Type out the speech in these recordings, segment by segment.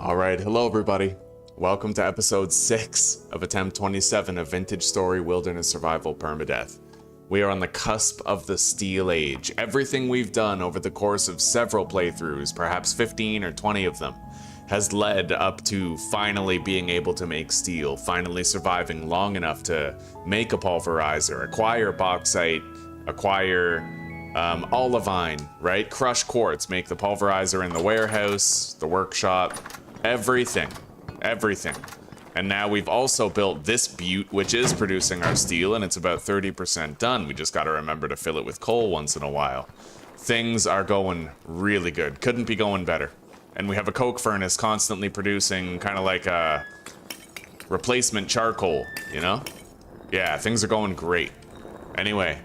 Alright, hello everybody. Welcome to episode 6 of attempt 27 of Vintage Story Wilderness Survival Permadeath. We are on the cusp of the Steel Age. Everything we've done over the course of several playthroughs, perhaps 15 or 20 of them, has led up to finally being able to make steel, finally surviving long enough to make a pulverizer, acquire bauxite, acquire olivine, right? Crush quartz, make the pulverizer in the warehouse, the workshop, everything. And now we've also built this butte, which is producing our steel, and it's about 30% done. We just gotta remember to fill it with coal once in a while. Things are going really good. Couldn't be going better. And we have a coke furnace constantly producing kind of like a replacement charcoal, you know? Yeah, things are going great. Anyway,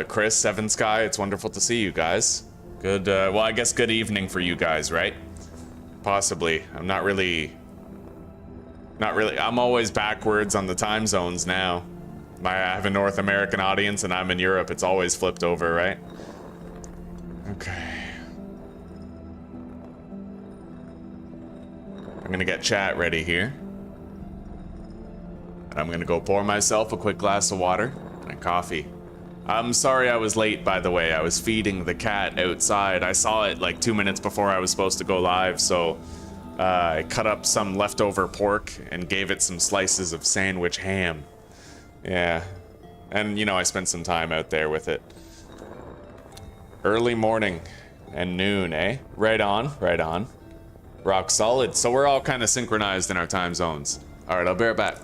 Chris, Seven Sky, it's wonderful to see you guys. Good, well, I guess good evening for you guys, right? Possibly. I'm not really, I'm always backwards on the time zones now. I have a North American audience and I'm in Europe. It's always flipped over, right? Okay. I'm gonna get chat ready here. I'm gonna go pour myself a quick glass of water and a coffee. I'm sorry I was late, by the way. I was feeding the cat outside. I saw it like 2 minutes before I was supposed to go live, so I cut up some leftover pork and gave it some slices of sandwich ham. Yeah, and you know, I spent some time out there with it. Early morning and noon, eh? Right on, right on. Rock solid. So we're all kind of synchronized in our time zones. All right, I'll be right back.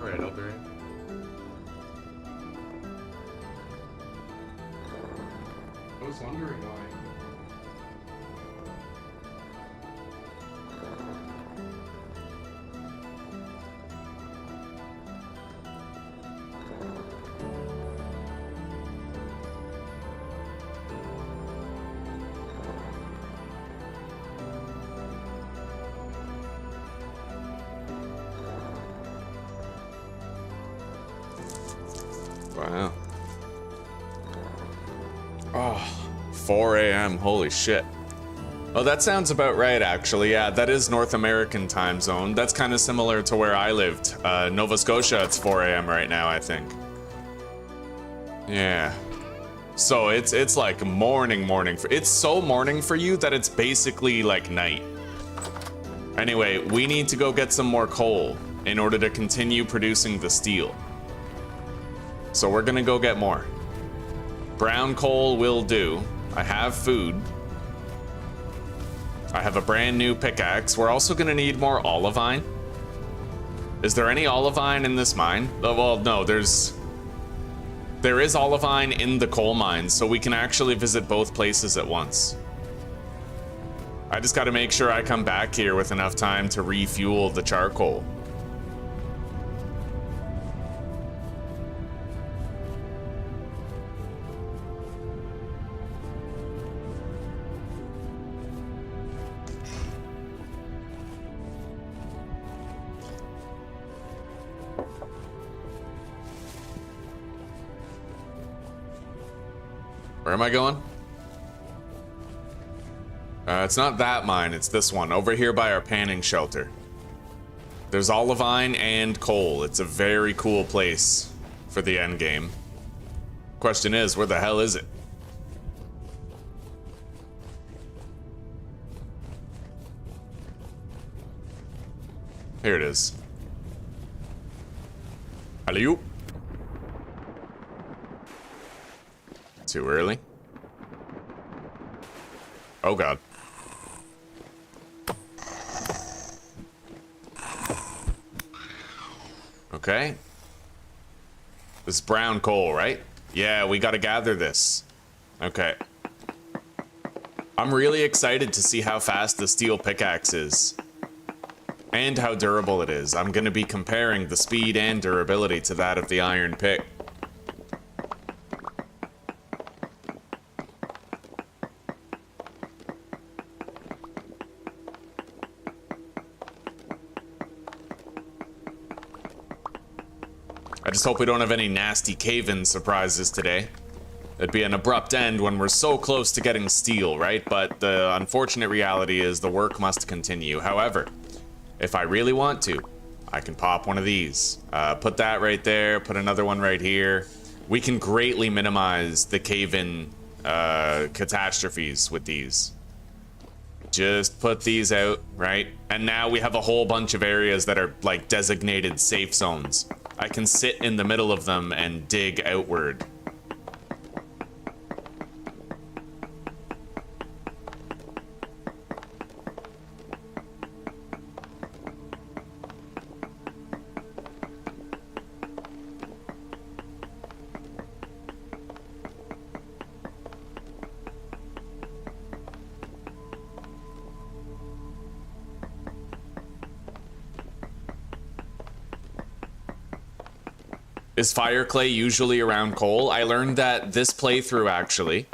Alright, I'll be right. I was wondering why. Wow. Oh, 4 a.m. Holy shit. Oh, that sounds about right, actually. Yeah, that is North American time zone. That's kind of similar to where I lived. Nova Scotia, it's 4 a.m. right now, I think. Yeah. So it's like morning. It's so morning for you that it's basically like night. Anyway, we need to go get some more coal in order to continue producing the steel. So we're gonna go get more. Brown coal will do. I have food. I have a brand new pickaxe. We're also gonna need more olivine. Is there any olivine in this mine? Oh, well, no, there is olivine in the coal mines, so we can actually visit both places at once. I just gotta make sure I come back here with enough time to refuel the charcoal. Where am I going? It's not that mine, it's this one, over here by our panning shelter. There's olivine and coal. It's a very cool place for the end game. Question is, where the hell is it? Here it is. Hello? Too early? Oh god. Okay. This is brown coal, right? Yeah, we gotta gather this. Okay. I'm really excited to see how fast the steel pickaxe is. And how durable it is. I'm gonna be comparing the speed and durability to that of the iron pick. I just hope we don't have any nasty cave-in surprises today. It'd be an abrupt end when we're so close to getting steel, right? But the unfortunate reality is the work must continue. However, if I really want to, I can pop one of these. Put that right there, put another one right here. We can greatly minimize the cave-in catastrophes with these. Just put these out, right? And now we have a whole bunch of areas that are like designated safe zones. I can sit in the middle of them and dig outward. Is fire clay usually around coal? I learned that this playthrough, actually,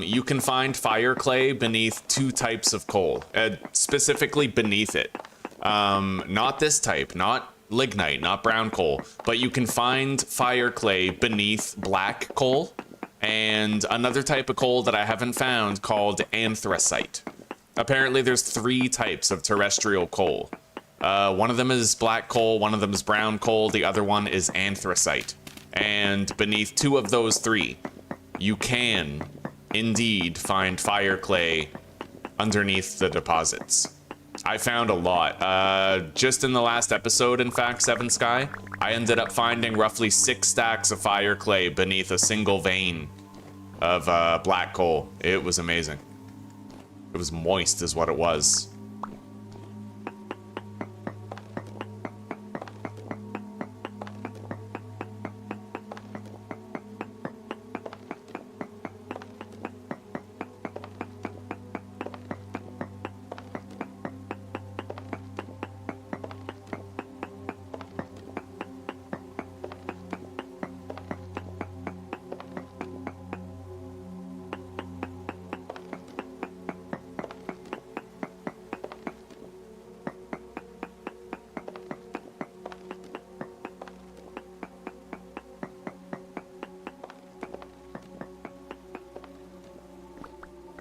you can find fire clay beneath two types of coal, specifically beneath it. Not this type, not lignite, not brown coal, but you can find fire clay beneath black coal and another type of coal that I haven't found called anthracite. Apparently there's 3 types of terrestrial coal. One of them is black coal, one of them is brown coal, the other one is anthracite. And beneath 2 of those 3, you can indeed find fire clay underneath the deposits. I found a lot. Just in the last episode, in fact, Seven Sky, I ended up finding roughly 6 stacks of fire clay beneath a single vein of black coal. It was amazing. It was moist is what it was.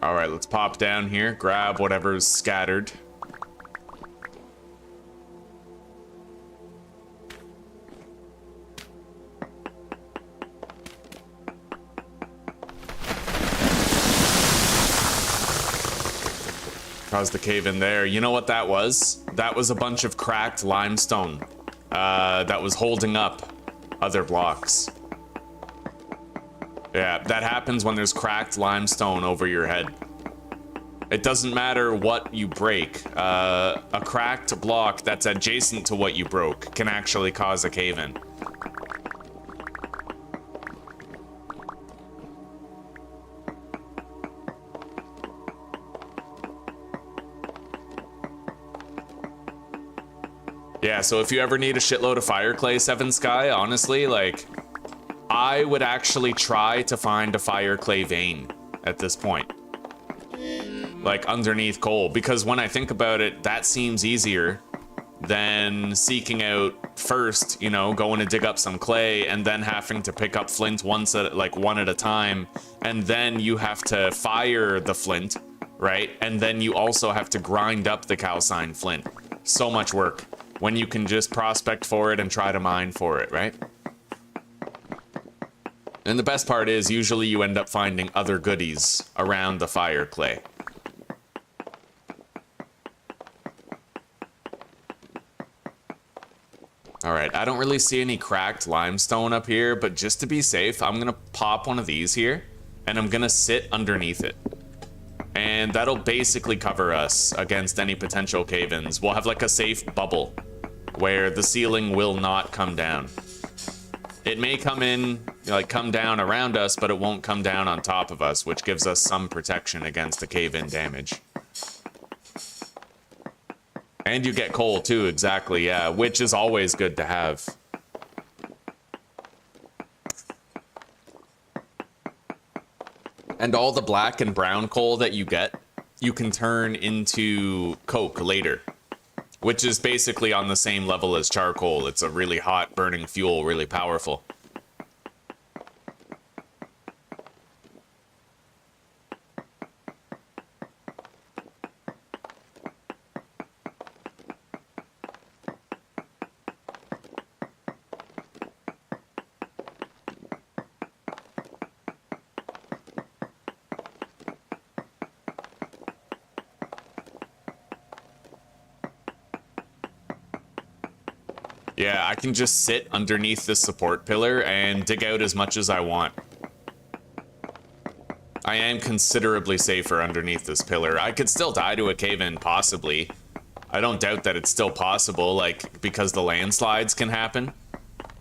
All right, let's pop down here, grab whatever's scattered. Caused the cave in there. You know what that was? That was a bunch of cracked limestone that was holding up other blocks. Yeah, that happens when there's cracked limestone over your head. It doesn't matter what you break. A cracked block that's adjacent to what you broke can actually cause a cave-in. Yeah, so if you ever need a shitload of fire clay, Seven Sky, honestly, like, I would actually try to find a fire clay vein at this point. Like underneath coal, because when I think about it, that seems easier than seeking out first, you know, going to dig up some clay and then having to pick up flint one at a time, and then you have to fire the flint, right? And then you also have to grind up the calcined flint. So much work when you can just prospect for it and try to mine for it, right? And the best part is usually you end up finding other goodies around the fire clay. All right, I don't really see any cracked limestone up here, but just to be safe, I'm gonna pop one of these here, and I'm gonna sit underneath it. And that'll basically cover us against any potential cave-ins. We'll have like a safe bubble where the ceiling will not come down. It may come down around us, but it won't come down on top of us, which gives us some protection against the cave-in damage. And you get coal too, exactly, yeah, which is always good to have. And all the black and brown coal that you get, you can turn into coke later, which is basically on the same level as charcoal. It's a really hot burning fuel, really powerful. Yeah, I can just sit underneath this support pillar and dig out as much as I want. I am considerably safer underneath this pillar. I could still die to a cave-in, possibly. I don't doubt that it's still possible, like, because the landslides can happen.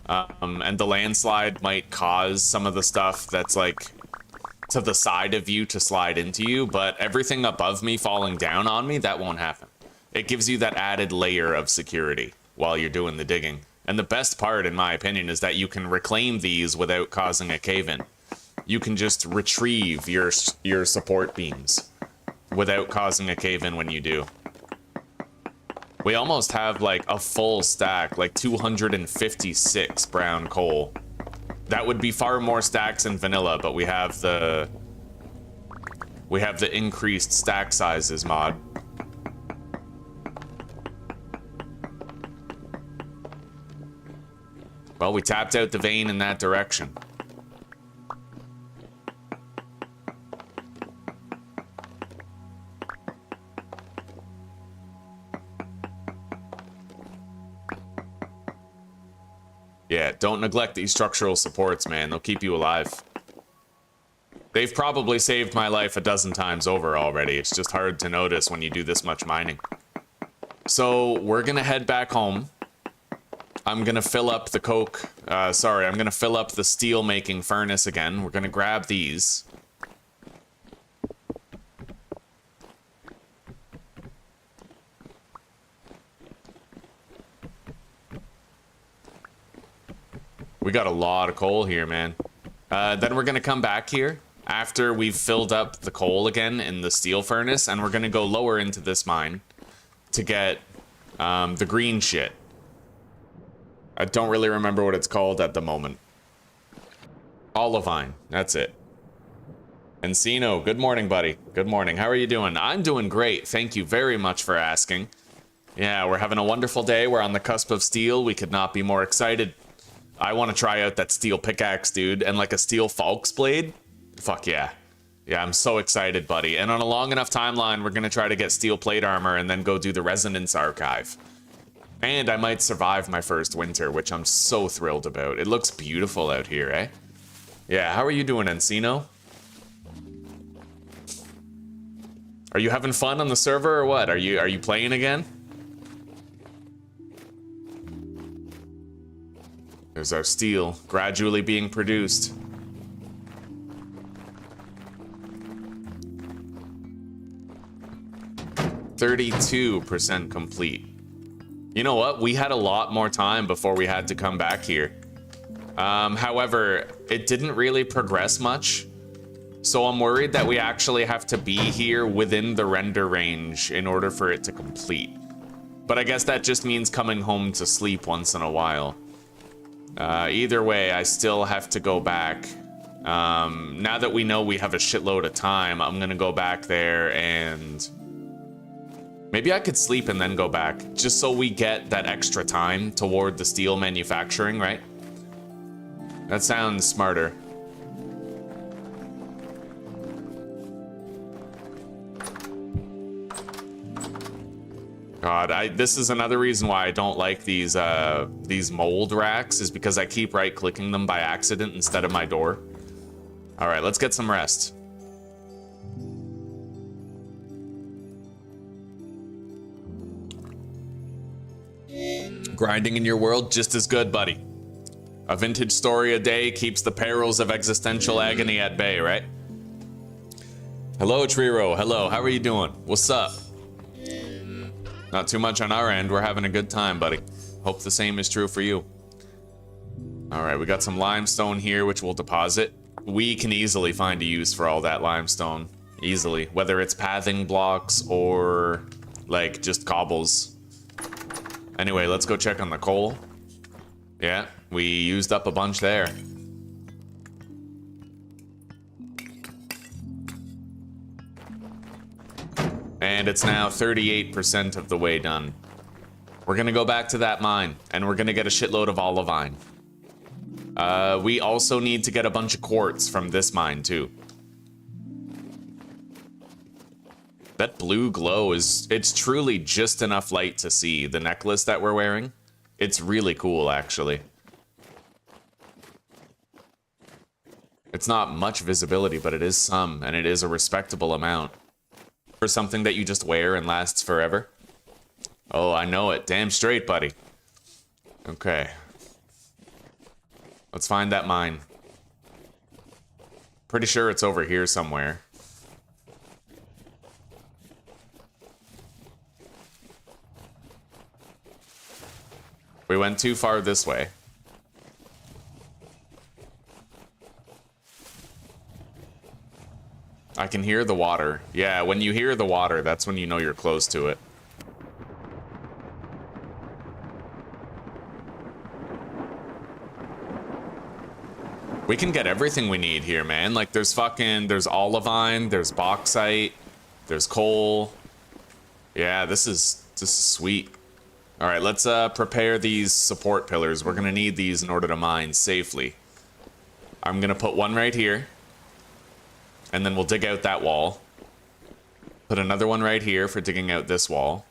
And the landslide might cause some of the stuff that's, like, to the side of you to slide into you, but everything above me falling down on me, that won't happen. It gives you that added layer of security while you're doing the digging. And the best part, in my opinion, is that you can reclaim these without causing a cave-in. You can just retrieve your support beams without causing a cave-in when you do. We almost have like a full stack, like 256 brown coal. That would be far more stacks in vanilla, but we have the increased stack sizes mod. Well, we tapped out the vein in that direction. Yeah, don't neglect these structural supports, man. They'll keep you alive. They've probably saved my life a dozen times over already. It's just hard to notice when you do this much mining. So we're gonna head back home. I'm gonna fill up the coke, I'm gonna fill up the steel making furnace again. We're gonna grab these. We got a lot of coal here, man. Then we're gonna come back here after we've filled up the coal again in the steel furnace, and we're gonna go lower into this mine to get the green shit. I don't really remember what it's called at the moment. Olivine, that's it. Encino, good morning, buddy. Good morning. How are you doing? I'm doing great. Thank you very much for asking. Yeah, we're having a wonderful day. We're on the cusp of steel. We could not be more excited. I want to try out that steel pickaxe, dude, and like a steel Falk's blade. Fuck yeah. Yeah, I'm so excited, buddy. And on a long enough timeline, we're going to try to get steel plate armor and then go do the Resonance Archive. And I might survive my first winter, which I'm so thrilled about. It looks beautiful out here, eh? Yeah, how are you doing, Encino? Are you having fun on the server or what? Are you playing again? There's our steel gradually being produced. %32 complete. You know what? We had a lot more time before we had to come back here. However, it didn't really progress much. So I'm worried that we actually have to be here within the render range in order for it to complete. But I guess that just means coming home to sleep once in a while. Either way, I still have to go back. Now that we know we have a shitload of time, I'm gonna go back there and... maybe I could sleep and then go back, just so we get that extra time toward the steel manufacturing, right? That sounds smarter. God, this is another reason why I don't like these mold racks, is because I keep right-clicking them by accident instead of my door. All right, let's get some rest. Grinding in your world, just as good, buddy. A vintage story a day keeps the perils of existential agony at bay, right? Hello, Triro. Hello, how are you doing? What's up? Not too much on our end. We're having a good time, buddy. Hope the same is true for you. All right, we got some limestone here, which we'll deposit. We can easily find a use for all that limestone. Easily. Whether it's pathing blocks or, like, just cobbles. Anyway, let's go check on the coal. Yeah, we used up a bunch there. And it's now 38% of the way done. We're gonna go back to that mine, and we're gonna get a shitload of olivine. We also need to get a bunch of quartz from this mine, too. That blue glow it's truly just enough light to see the necklace that we're wearing. It's really cool, actually. It's not much visibility, but it is some, and it is a respectable amount. For something that you just wear and lasts forever. Oh, I know it. Damn straight, buddy. Okay. Let's find that mine. Pretty sure it's over here somewhere. We went too far this way. I can hear the water. Yeah, when you hear the water, that's when you know you're close to it. We can get everything we need here, man. Like, there's olivine, there's bauxite, there's coal. Yeah, this is sweet. All right, let's prepare these support pillars. We're gonna need these in order to mine safely. I'm gonna put one right here. And then we'll dig out that wall. Put another one right here for digging out this wall.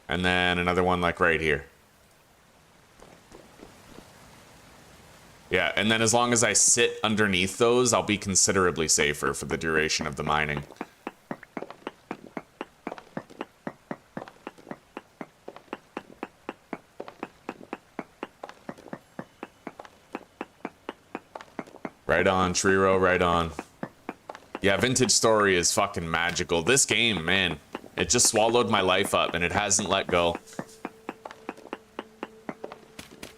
And then another one like right here. Yeah, and then as long as I sit underneath those, I'll be considerably safer for the duration of the mining. Right on, Triro, right on. Yeah, Vintage Story is fucking magical. This game, man, it just swallowed my life up and it hasn't let go.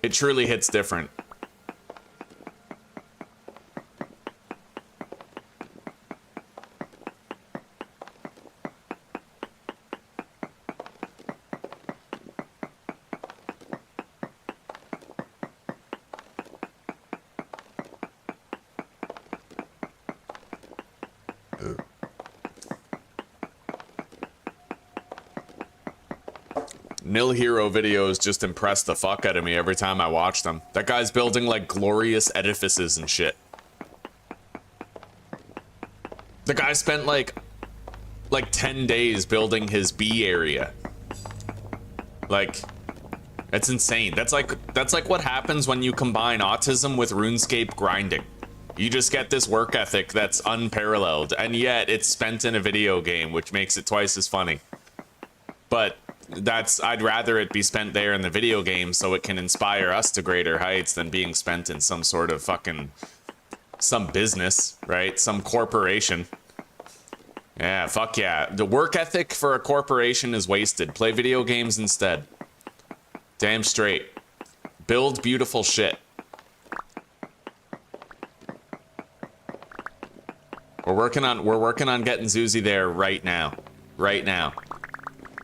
It truly hits different. Nil Hero videos just impress the fuck out of me every time I watch them. That guy's building like glorious edifices and shit. The guy spent like 10 days building his B area. Like, it's insane. That's like what happens when you combine autism with RuneScape grinding. You just get this work ethic that's unparalleled, and yet it's spent in a video game, which makes it twice as funny. But I'd rather it be spent there in the video game so it can inspire us to greater heights than being spent in some sort of some business, right? Some corporation. Yeah, fuck yeah. The work ethic for a corporation is wasted. Play video games instead. Damn straight. Build beautiful shit. We're working on getting Zuzi there right now. Right now.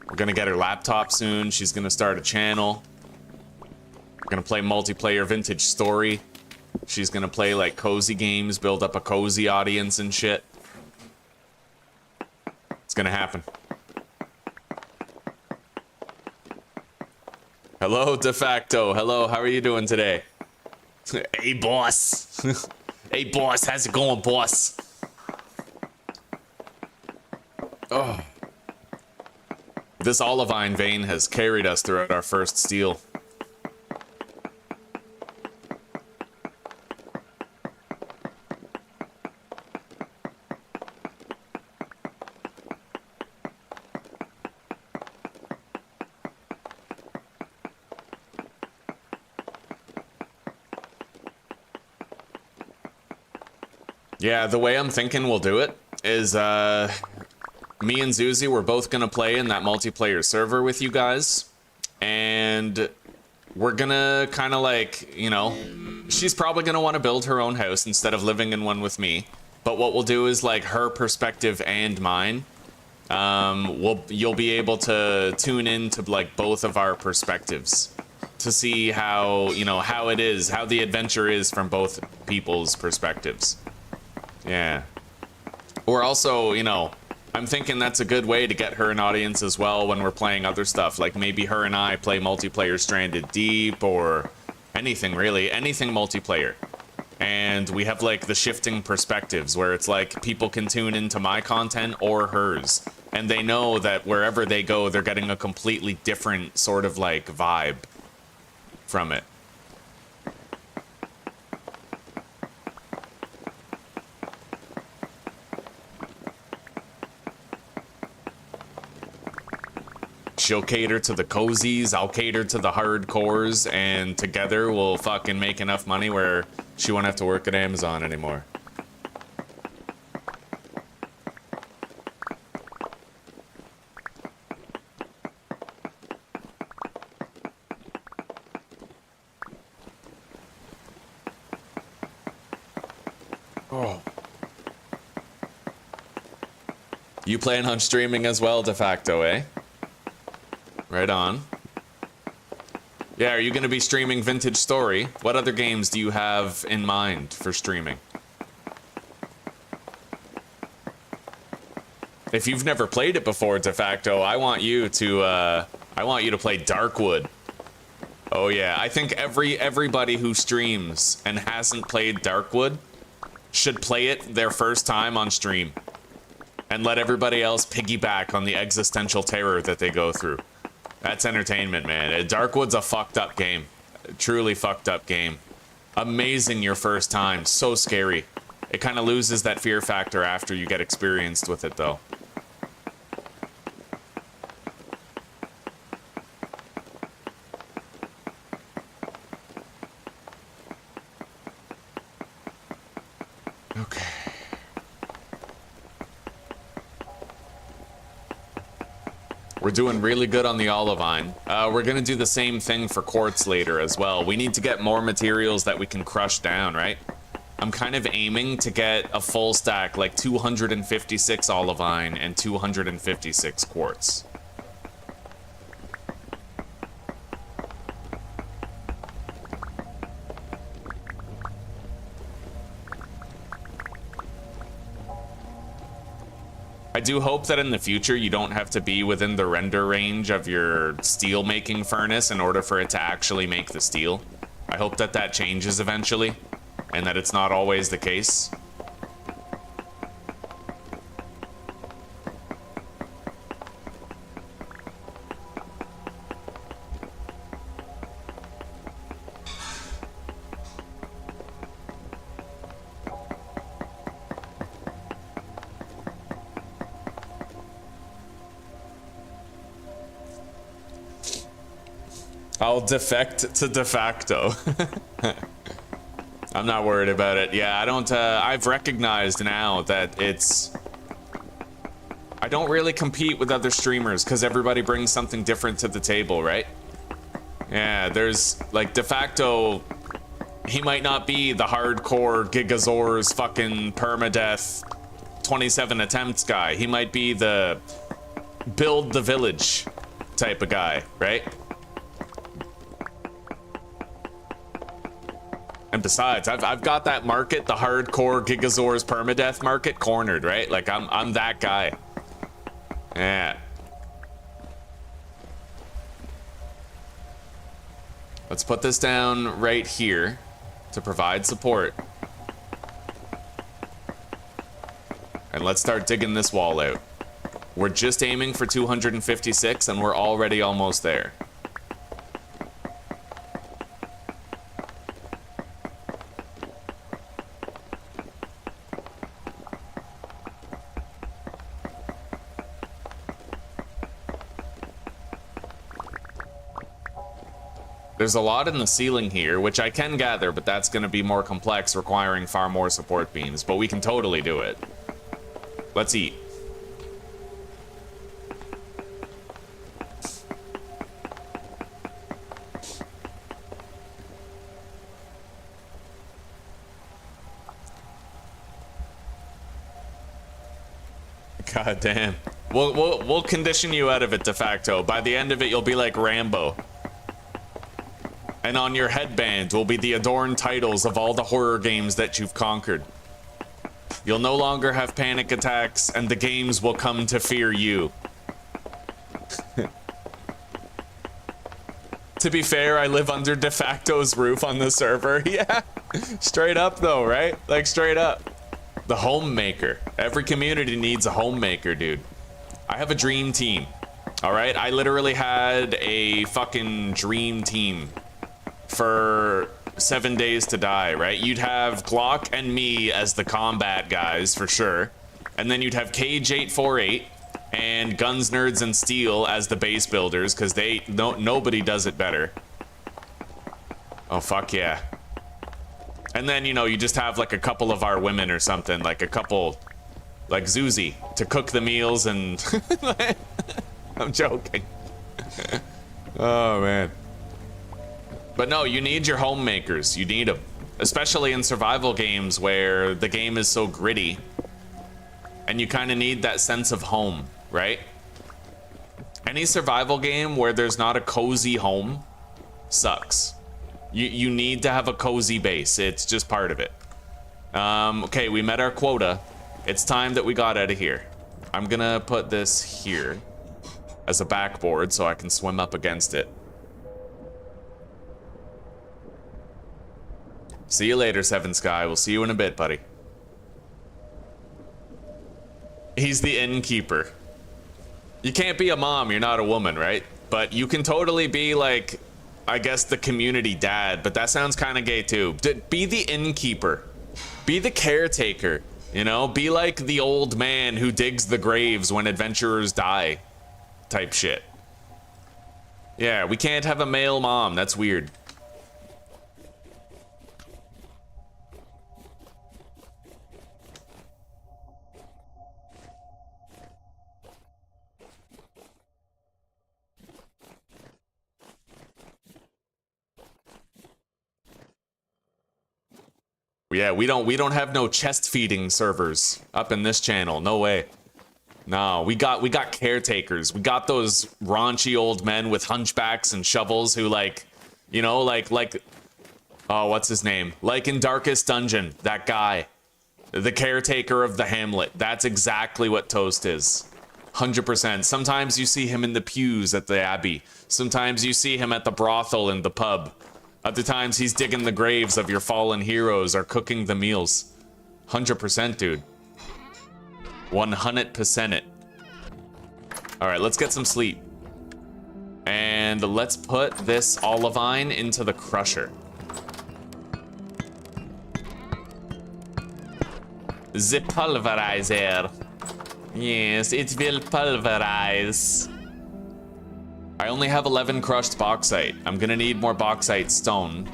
We're gonna get her laptop soon. She's gonna start a channel. We're gonna play multiplayer vintage story. She's gonna play like cozy games, build up a cozy audience and shit. It's gonna happen. Hello, De Facto. Hello, how are you doing today? Hey, boss. Hey, boss, how's it going, boss? Oh. This olivine vein has carried us throughout our first steal. Yeah, the way I'm thinking we'll do it is, me and Zuzi, we're both gonna play in that multiplayer server with you guys, and we're gonna kind of like, you know, she's probably gonna want to build her own house instead of living in one with me, but what we'll do is like her perspective and mine. You'll be able to tune in to like both of our perspectives to see how, you know, how it is, how the adventure is from both people's perspectives. Yeah. Or also, you know, I'm thinking that's a good way to get her an audience as well when we're playing other stuff. Like maybe her and I play multiplayer Stranded Deep or anything really, anything multiplayer. And we have like the shifting perspectives where it's like people can tune into my content or hers. And they know that wherever they go, they're getting a completely different sort of like vibe from it. She'll cater to the cozies, I'll cater to the hardcores, and together we'll fucking make enough money where she won't have to work at Amazon anymore. Oh. You plan on streaming as well, De Facto, eh? Right on. Yeah, are you going to be streaming Vintage Story? What other games do you have in mind for streaming? If you've never played it before, De Facto, I want you to play Darkwood. Oh yeah, I think everybody who streams and hasn't played Darkwood should play it their first time on stream and let everybody else piggyback on the existential terror that they go through. That's entertainment, man. Darkwood's a fucked up game. A truly fucked up game. Amazing your first time. So scary. It kind of loses that fear factor after you get experienced with it, though. Okay. We're doing really good on the olivine. We're gonna do the same thing for quartz later as well. We need to get more materials that we can crush down, right? I'm kind of aiming to get a full stack, like 256 olivine and 256 quartz. I do hope that in the future you don't have to be within the render range of your steel making furnace in order for it to actually make the steel. I hope that that changes eventually, and that it's not always the case. I'll defect to De Facto. I'm not worried about it. Yeah, I don't, I've recognized now that I don't really compete with other streamers because everybody brings something different to the table, right? Yeah, there's, like, De Facto, he might not be the hardcore Gigazor's fucking permadeath 27 attempts guy. He might be the build the village type of guy, right? And besides, I've got that market, the hardcore Gigasaur's permadeath market, cornered, right? Like I'm that guy. Yeah. Let's put this down right here to provide support. And let's start digging this wall out. We're just aiming for 256 and we're already almost there. There's a lot in the ceiling here, which I can gather, but that's going to be more complex, requiring far more support beams, but we can totally do it. Let's eat. God damn. We'll condition you out of it de facto. By the end of it, you'll be like Rambo. And on your headband will be the adorned titles of all the horror games that you've conquered. You'll no longer have panic attacks, and the games will come to fear you. To be fair, I live under de facto's roof on the server. Yeah, straight up though, right? Like straight up. The homemaker. Every community needs a homemaker, dude. I have a dream team. All right, I literally had a fucking dream team for 7 Days to Die, right? You'd have Glock and me as the combat guys for sure, and then you'd have Cage 848 and Guns, Nerds, and Steel as the base builders, because nobody does it better. Oh fuck yeah. And then, you know, you just have like a couple of our women or something, like a couple, like Zuzi, to cook the meals and... I'm joking. Oh man. But no, you need your homemakers. You need them. Especially in survival games where the game is so gritty. And you kind of need that sense of home, right? Any survival game where there's not a cozy home sucks. You need to have a cozy base. It's just part of it. Okay, we met our quota. It's time that we got out of here. I'm gonna put this here as a backboard so I can swim up against it. See you later, Seven Sky. We'll see you in a bit, buddy. He's the innkeeper. You can't be a mom, you're not a woman, right? But you can totally be like, I guess, the community dad, but that sounds kind of gay too. Be the innkeeper. Be the caretaker, you know? Be like the old man who digs the graves when adventurers die type shit. Yeah, we can't have a male mom. That's weird. Yeah, we don't have no chest feeding servers up in this channel. No way. No, we got caretakers. We got those raunchy old men with hunchbacks and shovels who, like, you know, like oh, what's his name? Like in Darkest Dungeon, that guy. The caretaker of the hamlet. That's exactly what Toast is. 100%. Sometimes you see him in the pews at the Abbey. Sometimes you see him at the brothel in the pub. Other times he's digging the graves of your fallen heroes or cooking the meals. 100%, dude. 100% it. All right, let's get some sleep. And let's put this olivine into the crusher. The pulverizer. Yes, it will pulverize. I only have 11 crushed bauxite. I'm gonna need more bauxite stone.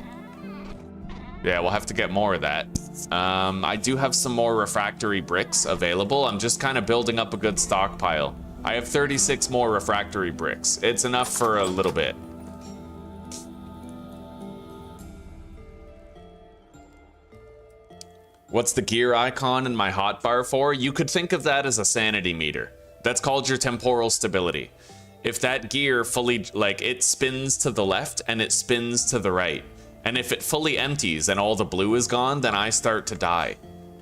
Yeah, we'll have to get more of that. I do have some more refractory bricks available. I'm just kind of building up a good stockpile. I have 36 more refractory bricks. It's enough for a little bit. What's the gear icon in my hotbar for? You could think of that as a sanity meter. That's called your temporal stability. if that gear fully, like, it spins to the left and it spins to the right. And if it fully empties and all the blue is gone, then I start to die.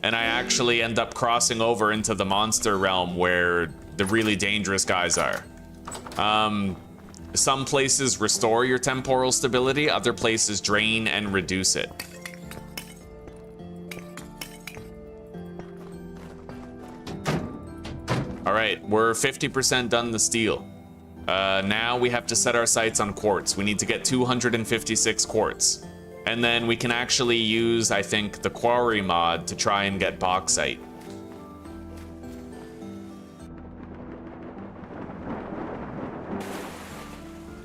And I actually end up crossing over into the monster realm where the really dangerous guys are. Some places restore your temporal stability, other places drain and reduce it. All right, we're 50% done the steel. Now we have to set our sights on quartz. We need to get 256 quartz. And then we can actually use, I think, the quarry mod to try and get bauxite.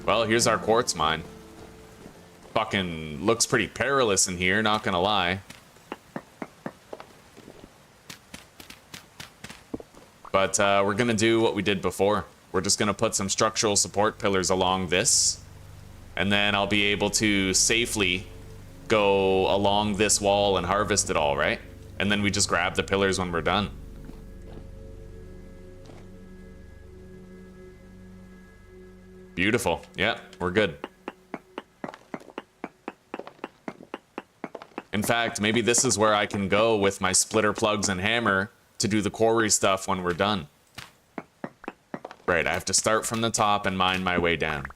Well, here's our quartz mine. Fucking looks pretty perilous in here, not gonna lie. But we're gonna do what we did before. We're just gonna put some structural support pillars along this, and then I'll be able to safely go along this wall and harvest it all, right? And then we just grab the pillars when we're done. Beautiful. Yeah, we're good. In fact, maybe this is where I can go with my splitter plugs and hammer to do the quarry stuff when we're done. Right, I have to start from the top and mine my way down.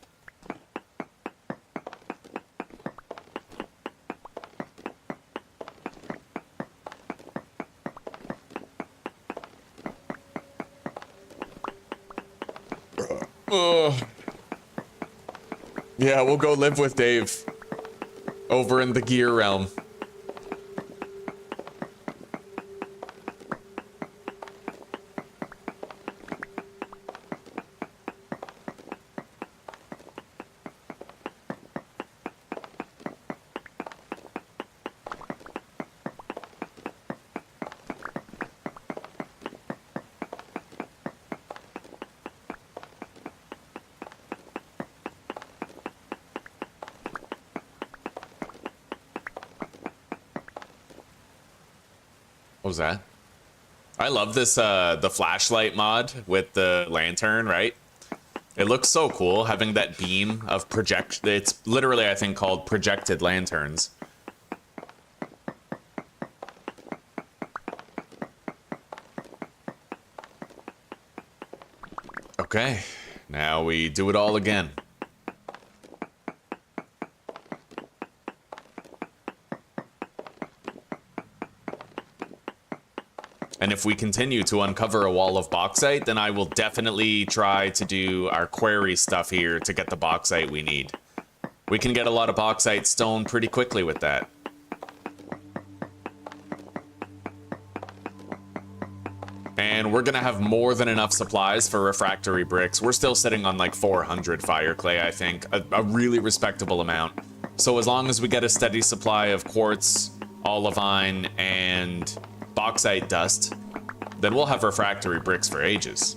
Yeah, we'll go live with Dave over in the gear realm. What was that? I love this, the flashlight mod with the lantern, right? It looks so cool having that beam of project. It's literally, I think, called projected lanterns. Okay, now we do it all again. And if we continue to uncover a wall of bauxite, then I will definitely try to do our quarry stuff here to get the bauxite we need. We can get a lot of bauxite stone pretty quickly with that. And we're gonna have more than enough supplies for refractory bricks. We're still sitting on like 400 fire clay, I think. A really respectable amount. So as long as we get a steady supply of quartz, olivine, and bauxite dust, then we'll have refractory bricks for ages.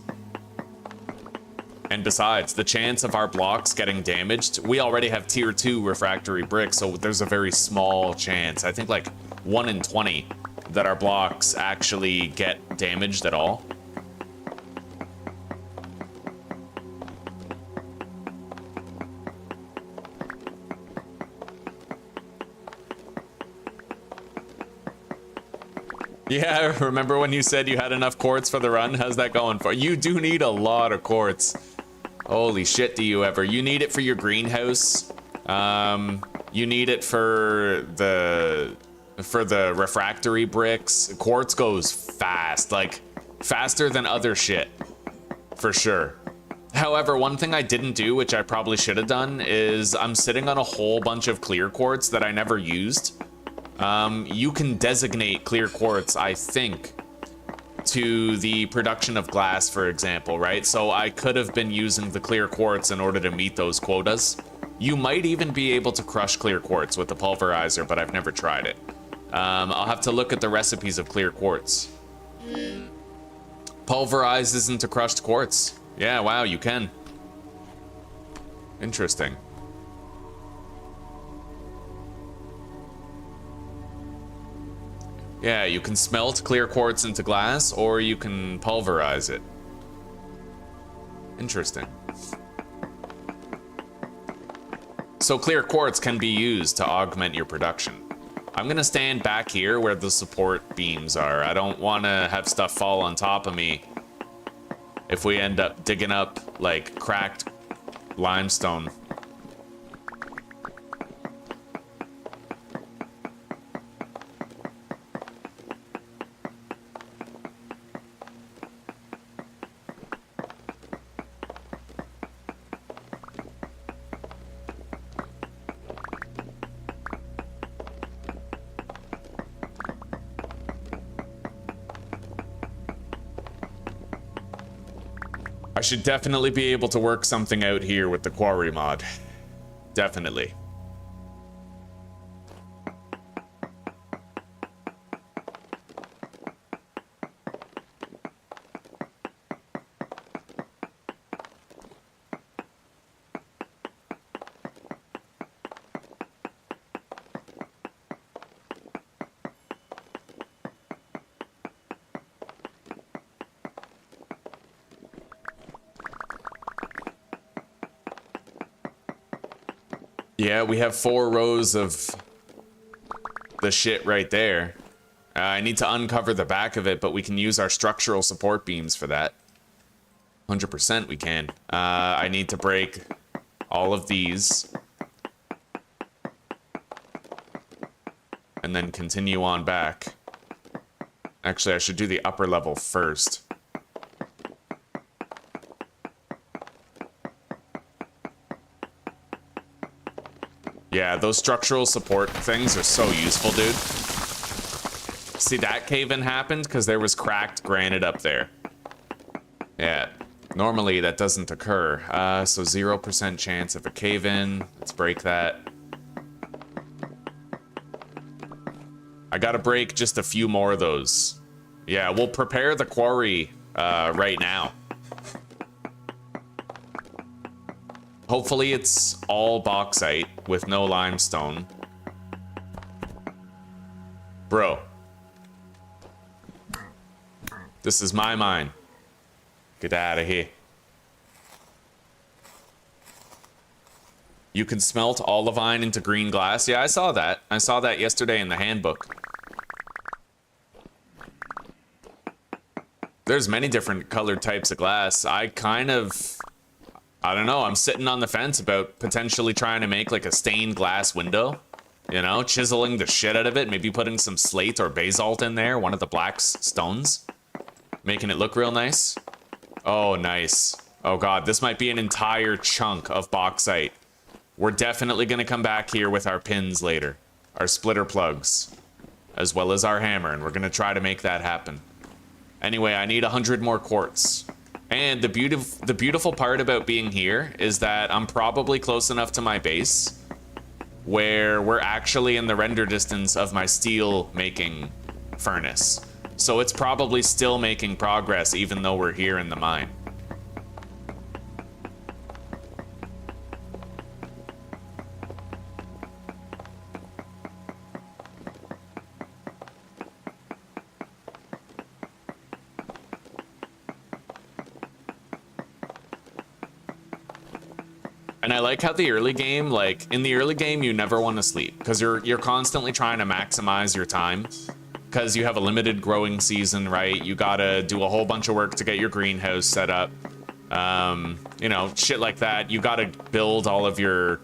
And besides, the chance of our blocks getting damaged, we already have tier 2 refractory bricks, so there's a very small chance, I think like 1 in 20, that our blocks actually get damaged at all. Yeah, remember when you said you had enough quartz for the run? How's that going for you? You do need a lot of quartz. Holy shit, do you ever. You need it for your greenhouse. You need it for the refractory bricks. Quartz goes fast, like faster than other shit, for sure. However, one thing I didn't do, which I probably should have done, is I'm sitting on a whole bunch of clear quartz that I never used. You can designate clear quartz, I think, to the production of glass, for example, right? So I could have been using the clear quartz in order to meet those quotas. You might even be able to crush clear quartz with the pulverizer, but I've never tried it. I'll have to look at the recipes of clear quartz. Pulverizes into crushed quartz. Yeah, wow, you can. Interesting. Yeah, you can smelt clear quartz into glass, or you can pulverize it. Interesting. So clear quartz can be used to augment your production. I'm gonna stand back here where the support beams are. I don't wanna have stuff fall on top of me if we end up digging up, like, cracked limestone. I should definitely be able to work something out here with the quarry mod. Definitely. Yeah, we have 4 rows of the shit right there. I need to uncover the back of it, but we can use our structural support beams for that. 100% we can. I need to break all of these. And then continue on back. Actually, I should do the upper level first. Yeah, those structural support things are so useful, dude. See, that cave-in happened because there was cracked granite up there. Yeah, normally that doesn't occur. So 0% chance of a cave-in. Let's break that. I gotta break just a few more of those. Yeah, we'll prepare the quarry right now. Hopefully it's all bauxite with no limestone. Bro. This is my mine. Get out of here. You can smelt olivine into green glass. Yeah, I saw that. I saw that yesterday in the handbook. There's many different colored types of glass. I don't know, I'm sitting on the fence about potentially trying to make like a stained glass window. You know, chiseling the shit out of it, maybe putting some slate or basalt in there, one of the black stones. Making it look real nice. Oh, nice. Oh god, this might be an entire chunk of bauxite. We're definitely gonna come back here with our pins later. Our splitter plugs. As well as our hammer, and we're gonna try to make that happen. Anyway, I need 100 more quartz. And the beautiful part about being here is that I'm probably close enough to my base where we're actually in the render distance of my steel making furnace. So it's probably still making progress even though we're here in the mine. And I like how the early game, like, in the early game, you never want to sleep because you're constantly trying to maximize your time because you have a limited growing season, right? You gotta do a whole bunch of work to get your greenhouse set up. You know, shit like that. You gotta build all of your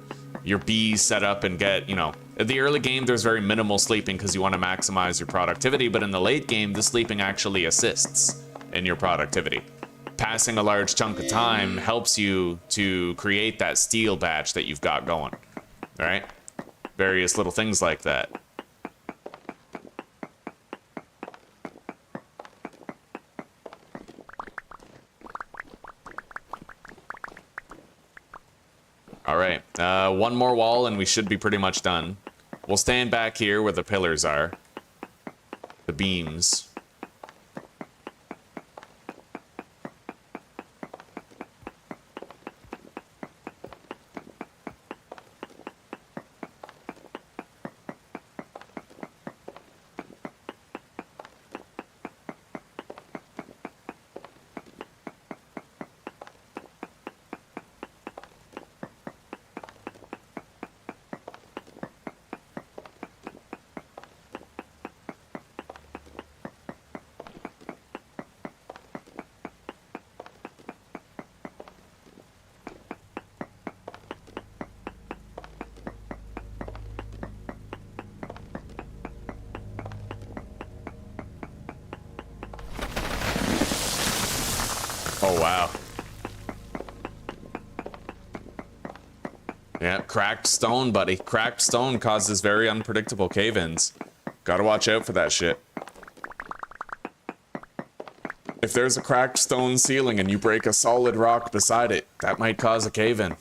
bees set up and get, you know, in the early game, there's very minimal sleeping because you want to maximize your productivity, but in the late game, the sleeping actually assists in your productivity. Passing a large chunk of time helps you to create that steel batch that you've got going, right? Various little things like that. All right, one more wall and we should be pretty much done. We'll stand back here where the pillars are, the beams. Oh, wow. Yeah, cracked stone, buddy. Cracked stone causes very unpredictable cave-ins. Gotta watch out for that shit. If there's a cracked stone ceiling and you break a solid rock beside it, that might cause a cave-in.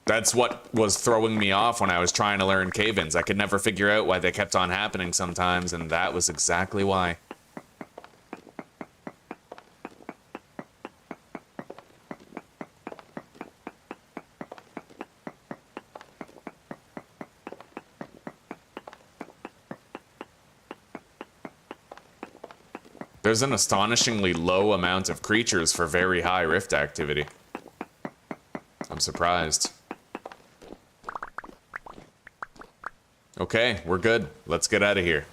That's what was throwing me off when I was trying to learn cave-ins. I could never figure out why they kept on happening sometimes, and that was exactly why. There's an astonishingly low amount of creatures for very high rift activity. I'm surprised. Okay, we're good. Let's get out of here.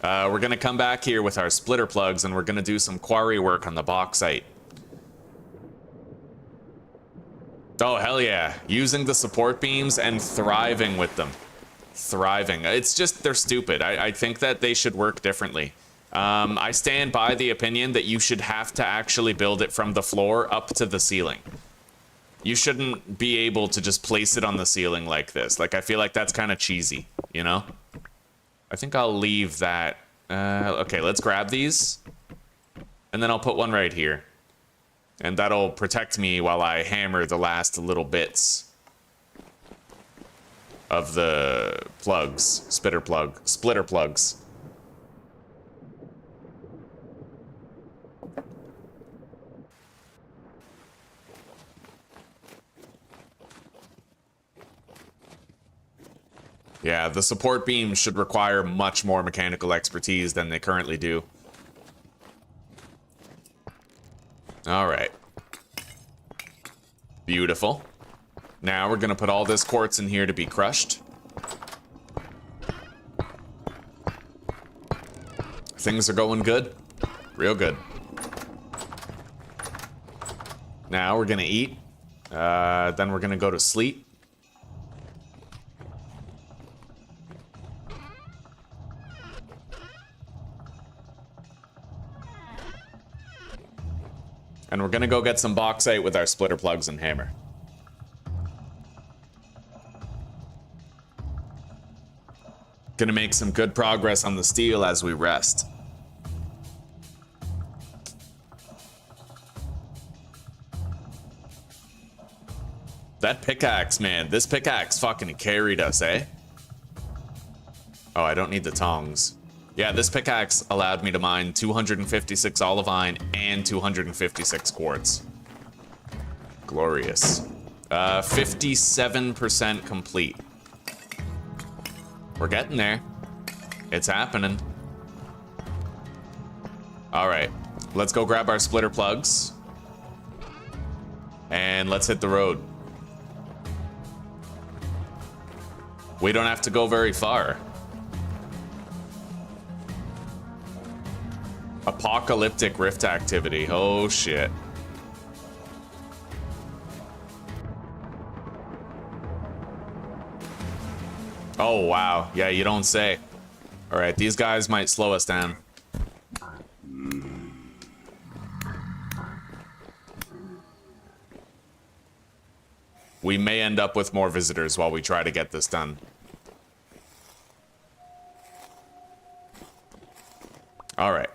We're gonna come back here with our splitter plugs and we're gonna do some quarry work on the bauxite. Oh, hell yeah. Using the support beams and thriving with them. Thriving. It's just, they're stupid. I think that they should work differently. I stand by the opinion that you should have to actually build it from the floor up to the ceiling. You shouldn't be able to just place it on the ceiling like this. Like, I feel like that's kind of cheesy, you know? I think I'll leave that. Okay, let's grab these. And then I'll put one right here. And that'll protect me while I hammer the last little bits of the plugs. Splitter plugs. Yeah, the support beams should require much more mechanical expertise than they currently do. All right. Beautiful. Now we're gonna put all this quartz in here to be crushed. Things are going good. Real good. Now we're gonna eat. Then we're gonna go to sleep. And we're gonna go get some bauxite with our splitter plugs and hammer. Gonna make some good progress on the steel as we rest. That pickaxe, man. This pickaxe fucking carried us, eh? Oh, I don't need the tongs. Yeah, this pickaxe allowed me to mine 256 olivine and 256 quartz. Glorious. 57% complete. We're getting there. It's happening. All right, let's go grab our splitter plugs. And let's hit the road. We don't have to go very far. Apocalyptic rift activity. Oh shit. Oh wow. Yeah, you don't say. All right, these guys might slow us down. We may end up with more visitors while we try to get this done. All right.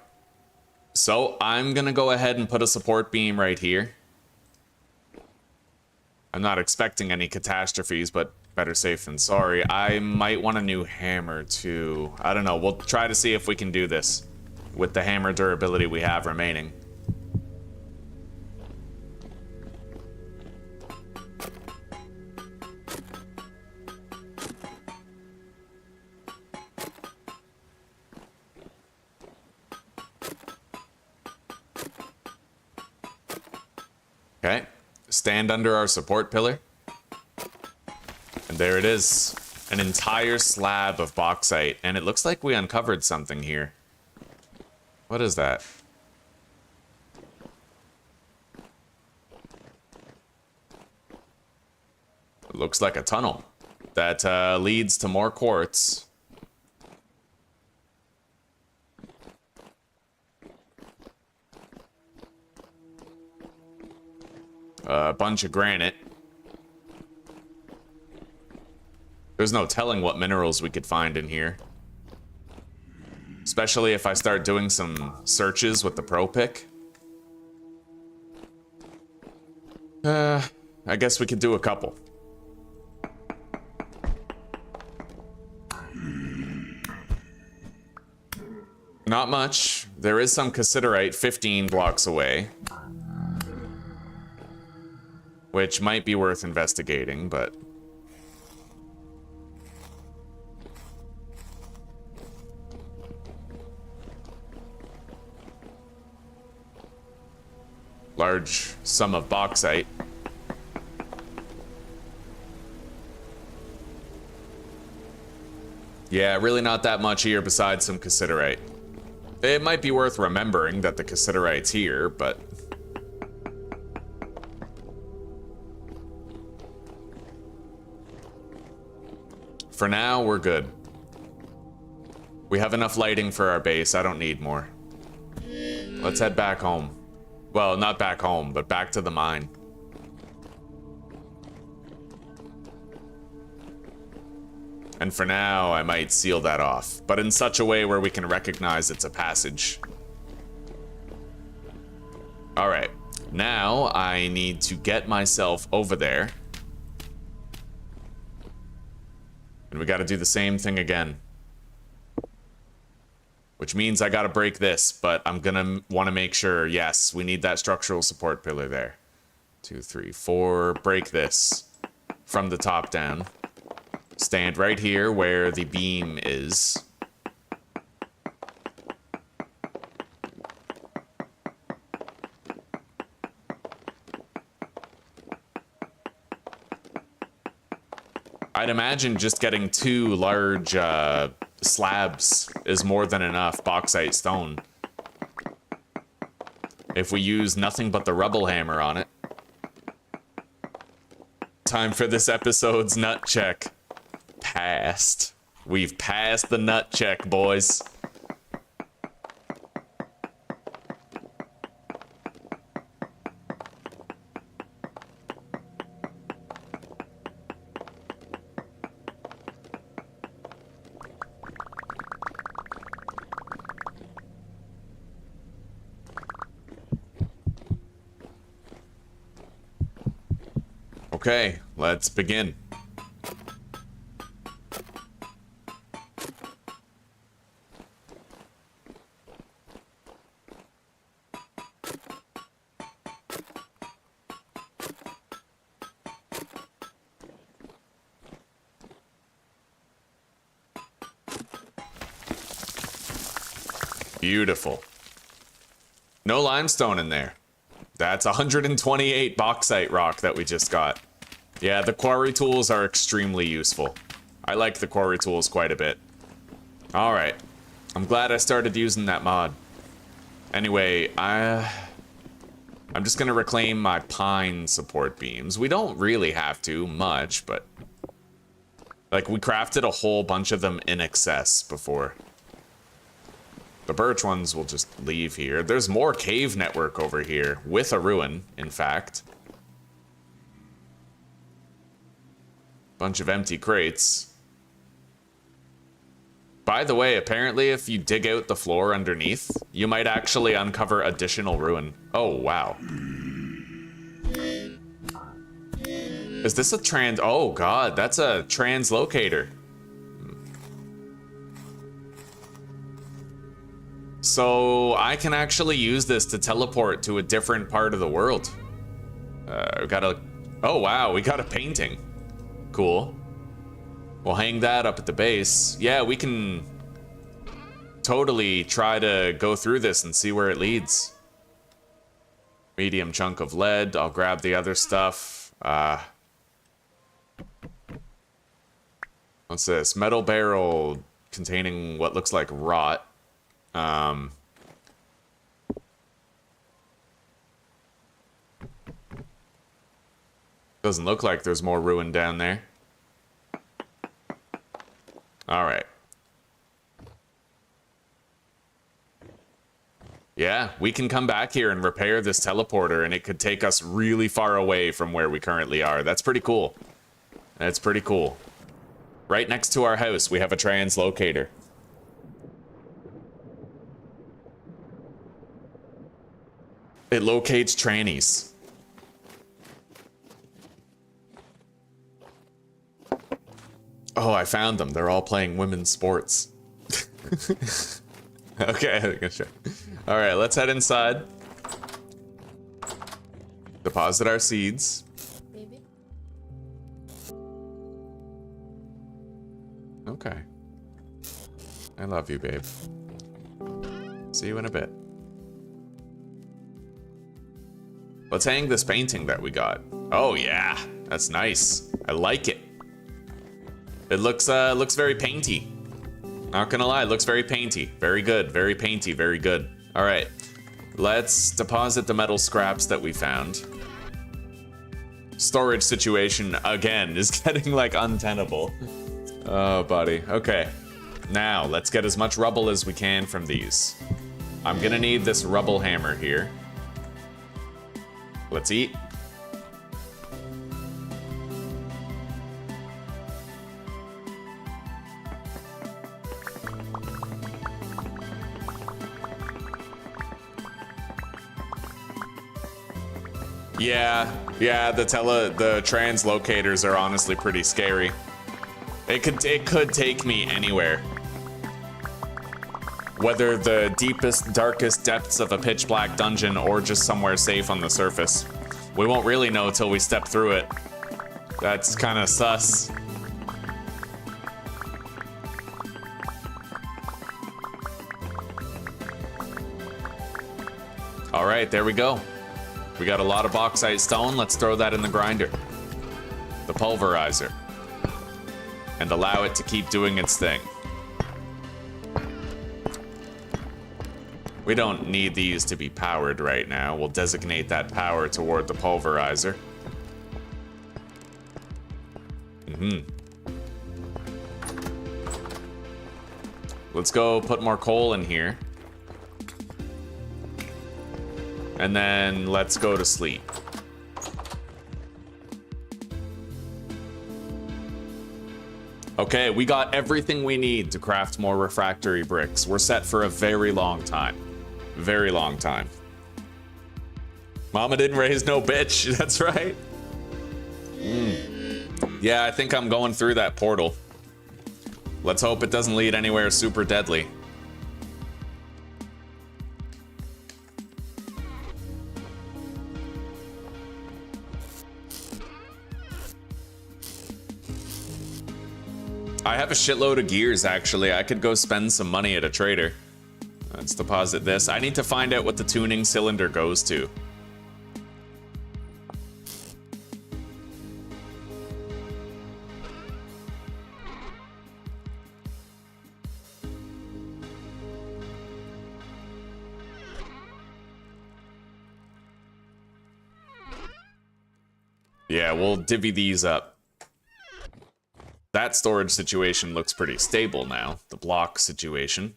So I'm gonna go ahead and put a support beam right here. I'm not expecting any catastrophes, but better safe than sorry. I might want a new hammer too. I don't know. We'll try to see if we can do this with the hammer durability we have remaining. Okay, stand under our support pillar. And there it is, an entire slab of bauxite. And it looks like we uncovered something here. What is that? It looks like a tunnel that leads to more quartz. a bunch of granite. There's no telling what minerals we could find in here. Especially if I start doing some searches with the pro pick. I guess we could do a couple. Not much. There is some cassiterite 15 blocks away. Which might be worth investigating, but... large sum of bauxite. Yeah, really not that much here besides some cassiterite. It might be worth remembering that the cassiterite's here, but... for now, we're good. We have enough lighting for our base. I don't need more. Let's head back home. Well, not back home, but back to the mine. And for now, I might seal that off, but in such a way where we can recognize it's a passage. All right, now I need to get myself over there. And we gotta do the same thing again. Which means I gotta break this, but I'm gonna wanna make sure, yes, we need that structural support pillar there. 2, 3, 4, break this from the top down. Stand right here where the beam is. I'd imagine just getting 2 large slabs is more than enough bauxite stone. If we use nothing but the rubble hammer on it. Time for this episode's nut check. Passed. We've passed the nut check, boys. Okay, let's begin. Beautiful. No limestone in there. That's 128 bauxite rock that we just got. Yeah, the quarry tools are extremely useful. I like the quarry tools quite a bit. Alright. I'm glad I started using that mod. Anyway, I'm just gonna reclaim my pine support beams. We don't really have to much, but... like, we crafted a whole bunch of them in excess before. The birch ones will just leave here. There's more cave network over here, with a ruin, in fact. Bunch of empty crates. By the way, apparently if you dig out the floor underneath, you might actually uncover additional ruin. Oh, wow. Is this a oh god, that's a translocator. So I can actually use this to teleport to a different part of the world. We got a, oh wow, we got a painting. Cool. We'll hang that up at the base. Yeah, we can totally try to go through this and see where it leads. Medium chunk of lead. I'll grab the other stuff. What's this? Metal barrel containing what looks like rot. Doesn't look like there's more ruin down there. All right. Yeah, we can come back here and repair this teleporter, and it could take us really far away from where we currently are. That's pretty cool. That's pretty cool. Right next to our house, we have a translocator. It locates trannies. Oh, I found them. They're all playing women's sports. Okay, sure. All right, let's head inside. Deposit our seeds. Baby. Okay. I love you, babe. See you in a bit. Let's hang this painting that we got. Oh yeah, that's nice. I like it. It looks very painty. Not gonna lie, it looks very painty. Very good, very painty, very good. All right, let's deposit the metal scraps that we found. Storage situation, again, is getting like untenable. Oh, buddy, okay. Now, let's get as much rubble as we can from these. I'm gonna need this rubble hammer here. Let's eat. Yeah, the translocators are honestly pretty scary. It could take me anywhere. Whether the deepest, darkest depths of a pitch black dungeon or just somewhere safe on the surface. We won't really know till we step through it. That's kind of sus. All right, there we go. We got a lot of bauxite stone. Let's throw that in the grinder. The pulverizer. And allow it to keep doing its thing. We don't need these to be powered right now. We'll designate that power toward the pulverizer. Let's go put more coal in here. And then let's go to sleep. Okay, we got everything we need to craft more refractory bricks. We're set for a very long time. Very long time. Mama didn't raise no bitch, that's right. Yeah, I think I'm going through that portal. Let's hope it doesn't lead anywhere super deadly. I have a shitload of gears, actually. I could go spend some money at a trader. Let's deposit this. I need to find out what the tuning cylinder goes to. Yeah, we'll divvy these up. That storage situation looks pretty stable now, the block situation.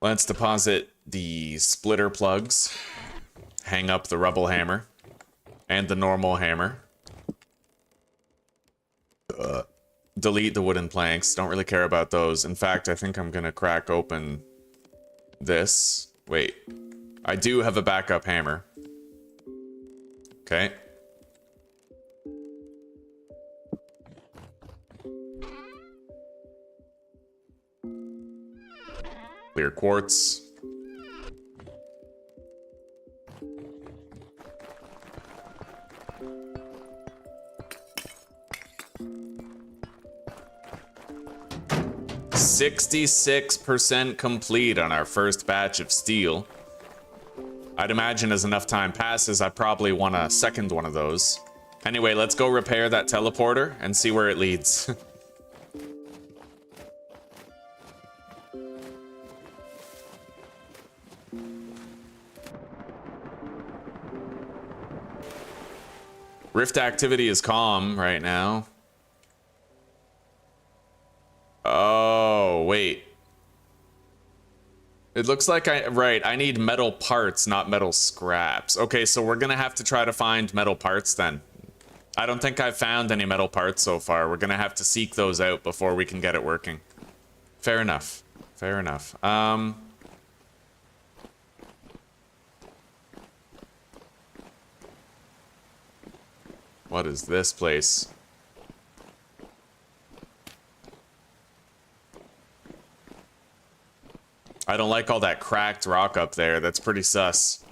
Let's deposit the splitter plugs, hang up the rubble hammer, and the normal hammer. Delete the wooden planks, don't really care about those. In fact, I think I'm gonna crack open this. Wait, I do have a backup hammer. Okay. Clear quartz. $66% complete on our first batch of steel. I'd imagine as enough time passes, I probably want a second one of those. Anyway, let's go repair that teleporter and see where it leads. Rift activity is calm right now. Oh, wait. It looks like I need metal parts, not metal scraps. Okay, so we're gonna have to try to find metal parts then. I don't think I've found any metal parts so far. We're gonna have to seek those out before we can get it working. Fair enough. Fair enough. What is this place? I don't like all that cracked rock up there. That's pretty sus.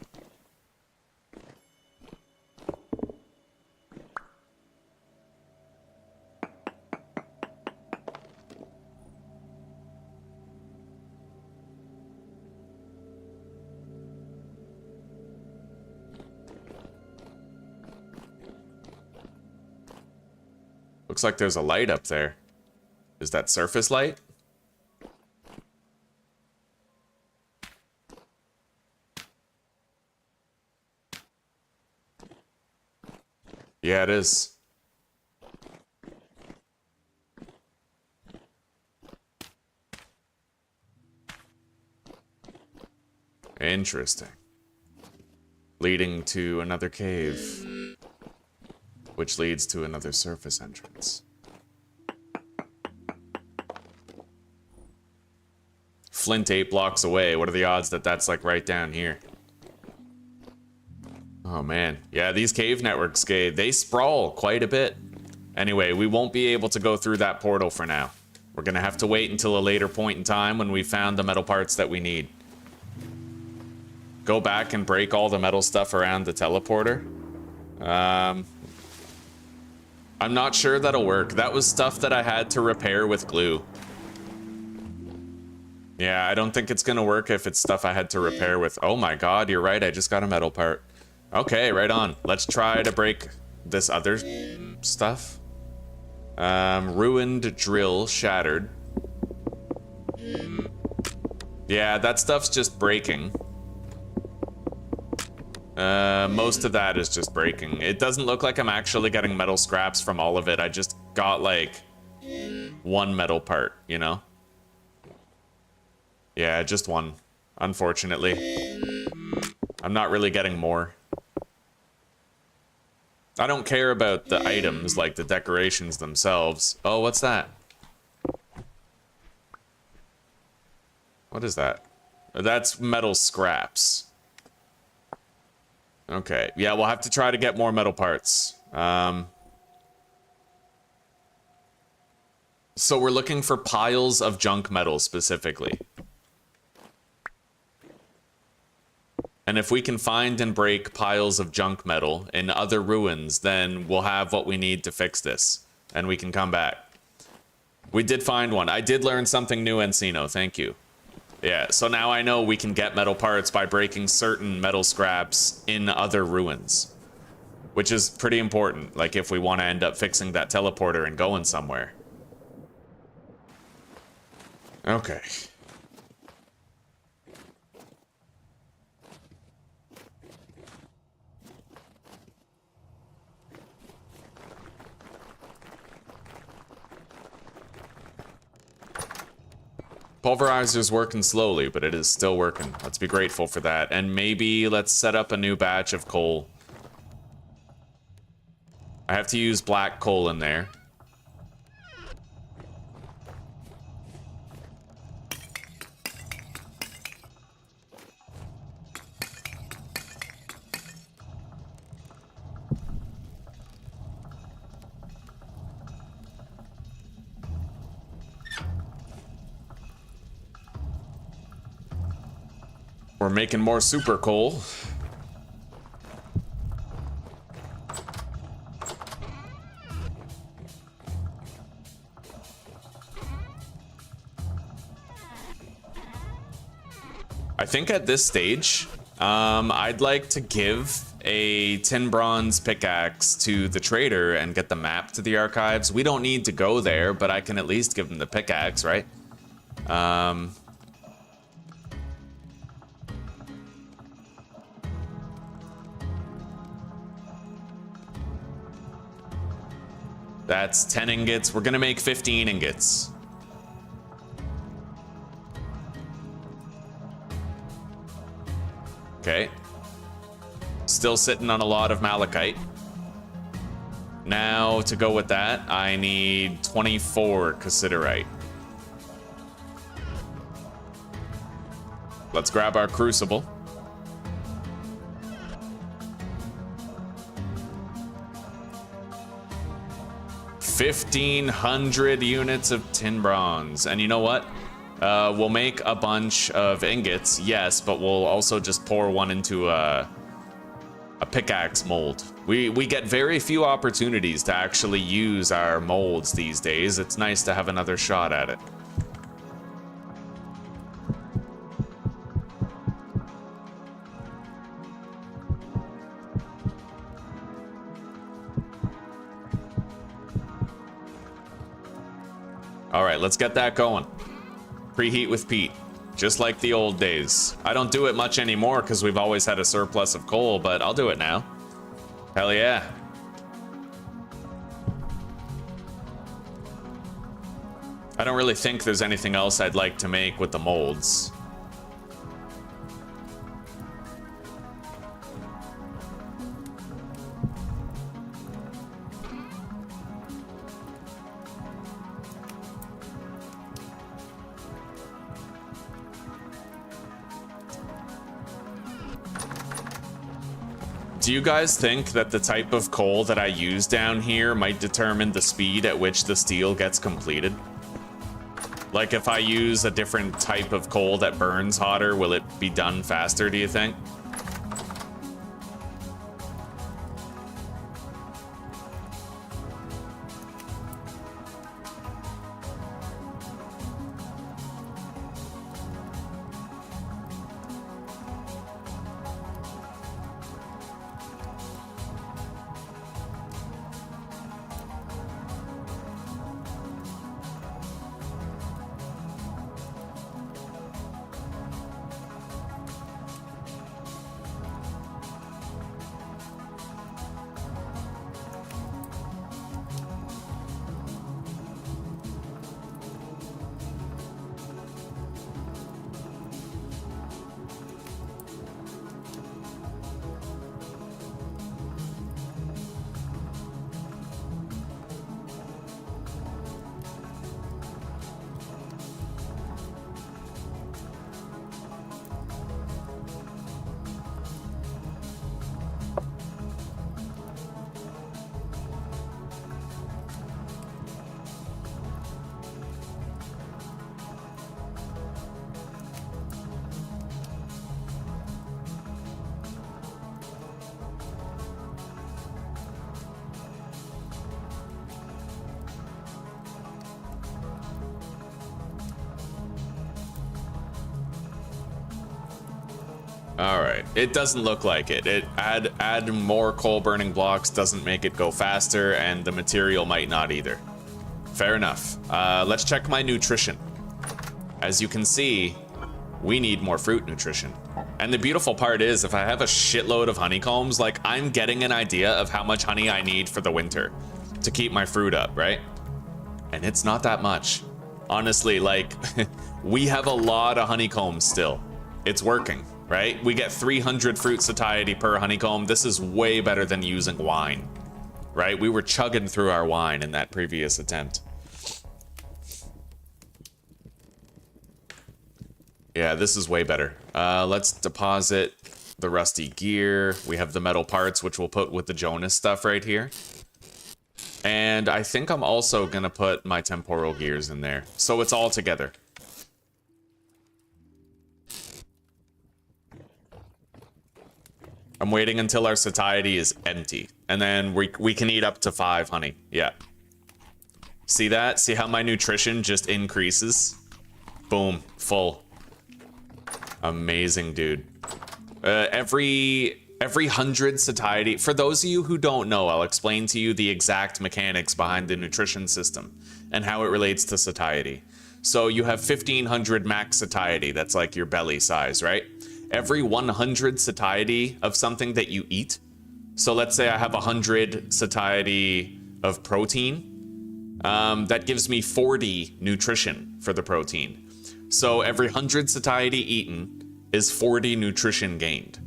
Looks like there's a light up there. Is that surface light? Yeah, it is. Interesting. Leading to another cave, which leads to another surface entrance. Flint 8 blocks away. What are the odds that that's like right down here? Oh man, yeah, these cave networks, they sprawl quite a bit. Anyway, we won't be able to go through that portal for now. We're gonna have to wait until a later point in time when we found the metal parts that we need. Go back and break all the metal stuff around the teleporter. I'm not sure that'll work. That was stuff that I had to repair with glue. Yeah, I don't think it's gonna work if it's stuff I had to repair with. Oh my god, you're right, I just got a metal part. Okay, right on. Let's try to break this other stuff. Ruined drill shattered. Yeah, that stuff's just breaking. Most of that is just breaking. It doesn't look like I'm actually getting metal scraps from all of it. I just got like one metal part, you know? Yeah, just one, unfortunately. I'm not really getting more. I don't care about the items, like the decorations themselves. Oh, what's that? What is that? That's metal scraps. Okay, yeah, we'll have to try to get more metal parts. So we're looking for piles of junk metal specifically. And if we can find and break piles of junk metal in other ruins, then we'll have what we need to fix this. And we can come back. We did find one. I did learn something new, Encino. Thank you. Yeah, so now I know we can get metal parts by breaking certain metal scraps in other ruins. Which is pretty important, like if we want to end up fixing that teleporter and going somewhere. Okay. Pulverizer's working slowly, but it is still working. Let's be grateful for that. And maybe let's set up a new batch of coal. I have to use black coal in there. We're making more super coal. I think at this stage, I'd like to give a tin bronze pickaxe to the trader and get the map to the archives. We don't need to go there, but I can at least give him the pickaxe, right? That's 10 ingots. We're gonna make 15 ingots. Still sitting on a lot of malachite. Now, to go with that, I need 24 cassiterite. Let's grab our crucible. $1,500 units of tin bronze. And you know what? We'll make a bunch of ingots, yes, but we'll also just pour one into a pickaxe mold. We get very few opportunities to actually use our molds these days. It's nice to have another shot at it. All right, let's get that going. Preheat with Pete, just like the old days. I don't do it much anymore because we've always had a surplus of coal, but I'll do it now. Hell yeah. I don't really think there's anything else I'd like to make with the molds. Do you guys think that the type of coal that I use down here might determine the speed at which the steel gets completed? Like if I use a different type of coal that burns hotter, will it be done faster, do you think? All right, it doesn't look like it. Add more coal burning blocks doesn't make it go faster, and the material might not either. Fair enough. Let's check my nutrition. As you can see, we need more fruit nutrition. And the beautiful part is, if I have a shitload of honeycombs, like, I'm getting an idea of how much honey I need for the winter to keep my fruit up, right? And it's not that much. Honestly, like, we have a lot of honeycombs still. It's working. Right? We get 300 fruit satiety per honeycomb. This is way better than using wine, right? We were chugging through our wine in that previous attempt. Yeah, this is way better. Let's deposit the rusty gear. We have the metal parts, which we'll put with the Jonas stuff right here. And I think I'm also gonna put my temporal gears in there, so it's all together. I'm waiting until our satiety is empty, and then we can eat up to 5 honey. Yeah. See that? See how my nutrition just increases? Boom, full. Amazing, dude. Every 100 satiety. For those of you who don't know, I'll explain to you the exact mechanics behind the nutrition system and how it relates to satiety. So you have 1500 max satiety. That's like your belly size, right? Every 100 satiety of something that you eat. So let's say I have 100 satiety of protein. That gives me 40 nutrition for the protein. So every 100 satiety eaten is 40 nutrition gained.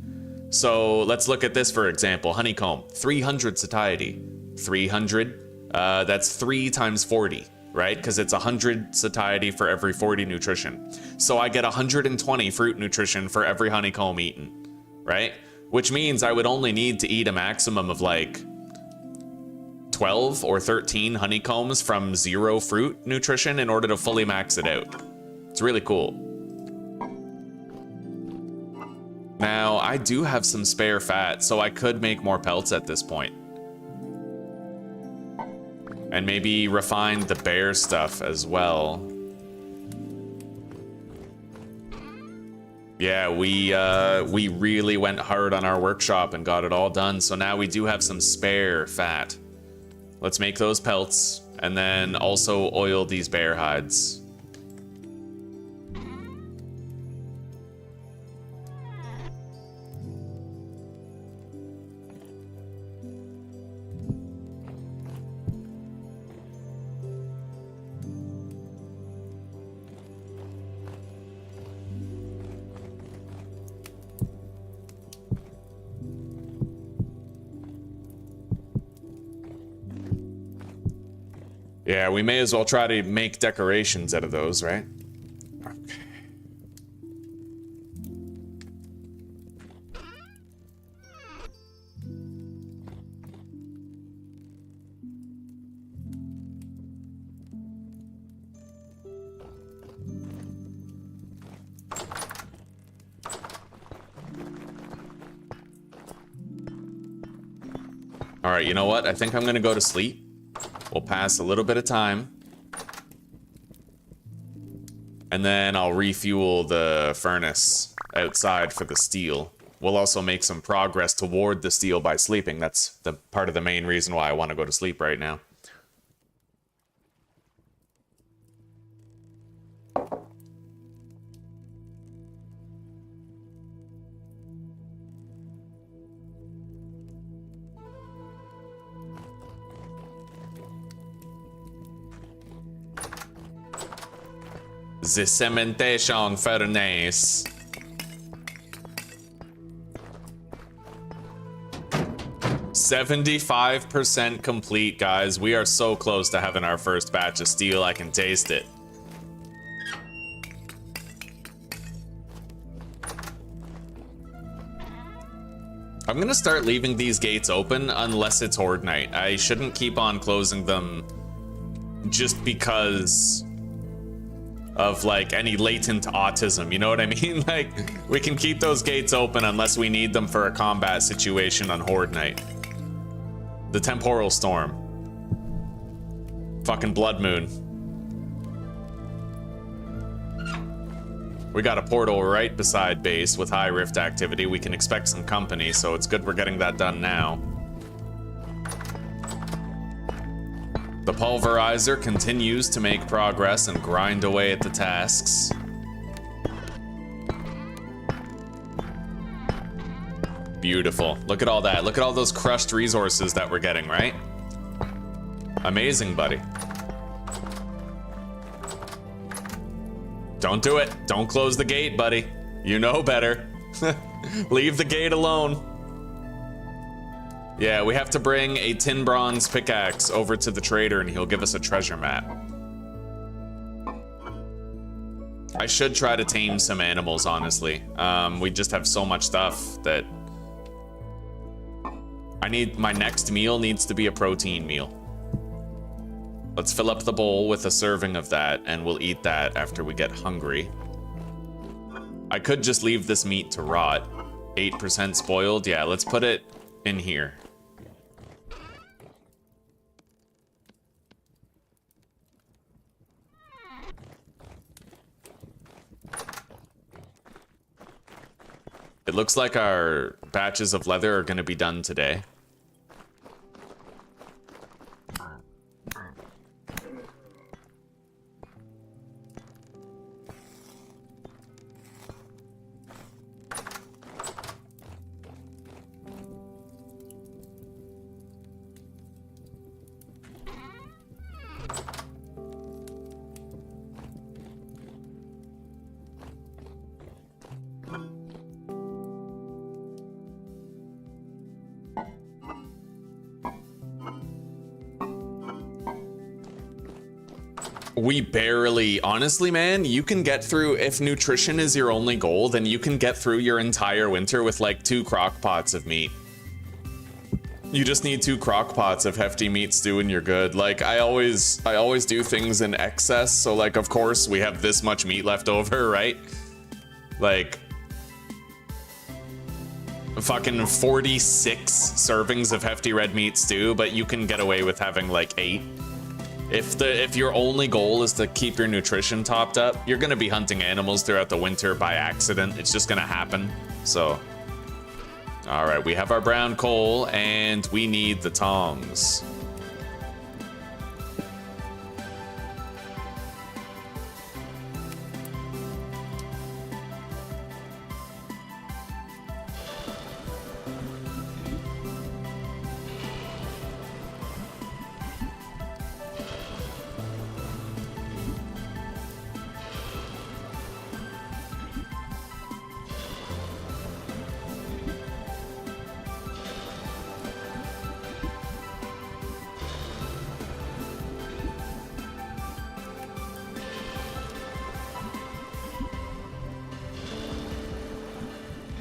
So let's look at this for example. Honeycomb, 300 satiety. 300, that's 3 times 40, right? Because it's 100 satiety for every 40 nutrition. So I get 120 fruit nutrition for every honeycomb eaten, right? Which means I would only need to eat a maximum of like 12 or 13 honeycombs from 0 fruit nutrition in order to fully max it out. It's really cool. Now, I do have some spare fat, so I could make more pelts at this point. And maybe refine the bear stuff as well. Yeah, we really went hard on our workshop and got it all done, so now we do have some spare fat. Let's make those pelts, and then also oil these bear hides. Yeah, we may as well try to make decorations out of those, right? Okay. All right, you know what? I think I'm gonna go to sleep. We'll pass a little bit of time. And then I'll refuel the furnace outside for the steel. We'll also make some progress toward the steel by sleeping. That's the part of the main reason why I want to go to sleep right now. The cementation furnace. "75% complete, guys. We are so close to having our first batch of steel. I can taste it. I'm gonna start leaving these gates open unless it's Horde Night. I shouldn't keep on closing them just because of like any latent autism, you know what I mean? Like, we can keep those gates open unless we need them for a combat situation on Horde Night. The Temporal Storm. Fucking Blood Moon. We got a portal right beside base with high rift activity. We can expect some company, so it's good we're getting that done now. The pulverizer continues to make progress and grind away at the tasks. Beautiful. Look at all that. Look at all those crushed resources that we're getting, right? Amazing, buddy. Don't do it. Don't close the gate, buddy. You know better. Leave the gate alone. Yeah, we have to bring a tin bronze pickaxe over to the trader and he'll give us a treasure map. I should try to tame some animals, honestly. We just have so much stuff that my next meal needs to be a protein meal. Let's fill up the bowl with a serving of that and we'll eat that after we get hungry. I could just leave this meat to rot. 8% spoiled. Yeah, let's put it in here. It looks like our batches of leather are going to be done today. we barely, honestly, man, you can get through, if nutrition is your only goal, then you can get through your entire winter with like 2 crock pots of meat. You just need 2 crock pots of hefty meat stew and you're good. Like, I always do things in excess, so like, of course, we have this much meat left over, right? Like, fucking 46 servings of hefty red meat stew, but you can get away with having like 8. If your only goal is to keep your nutrition topped up, you're gonna be hunting animals throughout the winter by accident. It's just gonna happen. So, all right, we have our brown coal and we need the tongs.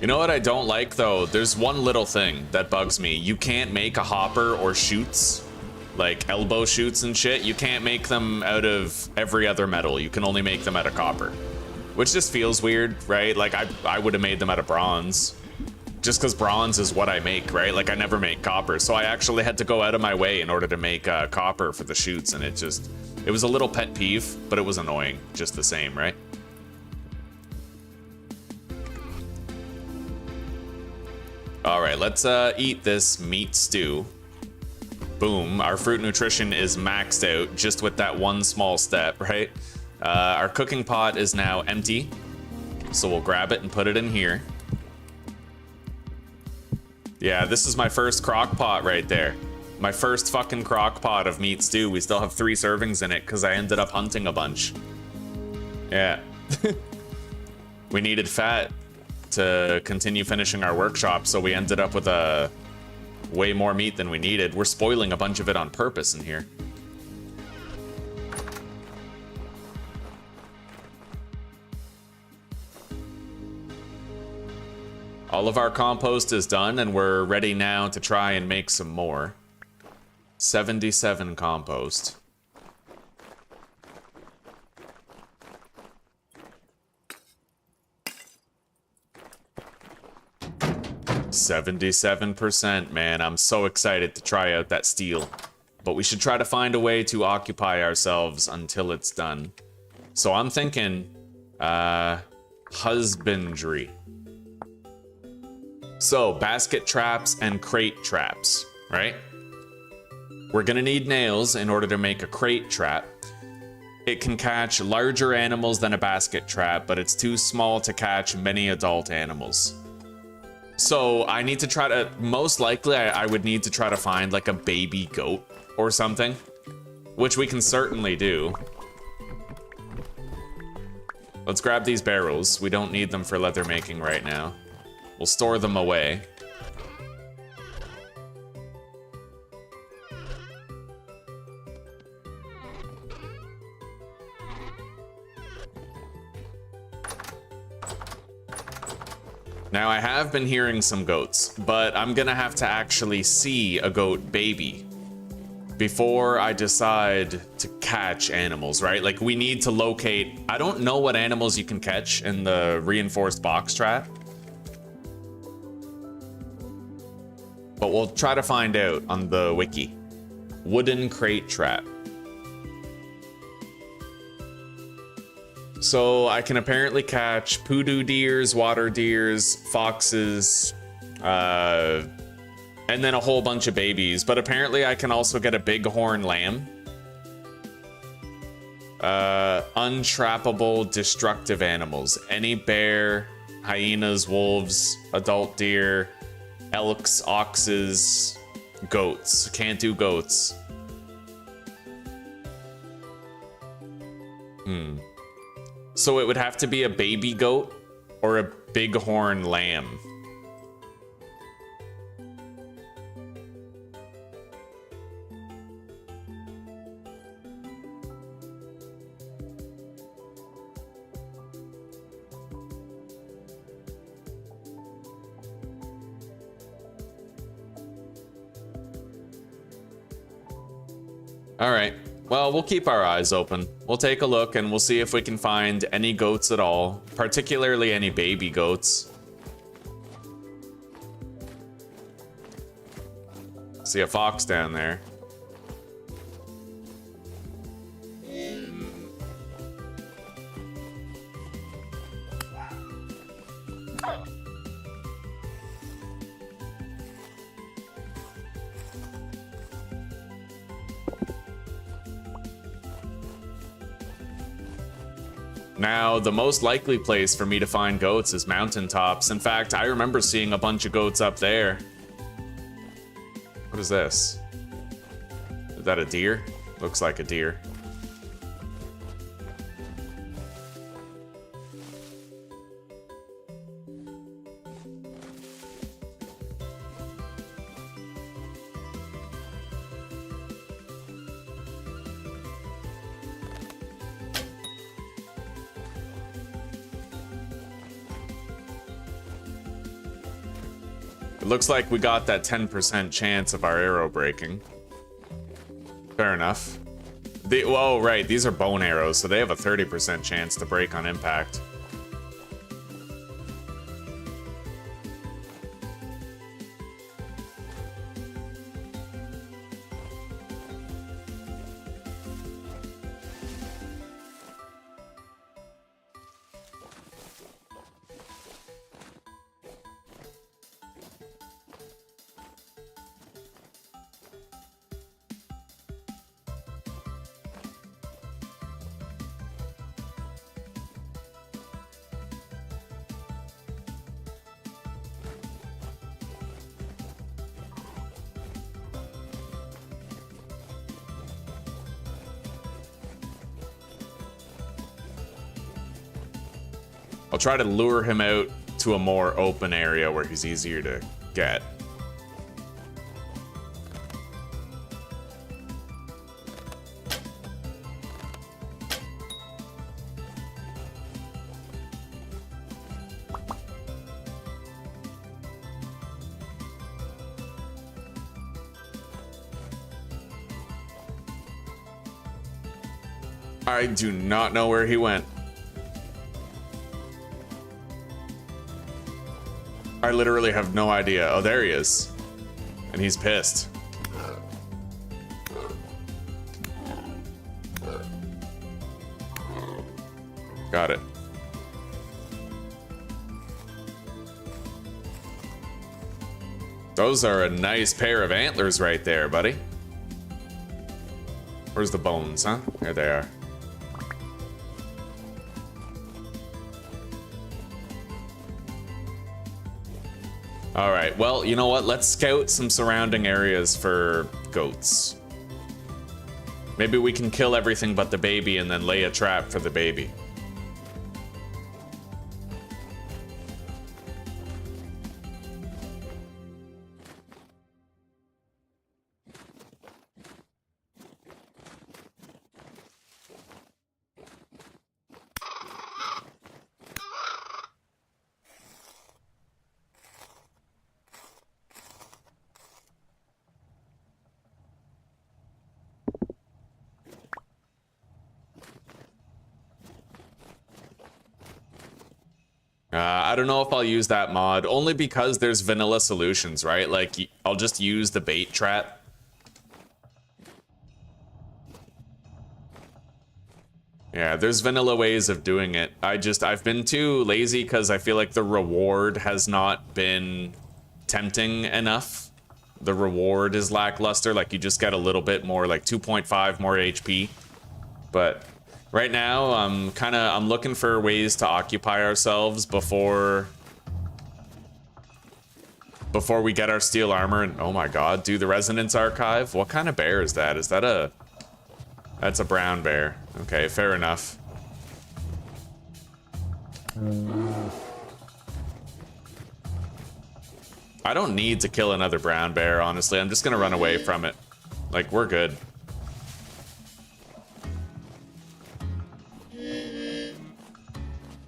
You know what I don't like though? There's one little thing that bugs me. You can't make a hopper or chutes, like elbow chutes and shit. You can't make them out of every other metal. You can only make them out of copper, which just feels weird, right? Like I would have made them out of bronze, just because bronze is what I make, right? Like I never make copper, so I actually had to go out of my way in order to make copper for the chutes, and it was a little pet peeve, but it was annoying just the same, right? All right, let's eat this meat stew. Boom, our fruit nutrition is maxed out just with that one small step, right? Our cooking pot is now empty, so we'll grab it and put it in here. Yeah, this is my first crock pot right there. My first fucking crock pot of meat stew. We still have 3 servings in it because I ended up hunting a bunch. Yeah. We needed fat to continue finishing our workshop, so we ended up with way more meat than we needed. We're spoiling a bunch of it on purpose in here. All of our compost is done, and we're ready now to try and make some more. 77 compost. %, man. I'm so excited to try out that steel. But we should try to find a way to occupy ourselves until it's done. So I'm thinking, husbandry. So, basket traps and crate traps, right? We're gonna need nails in order to make a crate trap. It can catch larger animals than a basket trap, but it's too small to catch many adult animals. So I need to try to, most likely I would need to try to find like a baby goat or something, which we can certainly do. Let's grab these barrels. We don't need them for leather making right now. We'll store them away. Now, I have been hearing some goats, but I'm gonna have to actually see a goat baby before I decide to catch animals, right? Like, we need to locate... I don't know what animals you can catch in the reinforced box trap, but we'll try to find out on the wiki. Wooden crate trap. So I can apparently catch poodoo deers, water deers, foxes, and then a whole bunch of babies. But apparently I can also get a bighorn lamb. Untrappable destructive animals. Any bear, hyenas, wolves, adult deer, elks, oxes, goats. Can't do goats. So it would have to be a baby goat or a bighorn lamb. All right. Well, we'll keep our eyes open. We'll take a look and we'll see if we can find any goats at all, particularly any baby goats. See a fox down there. Now, the most likely place for me to find goats is mountaintops. In fact, I remember seeing a bunch of goats up there. What is this? Is that a deer? Looks like a deer. It looks like we got that 10% chance of our arrow breaking. Fair enough. Oh, right, these are bone arrows, so they have a 30% chance to break on impact. I'll try to lure him out to a more open area where he's easier to get. I do not know where he went. I literally have no idea. Oh, there he is. And he's pissed. Got it. Those are a nice pair of antlers right there, buddy. Where's the bones, huh? There they are. All right, well, you know what? Let's scout some surrounding areas for goats. Maybe we can kill everything but the baby and then lay a trap for the baby. I don't know if I'll use that mod, only because there's vanilla solutions, right? Like, I'll just use the bait trap. Yeah, there's vanilla ways of doing it. I've been too lazy because I feel like the reward has not been tempting enough. The reward is lackluster, like you just get a little bit more, like 2.5 more HP. But right now, I'm looking for ways to occupy ourselves before we get our steel armor. And oh my god, dude, the Resonance Archive? What kind of bear is that? Is that that's a brown bear. Okay, fair enough. I don't need to kill another brown bear, honestly. I'm just gonna run away from it. Like, we're good.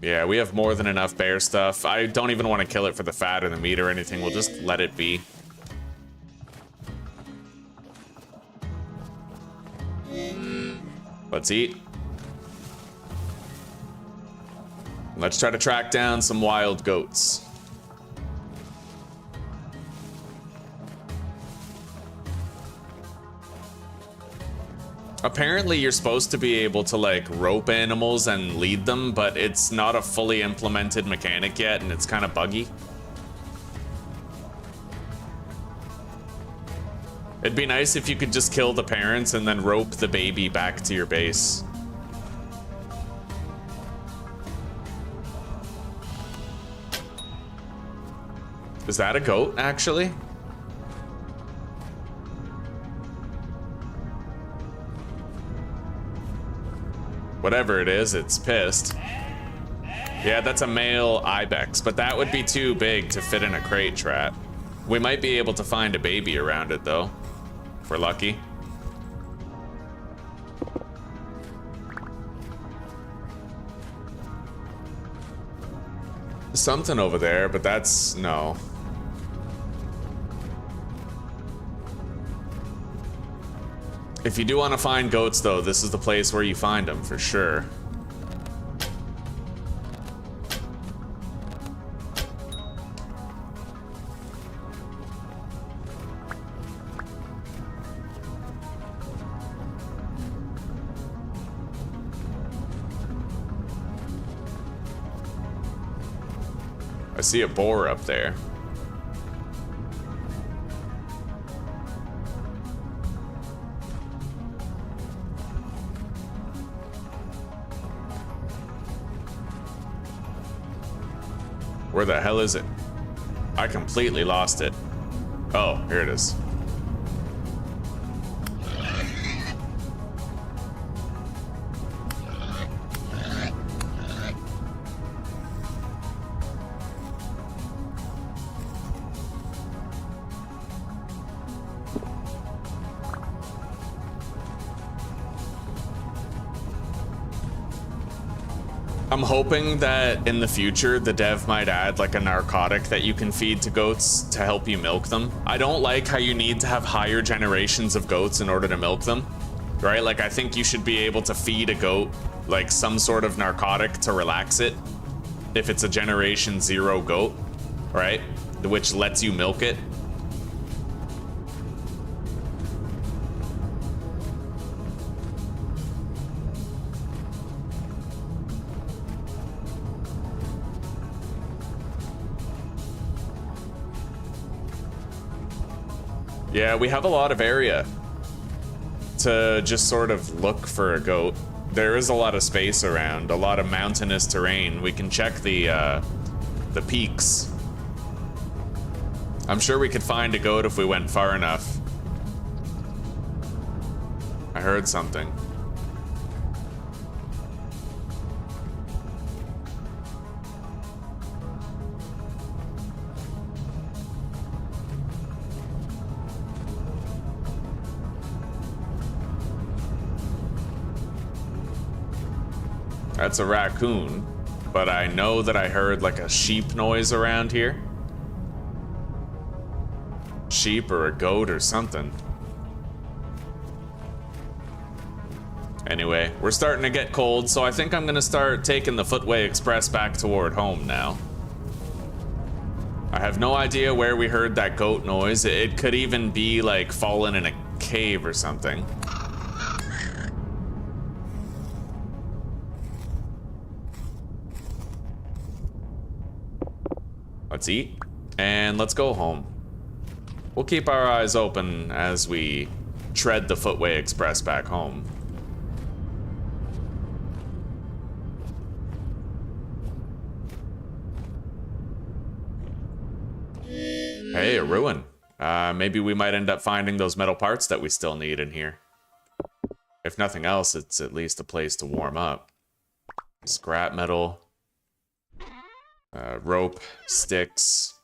Yeah, we have more than enough bear stuff. I don't even want to kill it for the fat or the meat or anything. We'll just let it be. Let's eat. Let's try to track down some wild goats. Apparently you're supposed to be able to like rope animals and lead them, but it's not a fully implemented mechanic yet and it's kind of buggy. It'd be nice if you could just kill the parents and then rope the baby back to your base. Is that a goat, actually? Whatever it is, it's pissed. Yeah, that's a male ibex, but that would be too big to fit in a crate trap. We might be able to find a baby around it, though, if we're lucky. Something over there, but that's... no. If you do want to find goats, though, this is the place where you find them, for sure. I see a boar up there. Where the hell is it? I completely lost it. Oh, here it is. I'm hoping that in the future, the dev might add like a narcotic that you can feed to goats to help you milk them. I don't like how you need to have higher generations of goats in order to milk them, right? Like I think you should be able to feed a goat like some sort of narcotic to relax it if it's a generation 0 goat, right? Which lets you milk it. Yeah, we have a lot of area to just sort of look for a goat. There is a lot of space around, a lot of mountainous terrain. We can check the peaks. I'm sure we could find a goat if we went far enough. I heard something. That's a raccoon, but I know that I heard like a sheep noise around here. Sheep or a goat or something. Anyway, we're starting to get cold, so I think I'm gonna start taking the Footway Express back toward home now. I have no idea where we heard that goat noise. It could even be like fallen in a cave or something. Let's eat, and let's go home. We'll keep our eyes open as we tread the Footway Express back home. Hey, a ruin. Maybe we might end up finding those metal parts that we still need in here. If nothing else, it's at least a place to warm up. Scrap metal. Rope, sticks.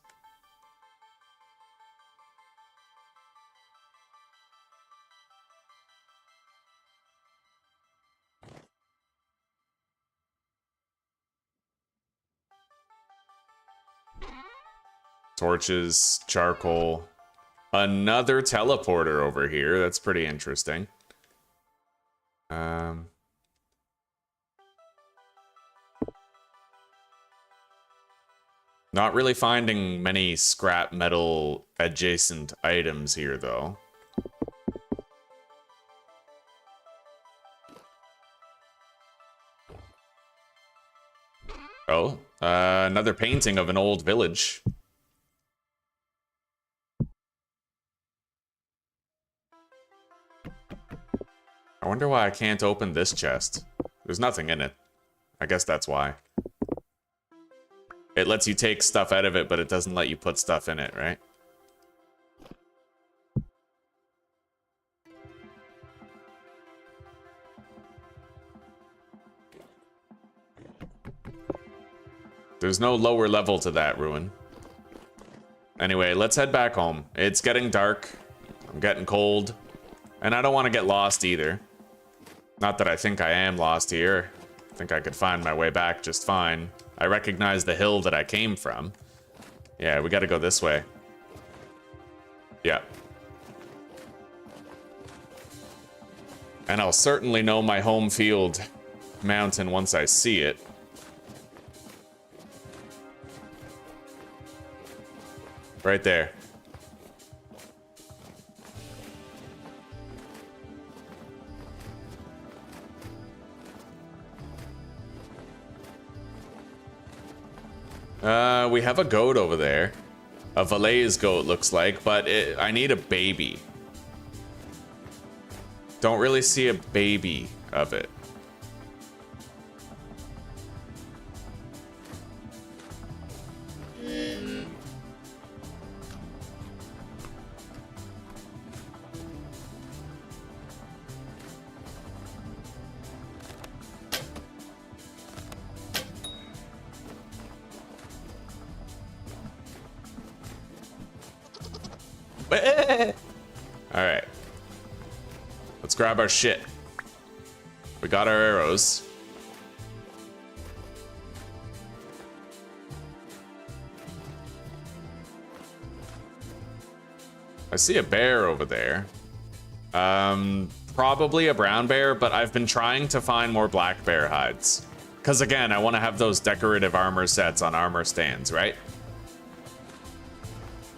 Torches, charcoal. Another teleporter over here. That's pretty interesting. Not really finding many scrap metal adjacent items here, though. Oh, another painting of an old village. I wonder why I can't open this chest. There's nothing in it. I guess that's why. It lets you take stuff out of it, but it doesn't let you put stuff in it, right? There's no lower level to that ruin. Anyway, let's head back home. It's getting dark. I'm getting cold. And I don't want to get lost either. Not that I think I am lost here. I think I could find my way back just fine. I recognize the hill that I came from. Yeah, we gotta go this way. Yeah. And I'll certainly know my home field mountain once I see it. Right there. We have a goat over there. A Valais goat looks like, but I need a baby. Don't really see a baby of it. Alright. Let's grab our shit. We got our arrows. I see a bear over there. Probably a brown bear, but I've been trying to find more black bear hides. Because again, I want to have those decorative armor sets on armor stands, right?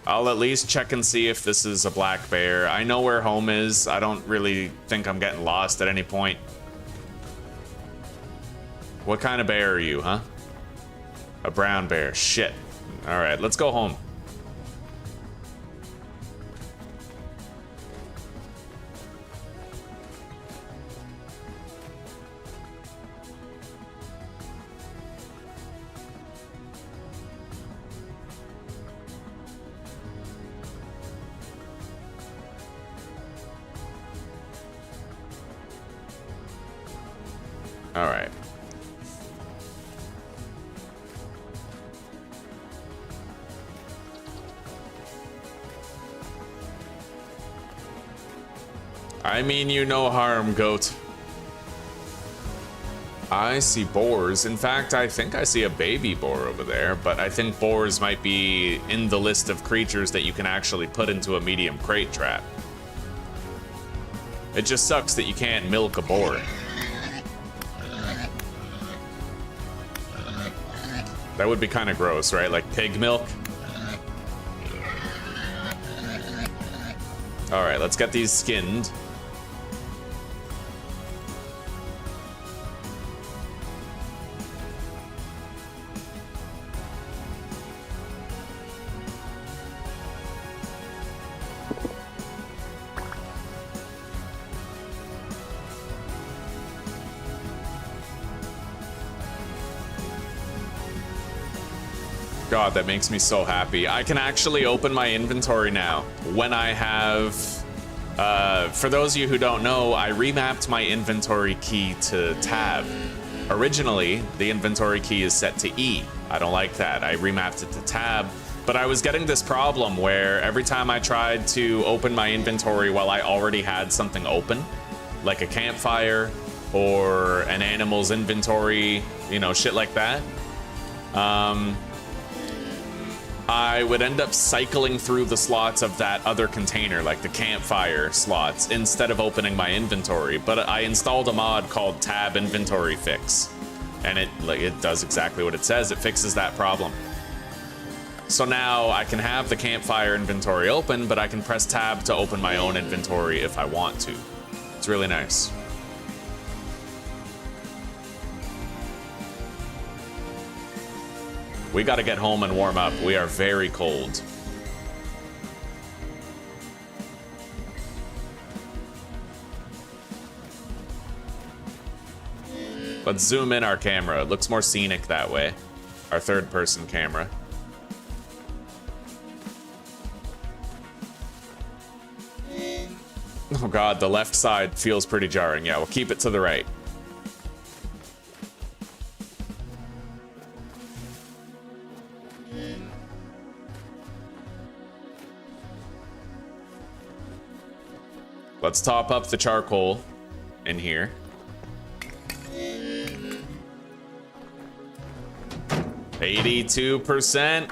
I'll at least check and see if this is a black bear. I know where home is. I don't really think I'm getting lost at any point. What kind of bear are you, huh? A brown bear. Shit. All right, let's go home. All right. I mean you no harm, goat. I see boars. In fact, I think I see a baby boar over there, but I think boars might be in the list of creatures that you can actually put into a medium crate trap. It just sucks that you can't milk a boar. That would be kind of gross, right? Like pig milk. All right, let's get these skinned. God, that makes me so happy. I can actually open my inventory now when I have... for those of you who don't know, I remapped my inventory key to tab. Originally, the inventory key is set to E. I don't like that. I remapped it to tab. But I was getting this problem where every time I tried to open my inventory while I already had something open, like a campfire or an animal's inventory, you know, shit like that, I would end up cycling through the slots of that other container, like the campfire slots, instead of opening my inventory. But I installed a mod called Tab Inventory Fix, and it does exactly what it says. It fixes that problem. So now I can have the campfire inventory open, but I can press tab to open my own inventory if I want to. It's really nice. We gotta get home and warm up. We are very cold. Let's zoom in our camera. It looks more scenic that way. Our third-person camera. Oh god, the left side feels pretty jarring. Yeah, we'll keep it to the right. Let's top up the charcoal in here. %82%.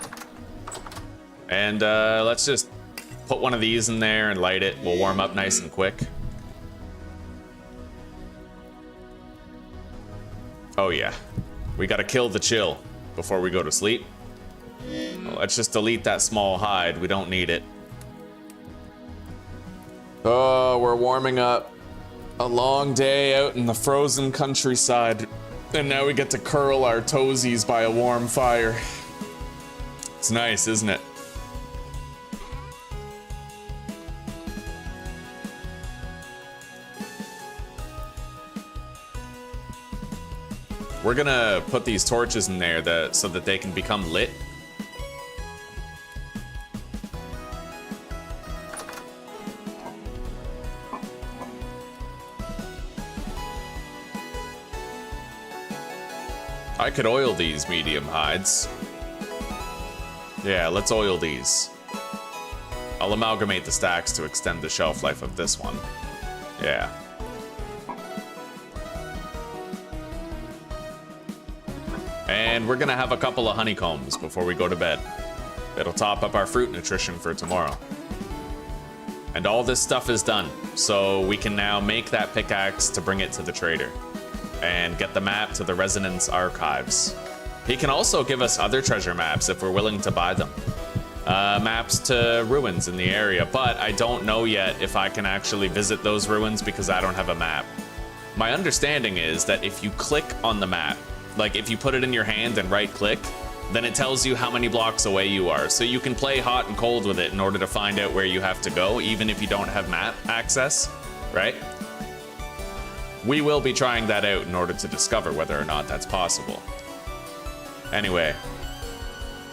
And let's just put one of these in there and light it. We'll warm up nice and quick. Oh yeah, we gotta kill the chill before we go to sleep. Well, let's just delete that small hide. We don't need it. Oh, we're warming up. A long day out in the frozen countryside. And now we get to curl our toesies by a warm fire. It's nice, isn't it? We're gonna put these torches in there so that they can become lit. I could oil these medium hides. Yeah, let's oil these. I'll amalgamate the stacks to extend the shelf life of this one. Yeah. And we're gonna have a couple of honeycombs before we go to bed. It'll top up our fruit nutrition for tomorrow. And all this stuff is done, so we can now make that pickaxe to bring it to the trader and get the map to the Resonance Archives. He can also give us other treasure maps if we're willing to buy them. Maps to ruins in the area, but I don't know yet if I can actually visit those ruins because I don't have a map. My understanding is that if you click on the map, like if you put it in your hand and right click, then it tells you how many blocks away you are. So you can play hot and cold with it in order to find out where you have to go, even if you don't have map access, right? We will be trying that out in order to discover whether or not that's possible. Anyway,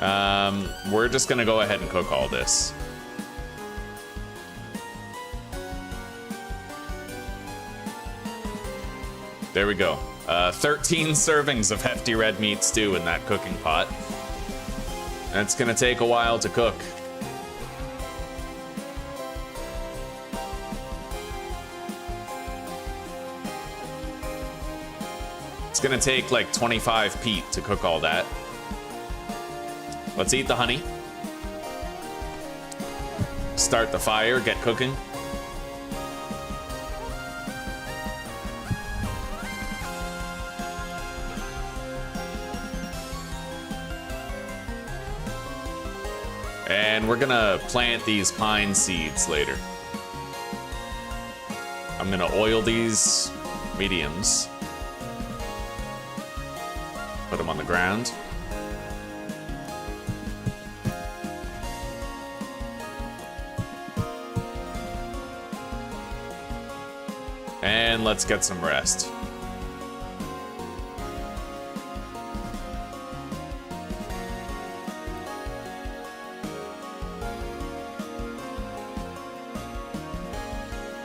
we're just gonna go ahead and cook all this. There we go. 13 servings of hefty red meat stew in that cooking pot. That's gonna take a while to cook. It's gonna take like 25 peat to cook all that. Let's eat the honey. Start the fire, get cooking. And we're gonna plant these pine seeds later. I'm gonna oil these mediums. Put them on the ground. And let's get some rest.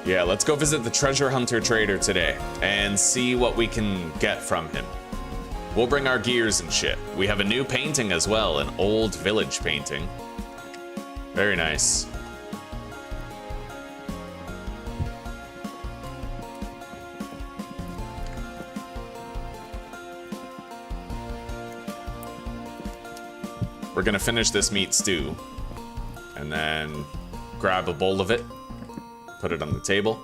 Yeah, let's go visit the treasure hunter trader today and see what we can get from him. We'll bring our gears and shit. We have a new painting as well, an old village painting. Very nice. We're gonna finish this meat stew and then grab a bowl of it, put it on the table.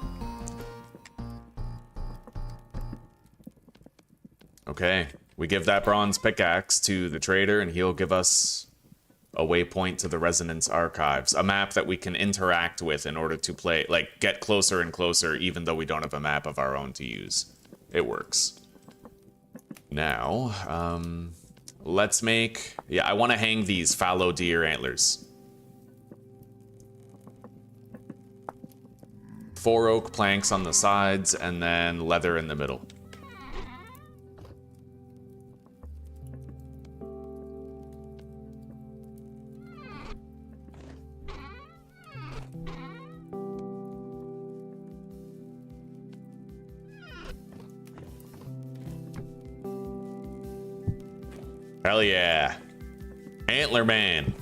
Okay, we give that bronze pickaxe to the trader and he'll give us a waypoint to the Resonance Archives, a map that we can interact with in order to play, like, get closer and closer, even though we don't have a map of our own to use. It works. Now, let's make... Yeah, I want to hang these fallow deer antlers. 4 oak planks on the sides, and then leather in the middle. Hell yeah. Antler Man.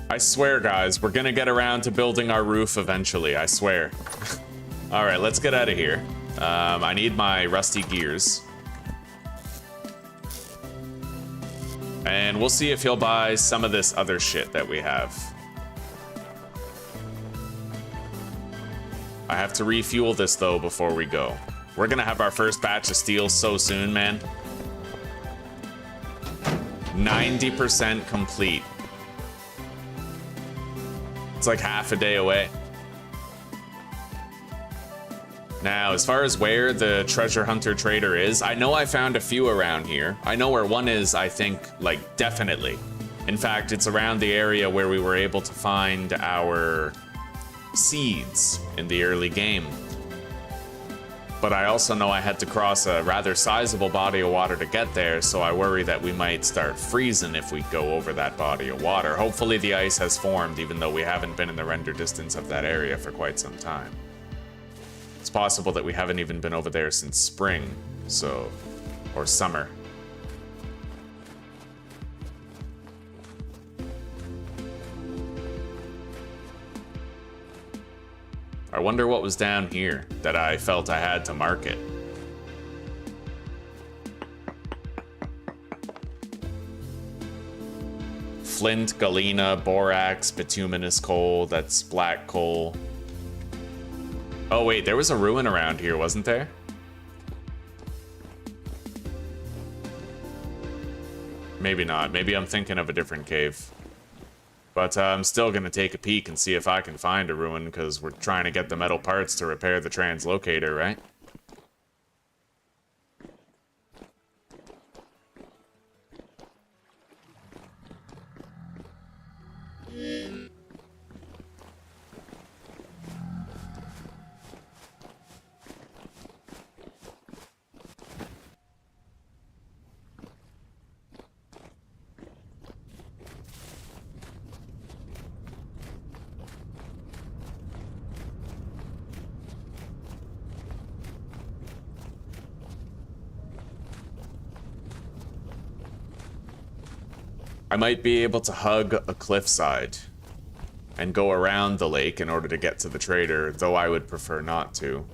I swear, guys, we're gonna get around to building our roof eventually, I swear. All right, let's get out of here. I need my rusty gears. And we'll see if he'll buy some of this other shit that we have. I have to refuel this, though, before we go. We're gonna have our first batch of steel so soon, man. 90% complete. It's like half a day away. Now, as far as where the treasure hunter trader is, I know I found a few around here. I know where one is, I think, like, definitely. In fact, it's around the area where we were able to find our seeds in the early game. But I also know I had to cross a rather sizable body of water to get there, so I worry that we might start freezing if we go over that body of water. Hopefully the ice has formed, even though we haven't been in the render distance of that area for quite some time. It's possible that we haven't even been over there since spring, so, or summer. I wonder what was down here that I felt I had to market. Flint, galena, borax, bituminous coal, that's black coal. Oh wait, there was a ruin around here, wasn't there? Maybe not. Maybe I'm thinking of a different cave. But I'm still gonna take a peek and see if I can find a ruin, because we're trying to get the metal parts to repair the translocator, right? I might be able to hug a cliffside and go around the lake in order to get to the trader, though I would prefer not to.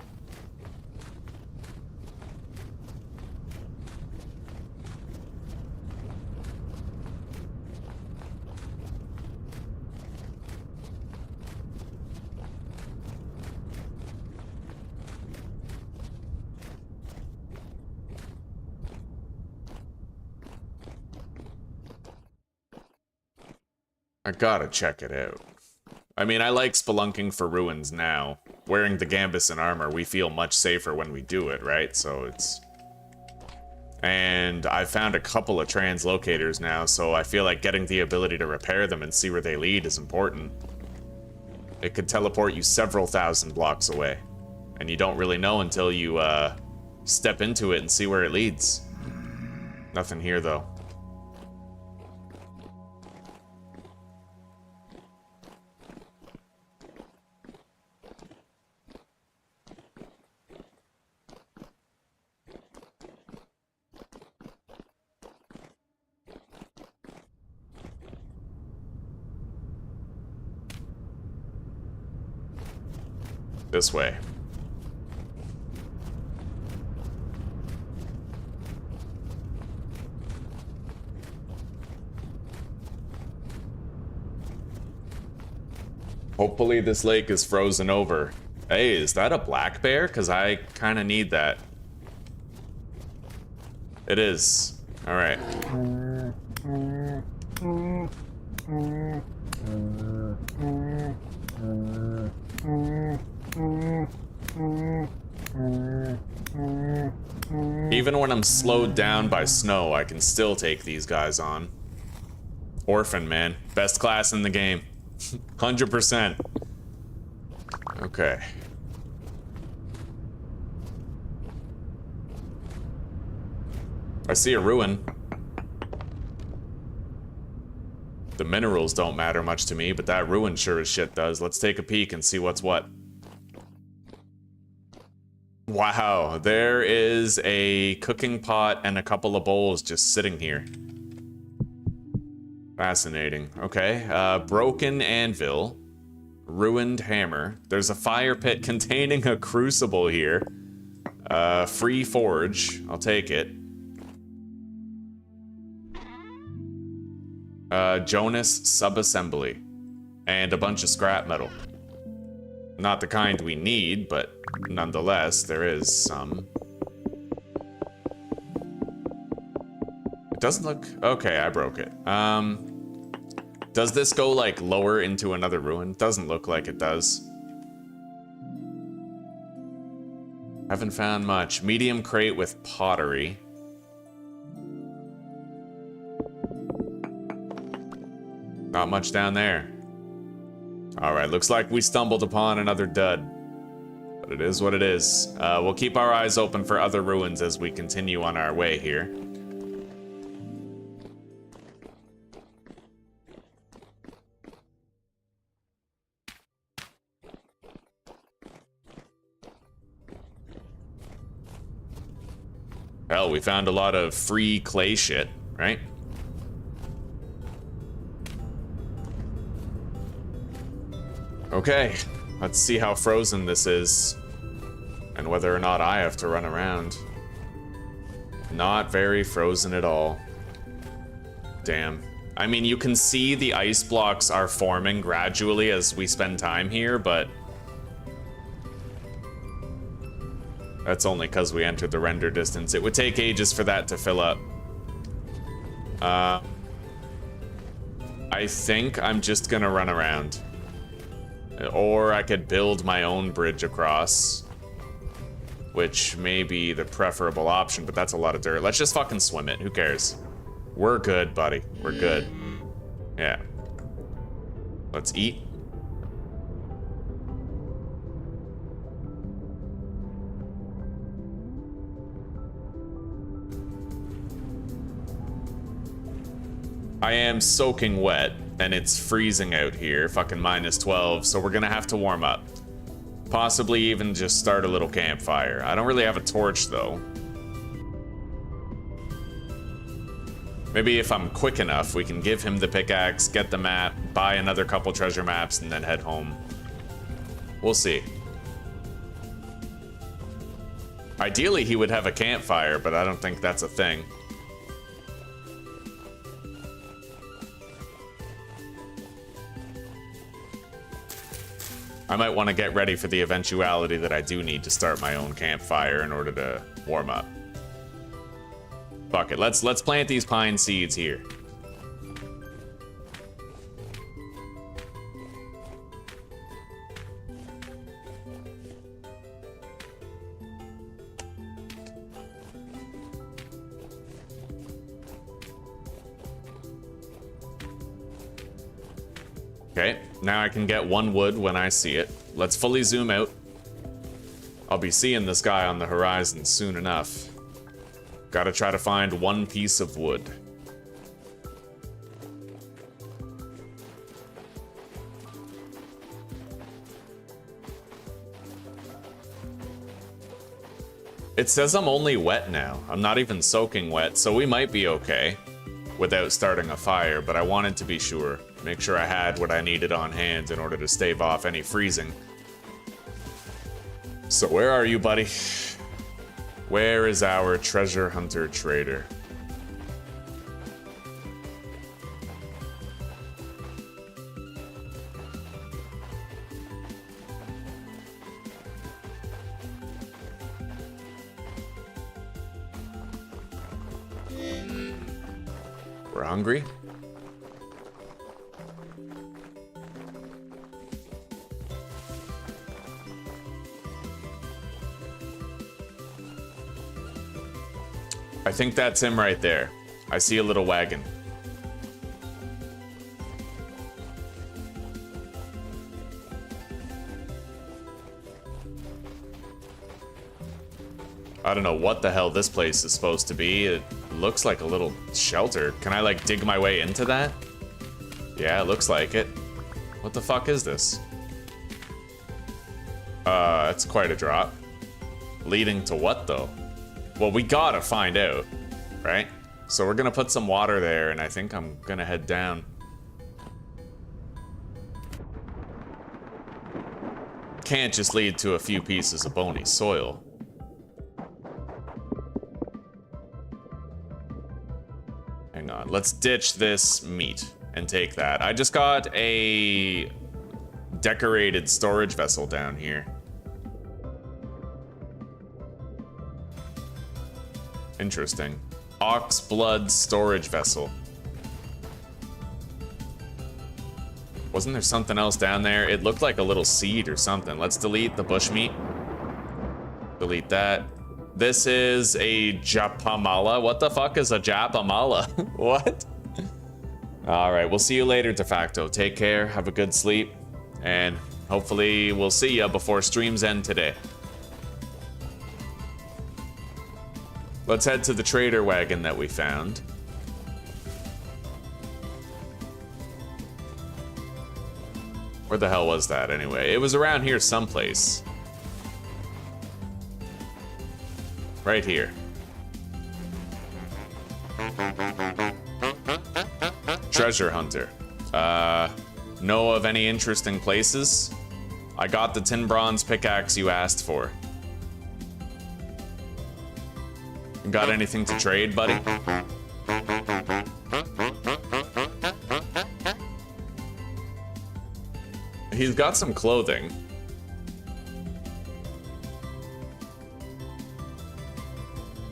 I gotta check it out. I mean, I like spelunking for ruins now. Wearing the Gambusan armor, we feel much safer when we do it, right? So it's... And I found a couple of translocators now, so I feel like getting the ability to repair them and see where they lead is important. It could teleport you several thousand blocks away, and you don't really know until you step into it and see where it leads. Nothing here, though. This way. Hopefully this lake is frozen over. Hey, is that a black bear? Because I kind of need that. It is. All right. Even when I'm slowed down by snow, I can still take these guys on. Orphan, man. Best class in the game. 100%. Okay. I see a ruin. The minerals don't matter much to me, but that ruin sure as shit does. Let's take a peek and see what's what. Wow, there is a cooking pot and a couple of bowls just sitting here. Fascinating. Okay, broken anvil, ruined hammer. There's a fire pit containing a crucible here. Free forge, I'll take it. Jonas subassembly, and a bunch of scrap metal. Not the kind we need, but nonetheless, there is some. It doesn't look... Okay, I broke it. Does this go, like, lower into another ruin? Doesn't look like it does. Haven't found much. Medium crate with pottery. Not much down there. Alright, looks like we stumbled upon another dud. But it is what it is. We'll keep our eyes open for other ruins as we continue on our way here. Hell, we found a lot of free clay shit, right? Okay, let's see how frozen this is, and whether or not I have to run around. Not very frozen at all. Damn. I mean, you can see the ice blocks are forming gradually as we spend time here, but that's only because we entered the render distance. It would take ages for that to fill up. I think I'm just gonna run around. Or I could build my own bridge across, which may be the preferable option, but that's a lot of dirt. Let's just fucking swim it. Who cares? We're good, buddy. We're good. Yeah. Let's eat. I am soaking wet, and it's freezing out here, fucking -12, so we're gonna have to warm up. Possibly even just start a little campfire. I don't really have a torch, though. Maybe if I'm quick enough, we can give him the pickaxe, get the map, buy another couple treasure maps, and then head home. We'll see. Ideally, he would have a campfire, but I don't think that's a thing. I might want to get ready for the eventuality that I do need to start my own campfire in order to warm up. Fuck it, let's plant these pine seeds here. Okay, now I can get one wood when I see it. Let's fully zoom out. I'll be seeing this guy on the horizon soon enough. Gotta try to find one piece of wood. It says I'm only wet now. I'm not even soaking wet, so we might be okay without starting a fire, but I wanted to be sure. Make sure I had what I needed on hand in order to stave off any freezing. So where are you, buddy? Where is our treasure hunter trader? We're hungry. I think that's him right there. I see a little wagon. I don't know what the hell this place is supposed to be. It looks like a little shelter. Can I like dig my way into that? Yeah, it looks like it. What the fuck is this? It's quite a drop. Leading to what though? Well, we gotta find out, right? So we're gonna put some water there, and I think I'm gonna head down. Can't just lead to a few pieces of bony soil. Hang on, let's ditch this meat and take that. I just got a decorated storage vessel down here. Interesting. Ox blood storage vessel. Wasn't there something else down there? It looked like a little seed or something. Let's delete the bushmeat. Delete that. This is a japamala. What the fuck is a japamala? What? All right, we'll see you later, De Facto. Take care, have a good sleep, and hopefully we'll see you before streams end today. Let's head to the trader wagon that we found. Where the hell was that anyway? It was around here someplace. Right here. Treasure hunter. Know of any interesting places? I got the tin bronze pickaxe you asked for. Got anything to trade, buddy? He's got some clothing.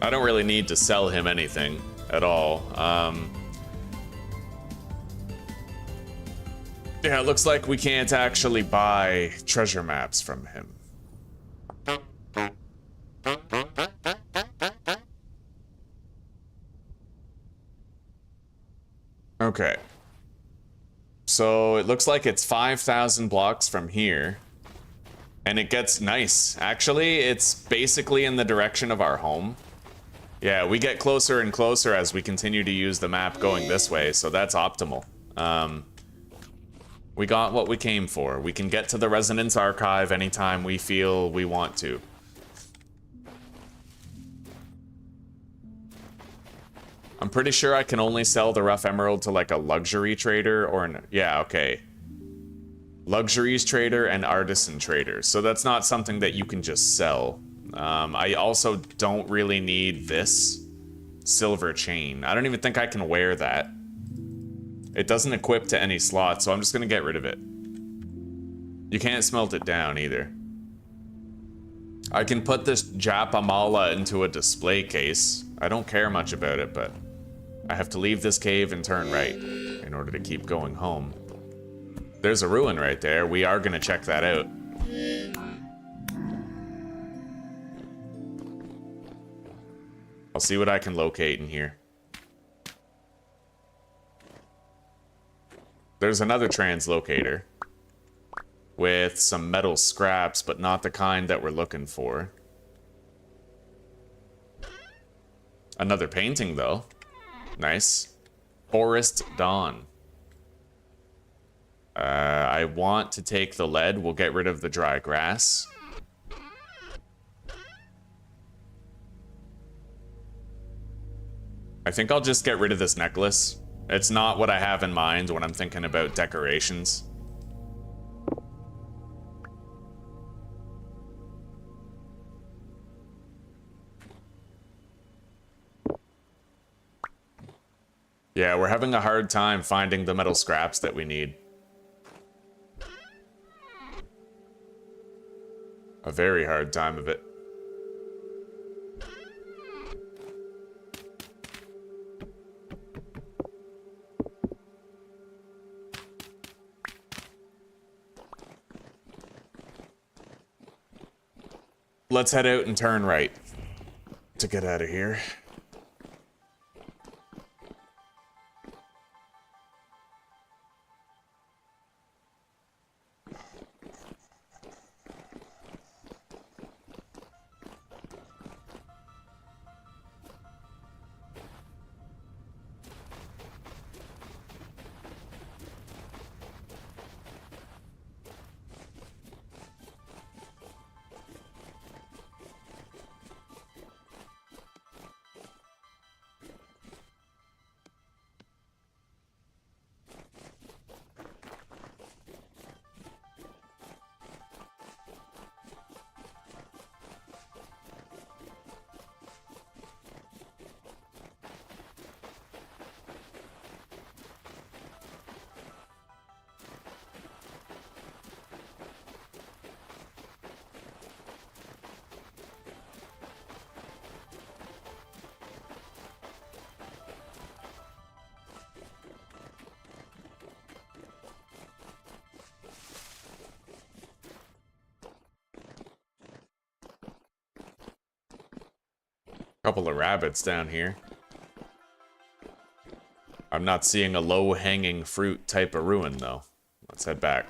I don't really need to sell him anything at all. Yeah, it looks like we can't actually buy treasure maps from him. Okay. So it looks like it's 5,000 blocks from here. And it gets nice. Actually, it's basically in the direction of our home. Yeah, we get closer and closer as we continue to use the map going this way, so that's optimal. We got what we came for. We can get to the Resonance Archive anytime we feel we want to. I'm pretty sure I can only sell the rough emerald to like a luxury trader or an, yeah, okay. Luxuries trader and artisan trader. So that's not something that you can just sell. I also don't really need this silver chain. I don't even think I can wear that. It doesn't equip to any slot, so I'm just gonna get rid of it. You can't smelt it down either. I can put this Japamala into a display case. I don't care much about it, but I have to leave this cave and turn right in order to keep going home. There's a ruin right there. We are gonna check that out. I'll see what I can locate in here. There's another translocator with some metal scraps, but not the kind that we're looking for. Another painting, though. Nice. Forest Dawn. I want to take the lead. We'll get rid of the dry grass. I think I'll just get rid of this necklace. It's not what I have in mind when I'm thinking about decorations. Yeah, we're having a hard time finding the metal scraps that we need. A very hard time of it. let's head out and turn right to get out of here. Couple of rabbits down here. I'm not seeing a low-hanging fruit type of ruin, though. Let's head back.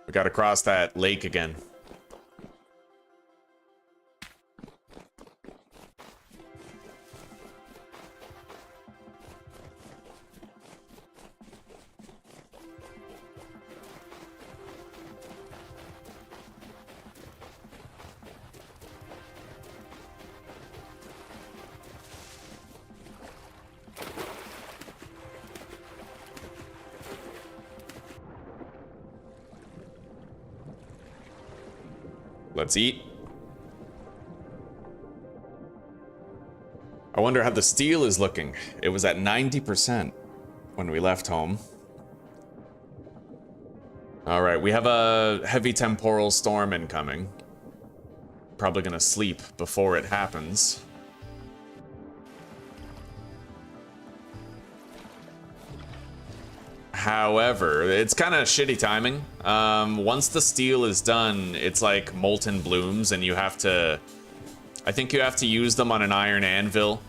We gotta cross that lake again. Let's eat. I wonder how the steel is looking. It was at 90% when we left home. Alright, we have a heavy temporal storm incoming. Probably gonna sleep before it happens. However, it's kind of shitty timing. Once the steel is done, it's like molten blooms, and you have to... I think you have to use them on an iron anvil.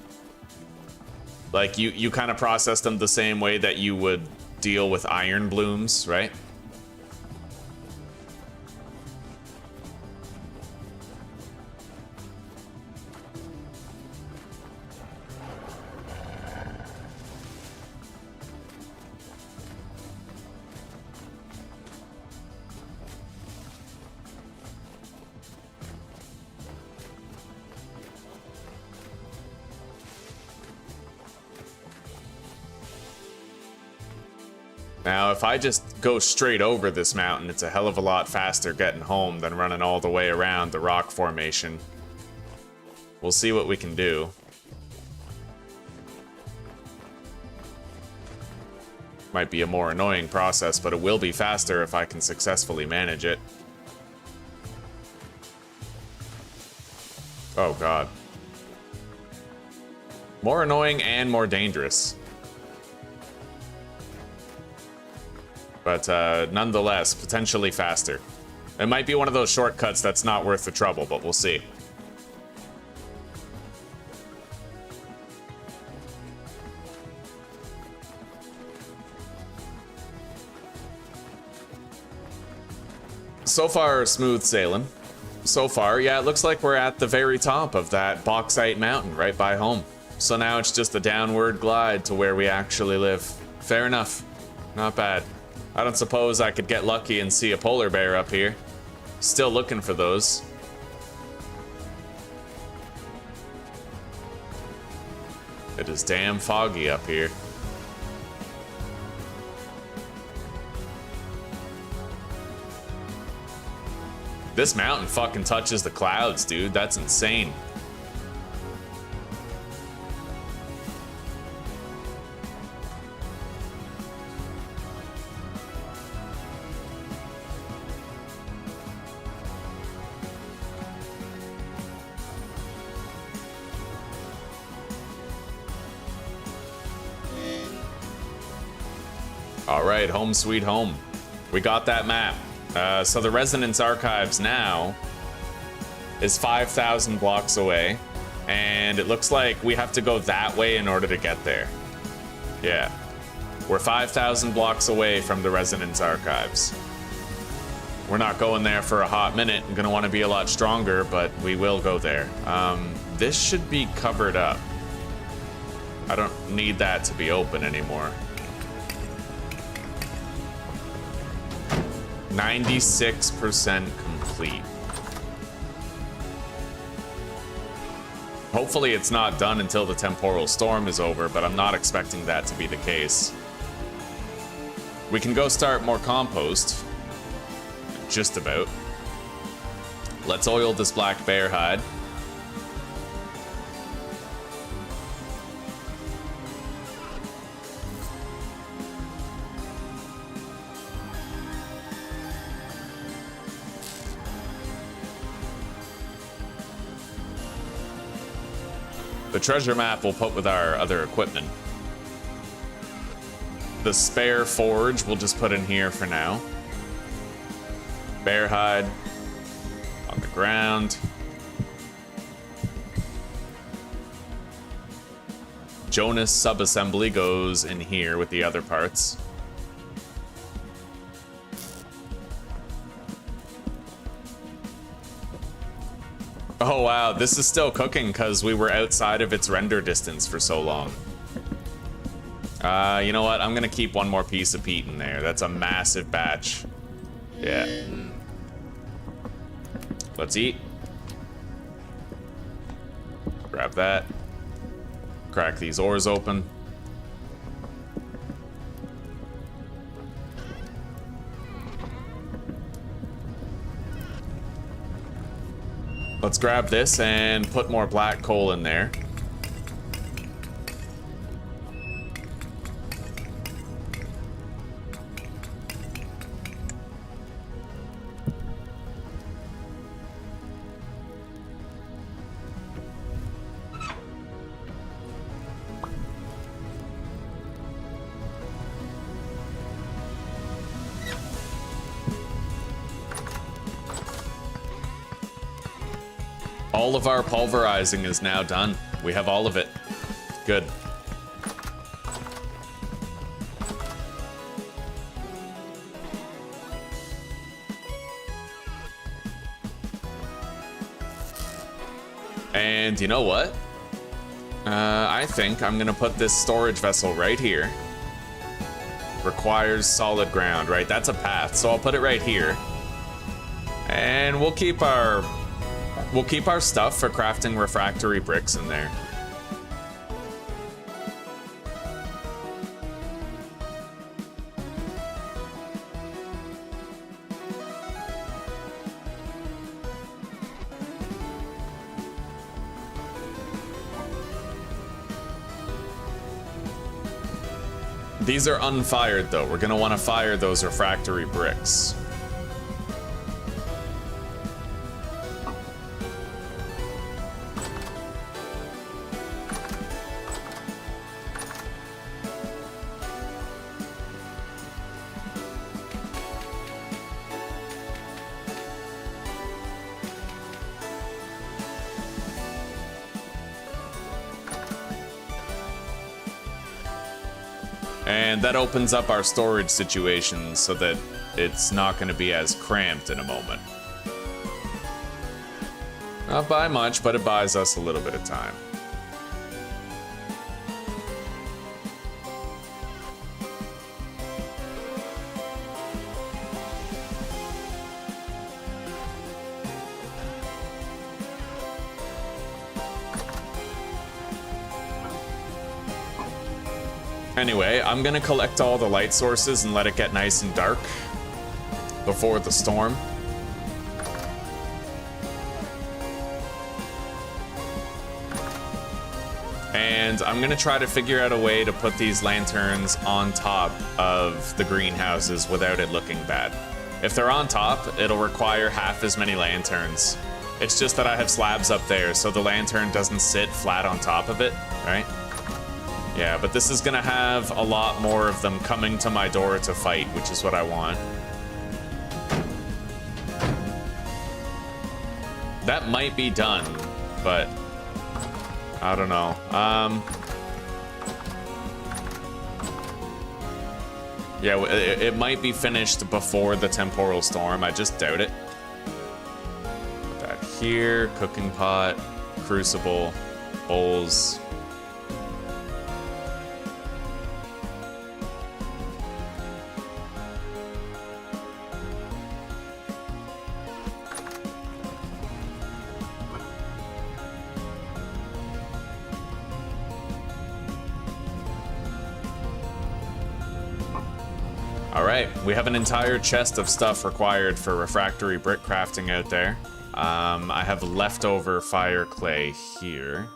Like, you kind of process them the same way that you would deal with iron blooms, right? Now, if I just go straight over this mountain, it's a hell of a lot faster getting home than running all the way around the rock formation. We'll see what we can do. Might be a more annoying process, but it will be faster if I can successfully manage it. Oh, God. More annoying and more dangerous. But nonetheless, potentially faster. It might be one of those shortcuts that's not worth the trouble, but we'll see. So far, smooth sailing. So far, yeah, it looks like we're at the very top of that bauxite mountain right by home. So now it's just a downward glide to where we actually live. Fair enough. Not bad. I don't suppose I could get lucky and see a polar bear up here. Still looking for those. It is damn foggy up here. This mountain fucking touches the clouds, dude. That's insane. All right, home sweet home. We got that map. So the Resonance Archives now is 5,000 blocks away, and it looks like we have to go that way in order to get there. Yeah. We're 5,000 blocks away from the Resonance Archives. We're not going there for a hot minute. I'm gonna want to be a lot stronger, but we will go there. This should be covered up. I don't need that to be open anymore. 96% complete. Hopefully it's not done until the Temporal Storm is over, but I'm not expecting that to be the case. We can go start more compost. Just about. Let's oil this black bear hide. The treasure map we'll put with our other equipment. The spare forge we'll just put in here for now. Bear hide on the ground. Jonas subassembly goes in here with the other parts. Oh wow, this is still cooking because we were outside of its render distance for so long. You know what? I'm gonna keep one more piece of peat in there. That's a massive batch. Yeah. Let's eat. Grab that. Crack these ores open. Let's grab this and put more black coal in there. All of our pulverizing is now done. We have all of it. Good. And you know what? I think I'm gonna put this storage vessel right here. Requires solid ground, right? That's a path, so I'll put it right here. And we'll keep our stuff for crafting refractory bricks in there. These are unfired though. We're gonna want to fire those refractory bricks. And that opens up our storage situation so that it's not going to be as cramped in a moment. Not by much, but it buys us a little bit of time. Anyway, I'm gonna collect all the light sources and let it get nice and dark before the storm. And I'm gonna try to figure out a way to put these lanterns on top of the greenhouses without it looking bad. If they're on top, it'll require half as many lanterns. It's just that I have slabs up there, so the lantern doesn't sit flat on top of it, right? Yeah, but this is gonna have a lot more of them coming to my door to fight, which is what I want. That might be done, but I don't know. Yeah, it might be finished before the Temporal Storm. I just doubt it. Put that here. Cooking pot, crucible, bowls. Alright, we have an entire chest of stuff required for refractory brick crafting out there. I have leftover fire clay here.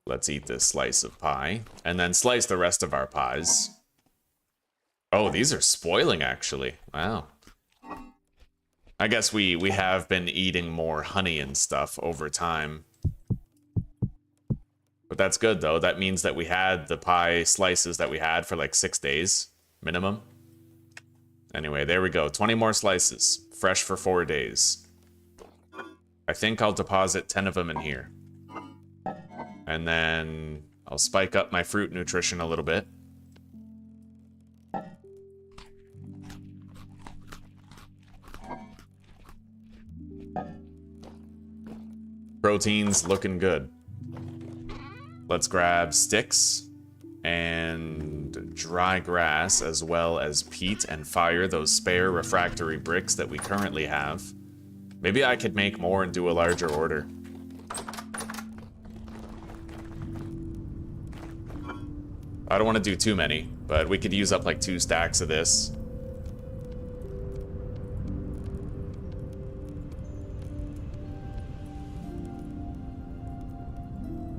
Let's eat this slice of pie, and then slice the rest of our pies. Oh, these are spoiling, actually. Wow. I guess we have been eating more honey and stuff over time. But that's good, though. That means that we had the pie slices that we had for like 6 days, minimum. Anyway, there we go. 20 more slices. Fresh for 4 days. I think I'll deposit 10 of them in here. And then I'll spike up my fruit nutrition a little bit. Protein's looking good. Let's grab sticks and dry grass, as well as peat, and fire those spare refractory bricks that we currently have. Maybe I could make more and do a larger order. I don't want to do too many, but we could use up like 2 stacks of this.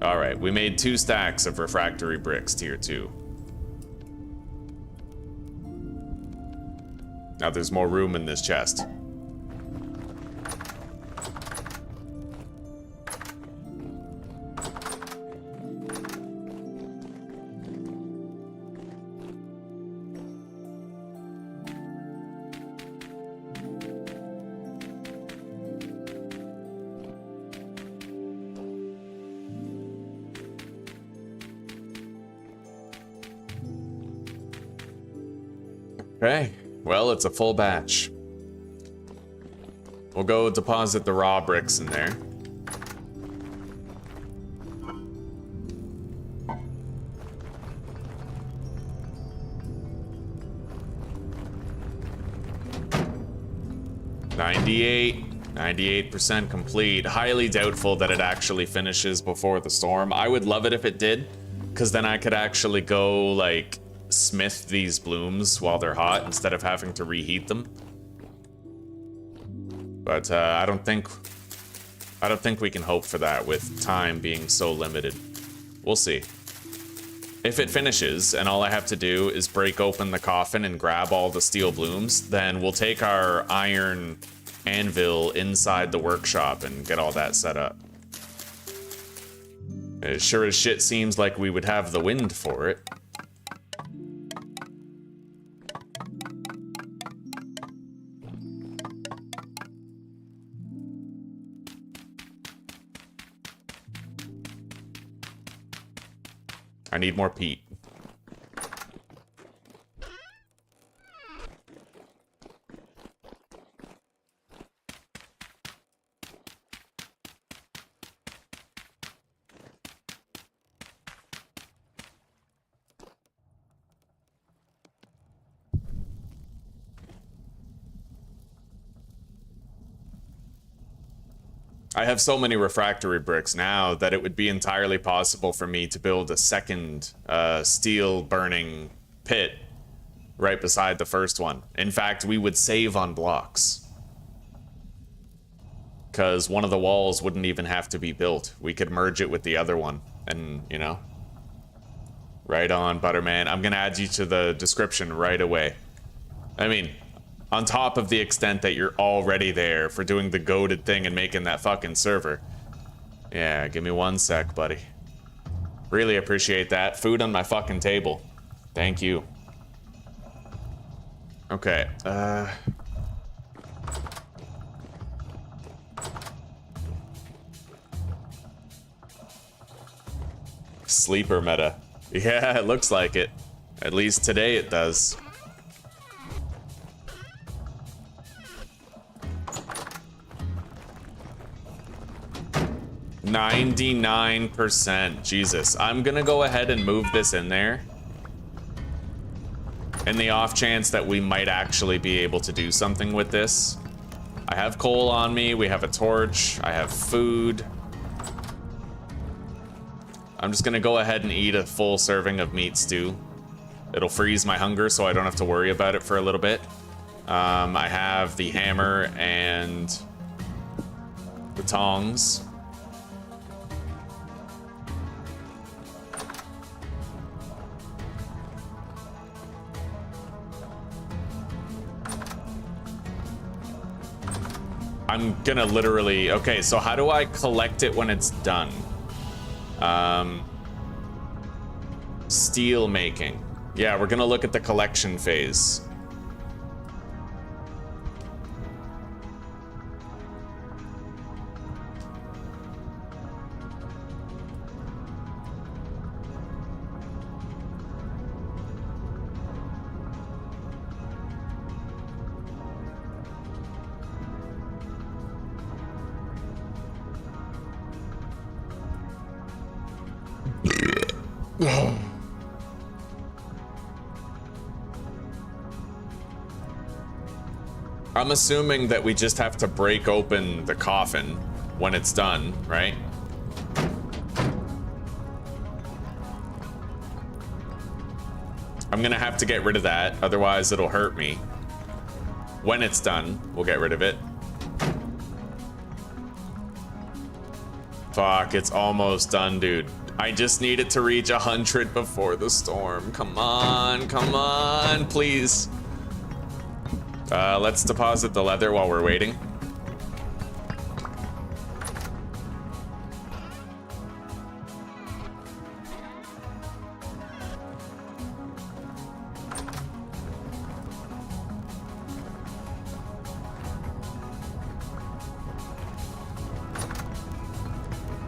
Alright, we made 2 stacks of refractory bricks, tier 2. Now there's more room in this chest. Okay, well, it's a full batch. We'll go deposit the raw bricks in there. $98, 98% complete. Highly doubtful that it actually finishes before the storm. I would love it if it did, because then I could actually go, like, smith these blooms while they're hot instead of having to reheat them. But I don't think we can hope for that with time being so limited. We'll see. If it finishes and all I have to do is break open the coffin and grab all the steel blooms, then we'll take our iron anvil inside the workshop and get all that set up. It sure as shit seems like we would have the wind for it. I need more peat. I have so many refractory bricks now that it would be entirely possible for me to build a second steel burning pit right beside the first one. In fact, we would save on blocks, because one of the walls wouldn't even have to be built. We could merge it with the other one and, you know. Right on, Butterman. I'm gonna add you to the description right away. I mean, on top of the extent that you're already there for doing the goated thing and making that fucking server. Yeah, give me 1 sec, buddy. Really appreciate that. Food on my fucking table. Thank you. Okay, sleeper meta. Yeah, it looks like it. At least today it does. %. Jesus. I'm gonna go ahead and move this in there. In the off chance that we might actually be able to do something with this. I have coal on me, we have a torch, I have food. I'm just gonna go ahead and eat a full serving of meat stew. It'll freeze my hunger so I don't have to worry about it for a little bit. I have the hammer and the tongs. I'm gonna literally... Okay, so how do I collect it when it's done? Steel making. Yeah, we're gonna look at the collection phase. I'm assuming that we just have to break open the coffin when it's done, right? I'm gonna have to get rid of that, otherwise it'll hurt me. When it's done, we'll get rid of it. Fuck, it's almost done, dude. I just need it to reach 100 before the storm. Come on, please. Let's deposit the leather while we're waiting.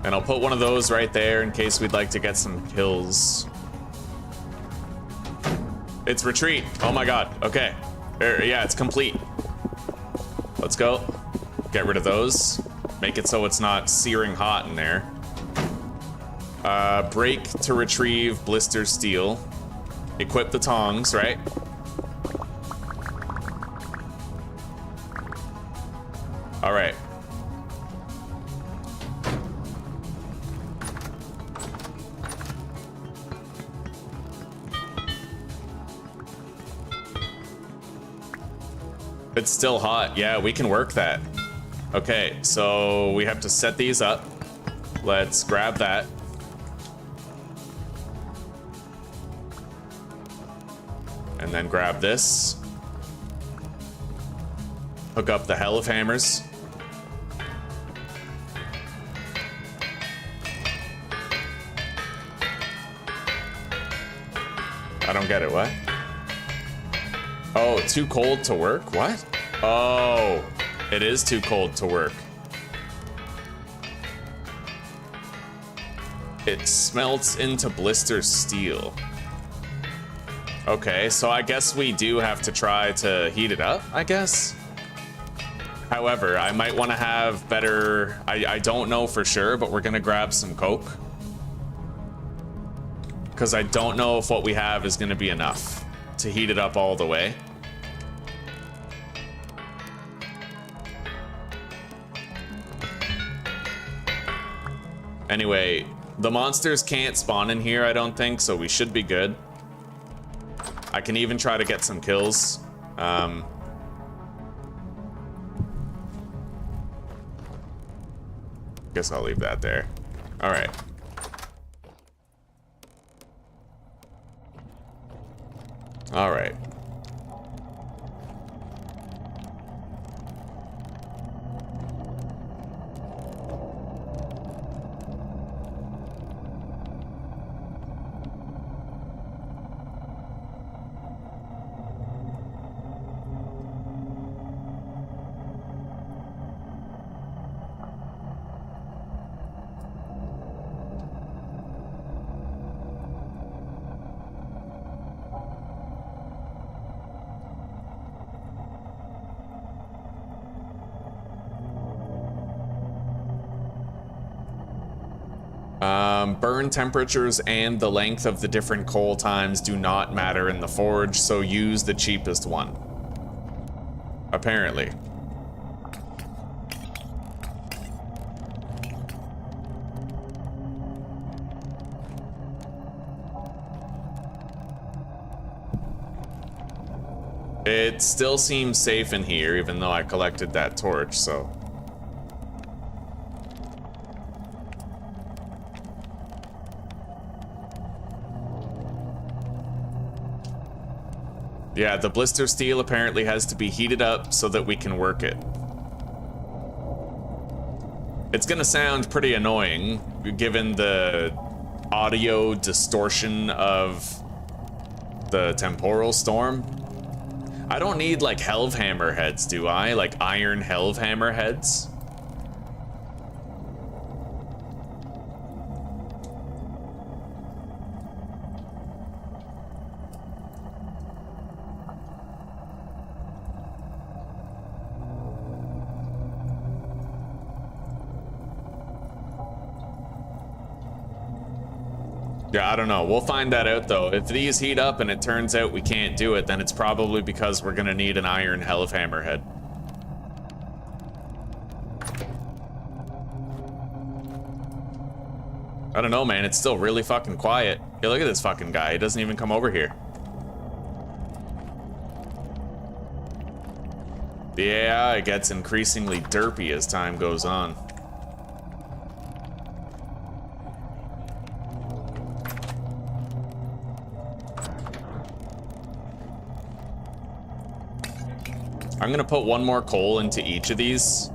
And I'll put one of those right there in case we'd like to get some kills. It's retreat. Oh my god. Okay. Yeah, it's complete. Let's go. Get rid of those. Make it so it's not searing hot in there. Break to retrieve blister steel. Equip the tongs, right? All right. It's still hot. Yeah, we can work that. Okay, so we have to set these up. Let's grab that. And then grab this. Hook up the hell of hammers. I don't get it, what? Oh, too cold to work? What? Oh, it is too cold to work. It smelts into blister steel. Okay, so I guess we do have to try to heat it up, I guess? However, I might want to have better... I don't know for sure, but we're gonna grab some coke. Because I don't know if what we have is gonna be enough to heat it up all the way. Anyway, the monsters can't spawn in here, I don't think, so we should be good. I can even try to get some kills. Guess I'll leave that there. All right. All right. Burn temperatures and the length of the different coal times do not matter in the forge, so use the cheapest one. Apparently. It still seems safe in here, even though I collected that torch, so... Yeah, the blister steel apparently has to be heated up so that we can work it. It's gonna sound pretty annoying, given the audio distortion of the Temporal Storm. I don't need, like, Helvhammer heads, do I? Like, iron Helvhammer heads? Yeah, I don't know. We'll find that out, though. If these heat up and it turns out we can't do it, then it's probably because we're gonna need an iron Helvhammer head. I don't know, man. It's still really fucking quiet. Hey, look at this fucking guy. He doesn't even come over here. The AI gets increasingly derpy as time goes on. I'm gonna put one more coal into each of these.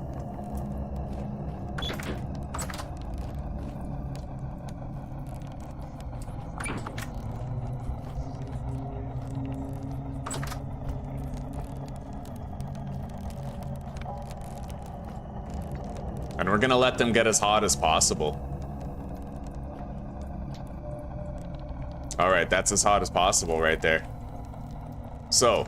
And we're gonna let them get as hot as possible. All right, that's as hot as possible right there. So.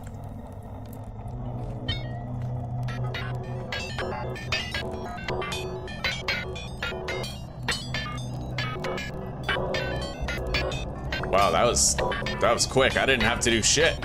Wow, that was quick. I didn't have to do shit.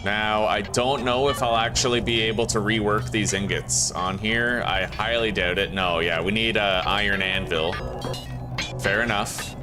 Now, I don't know if I'll actually be able to rework these ingots on here. I highly doubt it. No, yeah, we need an iron anvil. Fair enough.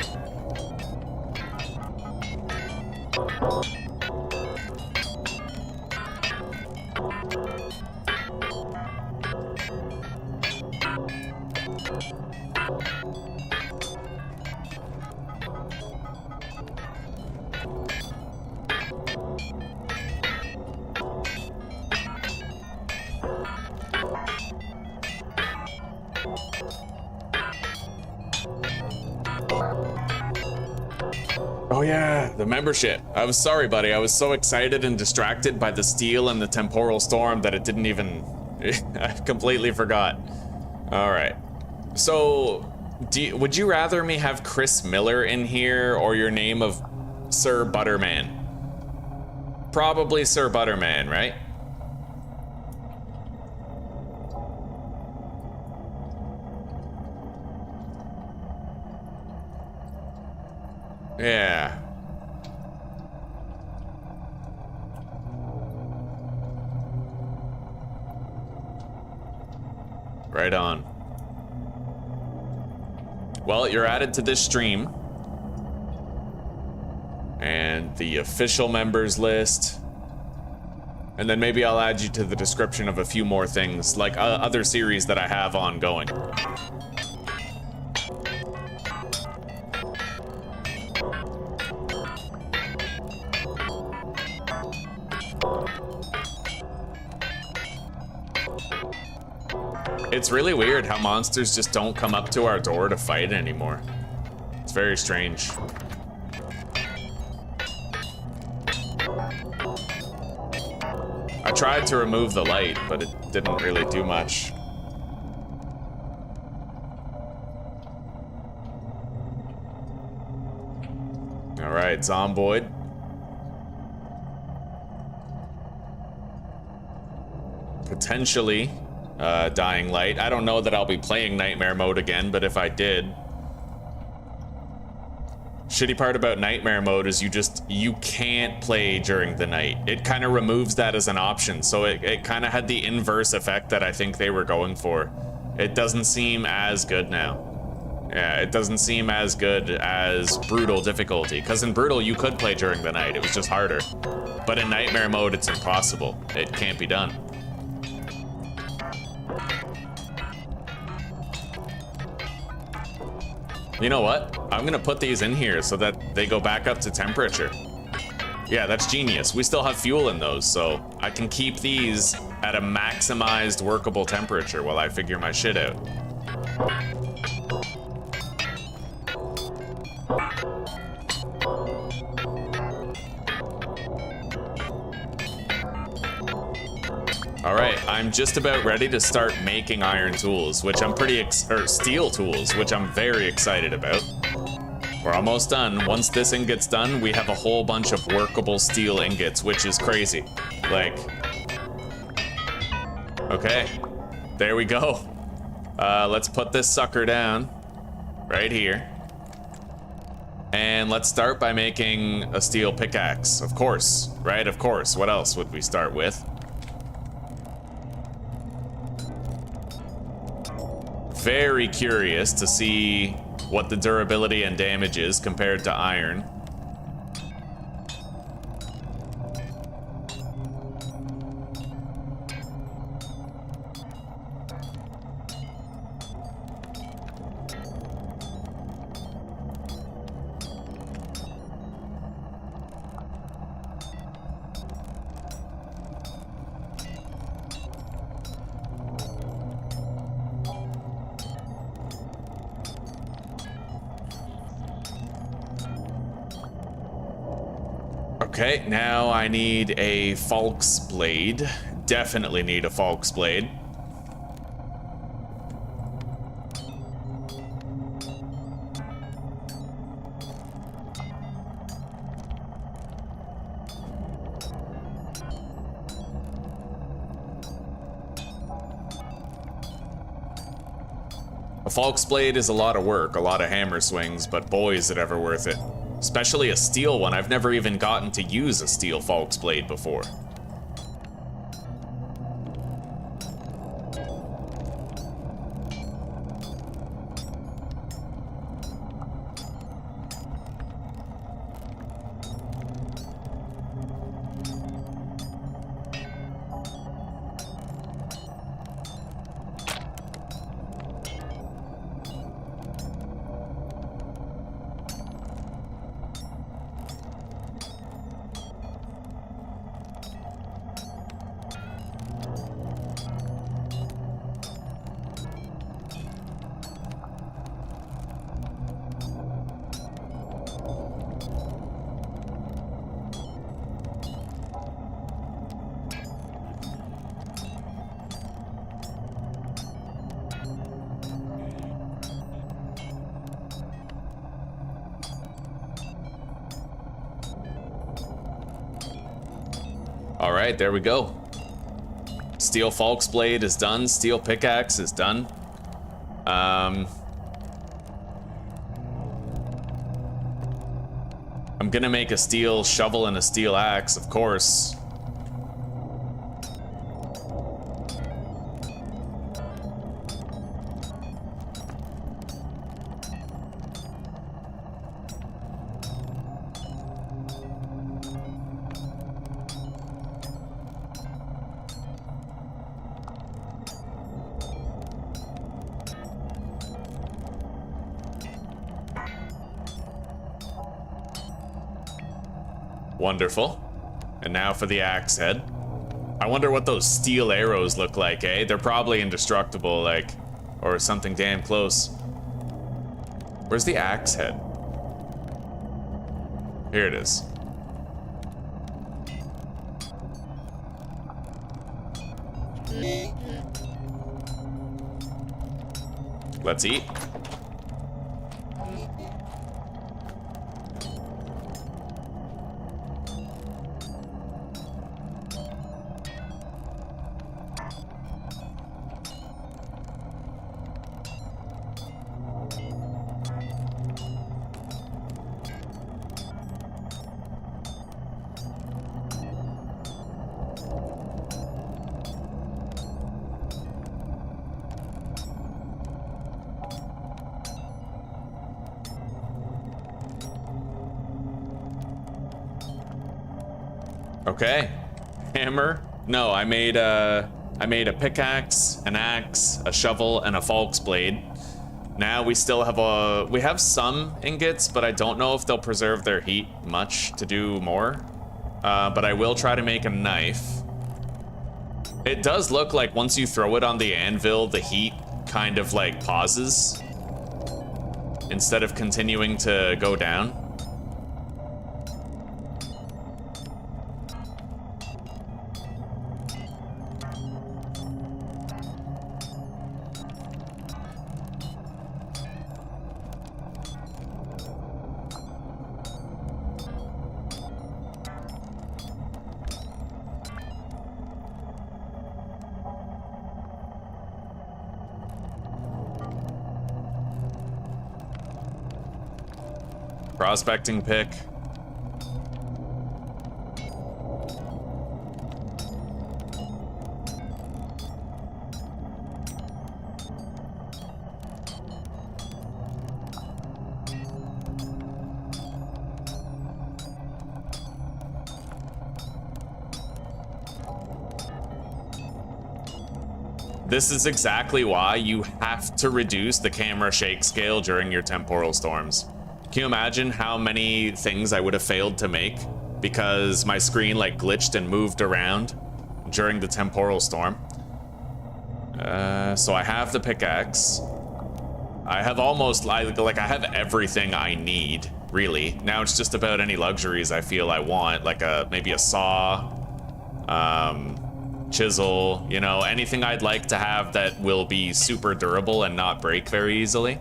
Oh yeah, the membership. I was sorry, buddy. I was so excited and distracted by the steel and the Temporal Storm that it didn't even... I completely forgot. All right. So, would you rather me have Chris Miller in here or your name of Sir Butterman? Probably Sir Butterman, right? Yeah. Right on. Well, you're added to this stream. And the official members list. And then maybe I'll add you to the description of a few more things, like other series that I have ongoing. It's really weird how monsters just don't come up to our door to fight anymore. It's very strange. I tried to remove the light, but it didn't really do much. Alright, Zomboid. Potentially Dying Light. I don't know that I'll be playing Nightmare Mode again, but if I did... Shitty part about Nightmare Mode is you can't play during the night. It kind of removes that as an option, so it kind of had the inverse effect that I think they were going for. It doesn't seem as good now. Yeah, it doesn't seem as good as Brutal difficulty, because in Brutal you could play during the night, it was just harder. But in Nightmare Mode it's impossible. It can't be done. You know what? I'm gonna put these in here so that they go back up to temperature. Yeah, that's genius. We still have fuel in those, so I can keep these at a maximized workable temperature while I figure my shit out. Alright, I'm just about ready to start making iron tools, which I'm steel tools, which I'm very excited about. We're almost done. Once this ingot's done, we have a whole bunch of workable steel ingots, which is crazy. Like, okay, there we go. Let's put this sucker down right here. And let's start by making a steel pickaxe, of course, right? Of course, what else would we start with? Very curious to see what the durability and damage is compared to iron. Okay, now I need a Falk's blade. Definitely need a Falk's blade. A Falk's blade is a lot of work, a lot of hammer swings, but boy is it ever worth it. Especially a steel one. I've never even gotten to use a steel Falk's blade before. All right, there we go. Steel Falk's blade is done. Steel pickaxe is done. I'm gonna make a steel shovel and a steel axe, of course. Wonderful. And now for the axe head. I wonder what those steel arrows look like, eh? They're probably indestructible, like, or something damn close. Where's the axe head? Here it is. Let's eat. Okay. Hammer. No, I made a pickaxe, an axe, a shovel, and a falx blade. Now we still have we have some ingots, but I don't know if they'll preserve their heat much to do more. But I will try to make a knife. It does look like once you throw it on the anvil, the heat kind of like pauses instead of continuing to go down. Prospecting pick. This is exactly why you have to reduce the camera shake scale during your temporal storms. Can you imagine how many things I would have failed to make because my screen like glitched and moved around during the temporal storm? So I have the pickaxe. I have almost like I have everything I need, really. Now it's just about any luxuries I feel I want, like maybe a saw, chisel, you know, anything I'd like to have that will be super durable and not break very easily.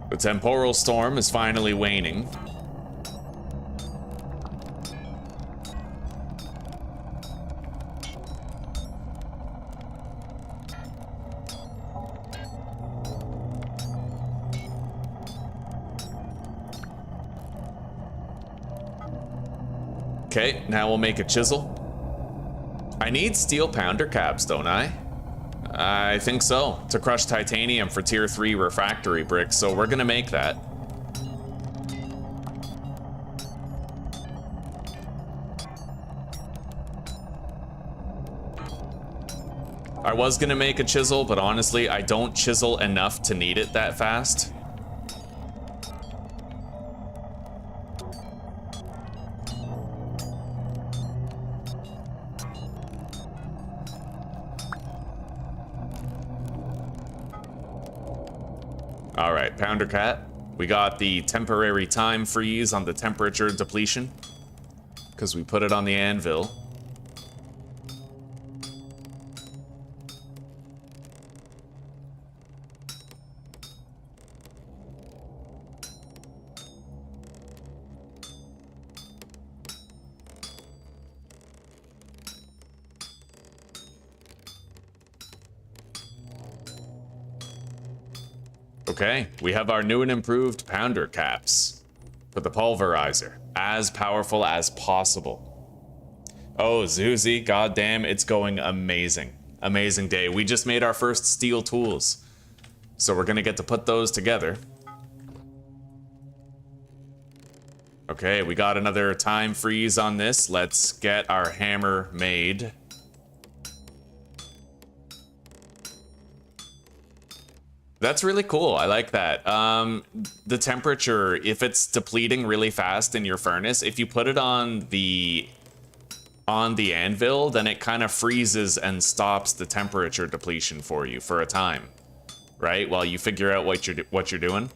The temporal storm is finally waning. Okay, now we'll make a chisel. I need steel pounder caps, don't I? I think so, to crush titanium for tier 3 refractory bricks, so we're gonna make that. I was gonna make a chisel, but honestly, I don't chisel enough to need it that fast. All right, Pounder Cat. We got the temporary time freeze on the temperature depletion because we put it on the anvil. Okay, we have our new and improved pounder caps for the pulverizer, as powerful as possible. Oh, Zuzi, goddamn, it's going amazing. Amazing day. We just made our first steel tools, so we're gonna get to put those together. Okay, we got another time freeze on this. Let's get our hammer made. That's really cool. I like that. The temperature, if it's depleting really fast in your furnace, if you put it on the anvil, then it kind of freezes and stops the temperature depletion for you for a time, right? While you figure out what you're doing.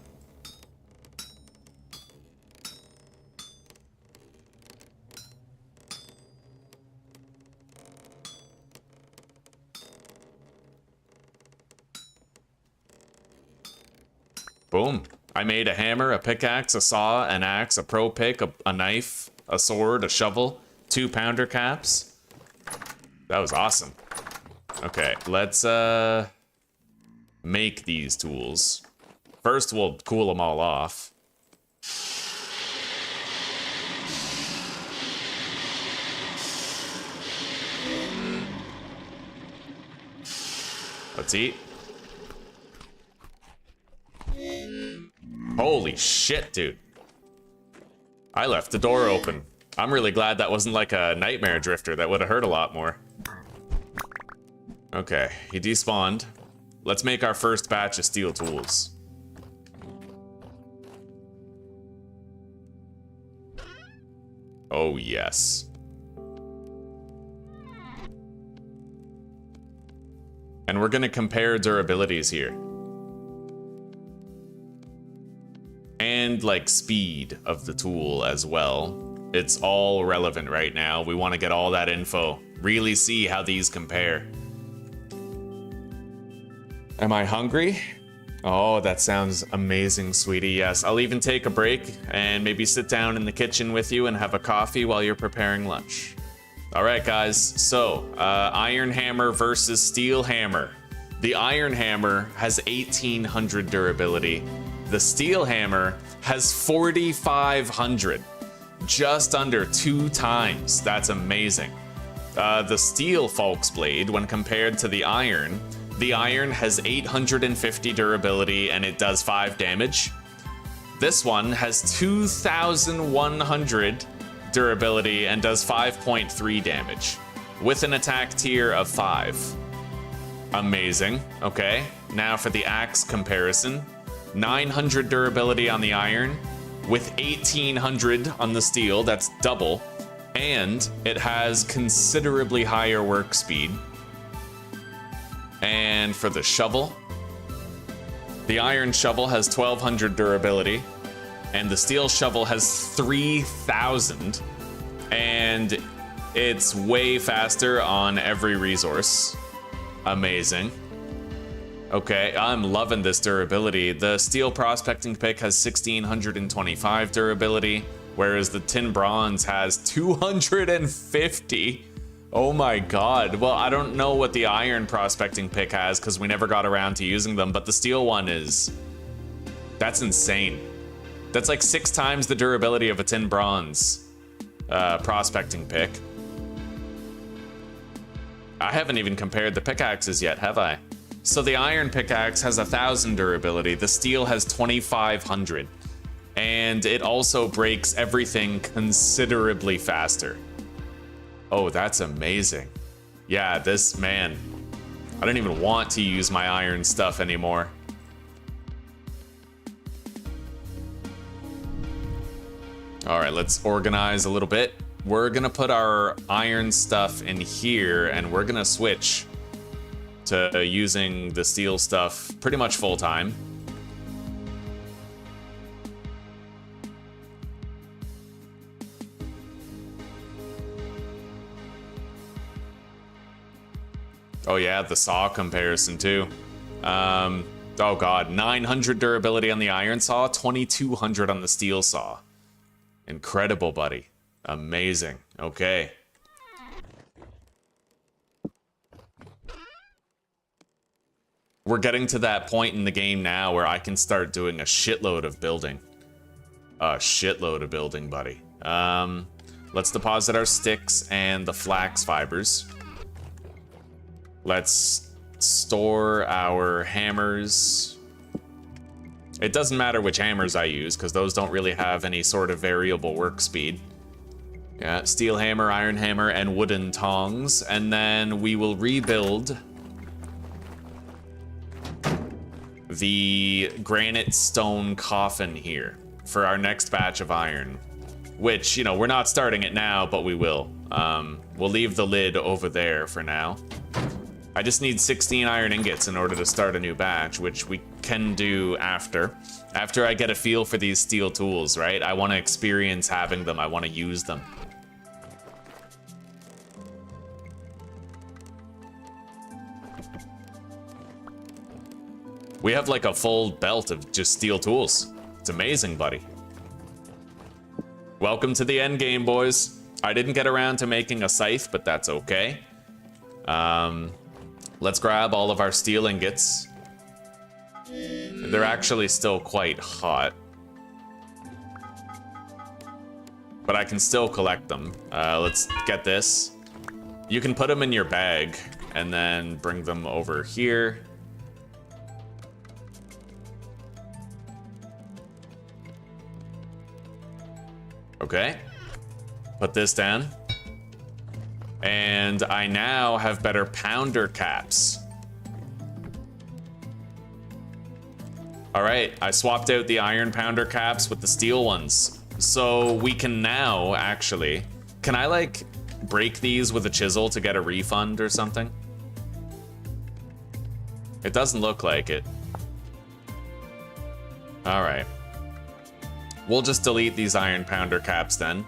Boom. I made a hammer, a pickaxe, a saw, an axe, a pro pick, a knife, a sword, a shovel, 2 pounder caps. That was awesome. Okay, let's make these tools. First, we'll cool them all off. Let's eat. Holy shit, dude. I left the door open. I'm really glad that wasn't like a nightmare drifter. That would have hurt a lot more. Okay, he despawned. Let's make our first batch of steel tools. Oh, yes. And we're gonna compare durabilities here. And like speed of the tool as well. It's all relevant right now. We want to get all that info. Really see how these compare. Am I hungry? Oh, that sounds amazing, sweetie. Yes, I'll even take a break and maybe sit down in the kitchen with you and have a coffee while you're preparing lunch. All right, guys. So, iron hammer versus steel hammer. The iron hammer has 1800 durability. The steel hammer has 4500, just under 2 times. That's amazing. The steel Falk's blade, when compared to the iron has 850 durability and it does 5 damage. This one has 2100 durability and does 5.3 damage, with an attack tier of 5. Amazing. Okay, now for the axe comparison. 900 durability on the iron, with 1800 on the steel, that's double, and it has considerably higher work speed. And for the shovel, the iron shovel has 1200 durability, and the steel shovel has 3000, and it's way faster on every resource. Amazing. Okay, I'm loving this durability. The steel prospecting pick has 1625 durability, whereas the tin bronze has 250. Oh my god. Well, I don't know what the iron prospecting pick has because we never got around to using them, but the steel one is... That's insane. That's like 6 times the durability of a tin bronze prospecting pick. I haven't even compared the pickaxes yet, have I? So the iron pickaxe has 1000 durability, the steel has 2500, and it also breaks everything considerably faster. Oh, that's amazing. Yeah, this, man, I don't even want to use my iron stuff anymore. All right, let's organize a little bit. We're gonna put our iron stuff in here, and we're gonna switch to using the steel stuff pretty much full time. Oh yeah, the saw comparison too. Oh god, 900 durability on the iron saw, 2200 on the steel saw. Incredible, buddy. Amazing. Okay. We're getting to that point in the game now where I can start doing a shitload of building. A shitload of building, buddy. Let's deposit our sticks and the flax fibers. Let's store our hammers. It doesn't matter which hammers I use, because those don't really have any sort of variable work speed. Yeah, steel hammer, iron hammer, and wooden tongs. And then we will rebuild the granite stone coffin here for our next batch of iron. Which, you know, we're not starting it now, but we will. We'll leave the lid over there for now. I just need 16 iron ingots in order to start a new batch, which we can do after. After I get a feel for these steel tools, right? I want to experience having them. I want to use them. We have like a full belt of just steel tools. It's amazing, buddy. Welcome to the end game, boys. I didn't get around to making a scythe, but that's okay. Let's grab all of our steel ingots. They're actually still quite hot, but I can still collect them. Let's get this. You can put them in your bag and then bring them over here. Okay, put this down. And I now have better pounder caps. All right, I swapped out the iron pounder caps with the steel ones. So we can now actually, can I like break these with a chisel to get a refund or something? It doesn't look like it. All right. We'll just delete these iron pounder caps then.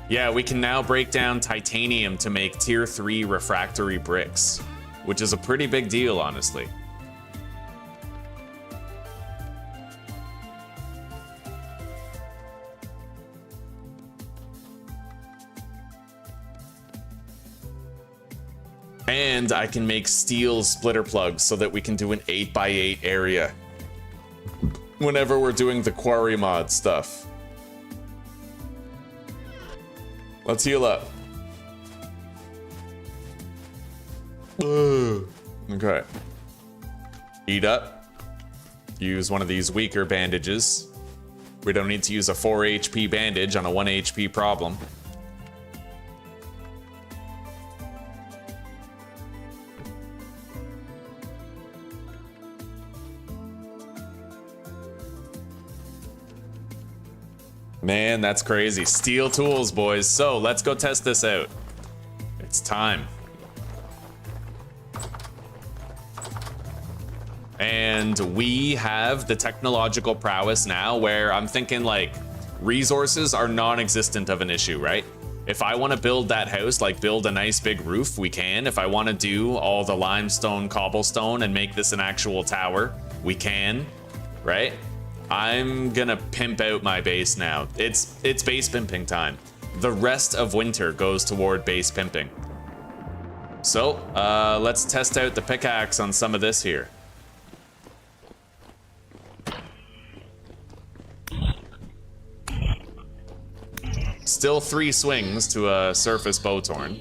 Yeah, we can now break down titanium to make tier 3 refractory bricks, which is a pretty big deal, honestly. And I can make steel splitter plugs so that we can do an 8x8 area whenever we're doing the quarry mod stuff. Let's heal up. Okay. Eat up. Use one of these weaker bandages. We don't need to use a 4 HP bandage on a 1 HP problem. Man, that's crazy. Steel tools, boys. So let's go test this out. It's time. And we have the technological prowess now where I'm thinking like resources are non-existent of an issue, right? If I want to build that house, like build a nice big roof, we can. If I want to do all the limestone, cobblestone and make this an actual tower, we can, right? I'm gonna pimp out my base now. It's base pimping time. The rest of winter goes toward base pimping. So, let's test out the pickaxe on some of this here. Still 3 swings to a surface bowtorn.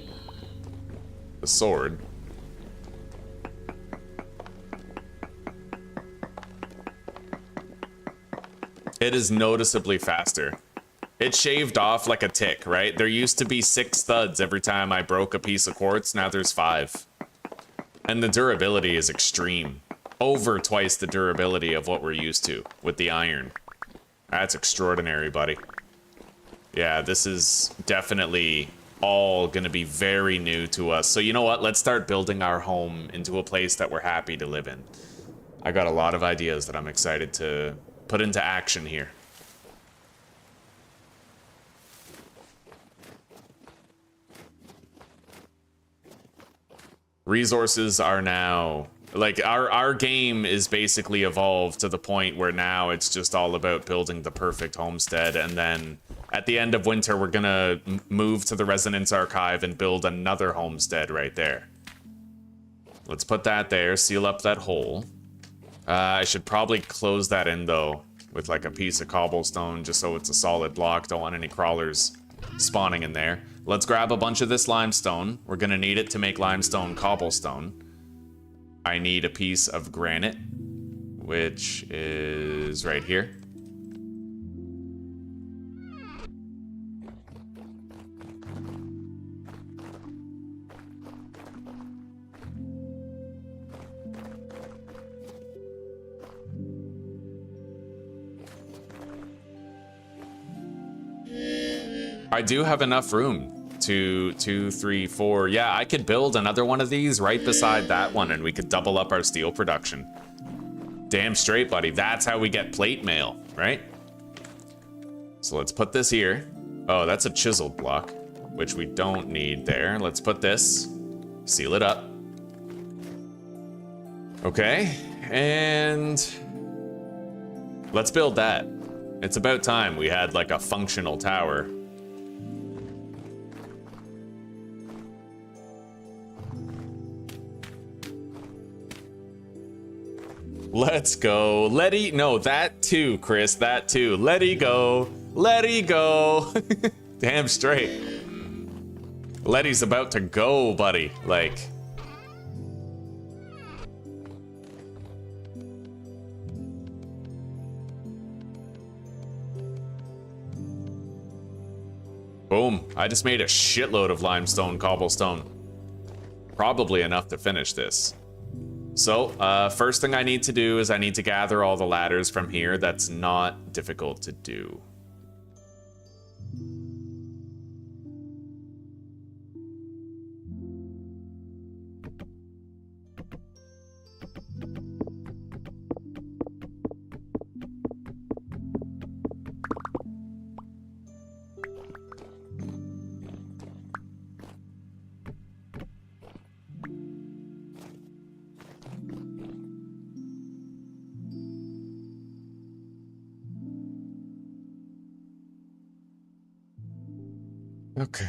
The sword. It is noticeably faster. It shaved off like a tick, right? There used to be 6 thuds every time I broke a piece of quartz, now there's 5. And the durability is extreme. Over twice the durability of what we're used to with the iron. That's extraordinary, buddy. Yeah, this is definitely all gonna be very new to us. So you know what? Let's start building our home into a place that we're happy to live in. I got a lot of ideas that I'm excited to put into action here. Resources are now, like, our game is basically evolved to the point where now it's just all about building the perfect homestead, and then at the end of winter we're gonna move to the Resonance Archive and build another homestead right there. Let's put that there, seal up that hole. I should probably close that in though with like a piece of cobblestone just so it's a solid block. Don't want any crawlers spawning in there. Let's grab a bunch of this limestone. We're gonna need it to make limestone cobblestone. I need a piece of granite, which is right here. I do have enough room. 2, 3, 4. Yeah, I could build another one of these right beside that one and we could double up our steel production. Damn straight, buddy. That's how we get plate mail, right? So let's put this here. Oh, that's a chiseled block, which we don't need there. Let's put this, seal it up. Okay, and let's build that. It's about time we had like a functional tower. Let's go. No, that too, Chris, that too. Let it go. Let it go. Damn straight. Letty's about to go, buddy. Like. Boom. I just made a shitload of limestone cobblestone. Probably enough to finish this. So, first thing I need to do is I need to gather all the ladders from here. That's not difficult to do. Okay.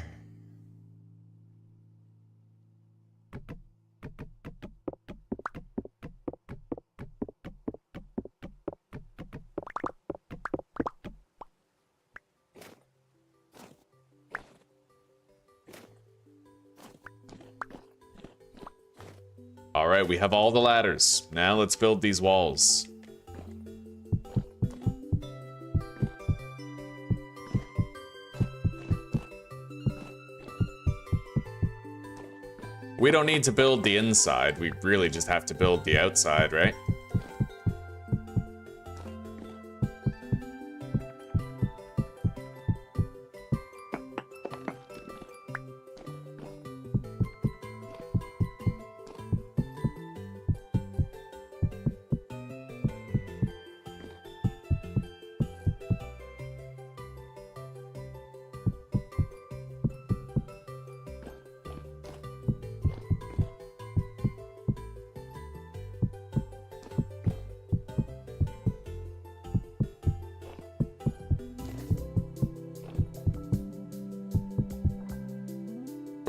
All right, we have all the ladders. Now let's build these walls. We don't need to build the inside, we really just have to build the outside, right?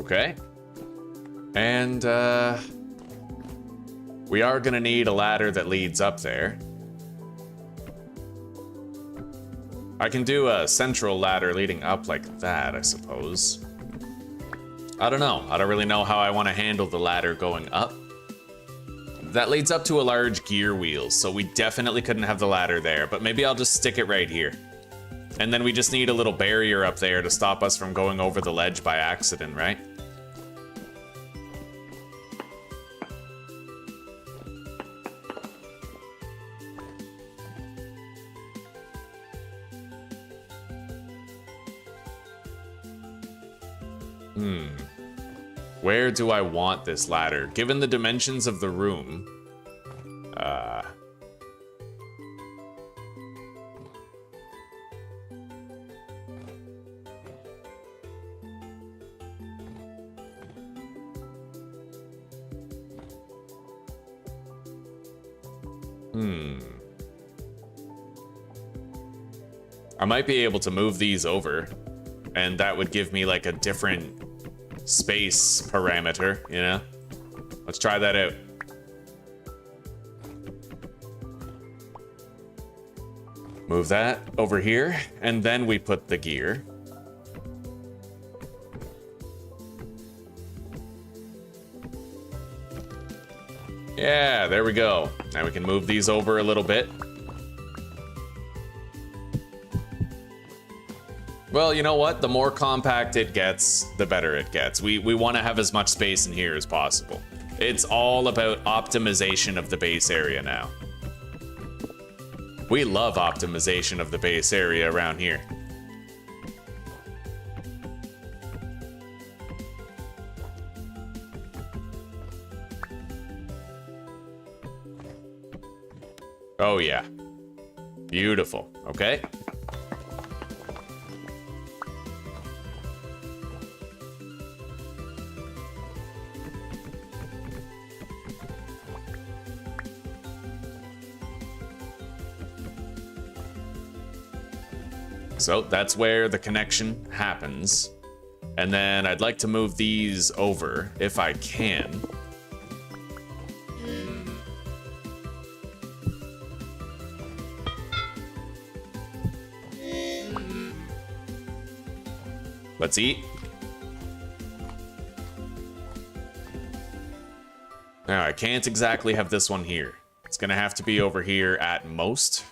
Okay. And, we are gonna need a ladder that leads up there. I can do a central ladder leading up like that, I suppose. I don't know. I don't really know how I want to handle the ladder going up. That leads up to a large gear wheel, so we definitely couldn't have the ladder there, but maybe I'll just stick it right here. And then we just need a little barrier up there to stop us from going over the ledge by accident, right? Where do I want this ladder? Given the dimensions of the room, I might be able to move these over, and that would give me like a different space parameter, you know? Let's try that out. Move that over here, and then we put the gear. Yeah, there we go. Now we can move these over a little bit. Well, you know what? The more compact it gets, the better it gets. We want to have as much space in here as possible. It's all about optimization of the base area now. We love optimization of the base area around here. Oh yeah. Beautiful. Okay. So that's where the connection happens. And then I'd like to move these over if I can. Let's eat. Now, I can't exactly have this one here. It's gonna have to be over here at most.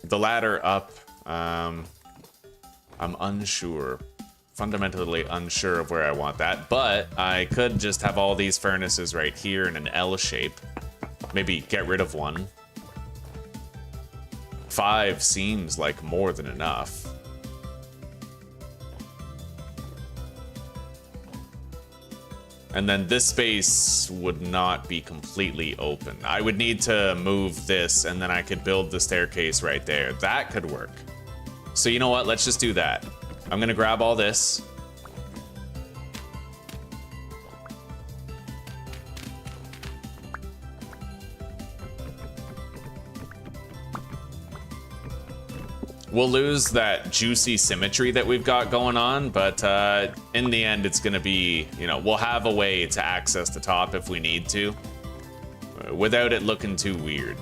The ladder up, I'm unsure. Fundamentally unsure of where I want that, but I could just have all these furnaces right here in an L shape. Maybe get rid of one. 5 seems like more than enough. And then this space would not be completely open. I would need to move this, and then I could build the staircase right there. That could work. So you know what? Let's just do that. I'm gonna grab all this. We'll lose that juicy symmetry that we've got going on, but in the end, it's gonna be, you know, we'll have a way to access the top if we need to, without it looking too weird.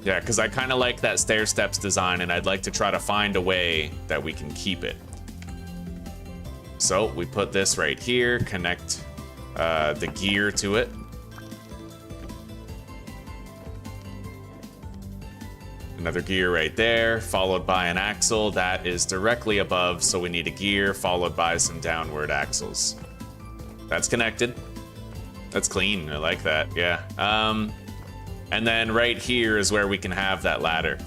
Yeah, because I kind of like that stair steps design, and I'd like to try to find a way that we can keep it. So we put this right here, connect the gear to it. Another gear right there, followed by an axle that is directly above, so we need a gear followed by some downward axles. That's connected. That's clean, I like that, yeah. And then right here is where we can have that ladder.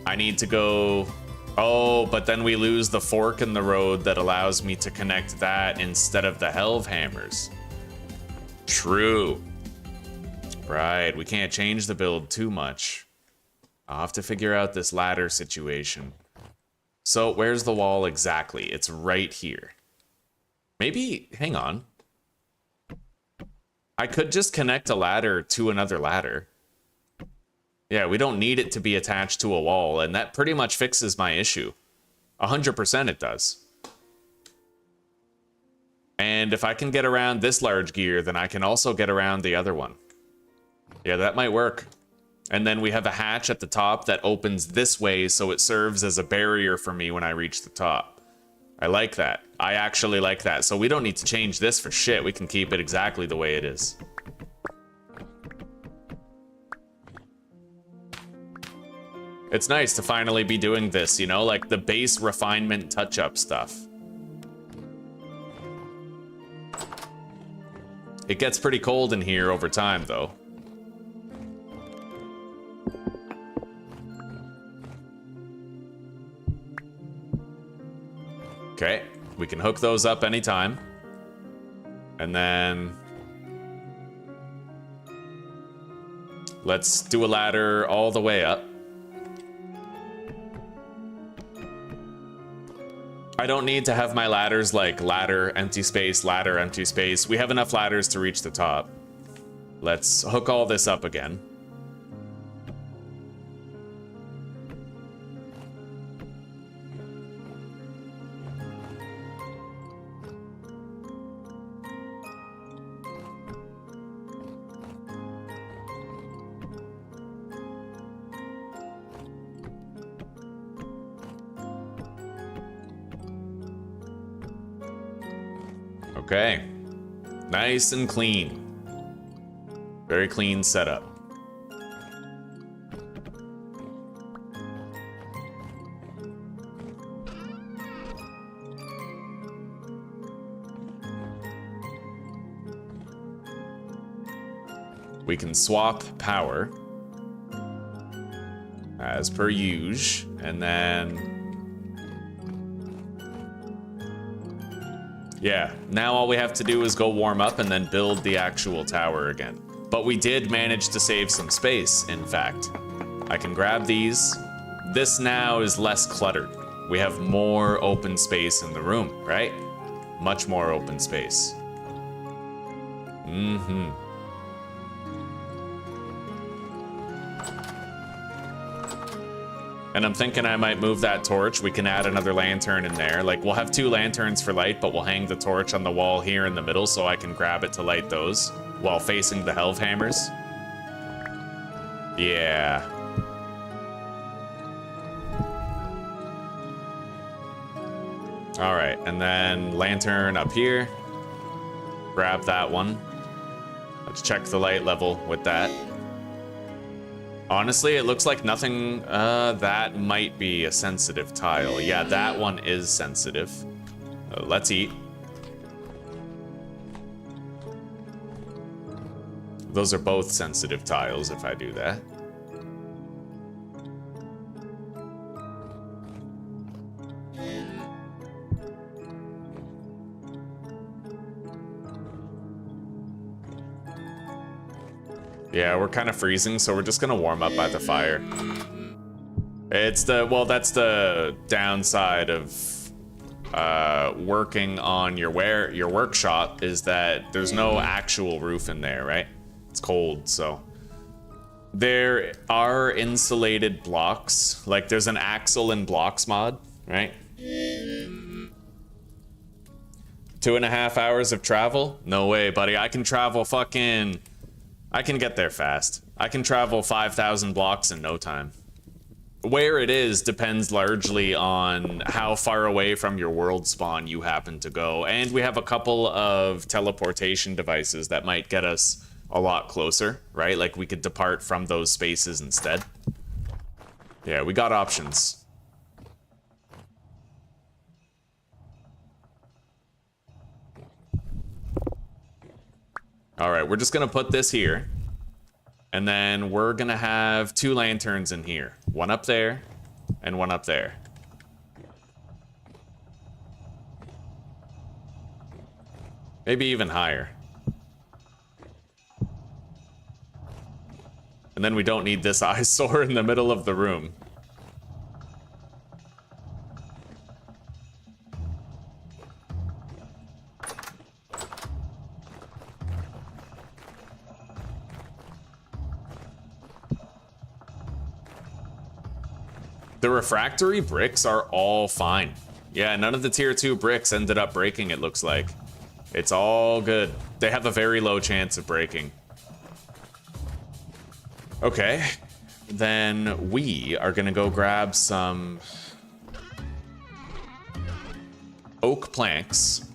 I need to go... Oh, but then we lose the fork in the road that allows me to connect that instead of the helve hammers. True. Right, we can't change the build too much. I'll have to figure out this ladder situation. So where's the wall exactly? It's right here. Maybe, hang on. I could just connect a ladder to another ladder. Yeah, we don't need it to be attached to a wall, and that pretty much fixes my issue. 100% it does. And if I can get around this large gear, then I can also get around the other one. Yeah, that might work. And then we have a hatch at the top that opens this way, so it serves as a barrier for me when I reach the top. I like that. I actually like that. So we don't need to change this for shit. We can keep it exactly the way it is. It's nice to finally be doing this, you know, like the base refinement touch-up stuff. It gets pretty cold in here over time, though. Okay, we can hook those up anytime. And then... let's do a ladder all the way up. I don't need to have my ladders like ladder, empty space, ladder, empty space. We have enough ladders to reach the top. Let's hook all this up again. Okay. Nice and clean. Very clean setup. We can swap power as per usual, and then yeah, now all we have to do is go warm up and then build the actual tower again. But we did manage to save some space, in fact. I can grab these. This now is less cluttered. We have more open space in the room, right? Much more open space. Mm-hmm. And I'm thinking I might move that torch. We can add another lantern in there. Like, we'll have 2 lanterns for light, but we'll hang the torch on the wall here in the middle so I can grab it to light those while facing the Helvhammers. Yeah. All right, and then lantern up here. Grab that one. Let's check the light level with that. Honestly, it looks like nothing. That might be a sensitive tile. Yeah, that one is sensitive. Let's eat. Those are both sensitive tiles if I do that. Yeah, we're kind of freezing, so we're just gonna warm up by the fire. It's the, well, that's the downside of working on your workshop, is that there's no actual roof in there, right? It's cold, so. There are insulated blocks, like there's an axle and blocks mod, right? 2.5 hours of travel? No way, buddy. I can travel fucking... I can get there fast. I can travel 5,000 blocks in no time. Where it is depends largely on how far away from your world spawn you happen to go. And we have a couple of teleportation devices that might get us a lot closer, right? Like we could depart from those spaces instead. Yeah, we got options. All right, we're just gonna put this here. And then we're gonna have 2 lanterns in here. One up there, and one up there. Maybe even higher. And then we don't need this eyesore in the middle of the room. The refractory bricks are all fine. Yeah, none of the tier 2 bricks ended up breaking, it looks like. It's all good. They have a very low chance of breaking. Okay, then we are gonna go grab some oak planks.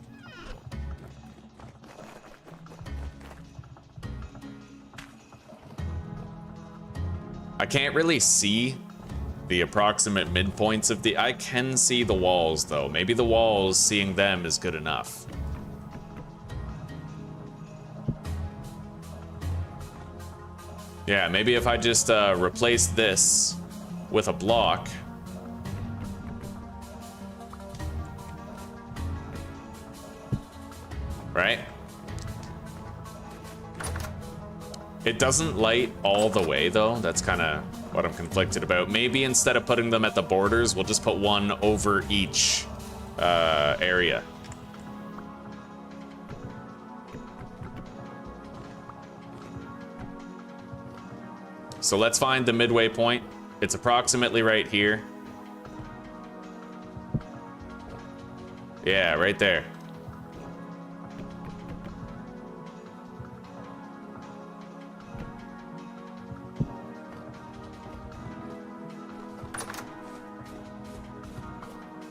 I can't really see the approximate midpoints of the... I can see the walls, though. Maybe the walls, seeing them is good enough. Yeah, maybe if I just replace this with a block. Right? It doesn't light all the way, though. That's kind of what I'm conflicted about. Maybe instead of putting them at the borders, we'll just put one over each area. So let's find the midway point. It's approximately right here. Yeah, right there.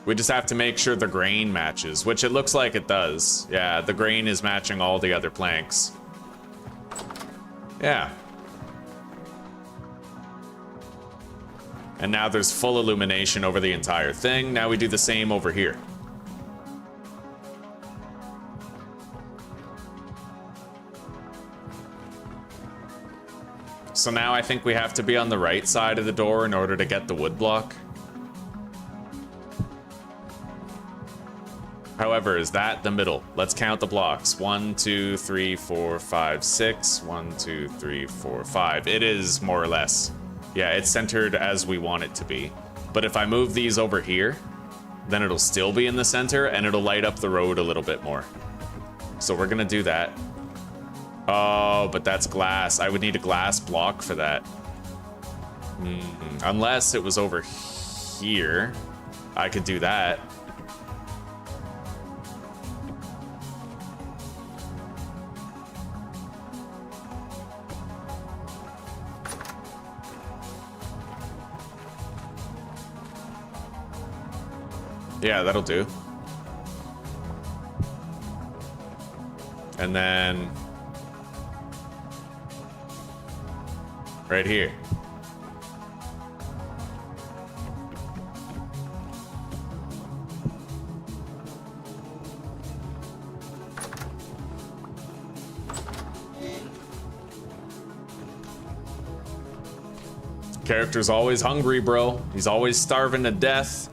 We just have to make sure the grain matches, which it looks like it does. Yeah, the grain is matching all the other planks. Yeah. And now there's full illumination over the entire thing. Now we do the same over here. So now I think we have to be on the right side of the door in order to get the wood block. However, is that the middle? Let's count the blocks. 1, 2, 3, 4, 5, 6. 1, 2, 3, 4, 5. It is more or less. Yeah, it's centered as we want it to be. But if I move these over here, then it'll still be in the center and it'll light up the road a little bit more. So we're gonna do that. Oh, but that's glass. I would need a glass block for that. Unless it was over here, I could do that. Yeah, that'll do. And then right here. Character's always hungry, bro. He's always starving to death.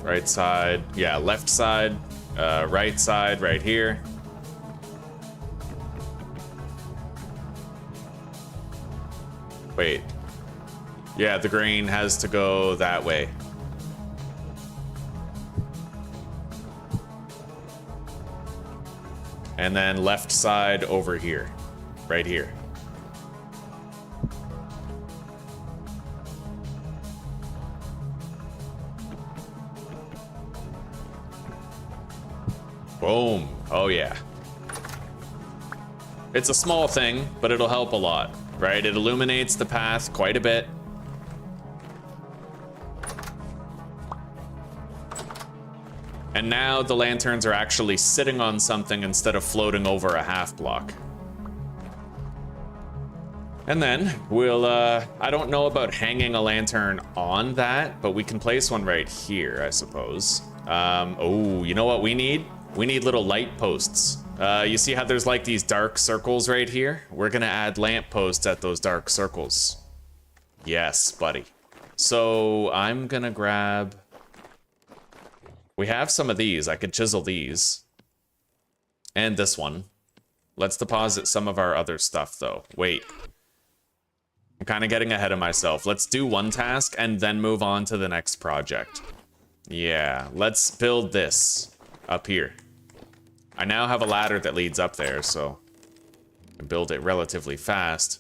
Right side, yeah, left side, right side, right here. Wait. Yeah, the grain has to go that way. And then left side over here, right here. Boom. Oh, yeah. It's a small thing, but it'll help a lot, right? It illuminates the path quite a bit. And now the lanterns are actually sitting on something instead of floating over a half block. And then we'll, I don't know about hanging a lantern on that, but we can place one right here, I suppose. Oh, you know what we need? We need little light posts. You see how there's like these dark circles right here? We're gonna add lamp posts at those dark circles. Yes, buddy. So I'm gonna grab... We have some of these. I could chisel these. And this one. Let's deposit some of our other stuff though. Wait. I'm kind of getting ahead of myself. Let's do one task and then move on to the next project. Yeah, let's build this up here. I now have a ladder that leads up there, so I can build it relatively fast.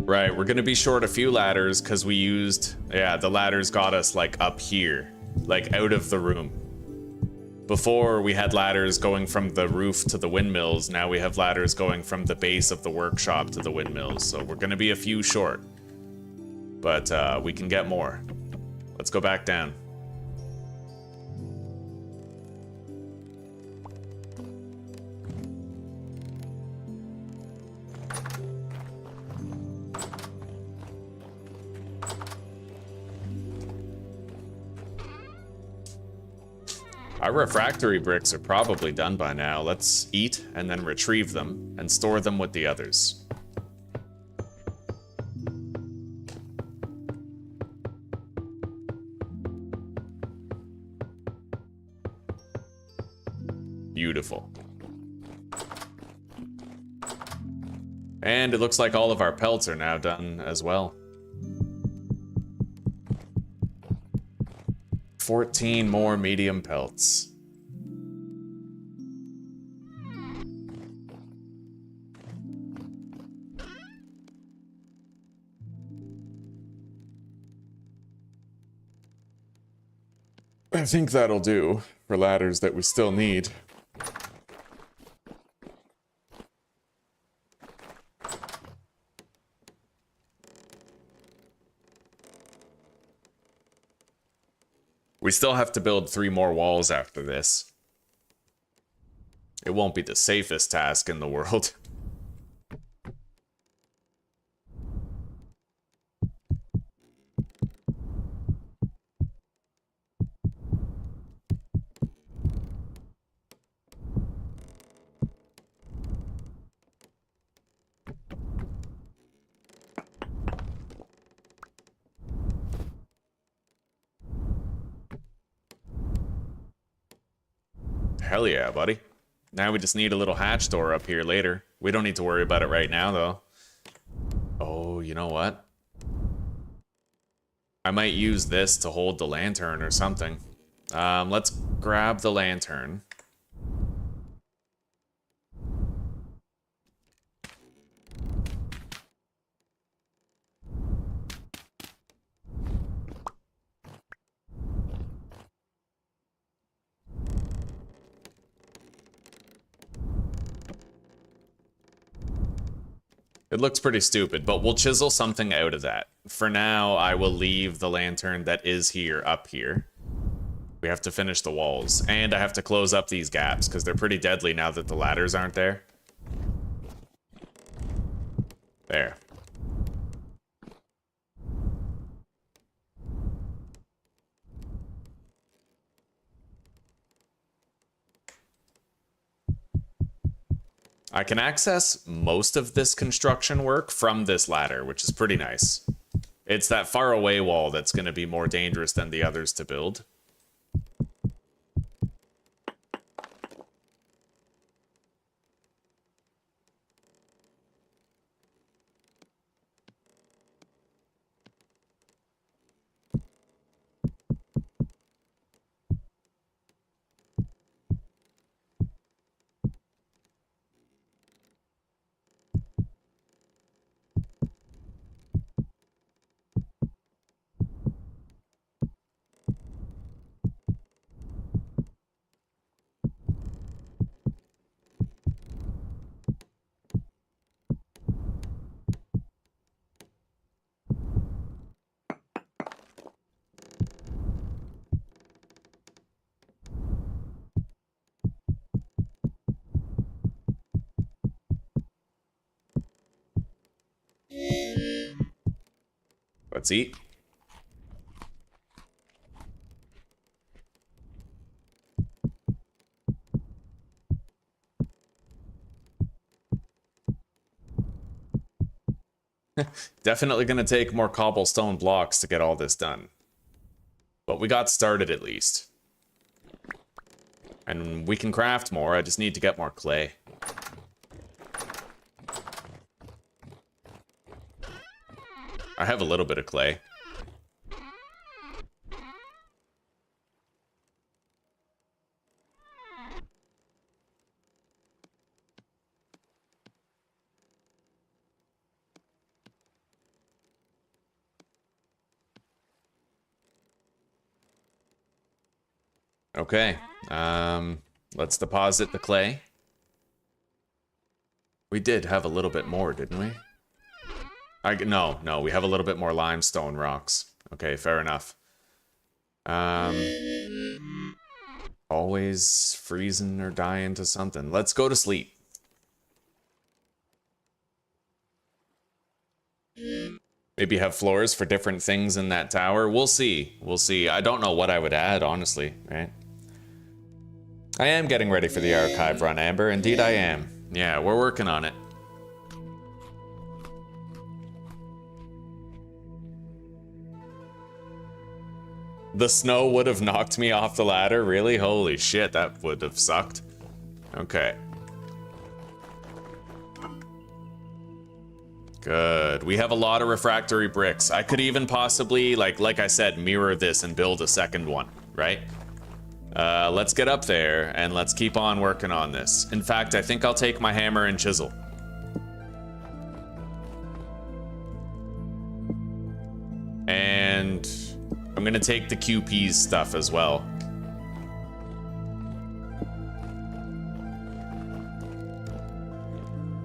Right, we're gonna be short a few ladders because we used, yeah, the ladders got us like up here, like out of the room. Before, we had ladders going from the roof to the windmills. Now we have ladders going from the base of the workshop to the windmills. So we're going to be a few short. But we can get more. Let's go back down. Our refractory bricks are probably done by now. Let's eat and then retrieve them and store them with the others. Beautiful. And it looks like all of our pelts are now done as well. 14 more medium pelts. I think that'll do for ladders that we still need. We still have to build 3 more walls after this. It won't be the safest task in the world. Hell yeah, buddy. Now we just need a little hatch door up here later. We don't need to worry about it right now, though. Oh, you know what? I might use this to hold the lantern or something. Let's grab the lantern. It looks pretty stupid, but we'll chisel something out of that. For now, I will leave the lantern that is here up here. We have to finish the walls, and I have to close up these gaps, because they're pretty deadly now that the ladders aren't there. There. I can access most of this construction work from this ladder, which is pretty nice. It's that far away wall that's going to be more dangerous than the others to build. Let's eat. Definitely gonna take more cobblestone blocks to get all this done. But we got started at least. And we can craft more, I just need to get more clay. I have a little bit of clay. Okay, Let's deposit the clay. We did have a little bit more, didn't we? No, we have a little bit more limestone rocks. Okay, fair enough. Always freezing or dying to something. Let's go to sleep. Maybe have floors for different things in that tower. We'll see. We'll see. I don't know what I would add, honestly, right? I am getting ready for the archive run, Amber. Indeed I am. Yeah, we're working on it. The snow would have knocked me off the ladder? Really? Holy shit, that would have sucked. Okay. Good. We have a lot of refractory bricks. I could even possibly, like I said, mirror this and build a second one, right? Let's get up there and let's keep on working on this. In fact, I think I'll take my hammer and chisel. And I'm gonna take the QP's stuff as well.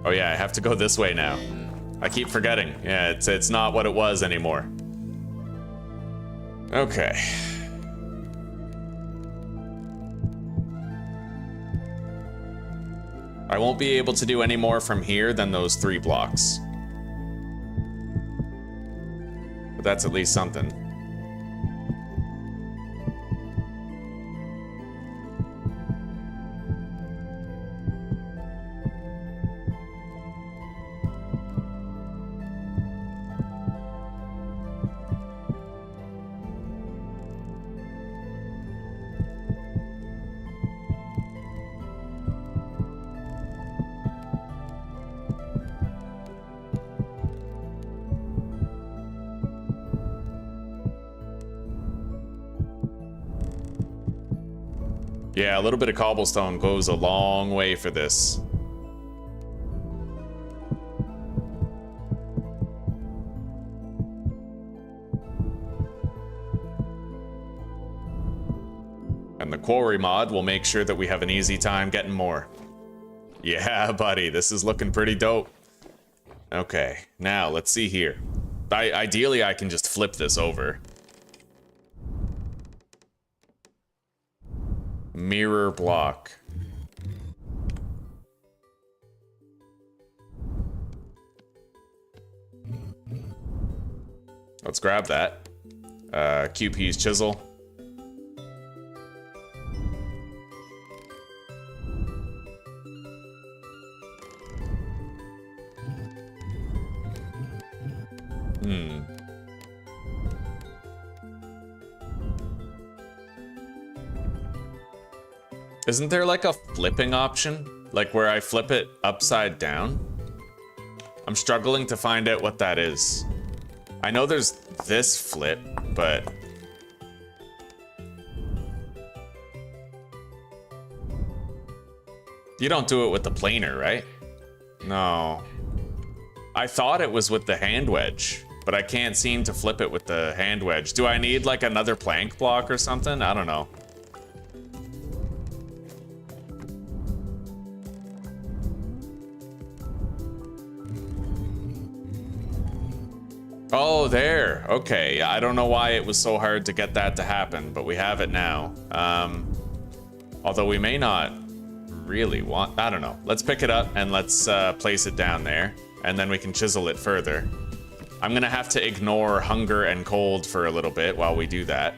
Oh yeah, I have to go this way now. I keep forgetting. Yeah, it's not what it was anymore. Okay. I won't be able to do any more from here than those 3 blocks. But that's at least something. Yeah, a little bit of cobblestone goes a long way for this. And the quarry mod will make sure that we have an easy time getting more. Yeah, buddy, this is looking pretty dope. Okay, now let's see here. Ideally, I can just flip this over. Mirror block. Let's grab that. QP's chisel. Isn't there like a flipping option? Like where I flip it upside down? I'm struggling to find out what that is. I know there's this flip, but... You don't do it with the planer, right? No. I thought it was with the hand wedge, but I can't seem to flip it with the hand wedge. Do I need like another plank block or something? I don't know. Oh, there. Okay. I don't know why it was so hard to get that to happen, but we have it now. Although we may not really want... I don't know. Let's pick it up and let's place it down there, and then we can chisel it further. I'm gonna have to ignore hunger and cold for a little bit while we do that.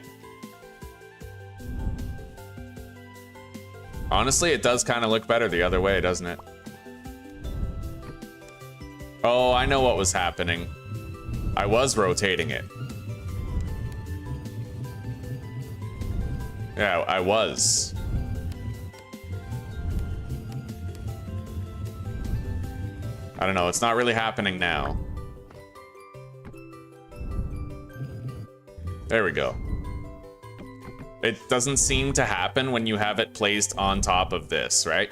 Honestly, it does kind of look better the other way, doesn't it? Oh, I know what was happening. I was rotating it. Yeah, I was. I don't know, it's not really happening now. There we go. It doesn't seem to happen when you have it placed on top of this, right?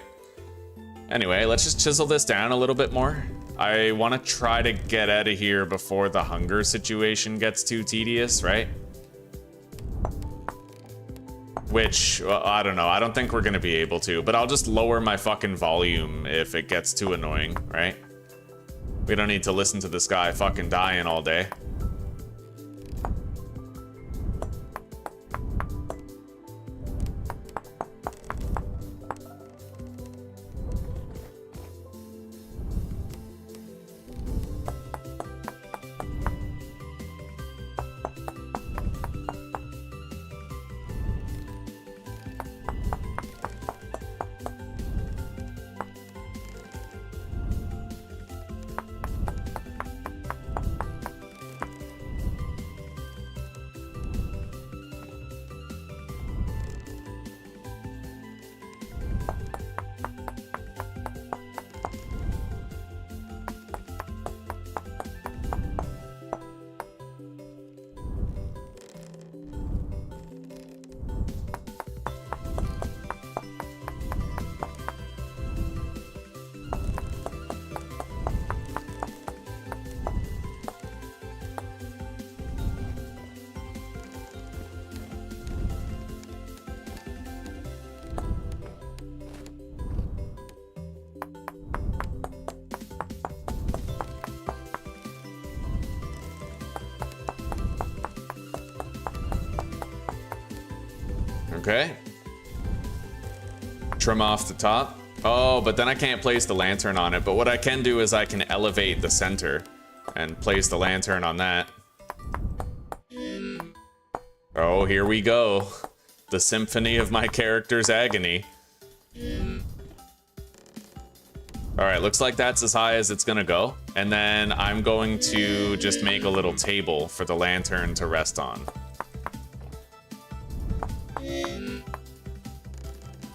Anyway, let's just chisel this down a little bit more. I want to try to get out of here before the hunger situation gets too tedious, right? Which, well, I don't know. I don't think we're gonna be able to, but I'll just lower my fucking volume if it gets too annoying, right? We don't need to listen to this guy fucking dying all day. Okay. Trim off the top. Oh, but then I can't place the lantern on it. But what I can do is I can elevate the center and place the lantern on that. Oh, here we go. The symphony of my character's agony. All right, looks like that's as high as it's gonna go. And then I'm going to just make a little table for the lantern to rest on.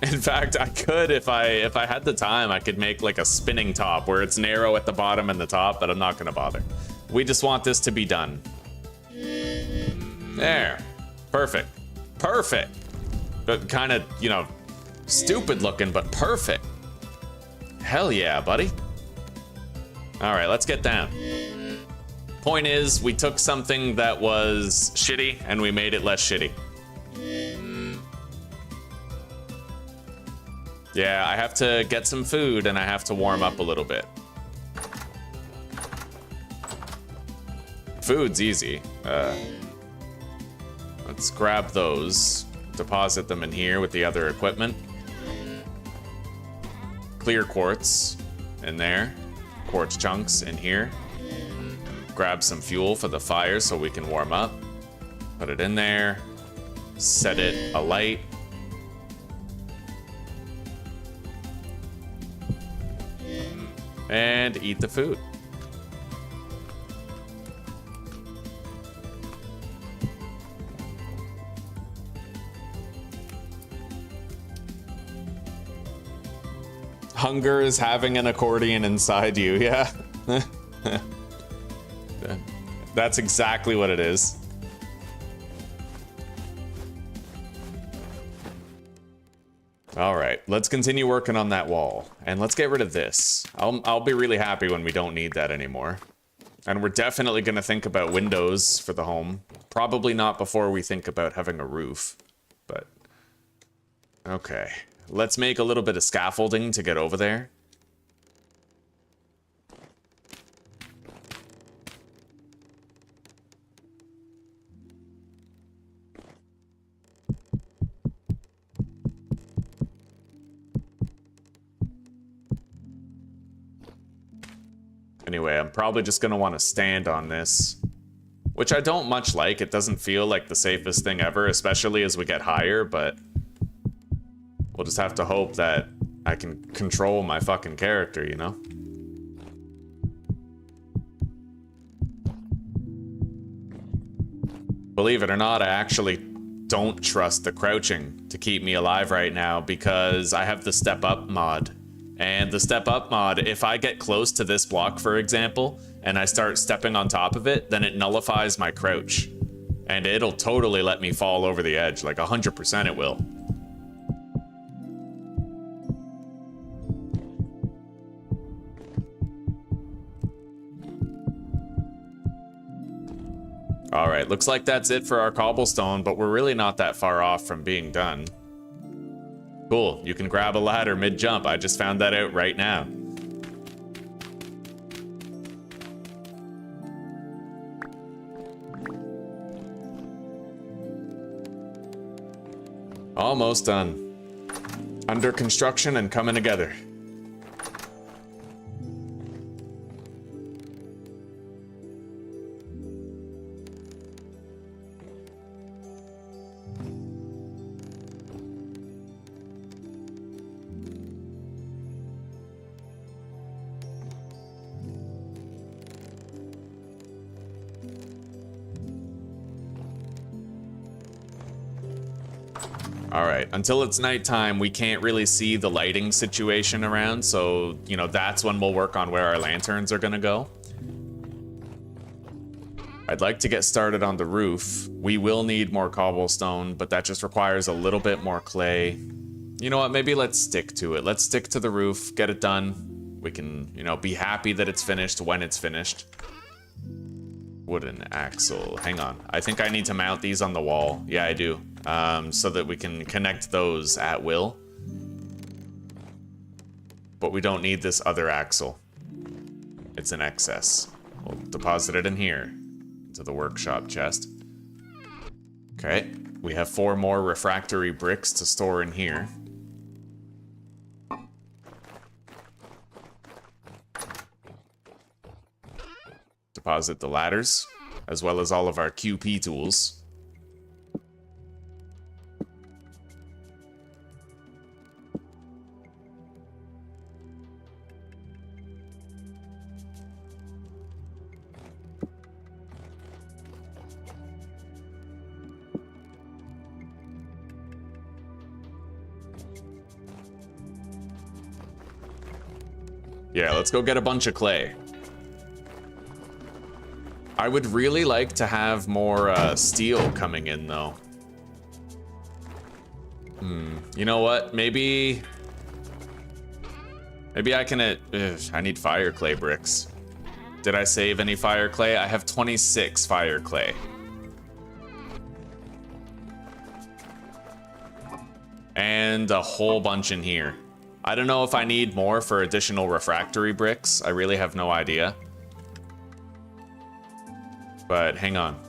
In fact, I could, if I had the time, I could make like a spinning top where it's narrow at the bottom and the top, but I'm not gonna bother. We just want this to be done. There. Perfect. Perfect. But kind of, you know, stupid looking, but perfect. Hell yeah, buddy. All right, let's get down. Point is, we took something that was shitty and we made it less shitty. Yeah, I have to get some food and I have to warm up a little bit. Food's easy. Let's grab those, deposit them in here with the other equipment. Clear quartz in there, quartz chunks in here. Grab some fuel for the fire so we can warm up. Put it in there, set it alight. And eat the food. Hunger is having an accordion inside you, yeah. That's exactly what it is. All right, let's continue working on that wall, and let's get rid of this. I'll be really happy when we don't need that anymore. And we're definitely gonna think about windows for the home. Probably not before we think about having a roof, but okay. Let's make a little bit of scaffolding to get over there. Anyway, I'm probably just gonna want to stand on this, which I don't much like. It doesn't feel like the safest thing ever, especially as we get higher, but we'll just have to hope that I can control my fucking character, you know? Believe it or not, I actually don't trust the crouching to keep me alive right now because I have the step up mod. And the step up mod, if I get close to this block, for example, and I start stepping on top of it, then it nullifies my crouch. And it'll totally let me fall over the edge, like 100% it will. All right, looks like that's it for our cobblestone, but we're really not that far off from being done. Cool, you can grab a ladder mid-jump. I just found that out right now. Almost done. Under construction and coming together. Alright, until it's nighttime, we can't really see the lighting situation around, so, you know, that's when we'll work on where our lanterns are gonna go. I'd like to get started on the roof. We will need more cobblestone, but that just requires a little bit more clay. You know what, maybe let's stick to it. Let's stick to the roof, get it done. We can, you know, be happy that it's finished when it's finished. Wooden axle, hang on. I think I need to mount these on the wall. Yeah, I do. So that we can connect those at will. But we don't need this other axle. It's an excess. We'll deposit it in here, into the workshop chest. Okay, we have 4 more refractory bricks to store in here. Deposit the ladders, as well as all of our QP tools. Yeah, let's go get a bunch of clay. I would really like to have more steel coming in, though. You know what? Maybe I can... I need fire clay bricks. Did I save any fire clay? I have 26 fire clay. And a whole bunch in here. I don't know if I need more for additional refractory bricks. I really have no idea. But hang on.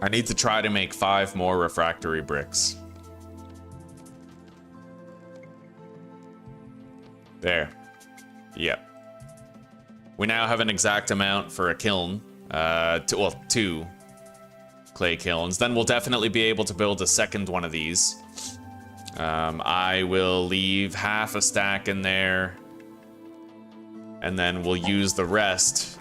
I need to try to make 5 more refractory bricks. There. Yep. We now have an exact amount for a kiln. Well, 2 clay kilns. Then we'll definitely be able to build a second one of these. I will leave half a stack in there. And then we'll use the rest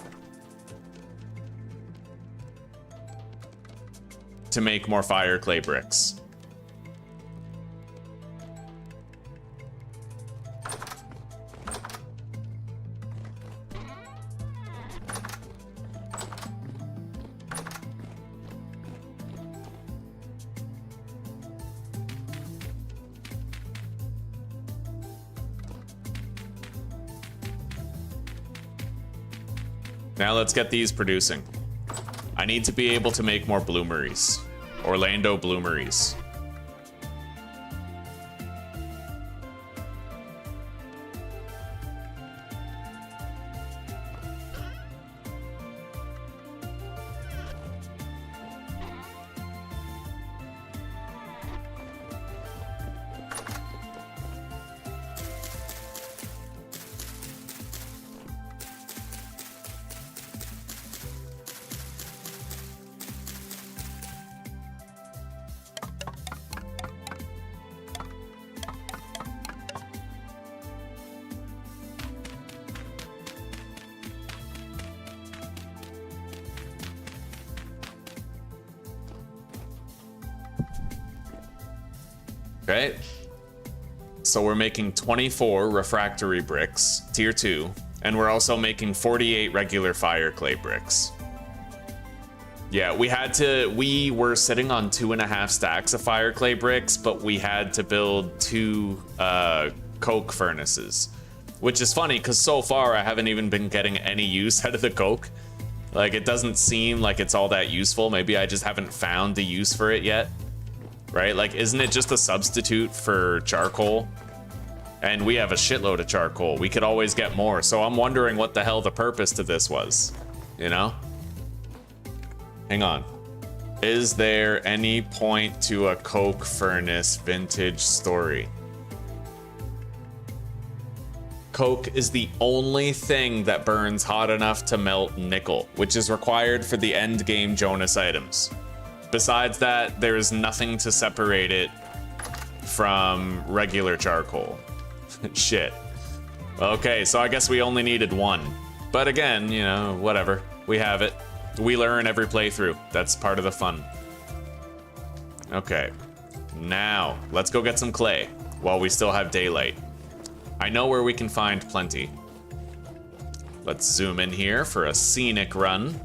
to make more fire clay bricks. Now let's get these producing. I need to be able to make more bloomeries. Orlando bloomeries. Okay, so we're making 24 refractory bricks, tier 2, and we're also making 48 regular fire clay bricks. Yeah, we were sitting on 2.5 stacks of fire clay bricks, but we had to build 2 coke furnaces, which is funny because so far I haven't even been getting any use out of the coke. Like, it doesn't seem like it's all that useful. Maybe I just haven't found the use for it yet, right? Like, isn't it just a substitute for charcoal? And we have a shitload of charcoal. We could always get more. So I'm wondering what the hell the purpose to this was, you know? Hang on. Is there any point to a coke furnace vintage story? Coke is the only thing that burns hot enough to melt nickel, which is required for the end game Jonas items. Besides that, there is nothing to separate it from regular charcoal. Shit. Okay, so I guess we only needed one. But again, you know, whatever. We have it. We learn every playthrough. That's part of the fun. Okay. Now, let's go get some clay while we still have daylight. I know where we can find plenty. Let's zoom in here for a scenic run.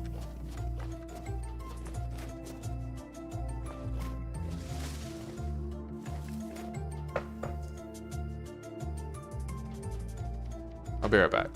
I'll be right back.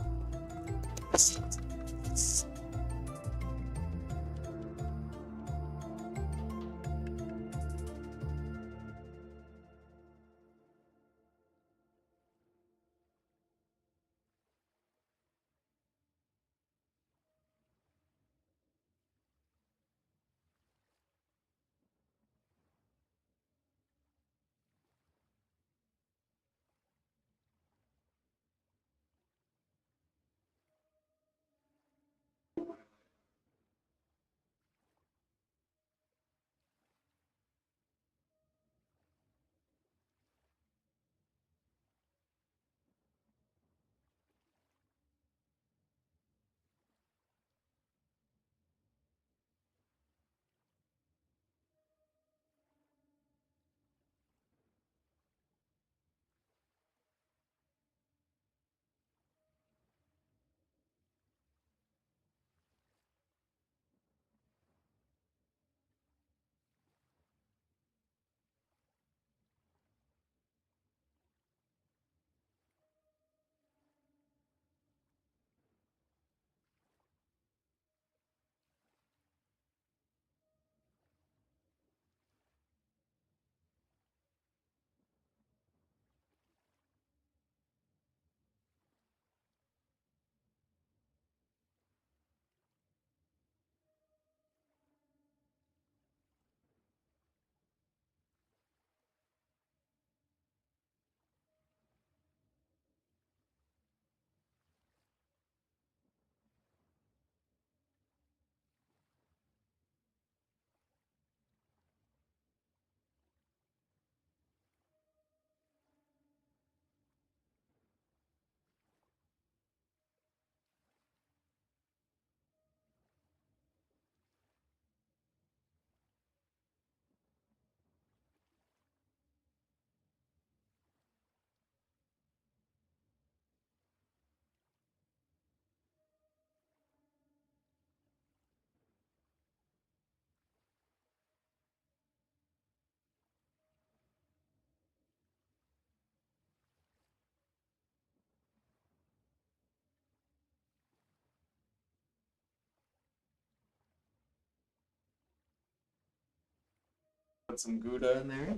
Put some Gouda in there.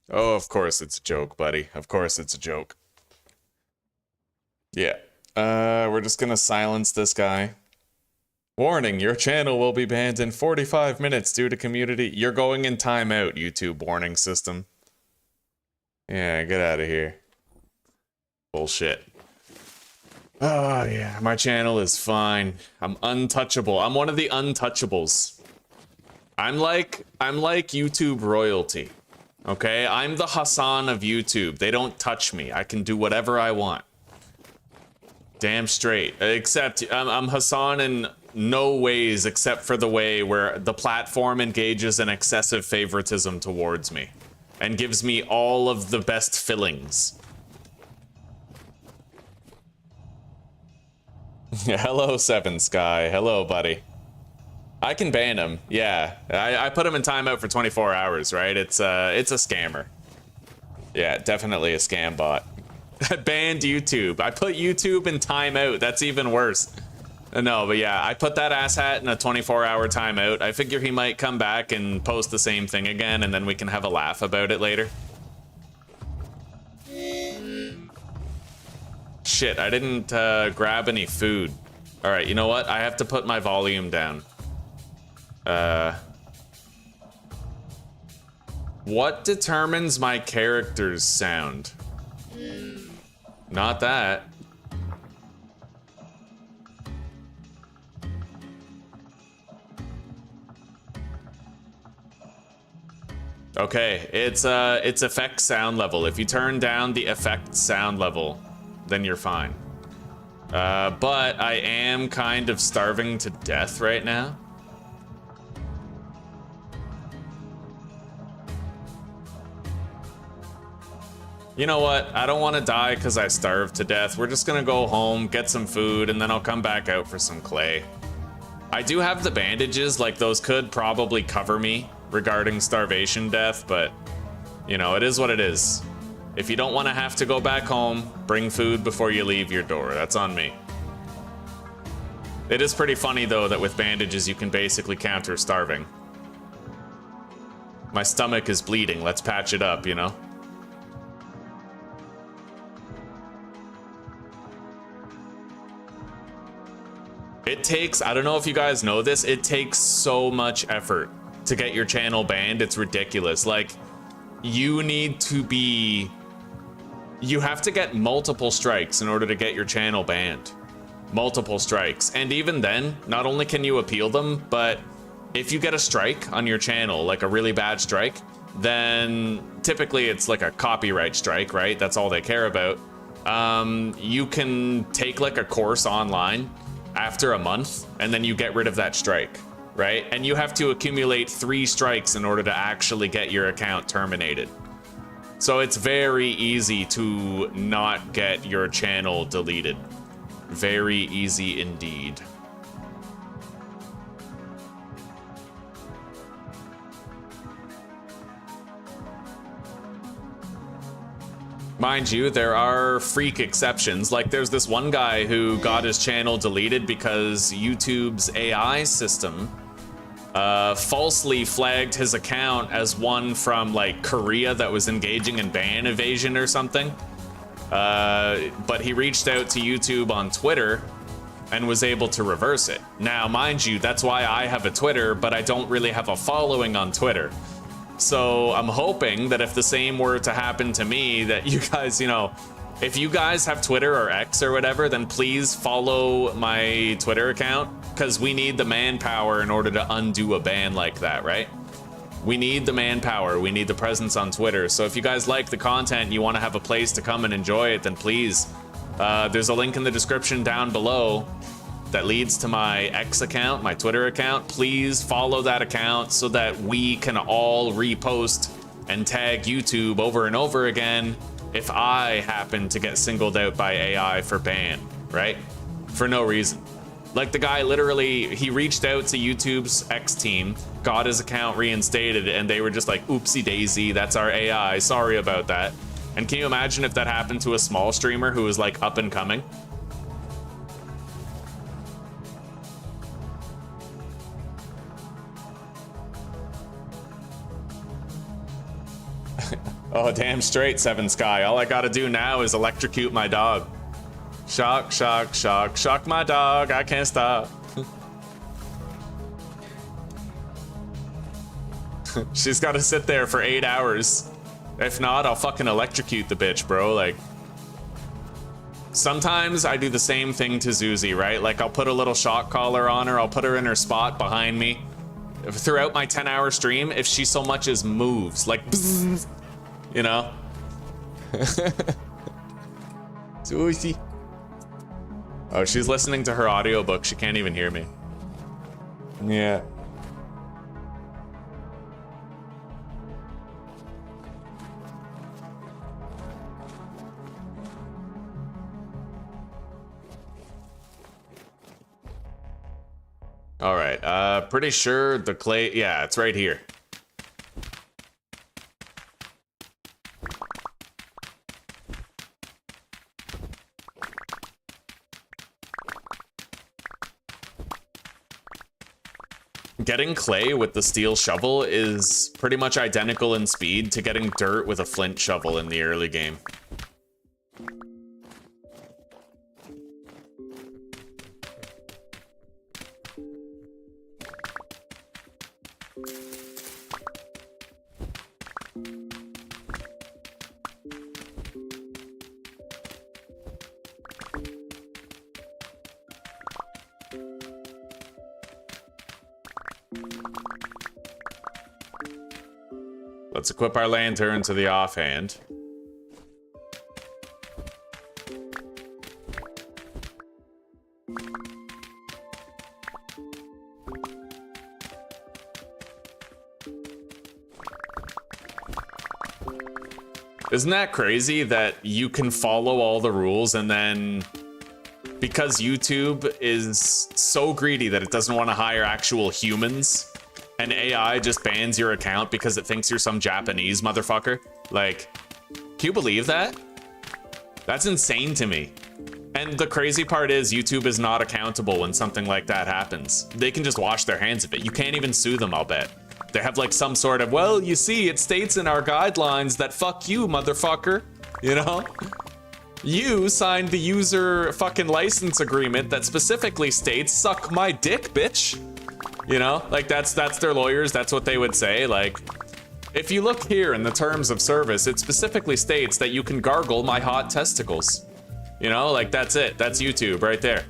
Oh, of course it's a joke, buddy. Of course it's a joke. Yeah. We're just gonna silence this guy. Warning, your channel will be banned in 45 minutes due to community. You're going in timeout, YouTube warning system. Yeah, get out of here. Bullshit. Oh, yeah, my channel is fine. I'm untouchable. I'm one of the untouchables. I'm like YouTube royalty. Okay? I'm the Hassan of YouTube. They don't touch me. I can do whatever I want. Damn straight. Except I'm Hassan in no ways except for the way where the platform engages in excessive favoritism towards me and gives me all of the best fillings. Hello, Seven Sky. Hello, buddy. I can ban him. Yeah, I put him in timeout for 24 hours, right? It's a scammer. Yeah, definitely a scam bot. Banned YouTube. I put YouTube in timeout. That's even worse. No, but yeah, I put that asshat in a 24-hour timeout. I figure he might come back and post the same thing again, and then we can have a laugh about it later. Shit, I didn't grab any food. All right, you know what? I have to put my volume down. What determines my character's sound? Not that. Okay, it's effect sound level. If you turn down the effect sound level, then you're fine. But I am kind of starving to death right now. You know what? I don't want to die because I starved to death. We're just gonna go home, get some food, and then I'll come back out for some clay. I do have the bandages, like those could probably cover me regarding starvation death, but you know, it is what it is. If you don't want to have to go back home, bring food before you leave your door. That's on me. It is pretty funny though that with bandages you can basically counter starving. My stomach is bleeding, let's patch it up, you know? It takes, I don't know if you guys know this, it takes so much effort to get your channel banned, it's ridiculous. Like, you need to be, you have to get multiple strikes in order to get your channel banned. Multiple strikes. And even then, not only can you appeal them, but if you get a strike on your channel, like a really bad strike, then typically it's like a copyright strike, right? That's all they care about. You can take like a course online after a month, and then you get rid of that strike, right? And you have to accumulate 3 strikes in order to actually get your account terminated. So it's very easy to not get your channel deleted. Very easy indeed. Mind you, there are freak exceptions. Like there's this one guy who got his channel deleted because YouTube's AI system falsely flagged his account as one from like Korea that was engaging in ban evasion or something. But he reached out to YouTube on Twitter and was able to reverse it. Now, mind you, that's why I have a Twitter, but I don't really have a following on Twitter. So I'm hoping that if the same were to happen to me, that you guys, you know, if you guys have Twitter or X or whatever, then please follow my Twitter account, because we need the manpower in order to undo a ban like that, right? We need the manpower, we need the presence on Twitter. So if you guys like the content, you want to have a place to come and enjoy it, then please, there's a link in the description down below that leads to my X account, my Twitter account. Please follow that account so that we can all repost and tag YouTube over and over again if I happen to get singled out by AI for ban, right? For no reason. Like the guy literally, he reached out to YouTube's X team, got his account reinstated, and they were just like, oopsie daisy, that's our AI, sorry about that. And can you imagine if that happened to a small streamer who was like up and coming? Oh, damn straight, Seven Sky. All I gotta do now is electrocute my dog. Shock, shock, shock, shock my dog, I can't stop. She's gotta sit there for 8 hours. If not, I'll fucking electrocute the bitch, bro. Like, sometimes I do the same thing to Zuzi, right? Like, I'll put a little shock collar on her, I'll put her in her spot behind me. Throughout my 10-hour stream, if she so much as moves, like, bzzz, you know? Zuzi. Oh, she's listening to her audiobook. She can't even hear me. Yeah. All right, pretty sure the clay, yeah, it's right here. Getting clay with the steel shovel is pretty much identical in speed to getting dirt with a flint shovel in the early game. Let's equip our lantern to the offhand. Isn't that crazy that you can follow all the rules and then because YouTube is so greedy that it doesn't want to hire actual humans, and AI just bans your account because it thinks you're some Japanese motherfucker? Like, can you believe that? That's insane to me. And the crazy part is YouTube is not accountable when something like that happens. They can just wash their hands of it. You can't even sue them, I'll bet. They have like some sort of, well, you see, it states in our guidelines that fuck you, motherfucker. You know? You signed the user fucking license agreement that specifically states, suck my dick, bitch. You know, like that's their lawyers, that's what they would say. Like, if you look here in the terms of service, it specifically states that you can gargle my hot testicles. You know, like that's it, that's YouTube right there.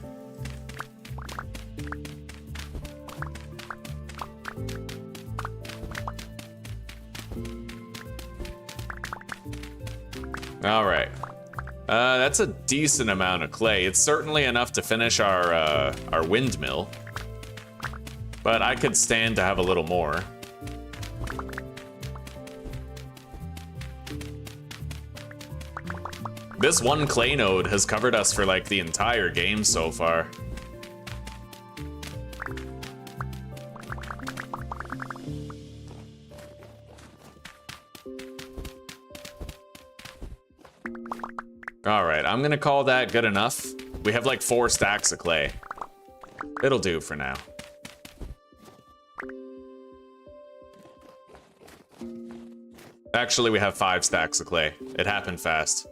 All right, that's a decent amount of clay. It's certainly enough to finish our windmill. But I could stand to have a little more. This one clay node has covered us for like the entire game so far. All right, I'm gonna call that good enough. We have like 4 stacks of clay. It'll do for now. Actually, we have 5 stacks of clay. It happened fast.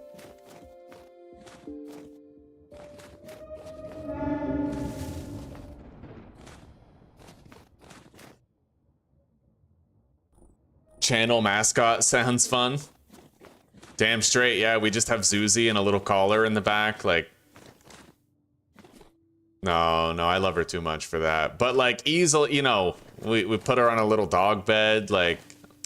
Channel mascot sounds fun. Damn straight, yeah, we just have Zuzi and a little collar in the back, like... No, I love her too much for that. But like, easily, you know, we put her on a little dog bed, like...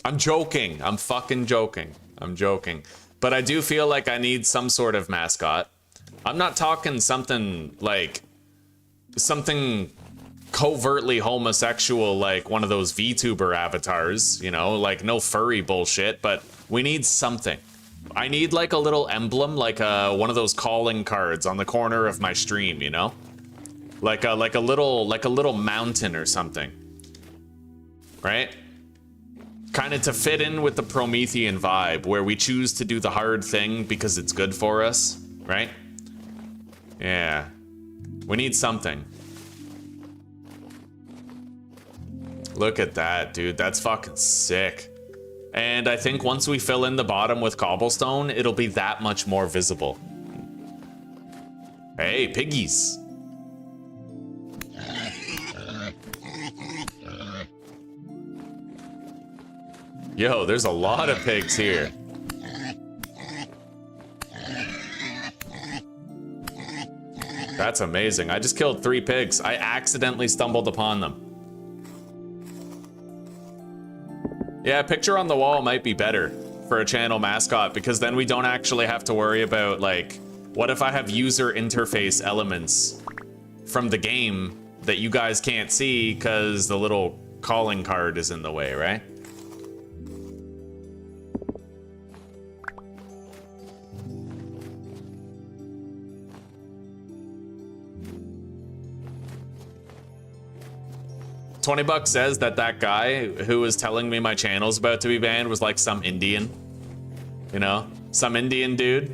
I'm joking. I'm fucking joking. I'm joking. But I do feel like I need some sort of mascot. I'm not talking something like... something covertly homosexual like one of those VTuber avatars, you know? Like, no furry bullshit, but we need something. I need like a little emblem, like one of those calling cards on the corner of my stream, you know? Like a little mountain or something. Right? Kind of to fit in with the Promethean vibe, where we choose to do the hard thing because it's good for us, right? Yeah. We need something. Look at that, dude. That's fucking sick. And I think once we fill in the bottom with cobblestone, it'll be that much more visible. Hey, piggies. Yo, there's a lot of pigs here. That's amazing. I just killed 3 pigs. I accidentally stumbled upon them. Yeah, picture on the wall might be better for a channel mascot, because then we don't actually have to worry about, like, what if I have user interface elements from the game that you guys can't see because the little calling card is in the way, right? $20 says that guy who was telling me my channel's about to be banned was like some Indian. You know? Some Indian dude.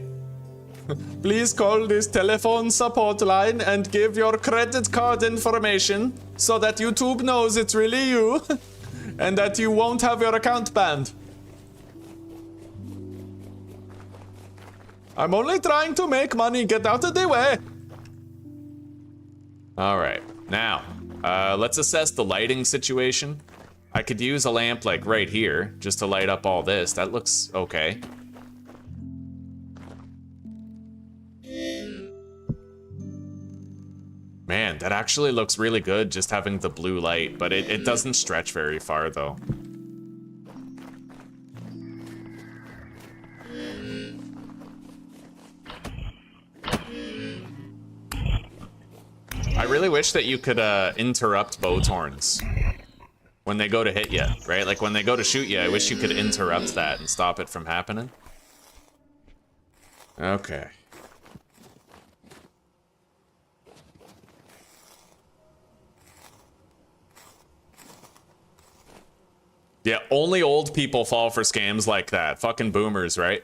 Please call this telephone support line and give your credit card information so that YouTube knows it's really you and that you won't have your account banned. I'm only trying to make money. Get out of the way. All right, now let's assess the lighting situation. I could use a lamp like right here just to light up all this. That looks okay. Man, that actually looks really good just having the blue light, but it doesn't stretch very far though. I really wish that you could interrupt bow horns when they go to hit you, right? Like when they go to shoot you, I wish you could interrupt that and stop it from happening. Okay. Yeah, only old people fall for scams like that. Fucking boomers, right?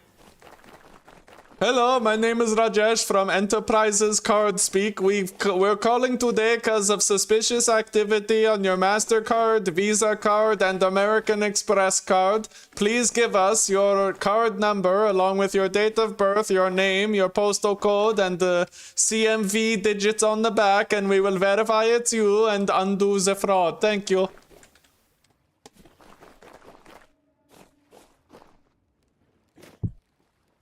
Hello, my name is Rajesh from Enterprises Card Speak. We're calling today because of suspicious activity on your MasterCard, Visa card, and American Express card. Please give us your card number along with your date of birth, your name, your postal code, and the CMV digits on the back, and we will verify it's you and undo the fraud. Thank you.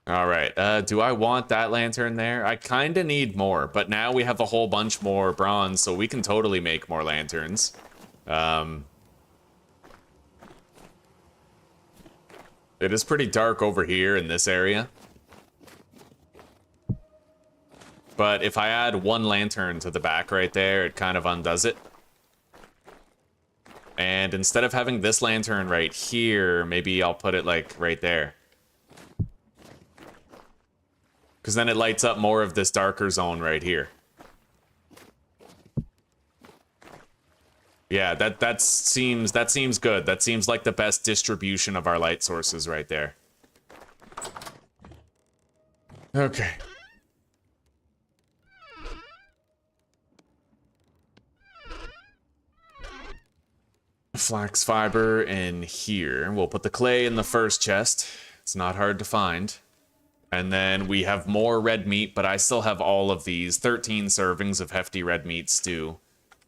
All right, do I want that lantern there? I kind of need more, but now we have a whole bunch more bronze, so we can totally make more lanterns. It is pretty dark over here in this area. But if I add one lantern to the back right there, it kind of undoes it. And instead of having this lantern right here, maybe I'll put it like right there. Because then it lights up more of this darker zone right here. Yeah, that seems good. That seems like the best distribution of our light sources right there. Okay. Flax fiber in here. We'll put the clay in the first chest. It's not hard to find. And then we have more red meat, but I still have all of these 13 servings of hefty red meat stew.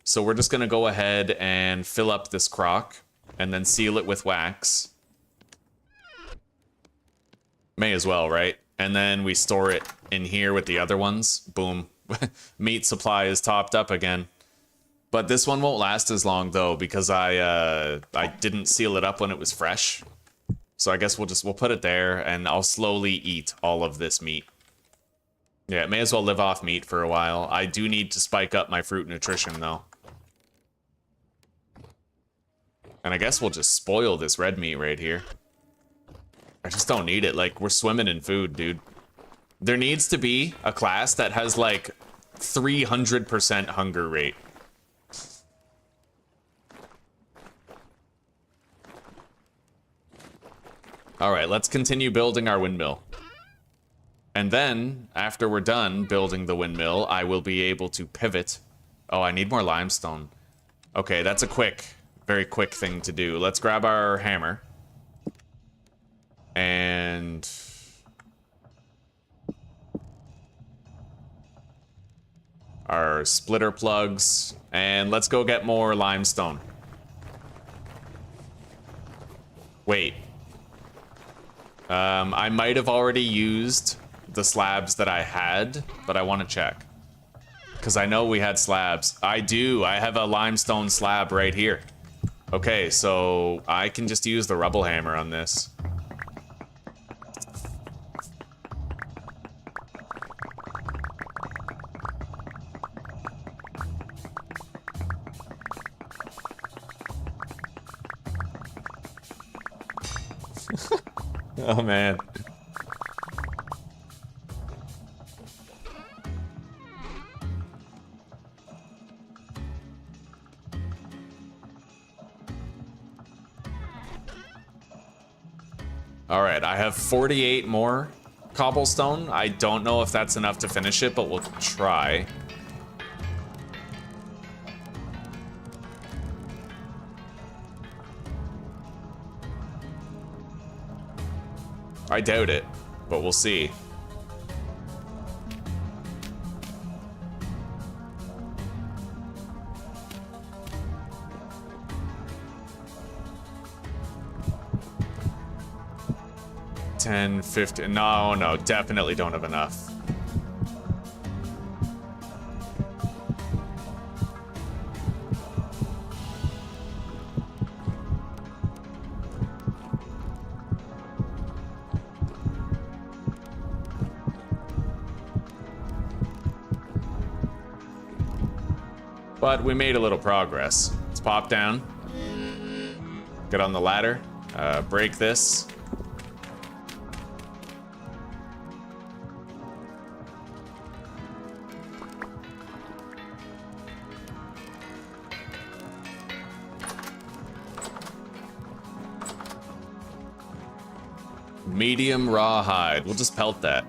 So we're just going to go ahead and fill up this crock and then seal it with wax. May as well, right? And then we store it in here with the other ones. Boom. Meat supply is topped up again. But this one won't last as long though because I didn't seal it up when it was fresh. So I guess we'll put it there, and I'll slowly eat all of this meat. Yeah, may as well live off meat for a while. I do need to spike up my fruit nutrition, though. And I guess we'll just spoil this red meat right here. I just don't need it. Like, we're swimming in food, dude. There needs to be a class that has, like, 300% hunger rate. All right, let's continue building our windmill. And then, after we're done building the windmill, I will be able to pivot. Oh, I need more limestone. Okay, that's a very quick thing to do. Let's grab our hammer. And... our splitter plugs. And let's go get more limestone. Wait. I might have already used the slabs that I had, but I want to check. Because I know we had slabs. I do. I have a limestone slab right here. Okay, so I can just use the rubble hammer on this. Oh, man. All right, I have 48 more cobblestone. I don't know if that's enough to finish it, but we'll try. I doubt it, but we'll see. $10, $15. No, definitely don't have enough. But we made a little progress. Let's pop down. Get on the ladder. Break this. Medium raw hide. We'll just pelt that.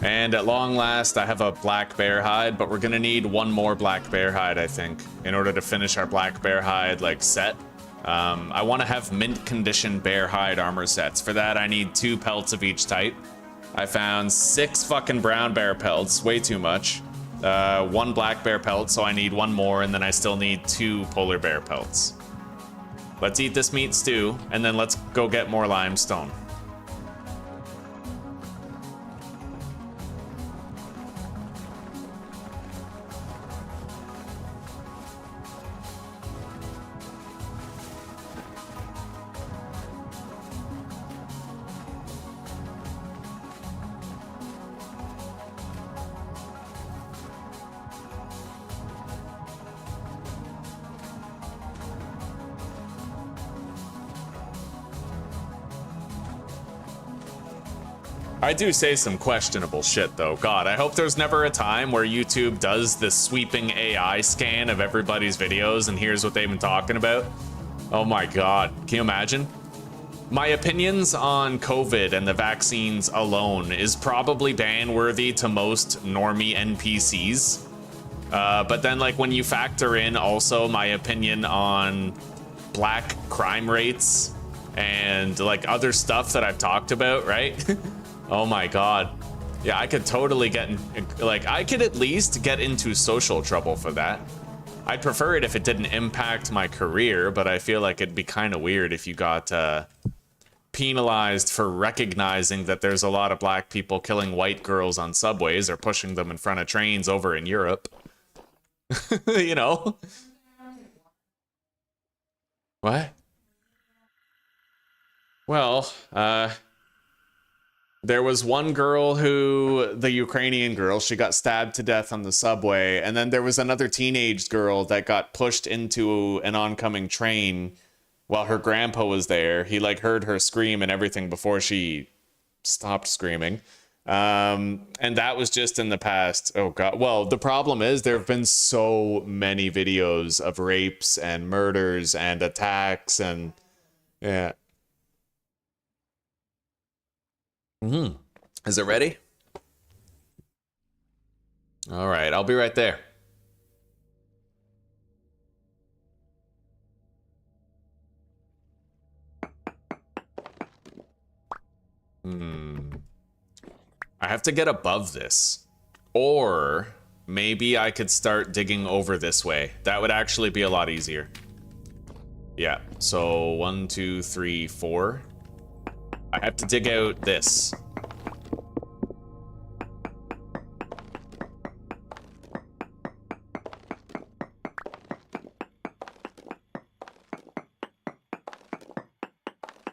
And at long last, I have a black bear hide, but we're gonna need one more black bear hide, I think, in order to finish our black bear hide, like, set. I want to have mint condition bear hide armor sets. For that, I need 2 pelts of each type. I found 6 fucking brown bear pelts, way too much. 1 black bear pelt, so I need 1 more, and then I still need 2 polar bear pelts. Let's eat this meat stew, and then let's go get more limestone. I do say some questionable shit, though. God, I hope there's never a time where YouTube does this sweeping AI scan of everybody's videos and here's what they've been talking about. Oh my God, can you imagine? My opinions on COVID and the vaccines alone is probably ban-worthy to most normie NPCs. But then, like, when you factor in also my opinion on black crime rates and, like, other stuff that I've talked about, right? Oh my God. Yeah, I could totally get in, like, I could at least get into social trouble for that. I'd prefer it if it didn't impact my career, but I feel like it'd be kind of weird if you got penalized for recognizing that there's a lot of black people killing white girls on subways or pushing them in front of trains over in Europe. You know? What? Well, there was one girl who, the Ukrainian girl, she got stabbed to death on the subway. And then there was another teenage girl that got pushed into an oncoming train while her grandpa was there. He, like, heard her scream and everything before she stopped screaming. And that was just in the past. Oh God. Well, the problem is there have been so many videos of rapes and murders and attacks and yeah. Is it ready? All right, I'll be right there. I have to get above this. Or maybe I could start digging over this way. That would actually be a lot easier. Yeah, so 1, 2, 3, 4. I have to dig out this.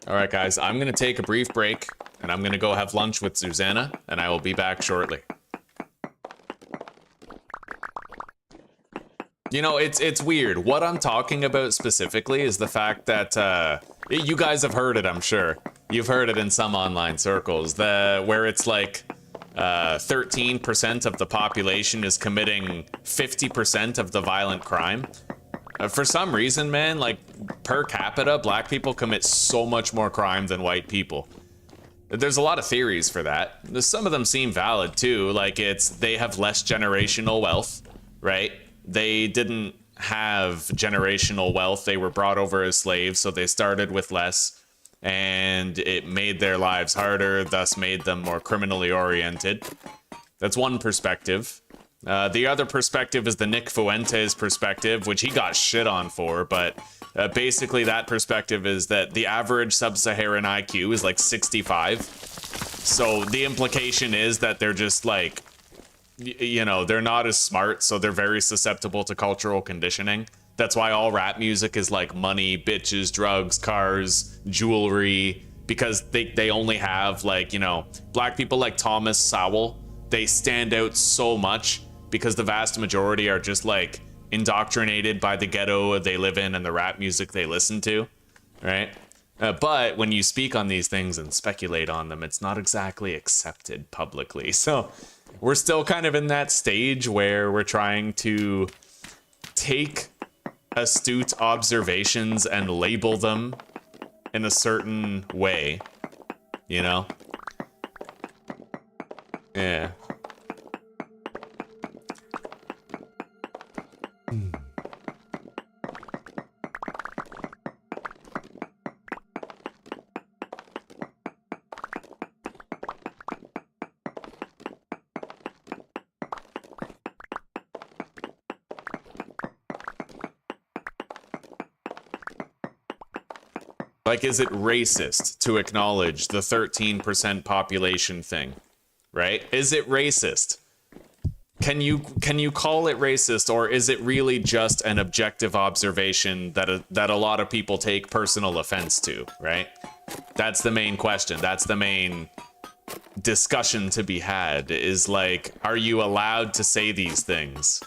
All right, guys, I'm going to take a brief break, and I'm going to go have lunch with Susanna, and I will be back shortly. You know, it's weird. What I'm talking about specifically is the fact that you guys have heard it, I'm sure. You've heard it in some online circles, where it's like 13% of the population is committing 50% of the violent crime. For some reason, man, like, per capita, black people commit so much more crime than white people. There's a lot of theories for that. Some of them seem valid too. Like they have less generational wealth, right? They didn't have generational wealth. They were brought over as slaves, so they started with less, and it made their lives harder, thus made them more criminally oriented. That's one perspective. The other perspective is the Nick Fuentes perspective, which he got shit on for, but basically that perspective is that the average sub-Saharan IQ is like 65. So the implication is that they're just like, you know, they're not as smart, so they're very susceptible to cultural conditioning. That's why all rap music is like money, bitches, drugs, cars, jewelry, because they only have like, you know, black people like Thomas Sowell, they stand out so much because the vast majority are just like indoctrinated by the ghetto they live in and the rap music they listen to, right? But when you speak on these things and speculate on them, it's not exactly accepted publicly. So we're still kind of in that stage where we're trying to take astute observations and label them in a certain way, you know? Yeah. Like, is it racist to acknowledge the 13% population thing, right? Is it racist? Can you call it racist, or is it really just an objective observation that a lot of people take personal offense to, right? That's the main question. That's the main discussion to be had, is like, are you allowed to say these things?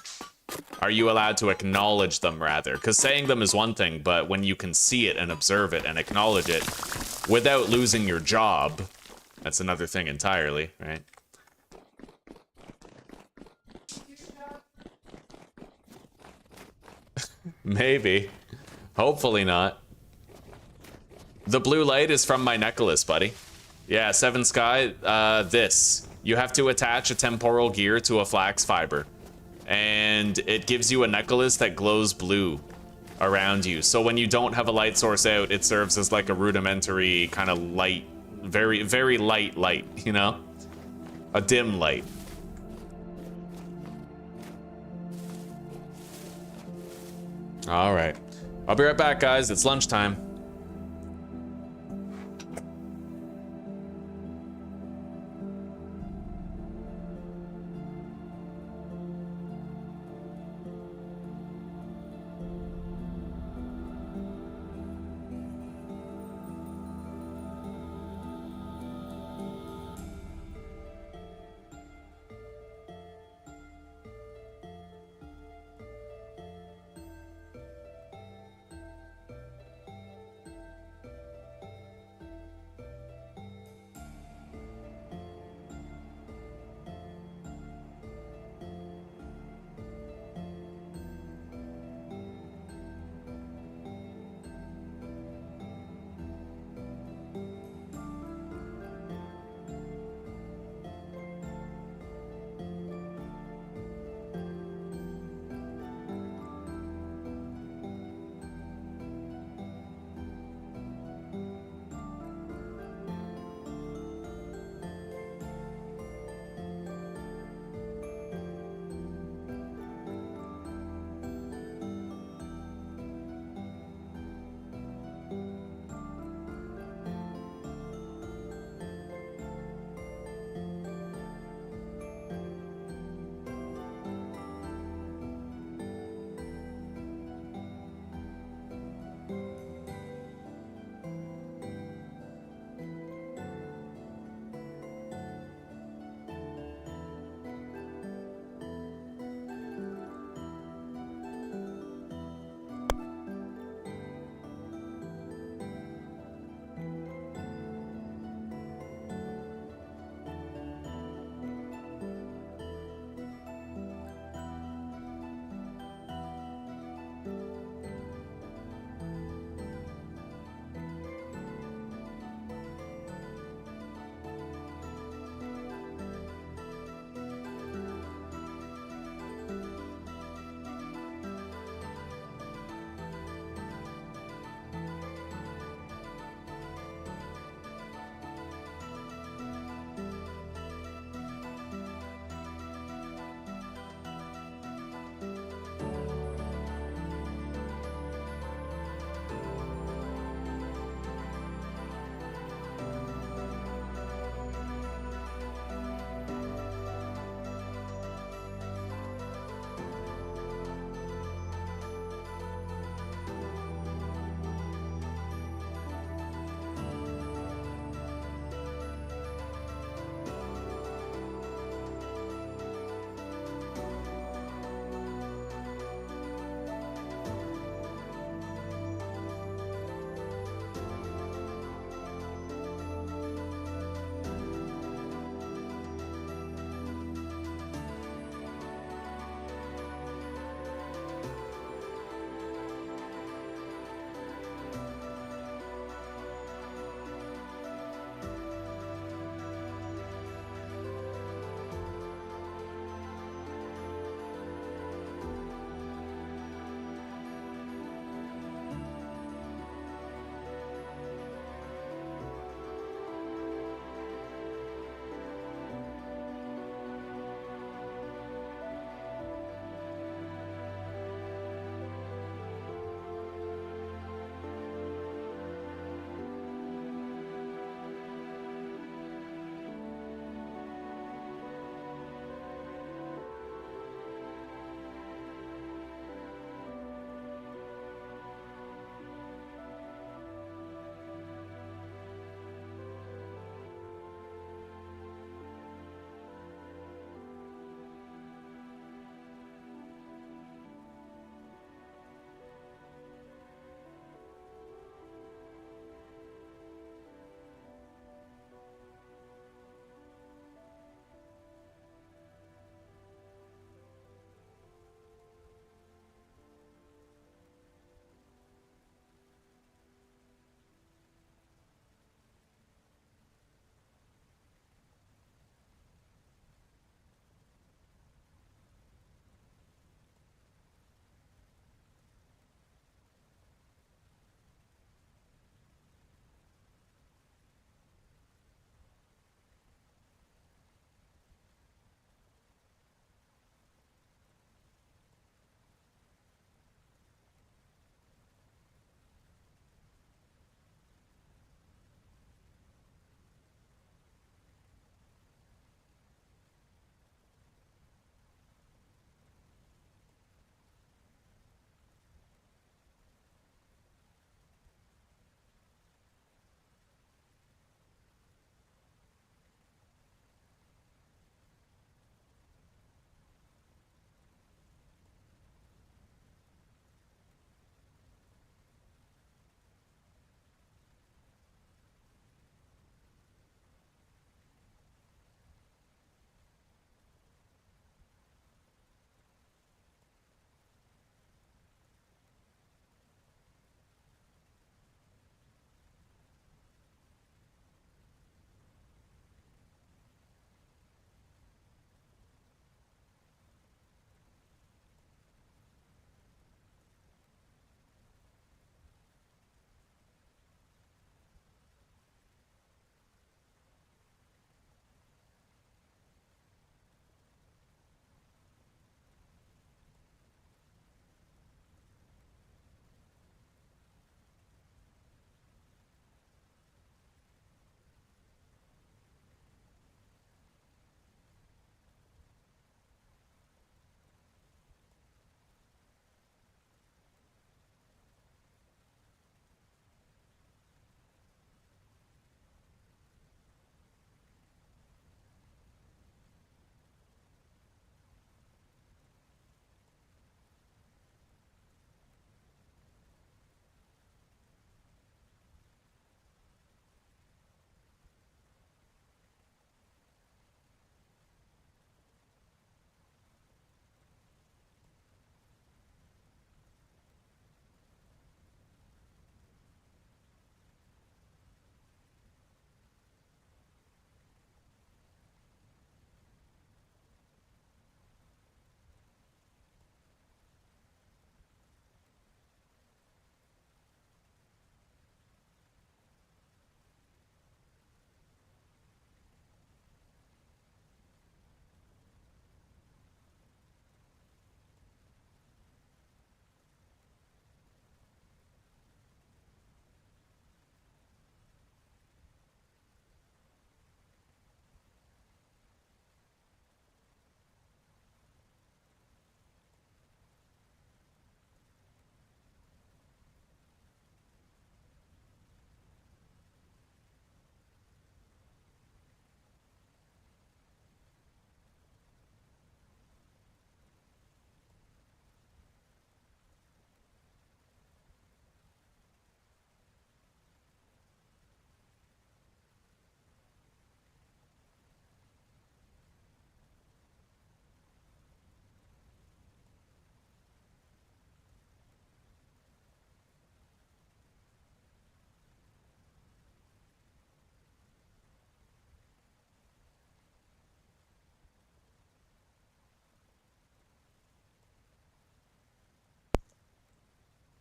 Are you allowed to acknowledge them, rather? Because saying them is one thing, but when you can see it and observe it and acknowledge it without losing your job, that's another thing entirely, right? Maybe. Hopefully not. The blue light is from my necklace, buddy. Yeah, Seven Sky, this. You have to attach a temporal gear to a flax fiber, and it gives you a necklace that glows blue around you. So when you don't have a light source out, it serves as like a rudimentary kind of light, very, very light light, you know? A dim light. All right. I'll be right back, guys. It's lunchtime.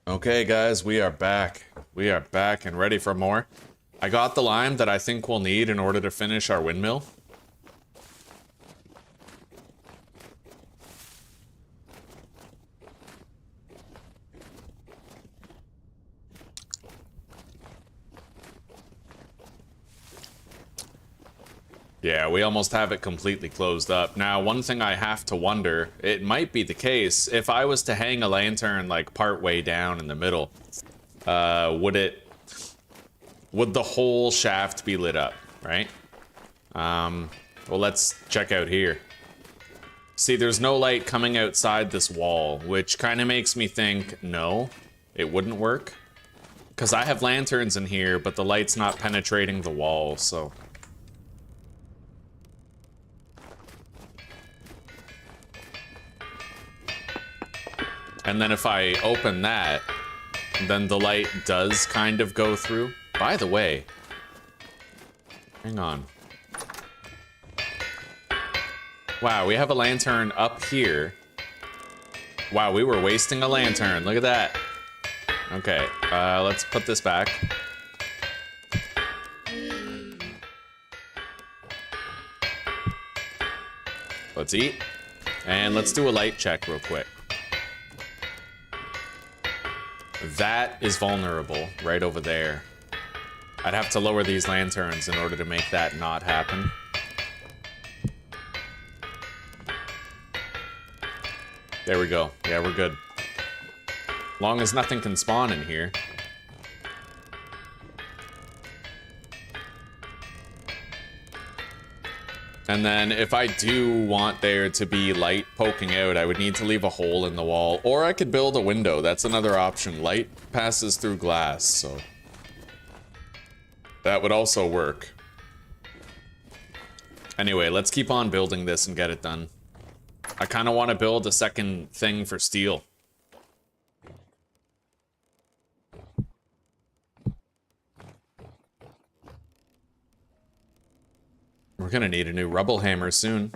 Okay, guys, we are back. We are back and ready for more. I got the lime that I think we'll need in order to finish our windmill. Yeah, we almost have it completely closed up. Now, one thing I have to wonder, it might be the case, if I was to hang a lantern like part way down in the middle, would the whole shaft be lit up, right? Well, let's check out here. See, there's no light coming outside this wall, which kind of makes me think, no, it wouldn't work. Because I have lanterns in here, but the light's not penetrating the wall, so... And then if I open that, then the light does kind of go through. By the way, hang on. Wow, we have a lantern up here. Wow, we were wasting a lantern. Look at that. Okay, let's put this back. Let's eat. And let's do a light check real quick. That is vulnerable, right over there. I'd have to lower these lanterns in order to make that not happen. There we go. Yeah, we're good. Long as nothing can spawn in here. And then if I do want there to be light poking out, I would need to leave a hole in the wall. Or I could build a window. That's another option. Light passes through glass, so... that would also work. Anyway, let's keep on building this and get it done. I kind of want to build a second thing for steel. We're gonna need a new rubble hammer soon.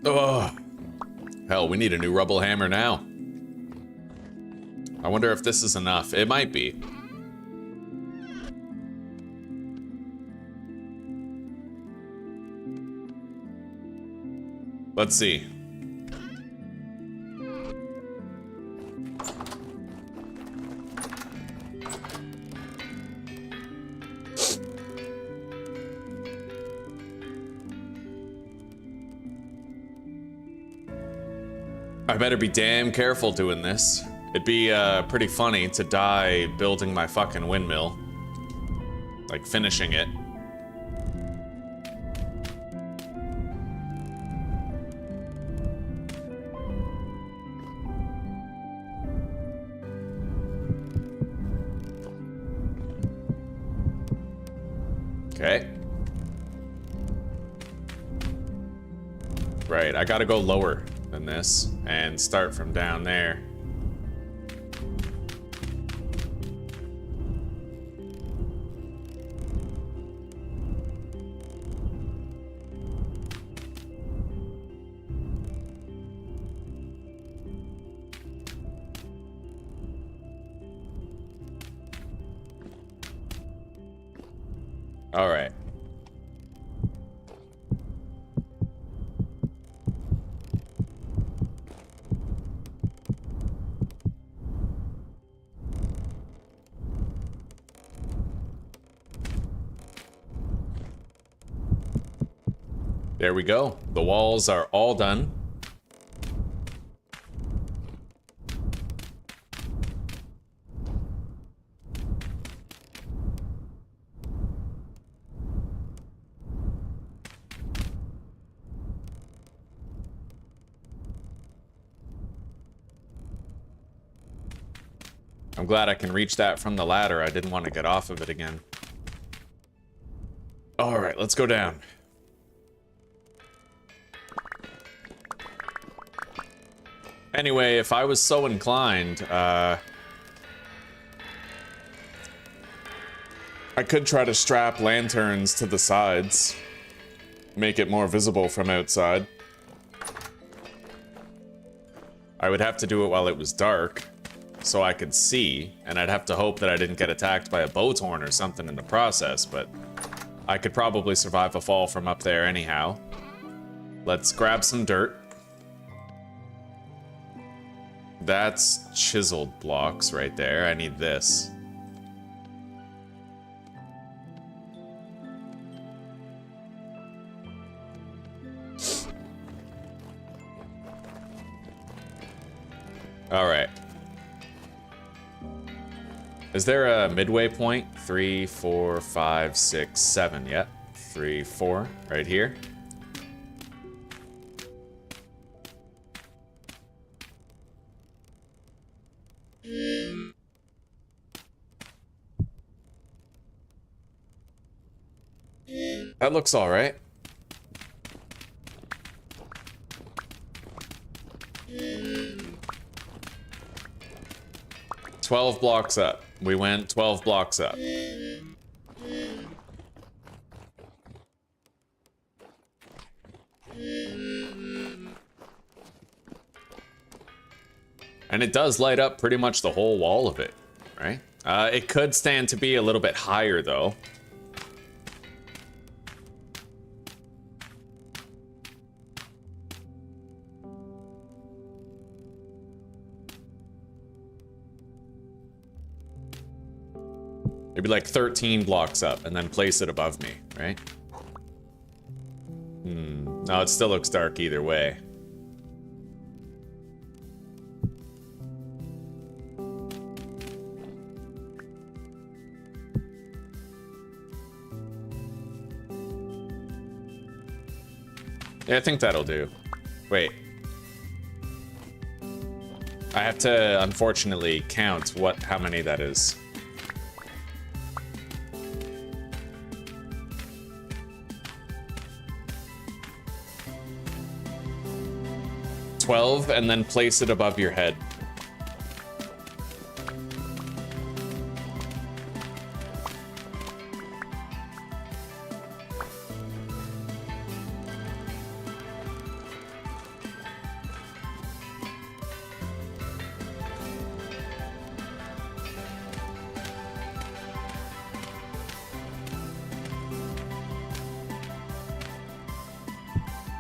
Oh, hell, we need a new rubble hammer now. I wonder if this is enough. It might be. Let's see. I better be damn careful doing this. It'd be pretty funny to die building my fucking windmill. Like finishing it. Okay. Right, I gotta go lower than this and start from down there. All right. There we go. The walls are all done. I'm glad I can reach that from the ladder. I didn't want to get off of it again. All right, let's go down. Anyway, if I was so inclined, I could try to strap lanterns to the sides, make it more visible from outside. I would have to do it while it was dark, so I could see, and I'd have to hope that I didn't get attacked by a bowtorn or something in the process, but I could probably survive a fall from up there anyhow. Let's grab some dirt. That's chiseled blocks right there. I need this. All right. Is there a midway point? 3, 4, 5, 6, 7. Yep. 3, 4. Right here. That looks all right. "12 blocks up." We went 12 blocks up. And it does light up pretty much the whole wall of it, right? It could stand to be a little bit higher, though. Maybe like 13 blocks up, and then place it above me, right? No, it still looks dark either way. Yeah, I think that'll do. Wait. I have to, unfortunately, count how many that is. 12, and then place it above your head.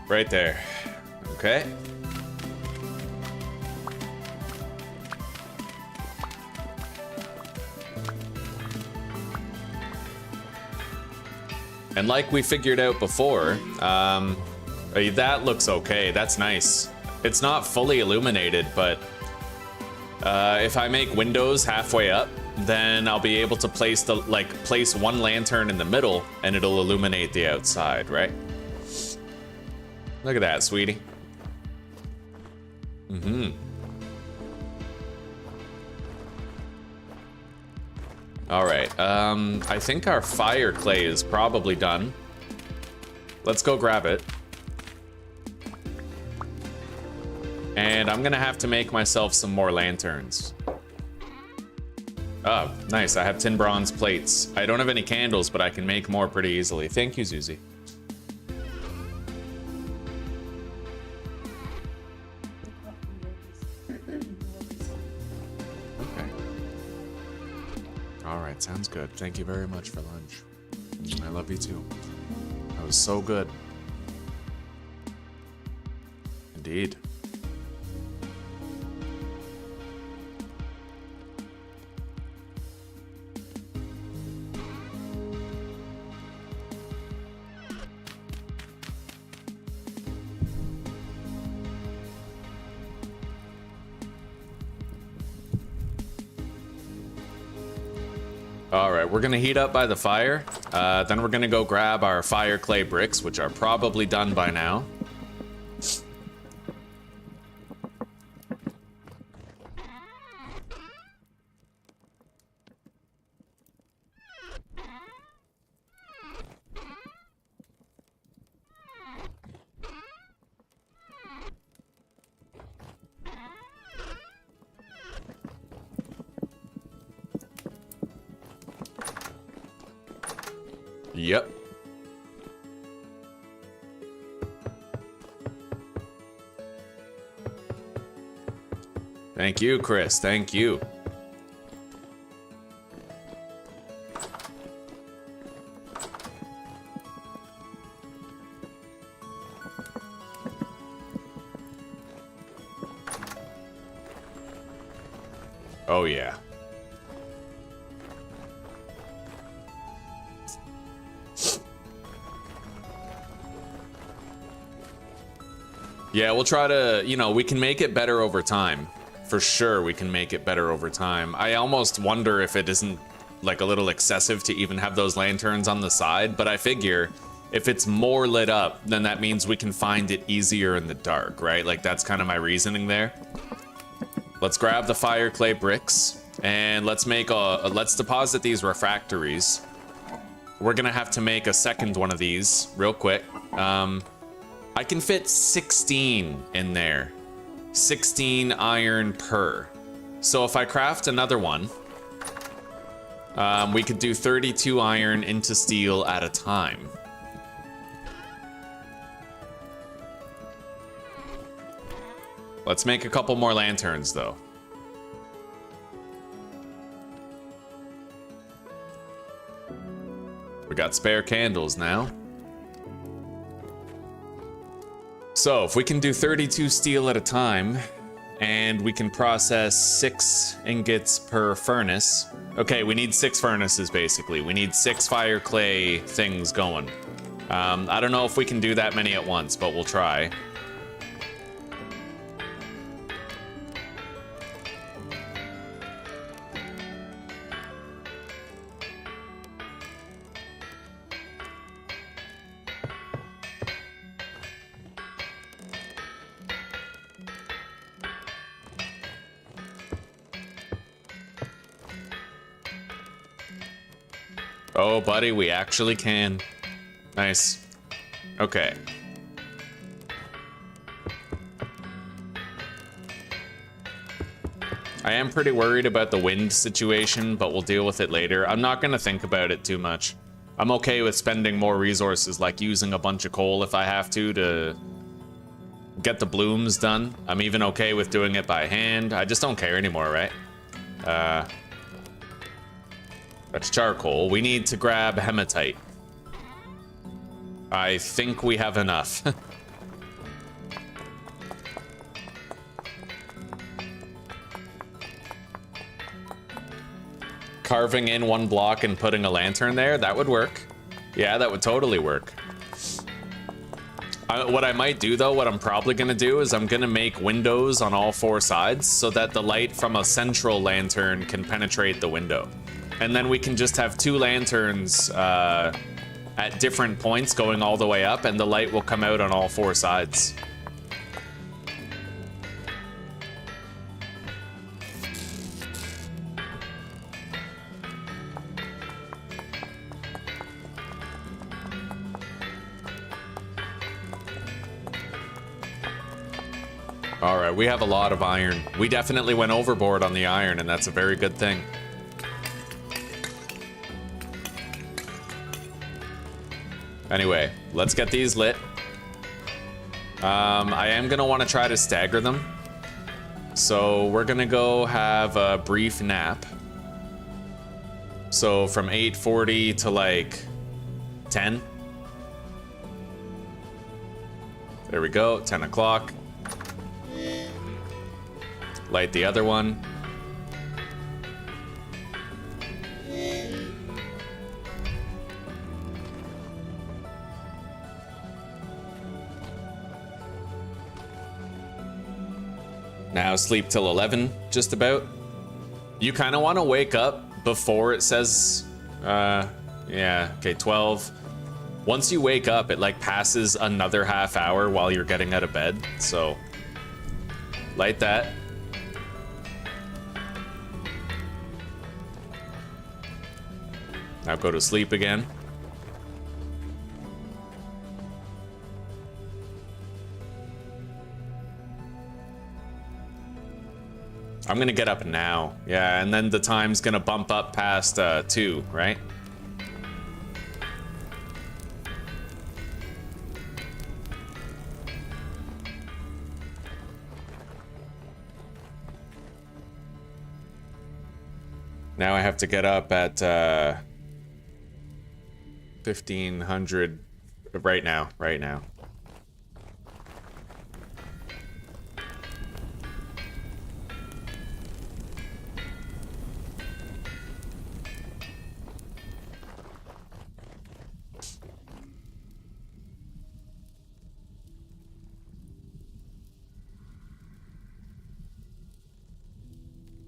Right there. Okay. And like we figured out before, that looks okay. That's nice. It's not fully illuminated, but if I make windows halfway up, then I'll be able to place one lantern in the middle, and it'll illuminate the outside, right? Look at that, sweetie. All right, I think our fire clay is probably done. Let's go grab it. And I'm gonna have to make myself some more lanterns. Oh, nice, I have tin bronze plates. I don't have any candles, but I can make more pretty easily. Thank you, Zuzi. Sounds good. Thank you very much for lunch. I love you too. That was so good. Indeed. All right, we're gonna heat up by the fire. Then we're gonna go grab our fire clay bricks, which are probably done by now. Yep. Thank you, Chris. Thank you. Oh, yeah. Yeah, we'll try to, you know, we can make it better over time. For sure, we can make it better over time. I almost wonder if it isn't, like, a little excessive to even have those lanterns on the side, but I figure if it's more lit up, then that means we can find it easier in the dark, right? Like, that's kind of my reasoning there. Let's grab the fire clay bricks, and let's make let's deposit these refractories. We're gonna have to make a second one of these real quick. I can fit 16 in there. 16 iron per. So if I craft another one, we could do 32 iron into steel at a time. Let's make a couple more lanterns, though. We got spare candles now. So if we can do 32 steel at a time, and we can process 6 ingots per furnace. Okay, we need 6 furnaces, basically. We need 6 fire clay things going. I don't know if we can do that many at once, but we'll try. Oh, buddy, we actually can. Nice. Okay. I am pretty worried about the wind situation, but we'll deal with it later. I'm not gonna think about it too much. I'm okay with spending more resources, like using a bunch of coal if I have to get the blooms done. I'm even okay with doing it by hand. I just don't care anymore, right? That's charcoal. We need to grab hematite. I think we have enough. Carving in one block and putting a lantern there, that would work. Yeah, that would totally work. What I might do, though, what I'm probably going to do is I'm going to make windows on all 4 sides so that the light from a central lantern can penetrate the window. And then we can just have 2 lanterns at different points going all the way up, and the light will come out on all 4 sides. All right, we have a lot of iron. We definitely went overboard on the iron, and that's a very good thing. Anyway, let's get these lit. I am gonna want to try to stagger them. So we're gonna go have a brief nap. So from 8:40 to like 10. There we go, 10 o'clock. Light the other one. Now sleep till 11, just about. You kind of want to wake up before it says, yeah, okay, 12. Once you wake up, it like passes another half hour while you're getting out of bed. So light that. Now go to sleep again. I'm gonna get up now. Yeah, and then the time's gonna bump up past 2, right? Now I have to get up at 1500 right now.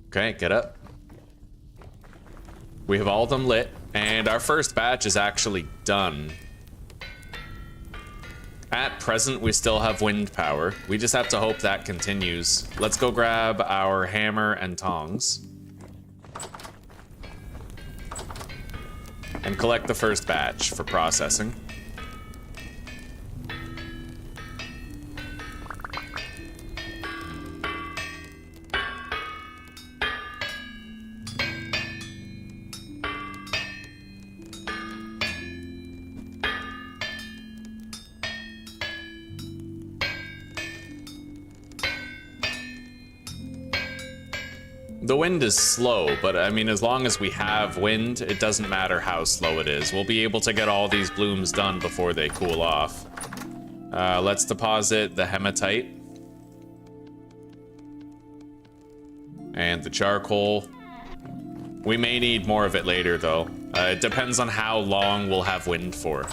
Okay, get up. We have all of them lit, and our first batch is actually done. At present, we still have wind power. We just have to hope that continues. Let's go grab our hammer and tongs. And collect the first batch for processing. The wind is slow, but I mean, as long as we have wind, it doesn't matter how slow it is. We'll be able to get all these blooms done before they cool off. Let's deposit the hematite. And the charcoal. We may need more of it later, though. It depends on how long we'll have wind for.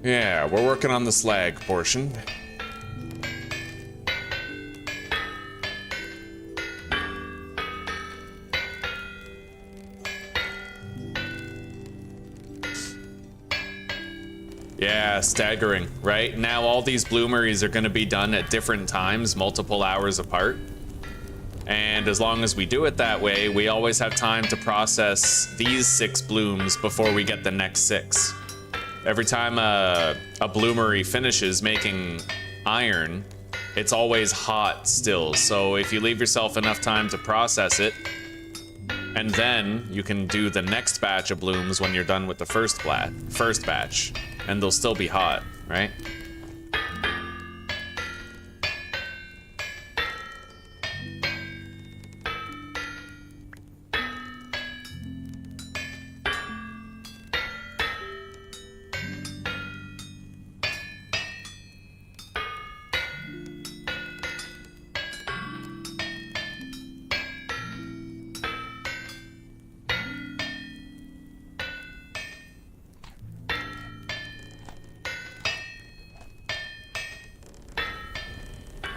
Yeah, we're working on the slag portion. Yeah, staggering, right? Now all these bloomeries are going to be done at different times, multiple hours apart. And as long as we do it that way, we always have time to process these 6 blooms before we get the next 6. Every time a bloomery finishes making iron, it's always hot still. So if you leave yourself enough time to process it, and then you can do the next batch of blooms when you're done with the first batch, and they'll still be hot, right?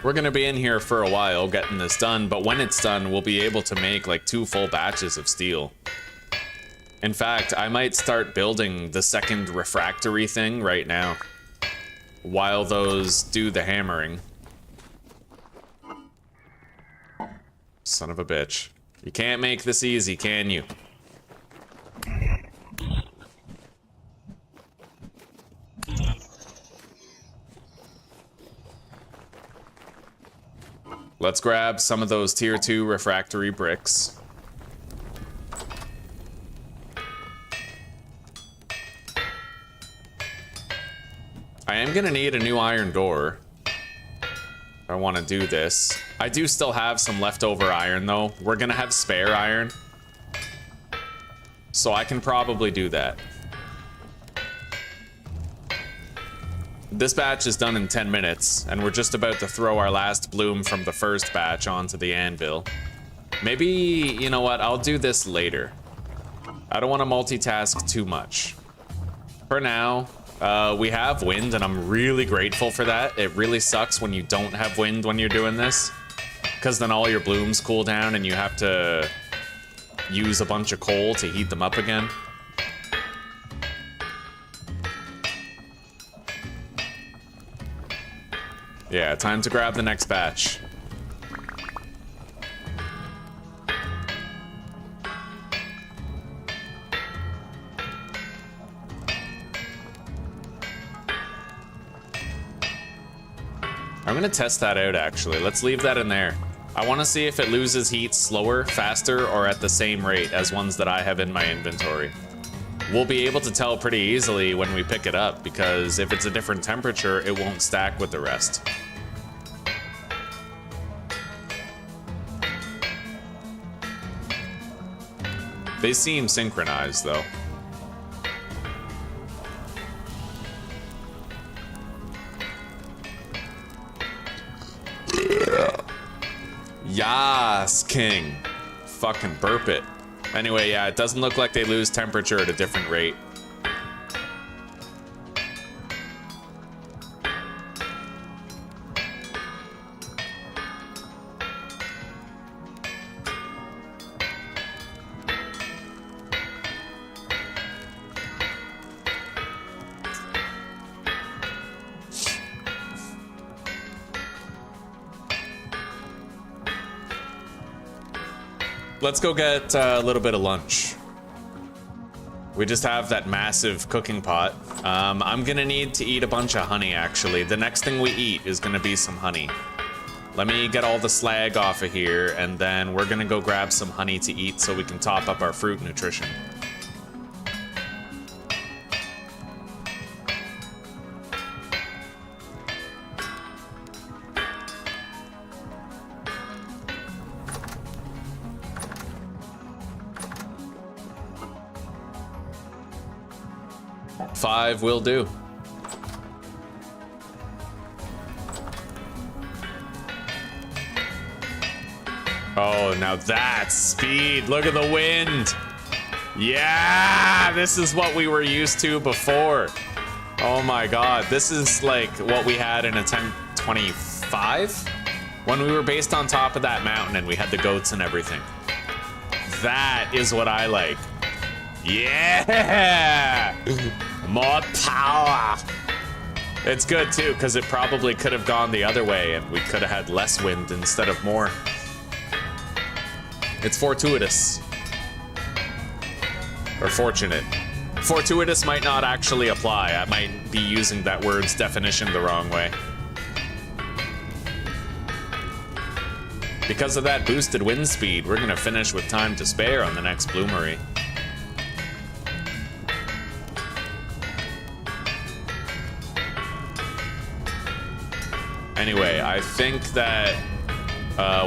We're gonna be in here for a while getting this done, but when it's done, we'll be able to make like 2 full batches of steel. In fact, I might start building the second refractory thing right now, while those do the hammering. Son of a bitch. You can't make this easy, can you? Let's grab some of those tier 2 refractory bricks. I am gonna need a new iron door if I want to do this. I do still have some leftover iron though. We're gonna have spare iron, so I can probably do that. This batch is done in 10 minutes, and we're just about to throw our last bloom from the first batch onto the anvil. Maybe, you know what, I'll do this later. I don't want to multitask too much. For now, we have wind, and I'm really grateful for that. It really sucks when you don't have wind when you're doing this, because then all your blooms cool down and you have to use a bunch of coal to heat them up again. Yeah, time to grab the next batch. I'm gonna test that out, actually. Let's leave that in there. I want to see if it loses heat slower, faster, or at the same rate as ones that I have in my inventory. We'll be able to tell pretty easily when we pick it up, because if it's a different temperature, it won't stack with the rest. They seem synchronized, though. Yas, king. Fucking burp it. Anyway, yeah, it doesn't look like they lose temperature at a different rate. Let's go get a little bit of lunch. We just have that massive cooking pot. I'm gonna need to eat a bunch of honey, actually. The next thing we eat is gonna be some honey. Let me get all the slag off of here, and then we're gonna go grab some honey to eat so we can top up our fruit nutrition. Five will do. Oh, now that's speed. Look at the wind. Yeah, this is what we were used to before. Oh my god, this is like what we had in a 1025 when we were based on top of that mountain and we had the goats and everything. That is what I like. Yeah! More power! It's good too, because it probably could have gone the other way and we could have had less wind instead of more. It's fortuitous. Or fortunate. Fortuitous might not actually apply. I might be using that word's definition the wrong way. Because of that boosted wind speed, we're gonna finish with time to spare on the next bloomery. Anyway, I think that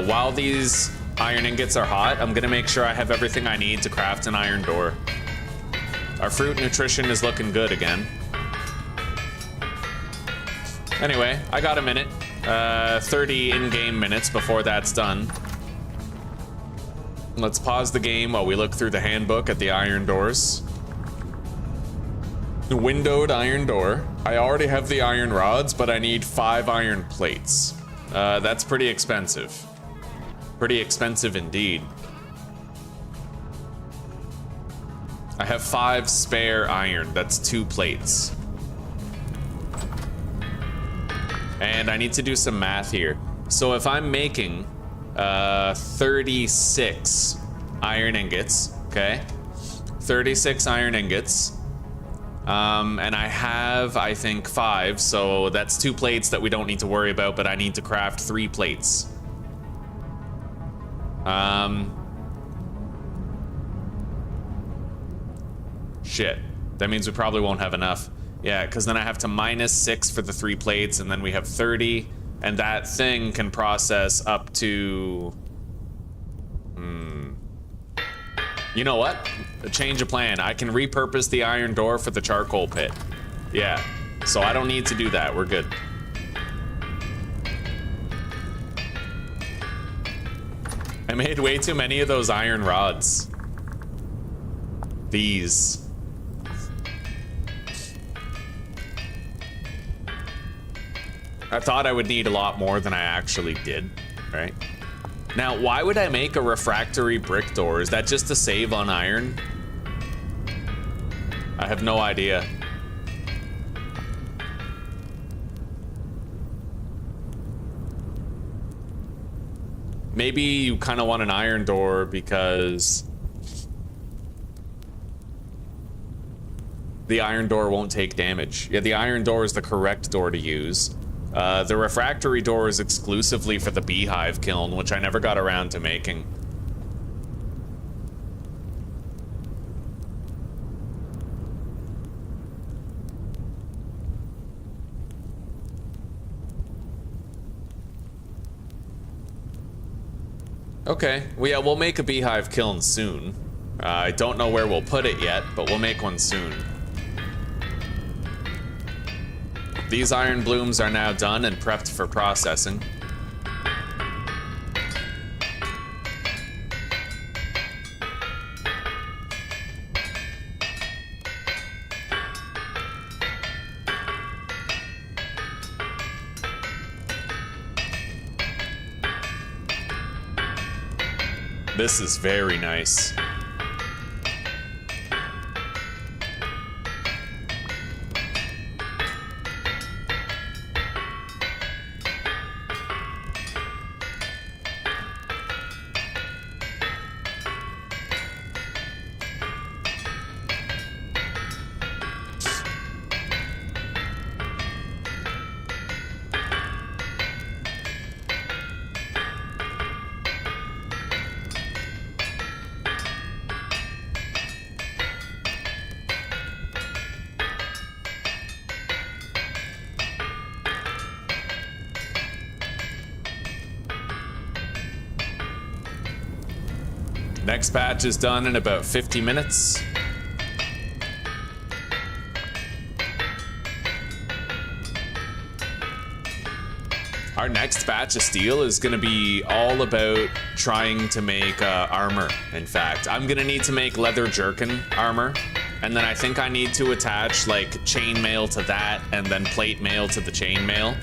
while these iron ingots are hot, I'm gonna make sure I have everything I need to craft an iron door. Our fruit nutrition is looking good again. Anyway, I got a minute. 30 in-game minutes before that's done. Let's pause the game while we look through the handbook at the iron doors. The windowed iron door. I already have the iron rods, but I need 5 iron plates. That's pretty expensive. Pretty expensive indeed. I have 5 spare iron. That's 2 plates. And I need to do some math here. So if I'm making 36 iron ingots, okay? 36 iron ingots. And I have, I think, 5, so that's 2 plates that we don't need to worry about, but I need to craft 3 plates. Shit. That means we probably won't have enough. Yeah, because then I have to minus 6 for the 3 plates, and then we have 30, and that thing can process up to... You know what? A change of plan. I can repurpose the iron door for the charcoal pit. Yeah, so I don't need to do that. We're good. I made way too many of those iron rods. These. I thought I would need a lot more than I actually did, right? Now, why would I make a refractory brick door? Is that just to save on iron? I have no idea. Maybe you kind of want an iron door because the iron door won't take damage. Yeah, the iron door is the correct door to use. The refractory door is exclusively for the beehive kiln, which I never got around to making. Okay, well, yeah, we'll make a beehive kiln soon. I don't know where we'll put it yet, but we'll make one soon. These iron blooms are now done and prepped for processing. This is very nice. Next batch is done in about 50 minutes. Our next batch of steel is going to be all about trying to make armor, in fact. I'm going to need to make leather jerkin armor, and then I think I need to attach like chainmail to that and then plate mail to the chainmail.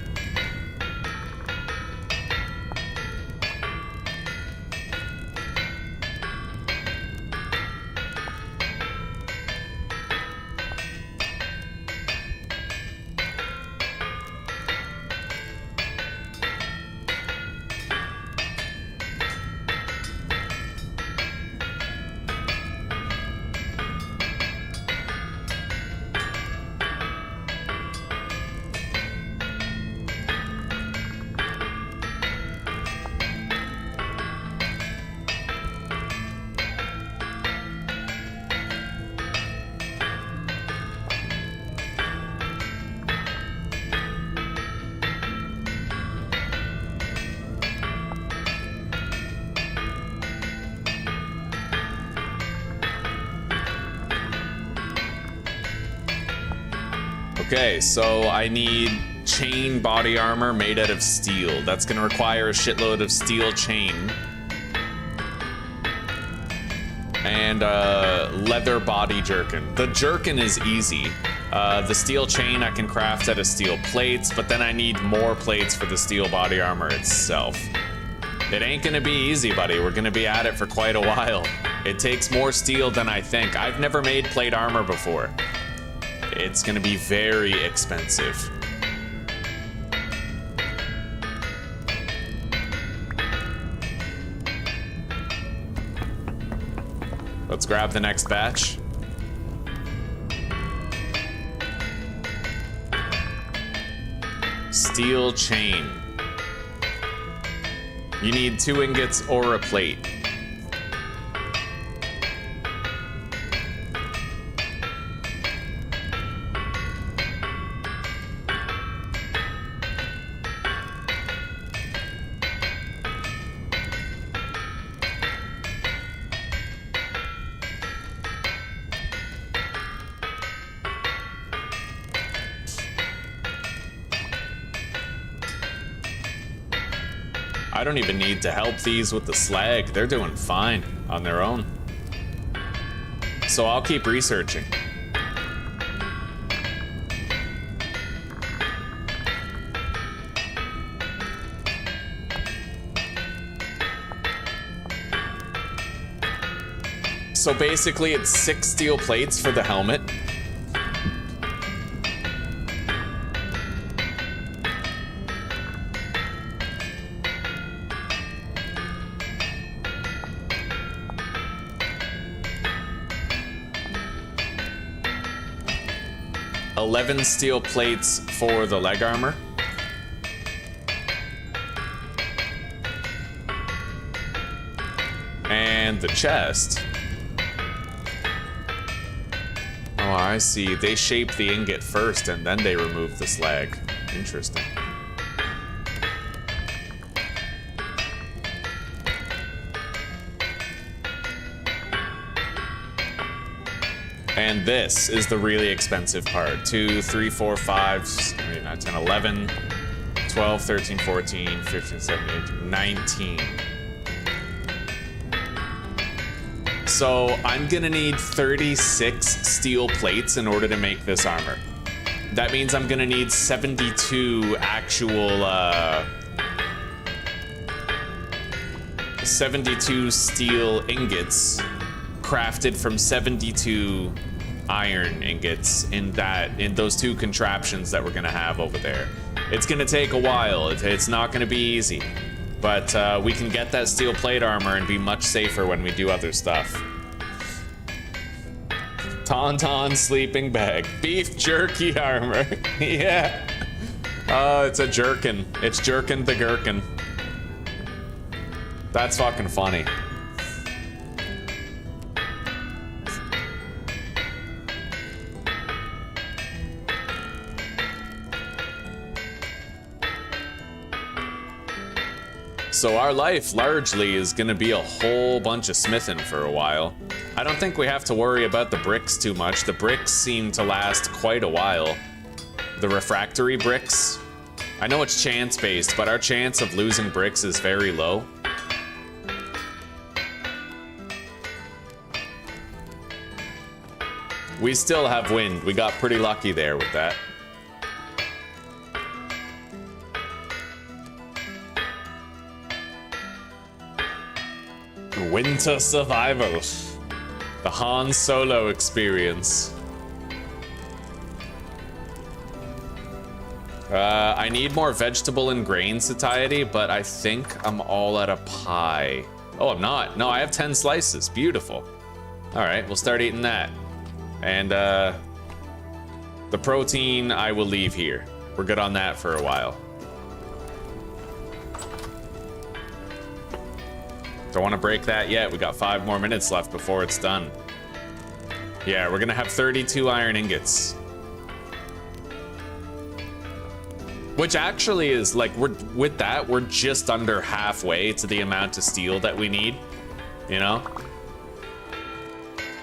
Okay, so I need chain body armor made out of steel. That's gonna require a shitload of steel chain. And leather body jerkin. The jerkin is easy. The steel chain I can craft out of steel plates, but then I need more plates for the steel body armor itself. It ain't gonna be easy, buddy. We're gonna be at it for quite a while. It takes more steel than I think. I've never made plate armor before. It's gonna be very expensive. Let's grab the next batch. Steel chain. You need 2 ingots or a plate. I don't even need to help these with the slag. They're doing fine on their own. So I'll keep researching. So basically it's 6 steel plates for the helmet. $11 steel plates for the leg armor. And the chest. Oh, I see. They shape the ingot first and then they remove the slag. Interesting. And this is the really expensive part. 2, 3, 4, 5, 10, 11, 12, 13, 14, 15, 17, 18, 19. So I'm gonna need 36 steel plates in order to make this armor. That means I'm gonna need 72 actual, 72 steel ingots crafted from 72 iron ingots in those two contraptions that we're gonna have over there. It's gonna take a while. It's not gonna be easy, but we can get that steel plate armor and be much safer when we do other stuff. Tauntaun sleeping bag, beef jerky armor. Yeah. Oh, it's a jerkin. It's Jerkin the Gherkin. That's fucking funny. So our life largely is gonna be a whole bunch of smithing for a while. I don't think we have to worry about the bricks too much. The bricks seem to last quite a while. The refractory bricks. I know it's chance-based, but our chance of losing bricks is very low. We still have wind. We got pretty lucky there with that. Winter survival. The Han Solo experience. I need more vegetable and grain satiety, but I think I'm all out of pie. Oh, I'm not. No, I have 10 slices. Beautiful. All right, we'll start eating that. And the protein I will leave here. We're good on that for a while. Don't want to break that yet. We got 5 more minutes left before it's done. Yeah, we're gonna have 32 iron ingots. Which actually is like, we're just under halfway to the amount of steel that we need, you know?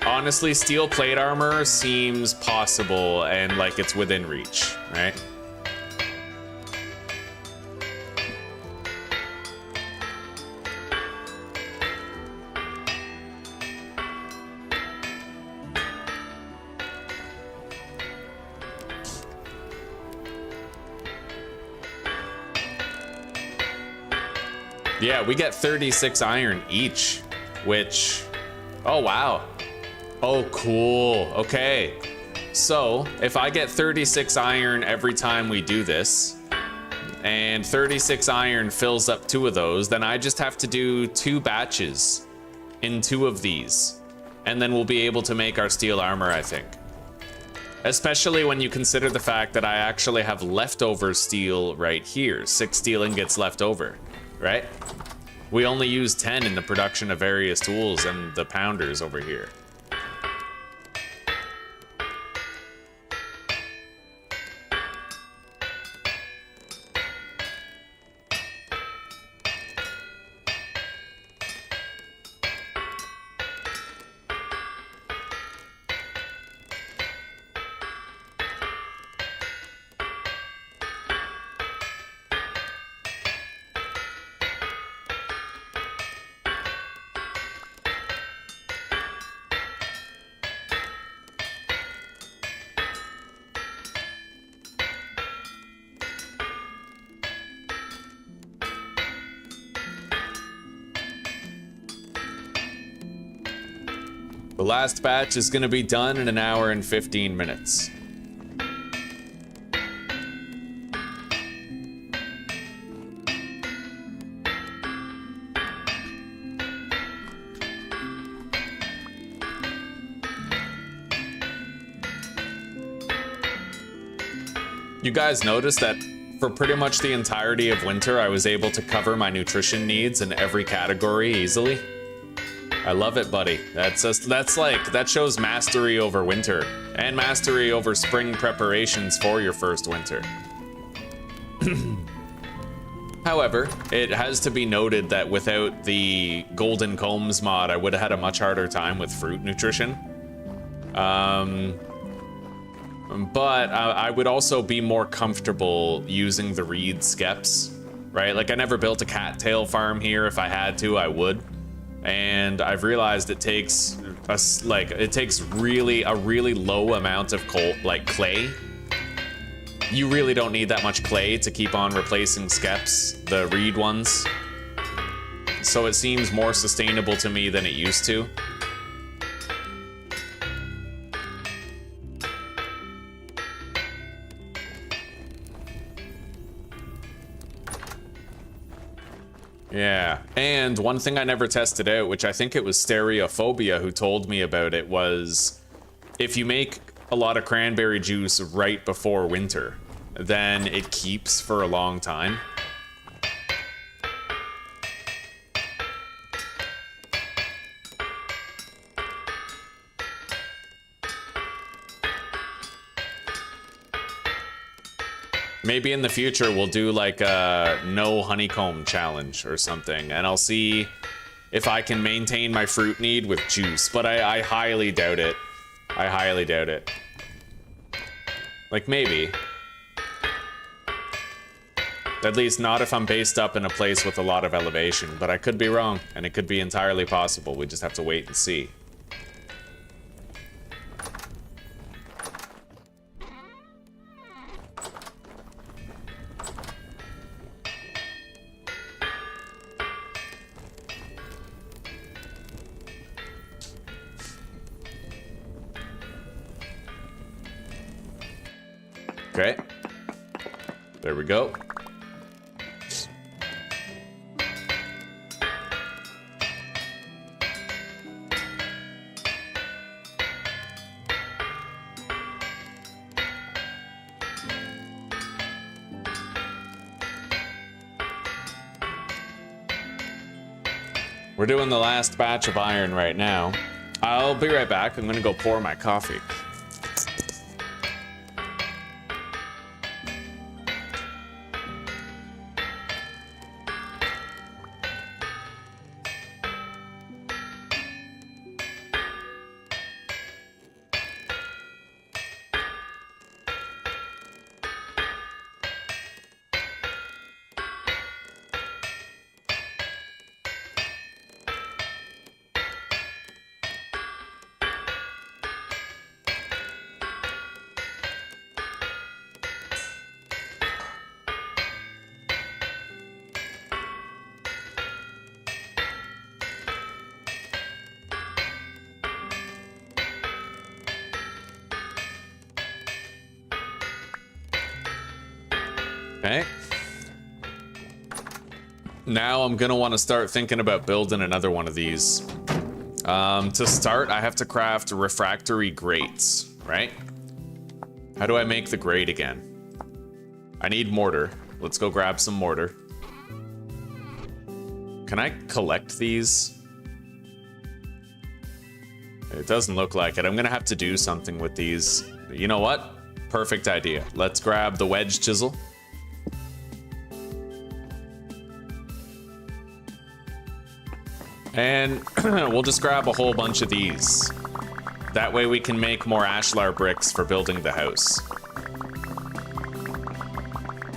Honestly, steel plate armor seems possible and like it's within reach, right? Yeah, we get 36 iron each, which, oh wow. Oh, cool. Okay. So if I get 36 iron every time we do this, and 36 iron fills up 2 of those, then I just have to do 2 batches in 2 of these. And then we'll be able to make our steel armor, I think. Especially when you consider the fact that I actually have leftover steel right here. 6 steel ingots left over, right? We only use 10 in the production of various tools and the pounders over here. The last batch is gonna be done in 1 hour and 15 minutes. You guys noticed that for pretty much the entirety of winter, I was able to cover my nutrition needs in every category easily. I love it, buddy. That shows mastery over winter and mastery over spring preparations for your first winter. However, it has to be noted that without the Golden Combs mod, I would have had a much harder time with fruit nutrition. But I would also be more comfortable using the reed skeps, right? Like, I never built a cattail farm here. If I had to, I would. And I've realized it takes a really low amount of clay. You really don't need that much clay to keep on replacing skeps, the reed ones. So it seems more sustainable to me than it used to. Yeah, and one thing I never tested out, which I think it was Stereophobia who told me about it, was if you make a lot of cranberry juice right before winter, then it keeps for a long time. Maybe in the future we'll do like a no honeycomb challenge or something, and I'll see if I can maintain my fruit need with juice, but I highly doubt it. I highly doubt it. Like, maybe. At least not if I'm based up in a place with a lot of elevation, but I could be wrong, and it could be entirely possible. We just have to wait and see. Okay, there we go. We're doing the last batch of iron right now. I'll be right back. I'm gonna go pour my coffee. Okay. Now I'm gonna want to start thinking about building another one of these. To start, I have to craft refractory grates, right? How do I make the grate again? I need mortar. Let's go grab some mortar. Can I collect these? It doesn't look like it. I'm gonna have to do something with these. You know what? Perfect idea. Let's grab the wedge chisel. And we'll just grab a whole bunch of these. That way we can make more ashlar bricks for building the house.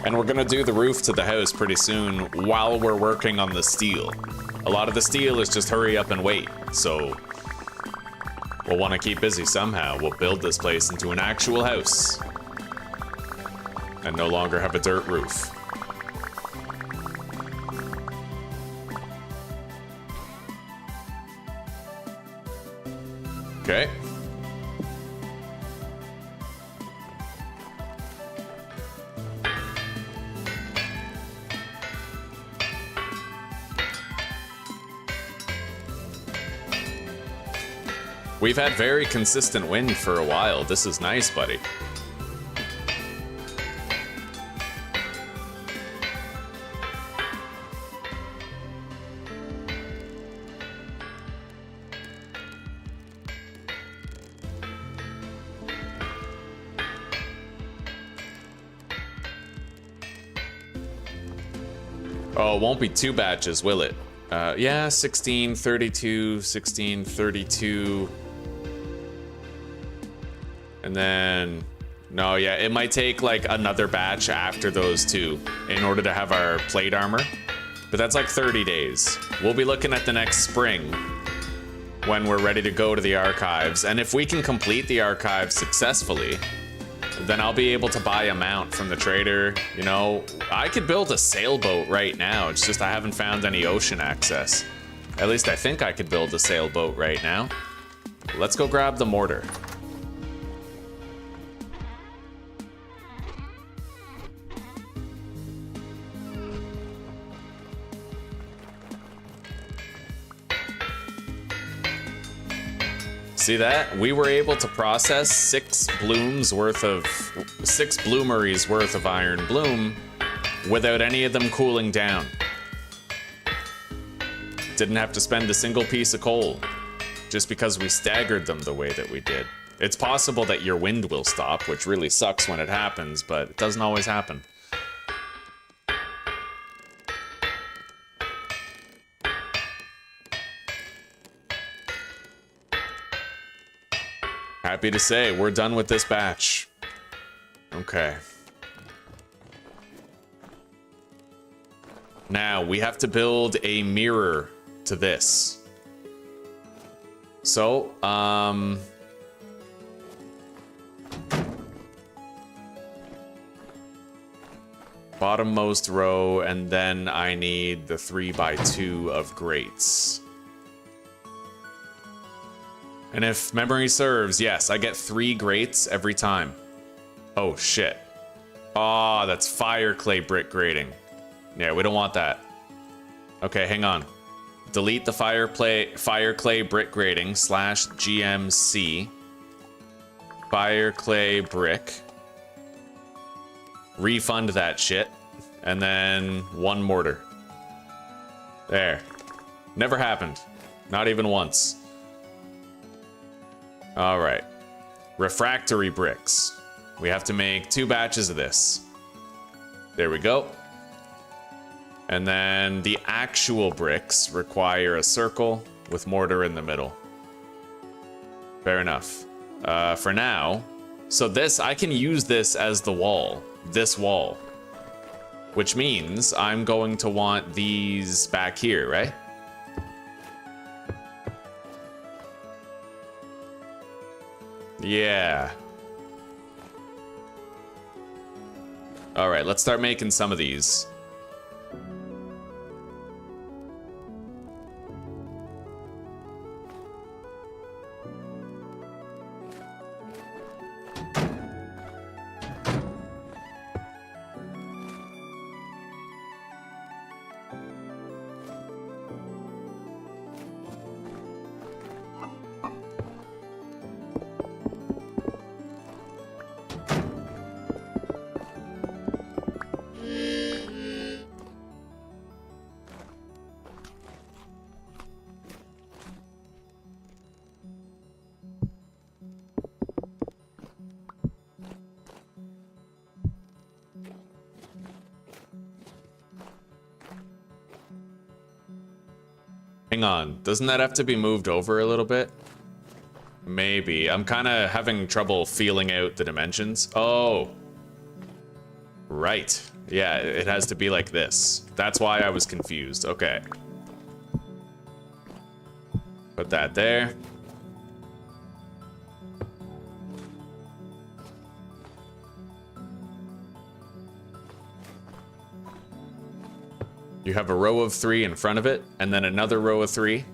And we're gonna do the roof to the house pretty soon while we're working on the steel. A lot of the steel is just hurry up and wait, so we'll want to keep busy somehow. We'll build this place into an actual house and no longer have a dirt roof. Okay. We've had very consistent wind for a while. This is nice, buddy. Oh, it won't be 2 batches, will it? Yeah, 16, 32, 16, 32. And then, no, yeah, it might take like another batch after those 2 in order to have our plate armor. But that's like 30 days. We'll be looking at the next spring when we're ready to go to the archives. And if we can complete the archives successfully, then I'll be able to buy a mount from the trader. You know, I could build a sailboat right now. It's just I haven't found any ocean access. At least I think I could build a sailboat right now. Let's go grab the mortar. See that? We were able to process 6 bloomeries worth of iron bloom without any of them cooling down. Didn't have to spend a single piece of coal just because we staggered them the way that we did. It's possible that your wind will stop, which really sucks when it happens, but it doesn't always happen. Happy to say, we're done with this batch. Okay. Now, we have to build a mirror to this. So, bottommost row, and then I need the 3x2 of grates. And if memory serves, yes, I get 3 grates every time. Oh, shit. Oh, that's fire clay brick grating. Yeah, we don't want that. Okay, hang on. Delete the fire clay brick grating / GMC. Fire clay brick. Refund that shit. And then 1 mortar. There. Never happened. Not even once. All right, refractory bricks. We have to make 2 batches of this. There we go. And then the actual bricks require a circle with mortar in the middle. Fair enough. For now, so this, I can use this as the wall, this wall, which means I'm going to want these back here, right? Yeah. All right, let's start making some of these. Hang on, doesn't that have to be moved over a little bit? Maybe. I'm kind of having trouble feeling out the dimensions. Oh. Right. Yeah, it has to be like this. That's why I was confused. Okay. Put that there. You have a row of 3 in front of it, and then another row of 3.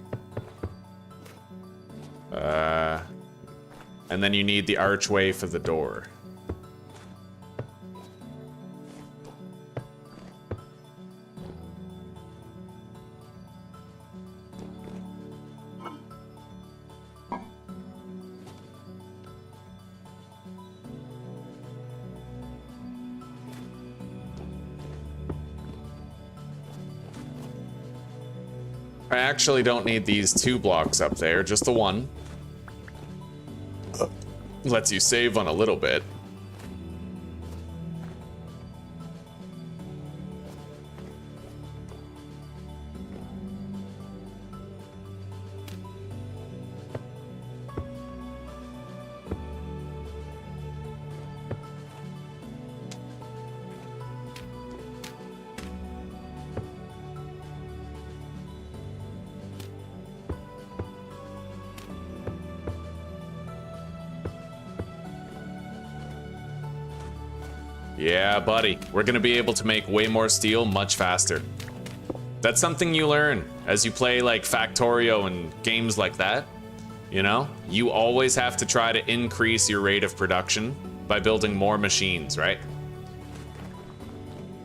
And then you need the archway for the door. I actually don't need these 2 blocks up there, just the 1. Lets you save on a little bit. Yeah, buddy. We're gonna be able to make way more steel much faster. That's something you learn as you play like Factorio and games like that. You know? You always have to try to increase your rate of production by building more machines, right?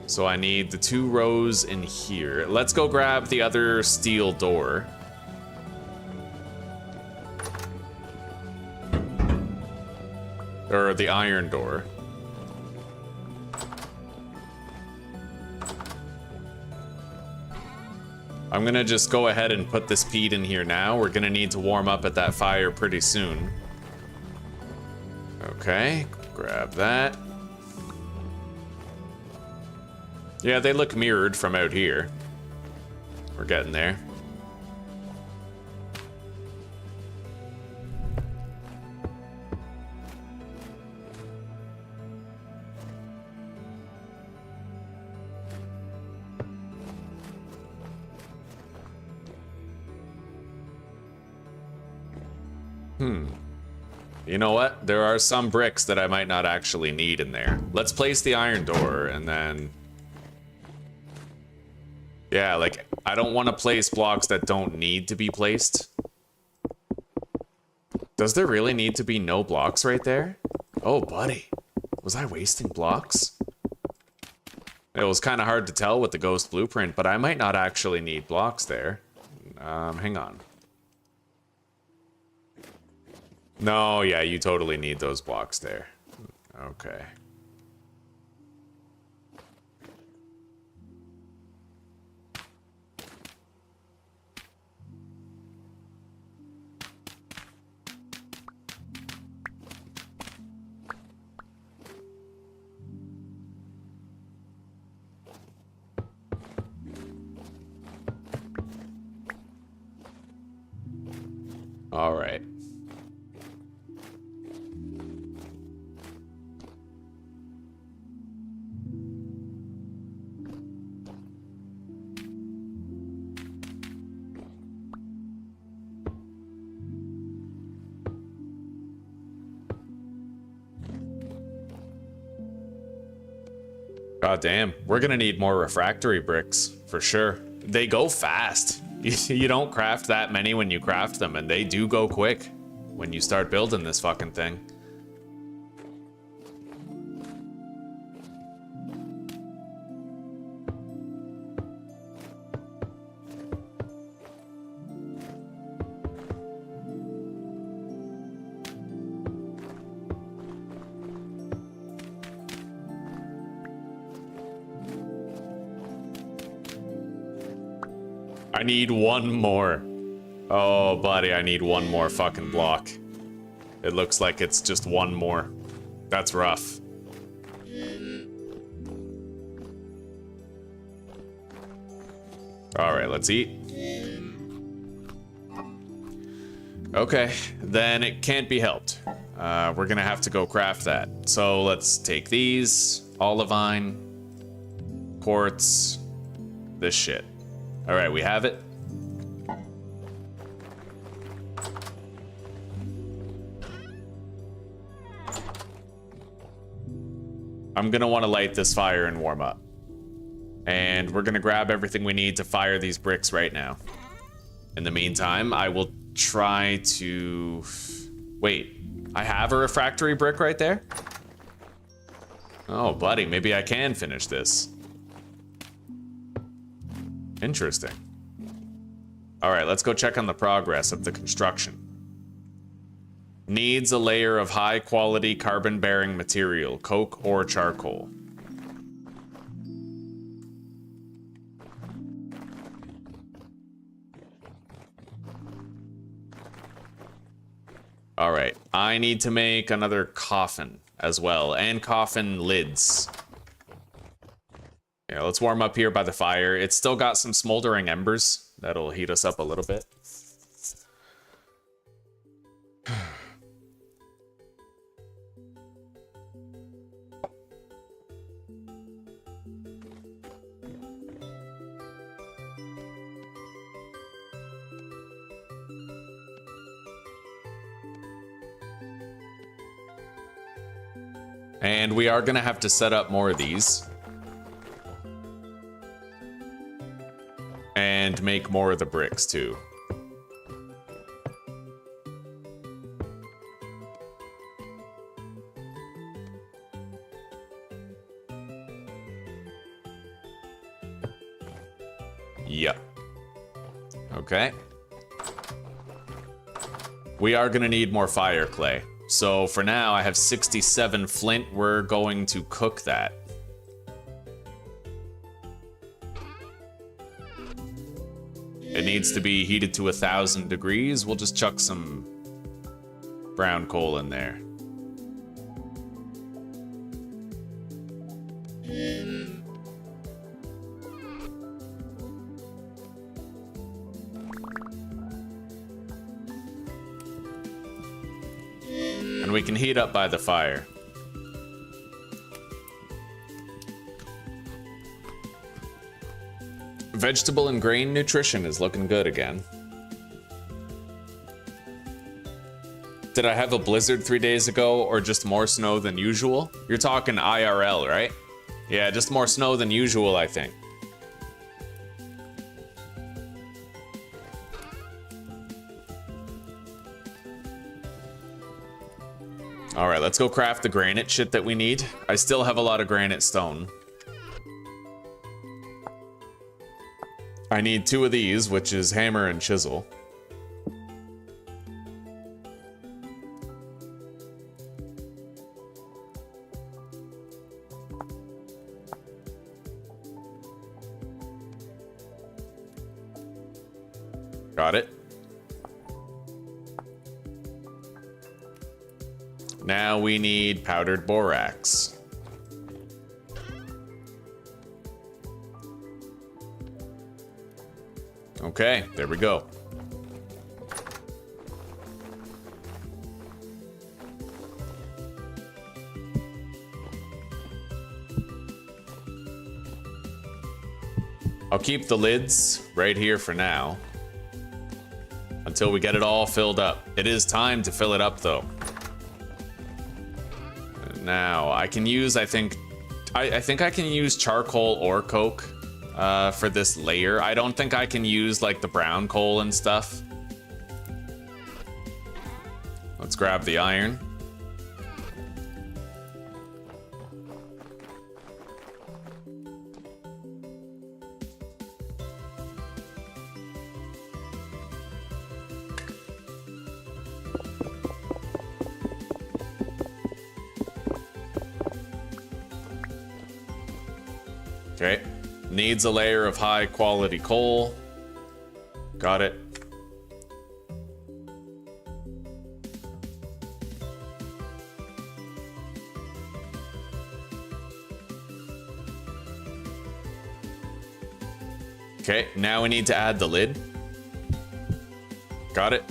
So I need the 2 rows in here. Let's go grab the other steel door. Or the iron door. I'm gonna just go ahead and put this peat in here now. We're gonna need to warm up at that fire pretty soon. Okay, grab that. Yeah, they look mirrored from out here. We're getting there. You know what? There are some bricks that I might not actually need in there. Let's place the iron door and then... Yeah, like, I don't want to place blocks that don't need to be placed. Does there really need to be no blocks right there? Oh, buddy. Was I wasting blocks? It was kind of hard to tell with the ghost blueprint, but I might not actually need blocks there. Hang on. No, yeah, you totally need those blocks there. Okay. All right. God damn, we're gonna need more refractory bricks, for sure. They go fast. You don't craft that many when you craft them, and they do go quick when you start building this fucking thing. I need one more. Oh, buddy, I need one more fucking block. It looks like it's just one more. That's rough. All right, let's eat. Okay, then it can't be helped. We're gonna have to go craft that. So let's take these, olivine, quartz, this shit. All right, we have it. I'm gonna want to light this fire and warm up. And we're gonna grab everything we need to fire these bricks right now. In the meantime, I will try to... Wait, I have a refractory brick right there? Oh, buddy, maybe I can finish this. Interesting. All right, let's go check on the progress of the construction. Needs a layer of high-quality carbon-bearing material, coke or charcoal. All right, I need to make another coffin as well, and coffin lids. Yeah, let's warm up here by the fire. It's still got some smoldering embers. That'll heat us up a little bit. And we are gonna have to set up more of these. And make more of the bricks too. Yep. Okay. We are gonna need more fire clay. So for now, I have 67 flint. We're going to cook that. It needs to be heated to 1,000 degrees. We'll just chuck some brown coal in there. And we can heat up by the fire. Vegetable and grain nutrition is looking good again. Did I have a blizzard 3 days ago or just more snow than usual? You're talking IRL, right? Yeah, just more snow than usual, I think. All right, let's go craft the granite shit that we need. I still have a lot of granite stone. I need 2 of these, which is hammer and chisel. Got it. Now we need powdered borax. Okay, there we go. I'll keep the lids right here for now until we get it all filled up. It is time to fill it up though. Now I can use, I think I can use charcoal or coke for this layer. I don't think I can use like the brown coal and stuff. Let's grab the iron. Okay, needs a layer of high quality coal. Got it. Okay, now we need to add the lid. Got it.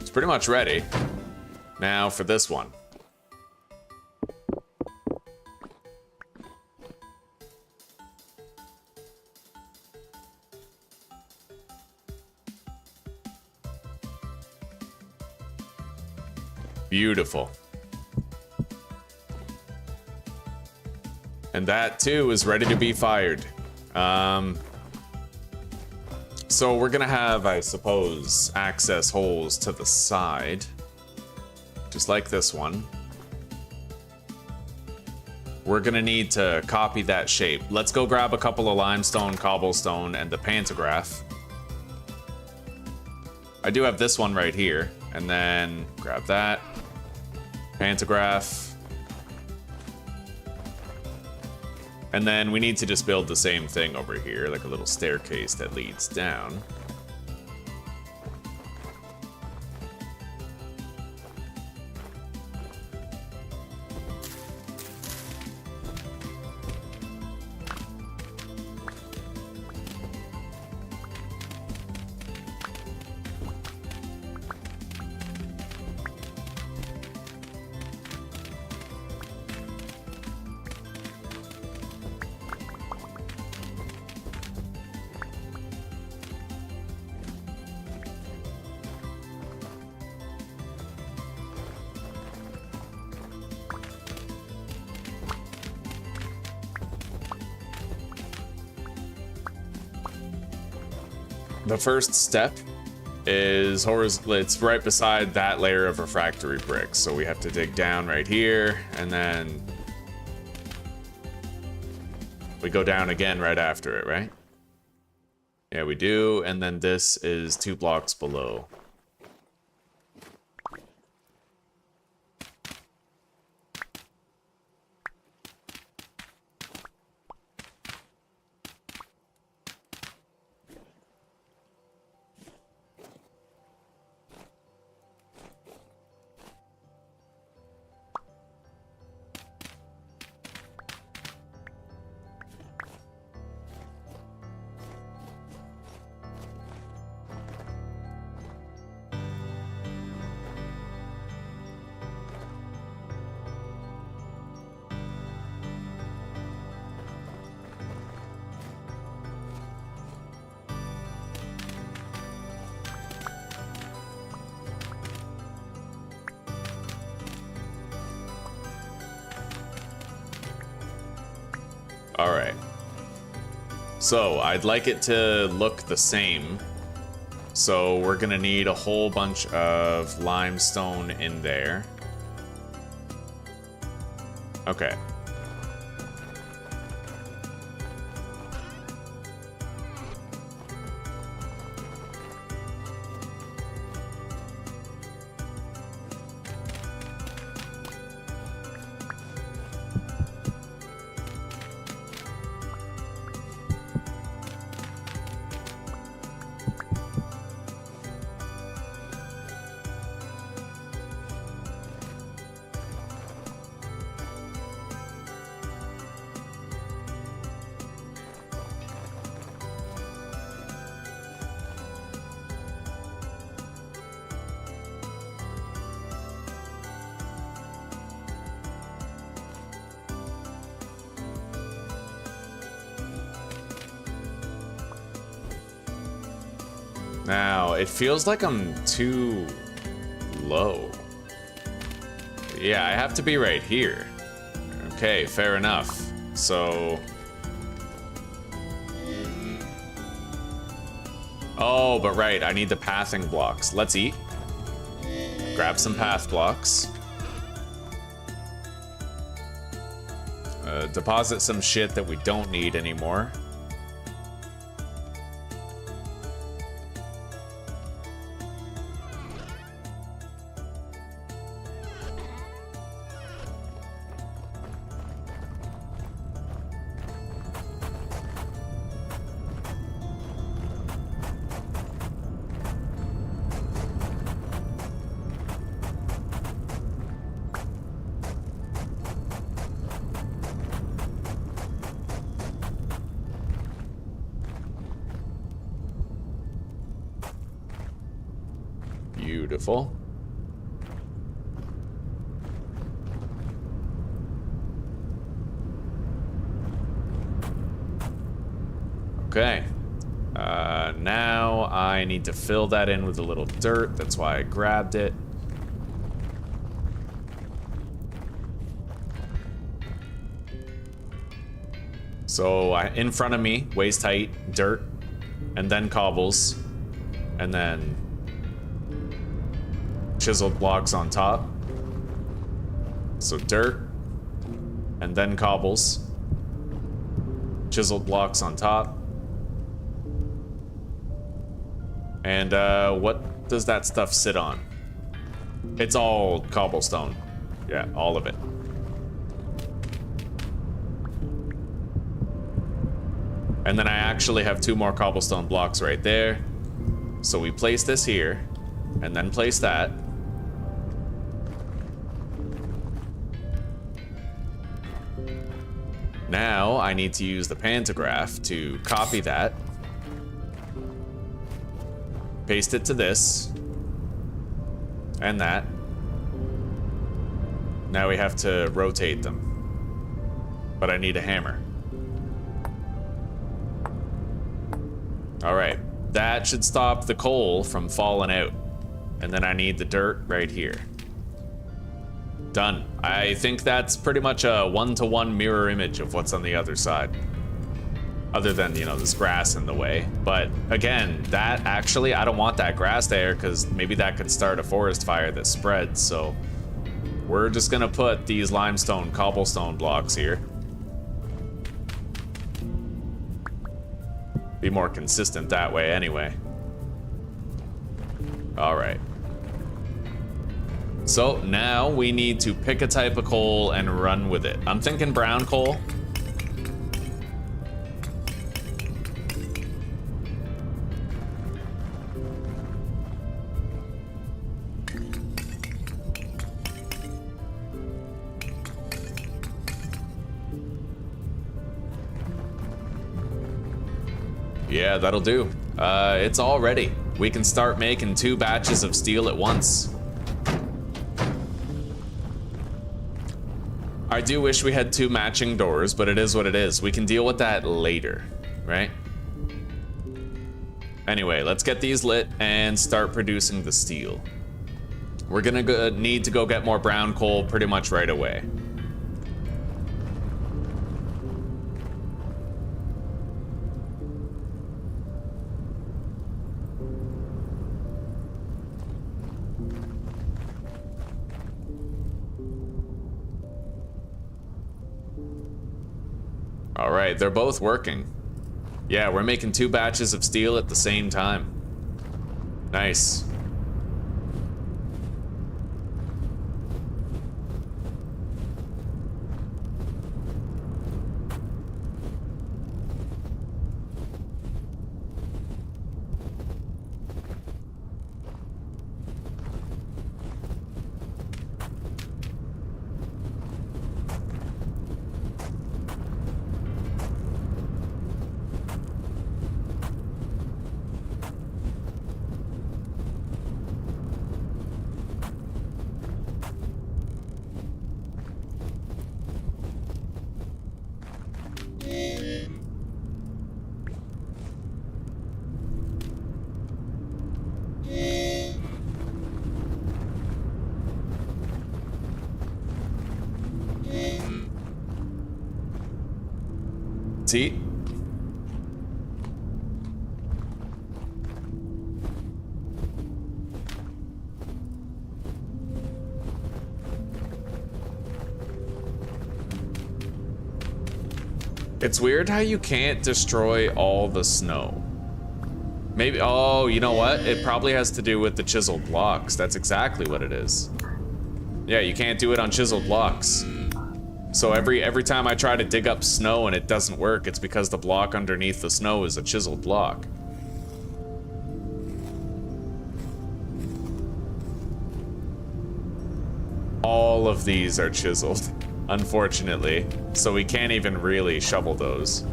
It's pretty much ready. Now for this one. Beautiful. And that too is ready to be fired. So we're gonna have, I suppose, access holes to the side, just like this one. We're gonna need to copy that shape. Let's go grab a couple of limestone, cobblestone, and the pantograph. I do have this one right here, and then grab that. Pantograph. And then we need to just build the same thing over here, like a little staircase that leads down. the first step is it's right beside that layer of refractory bricks. So we have to dig down right here, and then we go down again right after it, right? Yeah, we do, and then this is 2 blocks below. All right. So I'd like it to look the same. So we're gonna need a whole bunch of limestone in there. Okay. Now, it feels like I'm too low. Yeah, I have to be right here. Okay, fair enough. So... Oh, but right, I need the pathing blocks. Let's eat. Grab some path blocks. Deposit some shit that we don't need anymore. Beautiful. Okay. Now I need to fill that in with a little dirt. That's why I grabbed it. So in front of me, waist height, dirt, and then cobbles, and then chiseled blocks on top. So dirt, and then cobbles, chiseled blocks on top. And what does that stuff sit on? It's all cobblestone. Yeah, all of it. And then I actually have 2 more cobblestone blocks right there. So we place this here, and then place that. Now I need to use the pantograph to copy that. Paste it to this. And that. Now we have to rotate them. But I need a hammer. Alright, that should stop the coal from falling out. And then I need the dirt right here. Done. I think that's pretty much a 1-to-1 mirror image of what's on the other side. Other than, you know, this grass in the way. But again, that actually, I don't want that grass there because maybe that could start a forest fire that spreads. So we're just gonna put these limestone cobblestone blocks here. Be more consistent that way anyway. All right. So now we need to pick a type of coal and run with it. I'm thinking brown coal. Yeah, that'll do. It's all ready. We can start making 2 batches of steel at once. I do wish we had 2 matching doors, but it is what it is. We can deal with that later, right? Anyway, let's get these lit and start producing the steel. We're gonna need to go get more brown coal pretty much right away. All right, they're both working. Yeah, we're making 2 batches of steel at the same time. Nice. See? It's weird how you can't destroy all the snow. Maybe, oh, you know what? It probably has to do with the chiseled blocks. That's exactly what it is. Yeah, you can't do it on chiseled blocks. So every time I try to dig up snow and it doesn't work, it's because the block underneath the snow is a chiseled block. All of these are chiseled, unfortunately, so we can't even really shovel those.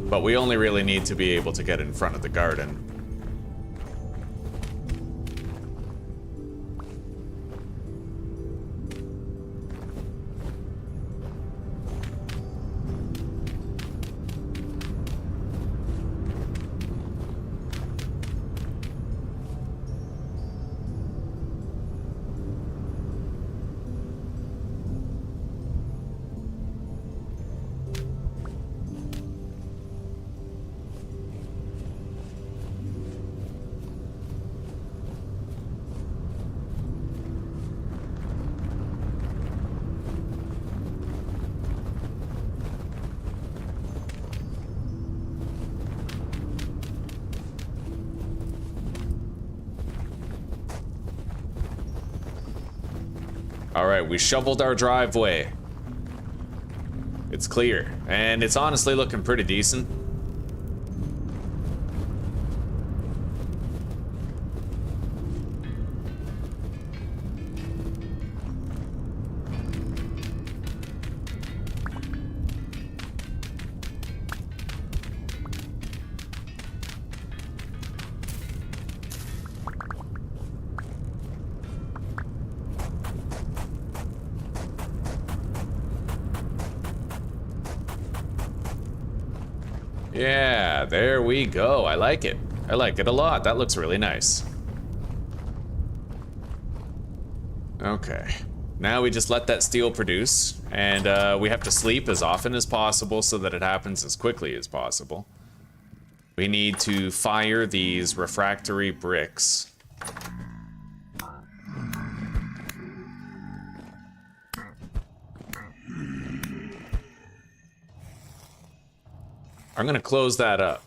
But we only really need to be able to get in front of the garden. All right, we shoveled our driveway. It's clear, and it's honestly looking pretty decent. Yeah, there we go. I like it. I like it a lot. That looks really nice. Okay. Now we just let that steel produce, and we have to sleep as often as possible so that it happens as quickly as possible. We need to fire these refractory bricks. I'm gonna close that up,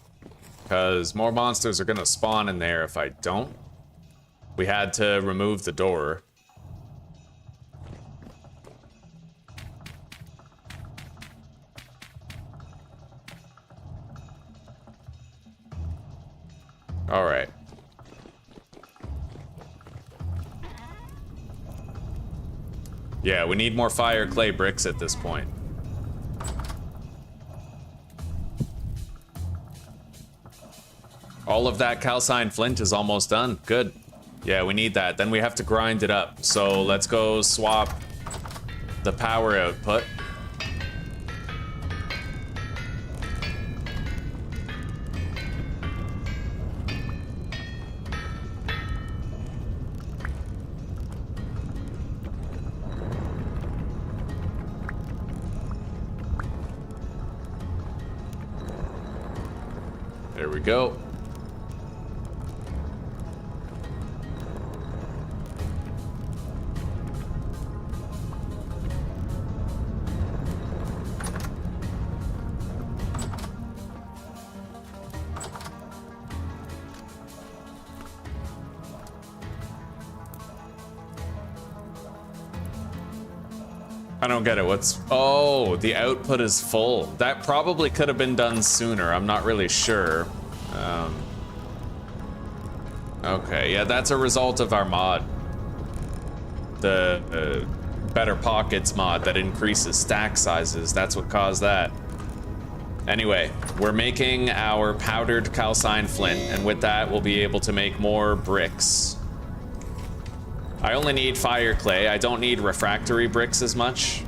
because more monsters are gonna spawn in there if I don't. We had to remove the door. All right. Yeah, we need more fire clay bricks at this point. All of that calcined flint is almost done. Good. Yeah, we need that. Then we have to grind it up. So let's go swap the power output. There we go. I don't get it. What's... Oh, the output is full. That probably could have been done sooner. I'm not really sure. Okay, yeah, that's a result of our mod. The Better Pockets mod that increases stack sizes. That's what caused that. Anyway, we're making our powdered calcined flint, and with that, we'll be able to make more bricks. I only need fire clay. I don't need refractory bricks as much.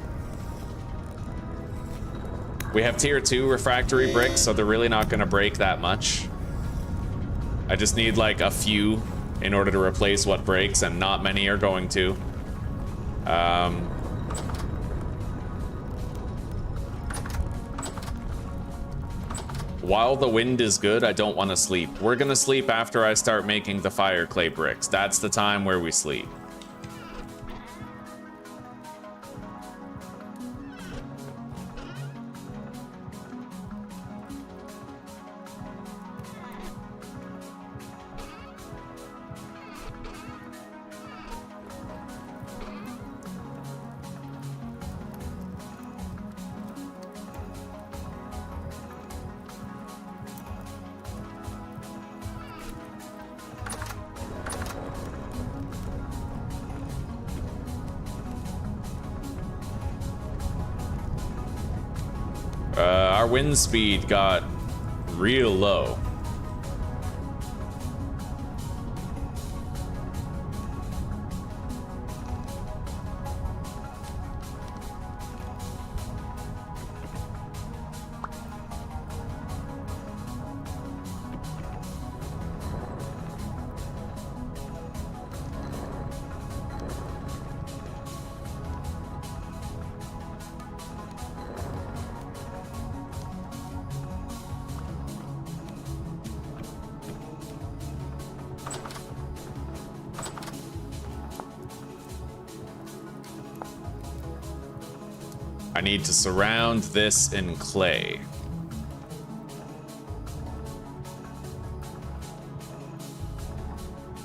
We have tier 2 refractory bricks, so they're really not gonna break that much. I just need like a few in order to replace what breaks, and not many are going to. While the wind is good, I don't want to sleep. We're gonna sleep after I start making the fire clay bricks. That's the time where we sleep. Our wind speed got real low. I need to surround this in clay.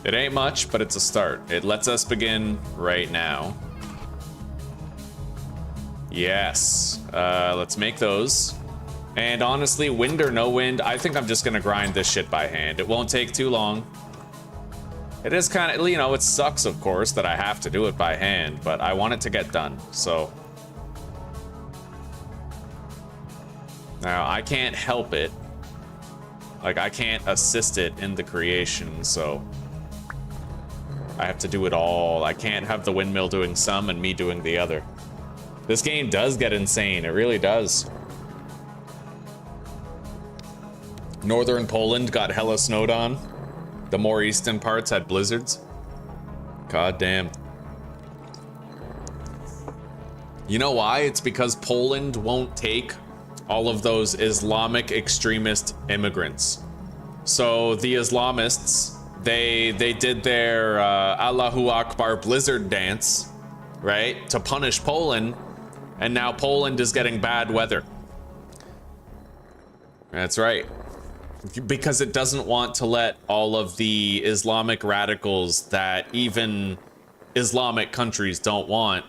It ain't much, but it's a start. It lets us begin right now. Yes. Let's make those. And honestly, wind or no wind, I think I'm just gonna grind this shit by hand. It won't take too long. It is kind of, you know, it sucks, of course, that I have to do it by hand, but I want it to get done, so. Now, I can't help it. Like, I can't assist it in the creation, so I have to do it all. I can't have the windmill doing some and me doing the other. This game does get insane. It really does. Northern Poland got hella snowed on. The more eastern parts had blizzards. God damn. You know why? It's because Poland won't take all of those Islamic extremist immigrants. So the Islamists, they did their Allahu Akbar blizzard dance, right, to punish Poland, and now Poland is getting bad weather. That's right. Because it doesn't want to let all of the Islamic radicals that even Islamic countries don't want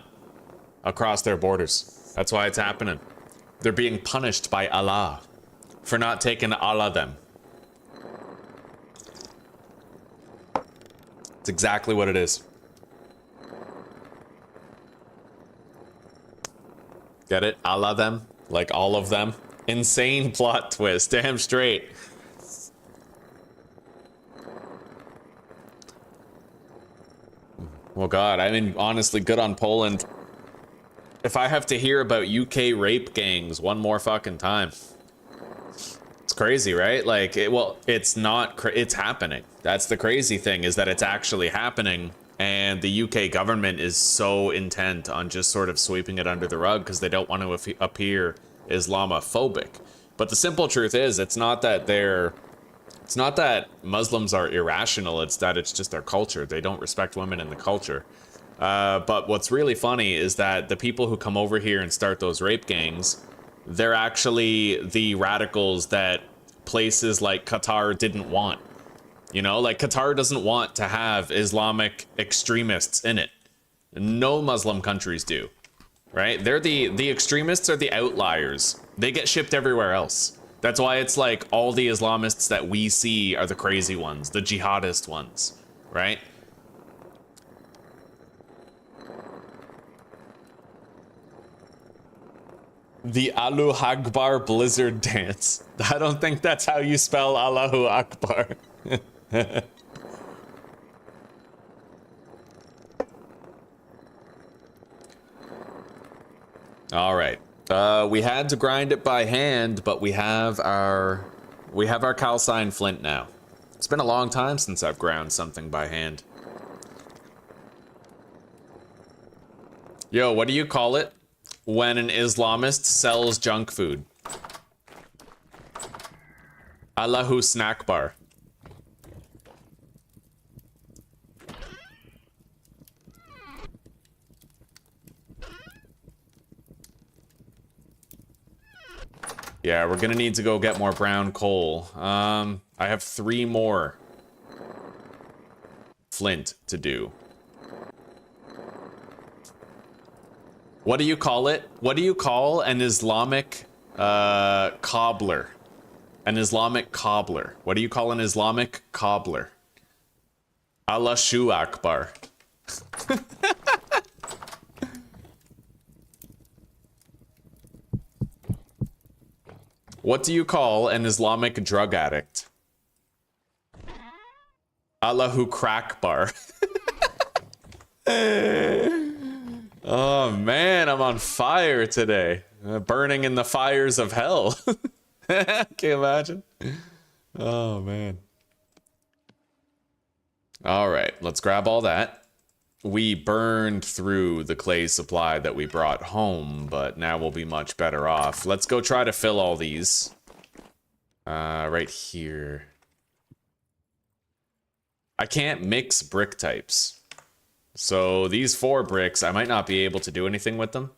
across their borders. That's why it's happening. They're being punished by Allah for not taking Allah them. It's exactly what it is. Get it? Allah them? Like all of them? Insane plot twist. Damn straight. Well, God, I mean, honestly, good on Poland. If I have to hear about UK rape gangs one more fucking time, it's crazy, right? Like, it's not, it's happening. That's the crazy thing, is that it's actually happening, and the UK government is so intent on just sort of sweeping it under the rug because they don't want to appear Islamophobic. But the simple truth is, it's not that Muslims are irrational, it's that it's just their culture. They don't respect women in the culture. But what's really funny is that the people who come over here and start those rape gangs, they're actually the radicals that places like Qatar didn't want. You know, like Qatar doesn't want to have Islamic extremists in it. No Muslim countries do, right? They're the extremists are the outliers. They get shipped everywhere else. That's why it's like all the Islamists that we see are the crazy ones, the jihadist ones, right? The Allahu Akbar blizzard dance. I don't think that's how you spell Allahu Akbar. All right. We had to grind it by hand, but we have our calcine flint now. It's been a long time since I've ground something by hand. Yo, what do you call it when an Islamist sells junk food? Allahu snack bar. Yeah, we're gonna need to go get more brown coal. I have 3 more flint to do. What do you call it? What do you call an Islamic cobbler? An Islamic cobbler. What do you call an Islamic cobbler? Allahu Akbar. What do you call an Islamic drug addict? Allahu crack bar. Oh man, I'm on fire today. Burning in the fires of hell. Can you imagine? Oh man. All right, let's grab all that. We burned through the clay supply that we brought home, but now we'll be much better off. Let's go try to fill all these. Right here. I can't mix brick types. So these 4 bricks, I might not be able to do anything with them.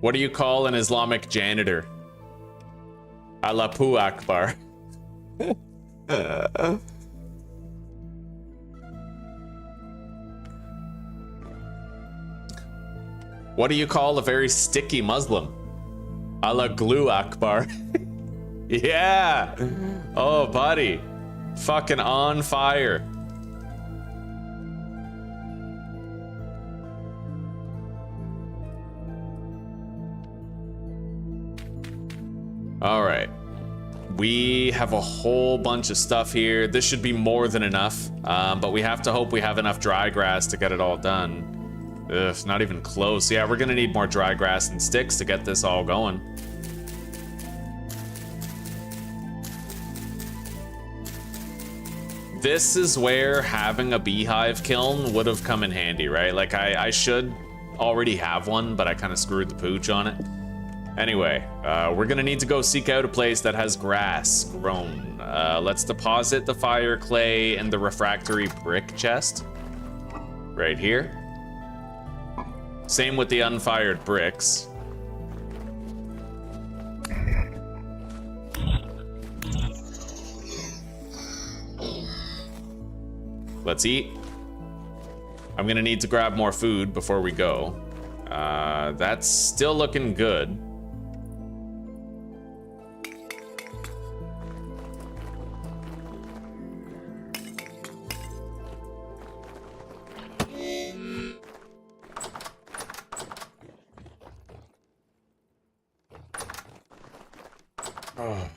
What do you call an Islamic janitor? Allahu Akbar. What do you call a very sticky Muslim? A la glue Akbar. Yeah. Oh, buddy. Fucking on fire. All right. We have a whole bunch of stuff here. This should be more than enough, but we have to hope we have enough dry grass to get it all done. Ugh, not even close. Yeah, we're gonna need more dry grass and sticks to get this all going. This is where having a beehive kiln would have come in handy, right? Like, I should already have one, but I kind of screwed the pooch on it. Anyway, we're gonna need to go seek out a place that has grass grown. Let's deposit the fire clay in the refractory brick chest. Right here. Same with the unfired bricks. Let's eat. I'm gonna need to grab more food before we go. That's still looking good. Oh.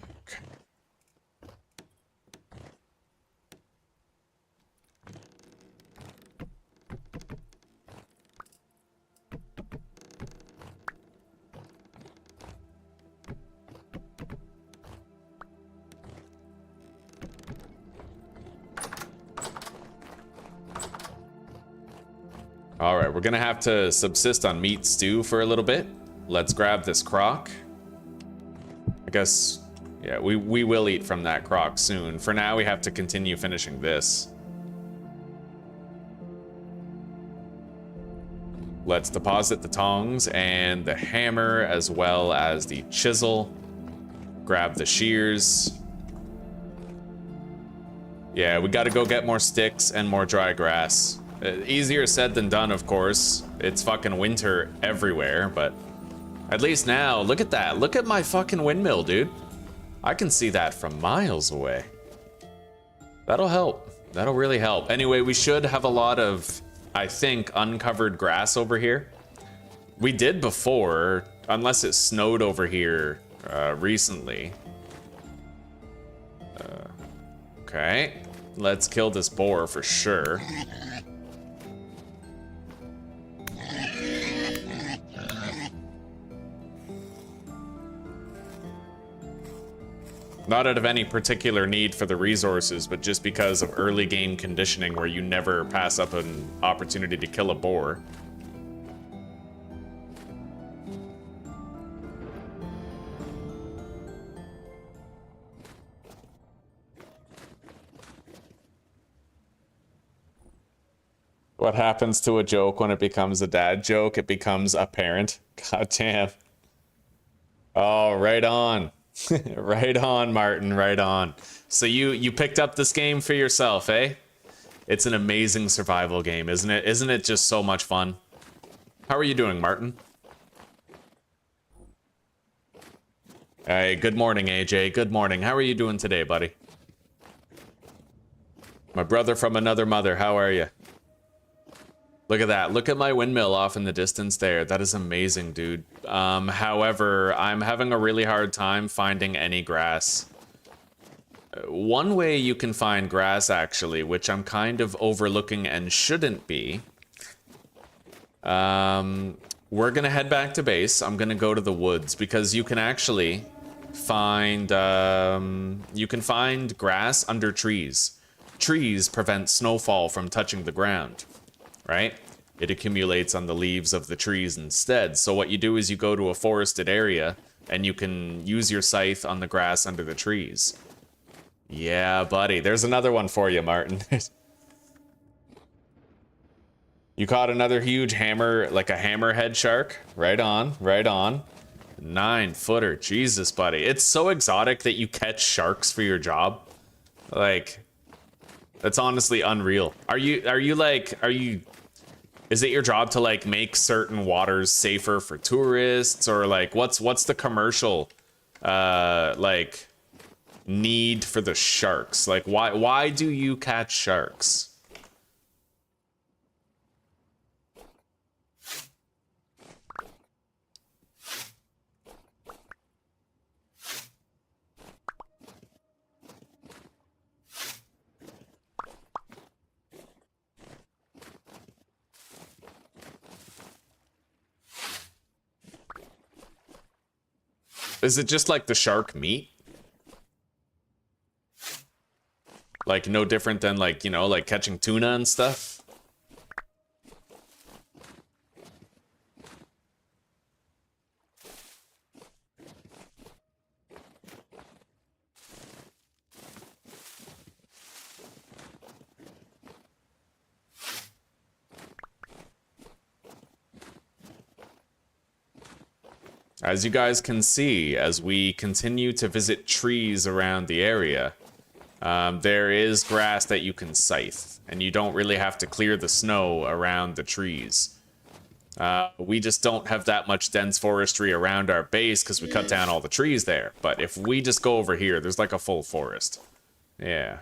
All right, we're gonna have to subsist on meat stew for a little bit. Let's grab this crock. I guess, yeah, we will eat from that crock soon. For now, we have to continue finishing this. Let's deposit the tongs and the hammer as well as the chisel. Grab the shears. Yeah, we gotta go get more sticks and more dry grass. Easier said than done, of course. It's fucking winter everywhere, but at least now, look at that. Look at my fucking windmill, dude. I can see that from miles away. That'll help. That'll really help. Anyway, we should have a lot of, I think, uncovered grass over here. We did before, unless it snowed over here recently. Okay, let's kill this boar for sure. Not out of any particular need for the resources, but just because of early game conditioning where you never pass up an opportunity to kill a boar. What happens to a joke when it becomes a dad joke? It becomes apparent. God damn. Oh, right on. Right on, Martin, right on. So you picked up this game for yourself, eh? It's an amazing survival game, isn't it? Isn't it just so much fun? How are you doing, Martin? Hey, good morning, AJ. Good morning. How are you doing today, buddy? My brother from another mother, how are you? Look at that. Look at my windmill off in the distance there. That is amazing, dude. However, I'm having a really hard time finding any grass. One way you can find grass, actually, which I'm kind of overlooking and shouldn't be. We're gonna head back to base. I'm gonna go to the woods because you can actually find grass under trees. Trees prevent snowfall from touching the ground. Right? It accumulates on the leaves of the trees instead. So what you do is you go to a forested area and you can use your scythe on the grass under the trees. Yeah, buddy. There's another one for you, Martin. You caught another huge hammer, like a hammerhead shark. Right on, right on. 9-footer. Jesus, buddy. It's so exotic that you catch sharks for your job. Like, that's honestly unreal. Are you Is it your job to like make certain waters safer for tourists, or like what's the commercial like need for the sharks? Like why do you catch sharks? Is it just like the shark meat? Like no different than like, you know, like catching tuna and stuff? As you guys can see, as we continue to visit trees around the area, there is grass that you can scythe, and you don't really have to clear the snow around the trees. We just don't have that much dense forestry around our base because we cut down all the trees there. But if we just go over here, there's like a full forest. Yeah.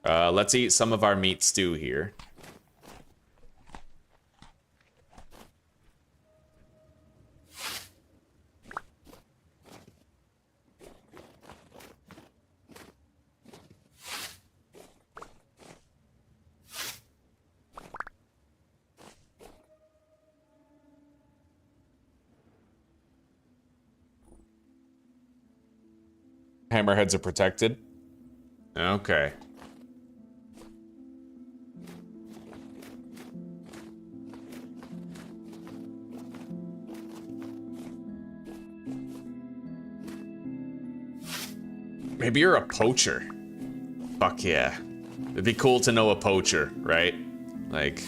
Let's eat some of our meat stew here. Hammerheads are protected? Okay. Maybe you're a poacher. Fuck yeah. It'd be cool to know a poacher, right? Like,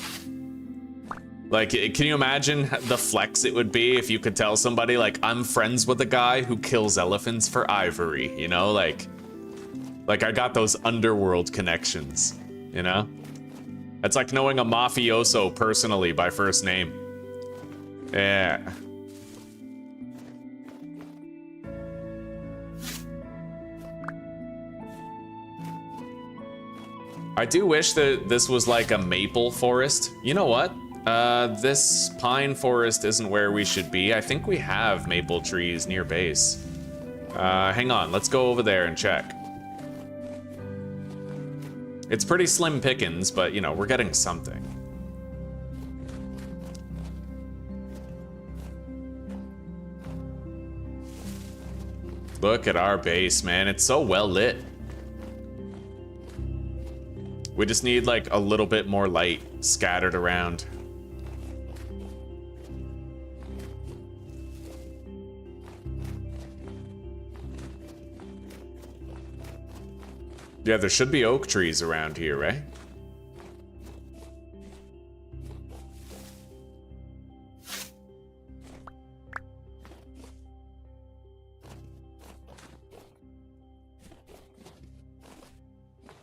can you imagine the flex it would be if you could tell somebody, like, I'm friends with a guy who kills elephants for ivory, you know? Like I got those underworld connections, you know? It's like knowing a mafioso personally by first name. Yeah. I do wish that this was like a maple forest. You know what? This pine forest isn't where we should be. I think we have maple trees near base. Hang on, let's go over there and check. It's pretty slim pickings, but you know, we're getting something. Look at our base, man. It's so well lit. We just need like a little bit more light scattered around. Yeah, there should be oak trees around here, right?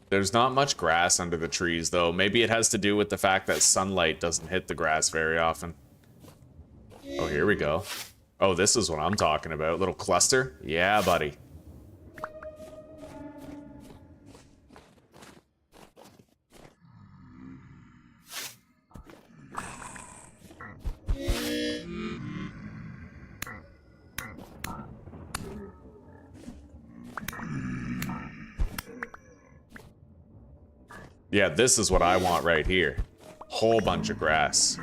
There's not much grass under the trees, though. Maybe it has to do with the fact that sunlight doesn't hit the grass very often. Oh, here we go. Oh, this is what I'm talking about. Little cluster? Yeah, buddy. Yeah, this is what I want right here. Whole bunch of grass.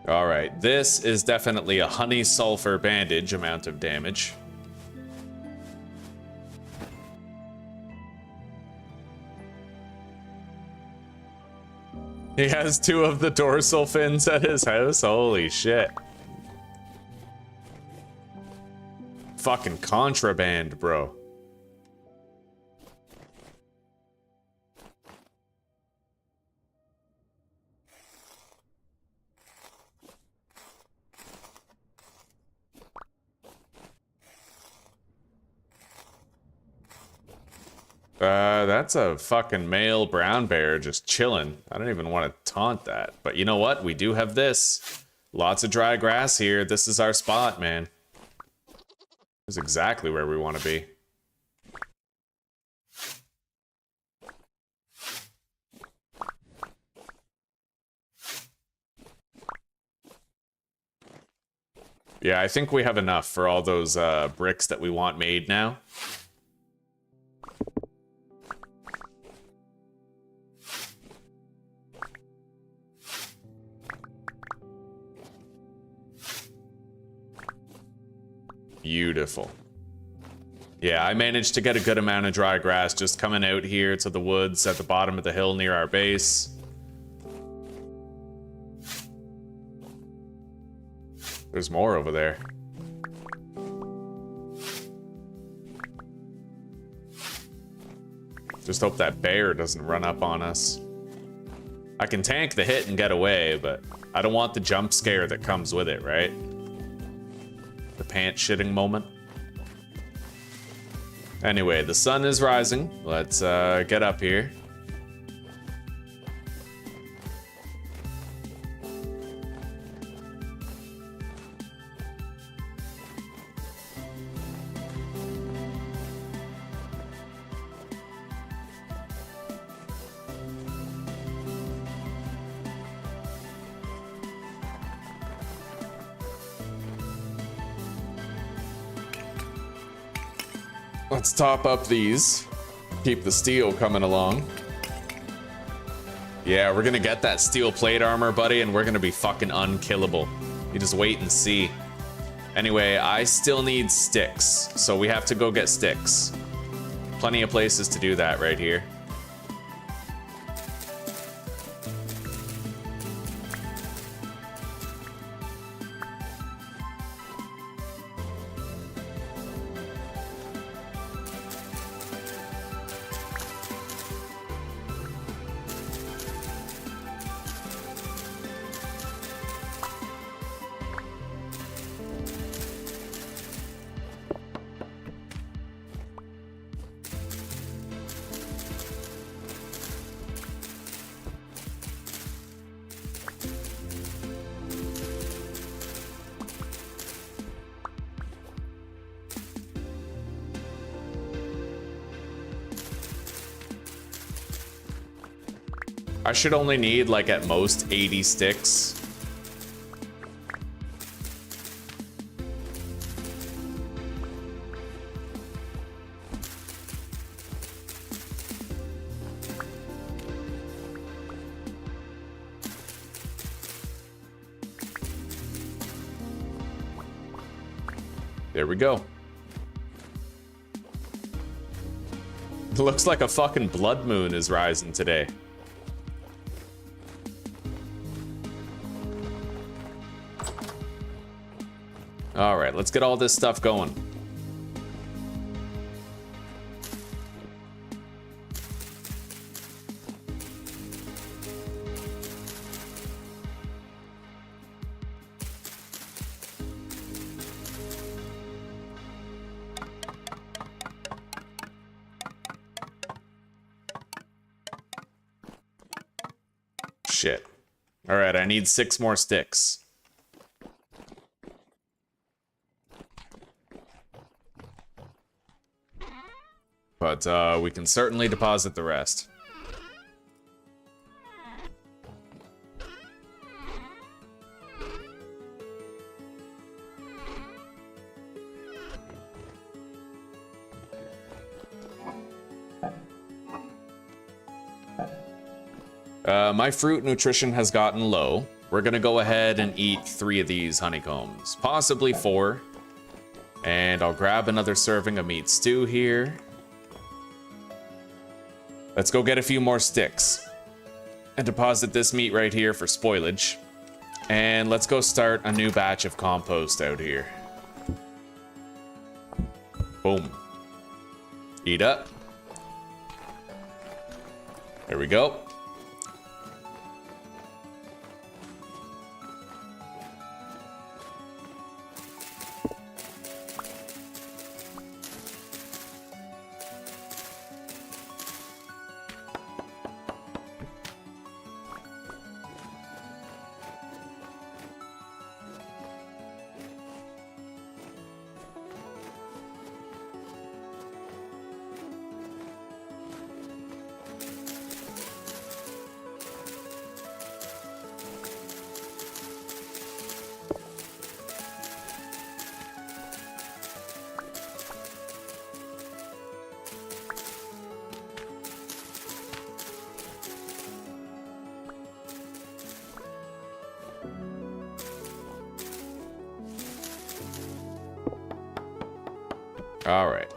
All right. This is definitely a honey sulfur bandage amount of damage. He has 2 of the dorsal fins at his house. Holy shit. Fucking contraband, bro. That's a fucking male brown bear just chilling. I don't even want to taunt that. But you know what? We do have this. Lots of dry grass here. This is our spot, man. This is exactly where we want to be. Yeah, I think we have enough for all those bricks that we want made now. Beautiful. Yeah, I managed to get a good amount of dry grass just coming out here to the woods at the bottom of the hill near our base. There's more over there. Just hope that bear doesn't run up on us. I can tank the hit and get away, but I don't want the jump scare that comes with it, right? The pants shitting moment. Anyway, the sun is rising. Let's get up here. Let's top up these. Keep the steel coming along. Yeah, we're gonna get that steel plate armor, buddy, and we're gonna be fucking unkillable. You just wait and see. Anyway, I still need sticks, so we have to go get sticks. Plenty of places to do that right here. I should only need, like, at most 80 sticks. There we go. It looks like a fucking blood moon is rising today. All right, let's get all this stuff going. Shit. All right, I need 6 more sticks. But we can certainly deposit the rest. My fruit nutrition has gotten low, we're gonna go ahead and eat 3 of these honeycombs, possibly 4. And I'll grab another serving of meat stew here. Let's go get a few more sticks and deposit this meat right here for spoilage. And let's go start a new batch of compost out here. Boom. Eat up. There we go. All right.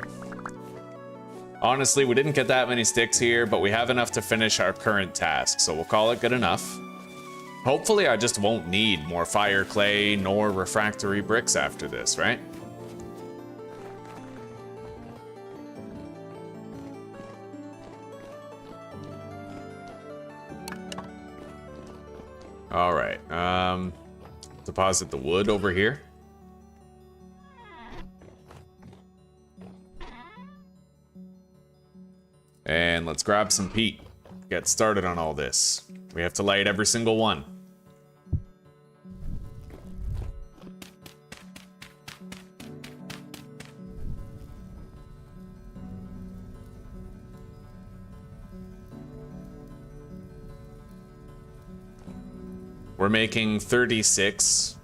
Honestly, we didn't get that many sticks here, but we have enough to finish our current task, so we'll call it good enough. Hopefully, I just won't need more fire clay nor refractory bricks after this, right? All right. Deposit the wood over here. And let's grab some peat. Get started on all this. We have to light every single one. We're making 36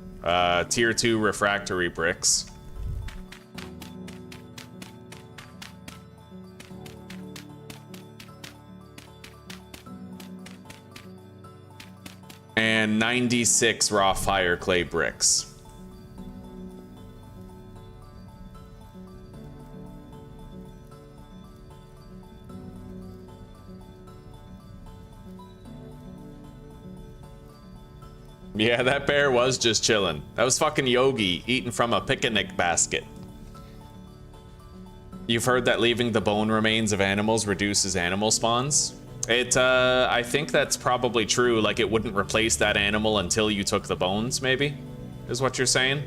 tier 2 refractory bricks. And 96 raw fire clay bricks. Yeah, that bear was just chilling. That was fucking Yogi eating from a picnic basket. You've heard that leaving the bone remains of animals reduces animal spawns? I think that's probably true. Like, it wouldn't replace that animal until you took the bones, maybe? Is what you're saying?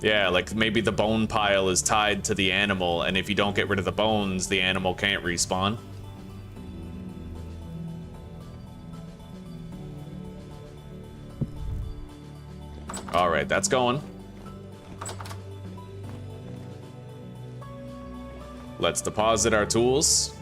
Yeah, like maybe the bone pile is tied to the animal, and if you don't get rid of the bones, the animal can't respawn. All right, that's going. Let's deposit our tools.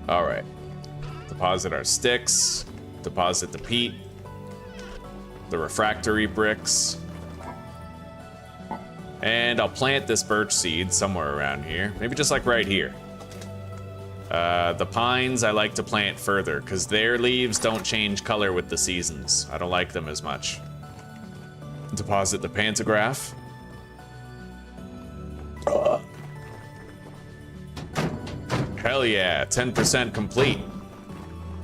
All right, deposit our sticks, deposit the peat, the refractory bricks, and I'll plant this birch seed somewhere around here, maybe just like right here. The pines I like to plant further because their leaves don't change color with the seasons. I don't like them as much. Deposit the pantograph. Hell yeah, 10% complete.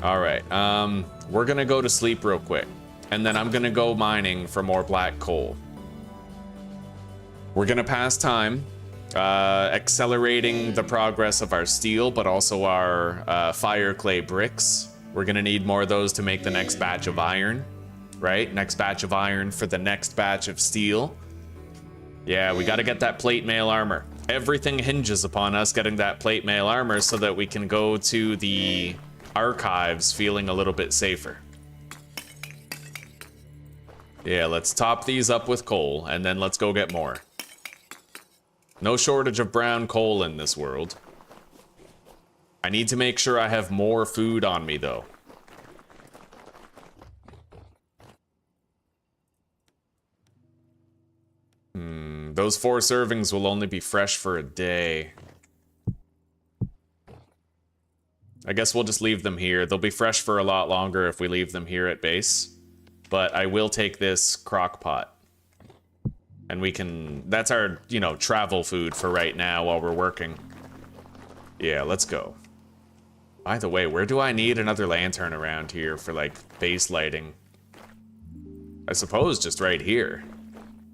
All right, we're gonna go to sleep real quick, and then I'm gonna go mining for more black coal. We're gonna pass time, accelerating the progress of our steel, but also our fire clay bricks. We're gonna need more of those to make the next batch of iron, right? Next batch of iron for the next batch of steel. Yeah, we gotta get that plate mail armor. Everything hinges upon us getting that plate mail armor so that we can go to the archives feeling a little bit safer. Yeah, let's top these up with coal, and then let's go get more. No shortage of brown coal in this world. I need to make sure I have more food on me, though. Those 4 servings will only be fresh for a day. I guess we'll just leave them here. They'll be fresh for a lot longer if we leave them here at base. But I will take this crock pot. And we can... That's our, you know, travel food for right now while we're working. Yeah, let's go. By the way, where do I need another lantern around here for, like, base lighting? I suppose just right here.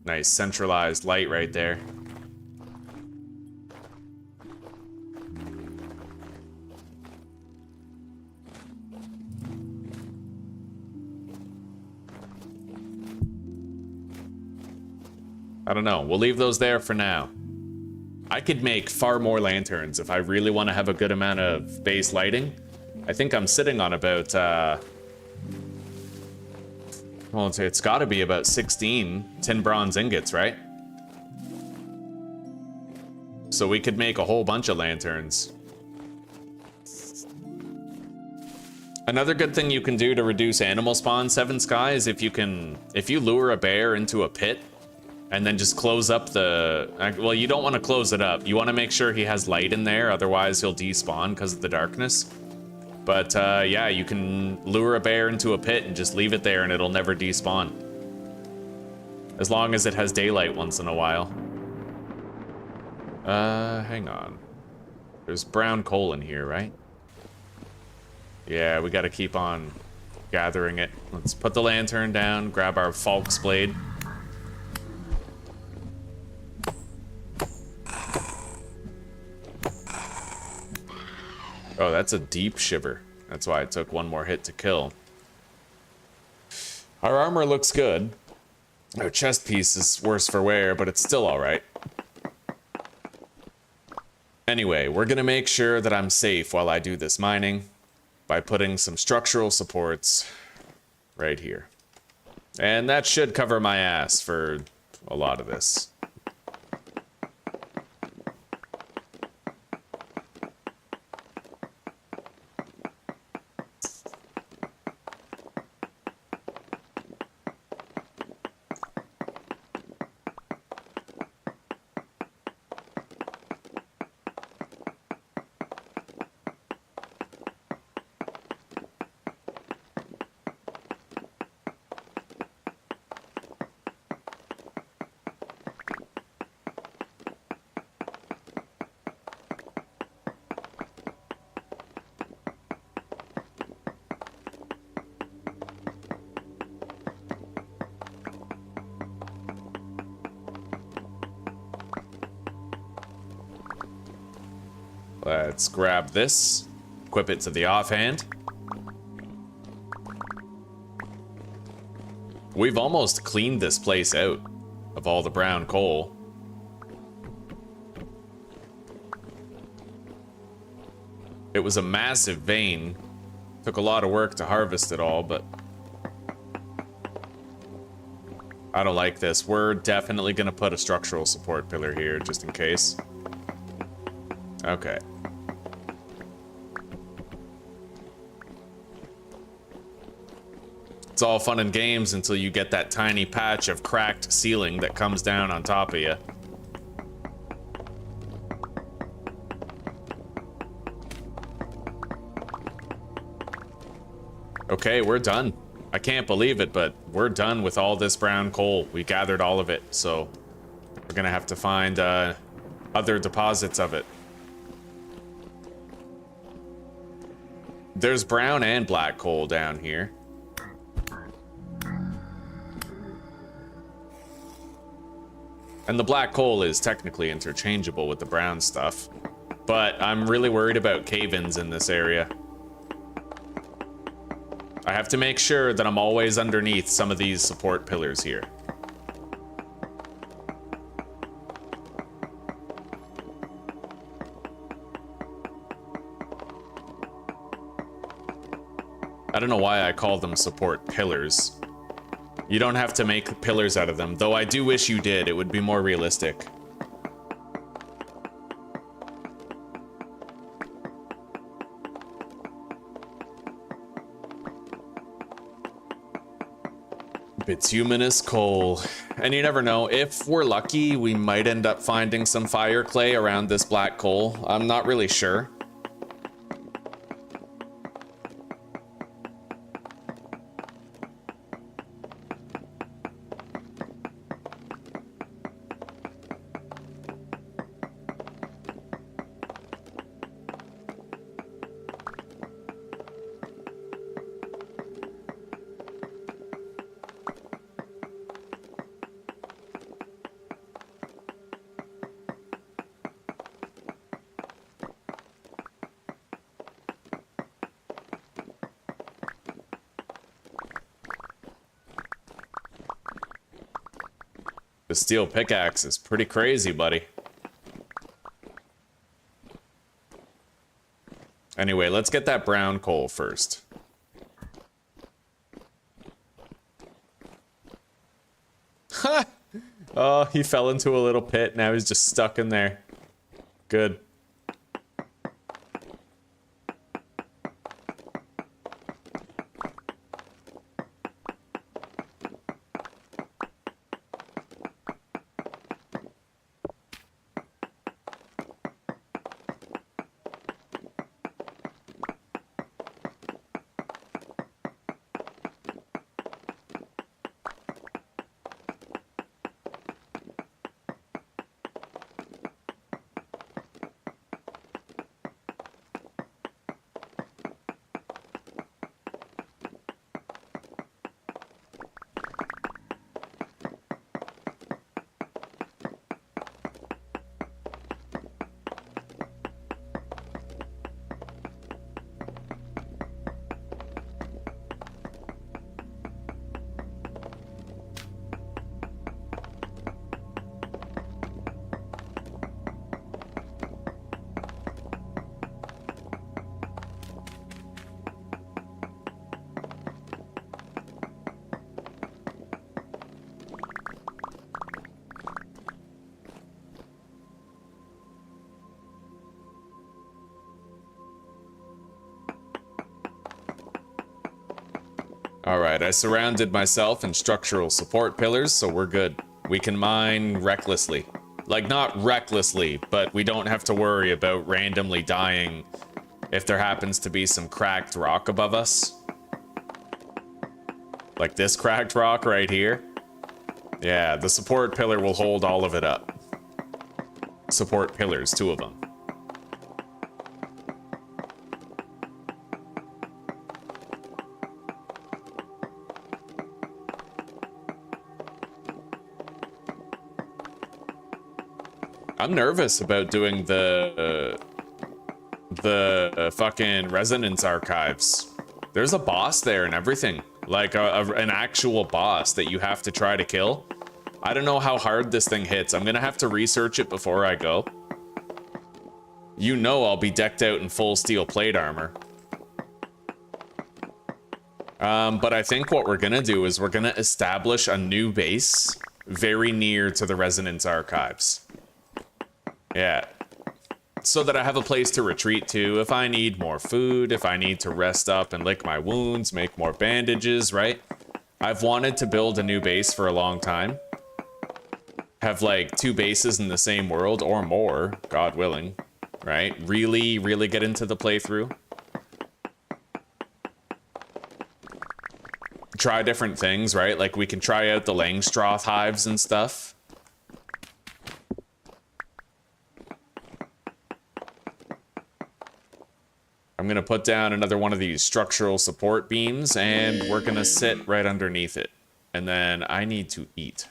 Nice centralized light right there. I don't know. We'll leave those there for now. I could make far more lanterns if I really want to have a good amount of base lighting. I think I'm sitting on about, well, it's got to be about 16 tin bronze ingots, right? So we could make a whole bunch of lanterns. Another good thing you can do to reduce animal spawn, Seven Sky, is if you lure a bear into a pit and then just close up the, well, you don't want to close it up. You want to make sure he has light in there, otherwise he'll despawn because of the darkness. But yeah, you can lure a bear into a pit and just leave it there and it'll never despawn. As long as it has daylight once in a while. Hang on. There's brown coal in here, right? Yeah, we gotta keep on gathering it. Let's put the lantern down, grab our Falk's blade. Oh, that's a deep shiver. That's why it took one more hit to kill. Our armor looks good. Our chest piece is worse for wear, but it's still alright. Anyway, we're gonna make sure that I'm safe while I do this mining by putting some structural supports right here. And that should cover my ass for a lot of this. Let's grab this, equip it to the offhand. We've almost cleaned this place out of all the brown coal. It was a massive vein. Took a lot of work to harvest it all, but I don't like this. We're definitely gonna put a structural support pillar here just in case. Okay. It's all fun and games until you get that tiny patch of cracked ceiling that comes down on top of you. Okay, we're done. I can't believe it, but we're done with all this brown coal. We gathered all of it, so we're gonna have to find other deposits of it. There's brown and black coal down here. And the black coal is technically interchangeable with the brown stuff. But I'm really worried about cave-ins in this area. I have to make sure that I'm always underneath some of these support pillars here. I don't know why I call them support pillars. You don't have to make pillars out of them, though I do wish you did. It would be more realistic. Bituminous coal. And you never know, if we're lucky, we might end up finding some fire clay around this black coal. I'm not really sure. The steel pickaxe is pretty crazy, buddy. Anyway, let's get that brown coal first. Ha! Oh, he fell into a little pit. Now he's just stuck in there. Good. Alright, I surrounded myself in structural support pillars, so we're good. We can mine recklessly. Like, not recklessly, but we don't have to worry about randomly dying if there happens to be some cracked rock above us. Like this cracked rock right here. Yeah, the support pillar will hold all of it up. Support pillars, 2 of them. I'm nervous about doing the fucking resonance archives. There's a boss there and everything. Like an actual boss that you have to try to kill. I don't know how hard this thing hits. I'm gonna have to research it before I go. You know I'll be decked out in full steel plate armor. But I think what we're gonna do is we're gonna establish a new base very near to the resonance archives. Yeah, so that I have a place to retreat to if I need more food, if I need to rest up and lick my wounds, make more bandages, right? I've wanted to build a new base for a long time. Have like 2 bases in the same world or more, God willing, right? Really get into the playthrough. Try different things, right? Like we can try out the Langstroth hives and stuff. I'm gonna put down another one of these structural support beams and we're gonna sit right underneath it. And then I need to eat.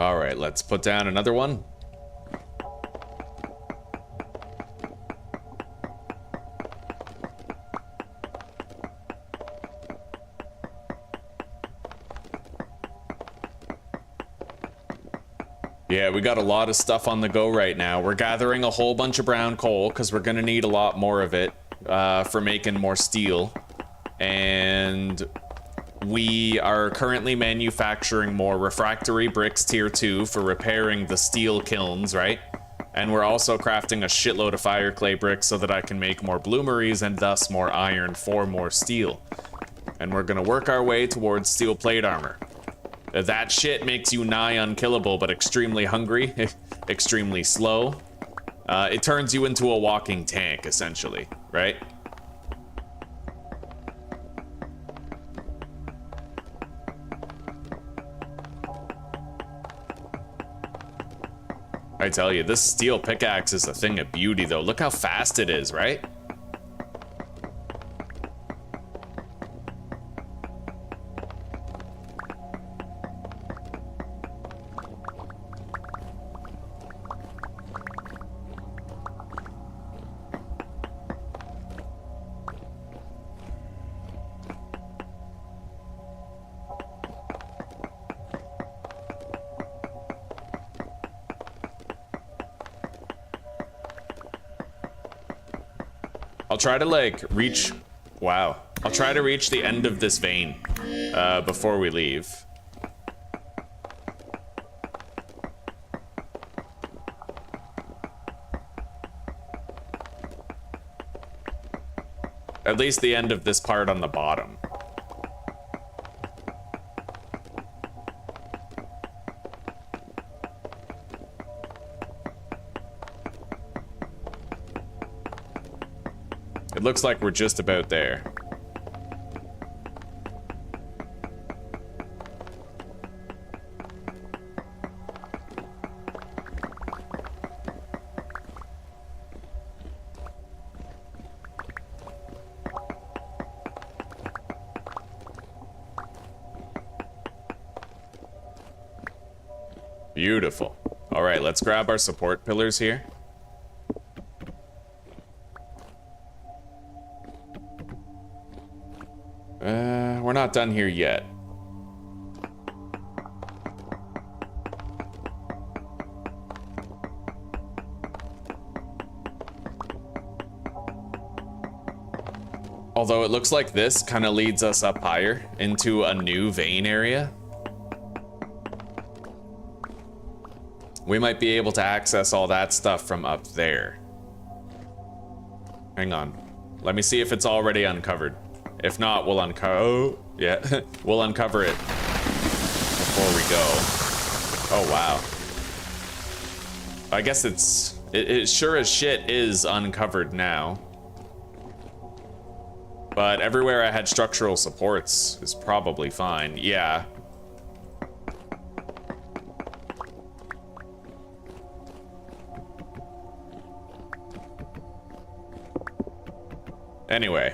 All right, let's put down another one. Yeah, we got a lot of stuff on the go right now. We're gathering a whole bunch of brown coal because we're gonna need a lot more of it for making more steel. And we are currently manufacturing more refractory bricks tier 2 for repairing the steel kilns, right? And we're also crafting a shitload of fire clay bricks so that I can make more bloomeries and thus more iron for more steel. And we're gonna work our way towards steel plate armor. That shit makes you nigh unkillable, but extremely hungry, extremely slow. It turns you into a walking tank, essentially, right? I tell you, this steel pickaxe is a thing of beauty, though. Look how fast it is, right? I'll try to like reach, wow. I'll try to reach the end of this vein before we leave. At least the end of this part on the bottom. It looks like we're just about there. Beautiful. All right, let's grab our support pillars here. We're not done here yet. Although it looks like this kind of leads us up higher into a new vein area. We might be able to access all that stuff from up there. Hang on. Let me see if it's already uncovered. If not, we'll uncover. Oh, yeah, we'll uncover it before we go. Oh wow. I guess it sure as shit is uncovered now. But everywhere I had structural supports is probably fine. Yeah. Anyway.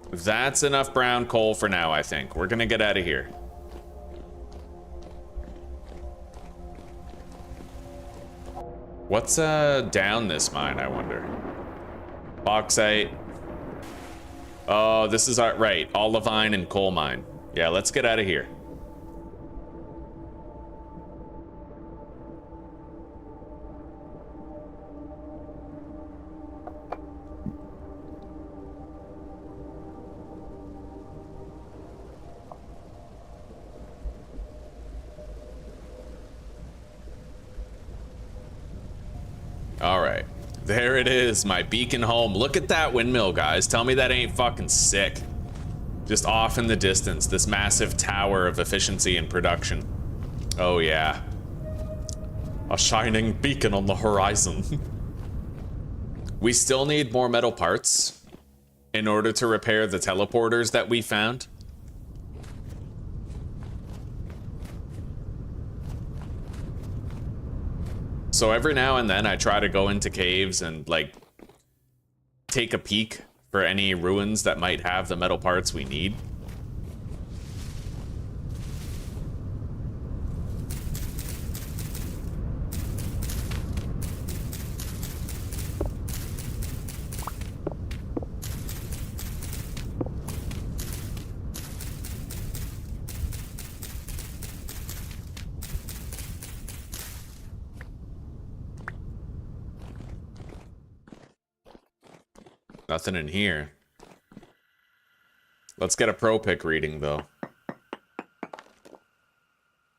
That's enough brown coal for now, I think. We're gonna get out of here. What's down this mine, I wonder? Bauxite. Oh, this is our, right, olivine and coal mine. Yeah, let's get out of here. All right, there it is, my beacon home. Look at that windmill, guys. Tell me that ain't fucking sick. Just off in the distance, this massive tower of efficiency and production. Oh yeah. A shining beacon on the horizon. We still need more metal parts in order to repair the teleporters that we found. So every now and then I try to go into caves and like take a peek for any ruins that might have the metal parts we need. Nothing in here. Let's get a pro pick reading, though.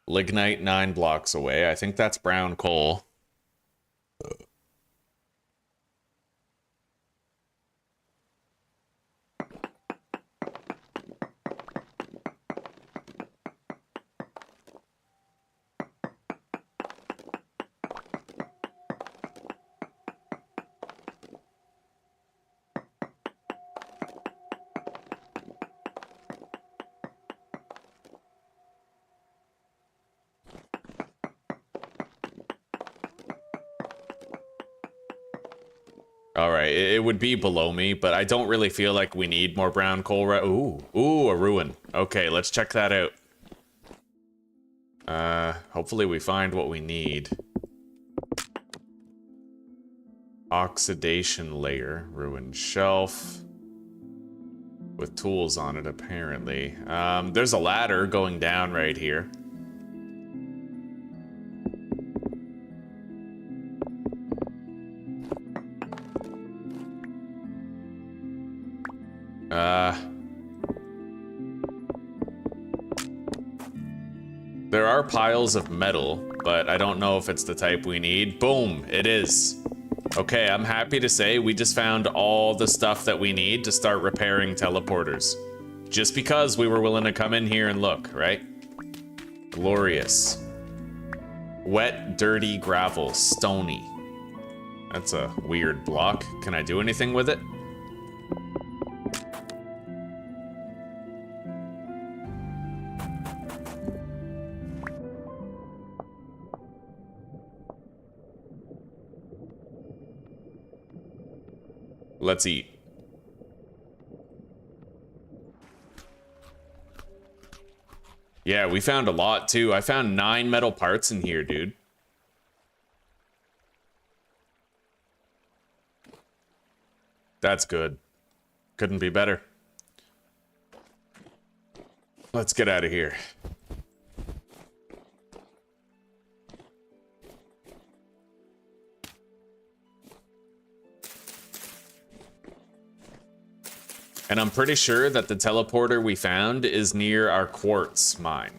Lignite 9 blocks away. I think that's brown coal. All right, it would be below me, but I don't really feel like we need more brown coal. Ooh, a ruin. Okay, let's check that out. Hopefully we find what we need. Oxidation layer, ruined shelf. With tools on it, apparently. There's a ladder going down right here. There are piles of metal, but I don't know if it's the type we need. Boom, it is. Okay, I'm happy to say we just found all the stuff that we need to start repairing teleporters. Just because we were willing to come in here and look, right? Glorious. Wet, dirty gravel, stony. That's a weird block. Can I do anything with it? Let's eat. Yeah, we found a lot too. I found 9 metal parts in here, dude. That's good. Couldn't be better. Let's get out of here. And I'm pretty sure that the teleporter we found is near our quartz mine.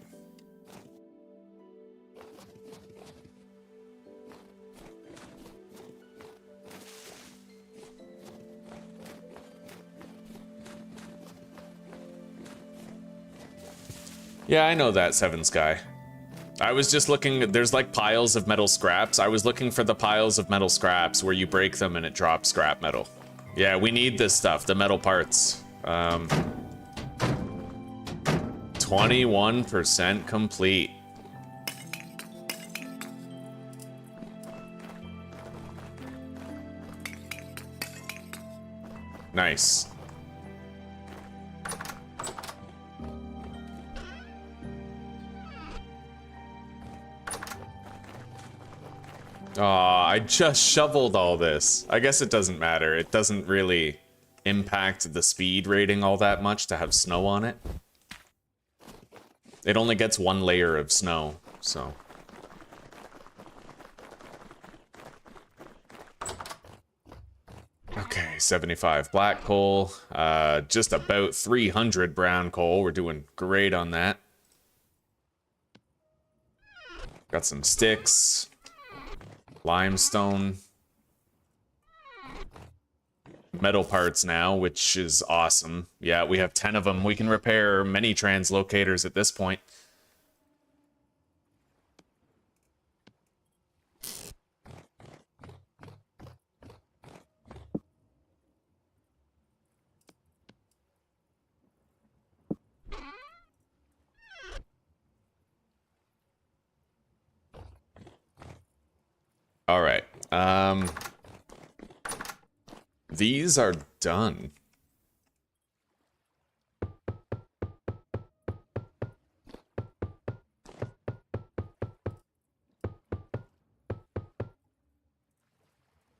Yeah, I know that, Seven Sky. I was just looking, there's like piles of metal scraps. I was looking for the piles of metal scraps where you break them and it drops scrap metal. Yeah, we need this stuff, the metal parts. 21% complete. Nice. Aw, I just shoveled all this. I guess it doesn't matter. It doesn't really impact the speed rating all that much to have snow on it. It only gets 1 layer of snow, so. Okay, 75 black coal. Just about 300 brown coal. We're doing great on that. Got some sticks. Limestone. Metal parts now, which is awesome. Yeah, we have 10 of them. We can repair many translocators at this point. All right. These are done.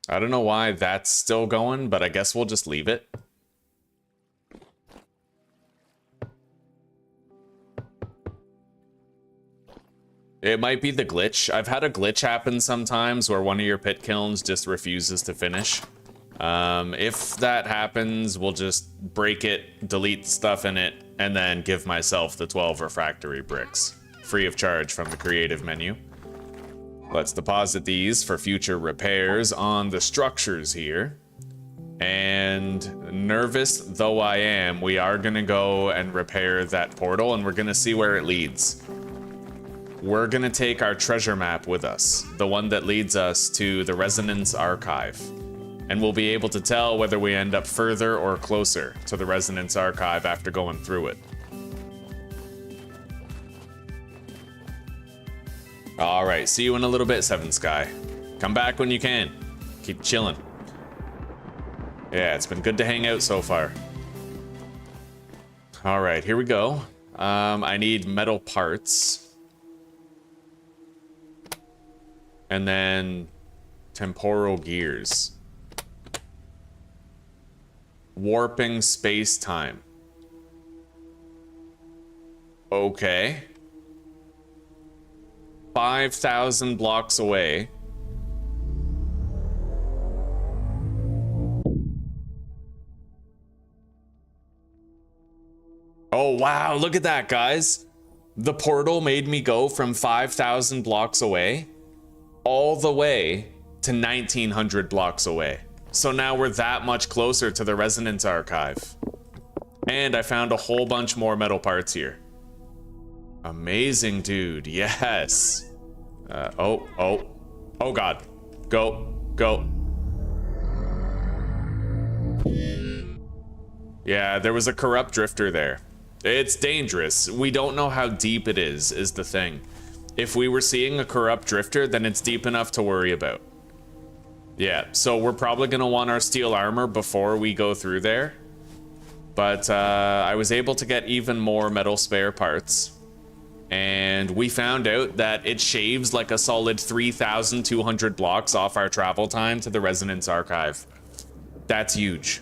I don't know why that's still going, but I guess we'll just leave it. It might be the glitch. I've had a glitch happen sometimes where one of your pit kilns just refuses to finish. If that happens, we'll just break it, delete stuff in it, and then give myself the 12 refractory bricks, free of charge from the creative menu. Let's deposit these for future repairs on the structures here. And nervous though I am, we are gonna go and repair that portal, and we're gonna see where it leads. We're gonna take our treasure map with us, the one that leads us to the Resonance Archive. And we'll be able to tell whether we end up further or closer to the Resonance Archive after going through it. All right, see you in a little bit, Seven Sky. Come back when you can. Keep chilling. Yeah, it's been good to hang out so far. All right, here we go. I need metal parts. And then temporal gears. Warping space-time. Okay. 5,000 blocks away. Oh, wow, look at that, guys. The portal made me go from 5,000 blocks away all the way to 1,900 blocks away. So now we're that much closer to the Resonance Archive. And I found a whole bunch more metal parts here. Amazing, dude. Yes. Oh God. Go. Yeah, there was a corrupt drifter there. It's dangerous. We don't know how deep it is the thing. If we were seeing a corrupt drifter, then it's deep enough to worry about. Yeah, so we're probably gonna want our steel armor before we go through there. But I was able to get even more metal spare parts. And we found out that it shaves like a solid 3,200 blocks off our travel time to the Resonance Archive. That's huge.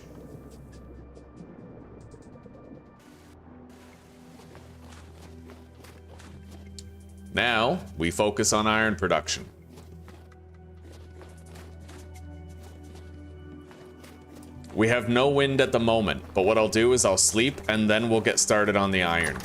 Now, we focus on iron production. We have no wind at the moment, but what I'll do is I'll sleep and then we'll get started on the iron.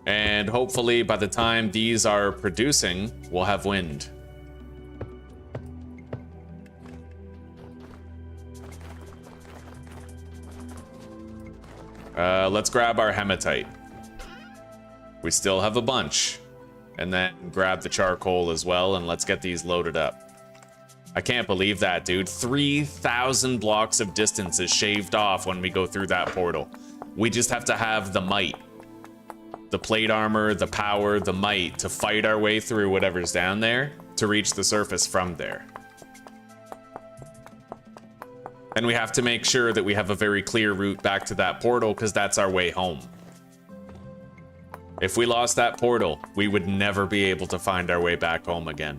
And hopefully by the time these are producing, we'll have wind. Let's grab our hematite. We still have a bunch. And then grab the charcoal as well, and let's get these loaded up. I can't believe that, dude. 3,000 blocks of distance is shaved off when we go through that portal. We just have to have the might. The plate armor, the power, the might to fight our way through whatever's down there to reach the surface from there. And we have to make sure that we have a very clear route back to that portal because that's our way home. If we lost that portal, we would never be able to find our way back home again.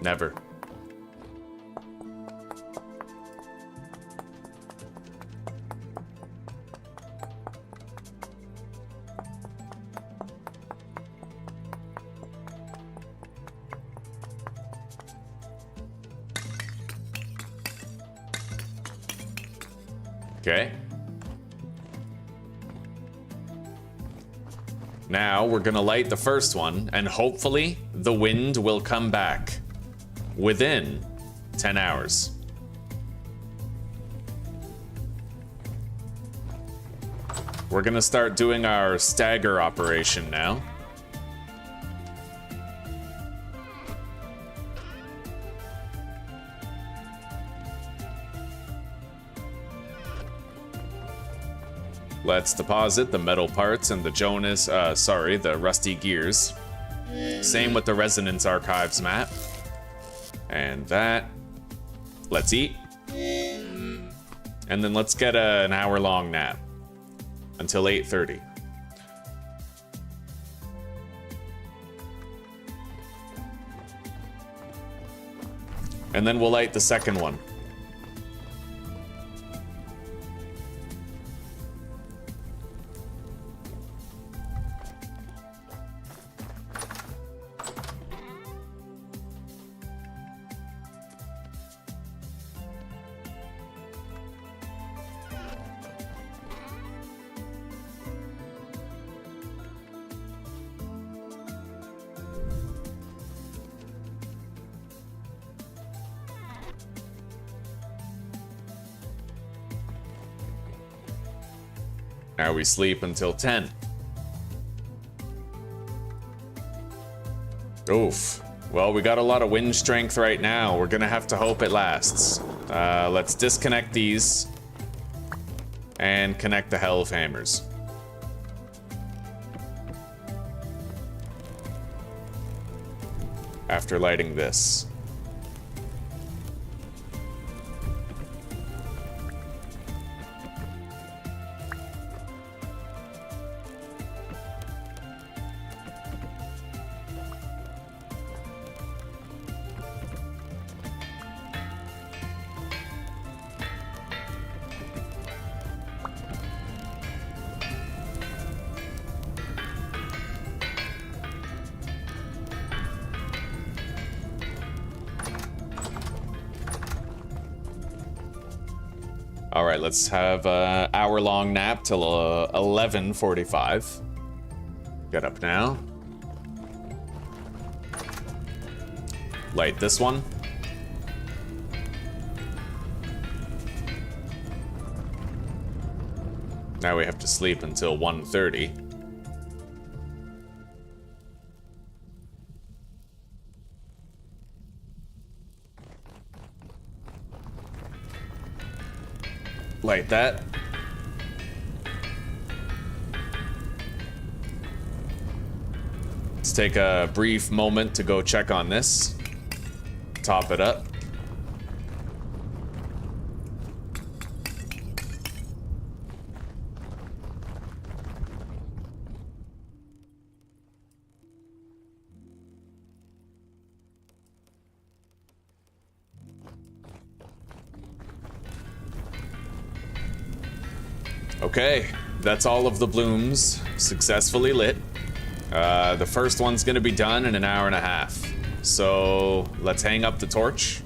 Never. Okay. Now we're gonna light the first one, and hopefully the wind will come back within 10 hours. We're gonna start doing our stagger operation now. Let's deposit the metal parts and the the rusty gears. Same with the Resonance Archives map. And that. Let's eat. And then let's get an hour-long nap. Until 8:30. And then we'll light the second one. Now we sleep until 10. Oof. Well, we got a lot of wind strength right now. We're gonna have to hope it lasts. Let's disconnect these and connect the Helve Hammers. After lighting this. All right, let's have an hour-long nap till 11:45. Get up now. Light this one. Now we have to sleep until 1:30. Light that. Let's take a brief moment to go check on this. Top it up. Okay, that's all of the blooms successfully lit. The first one's gonna be done in an hour and a half. So let's hang up the torch.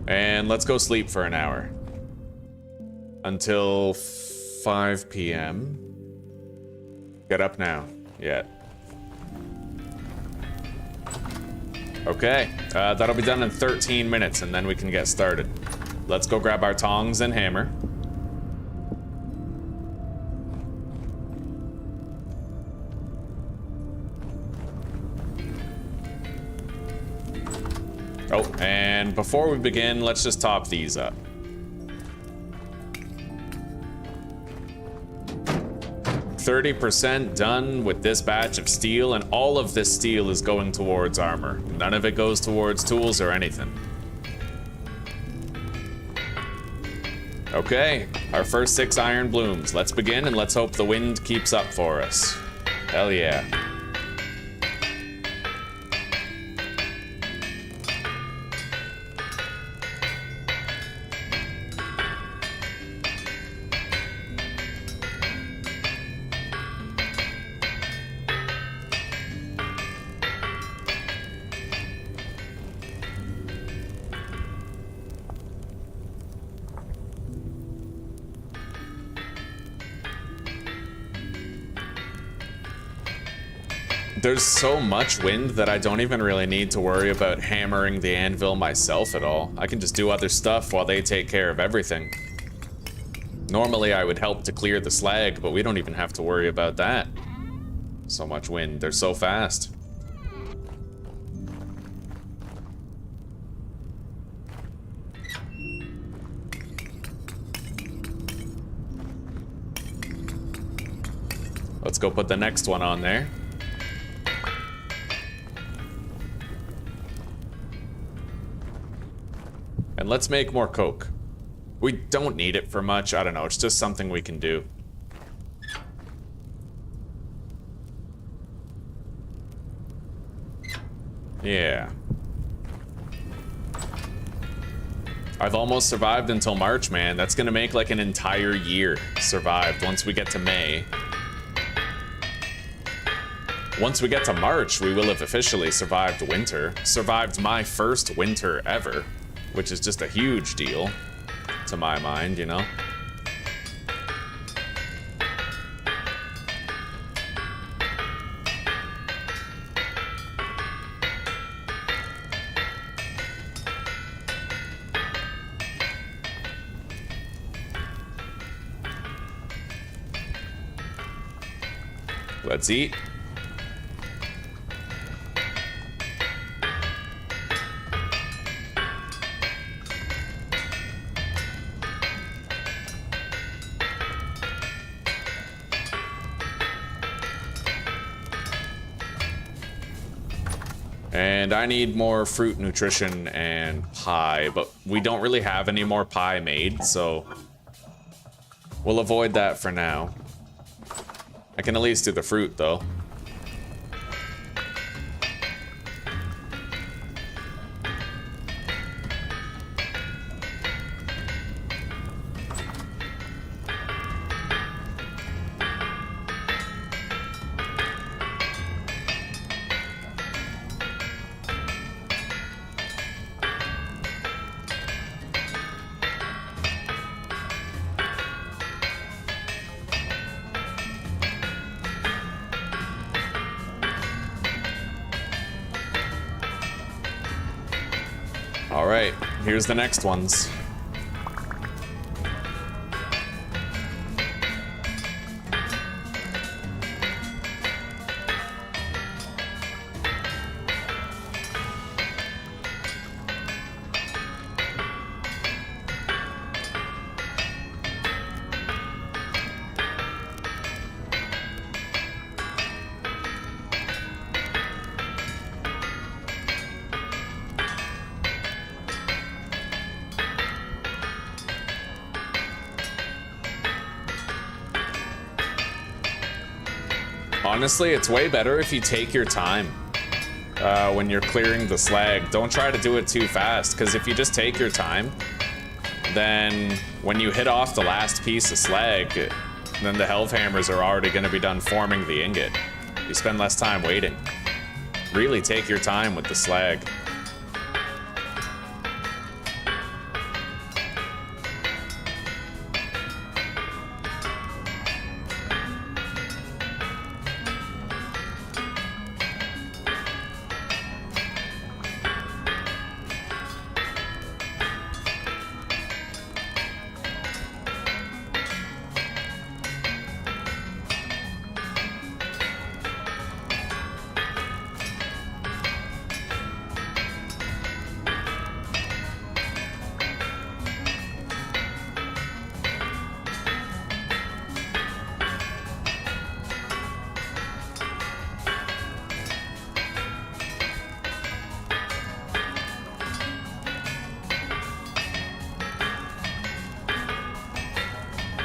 And let's go sleep for an hour. Until 5 p.m. Get up now. Yeah. Okay, that'll be done in 13 minutes and then we can get started. Let's go grab our tongs and hammer. Oh, and before we begin, let's just top these up. %30 done with this batch of steel, and all of this steel is going towards armor. None of it goes towards tools or anything. Okay, our first 6 iron blooms. Let's begin and let's hope the wind keeps up for us. Hell yeah. There's so much wind that I don't even really need to worry about hammering the anvil myself at all. I can just do other stuff while they take care of everything. Normally I would help to clear the slag, but we don't even have to worry about that. So much wind, they're so fast. Let's go put the next one on there. And let's make more coke. We don't need it for much, I don't know, it's just something we can do. Yeah. I've almost survived until March, man. That's gonna make like an entire year survived once we get to May. Once we get to March, we will have officially survived winter. Survived my first winter ever, which is just a huge deal. to my mind, you know? Let's eat. And I need more fruit nutrition and pie, but we don't really have any more pie made, so we'll avoid that for now. I can at least do the fruit, though. All right, here's the next ones. Honestly, it's way better if you take your time when you're clearing the slag. Don't try to do it too fast, because if you just take your time, then when you hit off the last piece of slag, then the Hellhammers are already going to be done forming the ingot. You spend less time waiting. Really take your time with the slag.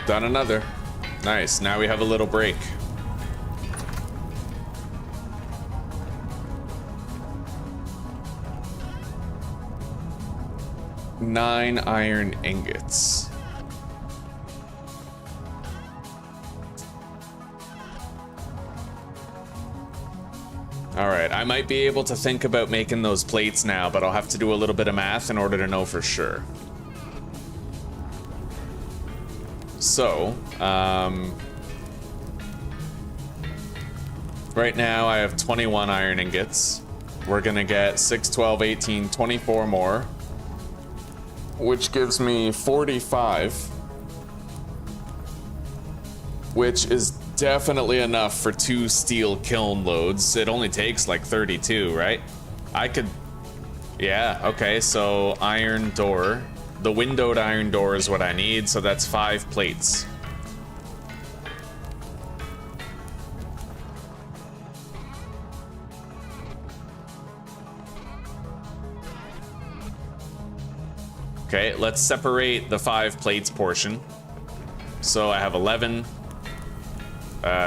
Done another. Nice, now we have a little break. Nine iron ingots. All right, I might be able to think about making those plates now, but I'll have to do a little bit of math in order to know for sure. So, right now I have 21 iron ingots. We're gonna get 6, 12, 18, 24 more, which gives me 45, which is definitely enough for 2 steel kiln loads. It only takes like 32, right? I could, yeah, okay, so iron door. The windowed iron door is what I need, so that's 5 plates. Okay, let's separate the 5 plates portion. So I have 11,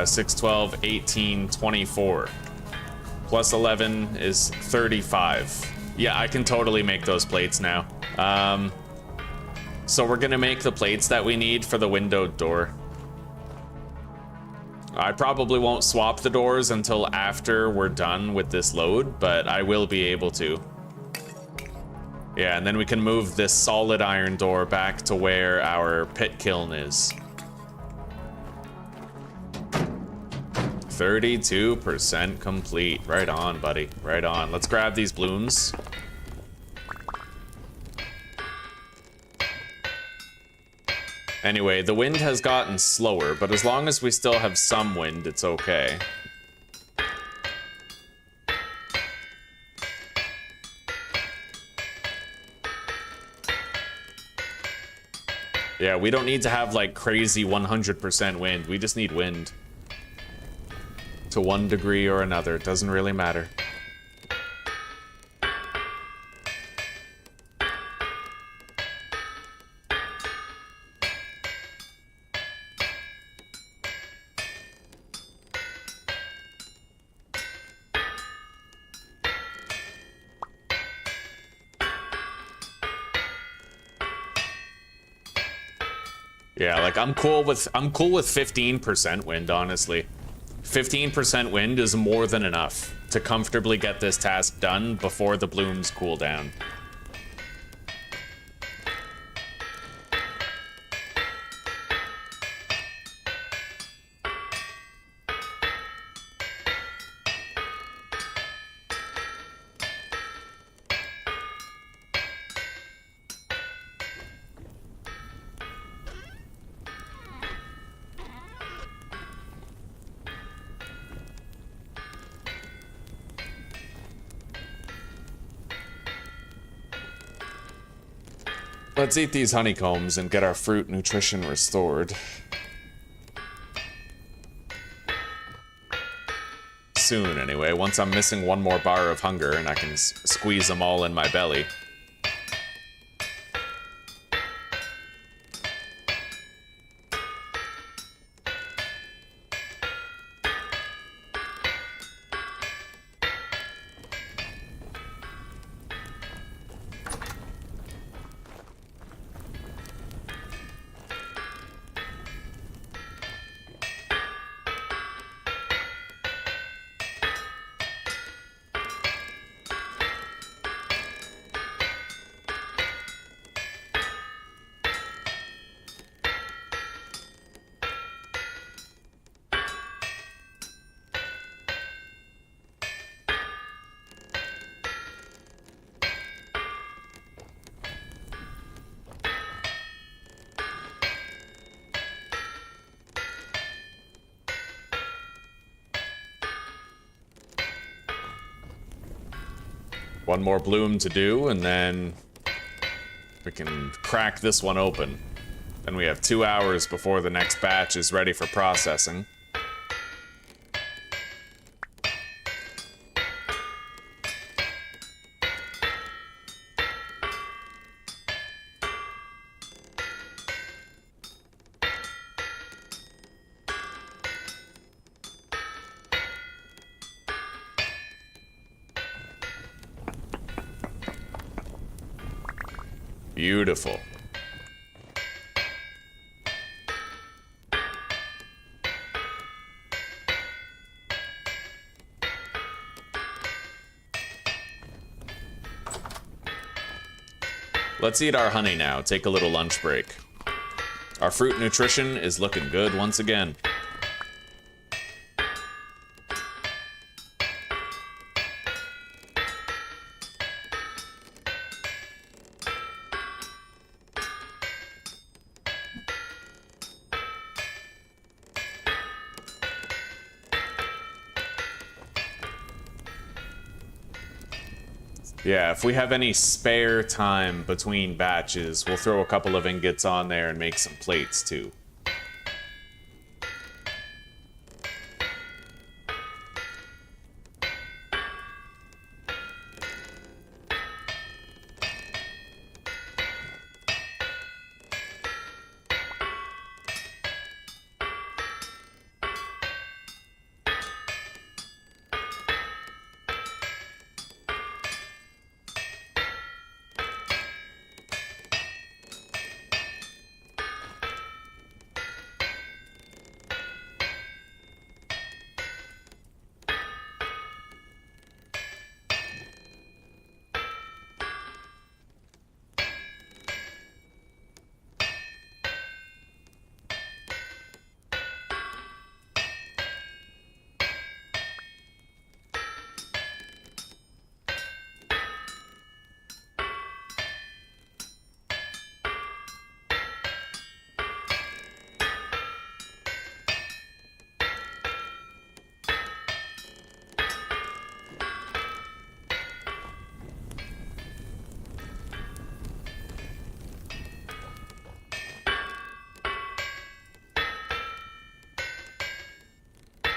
6, 12, 18, 24. Plus 11 is 35. Yeah, I can totally make those plates now. So we're gonna make the plates that we need for the windowed door. I probably won't swap the doors until after we're done with this load, but I will be able to. Yeah, and then we can move this solid iron door back to where our pit kiln is. 32% complete. Right on, buddy. Right on. Let's grab these blooms. Anyway, the wind has gotten slower, but as long as we still have some wind, it's okay. Yeah, we don't need to have, like, crazy 100% wind. We just need wind. To one degree or another. It doesn't really matter. Yeah, like I'm cool with 15% wind, honestly. 15% wind is more than enough to comfortably get this task done before the blooms cool down. Let's eat these honeycombs and get our fruit nutrition restored. Soon, anyway, once I'm missing one more bar of hunger and I can squeeze them all in my belly. One more bloom to do, and then we can crack this one open. Then we have 2 hours before the next batch is ready for processing. Beautiful. Let's eat our honey now. Take a little lunch break. Our fruit nutrition is looking good once again. Yeah, if we have any spare time between batches, we'll throw a couple of ingots on there and make some plates too.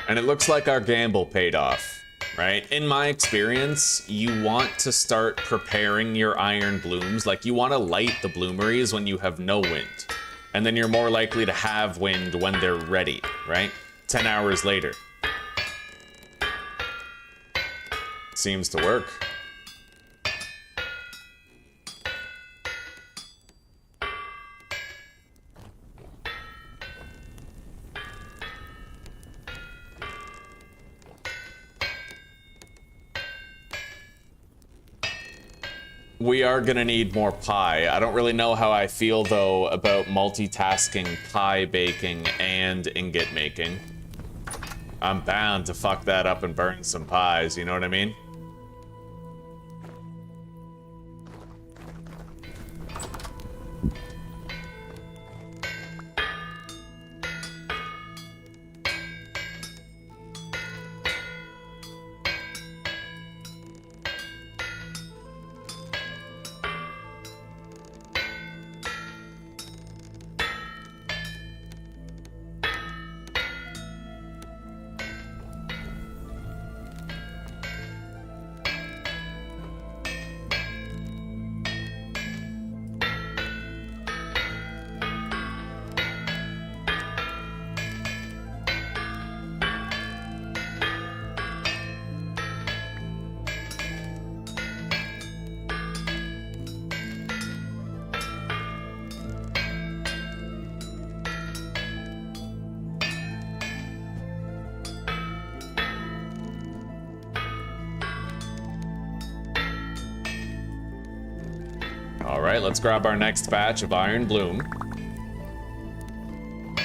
And it looks like our gamble paid off, right? In my experience, you want to start preparing your iron blooms. Like, you want to light the bloomeries when you have no wind. And then you're more likely to have wind when they're ready, right? 10 hours later. Seems to work. We are gonna need more pie. I don't really know how I feel, though, about multitasking pie baking and ingot making. I'm bound to fuck that up and burn some pies, you know what I mean? Alright, let's grab our next batch of Iron Bloom.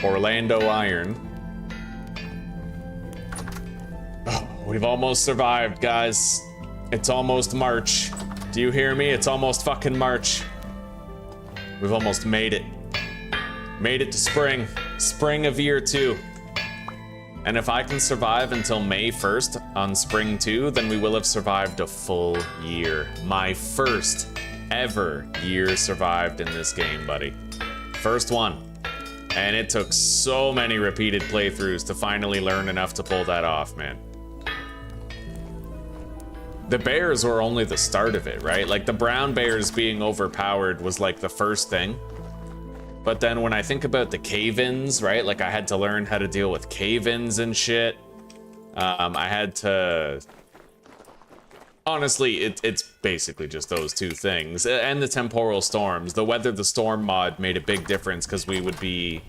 Orlando Iron. Oh, we've almost survived, guys. It's almost March. Do you hear me? It's almost fucking March. We've almost made it. Made it to spring. Spring of year 2. And if I can survive until May 1st on spring 2, then we will have survived a full year. My first ever year survived in this game, buddy. First one. And it took so many repeated playthroughs to finally learn enough to pull that off, man. The bears were only the start of it, right? Like, the brown bears being overpowered was like the first thing. But then when I think about the cave-ins, right? Like, I had to learn how to deal with cave-ins and shit. I had to... Honestly, it's basically just those two things. And the temporal storms. The Weather the Storm mod made a big difference because we're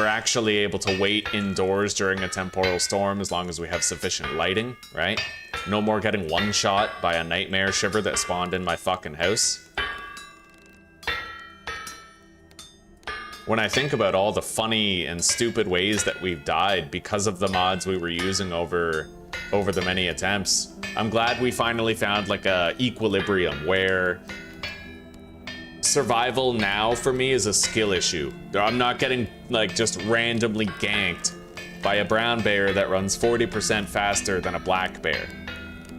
actually able to wait indoors during a temporal storm as long as we have sufficient lighting, right? No more getting one-shot by a nightmare shiver that spawned in my fucking house. When I think about all the funny and stupid ways that we've died because of the mods we were using over the many attempts, I'm glad we finally found like a equilibrium where survival now for me is a skill issue. I'm not getting like just randomly ganked by a brown bear that runs 40% faster than a black bear.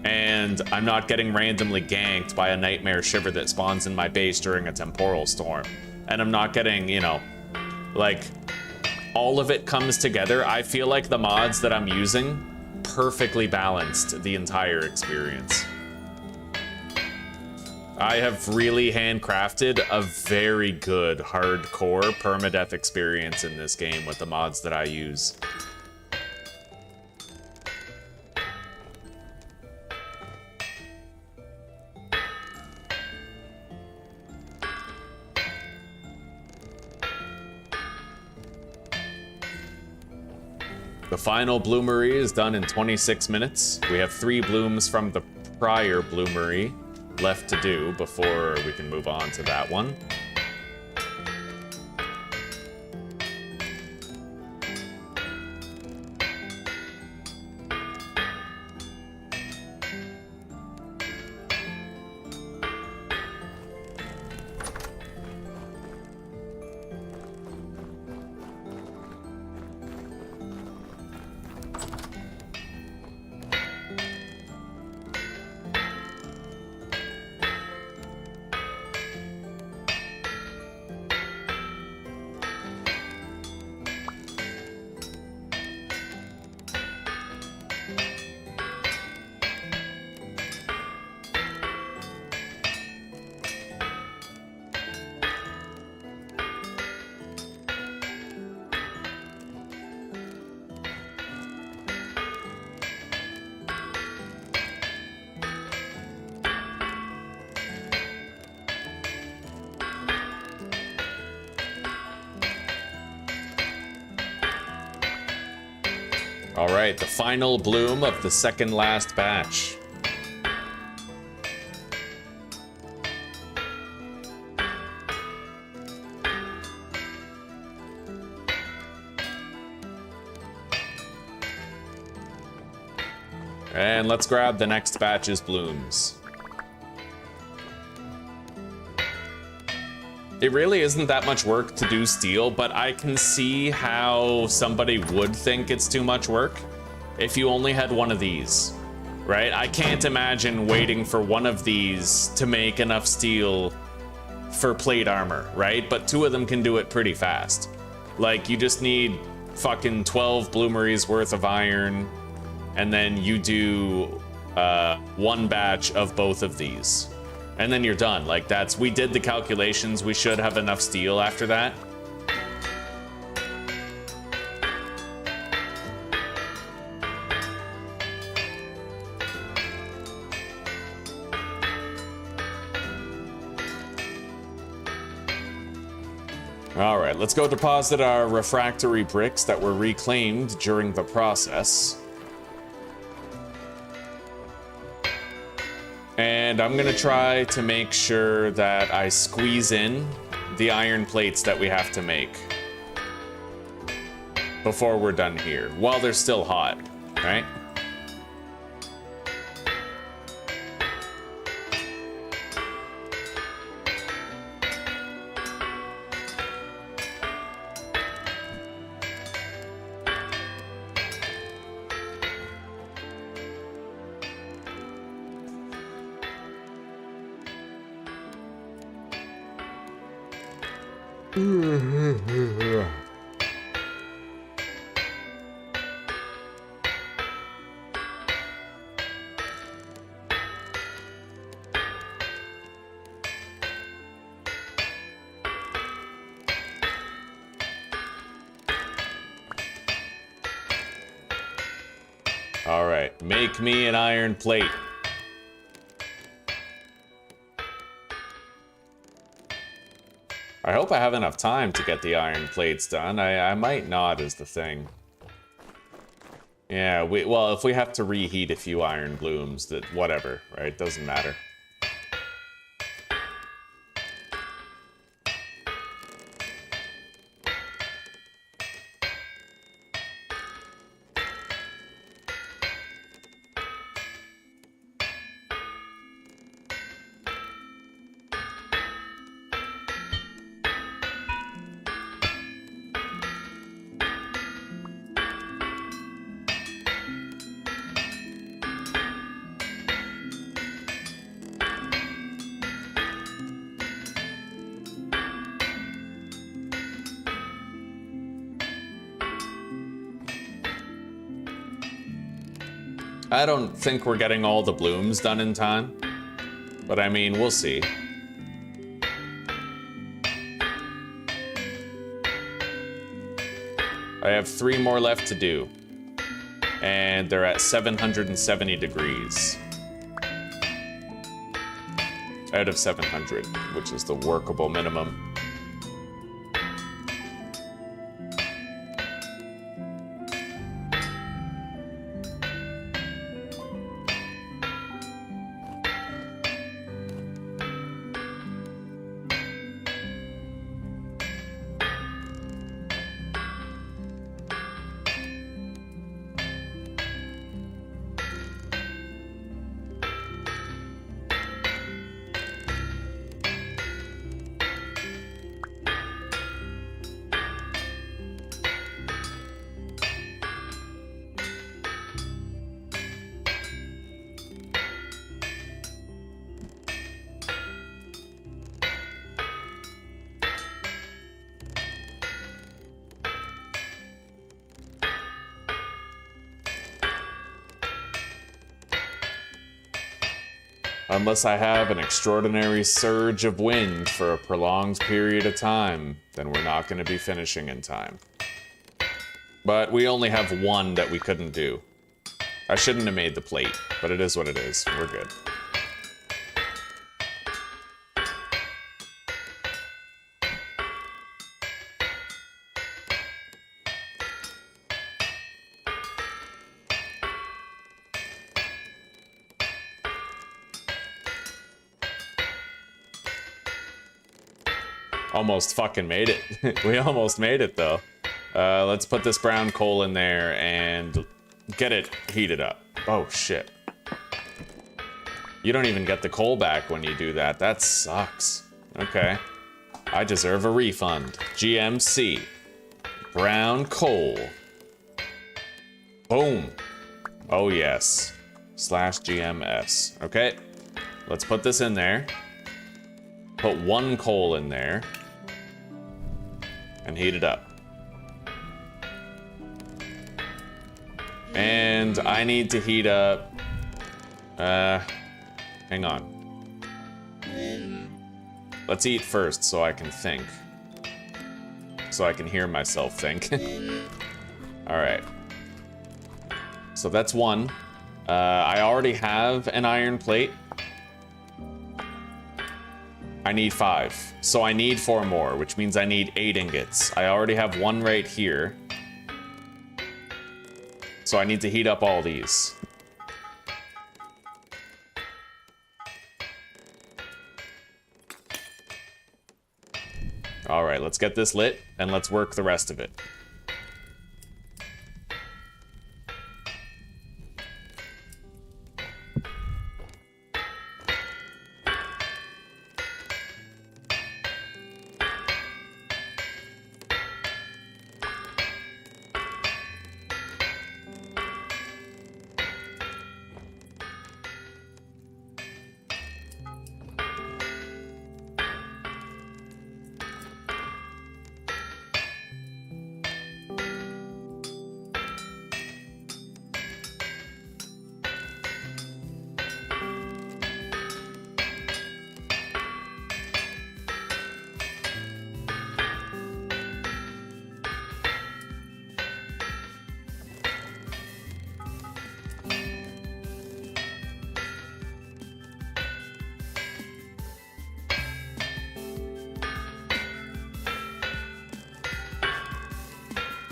And I'm not getting randomly ganked by a nightmare shiver that spawns in my base during a temporal storm. And I'm not getting, you know, like, all of it comes together. I feel like the mods that I'm using perfectly balanced the entire experience. I have really handcrafted a very good hardcore permadeath experience in this game with the mods that I use. The final bloomery is done in 26 minutes. We have 3 blooms from the prior bloomery left to do before we can move on to that one. All right, the final bloom of the second last batch. And let's grab the next batch's blooms. It really isn't that much work to do steel, but I can see how somebody would think it's too much work if you only had one of these, right? I can't imagine waiting for one of these to make enough steel for plate armor, right? But two of them can do it pretty fast. Like, you just need fucking 12 bloomeries worth of iron, and then you do one batch of both of these. And then you're done. Like, we did the calculations. We should have enough steel after that. All right, let's go deposit our refractory bricks that were reclaimed during the process. And I'm gonna try to make sure that I squeeze in the iron plates that we have to make before we're done here, while they're still hot, right? All right, make me an iron plate. I hope I have enough time to get the iron plates done. I might not, is the thing. Yeah, well, if we have to reheat a few iron blooms, that whatever, right? Doesn't matter. I don't think we're getting all the blooms done in time, but I mean, we'll see. I have 3 more left to do, and they're at 770 degrees. Out of 700, which is the workable minimum. Unless I have an extraordinary surge of wind for a prolonged period of time, then we're not going to be finishing in time. But we only have 1 that we couldn't do. I shouldn't have made the plate, but it is what it is. We're good. Almost fucking made it. We almost made it, though. Let's put this brown coal in there and get it heated up. Oh, shit. You don't even get the coal back when you do that. That sucks. Okay. I deserve a refund. GMC. Brown coal. Boom. Oh, yes. /GMS. Okay. Let's put this in there. Put 1 coal in there. And heat it up. And I need to heat up... hang on. Let's eat first so I can think. So I can hear myself think. Alright. So that's 1. I already have an iron plate. I need 5. So I need 4 more, which means I need 8 ingots. I already have 1 right here. So I need to heat up all these. All right, let's get this lit and let's work the rest of it.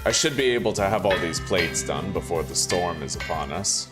I should be able to have all these plates done before the storm is upon us.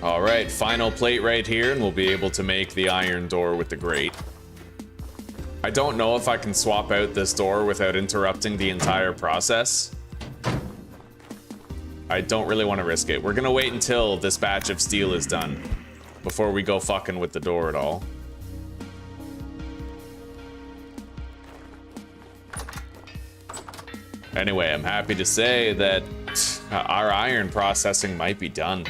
All right, final plate right here, and we'll be able to make the iron door with the grate. I don't know if I can swap out this door without interrupting the entire process. I don't really want to risk it. We're gonna wait until this batch of steel is done before we go fucking with the door at all. Anyway, I'm happy to say that our iron processing might be done.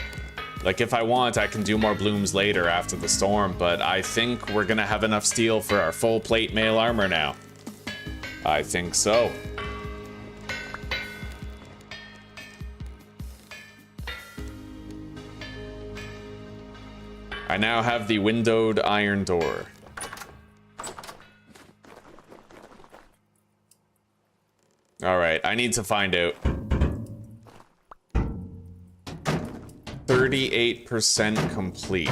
Like, if I want, I can do more blooms later after the storm, but I think we're gonna have enough steel for our full plate mail armor now. I think so. I now have the windowed iron door. All right, I need to find out. 38% complete.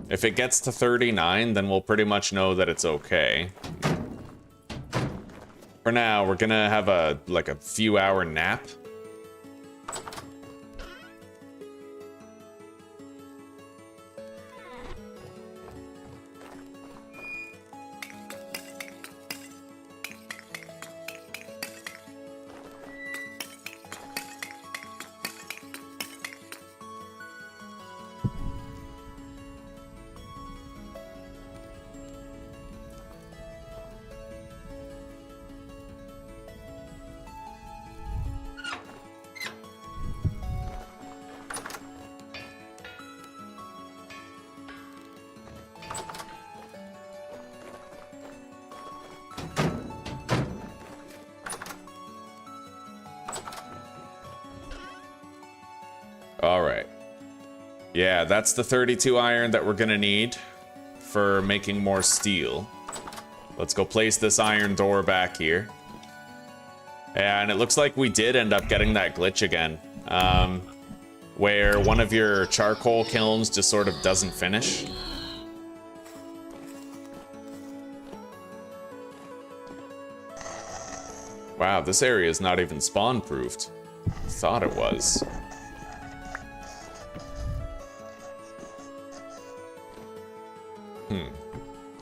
If it gets to 39, then we'll pretty much know that it's okay. For now, we're gonna have a few hour nap. Alright. Yeah, that's the 32 iron that we're gonna need for making more steel. Let's go place this iron door back here. And it looks like we did end up getting that glitch again. Where one of your charcoal kilns just sort of doesn't finish. Wow, this area is not even spawn-proofed. Thought it was.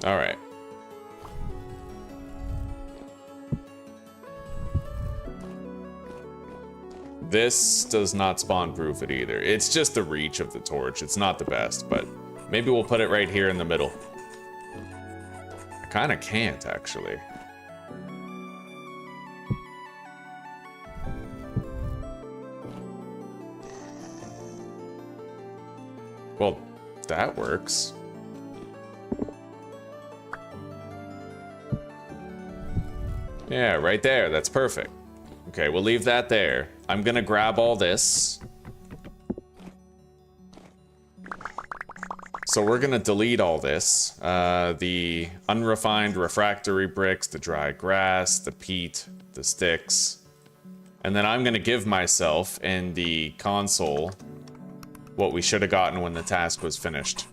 Alright. This does not spawn-proof it either. It's just the reach of the torch. It's not the best, but maybe we'll put it right here in the middle. I kinda can't, actually. Well, that works. Yeah, right there. That's perfect. Okay, we'll leave that there. I'm gonna grab all this. So we're gonna delete all this. The unrefined refractory bricks, the dry grass, the peat, the sticks. And then I'm gonna give myself in the console what we should have gotten when the task was finished.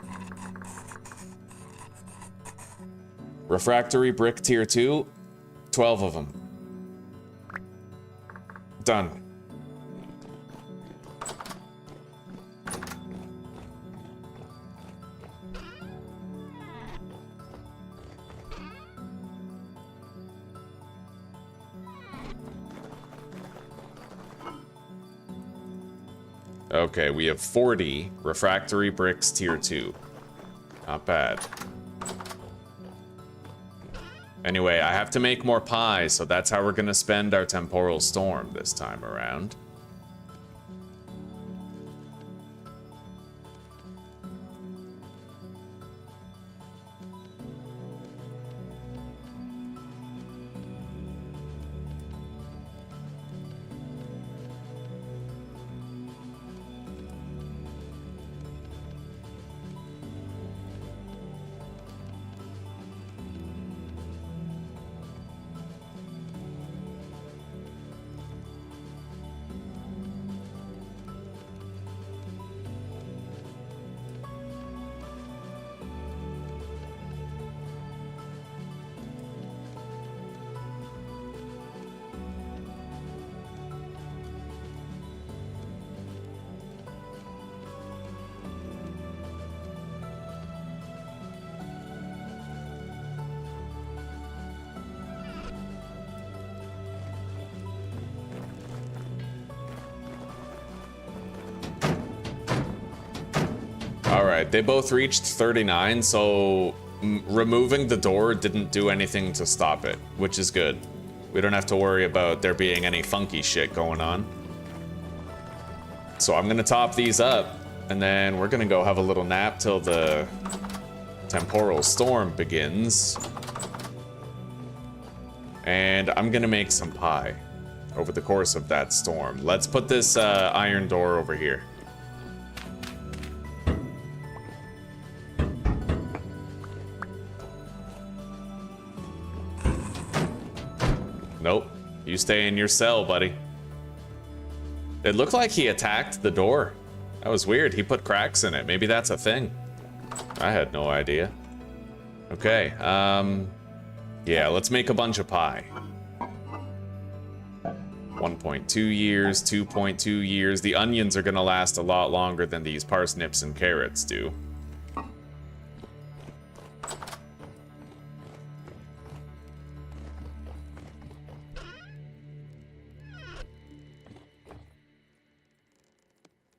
Refractory brick tier 2. 12 of them. Done. Okay, we have 40 refractory bricks tier 2. Not bad. Anyway, I have to make more pie, so that's how we're gonna spend our Temporal Storm this time around. Alright, they both reached 39, so removing the door didn't do anything to stop it, which is good. We don't have to worry about there being any funky shit going on. So I'm gonna top these up, and then we're gonna go have a little nap till the Temporal Storm begins. And I'm gonna make some pie over the course of that storm. Let's put this iron door over here. Nope. You stay in your cell, buddy. It looked like he attacked the door. That was weird. He put cracks in it. Maybe that's a thing. I had no idea. Okay, yeah, let's make a bunch of pie. 1.2 years, 2.2 years. The onions are gonna last a lot longer than these parsnips and carrots do.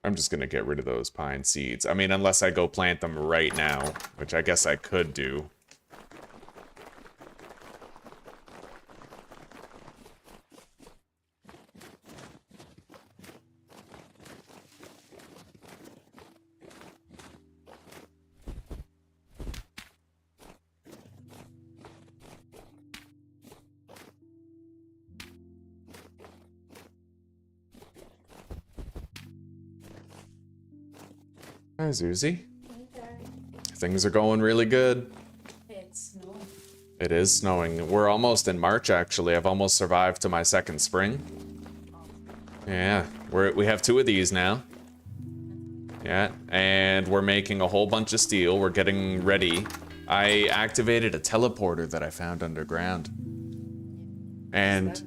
I'm just gonna get rid of those pine seeds. I mean, unless I go plant them right now, which I guess I could do. Hi, Zuzi. Things are going really good. It's snowing. It is snowing. We're almost in March, actually. I've almost survived to my second spring. Yeah, we have 2 of these now. Yeah, and we're making a whole bunch of steel. We're getting ready. I activated a teleporter that I found underground. And,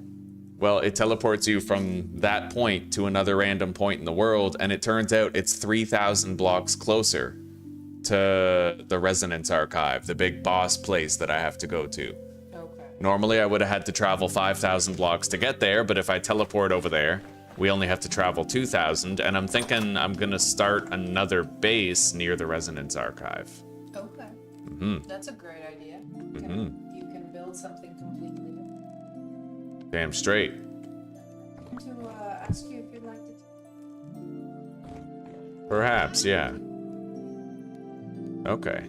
well, it teleports you from that point to another random point in the world, and it turns out it's 3,000 blocks closer to the Resonance Archive, the big boss place that I have to go to. Okay. Normally I would have had to travel 5,000 blocks to get there, but if I teleport over there, we only have to travel 2,000, and I'm thinking I'm gonna start another base near the Resonance Archive. Okay. That's a great idea. You can build something completely new. Damn straight. To ask you if you'd like to. Perhaps, yeah. Okay.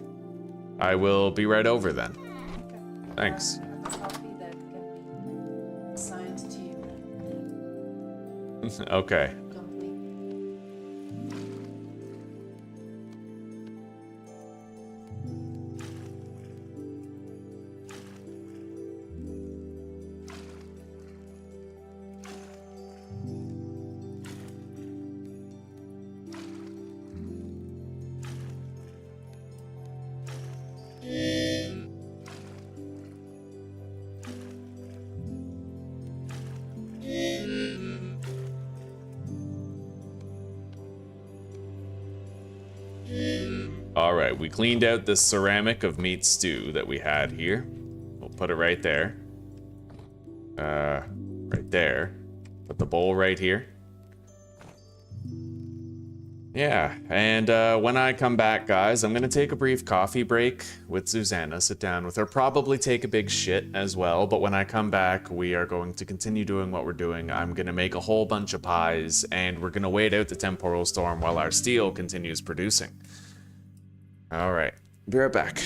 I will be right over then. Okay. Thanks. I have a copy that can be assigned to you. Okay. Complete. Alright, we cleaned out the ceramic of meat stew that we had here. We'll put it right there. Right there. Put the bowl right here. Yeah, and when I come back, guys, I'm gonna take a brief coffee break with Susanna, sit down with her, probably take a big shit as well, but when I come back, we are going to continue doing what we're doing. I'm gonna make a whole bunch of pies, and we're gonna wait out the Temporal Storm while our steel continues producing. Alright, be right back.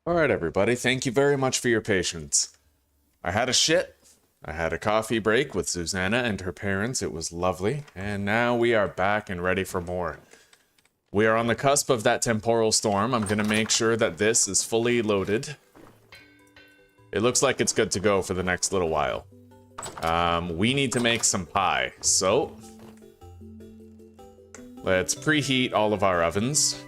Alright, everybody, thank you very much for your patience. I had a shit. I had a coffee break with Susanna and her parents. It was lovely. And now we are back and ready for more. We are on the cusp of that temporal storm. I'm going to make sure that this is fully loaded. It looks like it's good to go for the next little while. We need to make some pie. So, let's preheat all of our ovens.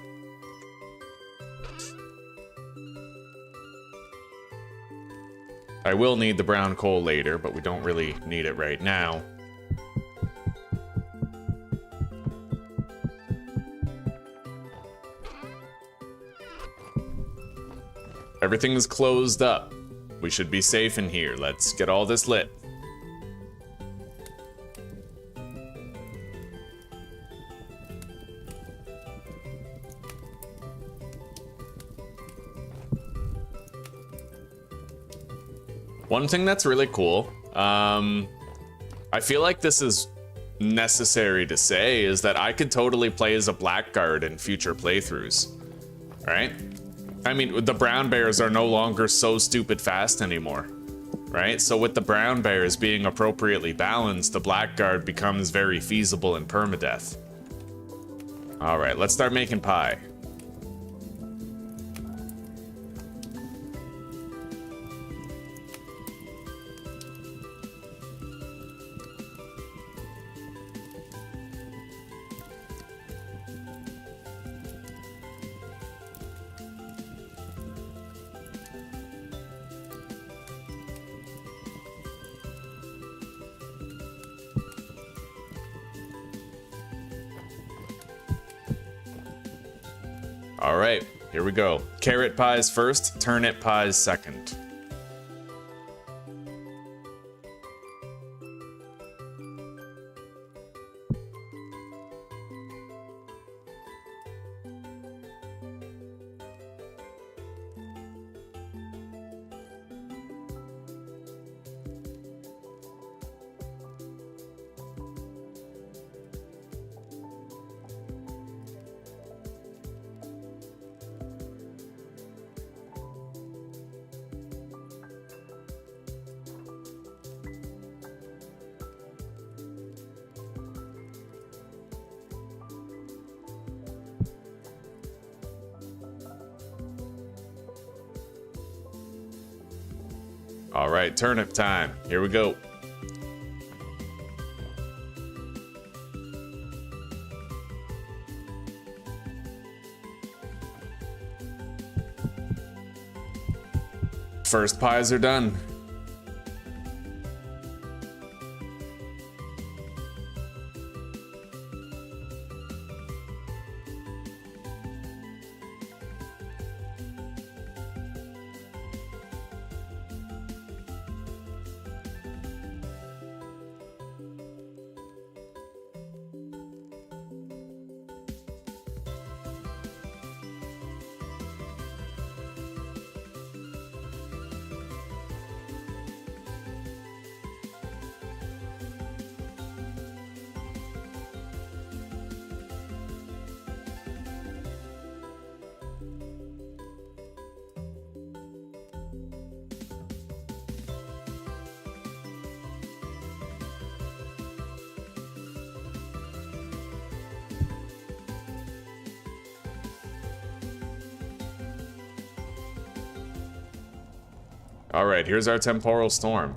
I will need the brown coal later, but we don't really need it right now. Everything is closed up. We should be safe in here. Let's get all this lit. One thing that's really cool, I feel like this is necessary to say, is that I could totally play as a blackguard in future playthroughs, right? I mean, the brown bears are no longer so stupid fast anymore, right? So with the brown bears being appropriately balanced, the blackguard becomes very feasible in permadeath. All right, let's start making pie. All right, here we go. Carrot pies first, turnip pies second. All right, turnip time. Here we go. First pies are done. All right, here's our Temporal Storm.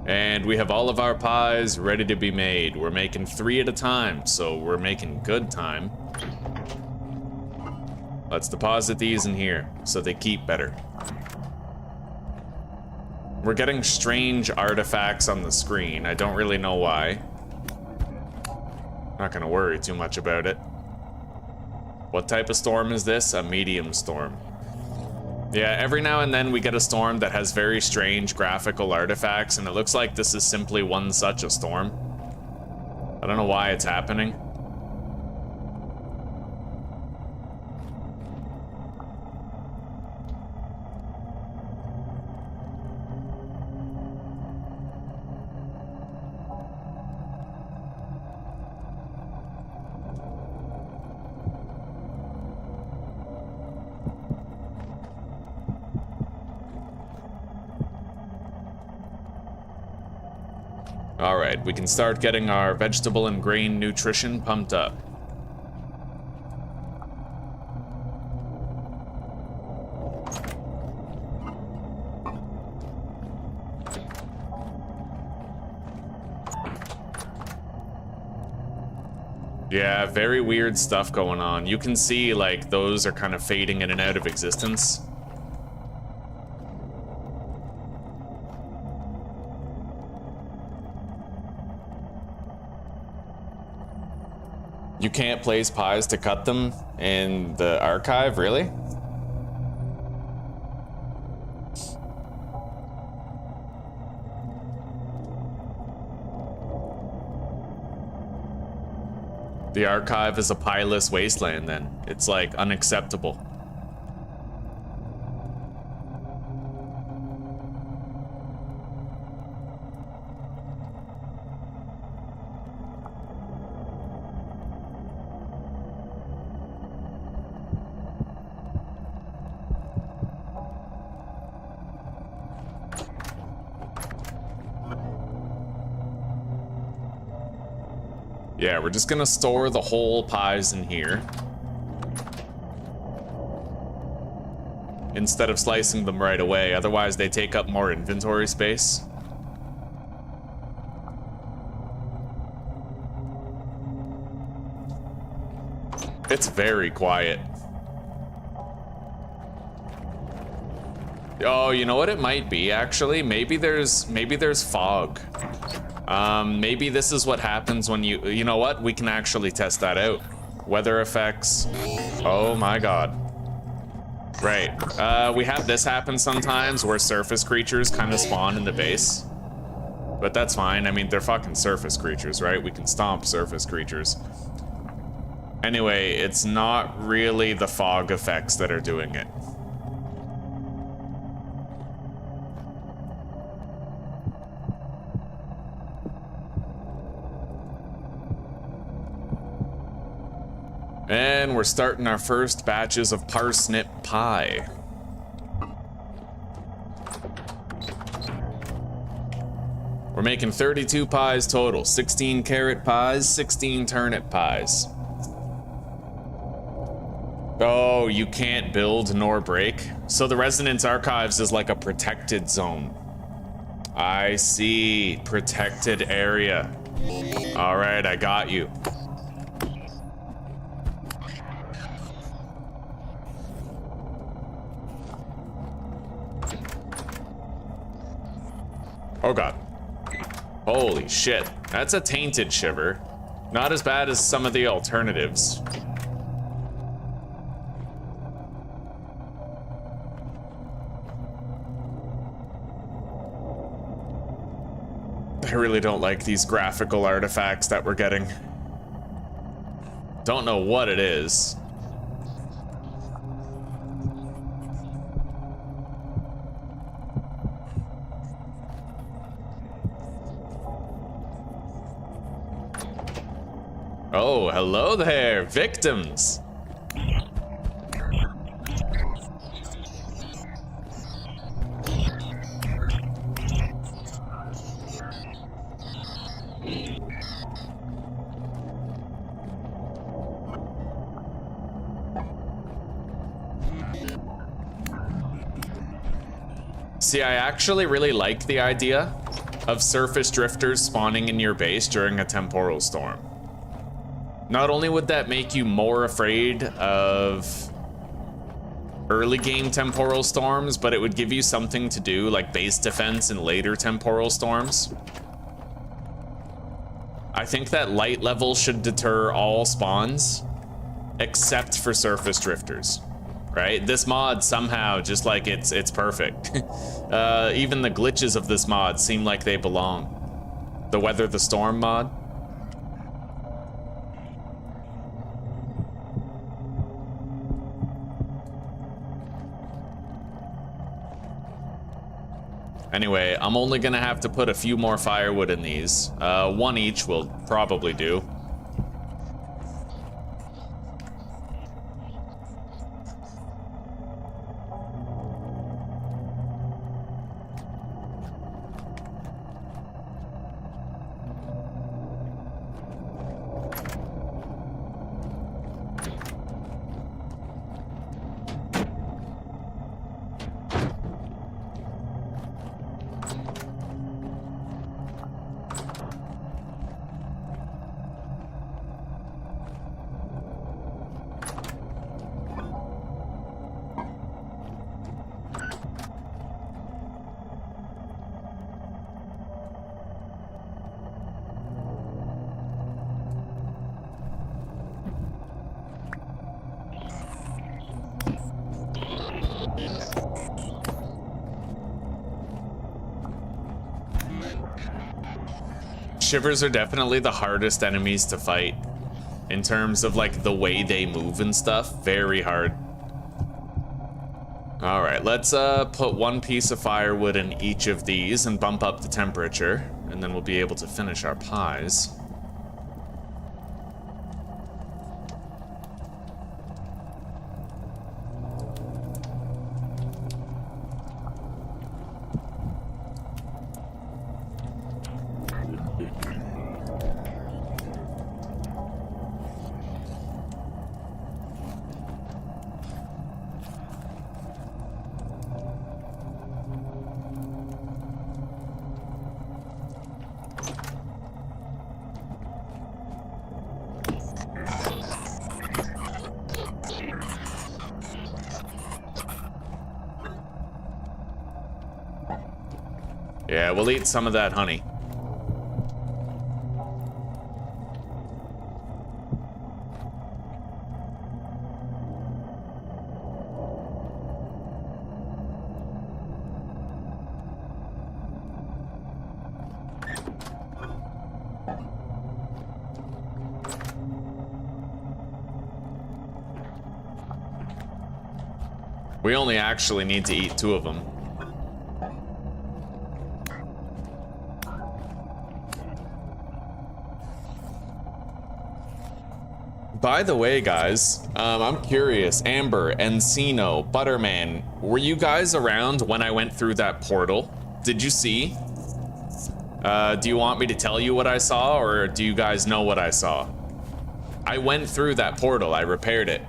And we have all of our pies ready to be made. We're making 3 at a time, so we're making good time. Let's deposit these in here so they keep better. We're getting strange artifacts on the screen. I don't really know why. Not gonna worry too much about it. What type of storm is this? A medium storm. Yeah, every now and then we get a storm that has very strange graphical artifacts, and it looks like this is simply one such a storm. I don't know why it's happening. All right, we can start getting our vegetable and grain nutrition pumped up. Yeah, very weird stuff going on. You can see, like, those are kind of fading in and out of existence. You can't place pies to cut them in the archive, really? The archive is a pieless wasteland then. It's like unacceptable. Yeah, we're just gonna store the whole pies in here instead of slicing them right away, otherwise they take up more inventory space. It's very quiet. Oh, you know what it might be actually? Maybe there's fog. Maybe this is what happens when you know what? We can actually test that out. Weather effects. Oh my god. Right. We have this happen sometimes where surface creatures kind of spawn in the base. But that's fine. I mean, they're fucking surface creatures, right? We can stomp surface creatures. Anyway, it's not really the fog effects that are doing it. And we're starting our first batches of parsnip pie. We're making 32 pies total, 16 carrot pies, 16 turnip pies. Oh, you can't build nor break. So the Resonance Archives is like a protected zone. I see, protected area. All right, I got you. Oh god. Holy shit. That's a tainted shiver. Not as bad as some of the alternatives. I really don't like these graphical artifacts that we're getting. Don't know what it is. Oh, hello there, victims. See, I actually really like the idea of surface drifters spawning in your base during a temporal storm. Not only would that make you more afraid of early game temporal storms, but it would give you something to do like base defense in later temporal storms. I think that light level should deter all spawns except for surface drifters, right? This mod somehow, just like it's perfect. Even the glitches of this mod seem like they belong. The Weather the Storm mod. Anyway, I'm only gonna have to put a few more firewood in these. One each will probably do. shivers are definitely the hardest enemies to fight in terms of like the way they move and stuff. Very hard. All right, let's put one piece of firewood in each of these and bump up the temperature, and then we'll be able to finish our pies. Yeah, we'll eat some of that honey. We only actually need to eat 2 of them. By the way, guys, I'm curious. Amber, Encino, Butterman, were you guys around when I went through that portal? Did you see? Do you want me to tell you what I saw, or do you guys know what I saw? I went through that portal. I repaired it.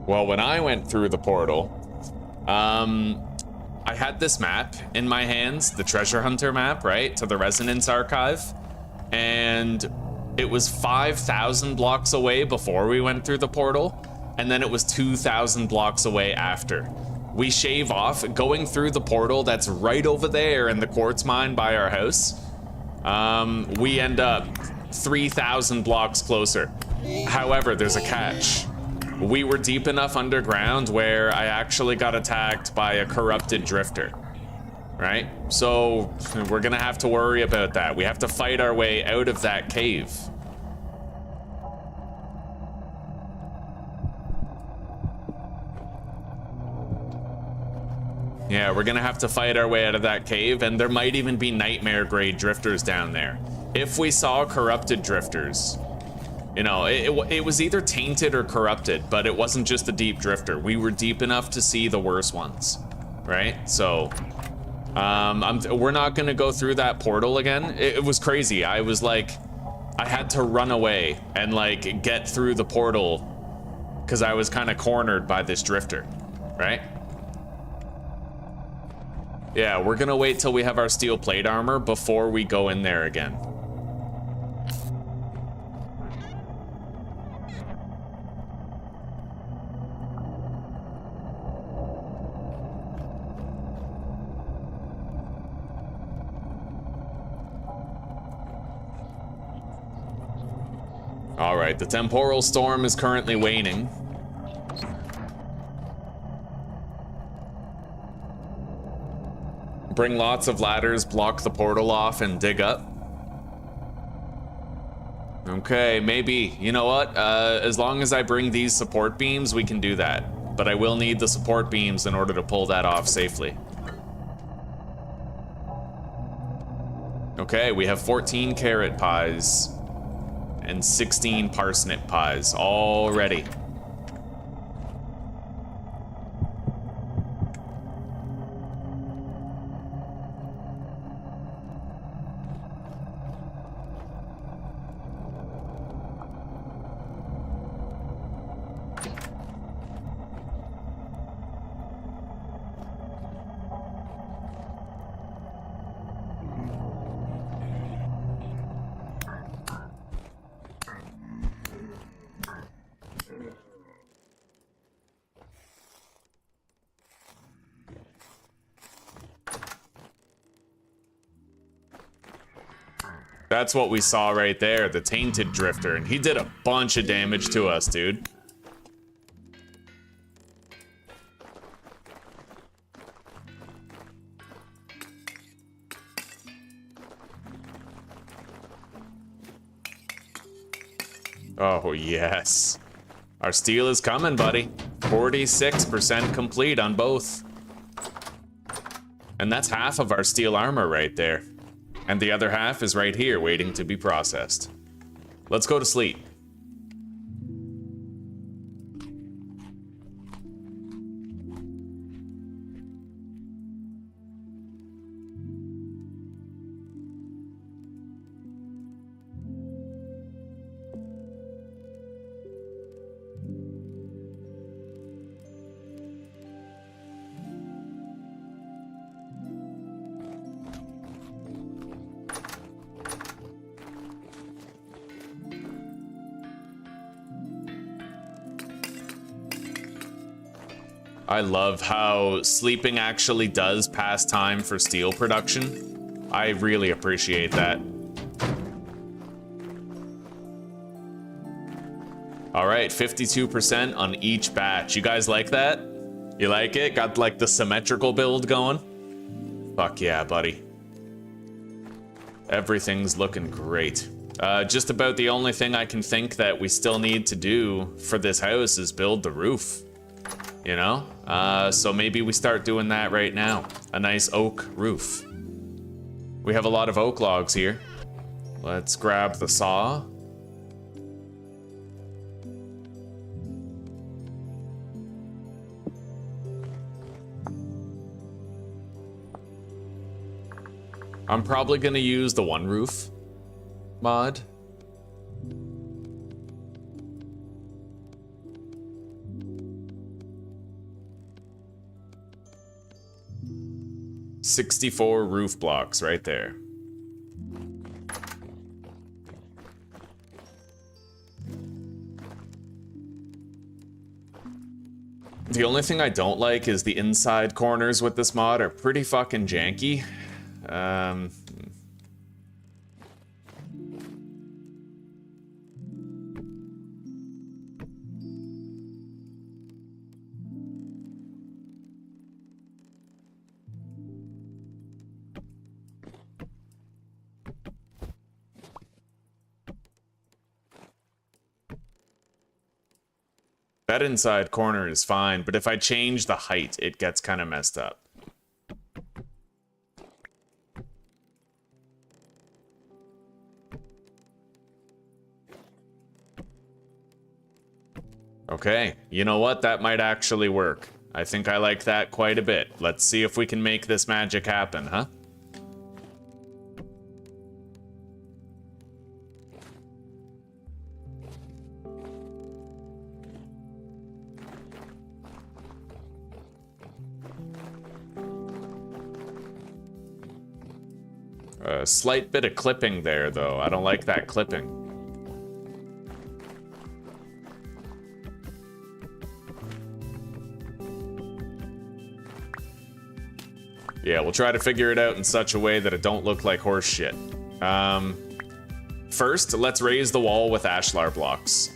Well, when I went through the portal, I had this map in my hands, the treasure hunter map, right, to the Resonance Archive, and it was 5,000 blocks away before we went through the portal, and then it was 2,000 blocks away after. We shave off, going through the portal that's right over there in the quartz mine by our house, we end up 3,000 blocks closer. However, there's a catch. We were deep enough underground where I actually got attacked by a corrupted drifter, right? So we're gonna have to worry about that. We have to fight our way out of that cave. Yeah, we're gonna have to fight our way out of that cave, and there might even be nightmare grade drifters down there. If we saw corrupted drifters, you know, it was either tainted or corrupted, but it wasn't just a deep drifter. We were deep enough to see the worst ones, right? So, we're not gonna go through that portal again. It was crazy. I was like, I had to run away and like get through the portal because I was kind of cornered by this drifter, right? Yeah, we're gonna wait till we have our steel plate armor before we go in there again. All right, the Temporal Storm is currently waning. Bring lots of ladders, block the portal off, and dig up. Okay, maybe. You know what? As long as I bring these support beams, we can do that. But I will need the support beams in order to pull that off safely. Okay, we have 14 carrot pies and 16 parsnip pies all ready. That's what we saw right there, the Tainted Drifter, and he did a bunch of damage to us, dude. Oh, yes. Our steel is coming, buddy. 46% complete on both. And that's half of our steel armor right there. And the other half is right here, waiting to be processed. Let's go to sleep. I love how sleeping actually does pass time for steel production. I really appreciate that. All right, 52% on each batch. You guys like that? You like it? Got like the symmetrical build going? Fuck yeah, buddy. Everything's looking great. Just about the only thing I can think that we still need to do for this house is build the roof. You know? So maybe we start doing that right now. A nice oak roof. We have a lot of oak logs here. Let's grab the saw. I'm probably gonna use the one roof mod. $64 roof blocks right there. The only thing I don't like is the inside corners with this mod are pretty fucking janky. That inside corner is fine, but if I change the height, it gets kind of messed up. Okay, you know what? That might actually work. I think I like that quite a bit. Let's see if we can make this magic happen, huh? A slight bit of clipping there, though. I don't like that clipping. Yeah, we'll try to figure it out in such a way that it don't look like horse shit. First, let's raise the wall with ashlar blocks.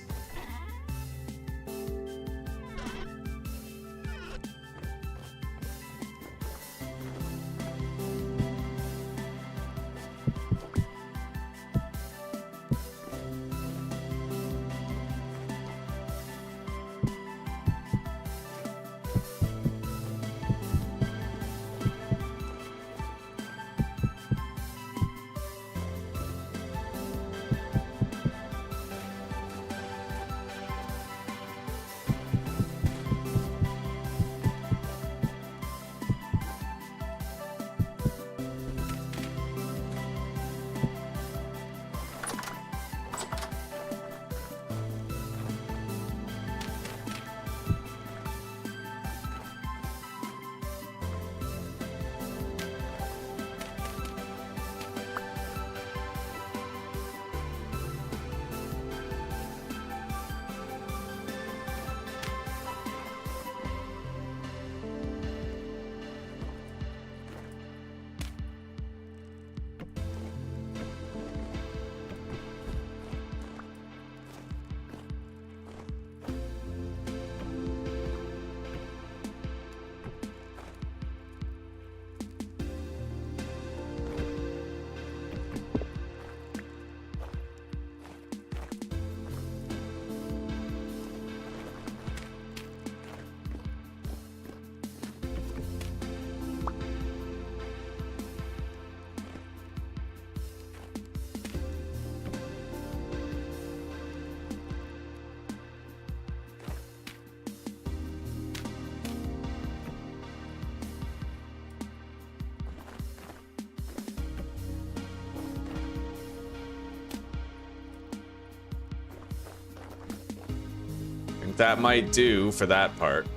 That might do for that part.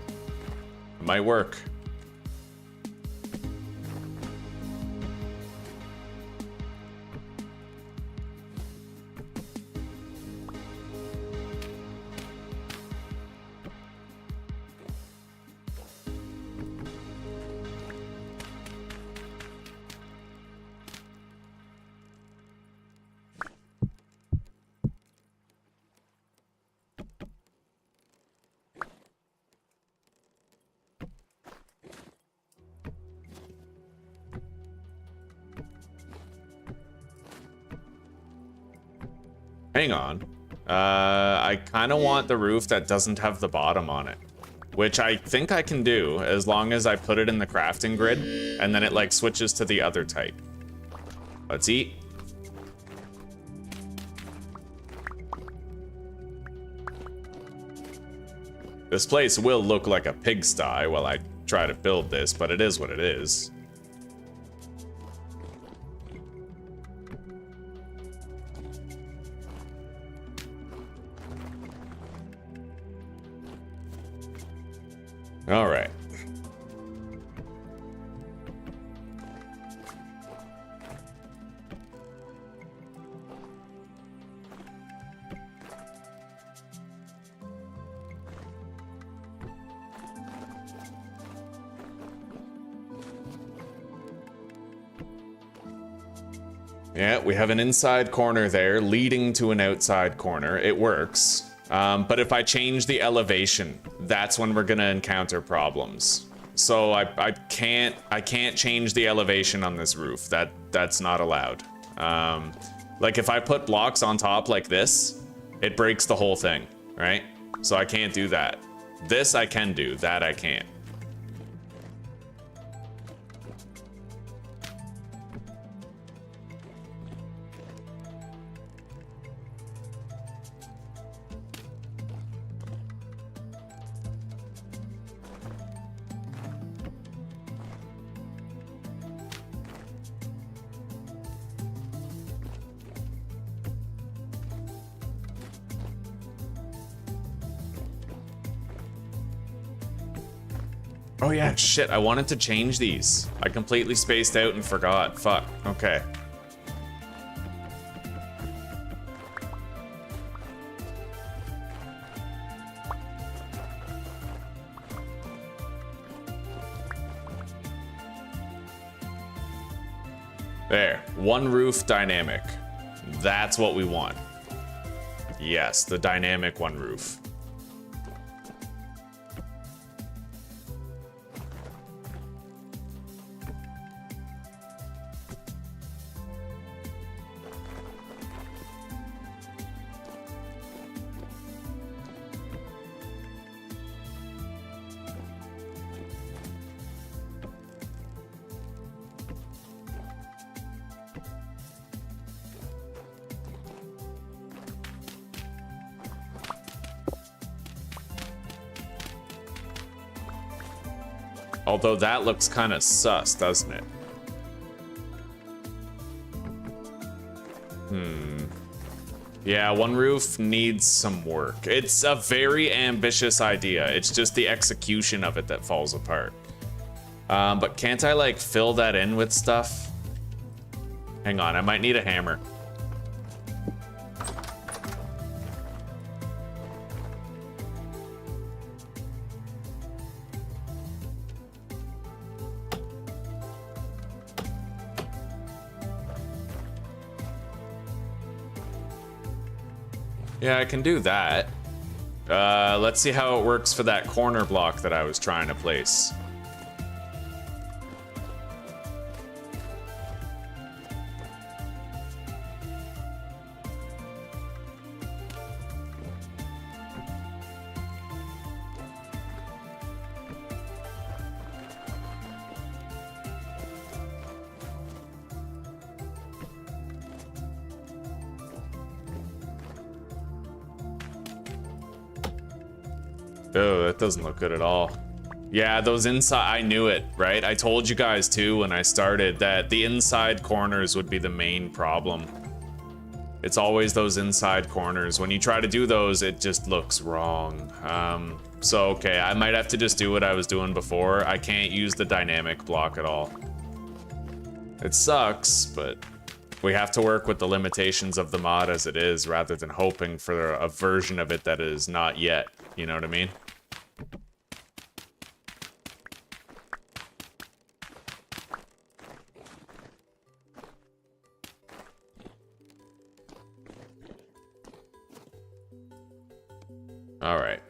It might work. Hang on. I kind of want the roof that doesn't have the bottom on it, which I think I can do as long as I put it in the crafting grid and then it like switches to the other type. Let's eat. This place will look like a pigsty while I try to build this, but it is what it is. All right. Yeah, we have an inside corner there leading to an outside corner. It works. But if I change the elevation, that's when we're gonna encounter problems. So I can't change the elevation on this roof. That's not allowed. Like if I put blocks on top like this, it breaks the whole thing, right? So I can't do that. This I can do, that I can't. Oh yeah, shit, I wanted to change these. I completely spaced out and forgot. Fuck, okay. There, one roof dynamic. That's what we want. Yes, the dynamic one roof. Although that looks kind of sus, doesn't it? Yeah, one roof needs some work. It's a very ambitious idea. It's just the execution of it that falls apart. But can't I, like, fill that in with stuff? Hang on, I might need a hammer. Yeah, I can do that. Let's see how it works for that corner block that I was trying to place. Oh, that doesn't look good at all. Yeah, those inside, I knew it, right? I told you guys too when I started that the inside corners would be the main problem. It's always those inside corners. When you try to do those, it just looks wrong. So, okay, I might have to just do what I was doing before. I can't use the dynamic block at all. It sucks, but we have to work with the limitations of the mod as it is, rather than hoping for a version of it that is not yet. You know what I mean? All right.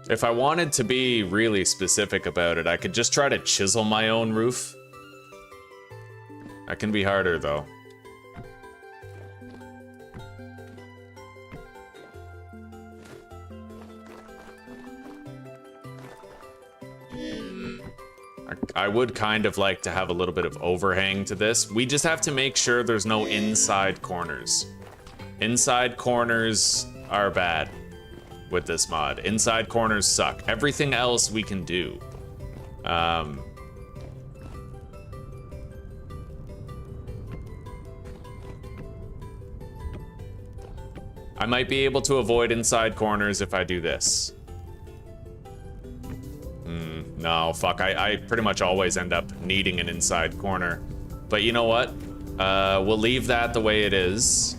If I wanted to be really specific about it, I could just try to chisel my own roof. That can be harder, though. I would kind of like to have a little bit of overhang to this. We just have to make sure there's no inside corners. Inside corners are bad with this mod. Inside corners suck. Everything else we can do. I might be able to avoid inside corners if I do this. No, fuck. I pretty much always end up needing an inside corner. But you know what? We'll leave that the way it is.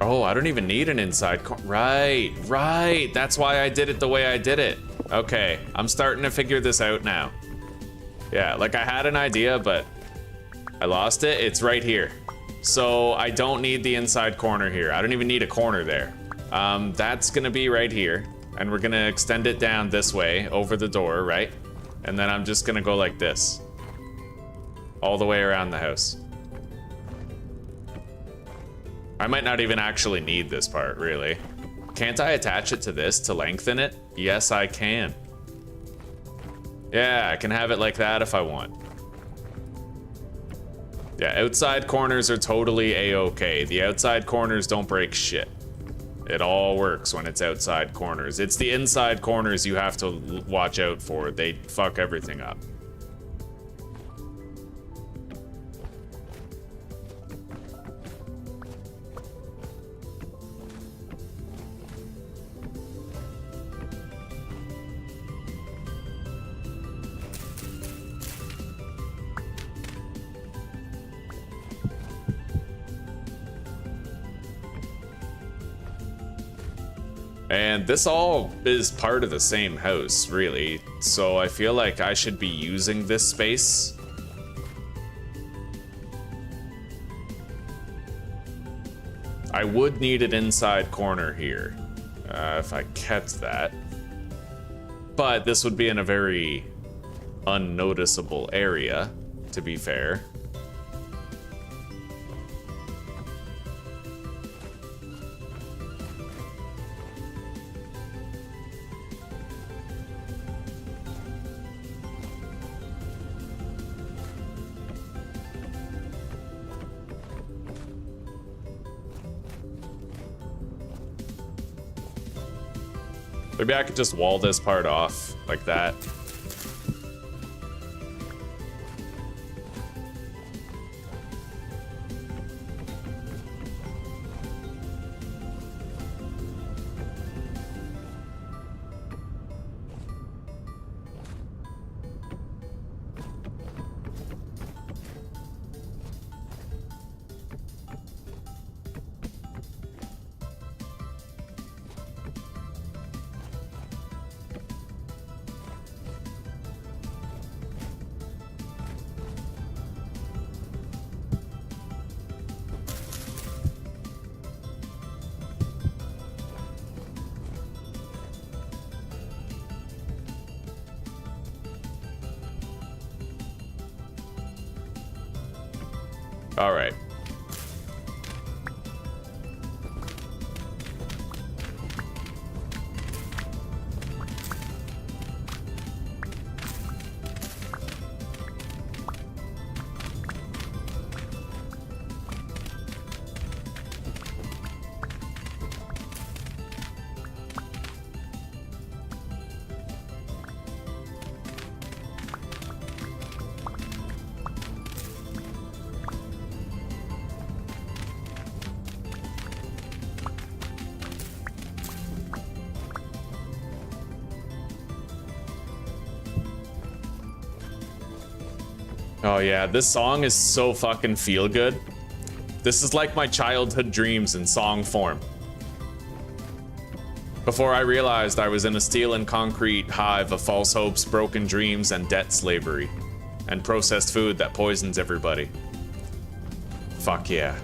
Oh, I don't even need an inside right. That's why I did it the way I did it. Okay, I'm starting to figure this out now. Yeah, like I had an idea, but I lost it. It's right here. So I don't need the inside corner here. I don't even need a corner there. That's gonna be right here. And we're gonna extend it down this way over the door, right? And then I'm just gonna go like this. All the way around the house. I might not even actually need this part, really. Can't I attach it to this to lengthen it? Yes, I can. Yeah, I can have it like that if I want. Yeah, outside corners are totally a-okay. The outside corners don't break shit. It all works when it's outside corners. It's the inside corners you have to watch out for. They fuck everything up. And this all is part of the same house, really. So I feel like I should be using this space. I would need an inside corner here, if I kept that. But this would be in a very unnoticeable area, to be fair. Maybe I could just wall this part off like that. All right. Oh yeah, this song is so fucking feel good. This is like my childhood dreams in song form. Before I realized I was in a steel and concrete hive of false hopes, broken dreams, and debt slavery. And processed food that poisons everybody. Fuck yeah.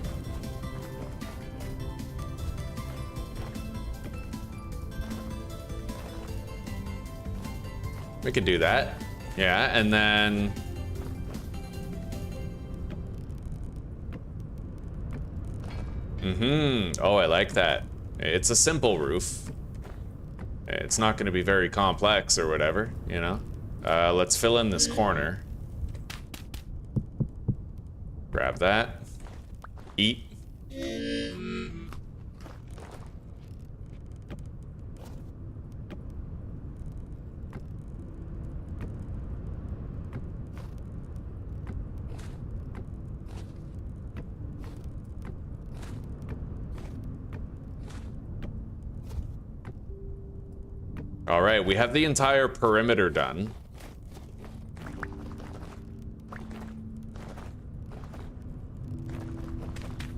We could do that. Yeah, and then... Oh, I like that. It's a simple roof. It's not going to be very complex or whatever, you know? Let's fill in this corner. Grab that. Eat. All right, we have the entire perimeter done.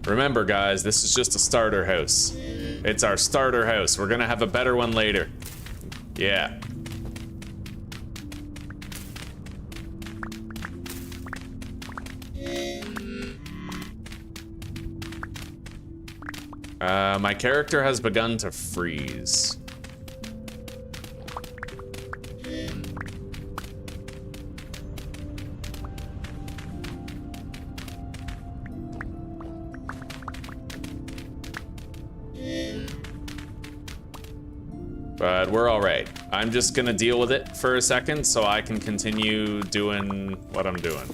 Remember, guys, this is just a starter house. It's our starter house. We're gonna have a better one later. Yeah. My character has begun to freeze. But we're all right. I'm just gonna deal with it for a second so I can continue doing what I'm doing.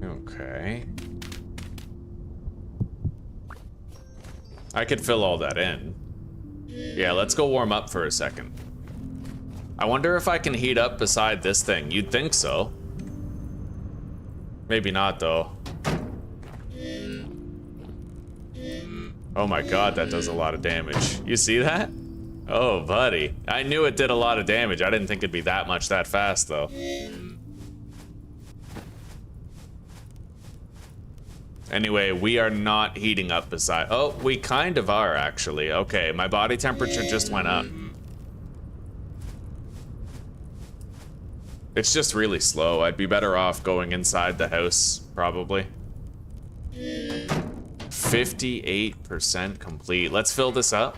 Okay. I could fill all that in. Yeah, let's go warm up for a second. I wonder if I can heat up beside this thing. You'd think so. Maybe not, though. Oh my god, that does a lot of damage. You see that? Oh, buddy. I knew it did a lot of damage. I didn't think it'd be that much that fast, though. Anyway, we are not heating up beside... Oh, we kind of are, actually. Okay, my body temperature just went up. It's just really slow. I'd be better off going inside the house, probably. 58% complete. Let's fill this up.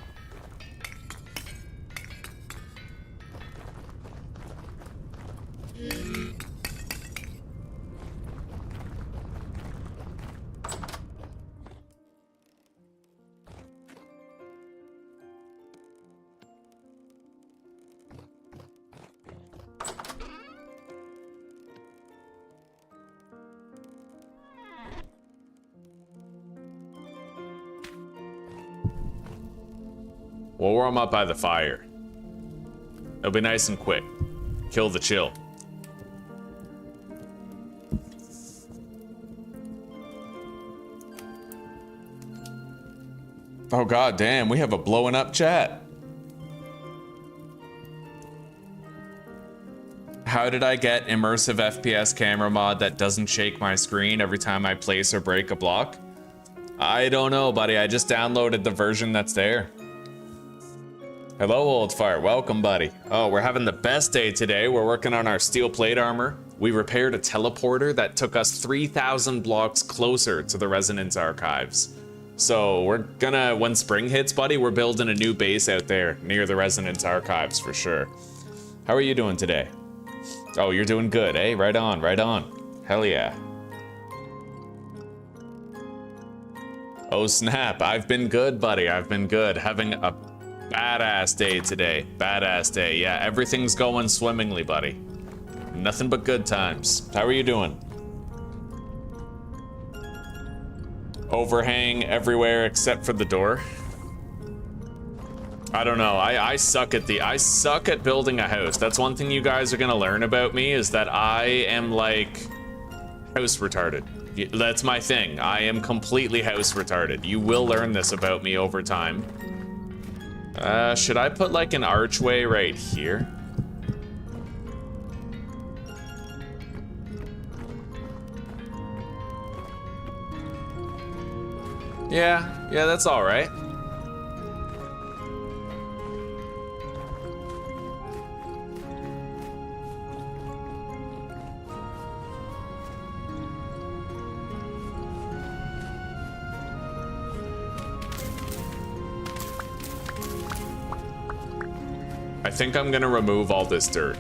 We'll warm up by the fire. It'll be nice and quick. Kill the chill. Oh god damn, we have a blowing up chat. How did I get immersive FPS camera mod that doesn't shake my screen every time I place or break a block? I don't know, buddy. I just downloaded the version that's there. Hello, old fart. Welcome, buddy. Oh, we're having the best day today. We're working on our steel plate armor. We repaired a teleporter that took us 3,000 blocks closer to the Resonance Archives. So we're gonna, when spring hits, buddy, we're building a new base out there near the Resonance Archives for sure. How are you doing today? Oh, you're doing good, eh? Right on, right on. Hell yeah. Oh snap, I've been good, buddy. I've been good. Having a badass day today. Badass day. Yeah, everything's going swimmingly, buddy. Nothing but good times. How are you doing? Overhang everywhere except for the door. I don't know. I suck at building a house. That's one thing you guys are gonna learn about me, is that I am like house retarded. That's my thing. I am completely house retarded. You will learn this about me over time. Should I put like an archway right here? Yeah, that's all right. I think I'm gonna remove all this dirt.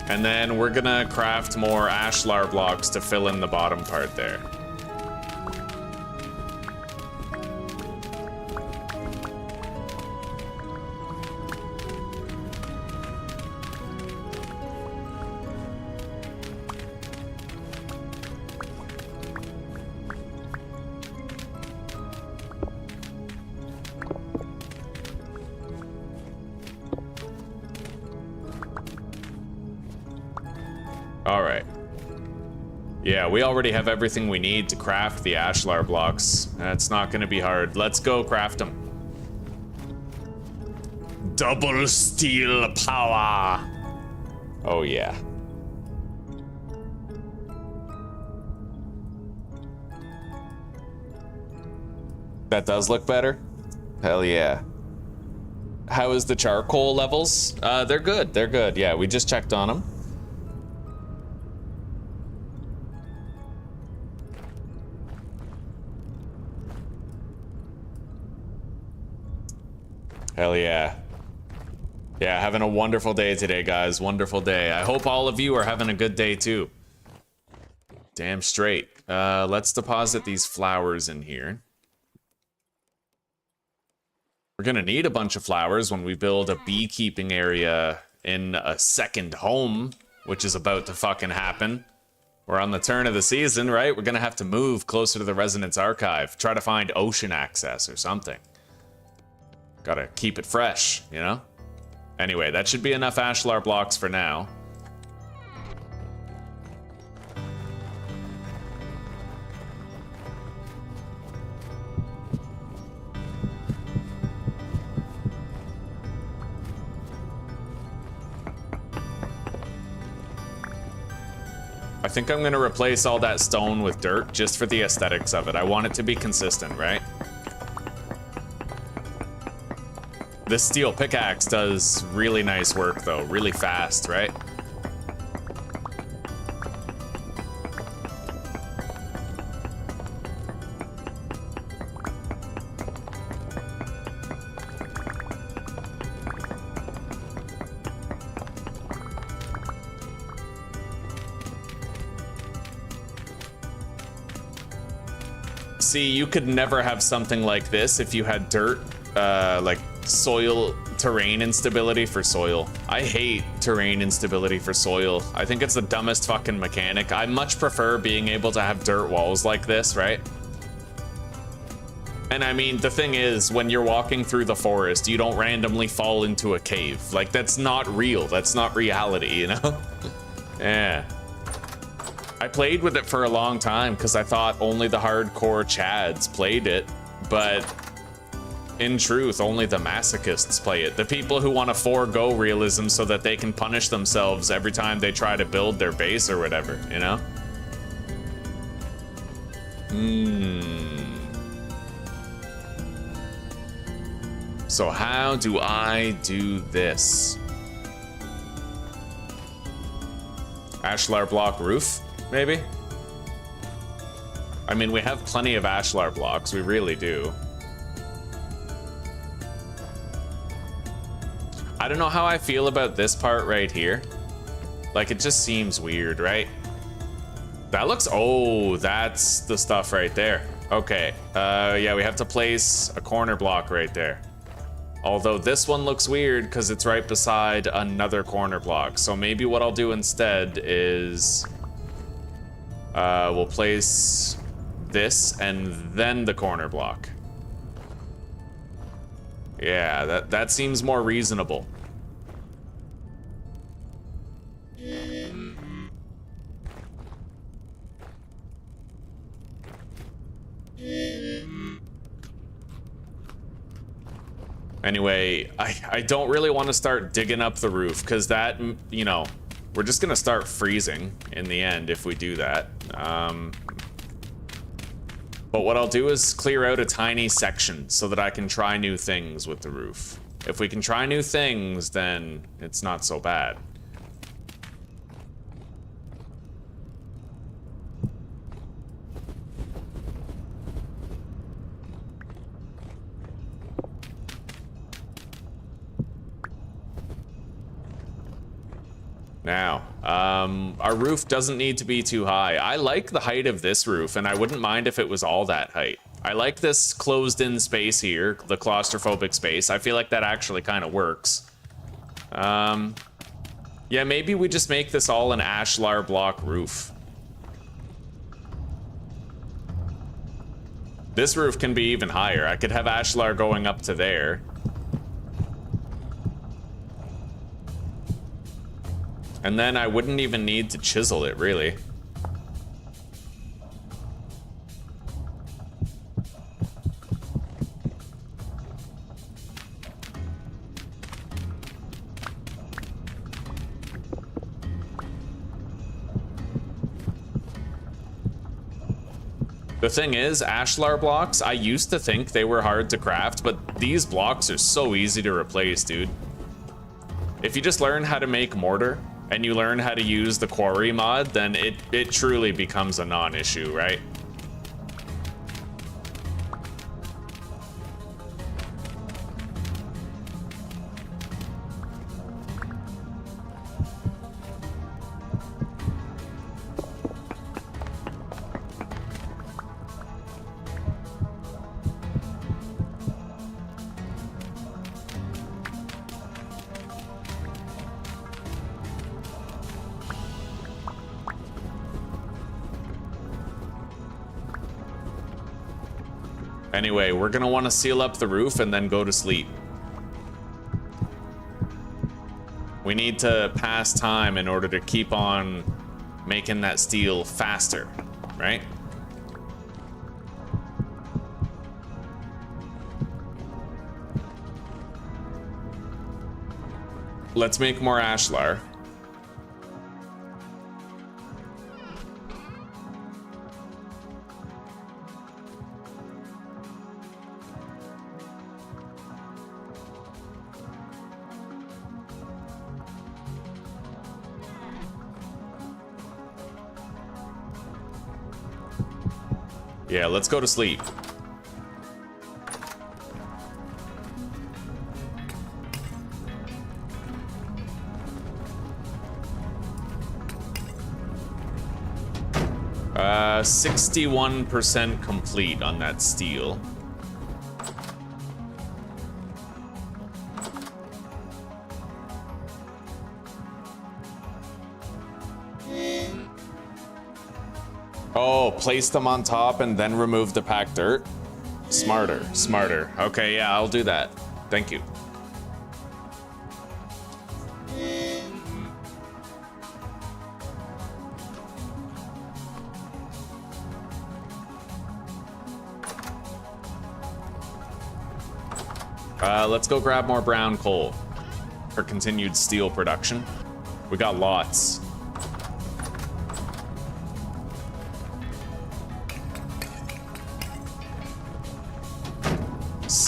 And then we're gonna craft more ashlar blocks to fill in the bottom part there. All right. Yeah, we already have everything we need to craft the ashlar blocks. That's not gonna be hard. Let's go craft them. Double steel power. Oh yeah. That does look better. Hell yeah. How is the charcoal levels? They're good. They're good. Yeah, we just checked on them. Hell yeah. Yeah, having a wonderful day today, guys. Wonderful day. I hope all of you are having a good day too. Damn straight. Let's deposit these flowers in here. We're gonna need a bunch of flowers when we build a beekeeping area in a second home, which is about to fucking happen. We're on the turn of the season, right? We're gonna have to move closer to the Resonance Archive. Try to find ocean access or something. Gotta keep it fresh, you know? Anyway, that should be enough ashlar blocks for now. I think I'm gonna replace all that stone with dirt just for the aesthetics of it. I want it to be consistent, right? This steel pickaxe does really nice work though, really fast, right? See, you could never have something like this if you had dirt, like soil terrain instability for soil. I hate terrain instability for soil. I think it's the dumbest fucking mechanic. I much prefer being able to have dirt walls like this, right? And I mean, the thing is, when you're walking through the forest, you don't randomly fall into a cave. Like, that's not real. That's not reality, you know? Yeah. I played with it for a long time because I thought only the hardcore chads played it, but in truth, only the masochists play it. The people who want to forego realism so that they can punish themselves every time they try to build their base or whatever, you know? So how do I do this? Ashlar block roof, maybe? I mean, we have plenty of ashlar blocks, we really do. I don't know how I feel about this part right here. Like, it just seems weird, right? That looks, oh, that's the stuff right there. Okay, yeah, we have to place a corner block right there. Although this one looks weird because it's right beside another corner block. So maybe what I'll do instead is we'll place this and then the corner block. Yeah, that seems more reasonable. Anyway, I don't really want to start digging up the roof because that, you know, we're just gonna start freezing in the end if we do that. But what I'll do is clear out a tiny section so that I can try new things with the roof. If we can try new things, then it's not so bad. Now, our roof doesn't need to be too high. I like the height of this roof, and I wouldn't mind if it was all that height. I like this closed-in space here, the claustrophobic space. I feel like that actually kind of works. Yeah, maybe we just make this all an ashlar block roof. This roof can be even higher. I could have ashlar going up to there. And then I wouldn't even need to chisel it, really. The thing is, ashlar blocks, I used to think they were hard to craft, but these blocks are so easy to replace, dude. If you just learn how to make mortar, and you learn how to use the quarry mod, then it truly becomes a non-issue, right? Anyway, we're gonna want to seal up the roof and then go to sleep. We need to pass time in order to keep on making that steel faster, right? Let's make more ashlar. Yeah, let's go to sleep. Uh, 61% complete on that steel. Oh, place them on top and then remove the packed dirt? Smarter, smarter. Okay, yeah, I'll do that. Thank you. Let's go grab more brown coal for continued steel production. We got lots.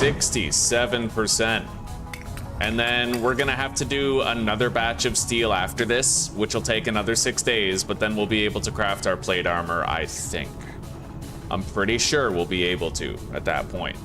67%. And then we're gonna have to do another batch of steel after this, which will take another 6 days, but then we'll be able to craft our plate armor, I think. I'm pretty sure we'll be able to at that point.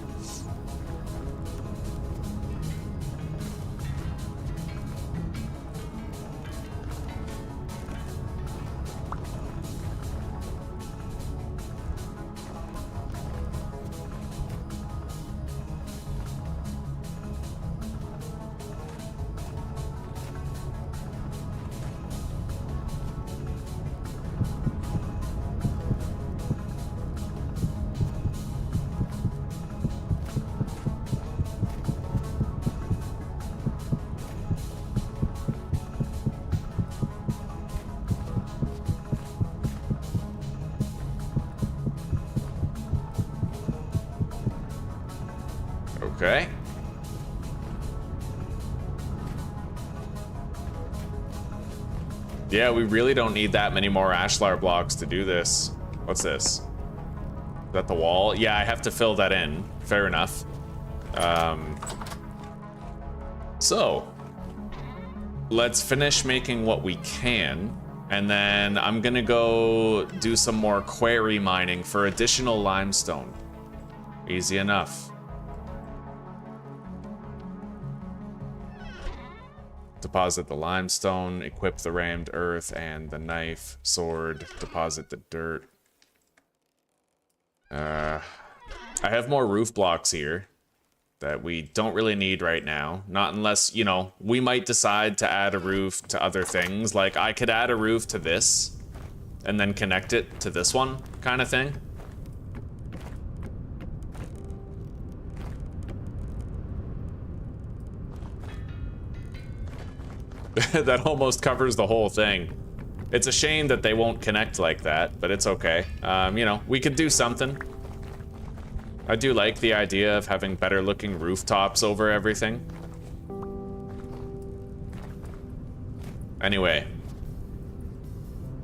Okay. Yeah, we really don't need that many more ashlar blocks to do this. What's this? Is that the wall? Yeah, I have to fill that in. Fair enough. So, let's finish making what we can, and then I'm gonna go do some more quarry mining for additional limestone. Easy enough. Deposit the limestone, equip the rammed earth and the knife, sword, deposit the dirt. I have more roof blocks here that we don't really need right now. Not unless, you know, we might decide to add a roof to other things. Like, I could add a roof to this and then connect it to this one, kind of thing. That almost covers the whole thing. It's a shame that they won't connect like that, but it's okay. You know, we could do something. I do like the idea of having better looking rooftops over everything. Anyway,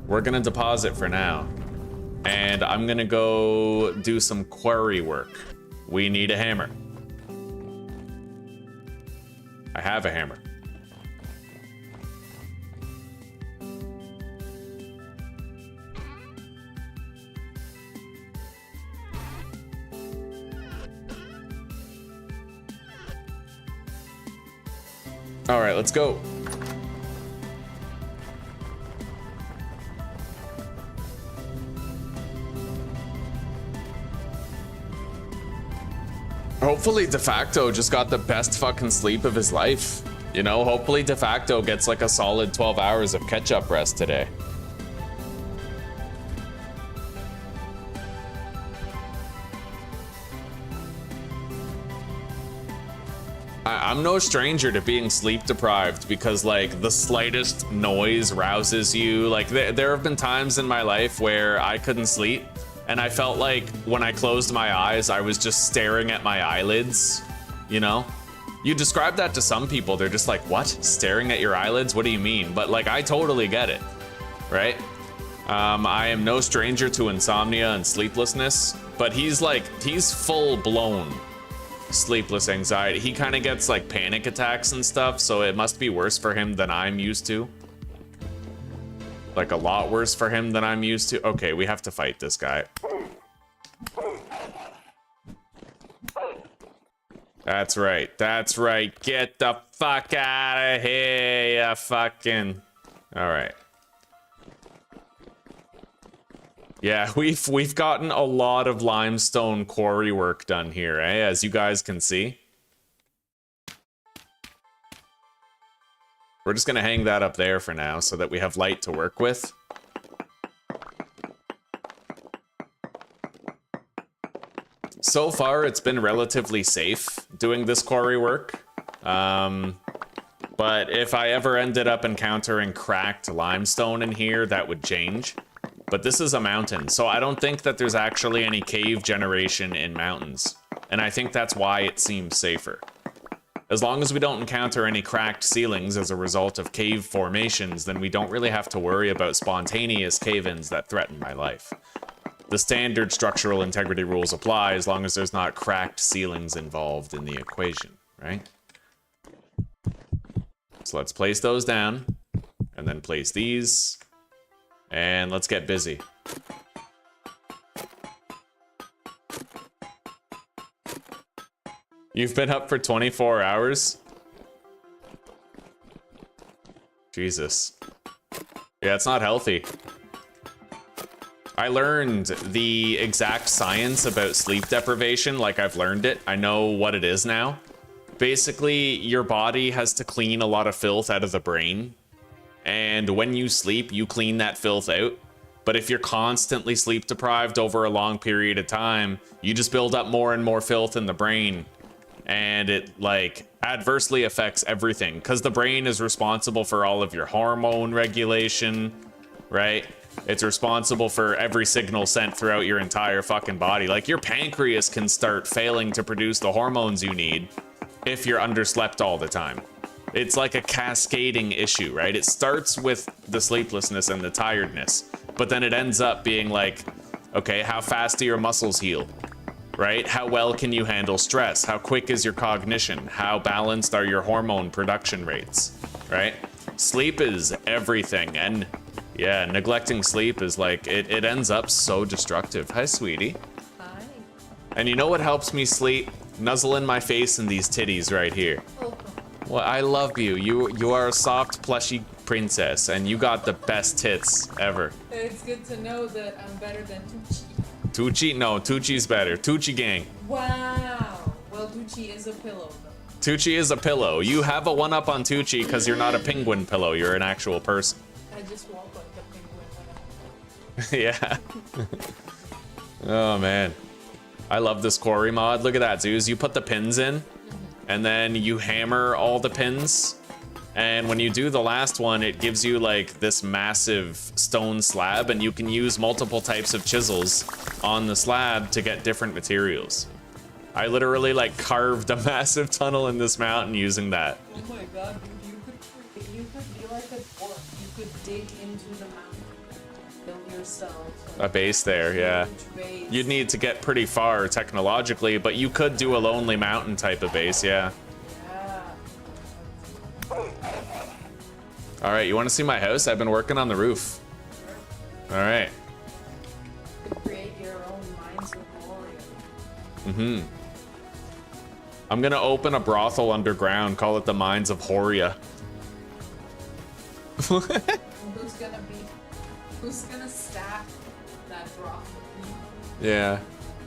we're gonna deposit for now. And I'm gonna go do some quarry work. We need a hammer. I have a hammer. All right, let's go. Hopefully De Facto just got the best fucking sleep of his life. You know, hopefully De Facto gets like a solid 12 hours of catch-up rest today. I'm no stranger to being sleep deprived because like the slightest noise rouses you. Like there have been times in my life where I couldn't sleep and I felt like when I closed my eyes, I was just staring at my eyelids, you know? You describe that to some people, they're just like, what? Staring at your eyelids? What do you mean? But like, I totally get it, right? I am no stranger to insomnia and sleeplessness, but he's full blown sleepless anxiety. He kind of gets like panic attacks and stuff, so it must be worse for him than I'm used to. Like a lot worse for him than I'm used to. Okay, we have to fight this guy. That's right. That's right. Get the fuck out of here, you fucking... All right. Yeah, we've gotten a lot of limestone quarry work done here, eh? As you guys can see. We're just gonna hang that up there for now so that we have light to work with. So far, it's been relatively safe doing this quarry work. But if I ever ended up encountering cracked limestone in here, that would change. But this is a mountain, so I don't think that there's actually any cave generation in mountains. And I think that's why it seems safer. As long as we don't encounter any cracked ceilings as a result of cave formations, then we don't really have to worry about spontaneous cave-ins that threaten my life. the standard structural integrity rules apply as long as there's not cracked ceilings involved in the equation, right? So let's place those down, and then place these, and let's get busy. You've been up for 24 hours? Jesus. Yeah, it's not healthy. I learned the exact science about sleep deprivation, like I've learned it. I know what it is now. Basically, your body has to clean a lot of filth out of the brain. And when you sleep, you clean that filth out. But if you're constantly sleep deprived over a long period of time, you just build up more and more filth in the brain. And it like adversely affects everything because the brain is responsible for all of your hormone regulation, right? It's responsible for every signal sent throughout your entire fucking body. Like your pancreas can start failing to produce the hormones you need if you're underslept all the time. It's like a cascading issue, right? It starts with the sleeplessness and the tiredness, but then it ends up being like, okay, how fast do your muscles heal? Right? How well can you handle stress? How quick is your cognition? How balanced are your hormone production rates? Right? Sleep is everything. And yeah, neglecting sleep is like, it ends up so destructive. Hi, sweetie. Hi. And you know what helps me sleep? Nuzzle in my face and these titties right here. Oh. Well, I love you. You are a soft, plushy princess, and you got the best tits ever. It's good to know that I'm better than Tucci. Tucci? No, Tucci's better. Tucci gang. Wow. Well, Tucci is a pillow, though. Tucci is a pillow. You have a one-up on Tucci because you're not a penguin pillow. You're an actual person. I just walk like a penguin. Yeah. Oh, man. I love this quarry mod. Look at that, Zeus. You put the pins in, and then you hammer all the pins. And when you do the last one, it gives you like this massive stone slab, and you can use multiple types of chisels on the slab to get different materials. I literally like carved a massive tunnel in this mountain using that. Oh my god, dude, you could be like a dwarf. You could dig into the mountain, build yourself A base there, yeah. base. You'd need to get pretty far technologically, but you could do a lonely mountain type of base, yeah. All right, you want to see my house? I've been working on the roof. All right. You could create your own mines of glory. Mm-hmm. I'm gonna open a brothel underground, call it the Mines of Horia. Who's gonna staff that broth? Yeah.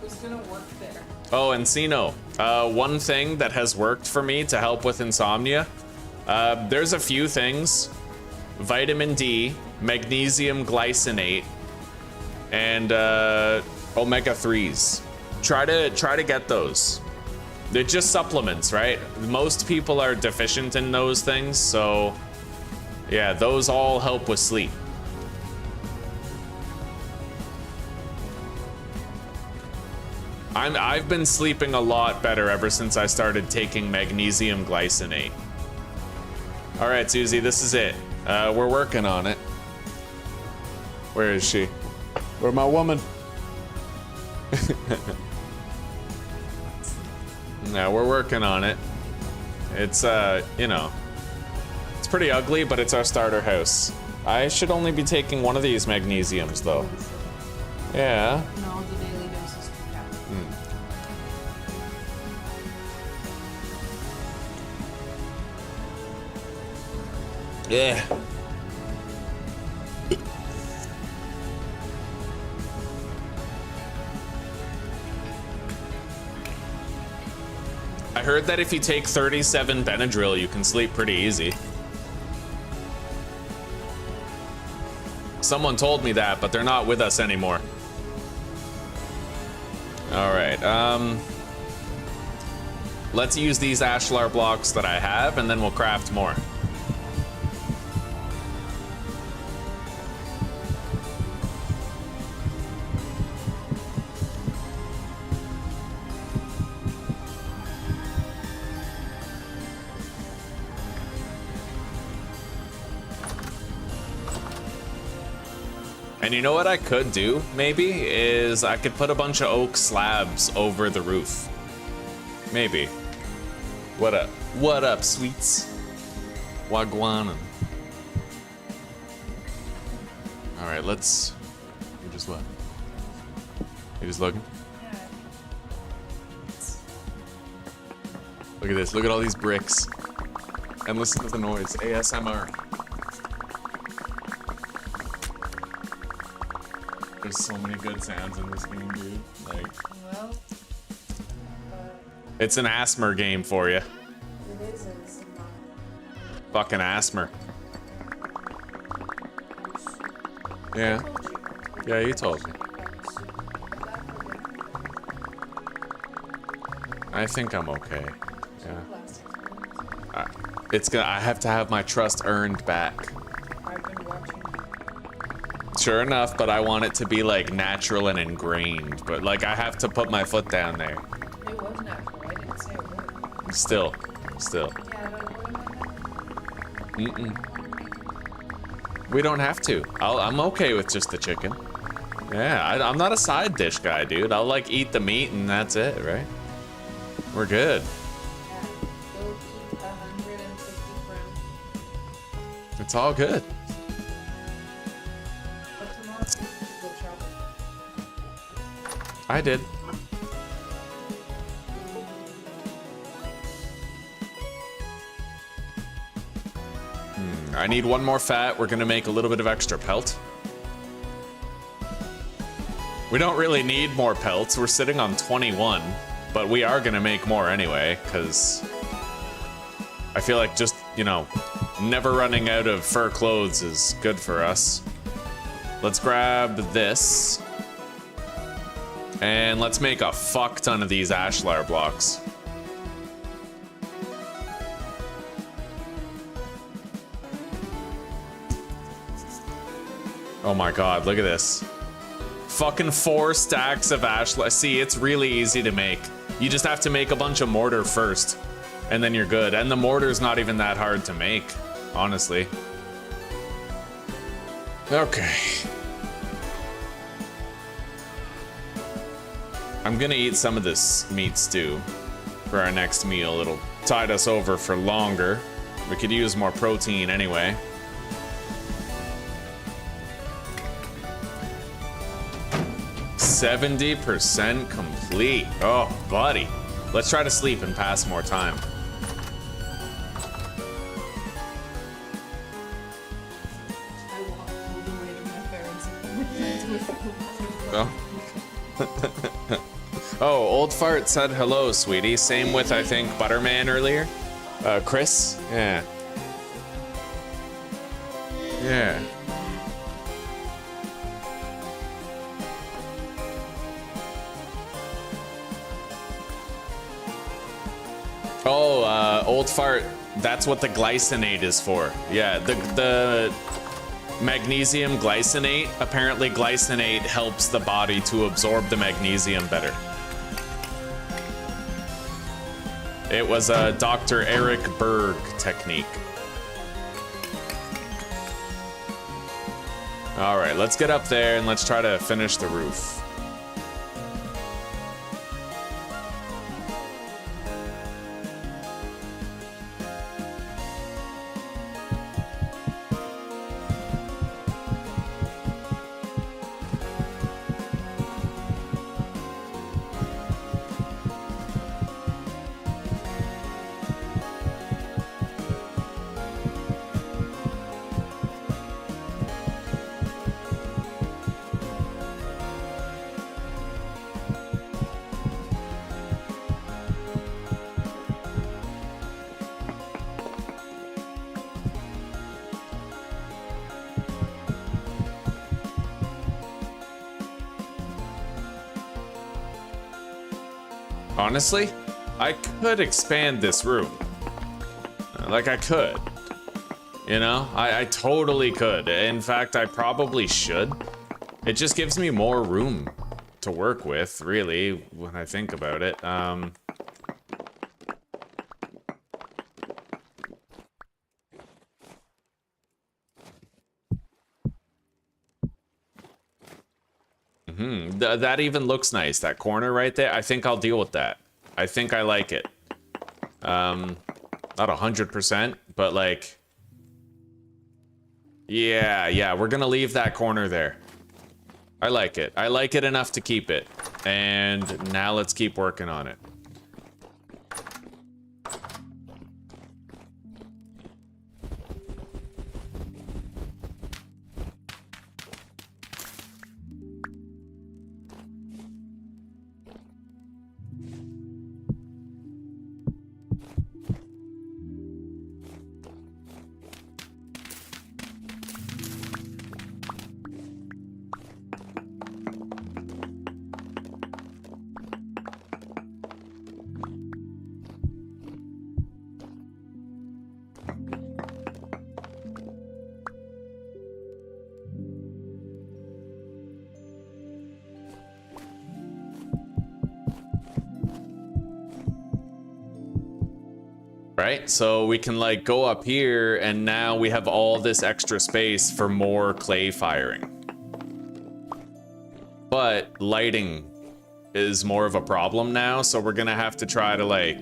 Who's gonna work there? Oh, and Sino. One thing that has worked for me to help with insomnia, there's a few things. Vitamin D, magnesium glycinate, and omega-3s. Try to get those. They're just supplements, right? Most people are deficient in those things, so yeah, those all help with sleep. I've been sleeping a lot better ever since I started taking magnesium glycinate. All right, Susie, this is it. We're working on it. Where is she? Where's my woman? No, we're working on it. It's, you know, it's pretty ugly, but it's our starter house. I should only be taking one of these magnesiums, though. Yeah. No, the daily doses can count. Yeah. I heard that if you take 37 Benadryl, you can sleep pretty easy. Someone told me that, but they're not with us anymore. All right, let's use these ashlar blocks that I have, and then we'll craft more. And you know what I could do, maybe, is I could put a bunch of oak slabs over the roof. Maybe. What up? What up, sweets? Wagwan. Alright, let's... You just what? You just looking? Yeah. Look at this, look at all these bricks. And listen to the noise, ASMR. There's so many good sounds in this game, dude. Like, Well, it's an ASMR game for you. it is and it's not. Fucking ASMR. Yeah. Yeah, you told me. I think I'm okay. Yeah. It's gonna. I have to have my trust earned back. I've been watching. Sure enough, but I want it to be like natural and ingrained. But like I have to put my foot down there. It was natural. I didn't say it was. Still. Yeah, but it wasn't. We don't have to. I'm okay with just the chicken. Yeah, I'm not a side dish guy, dude. I'll like eat the meat and that's it, right? We're good. Yeah, go eat 150 grams. It's all good. But tomorrow, go shopping. I did. I need one more fat. We're gonna make a little bit of extra pelt. We don't really need more pelts. We're sitting on 21, but we are gonna make more anyway, because I feel like just, you know, never running out of fur clothes is good for us. Let's grab this. And let's make a fuck ton of these ashlar blocks. Oh my god, look at this. Fucking 4 stacks of ashlar. See, it's really easy to make. You just have to make a bunch of mortar first, and then you're good. And the mortar's not even that hard to make, honestly. Okay. I'm gonna eat some of this meat stew for our next meal. It'll tide us over for longer. We could use more protein anyway. %70 complete. Oh, buddy. Let's try to sleep and pass more time. I walked all the way to my parents. Oh. Oh, Old Fart said hello, sweetie. Same with, I think, Butterman earlier. Chris? Yeah. Yeah. Oh, Old Fart, that's what the glycinate is for. Yeah, the magnesium glycinate, apparently glycinate helps the body to absorb the magnesium better. It was a Dr. Eric Berg technique. All right, let's get up there and let's try to finish the roof. Honestly, I could expand this room. Like, I could. You know? I totally could. In fact, I probably should. It just gives me more room to work with, really, when I think about it. That even looks nice. That corner right there. I think I'll deal with that. I think I like it. Not 100%, but like... Yeah, we're gonna leave that corner there. I like it. I like it enough to keep it. And now let's keep working on it. Right, so we can like go up here and now we have all this extra space for more clay firing. But lighting is more of a problem now, so we're gonna have to try to like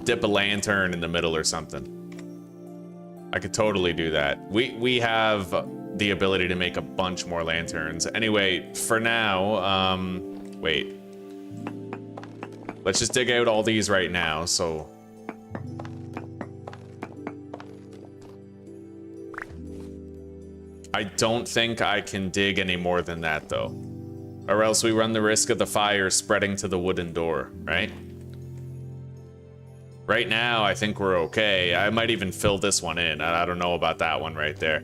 dip a lantern in the middle or something. I could totally do that. We have the ability to make a bunch more lanterns. Anyway, for now, wait. Let's just dig out all these right now, so... I don't think I can dig any more than that, though. Or else we run the risk of the fire spreading to the wooden door, right? Right now, I think we're okay. I might even fill this one in. I don't know about that one right there.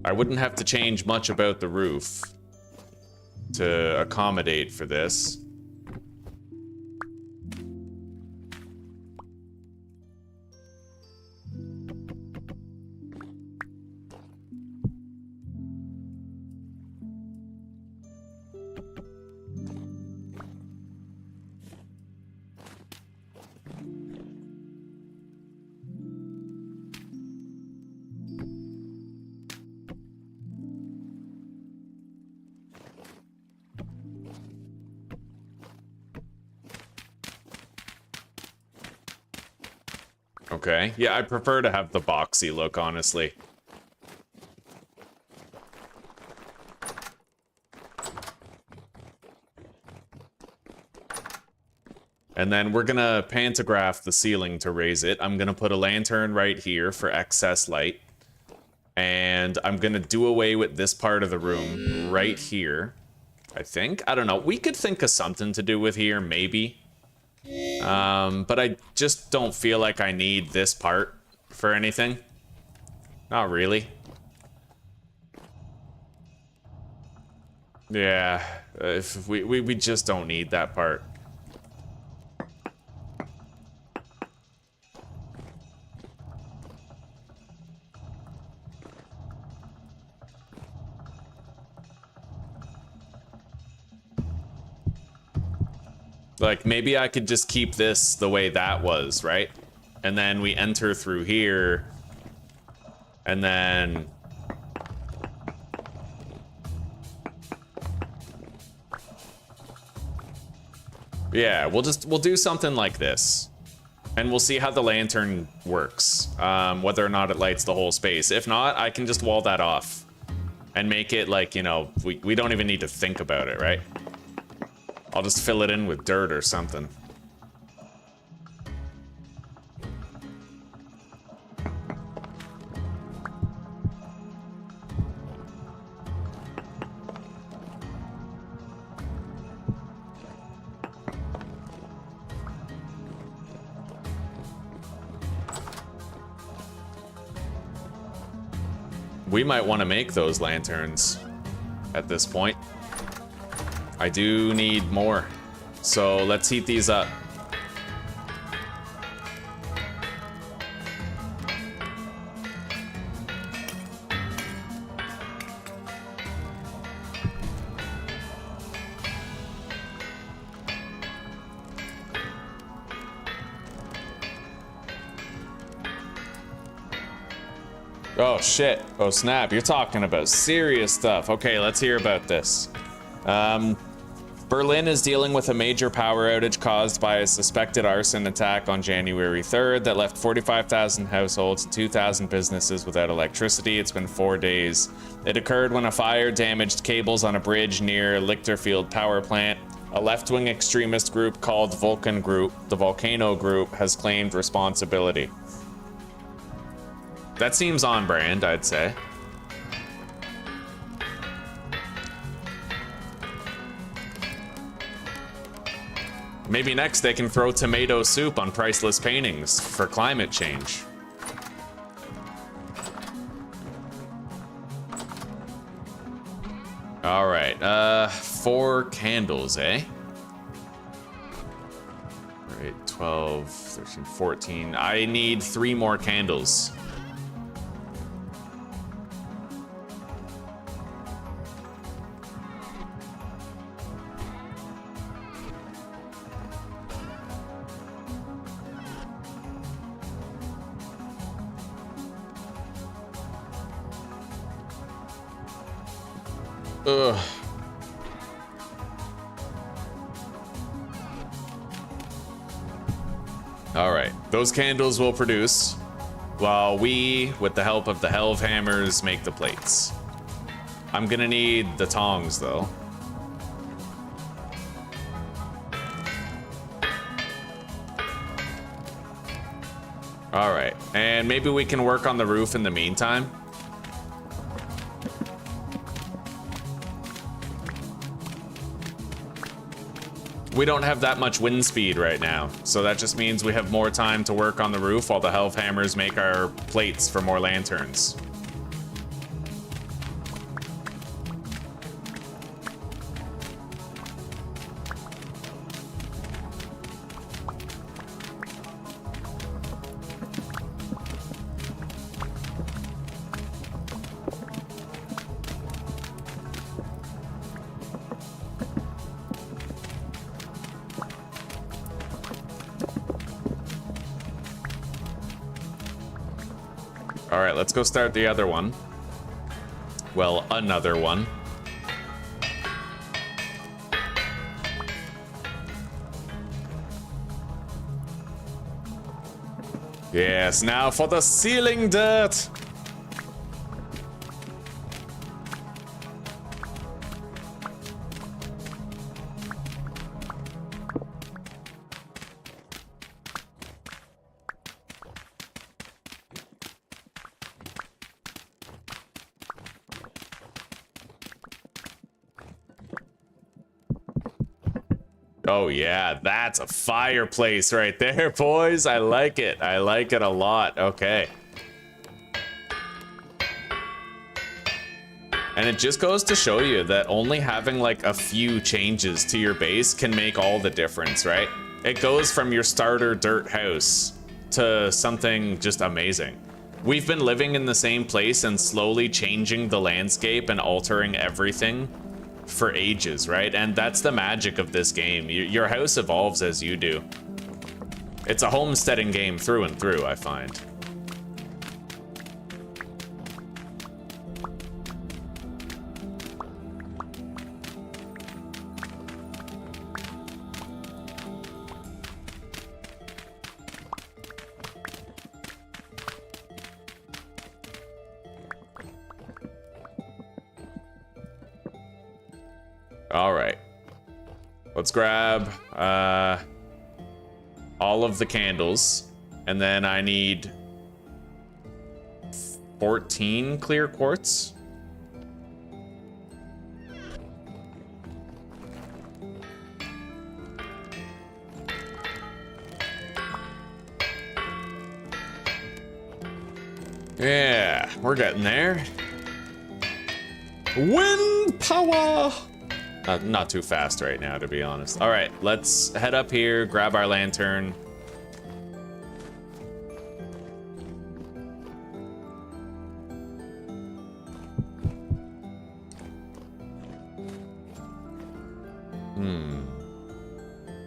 I wouldn't have to change much about the roof to accommodate for this. Okay, yeah, I prefer to have the boxy look, honestly. And then we're gonna pantograph the ceiling to raise it. I'm gonna put a lantern right here for excess light. And I'm gonna do away with this part of the room right here, I think. I don't know, we could think of something to do with here, maybe. But I just don't feel like I need this part for anything. Not really. Yeah, if we just don't need that part. Like, maybe I could just keep this the way that was, right? And then we enter through here. And then... yeah, we'll do something like this. And we'll see how the lantern works. Whether or not it lights the whole space. If not, I can just wall that off. And make it like, you know, we don't even need to think about it, right? I'll just fill it in with dirt or something. We might want to make those lanterns at this point. I do need more, so let's heat these up. Oh shit. Oh snap. You're talking about serious stuff. Okay, let's hear about this. Berlin is dealing with a major power outage caused by a suspected arson attack on January 3rd that left 45,000 households and 2,000 businesses without electricity. It's been 4 days. It occurred when a fire damaged cables on a bridge near Lichterfield power plant. A left-wing extremist group called Vulcan Group, the Volcano Group, has claimed responsibility. That seems on brand, I'd say. Maybe next they can throw tomato soup on priceless paintings for climate change. All right, 4 candles, eh? All right, 12, 13, 14. I need 3 more candles. Ugh. All right, those candles will produce while we, with the help of the Helve hammers, make the plates. I'm gonna need the tongs though. All right, and maybe we can work on the roof in the meantime. We don't have that much wind speed right now, so that just means we have more time to work on the roof while the Helve hammers make our plates for more lanterns. All right, let's go start the other one. Well, another one. Yes, now for the ceiling dirt. Oh yeah, that's a fireplace right there, boys. I like it. I like it a lot. Okay. And it just goes to show you that only having like a few changes to your base can make all the difference, right? It goes from your starter dirt house to something just amazing. We've been living in the same place and slowly changing the landscape and altering everything for ages, right? And that's the magic of this game. Your house evolves as you do. It's a homesteading game through and through, I find. All right, let's grab all of the candles, and then I need 14 clear quartz. Yeah, we're getting there. Wind power! Not too fast right now, to be honest. All right, let's head up here, grab our lantern.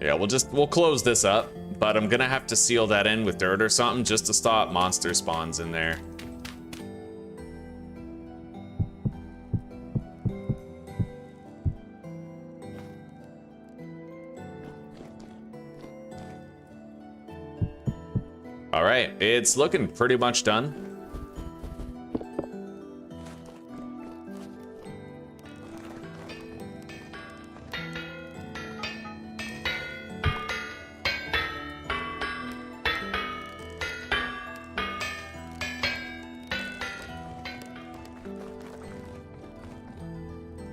Yeah, we'll close this up, but I'm gonna have to seal that in with dirt or something just to stop monster spawns in there. All right, it's looking pretty much done.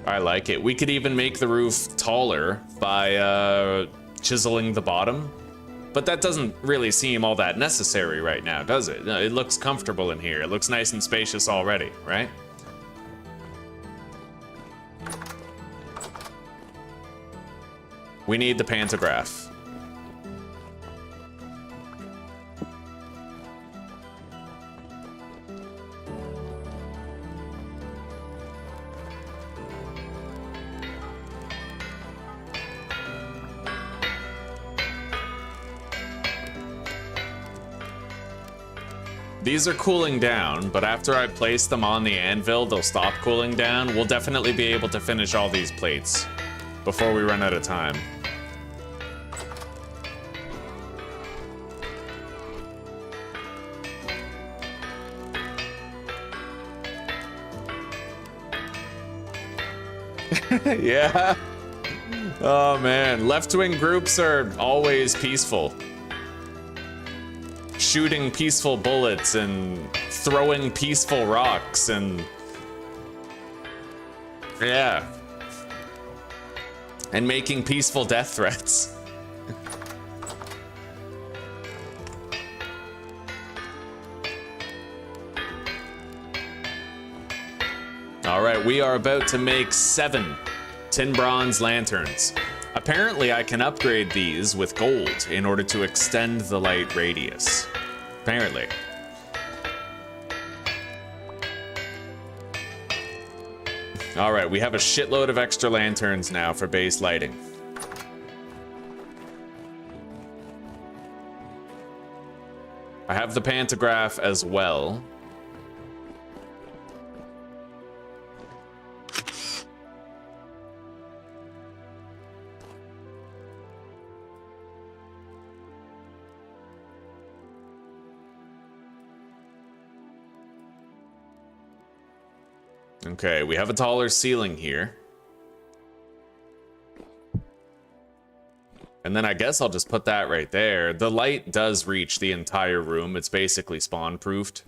I like it. We could even make the roof taller by chiseling the bottom, but that doesn't really seem all that necessary right now, does it? No, it looks comfortable in here. It looks nice and spacious already, right? We need the pantograph. These are cooling down, but after I place them on the anvil, they'll stop cooling down. We'll definitely be able to finish all these plates before we run out of time. Yeah. Oh man, left-wing groups are always peaceful. Shooting peaceful bullets and throwing peaceful rocks and yeah, and making peaceful death threats. All right, we are about to make 7 tin bronze lanterns. Apparently I can upgrade these with gold in order to extend the light radius. Apparently. All right, we have a shitload of extra lanterns now for base lighting. I have the pantograph as well. Okay, we have a taller ceiling here. And then I guess I'll just put that right there. The light does reach the entire room. It's basically spawn-proofed.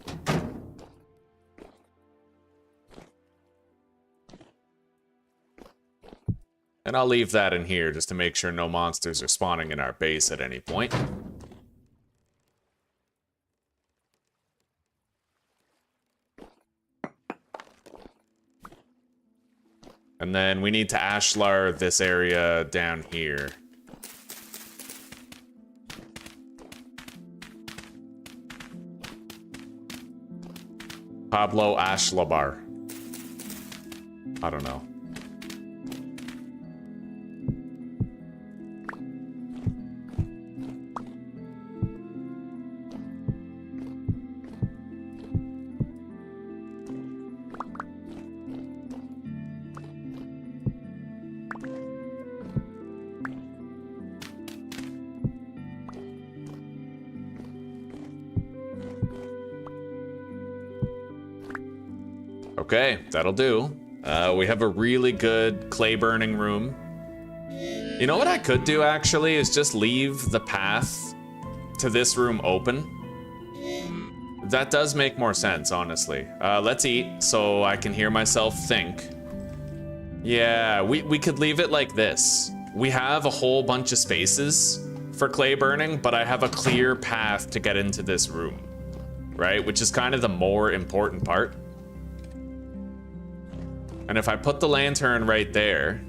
And I'll leave that in here just to make sure no monsters are spawning in our base at any point. And then we need to ashlar this area down here. Pablo Ashlabar. I don't know. Okay, that'll do. We have a really good clay burning room. You know what I could do actually is just leave the path to this room open. That does make more sense, honestly. Let's eat so I can hear myself think. Yeah, we could leave it like this. We have a whole bunch of spaces for clay burning, but I have a clear path to get into this room, right? Which is kind of the more important part. And if I put the lantern right there,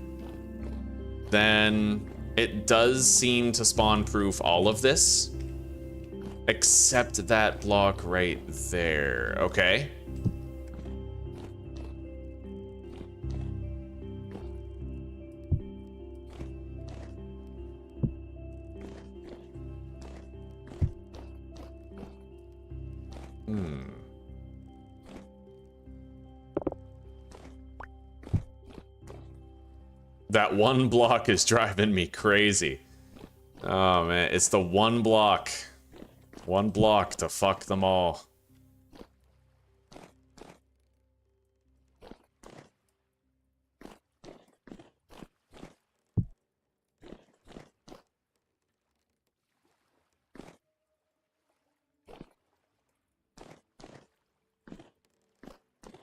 then it does seem to spawn-proof all of this, except that block right there, okay? That one block is driving me crazy. Oh man, it's the one block. One block to fuck them all.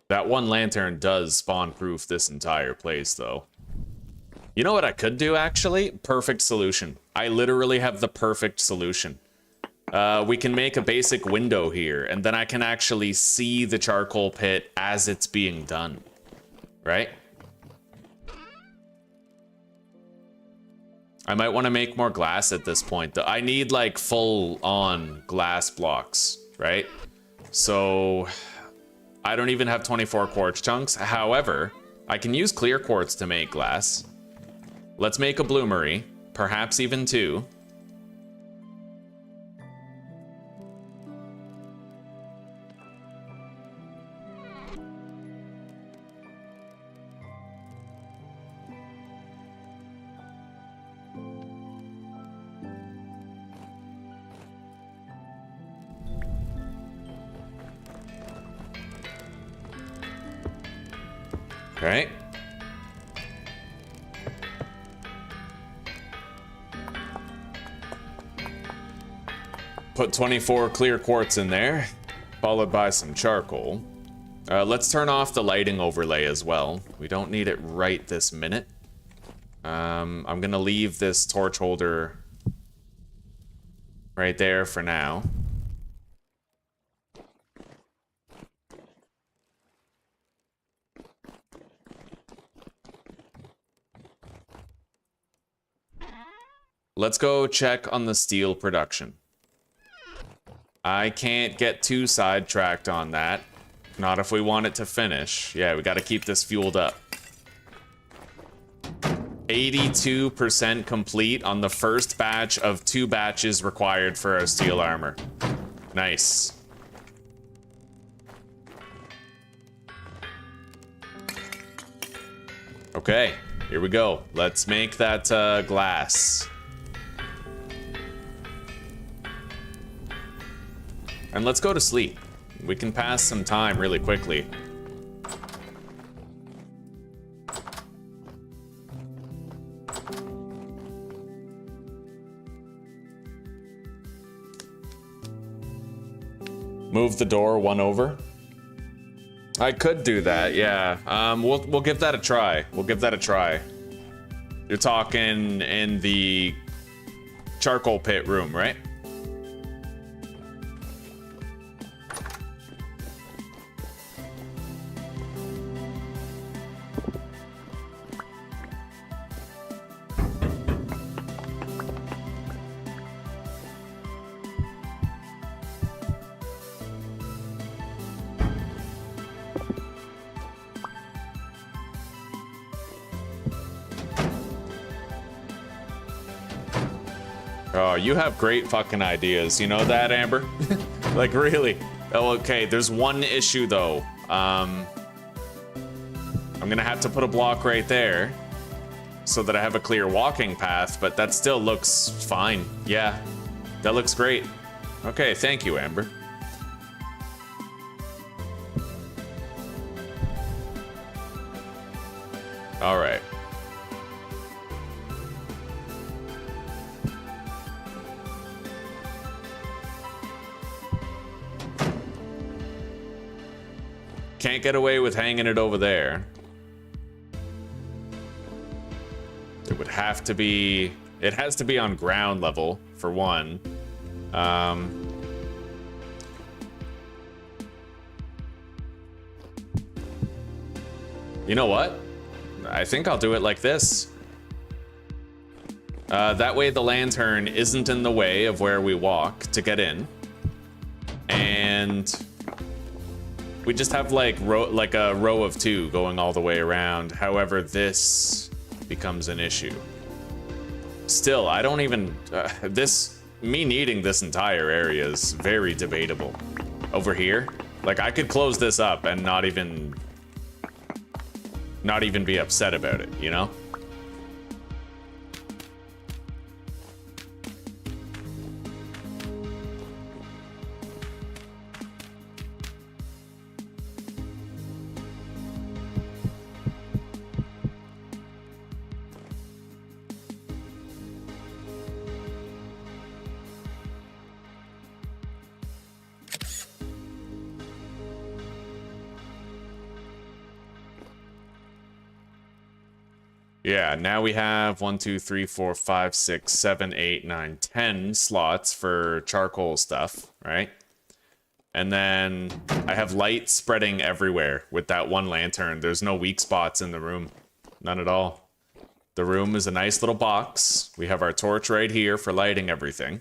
That one lantern does spawn-proof this entire place, though. You know what I could do, actually? Perfect solution. I literally have the perfect solution. We can make a basic window here, and then I can actually see the charcoal pit as it's being done. Right? I might want to make more glass at this point, though. I need, like, full-on glass blocks, right? So I don't even have 24 quartz chunks. However, I can use clear quartz to make glass. Let's make a bloomery, perhaps even 2. Okay. Put 24 clear quartz in there, followed by some charcoal. Let's turn off the lighting overlay as well. We don't need it right this minute. I'm gonna leave this torch holder right there for now. Let's go check on the steel production. I can't get too sidetracked on that. Not if we want it to finish. Yeah, we gotta keep this fueled up. 82% complete on the first batch of 2 batches required for our steel armor. Nice. Okay, here we go. Let's make that glass. And let's go to sleep. We can pass some time really quickly. Move the door 1 over. I could do that, yeah. We'll give that a try. We'll give that a try. You're talking in the charcoal pit room, right? Oh, you have great fucking ideas. You know that, Amber? Like, really? Oh, okay. There's one issue, though. I'm gonna have to put a block right there so that I have a clear walking path, but that still looks fine. Yeah, that looks great. Okay, thank you, Amber. All right. Can't get away with hanging it over there. It would have to be... It has to be on ground level, for one. You know what? I think I'll do it like this. That way the lantern isn't in the way of where we walk to get in. And we just have like a row of 2 going all the way around. However, this becomes an issue. Still, I don't even... me needing this entire area is very debatable. Over here, like, I could close this up and not even be upset about it, you know? Yeah, now we have 1, 2, 3, 4, 5, 6, 7, 8, 9, 10 slots for charcoal stuff, right? And then I have light spreading everywhere with that one lantern. There's no weak spots in the room. None at all. The room is a nice little box. We have our torch right here for lighting everything.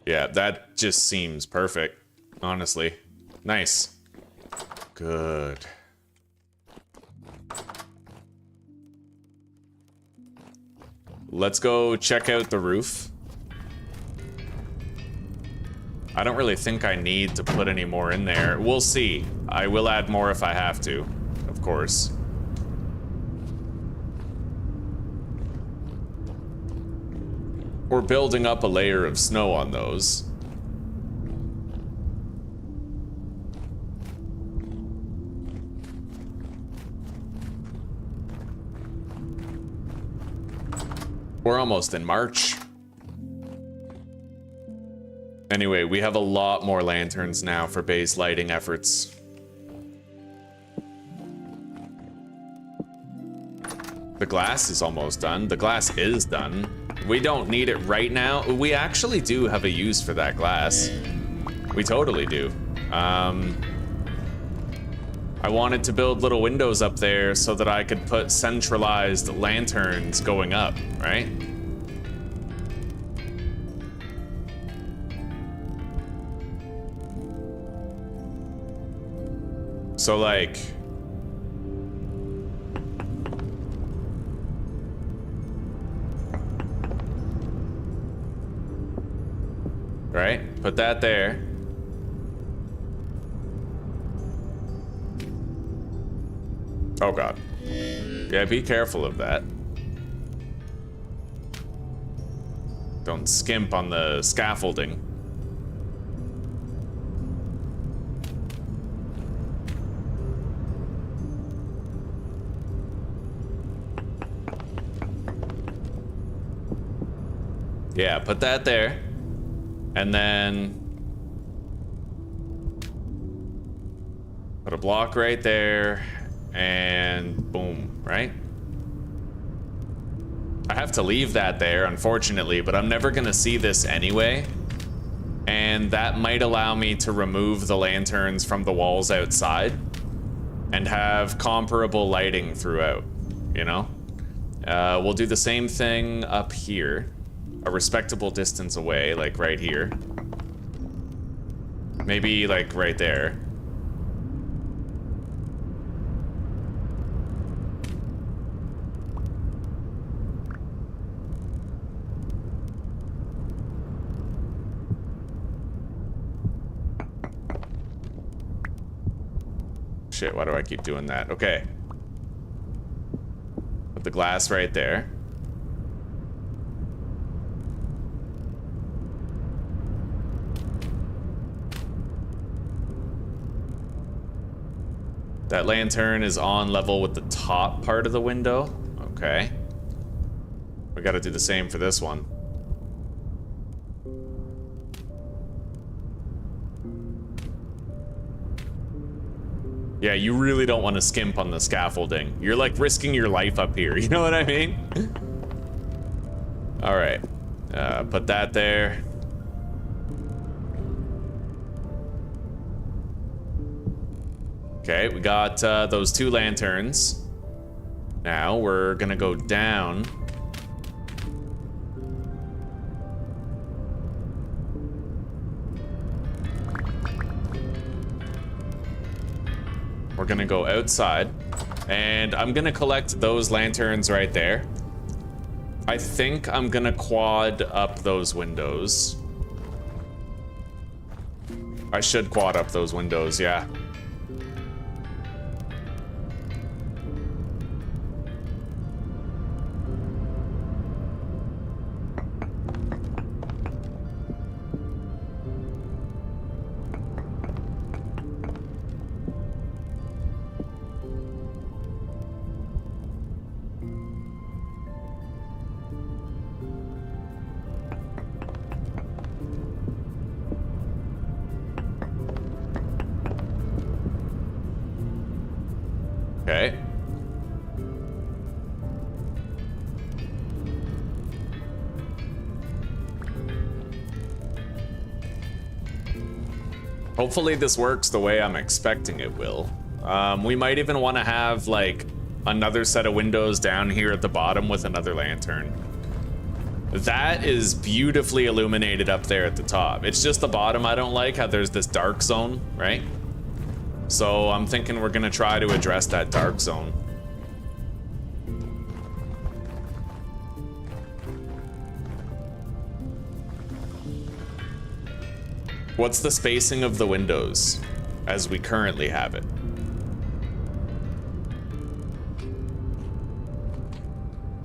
Yeah, that just seems perfect, honestly. Nice. Good. Let's go check out the roof. I don't really think I need to put any more in there. We'll see. I will add more if I have to, of course. We're building up a layer of snow on those. We're almost in March. Anyway, we have a lot more lanterns now for base lighting efforts. The glass is almost done. The glass is done. We don't need it right now. We actually do have a use for that glass. We totally do. I wanted to build little windows up there so that I could put centralized lanterns going up, right? So like, right? Put that there. Oh God. Yeah, be careful of that. Don't skimp on the scaffolding. Yeah, put that there. And then put a block right there. And boom, right? I have to leave that there, unfortunately, but I'm never gonna see this anyway. And that might allow me to remove the lanterns from the walls outside and have comparable lighting throughout, you know? We'll do the same thing up here. A respectable distance away, like right here. Maybe like right there. Shit, why do I keep doing that? Okay. Put the glass right there. That lantern is on level with the top part of the window. Okay. We gotta do the same for this one. Yeah, you really don't want to skimp on the scaffolding. You're like risking your life up here, you know what I mean? All right, put that there. Okay, we got those two lanterns. Now we're gonna go down. We're gonna go outside, and I'm gonna collect those lanterns right there. I think I'm gonna quad up those windows. I should quad up those windows, yeah. Okay. Hopefully this works the way I'm expecting it will. We might even want to have like another set of windows down here at the bottom with another lantern. That is beautifully illuminated up there at the top. It's just the bottom I don't like, how there's this dark zone, right? So I'm thinking we're gonna try to address that dark zone. What's the spacing of the windows as we currently have it?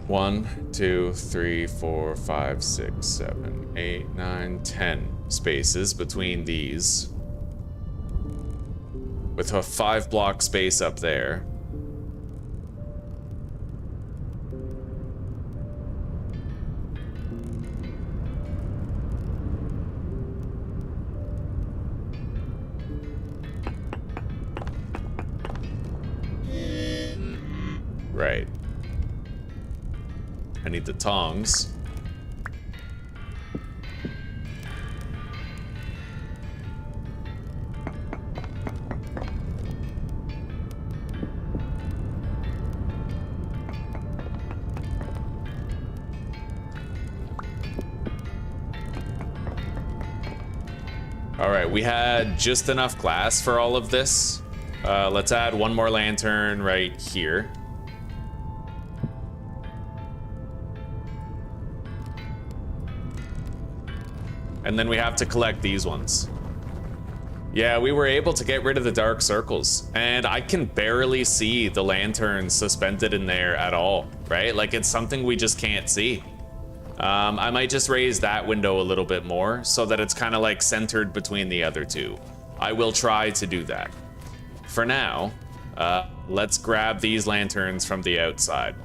One, two, three, four, five, six, 7, 8, 9, 10 spaces between these. With a 5-block space up there. Right. I need the tongs. All right, we had just enough glass for all of this. Let's add one more lantern right here. And then we have to collect these ones. Yeah, we were able to get rid of the dark circles, and I can barely see the lanterns suspended in there at all, right? Like, it's something we just can't see. I might just raise that window a little bit more so that it's kind of like centered between the other two. I will try to do that. For now, let's grab these lanterns from the outside.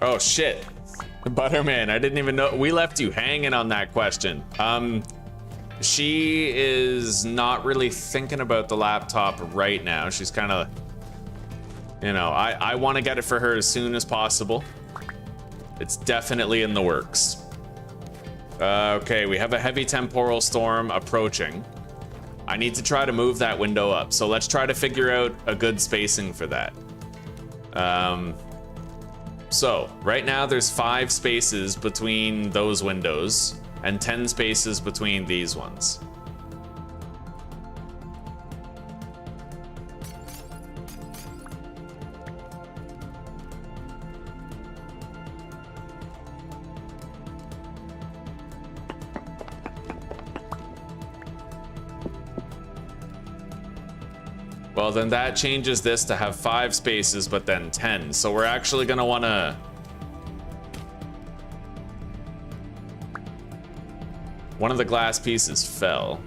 Oh shit, Butterman, I didn't even know, we left you hanging on that question. She is not really thinking about the laptop right now. She's kind of, you know, I want to get it for her as soon as possible. It's definitely in the works. Okay, we have a heavy temporal storm approaching. I need to try to move that window up, so let's try to figure out a good spacing for that. So, right now there's 5 spaces between those windows and 10 spaces between these ones. Well, then that changes this to have 5 spaces, but then 10. So we're actually gonna wanna... One of the glass pieces fell.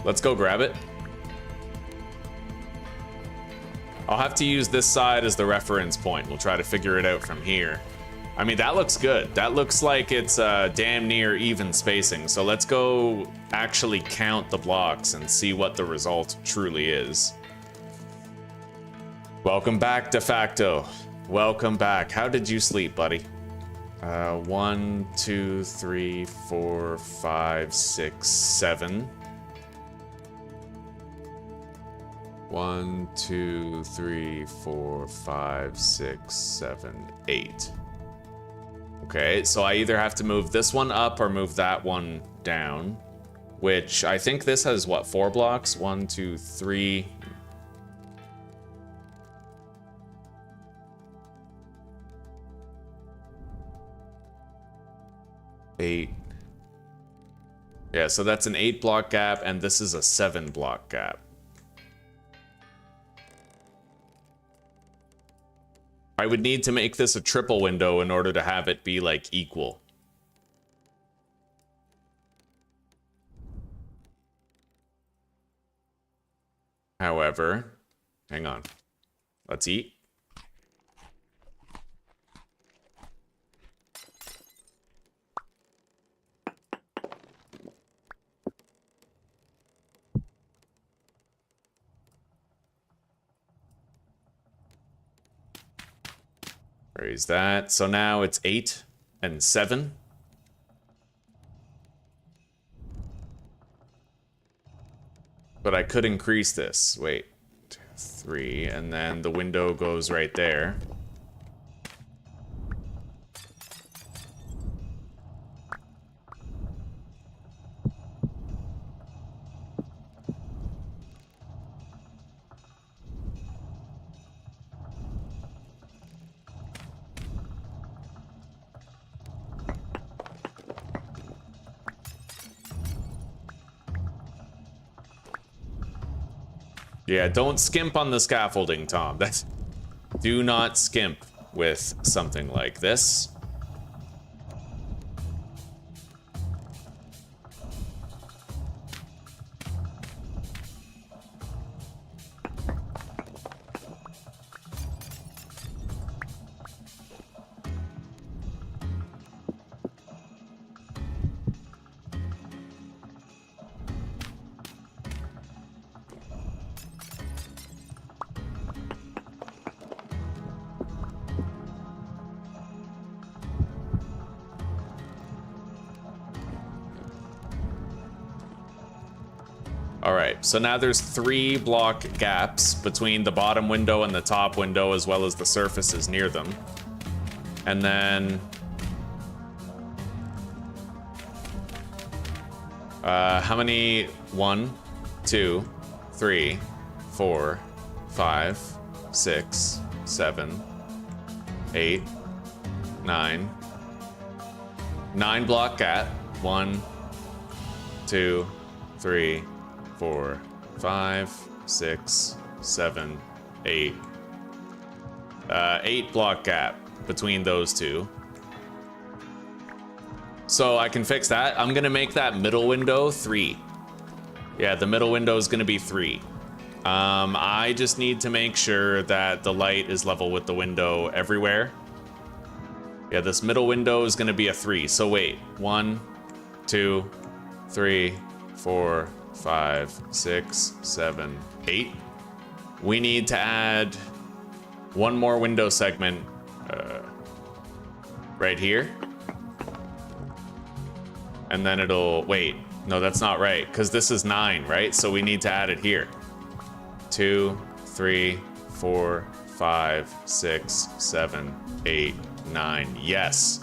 Let's go grab it. I'll have to use this side as the reference point. We'll try to figure it out from here. I mean, that looks good. That looks like it's damn near even spacing. So let's go actually count the blocks and see what the result truly is. Welcome back, De Facto. Welcome back. How did you sleep, buddy? 1, 2, 3, 4, 5, 6, 7. 1, 2, 3, 4, 5, 6, 7, 8. Okay, so I either have to move this one up or move that one down, which I think this has, what, 4 blocks? 1, 2, 3. Eight. Yeah, so that's an 8 block gap, and this is a 7 block gap. I would need to make this a triple window in order to have it be, like, equal. However, hang on. Let's eat. Raise that. So now it's 8 and 7. But I could increase this. Wait. 2, 3, and then the window goes right there. Yeah, don't skimp on the scaffolding, Tom. Do not skimp with something like this. Alright, so now there's 3 block gaps between the bottom window and the top window, as well as the surfaces near them. And then... how many? 1, 2, 3, 4, 5, 6, 7, 8, 9. 9 block gap. 1, 2, 3, 4, 5, 6, 7, 8. 8 block gap between those two. So I can fix that. I'm gonna make that middle window 3. Yeah, the middle window is gonna be 3. I just need to make sure that the light is level with the window everywhere. Yeah, this middle window is gonna be a 3. So wait, 1, 2, 3, 4, 5, 6, 7, 8. We need to add one more window segment right here. And then it'll, wait, no, that's not right, because this is 9, right? So we need to add it here. 2, 3, 4, 5, 6, 7, 8, 9. Yes.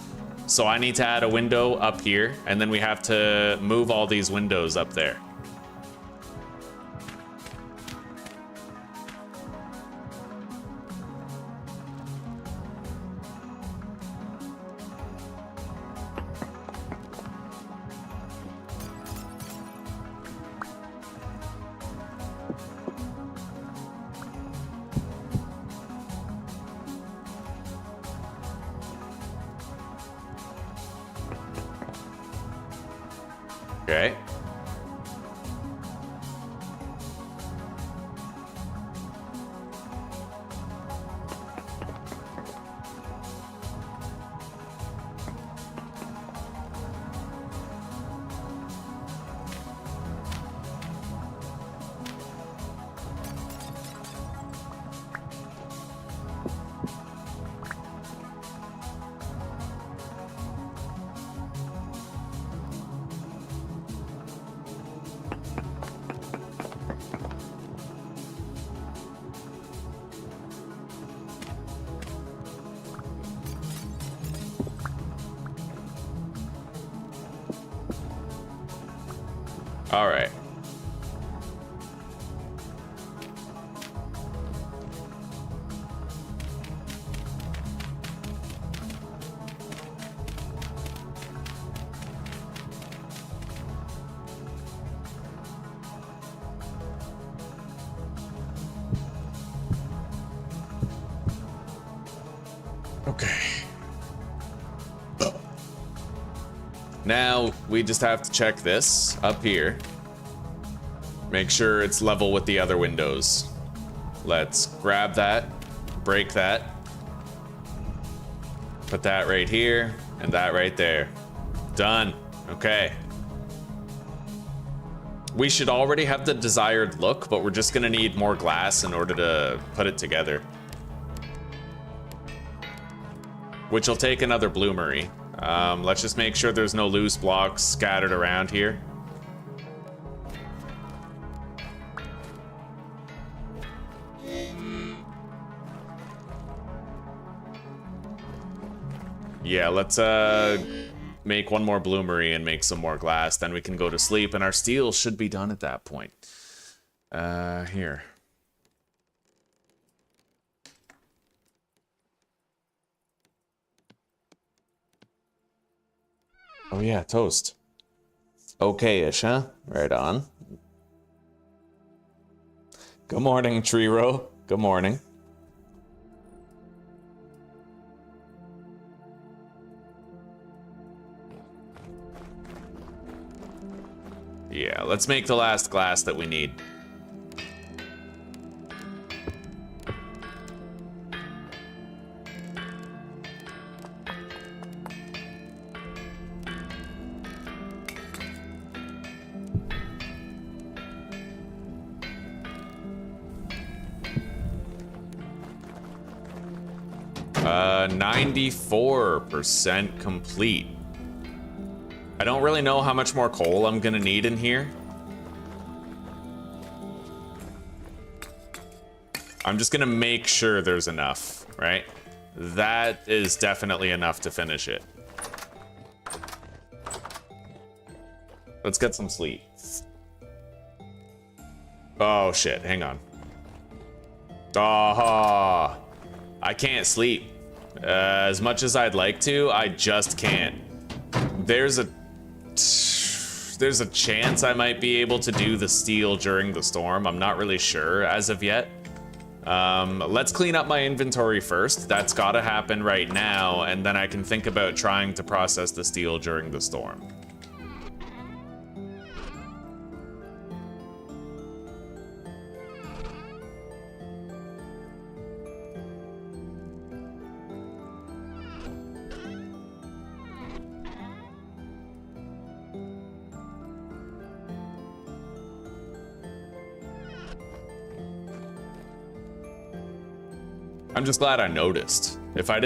So I need to add a window up here, and then we have to move all these windows up there. Okay. All right. Okay. Now we just have to check this up here. Make sure it's level with the other windows. Let's grab that, break that, put that right here, and that right there. Done. Okay. We should already have the desired look, but we're just gonna need more glass in order to put it together. Which will take another bloomery. Let's just make sure there's no loose blocks scattered around here. Yeah, let's make one more bloomery and make some more glass, then we can go to sleep, and our steel should be done at that point. Here. Oh yeah, toast. Okay-ish, huh? Right on. Good morning, Triro. Good morning. Yeah, let's make the last glass that we need. Uh, 94% complete. I don't really know how much more coal I'm gonna need in here. I'm just gonna make sure there's enough, right? That is definitely enough to finish it. Let's get some sleep. Oh shit, hang on. Oh, I can't sleep. As much as I'd like to, I just can't. There's a chance I might be able to do the steel during the storm. I'm not really sure as of yet. Let's clean up my inventory first. That's gotta happen right now, and then I can think about trying to process the steel during the storm. I'm just glad I noticed. If I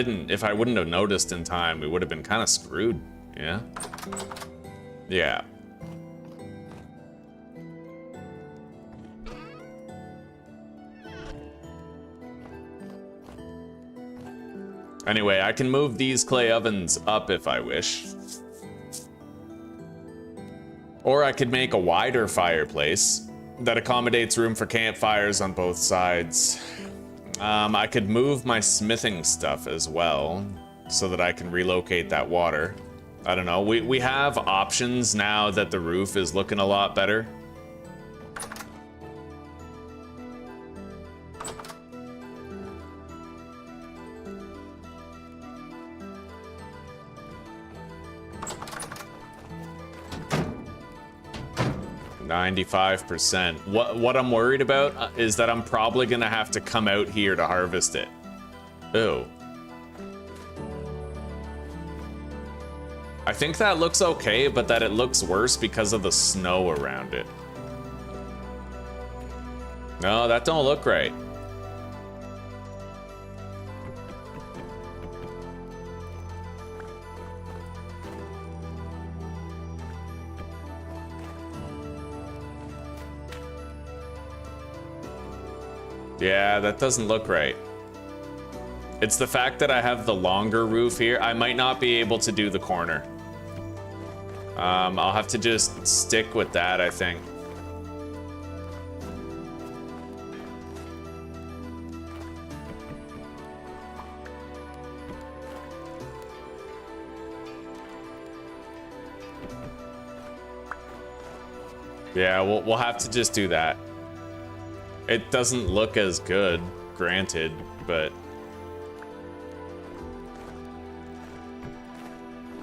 wouldn't have noticed in time, we would have been kind of screwed, yeah? Yeah. Anyway, I can move these clay ovens up if I wish. Or I could make a wider fireplace that accommodates room for campfires on both sides. I could move my smithing stuff as well, so that I can relocate that water. I don't know, we have options now that the roof is looking a lot better. %. What I'm worried about is that I'm probably gonna have to come out here to harvest it. Ew. I think that looks okay, but that it looks worse because of the snow around it. No, that don't look right. Yeah, that doesn't look right. It's the fact that I have the longer roof here. I might not be able to do the corner. I'll have to just stick with that, I think. Yeah, we'll have to just do that. It doesn't look as good, granted, but...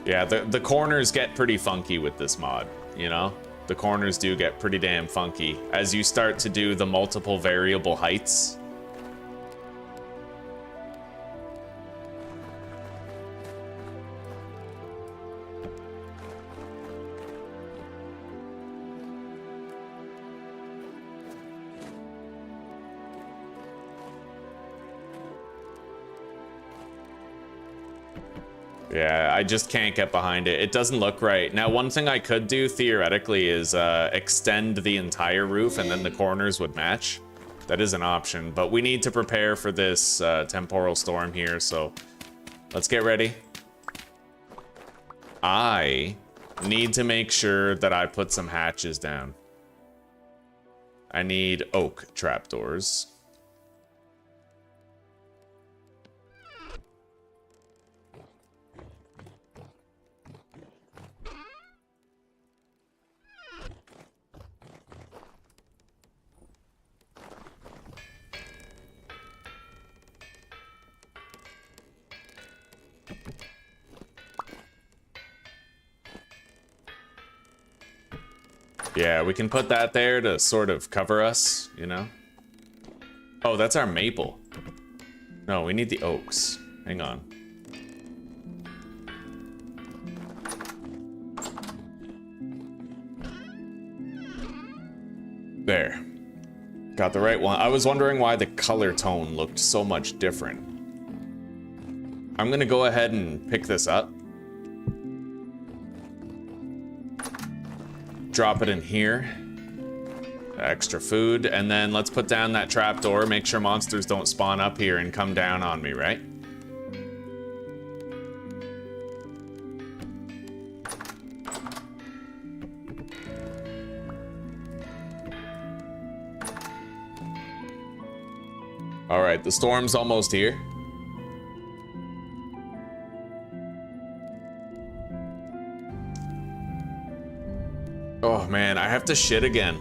yeah, the corners get pretty funky with this mod, you know? The corners do get pretty damn funky as you start to do the multiple variable heights. Yeah, I just can't get behind it. It doesn't look right. Now, one thing I could do, theoretically, is extend the entire roof and then the corners would match. That is an option, but we need to prepare for this Temporal Storm here, so let's get ready. I need to make sure that I put some hatches down. I need oak trapdoors. Yeah, we can put that there to sort of cover us, you know? Oh, that's our maple. No, we need the oaks. Hang on. There. Got the right one. I was wondering why the color tone looked so much different. I'm gonna go ahead and pick this up. Drop it in here. Extra food, and then let's put down that trapdoor, make sure monsters don't spawn up here and come down on me, right? All right, the storm's almost here. Oh man, I have to shit again.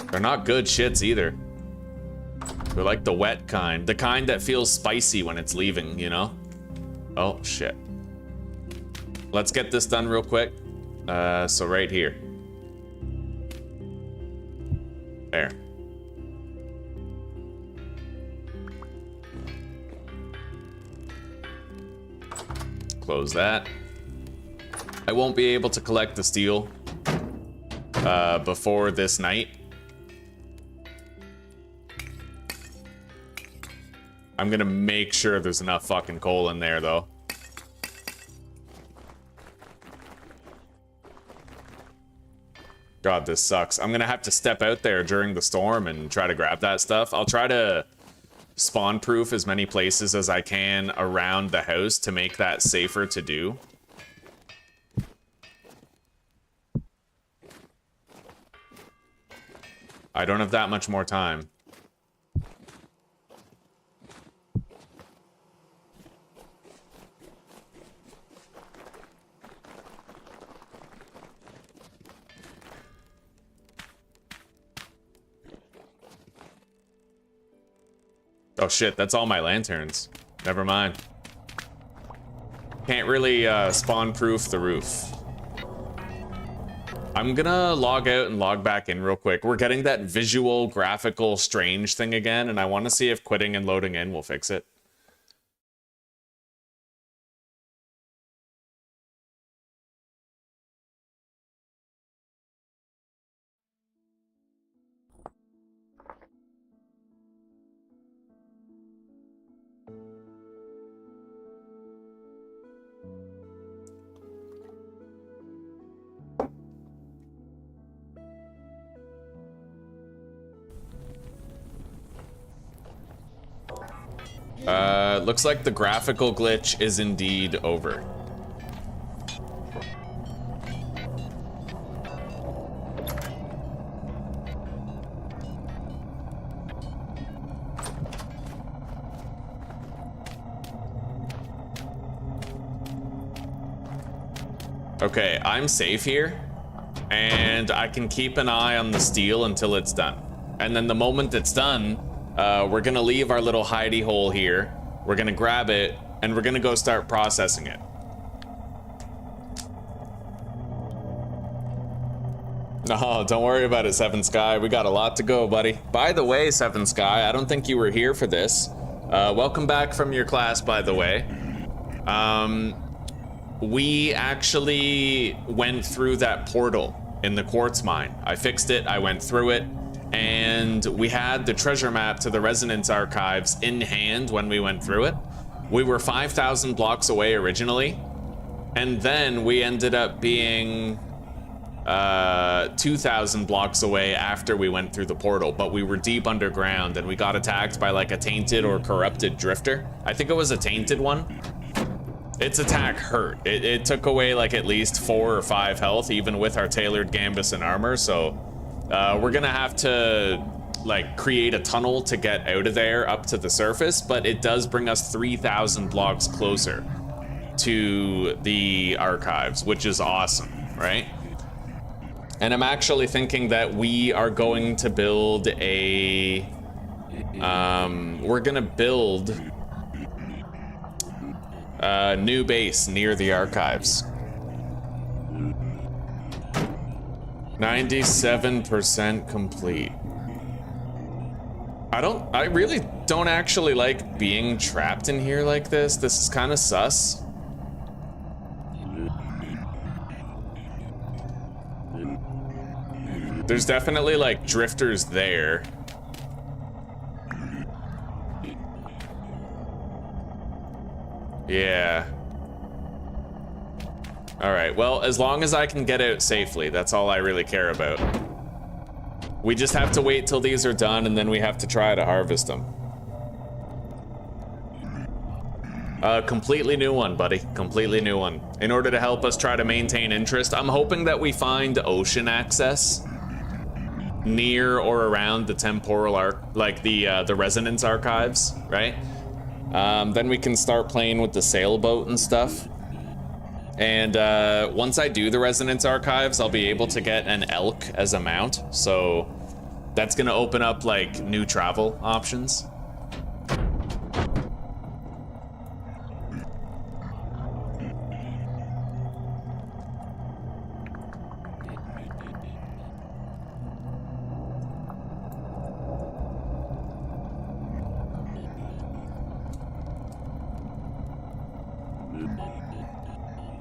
They're not good shits either. They're like the wet kind. The kind that feels spicy when it's leaving, you know? Oh, shit. Let's get this done real quick. So right here. There. Close that. I won't be able to collect the steel before this night. I'm gonna make sure there's enough fucking coal in there, though. God, this sucks. I'm gonna have to step out there during the storm and try to grab that stuff. I'll try to spawn-proof as many places as I can around the house to make that safer to do. I don't have that much more time. Oh shit, that's all my lanterns. Never mind. Can't really spawn-proof the roof. I'm gonna log out and log back in real quick. We're getting that visual, graphical, strange thing again, and I want to see if quitting and loading in will fix it. Looks like the graphical glitch is indeed over. Okay, I'm safe here, and I can keep an eye on the steel until it's done. And then the moment it's done, we're gonna leave our little hidey hole here. We're gonna grab it, and we're gonna go start processing it. No, don't worry about it, Seven Sky. We got a lot to go, buddy. By the way, Seven Sky, I don't think you were here for this. Welcome back from your class, by the way. We actually went through that portal in the quartz mine. I fixed it, I went through it, and we had the treasure map to the Resonance Archives in hand when we went through it. We were 5,000 blocks away originally, and then we ended up being 2,000 blocks away after we went through the portal, but we were deep underground and we got attacked by like a tainted or corrupted drifter. I think it was a tainted one. Its attack hurt. It took away like at least 4 or 5 health, even with our tailored gambus and armor. So we're gonna have to like create a tunnel to get out of there up to the surface, but it does bring us 3,000 blocks closer to the archives, which is awesome, right? And I'm actually thinking that we are going to build a, we're gonna build a new base near the archives. 97% complete. I really don't actually like being trapped in here like this. This is kind of sus. There's definitely like drifters there. Yeah. All right, well, as long as I can get out safely, that's all I really care about. We just have to wait till these are done, and then we have to try to harvest them. Completely new one, buddy. Completely new one. In order to help us try to maintain interest, I'm hoping that we find ocean access near or around the temporal like the resonance archives, right? Then we can start playing with the sailboat and stuff. And once I do the resonance archives, I'll be able to get an elk as a mount. So that's gonna open up like new travel options.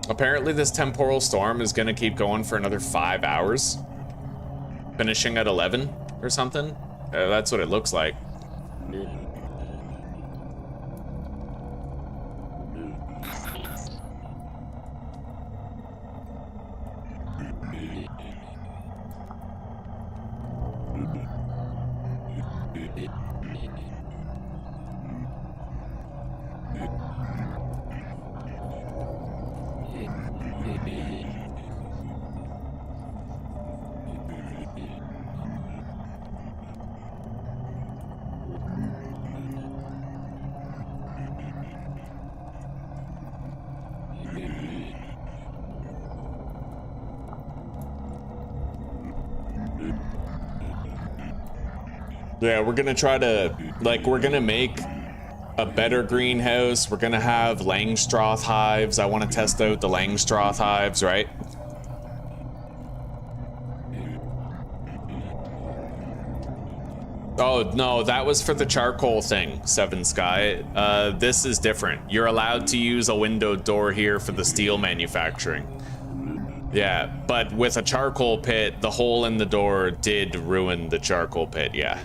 Apparently this Temporal Storm is gonna keep going for another 5 hours, finishing at 11 or something. That's what it looks like. Yeah, we're gonna try to, like, we're gonna make a better greenhouse. We're gonna have Langstroth hives. I want to test out the Langstroth hives, right? Oh, no, that was for the charcoal thing, Seven Sky. This is different. You're allowed to use a windowed door here for the steel manufacturing. Yeah, but with a charcoal pit, the hole in the door did ruin the charcoal pit, yeah.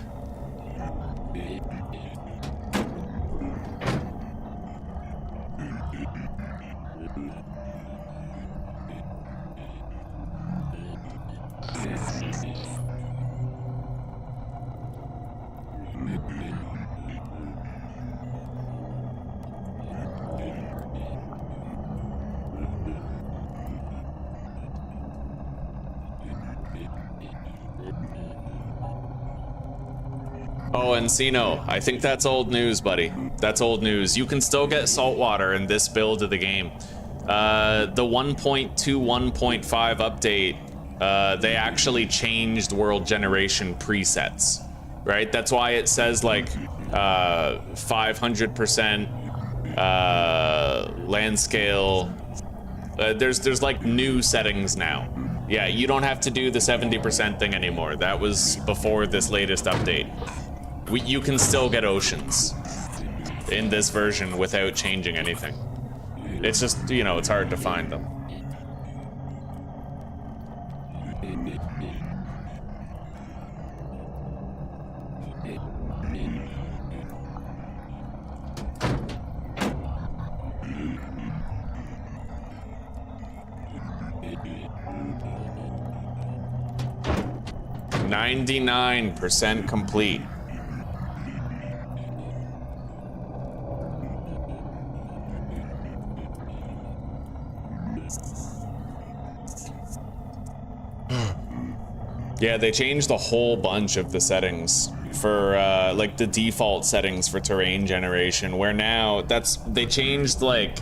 Oh, and Encino, I think that's old news, buddy. That's old news. You can still get saltwater in this build of the game. The 1.21.5 update, they actually changed world generation presets, right? That's why it says like 500% land scale. There's like new settings now. Yeah, you don't have to do the 70% thing anymore. That was before this latest update. You can still get oceans in this version without changing anything. It's just, you know, it's hard to find them. %99 complete. Yeah, they changed a whole bunch of the settings for like the default settings for terrain generation, where now they changed one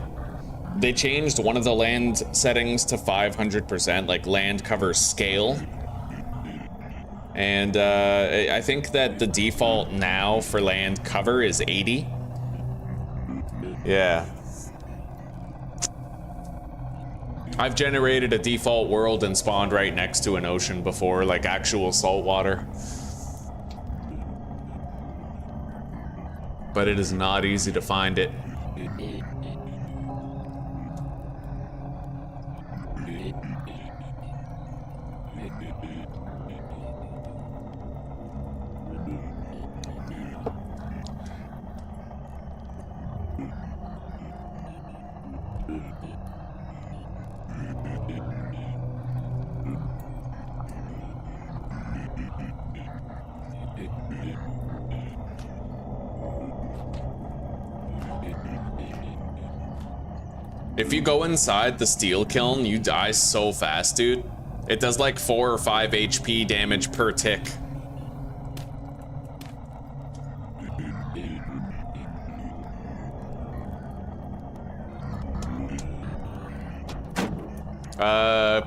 of the land settings to 500%, like land cover scale. And I think that the default now for land cover is 80. Yeah. I've generated a default world and spawned right next to an ocean before, like actual salt water. But it is not easy to find it. If you go inside the steel kiln, you die so fast, dude. It does like 4 or 5 HP damage per tick.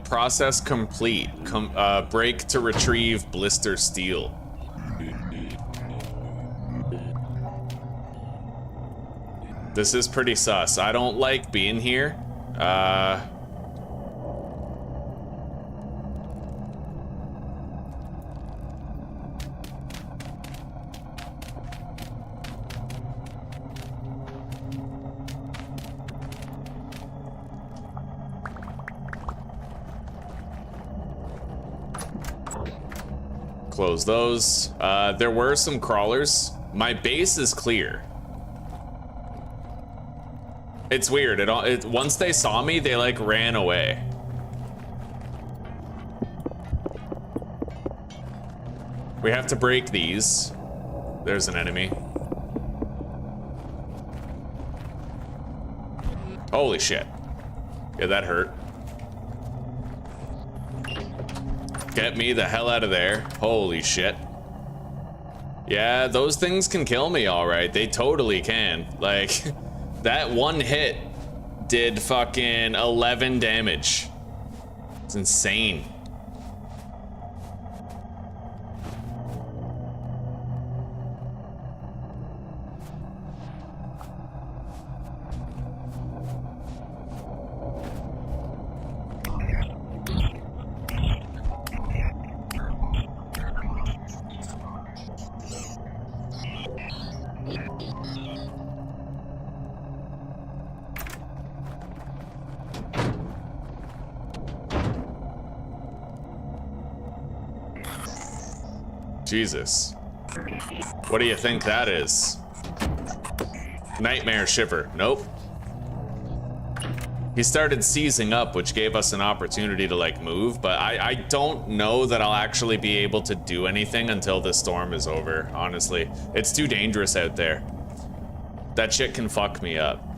Process complete. Break to retrieve blister steel. This is pretty sus. I don't like being here. Close those. There were some crawlers. My base is clear. It's weird. Once they saw me, they like ran away. We have to break these. There's an enemy. Holy shit. Yeah, that hurt. Get me the hell out of there. Holy shit. Yeah, those things can kill me, all right. They totally can. Like, that one hit did fucking 11 damage. It's insane. Jesus. What do you think that is? Nightmare Shiver. Nope. He started seizing up, which gave us an opportunity to like move, but I don't know that I'll actually be able to do anything until this storm is over, honestly. It's too dangerous out there. That shit can fuck me up.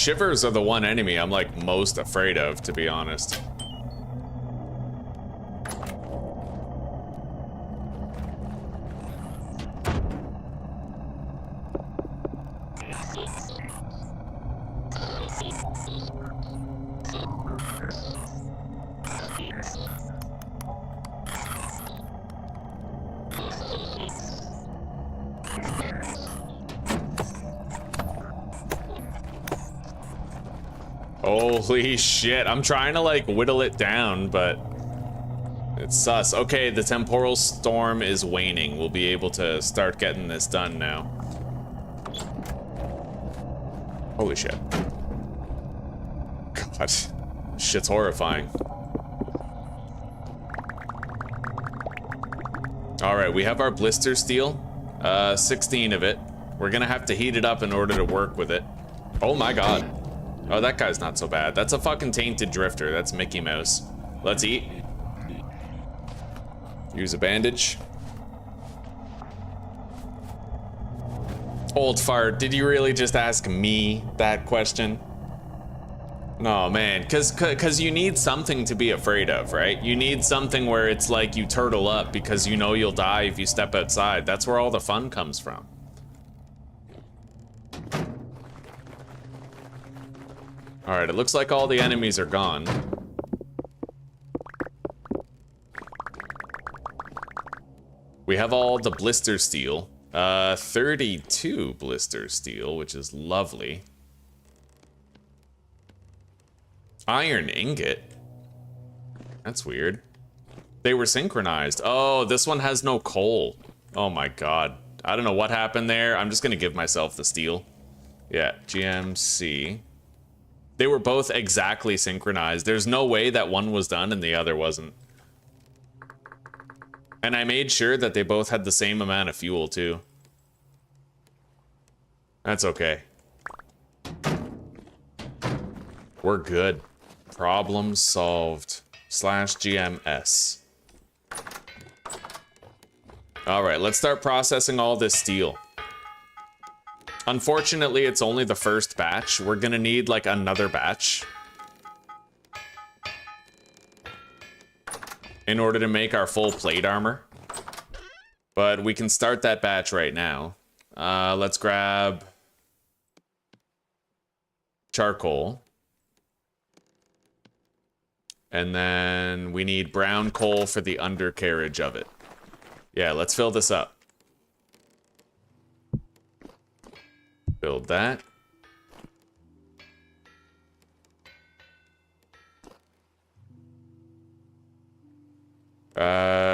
shivers are the one enemy I'm like most afraid of, to be honest. Holy shit, I'm trying to like whittle it down, but it's sus. Okay, the Temporal Storm is waning. We'll be able to start getting this done now. Holy shit. God, shit's horrifying. All right, we have our blister steel, 16 of it. We're gonna have to heat it up in order to work with it. Oh my God. Oh, that guy's not so bad. That's a fucking tainted drifter. That's Mickey Mouse. Let's eat. Use a bandage. Old fart, did you really just ask me that question? No, man, cause you need something to be afraid of, right? You need something where it's like you turtle up because you know you'll die if you step outside. That's where all the fun comes from. All right, it looks like all the enemies are gone. We have all the blister steel. 32 blister steel, which is lovely. Iron ingot. That's weird. They were synchronized. Oh, this one has no coal. Oh my God. I don't know what happened there. I'm just gonna give myself the steel. Yeah, GMC. They were both exactly synchronized. There's no way that one was done and the other wasn't. And I made sure that they both had the same amount of fuel too. That's okay. We're good. Problem solved. /GMS. All right, let's start processing all this steel. Unfortunately, it's only the first batch. We're gonna need like another batch in order to make our full plate armor. But we can start that batch right now. Let's grab charcoal. And then we need brown coal for the undercarriage of it. Yeah, let's fill this up. Build that.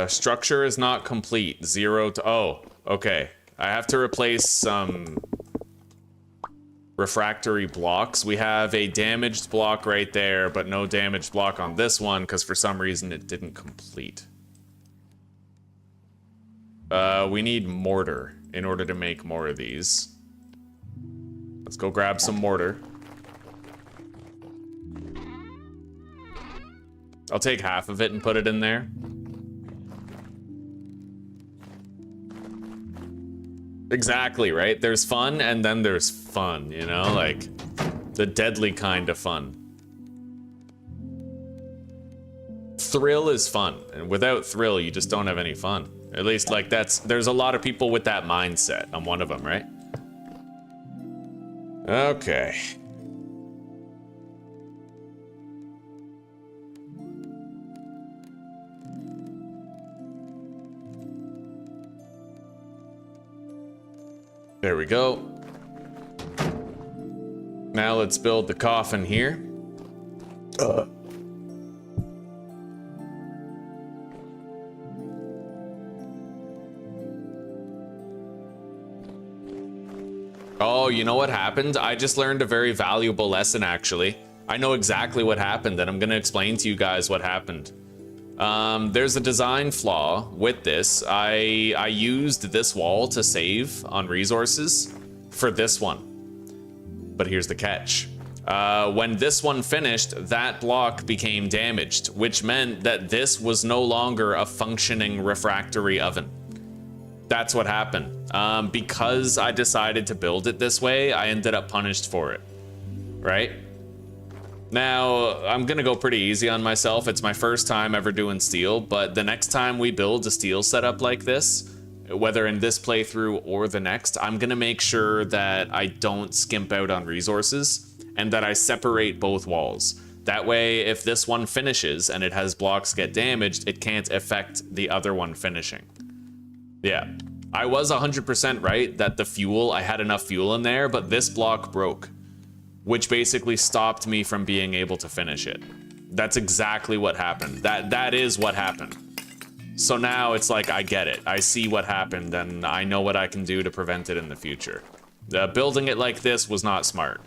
Structure is not complete. 0 to... Oh, okay. I have to replace some refractory blocks. We have a damaged block right there, but no damaged block on this one because for some reason it didn't complete. We need mortar in order to make more of these. Let's go grab some mortar. I'll take half of it and put it in there. Exactly, right? There's fun and then there's fun, you know? Like, the deadly kind of fun. Thrill is fun, and without thrill, you just don't have any fun. At least, like, there's a lot of people with that mindset. I'm one of them, right? Okay. There we go. Now let's build the coffin here. Oh, you know what happened? I just learned a very valuable lesson, actually. I know exactly what happened, and I'm gonna explain to you guys what happened. There's a design flaw with this. I used this wall to save on resources for this one. But here's the catch. When this one finished, that block became damaged, which meant that this was no longer a functioning refractory oven. That's what happened. Because I decided to build it this way, I ended up punished for it. right? Now, I'm gonna go pretty easy on myself. It's my first time ever doing steel, but the next time we build a steel setup like this, whether in this playthrough or the next, I'm gonna make sure that I don't skimp out on resources and that I separate both walls. That way, if this one finishes and it has blocks get damaged, it can't affect the other one finishing. Yeah, I was 100% right that the fuel, I had enough fuel in there, but this block broke, which basically stopped me from being able to finish it. That's exactly what happened. That is what happened. So now it's like, I get it. I see what happened and I know what I can do to prevent it in the future. Building it like this was not smart.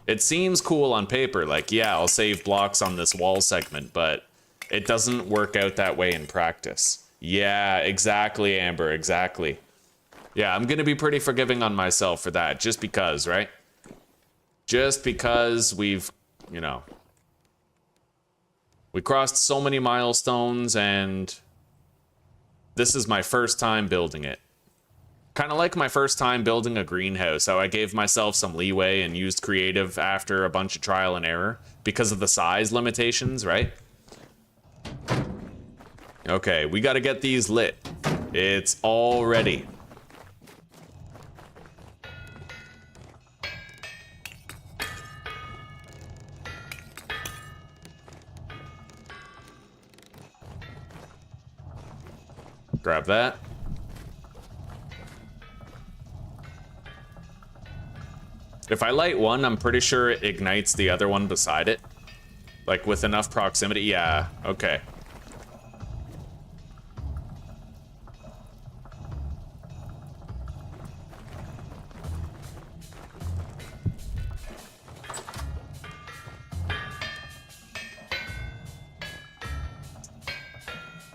It seems cool on paper, like, yeah, I'll save blocks on this wall segment, but it doesn't work out that way in practice. Yeah, exactly, Amber, exactly. Yeah, I'm gonna be pretty forgiving on myself for that, just because, right? Just because we've, you know, we crossed so many milestones and this is my first time building it. Kind of like my first time building a greenhouse, how I gave myself some leeway and used creative after a bunch of trial and error because of the size limitations, right? Okay, we gotta get these lit. It's all ready. Grab that. If I light one, I'm pretty sure it ignites the other one beside it. Like with enough proximity. Yeah, okay.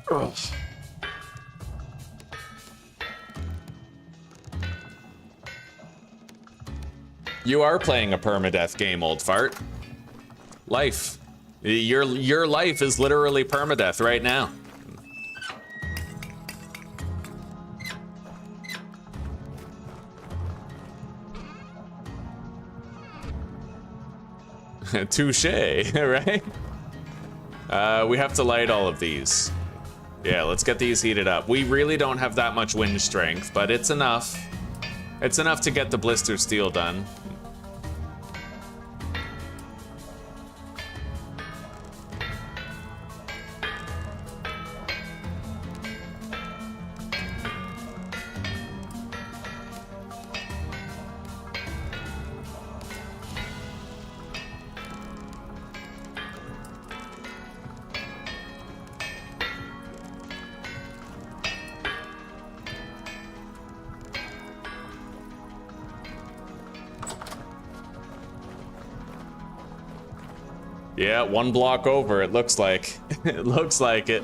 Ugh. You are playing a permadeath game, old fart. Life. Your life is literally permadeath right now. Touche, right? We have to light all of these. Yeah, let's get these heated up. We really don't have that much wind strength, but it's enough. It's enough to get the blister steel done. Yeah, one block over, it looks like. It looks like it.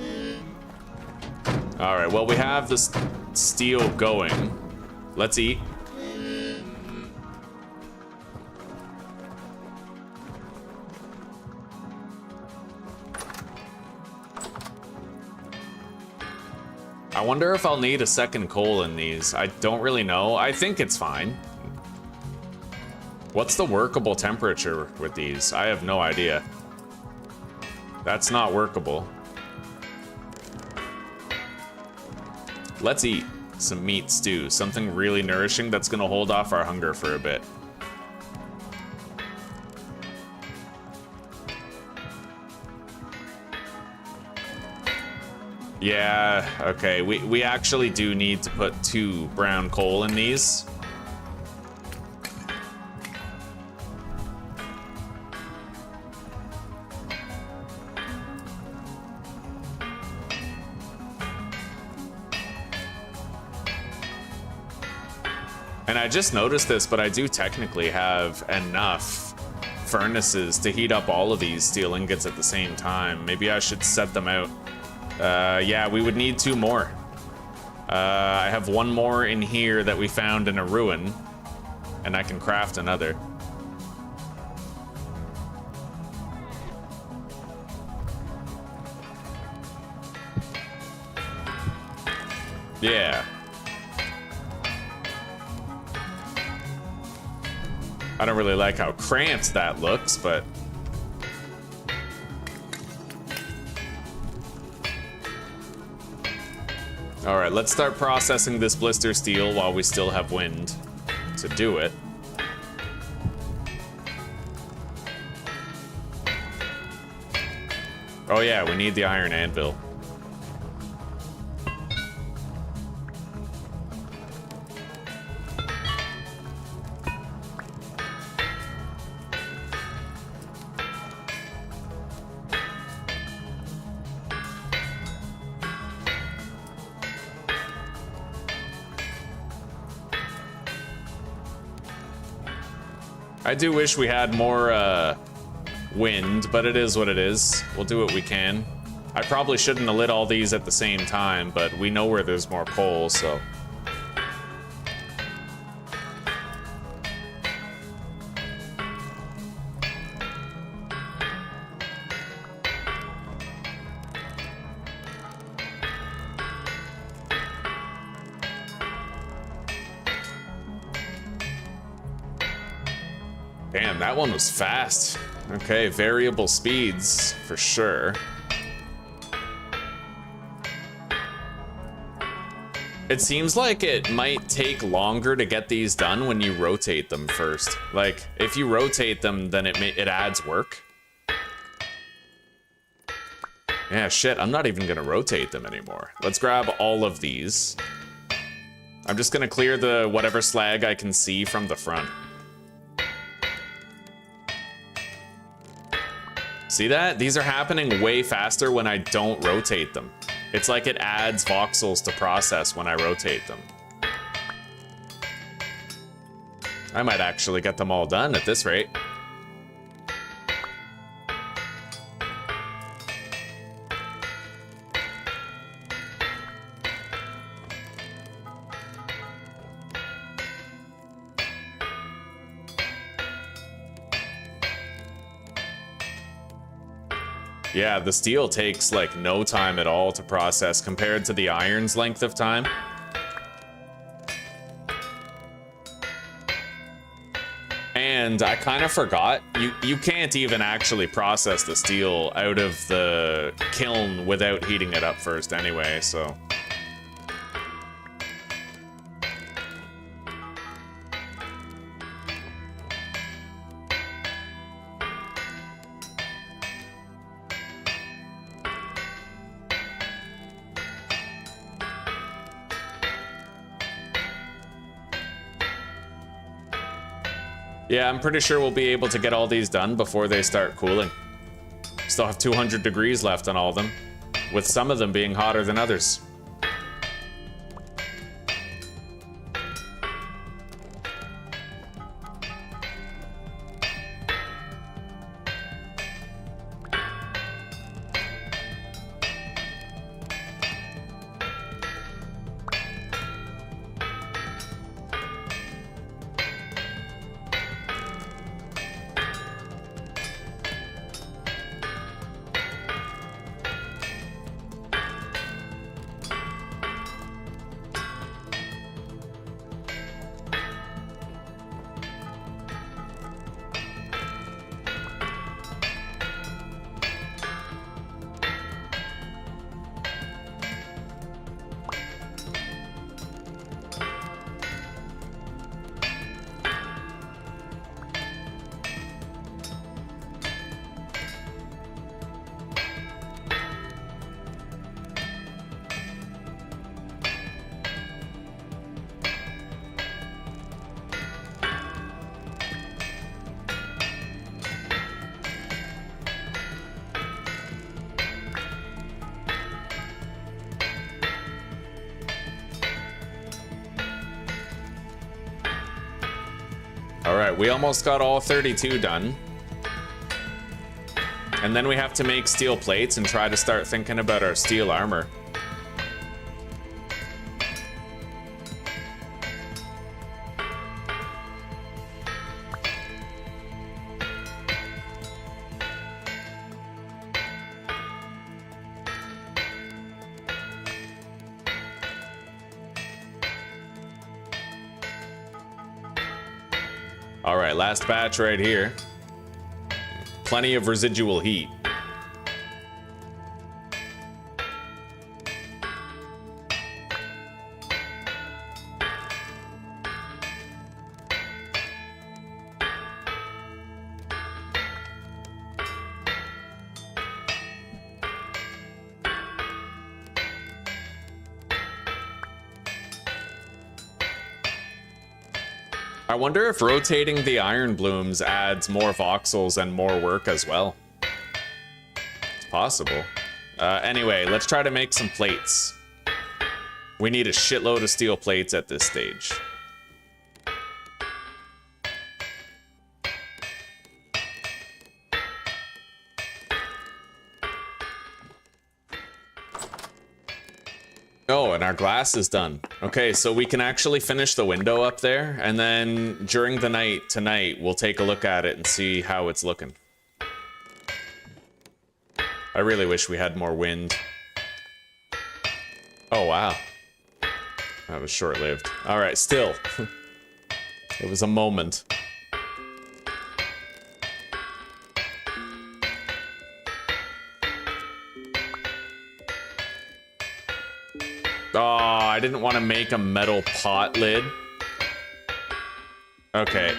All right, well, we have this steel going. Let's eat. I wonder if I'll need a second coal in these. I don't really know. I think it's fine. What's the workable temperature with these? I have no idea. That's not workable. Let's eat some meat stew. Something really nourishing that's gonna hold off our hunger for a bit. Yeah, okay. We actually do need to put 2 brown coal in these. And I just noticed this, but I do technically have enough furnaces to heat up all of these steel ingots at the same time. Maybe I should set them out. Yeah, we would need 2 more. I have 1 more in here that we found in a ruin, and I can craft another. Yeah. I don't really like how cramped that looks, but... Alright, let's start processing this blister steel while we still have wind to do it. Oh yeah, we need the iron anvil. I do wish we had more wind, but it is what it is. We'll do what we can. I probably shouldn't have lit all these at the same time, but we know where there's more coal, so... Damn, that one was fast. Okay, variable speeds, for sure. It seems like it might take longer to get these done when you rotate them first. Like, if you rotate them, then it adds work. Yeah, shit, I'm not even gonna rotate them anymore. Let's grab all of these. I'm just gonna clear the whatever slag I can see from the front. See that? These are happening way faster when I don't rotate them. It's like it adds voxels to process when I rotate them. I might actually get them all done at this rate. Yeah, the steel takes like no time at all to process compared to the iron's length of time. And I kind of forgot, you can't even actually process the steel out of the kiln without heating it up first anyway, so... Yeah, I'm pretty sure we'll be able to get all these done before they start cooling. Still have 200 degrees left on all of them, with some of them being hotter than others. Alright, we almost got all 32 done. And then we have to make steel plates and try to start thinking about our steel armor. All right, last batch right here. Plenty of residual heat. I wonder if rotating the iron blooms adds more voxels and more work as well. It's possible. Anyway, let's try to make some plates. We need a shitload of steel plates at this stage. Oh, and our glass is done. Okay, so we can actually finish the window up there, and then during the night tonight, we'll take a look at it and see how it's looking. I really wish we had more wind. Oh, wow. That was short-lived. All right, still. It was a moment. Oh, I didn't want to make a metal pot lid. Okay.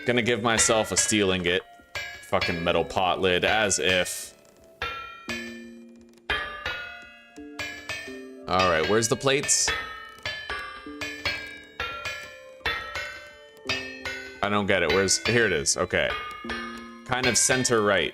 Gonna give myself a steel ingot. Fucking metal pot lid, as if. Alright, where's the plates? I don't get it. Where's... Here it is. Okay. Kind of center right.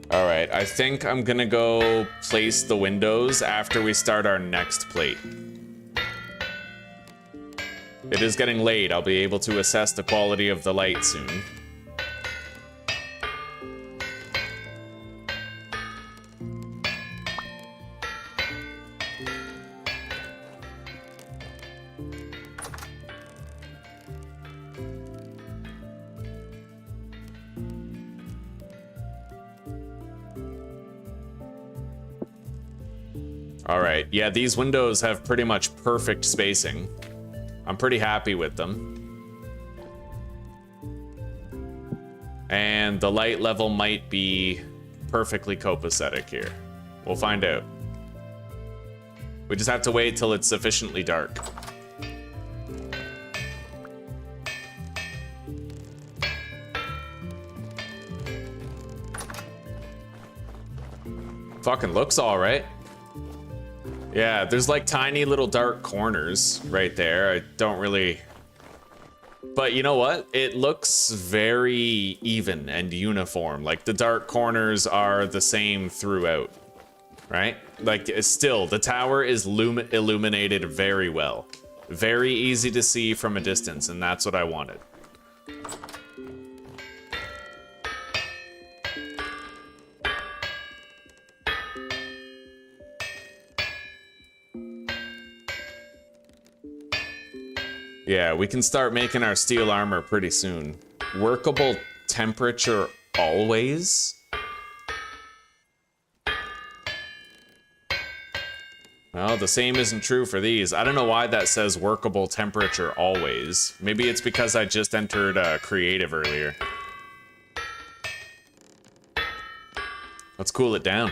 Alright, I think I'm gonna go place the windows after we start our next plate. It is getting late. I'll be able to assess the quality of the light soon. Alright, yeah, these windows have pretty much perfect spacing. I'm pretty happy with them. And the light level might be perfectly copacetic here. We'll find out. We just have to wait till it's sufficiently dark. Fucking looks alright. Yeah, there's like tiny little dark corners right there. I don't really... But you know what? It looks very even and uniform. Like the dark corners are the same throughout, right? Like still, the tower is illuminated very well. Very easy to see from a distance, and that's what I wanted. Yeah, we can start making our steel armor pretty soon. Workable temperature always? Well, the same isn't true for these. I don't know why that says workable temperature always. Maybe it's because I just entered creative earlier. Let's cool it down.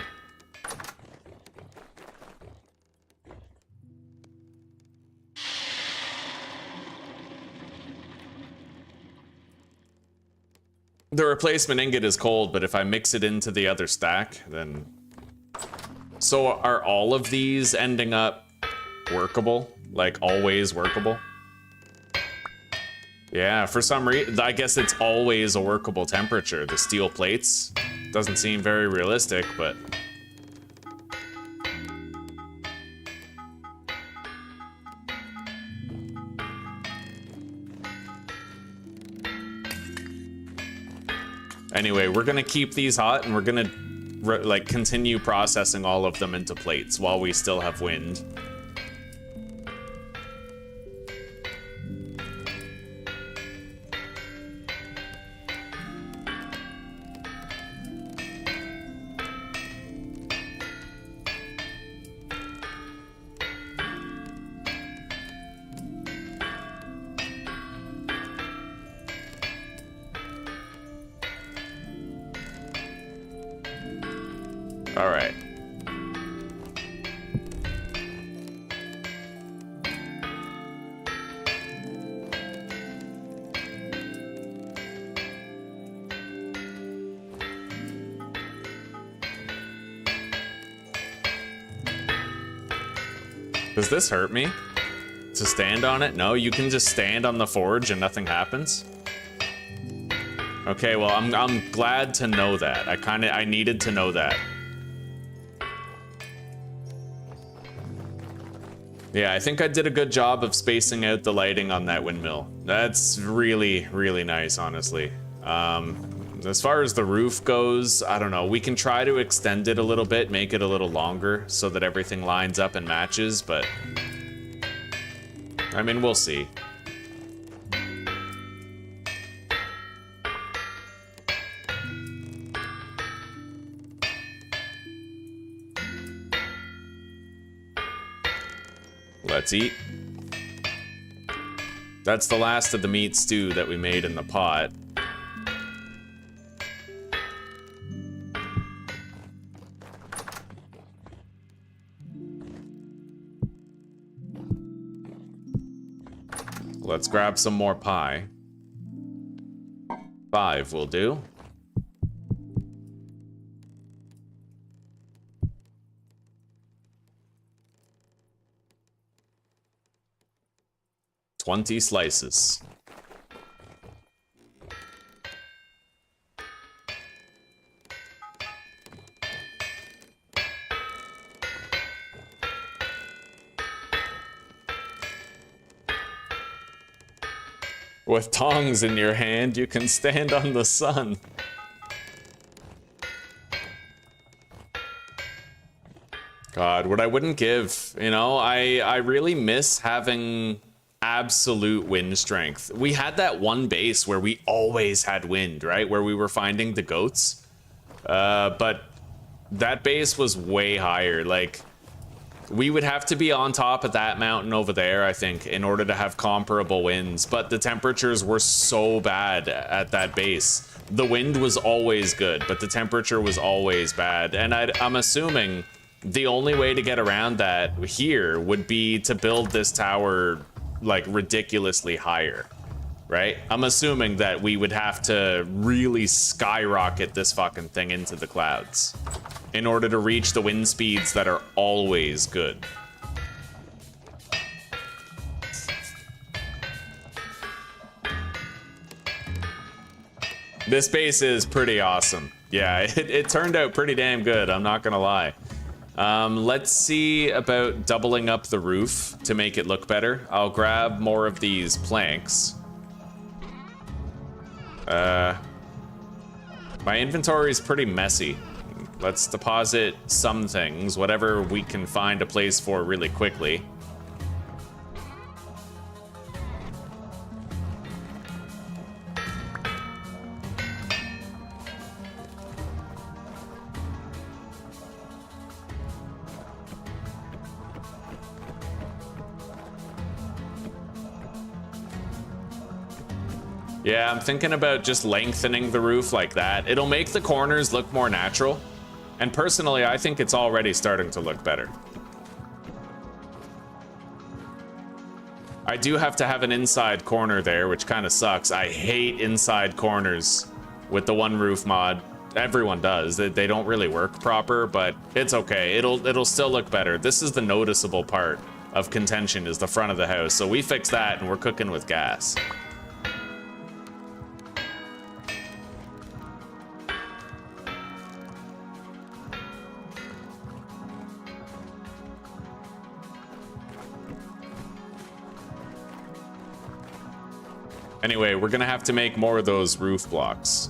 The replacement ingot is cold, but if I mix it into the other stack, then... So are all of these ending up workable? Like, always workable? Yeah, for some reason, I guess it's always a workable temperature. The steel plates doesn't seem very realistic, but... Anyway, we're gonna keep these hot and we're gonna like continue processing all of them into plates while we still have wind. All right. Does this hurt me? To stand on it? No, you can just stand on the forge and nothing happens? Okay, well, I'm glad to know that. I needed to know that. Yeah, I think I did a good job of spacing out the lighting on that windmill. That's really, really nice, honestly. As far as the roof goes, I don't know. We can try to extend it a little bit, make it a little longer so that everything lines up and matches, but I mean, we'll see. Let's eat. That's the last of the meat stew that we made in the pot. Let's grab some more pie. 5 will do. $20 slices. With tongs in your hand, you can stand on the sun. God, what I wouldn't give, you know, I really miss having absolute wind strength. We had that one base where we always had wind, right? Where we were finding the goats. But that base was way higher. Like, we would have to be on top of that mountain over there, I think, in order to have comparable winds. But the temperatures were so bad at that base. The wind was always good, but the temperature was always bad. And I'm assuming the only way to get around that here would be to build this tower like ridiculously higher, right? I'm assuming that we would have to really skyrocket this fucking thing into the clouds in order to reach the wind speeds that are always good. This base is pretty awesome. Yeah, it turned out pretty damn good, I'm not gonna lie. Let's see about doubling up the roof to make it look better. I'll grab more of these planks. My inventory is pretty messy. Let's deposit some things, whatever we can find a place for really quickly. Yeah, I'm thinking about just lengthening the roof like that. It'll make the corners look more natural. And personally, I think it's already starting to look better. I do have to have an inside corner there, which kind of sucks. I hate inside corners with the one roof mod. Everyone does. They don't really work proper, but it's okay. It'll still look better. This is the noticeable part of contention, is the front of the house. So we fix that and we're cooking with gas. Anyway, we're gonna have to make more of those roof blocks.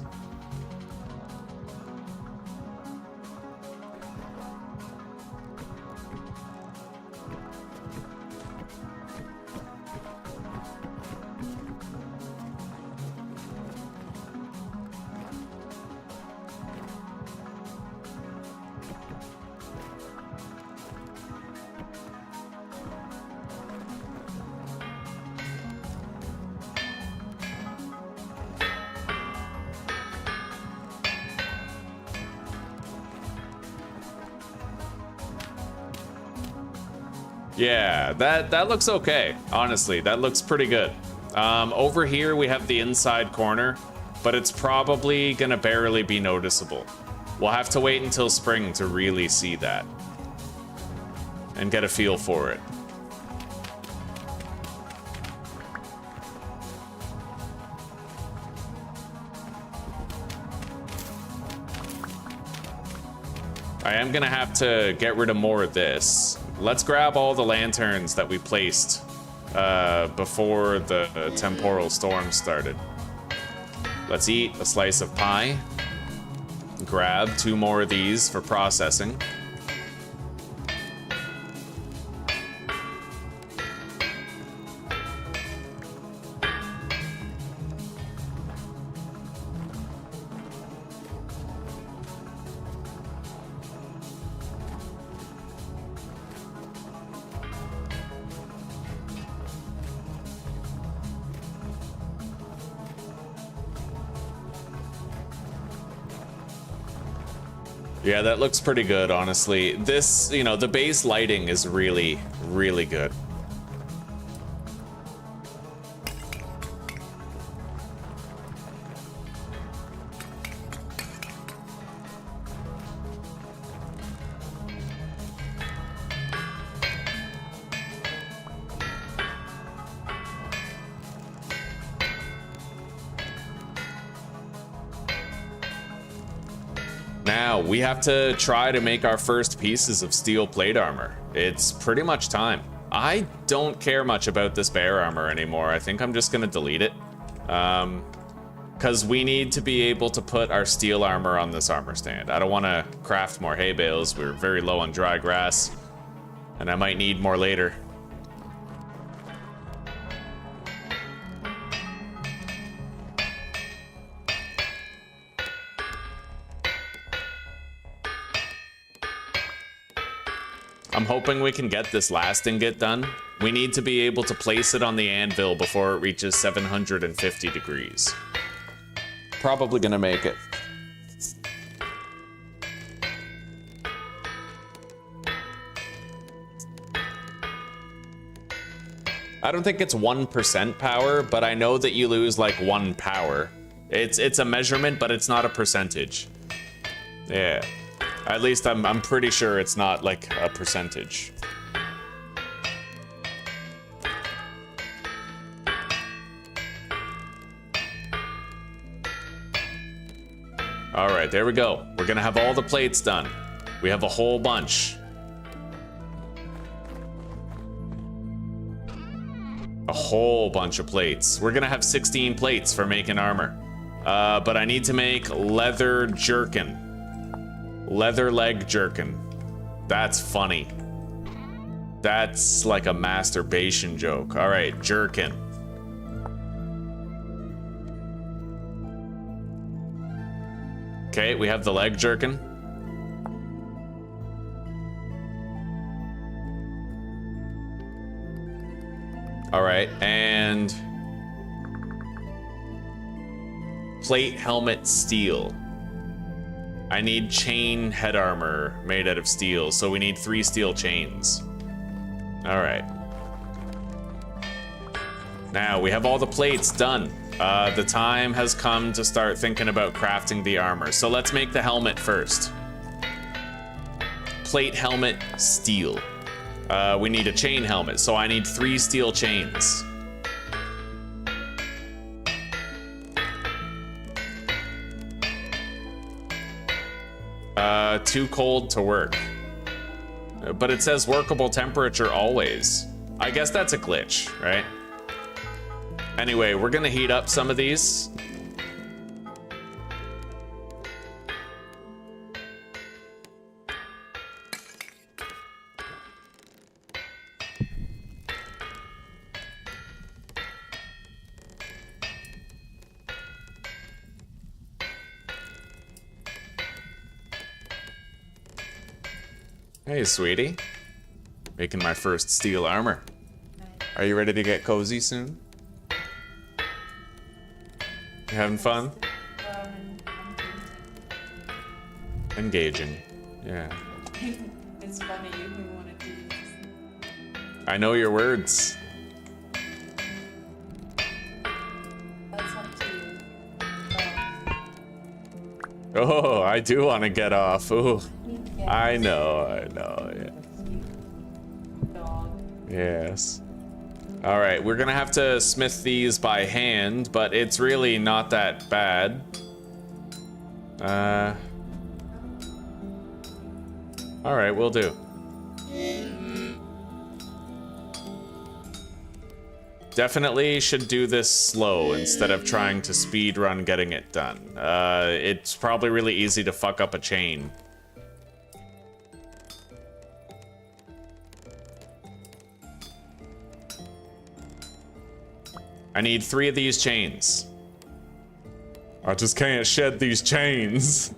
Yeah, that looks okay. Honestly, that looks pretty good. Over here we have the inside corner, but it's probably gonna barely be noticeable. We'll have to wait until spring to really see that and get a feel for it. I am gonna have to get rid of more of this. Let's grab all the lanterns that we placed before the Temporal Storm started. Let's eat a slice of pie. Grab 2 more of these for processing. Yeah, that looks pretty good, honestly. This, you know, the base lighting is really, really good. Now, we have to try to make our first pieces of steel plate armor. It's pretty much time. I don't care much about this bear armor anymore. I think I'm just gonna delete it. Because we need to be able to put our steel armor on this armor stand. I don't want to craft more hay bales. We're very low on dry grass, and I might need more later. I'm hoping we can get this last ingot done. We need to be able to place it on the anvil before it reaches 750 degrees. Probably gonna make it. I don't think it's 1% power, but I know that you lose like 1 power. It's a measurement, but it's not a percentage. Yeah. At least I'm pretty sure it's not like a percentage. All right, there we go. We're gonna have all the plates done. We have a whole bunch. A whole bunch of plates. We're gonna have 16 plates for making armor. But I need to make leather jerkin. Leather leg jerkin. That's funny. That's like a masturbation joke. All right, jerkin. Okay, we have the leg jerkin. All right, and plate helmet steel. I need chain head armor made out of steel, so we need 3 steel chains. All right. Now we have all the plates done. The time has come to start thinking about crafting the armor. So let's make the helmet first. Plate helmet, steel. We need a chain helmet, so I need 3 steel chains. Too cold to work. But it says workable temperature always. I guess that's a glitch, right? Anyway, we're gonna heat up some of these. Hey, sweetie. Making my first steel armor. Are you ready to get cozy soon? You having fun? Engaging. Yeah. It's funny you want to do this. I know your words. That's up to you. Oh, I do want to get off. Ooh. Yes. I know, yeah. Dog. Yes. All right, we're gonna have to smith these by hand, but it's really not that bad. All right, we'll do. Definitely should do this slow instead of trying to speed run getting it done. It's probably really easy to fuck up a chain. I need 3 of these chains. I just can't shed these chains.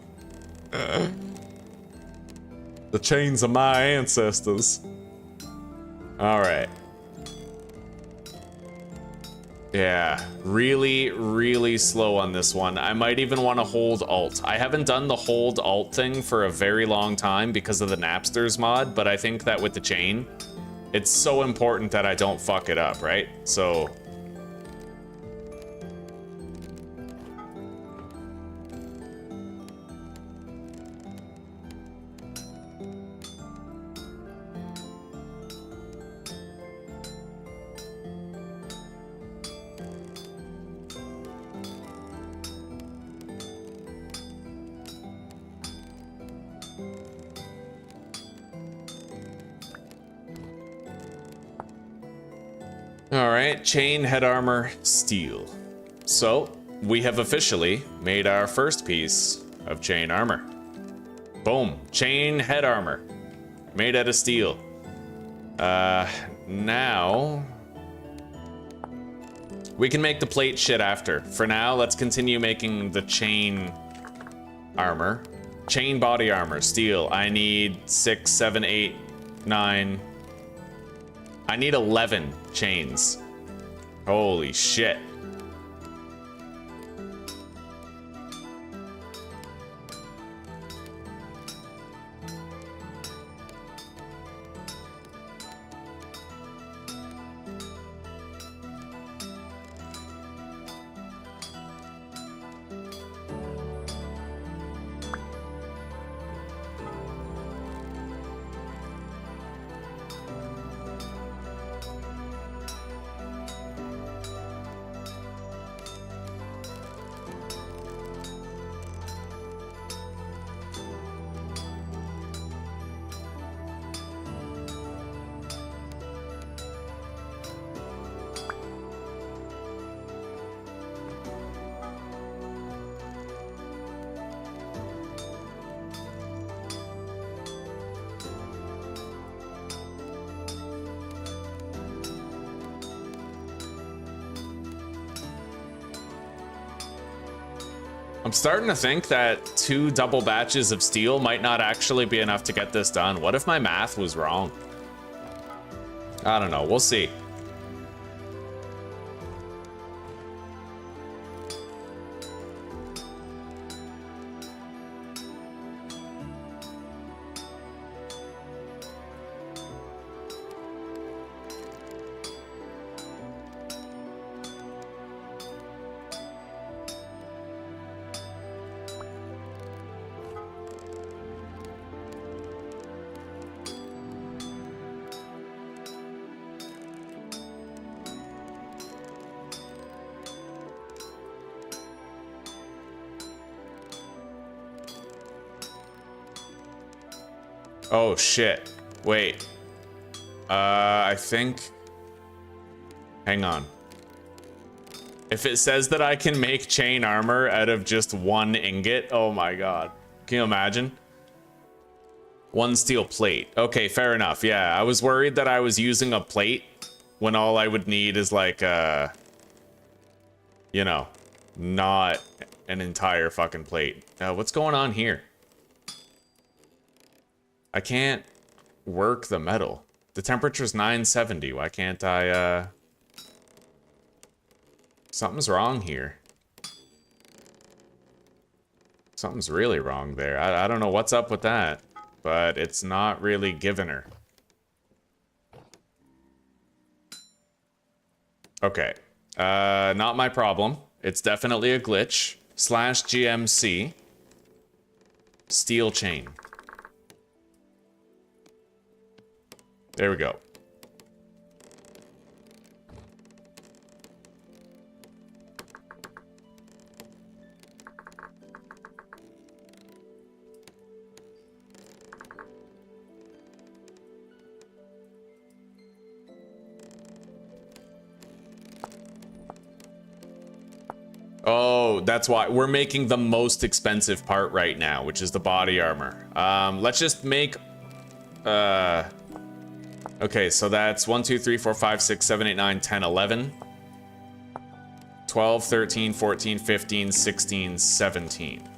The chains of my ancestors. All right. Yeah, really, really slow on this one. I might even want to hold Alt. I haven't done the hold Alt thing for a very long time because of the Napsters mod, but I think that with the chain, it's so important that I don't fuck it up, right? So... Alright, chain, head armor, steel. So, we have officially made our first piece of chain armor. Boom, chain, head armor. Made out of steel. Now... we can make the plate shit after. For now, let's continue making the chain armor. Chain body armor, steel. I need 6, 7, 8, 9... I need 11 chains. Holy shit. I'm starting to think that 2 double batches of steel might not actually be enough to get this done. What if my math was wrong? I don't know, we'll see. Oh shit. Wait. I think... hang on. If it says that I can make chain armor out of just 1 ingot, oh my god. Can you imagine? 1 steel plate. Okay, fair enough. Yeah, I was worried that I was using a plate when all I would need is like, you know, not an entire fucking plate. What's going on here? I can't work the metal. The temperature's 970. Why can't I, something's wrong here. Something's really wrong there. I don't know what's up with that, but it's not really giving her. Okay. Not my problem. It's definitely a glitch. /GMC. Steel chain. There we go. Oh, that's why we're making the most expensive part right now, which is the body armor. Let's just make, okay, so that's 1, 2, 3, 4, 5, 6, 7, 8, 9, 10, 11, 12, 13, 14, 15, 16, 17.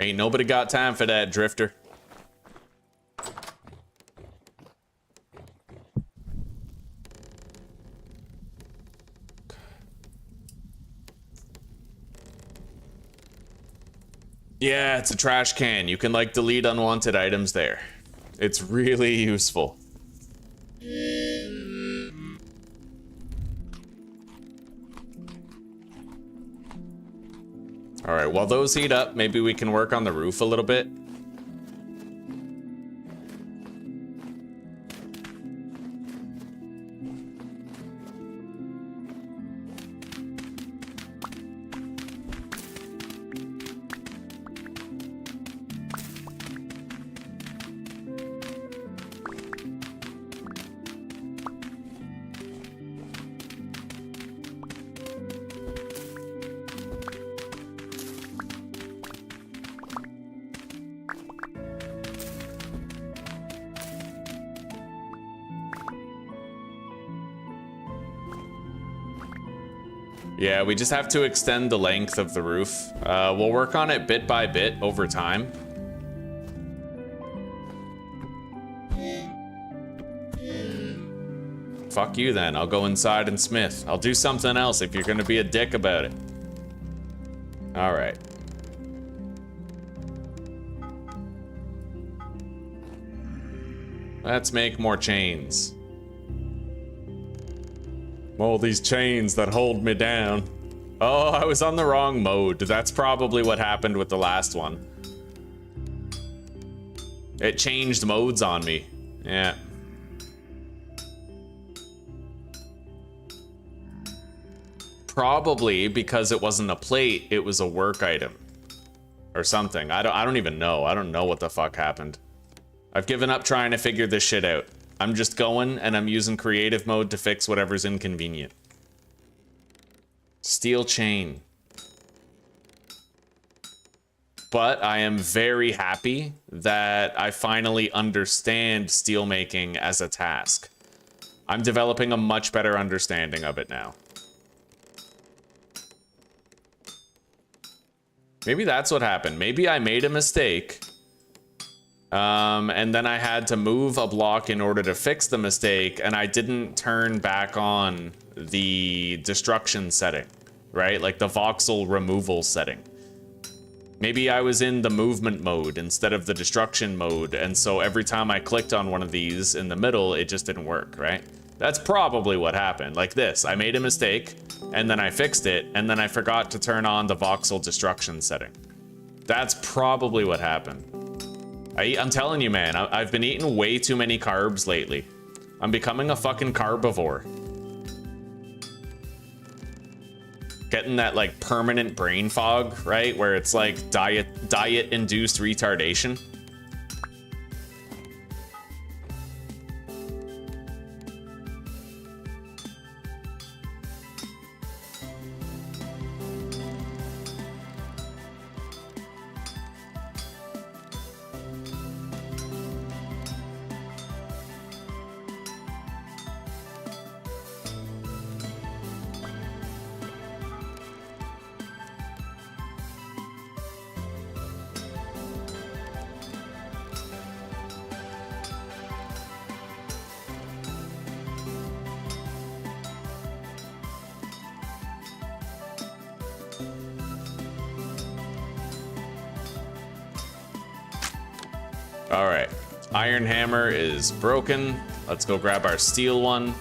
Ain't nobody got time for that, Drifter. Yeah, it's a trash can. You can, like, delete unwanted items there. It's really useful. All right, while those heat up, maybe we can work on the roof a little bit. Yeah, we just have to extend the length of the roof. We'll work on it bit by bit over time. Fuck you then, I'll go inside and smith. I'll do something else if you're gonna be a dick about it. All right. Let's make more chains. All these chains that hold me down. Oh, I was on the wrong mode. That's probably what happened with the last one. It changed modes on me. Yeah. Probably because it wasn't a plate, it was a work item. Or something. I don't even know. I don't know what the fuck happened. I've given up trying to figure this shit out. I'm just going and I'm using creative mode to fix whatever's inconvenient. Steel chain. But I am very happy that I finally understand steel making as a task. I'm developing a much better understanding of it now. Maybe that's what happened. Maybe I made a mistake. And then I had to move a block in order to fix the mistake, and I didn't turn back on the destruction setting, right? Like the voxel removal setting. Maybe I was in the movement mode instead of the destruction mode, and so every time I clicked on one of these in the middle, it just didn't work, right? That's probably what happened. Like this, I made a mistake, and then I fixed it, and then I forgot to turn on the voxel destruction setting. That's probably what happened. I'm telling you, man, I've been eating way too many carbs lately. I'm becoming a fucking carbivore. Getting that, like, permanent brain fog, right? Where it's like diet-induced retardation. All right. Iron hammer is broken. Let's go grab our steel one.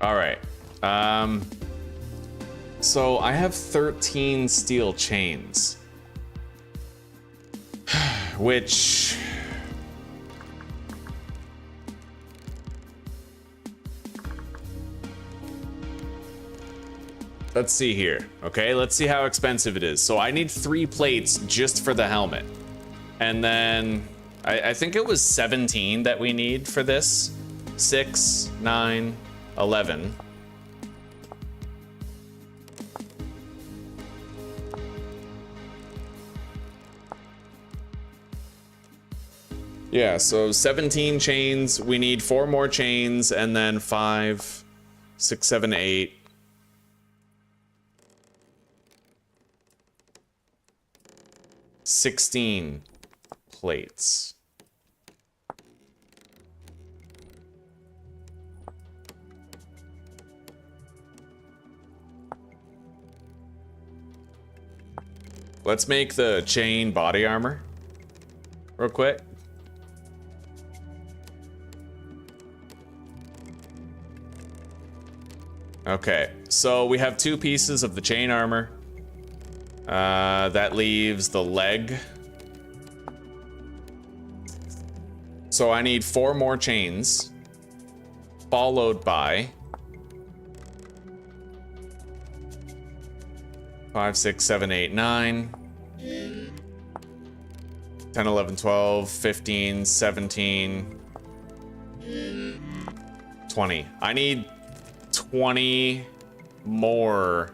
All right. So I have 13 steel chains, which let's see here. Okay, let's see how expensive it is. So I need 3 plates just for the helmet. And then I think it was 17 that we need for this. 6, 9, 11. Yeah, so 17 chains. We need 4 more chains, and then 5, 6, 7, 8. $16 plates. Let's make the chain body armor real quick. Okay, so we have 2 pieces of the chain armor. That leaves the leg. So I need 4 more chains, followed by 5, 6, 7, 8, 9, 10, 11, 12, 15, 17, 20. I need 20 more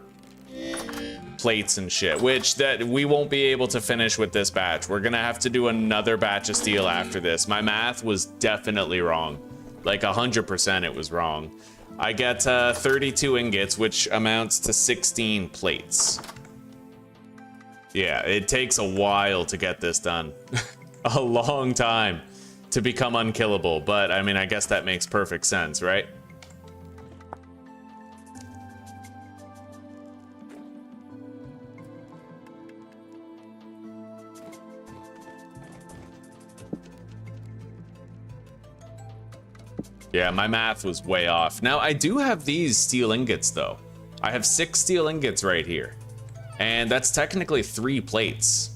plates and shit, which that we won't be able to finish with this batch. We're gonna have to do another batch of steel after this. My math was definitely wrong. Like 100% it was wrong. I get 32 ingots, which amounts to 16 plates. Yeah, it takes a while to get this done. A long time to become unkillable, but I mean, I guess that makes perfect sense, right? Yeah, my math was way off. Now, I do have these steel ingots, though. I have 6 steel ingots right here. And that's technically 3 plates.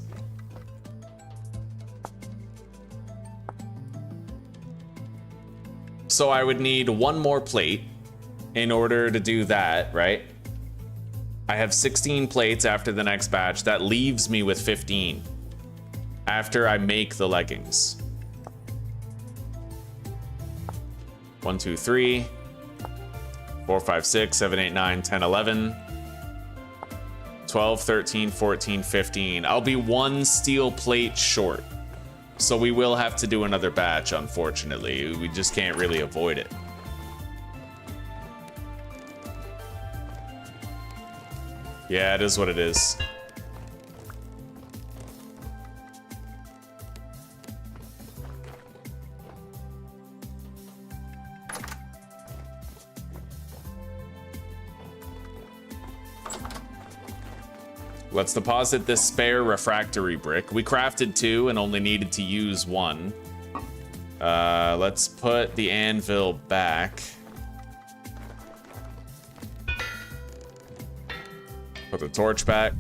So I would need 1 more plate in order to do that, right? I have 16 plates after the next batch. That leaves me with 15 after I make the leggings. 1, 2, 3, 4, 5, 6, 7, 8, 9, 10, 11, 12, 13, 14, 15. I'll be 1 steel plate short. So we will have to do another batch, unfortunately. We just can't really avoid it. Yeah, it is what it is. Let's deposit this spare refractory brick. We crafted 2 and only needed to use 1. Let's put the anvil back. Put the torch back.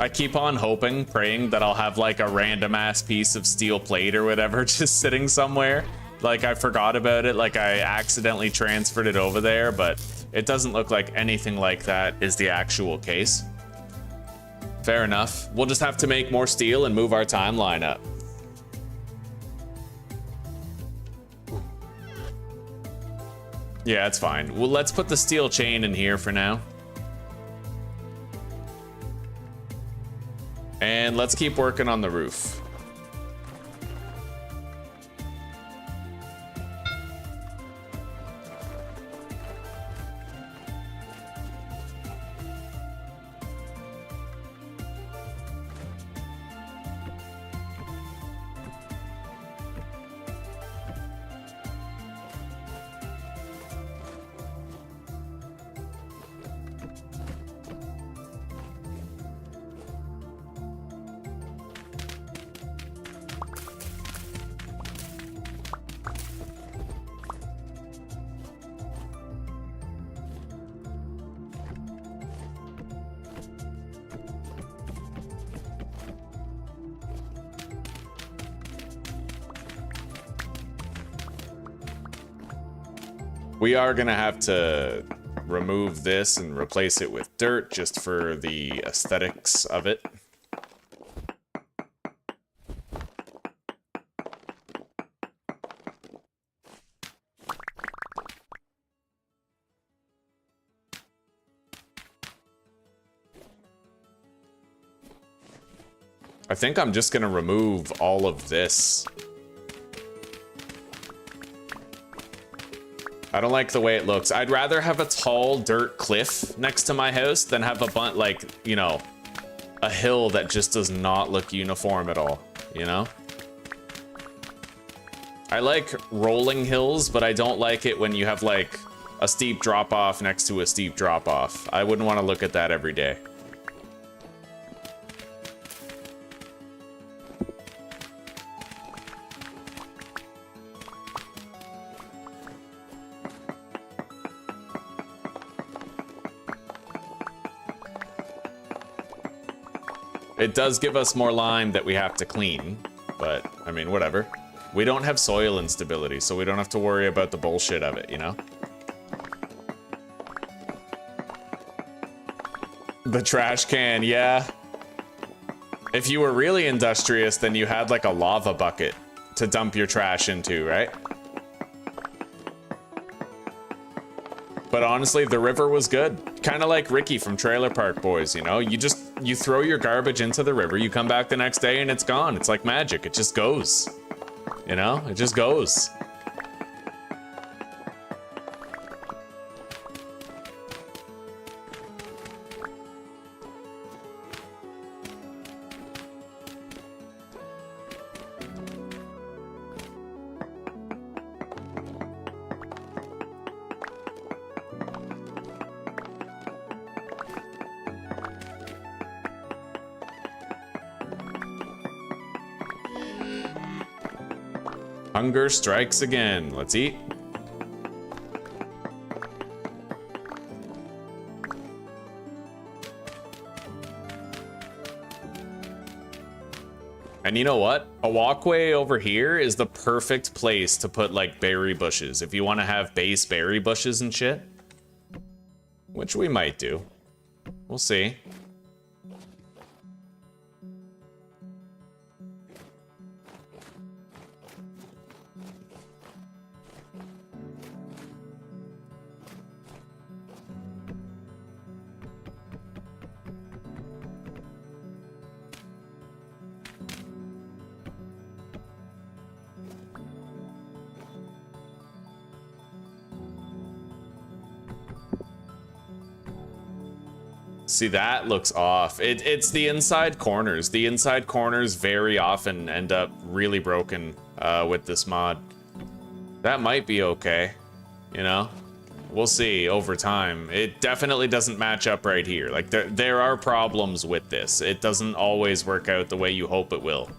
I keep on hoping, praying that I'll have like a random ass piece of steel plate or whatever just sitting somewhere. Like I forgot about it, like I accidentally transferred it over there, but it doesn't look like anything like that is the actual case. Fair enough. We'll just have to make more steel and move our timeline up. Yeah, it's fine. Well, let's put the steel chain in here for now. And let's keep working on the roof. We are gonna have to remove this and replace it with dirt just for the aesthetics of it. I think I'm just gonna remove all of this. I don't like the way it looks. I'd rather have a tall dirt cliff next to my house than have a bunch, like, you know, a hill that just does not look uniform at all, you know? I like rolling hills, but I don't like it when you have, like, a steep drop-off next to a steep drop-off. I wouldn't want to look at that every day. It does give us more lime that we have to clean, but, I mean, whatever. We don't have soil instability, so we don't have to worry about the bullshit of it, you know? The trash can, yeah. If you were really industrious, then you had, like, a lava bucket to dump your trash into, right? But honestly, the river was good. Kind of like Ricky from Trailer Park Boys, you know? You throw your garbage into the river, you come back the next day and it's gone. It's like magic, it just goes. You know? It just goes. Hunger strikes again. Let's eat. And you know what? A walkway over here is the perfect place to put, like, berry bushes. If you want to have base berry bushes and shit. Which we might do. We'll see. See, that looks off. It's the inside corners. The inside corners very often end up really broken with this mod. That might be okay, you know? We'll see over time. It definitely doesn't match up right here. Like, there are problems with this. It doesn't always work out the way you hope it will.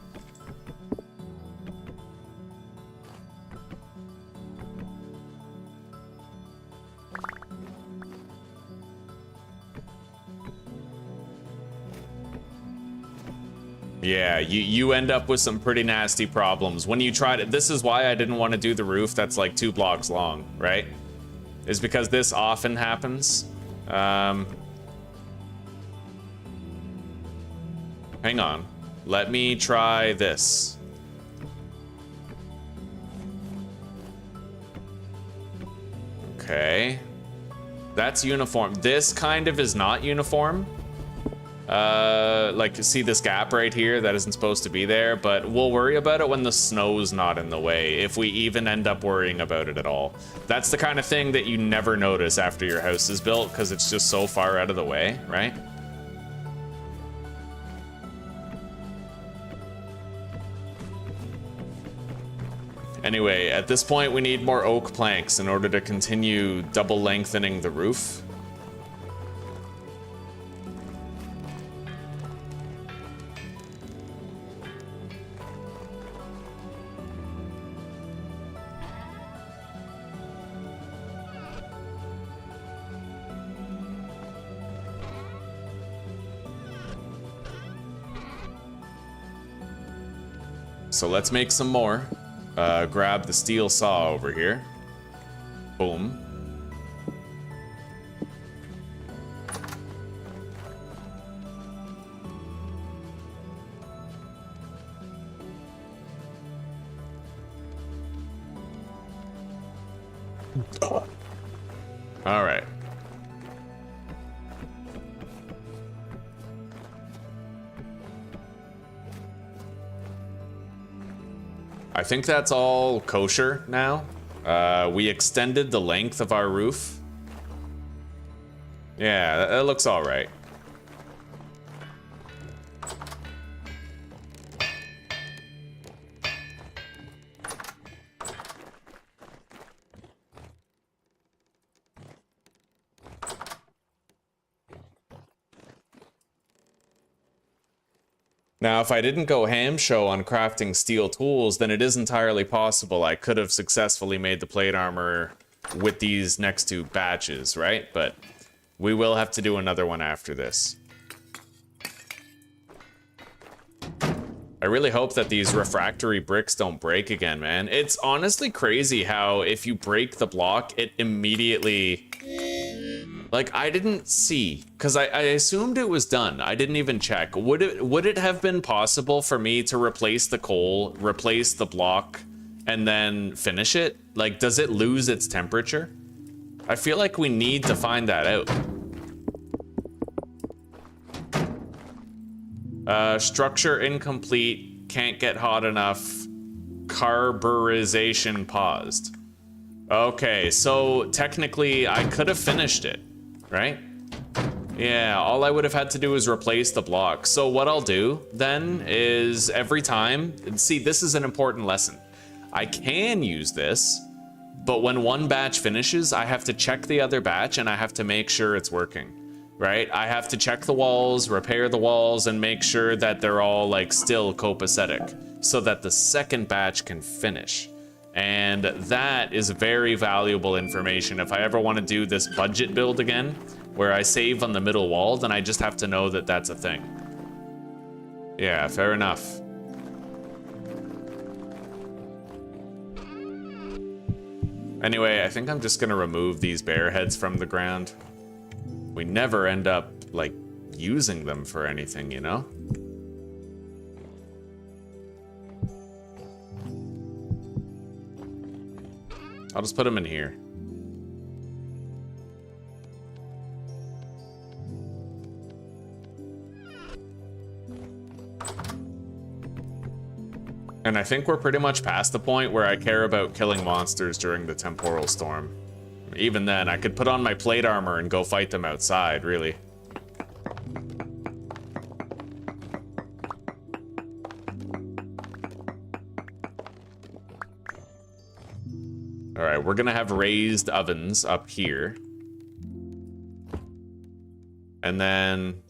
Yeah, you end up with some pretty nasty problems. When you try to... This is why I didn't want to do the roof that's like 2 blocks long, right? Is because this often happens. Hang on. Let me try this. Okay. That's uniform. This kind of is not uniform. Like, see this gap right here that isn't supposed to be there, but we'll worry about it when the snow's not in the way, if we even end up worrying about it at all. That's the kind of thing that you never notice after your house is built, because it's just so far out of the way, right? Anyway, at this point we need more oak planks in order to continue double lengthening the roof. So let's make some more. Grab the steel saw over here. Boom. All right. I think that's all kosher now. We extended the length of our roof. Yeah, that looks all right. Now, if I didn't go ham show on crafting steel tools, then it is entirely possible I could have successfully made the plate armor with these next 2 batches, right? But we will have to do another one after this. I really hope that these refractory bricks don't break again, man. It's honestly crazy how if you break the block, it immediately... Like, I didn't see, because I assumed it was done. I didn't even check. Would it have been possible for me to replace the coal, replace the block, and then finish it? Like, does it lose its temperature? I feel like we need to find that out. Structure incomplete, can't get hot enough, carburization paused. Okay, so technically I could have finished it. Right? Yeah, all I would have had to do is replace the block. So what I'll do then is every time, see, this is an important lesson. I can use this, but when one batch finishes, I have to check the other batch and I have to make sure it's working, right? I have to check the walls, repair the walls, and make sure that they're all like still copacetic so that the second batch can finish. And that is very valuable information. If I ever want to do this budget build again, where I save on the middle wall, then I just have to know that that's a thing. Yeah, fair enough. Anyway, I think I'm just gonna remove these bear heads from the ground. We never end up, like, using them for anything, you know? I'll just put them in here. And I think we're pretty much past the point where I care about killing monsters during the Temporal Storm. Even then, I could put on my plate armor and go fight them outside, really. All right, we're gonna have raised ovens up here. And then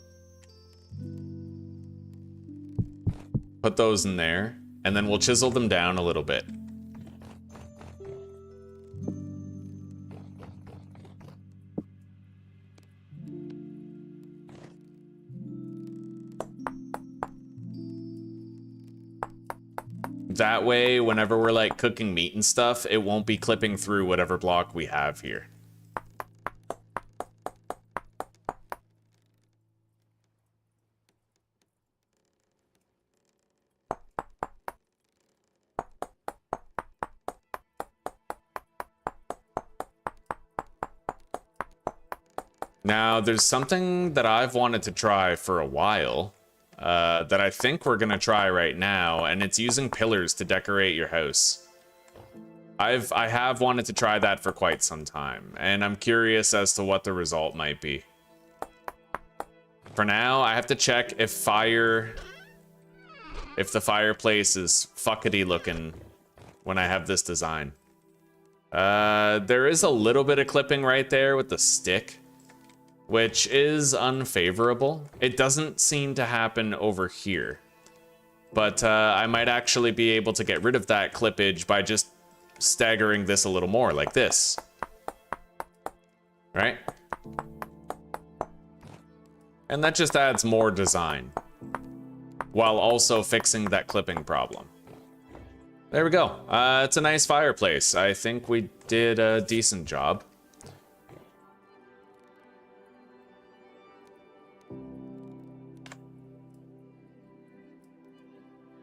put those in there. And then we'll chisel them down a little bit. That way, whenever we're like cooking meat and stuff, it won't be clipping through whatever block we have here. Now, there's something that I've wanted to try for a while, that I think we're gonna try right now, and it's using pillars to decorate your house. I have wanted to try that for quite some time, and I'm curious as to what the result might be. For now, I have to check if the fireplace is fuckety looking when I have this design. There is a little bit of clipping right there with the stick, which is unfavorable. It doesn't seem to happen over here. But I might actually be able to get rid of that clippage by just staggering this a little more, like this. Right? And that just adds more design, while also fixing that clipping problem. There we go. It's a nice fireplace. I think we did a decent job.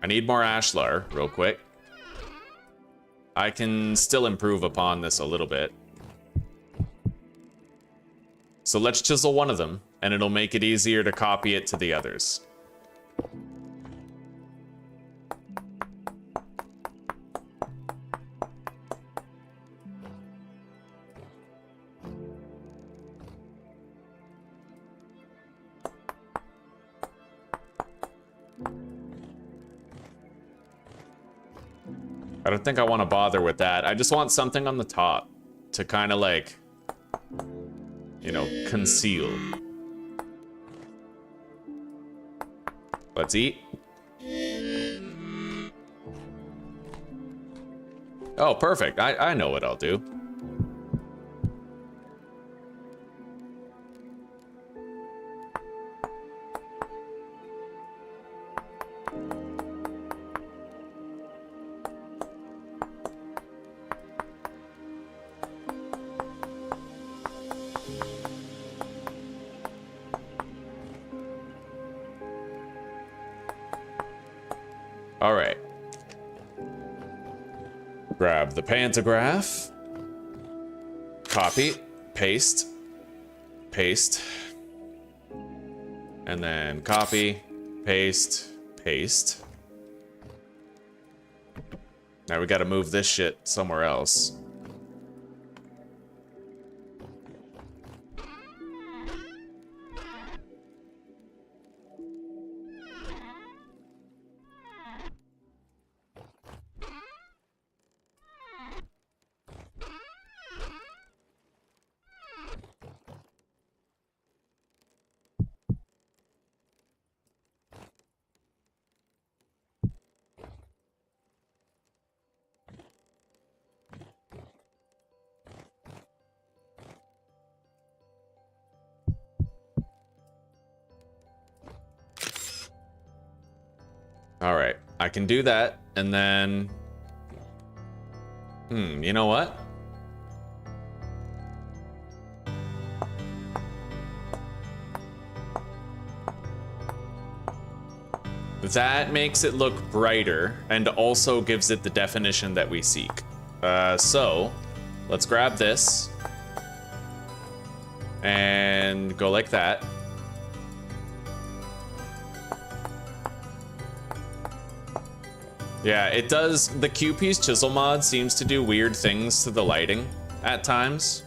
I need more ashlar, real quick. I can still improve upon this a little bit. So let's chisel one of them, and it'll make it easier to copy it to the others. I don't think I want to bother with that. I just want something on the top to kind of like, you know, conceal. Let's eat. Oh, perfect. I know what I'll do. All right. Grab the pantograph. Copy, paste, paste. And then copy, paste, paste. Now we gotta move this shit somewhere else. All right, I can do that, and then... you know what? That makes it look brighter, and also gives it the definition that we seek. So, let's grab this, and go like that. Yeah, it does. The Q-Piece Chisel mod seems to do weird things to the lighting at times.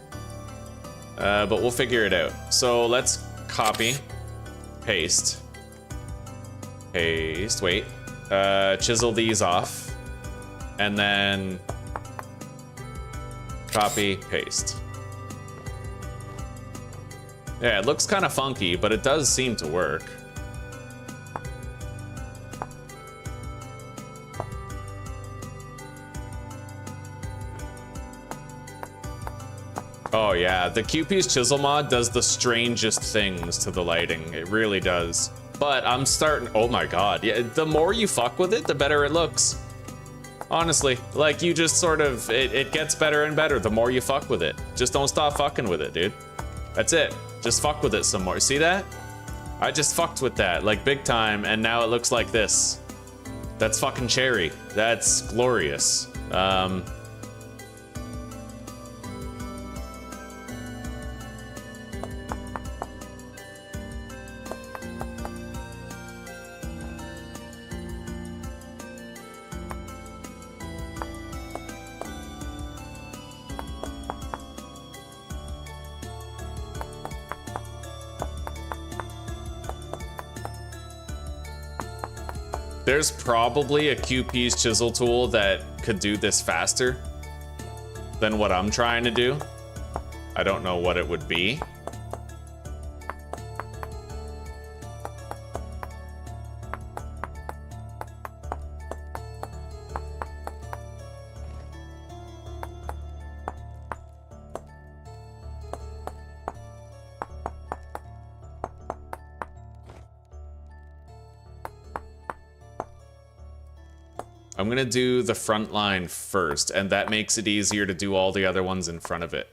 But we'll figure it out. So let's copy, paste, paste, wait. Chisel these off. And then copy, paste. Yeah, it looks kind of funky, but it does seem to work. Oh yeah, the Q-Piece Chisel mod does the strangest things to the lighting. It really does. But I'm starting, oh my god. Yeah, the more you fuck with it, the better it looks. Honestly, like you just sort of, it gets better and better the more you fuck with it. Just don't stop fucking with it, dude. That's it. Just fuck with it some more. See that? I just fucked with that, like big time, and now it looks like this. That's fucking cherry. That's glorious. There's probably a QP's chisel tool that could do this faster than what I'm trying to do. I don't know what it would be. I'm gonna do the front line first, and that makes it easier to do all the other ones in front of it.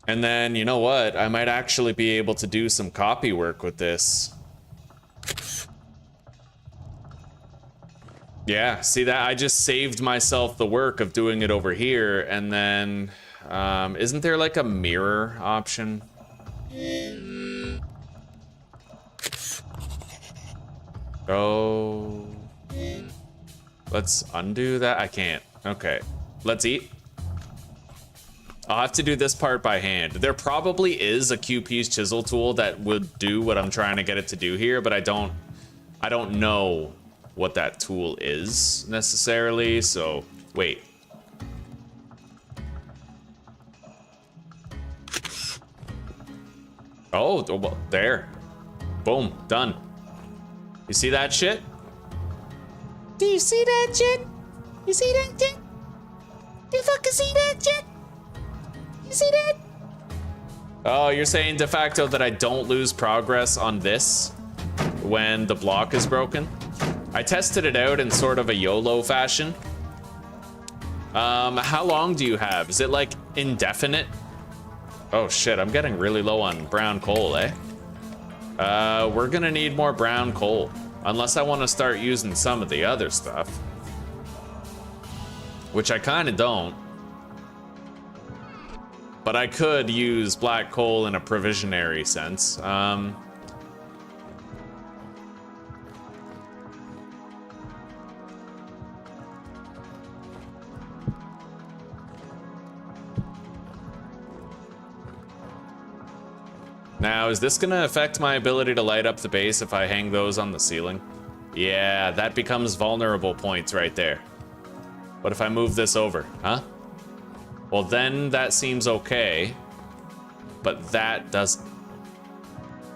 And then, you know what? I might actually be able to do some copy work with this. Yeah, see that? I just saved myself the work of doing it over here, and then... isn't there like a mirror option? Oh... Let's undo that? I can't. Okay. Let's eat. I'll have to do this part by hand. There probably is a QP's chisel tool that would do what I'm trying to get it to do here, but I don't know what that tool is necessarily, so wait. Oh, well, there. Boom, done. You see that shit? Do you see that shit? You see that shit? Do you fucking see that shit? You see that? Oh, you're saying de facto that I don't lose progress on this when the block is broken? I tested it out in sort of a YOLO fashion. How long do you have? Is it like indefinite? Oh shit, I'm getting really low on brown coal, eh? We're gonna need more brown coal. Unless I want to start using some of the other stuff. Which I kinda don't. But I could use black coal in a provisionary sense. Now, is this gonna affect my ability to light up the base if I hang those on the ceiling? Yeah, that becomes vulnerable points right there. What if I move this over, huh? Well, then that seems okay, but that doesn't.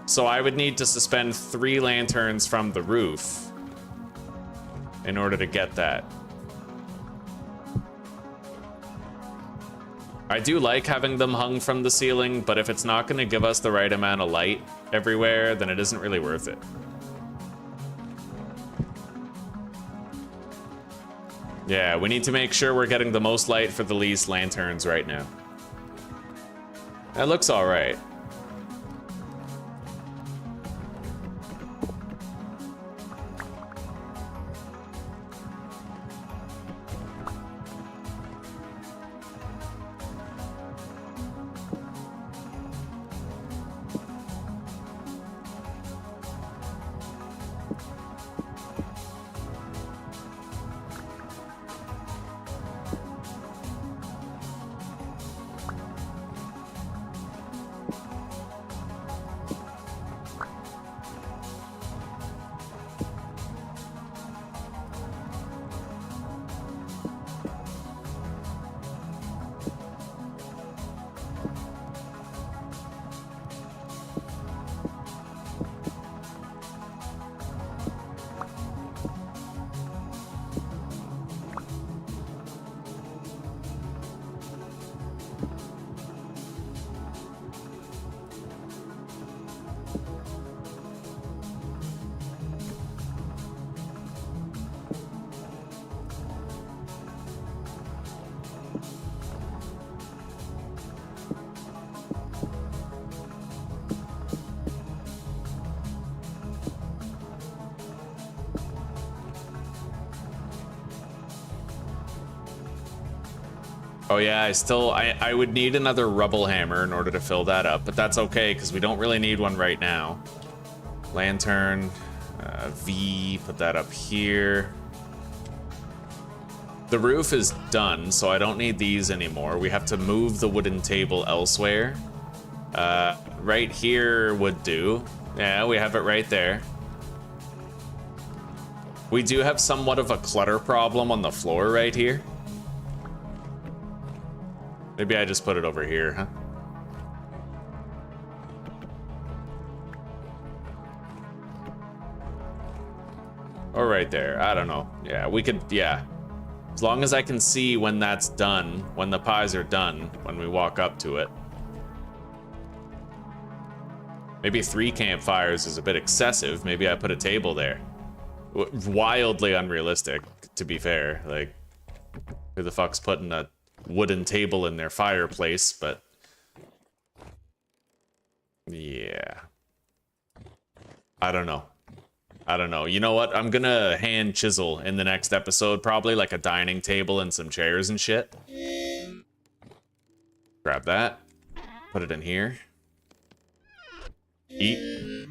So I would need to suspend 3 lanterns from the roof in order to get that. I do like having them hung from the ceiling, but if it's not gonna give us the right amount of light everywhere, then it isn't really worth it. Yeah, we need to make sure we're getting the most light for the least lanterns right now. That looks all right. Oh yeah, I would need another rubble hammer in order to fill that up, but that's okay because we don't really need one right now. Lantern, V, put that up here. The roof is done, so I don't need these anymore. We have to move the wooden table elsewhere. Right here would do. Yeah, we have it right there. We do have somewhat of a clutter problem on the floor right here. Maybe I just put it over here, huh? Or right there, I don't know. Yeah, we could, yeah. As long as I can see when that's done, when the pies are done, when we walk up to it. Maybe 3 campfires is a bit excessive. Maybe I put a table there. Wildly unrealistic, to be fair. Like, who the fuck's putting a wooden table in their fireplace, but... yeah. I don't know. I don't know. You know what? I'm gonna hand chisel in the next episode, probably, like a dining table and some chairs and shit. Grab that. Put it in here. Eat.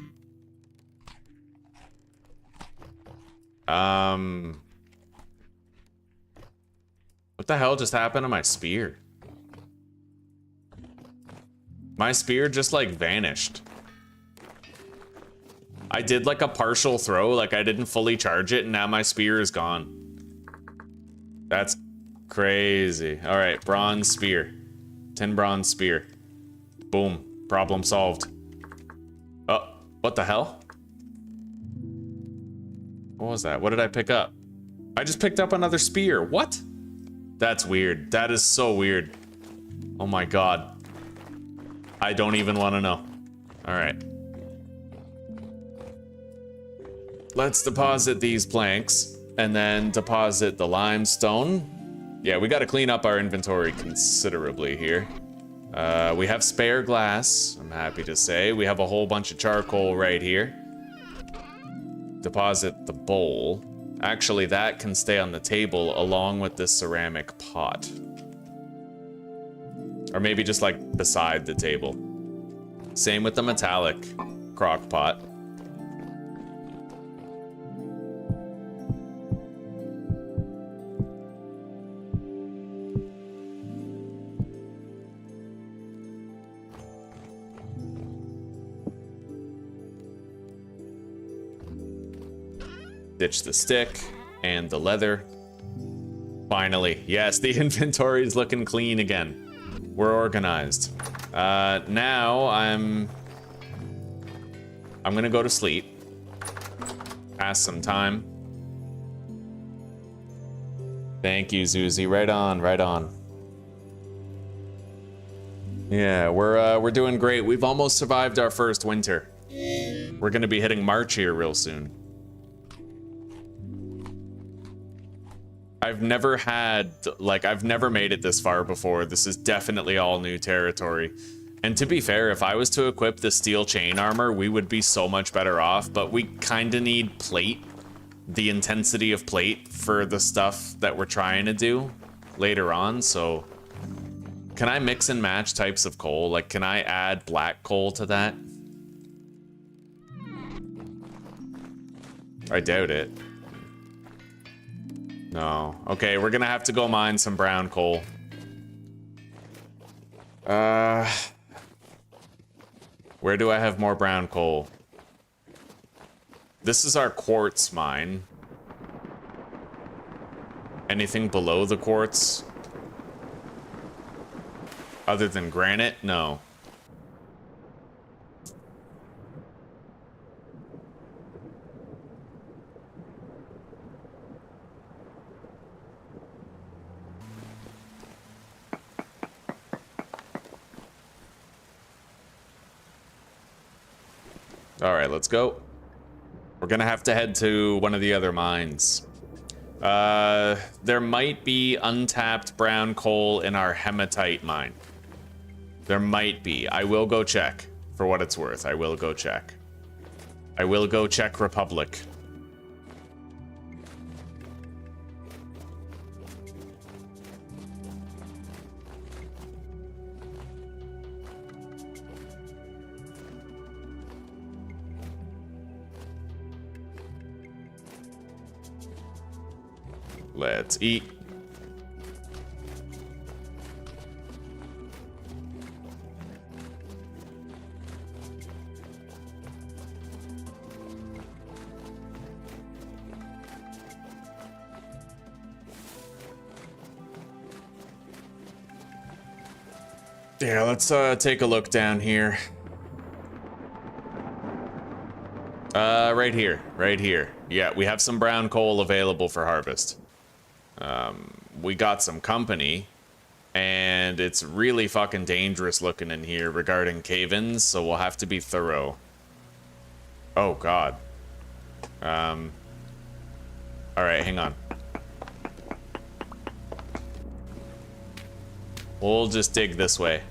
What the hell just happened to my spear? My spear just, like, vanished. I did, like, a partial throw, like, I didn't fully charge it, and now my spear is gone. That's crazy. Alright, bronze spear. 10 bronze spear. Boom. Problem solved. Oh, what the hell? What was that? What did I pick up? I just picked up another spear. What? That's weird. That is so weird. Oh my god. I don't even want to know. Alright. Let's deposit these planks and then deposit the limestone. Yeah, we got to clean up our inventory considerably here. We have spare glass, I'm happy to say. We have a whole bunch of charcoal right here. Deposit the bowl. Actually, that can stay on the table along with this ceramic pot. Or maybe just like beside the table. Same with the metallic crock pot. Ditch the stick and the leather. Finally, yes, the inventory is looking clean again. We're organized. Now I'm gonna go to sleep. Pass some time. Thank you, Zuzi. Right on, right on. Yeah, we're doing great. We've almost survived our first winter. We're gonna be hitting March here real soon. I've never made it this far before. This is definitely all new territory. And to be fair, if I was to equip the steel chain armor, we would be so much better off, but we kinda need plate, the intensity of plate for the stuff that we're trying to do later on, so... Can I mix and match types of coal? Like, can I add black coal to that? I doubt it. No. Okay, we're gonna have to go mine some brown coal. Where do I have more brown coal? This is our quartz mine. Anything below the quartz? Other than granite? No. All right, let's go. We're gonna have to head to one of the other mines. There might be untapped brown coal in our hematite mine. There might be. I will go check, for what it's worth. I will go check. I will go Czech Republic. Let's eat. Yeah, let's take a look down here. Right here, right here. Yeah, we have some brown coal available for harvest. We got some company, and it's really fucking dangerous looking in here regarding cave-ins, so we'll have to be thorough. Oh, God. Alright, hang on. We'll just dig this way.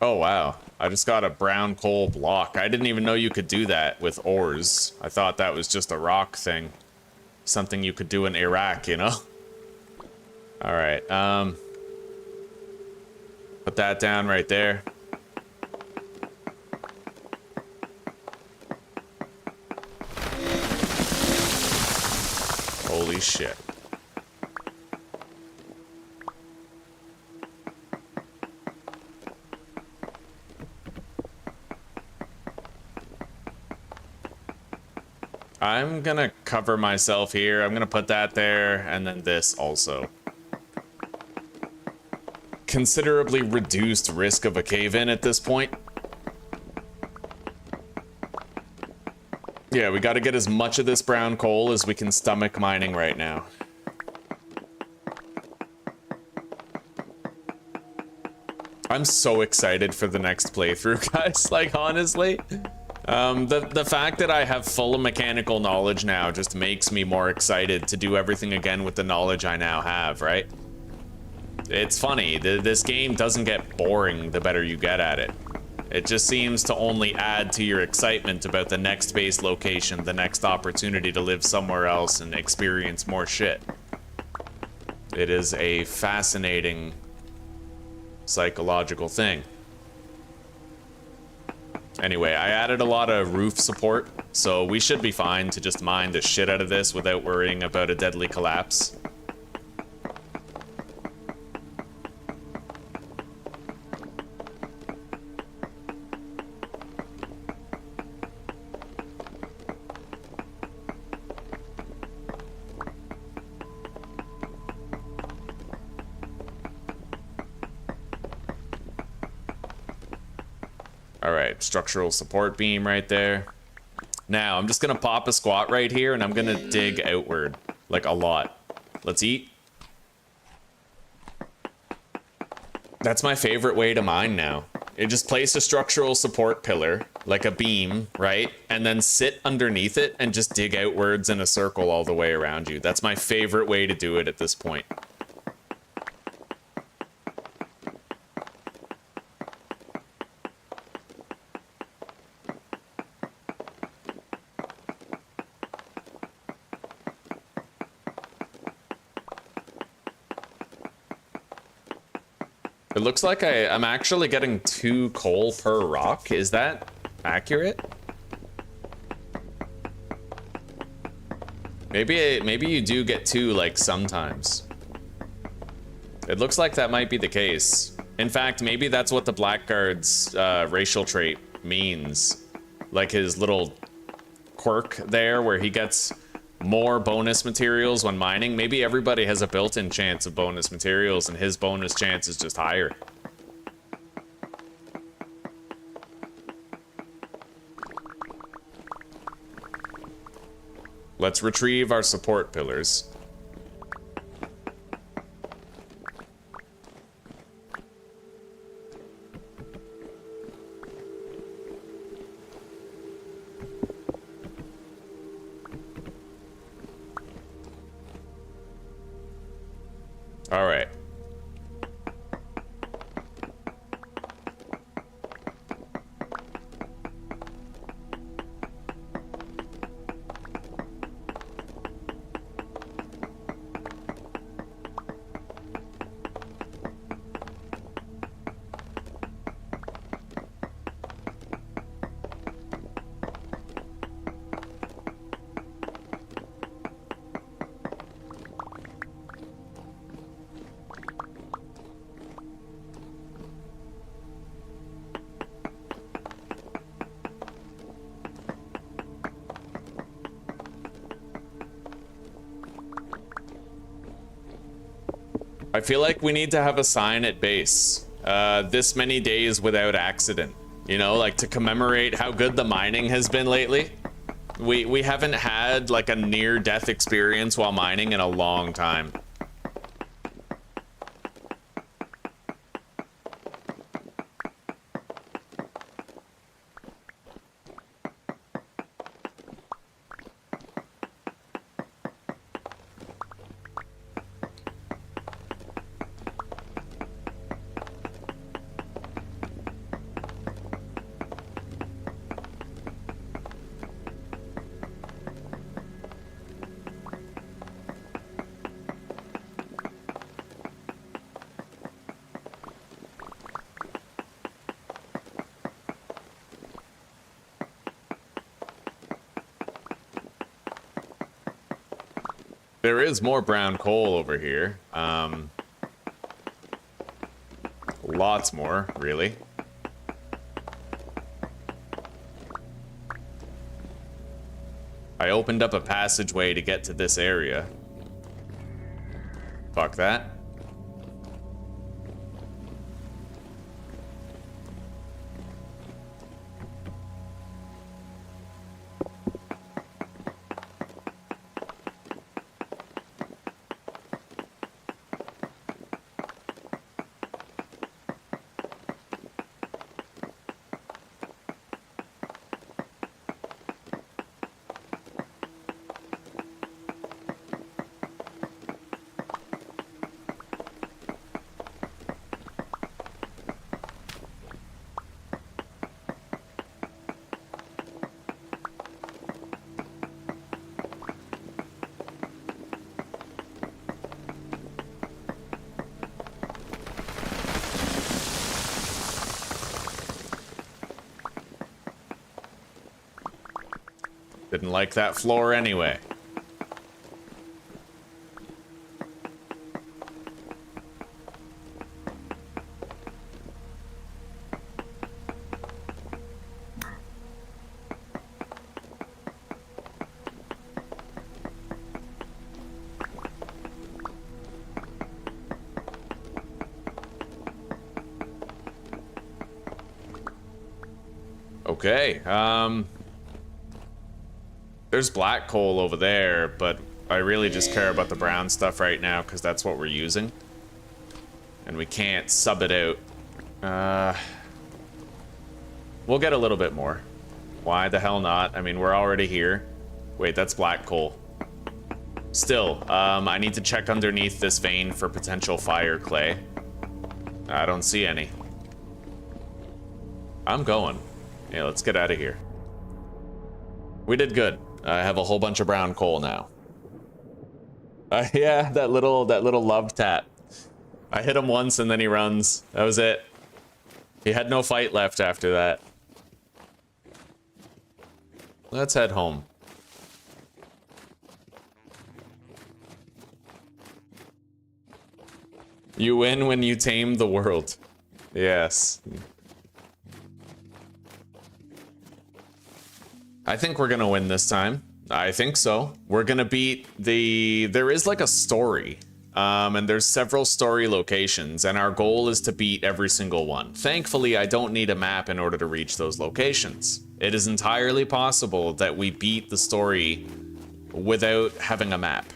Oh, wow. I just got a brown coal block. I didn't even know you could do that with ores. I thought that was just a rock thing. Something you could do in Iraq, you know? Alright, put that down right there. Holy shit. I'm gonna cover myself here. I'm gonna put that there, and then this also. Considerably reduced risk of a cave-in at this point. Yeah, we gotta get as much of this brown coal as we can stomach mining right now. I'm so excited for the next playthrough, guys, like, honestly. The fact that I have full mechanical knowledge now just makes me more excited to do everything again with the knowledge I now have, right? It's funny, this game doesn't get boring the better you get at it. It just seems to only add to your excitement about the next base location, the next opportunity to live somewhere else and experience more shit. It is a fascinating psychological thing. Anyway, I added a lot of roof support, so we should be fine to just mine the shit out of this without worrying about a deadly collapse. Alright, structural support beam right there. Now, I'm just gonna pop a squat right here, and I'm gonna dig outward, like a lot. Let's eat. That's my favorite way to mine now. You just place a structural support pillar, like a beam, right? And then sit underneath it and just dig outwards in a circle all the way around you. That's my favorite way to do it at this point. It looks like I'm actually getting 2 coal per rock. Is that accurate? Maybe you do get 2, like, sometimes. It looks like that might be the case. In fact, maybe that's what the Blackguard's racial trait means. Like his little quirk there where he gets more bonus materials when mining. Maybe everybody has a built-in chance of bonus materials and his bonus chance is just higher. Let's retrieve our support pillars. All right. I feel like we need to have a sign at base. This many days without accident. You know, like to commemorate how good the mining has been lately. We haven't had like a near-death experience while mining in a long time. There is more brown coal over here. Lots more, really. I opened up a passageway to get to this area. Fuck that. Didn't like that floor anyway. Okay, there's black coal over there, but I really just care about the brown stuff right now because that's what we're using. And we can't sub it out. We'll get a little bit more. Why the hell not? I mean, we're already here. Wait, that's black coal. Still, I need to check underneath this vein for potential fire clay. I don't see any. I'm going. Yeah, let's get out of here. We did good. I have a whole bunch of brown coal now. Yeah, that little love tap. I hit him once and then he runs. That was it. He had no fight left after that. Let's head home. You win when you tame the world. Yes. I think we're gonna win this time. I think so. We're gonna beat the... There is like a story. And there's several story locations, and our goal is to beat every single one. Thankfully, I don't need a map in order to reach those locations. It is entirely possible that we beat the story without having a map.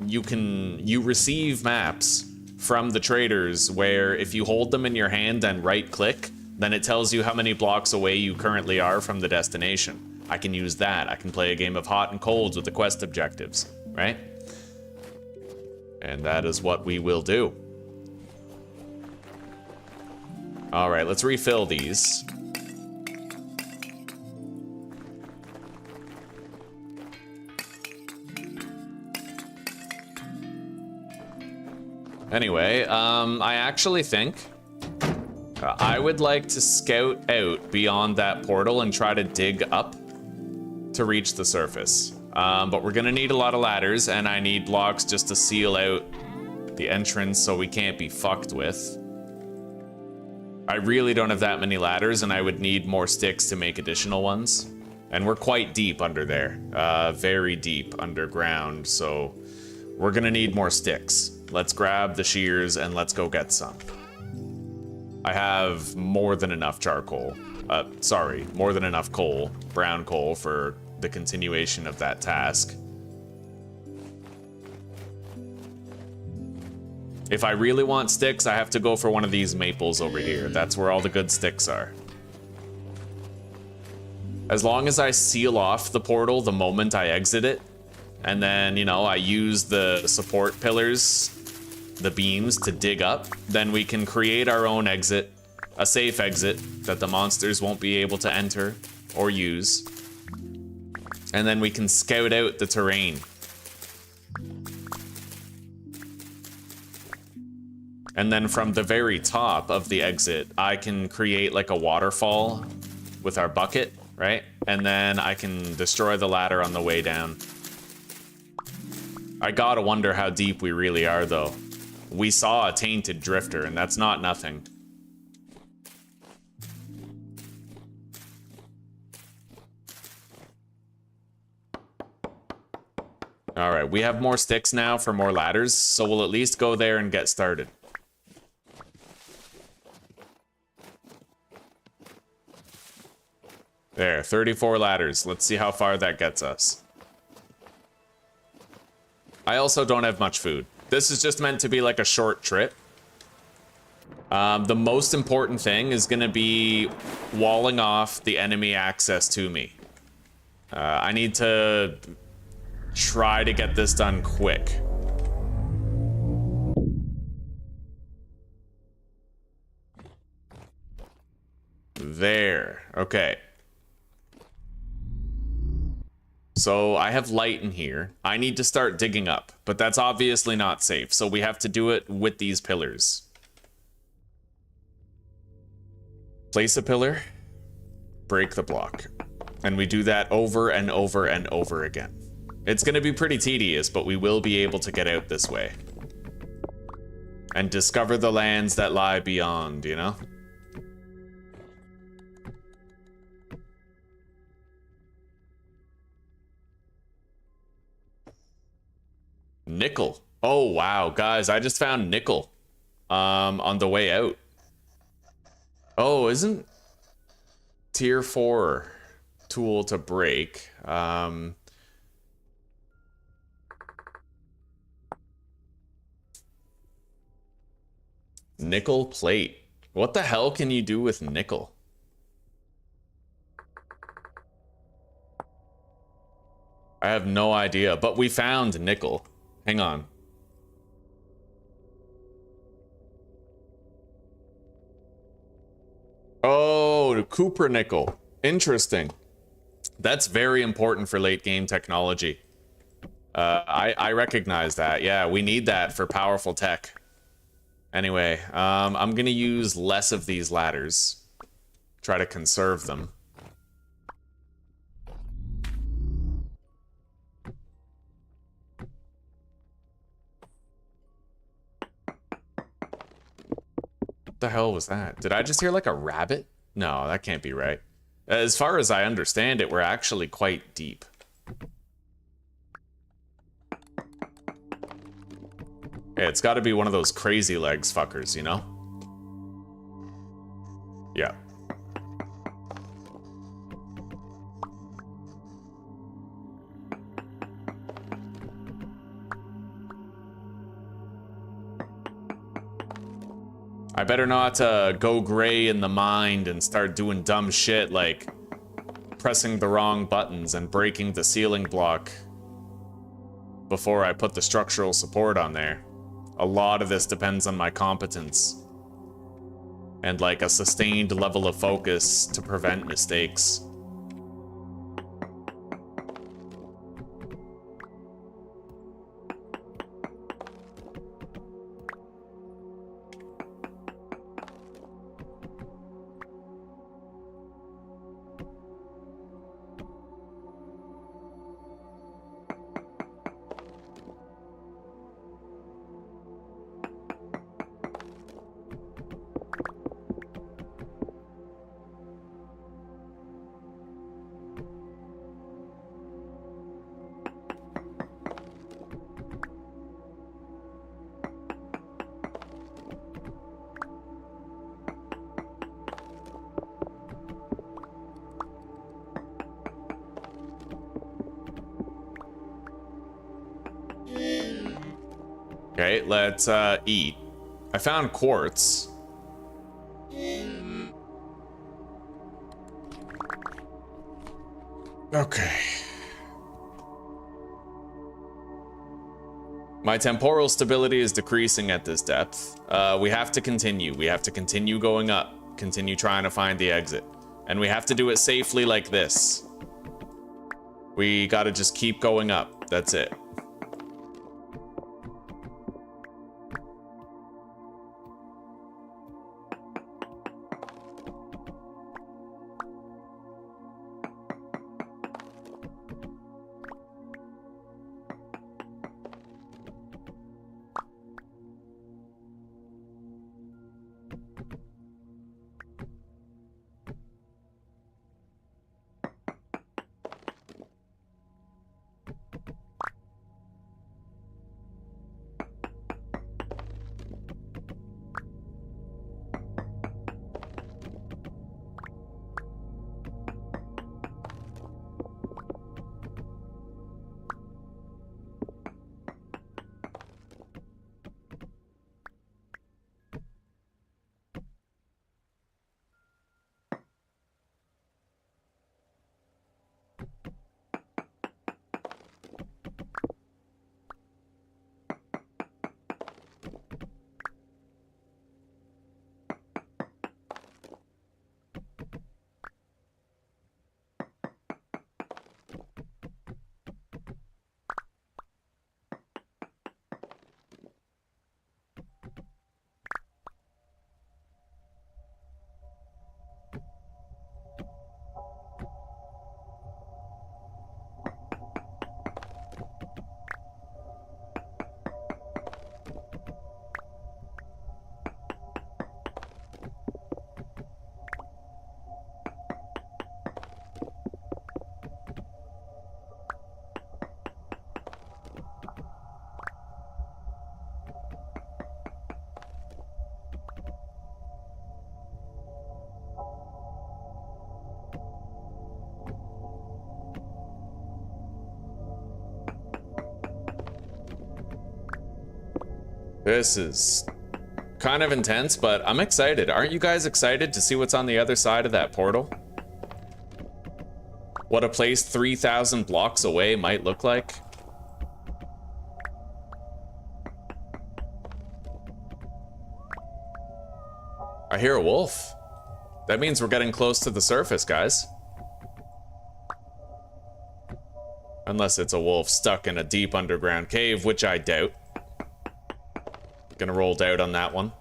You receive maps from the traders where if you hold them in your hand and right click, then it tells you how many blocks away you currently are from the destination. I can use that. I can play a game of hot and colds with the quest objectives, right? And that is what we will do. All right, let's refill these. Anyway, I actually think I would like to scout out beyond that portal and try to dig up to reach the surface. But we're gonna need a lot of ladders, and I need blocks just to seal out the entrance so we can't be fucked with. I really don't have that many ladders, and I would need more sticks to make additional ones. And we're quite deep under there, very deep underground, so we're gonna need more sticks. Let's grab the shears and let's go get some. I have more than enough charcoal. Sorry, more than enough coal, brown coal, for the continuation of that task. If I really want sticks, I have to go for one of these maples over here. That's where all the good sticks are. As long as I seal off the portal the moment I exit it, and then, you know, I use the support pillars, the beams, to dig up, then we can create our own exit, a safe exit that the monsters won't be able to enter or use. And then we can scout out the terrain. And then from the very top of the exit, I can create like a waterfall with our bucket, right? And then I can destroy the ladder on the way down. I gotta wonder how deep we really are, though. We saw a tainted drifter, and that's not nothing. All right, we have more sticks now for more ladders, so we'll at least go there and get started. There, 34 ladders. Let's see how far that gets us. I also don't have much food. This is just meant to be like a short trip. The most important thing is gonna be walling off the enemy access to me. I need to try to get this done quick. There, okay. So I have light in here. I need to start digging up, but that's obviously not safe, so we have to do it with these pillars. Place a pillar, break the block. And we do that over and over and over again. It's gonna be pretty tedious, but we will be able to get out this way. And discover the lands that lie beyond, you know? Nickel. Oh, wow, guys, I just found nickel on the way out. Oh, isn't tier 4 tool to break? Nickel plate. What the hell can you do with nickel? I have no idea, but we found nickel. Hang on. Oh, Cooper nickel. Interesting. That's very important for late game technology. I recognize that. Yeah, we need that for powerful tech. Anyway, I'm gonna use less of these ladders. Try to conserve them. What the hell was that? Did I just hear like a rabbit? No, that can't be right. As far as I understand it, we're actually quite deep. Yeah, it's gotta be one of those crazy legs fuckers, you know? Yeah. I better not go gray in the mind and start doing dumb shit like pressing the wrong buttons and breaking the ceiling block before I put the structural support on there. A lot of this depends on my competence. And like a sustained level of focus to prevent mistakes. Okay, let's eat. I found quartz. Okay. My temporal stability is decreasing at this depth. We have to continue. We have to continue going up. Continue trying to find the exit. And we have to do it safely like this. We gotta just keep going up. That's it. This is kind of intense, but I'm excited. Aren't you guys excited to see what's on the other side of that portal? What a place 3,000 blocks away might look like? I hear a wolf. That means we're getting close to the surface, guys. Unless it's a wolf stuck in a deep underground cave, which I doubt. Gonna roll doubt on that one.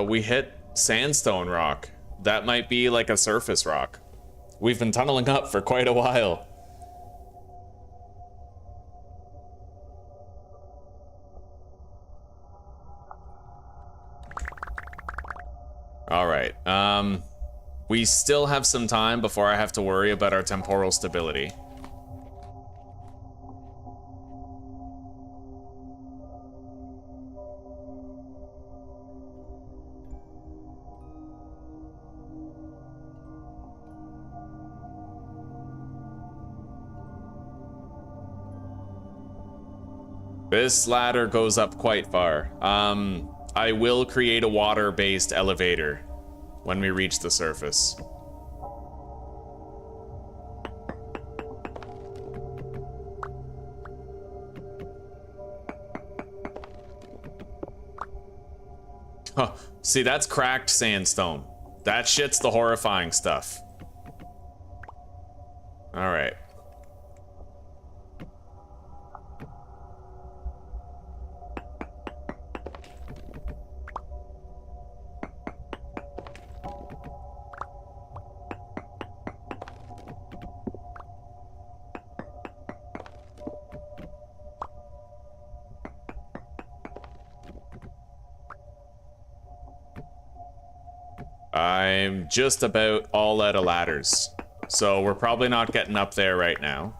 We hit sandstone rock. That might be like a surface rock. We've been tunneling up for quite a while. All right. We still have some time before I have to worry about our temporal stability. This ladder goes up quite far. I will create a water-based elevator when we reach the surface. Huh. See, that's cracked sandstone. That shit's the horrifying stuff. All right. I'm just about all out of ladders, so we're probably not getting up there right now.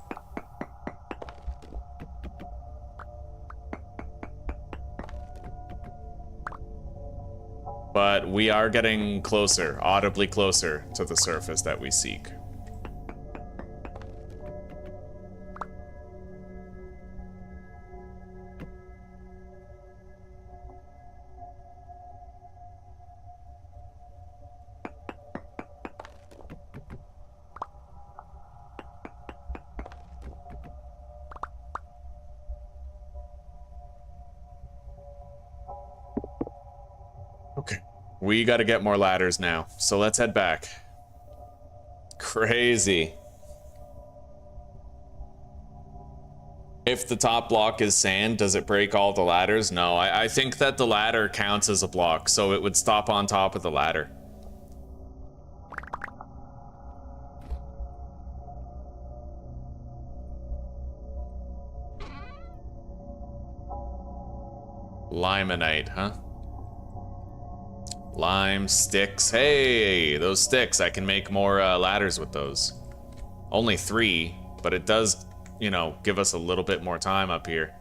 But we are getting closer, audibly closer to the surface that we seek. We gotta get more ladders now, so let's head back. Crazy. If the top block is sand, does it break all the ladders? No, I think that the ladder counts as a block, so it would stop on top of the ladder. Limonite, huh? Lime sticks. Hey, those sticks. I can make more ladders with those. Only 3, but it does, you know, give us a little bit more time up here.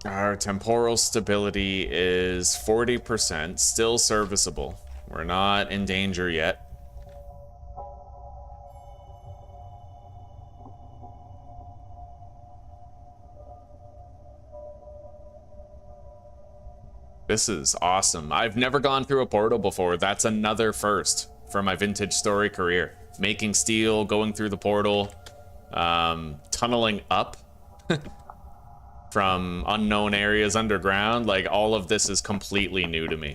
Our temporal stability is 40%, still serviceable. We're not in danger yet. This is awesome. I've never gone through a portal before. That's another first for my vintage story career. Making steel, going through the portal, tunneling up from unknown areas underground. Like, all of this is completely new to me.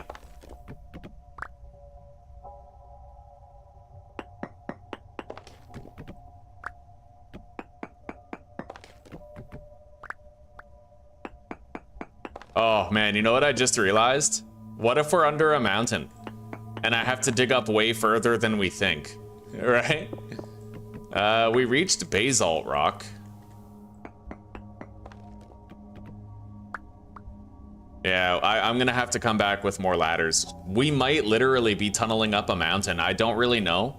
Oh man, you know what I just realized? What if we're under a mountain and I have to dig up way further than we think, right? We reached basalt rock. Yeah, I'm gonna have to come back with more ladders. We might literally be tunneling up a mountain. I don't really know.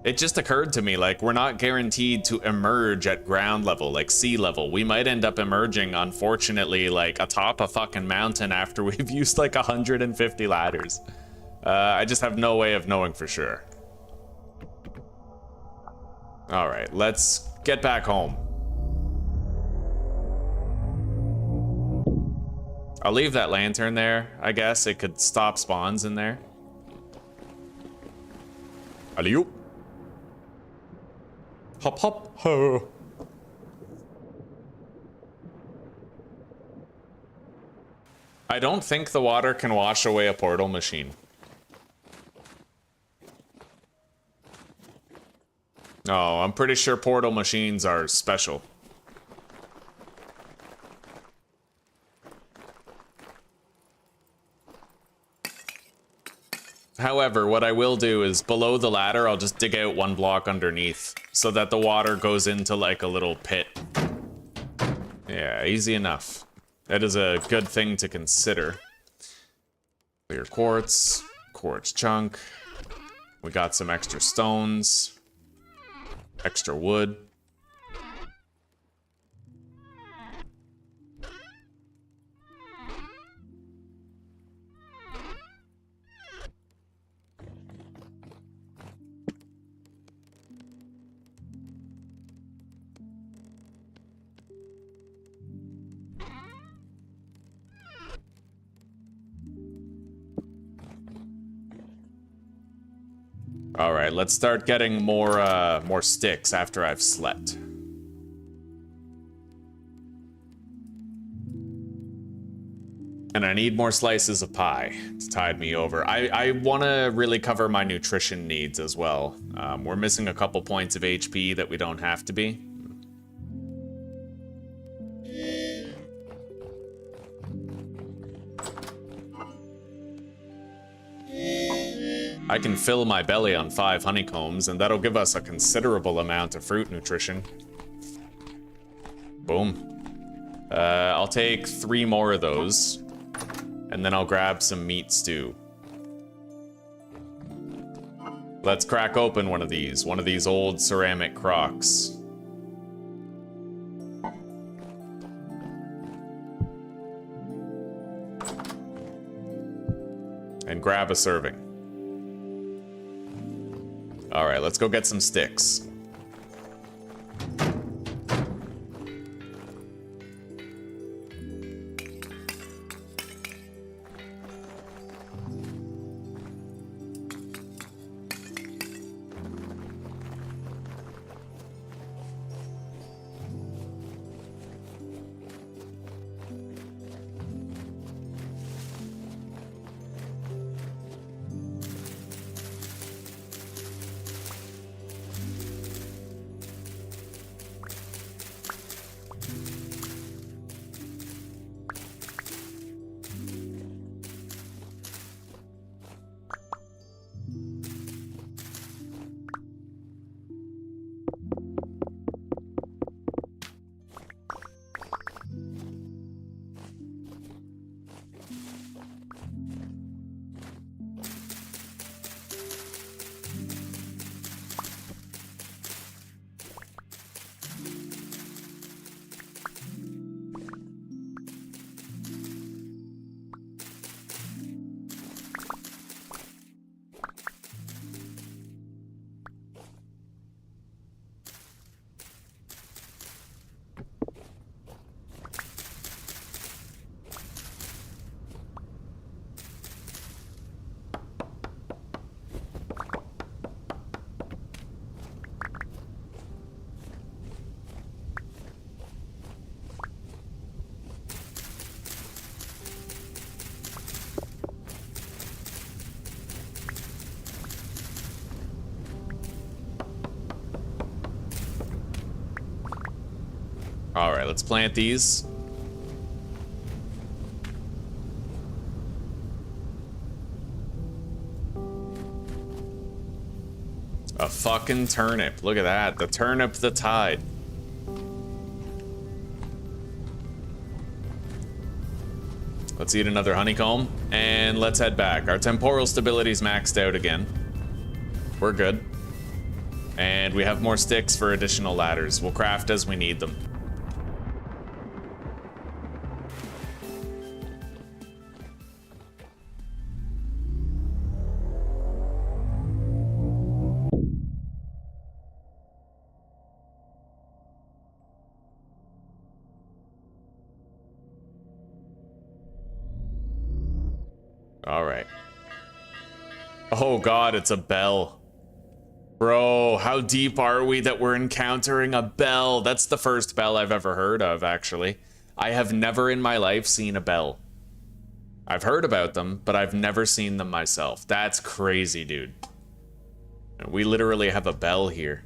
It just occurred to me, like, we're not guaranteed to emerge at ground level, like sea level. We might end up emerging, unfortunately, like atop a fucking mountain after we've used like 150 ladders. I just have no way of knowing for sure. All right, let's get back home. I'll leave that lantern there, I guess. It could stop spawns in there. Alley-oop. Hop, hop, ho. I don't think the water can wash away a portal machine. No, I'm pretty sure portal machines are special. However, what I will do is below the ladder, I'll just dig out 1 block underneath so that the water goes into like a little pit. Yeah, easy enough. That is a good thing to consider. Clear quartz, quartz chunk. We got some extra stones, extra wood. All right, let's start getting more sticks after I've slept. And I need more slices of pie to tide me over. I want to really cover my nutrition needs as well. We're missing a couple points of HP that we don't have to be. I can fill my belly on 5 honeycombs, and that'll give us a considerable amount of fruit nutrition. Boom. I'll take 3 more of those, and then I'll grab some meat stew. Let's crack open one of these old ceramic crocks. And grab a serving. All right, let's go get some sticks. All right, let's plant these. A fucking turnip. Look at that. The turnip, the tide. Let's eat another honeycomb, and let's head back. Our temporal stability's maxed out again. We're good. And we have more sticks for additional ladders. We'll craft as we need them. All right. Oh god, it's a bell. Bro, how deep are we that we're encountering a bell? That's the first bell I've ever heard of, actually. I have never in my life seen a bell. I've heard about them, but I've never seen them myself. That's crazy, dude. We literally have a bell here.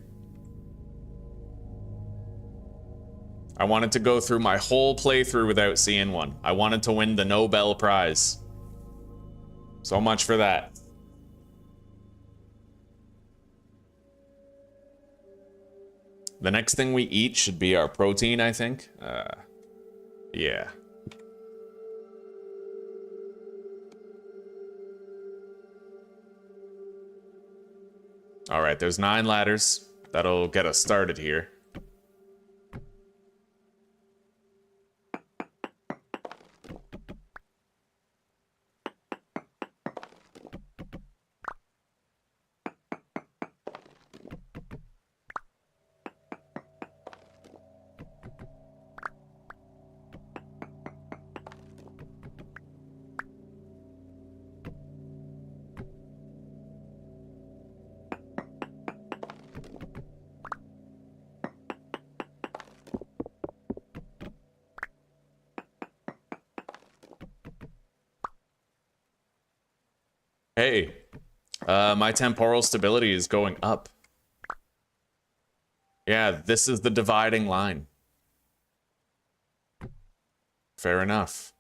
I wanted to go through my whole playthrough without seeing one. I wanted to win the Nobel Prize. So much for that. The next thing we eat should be our protein, I think. Yeah. All right, there's 9 ladders. That'll get us started here. Hey, my temporal stability is going up. Yeah, this is the dividing line. Fair enough.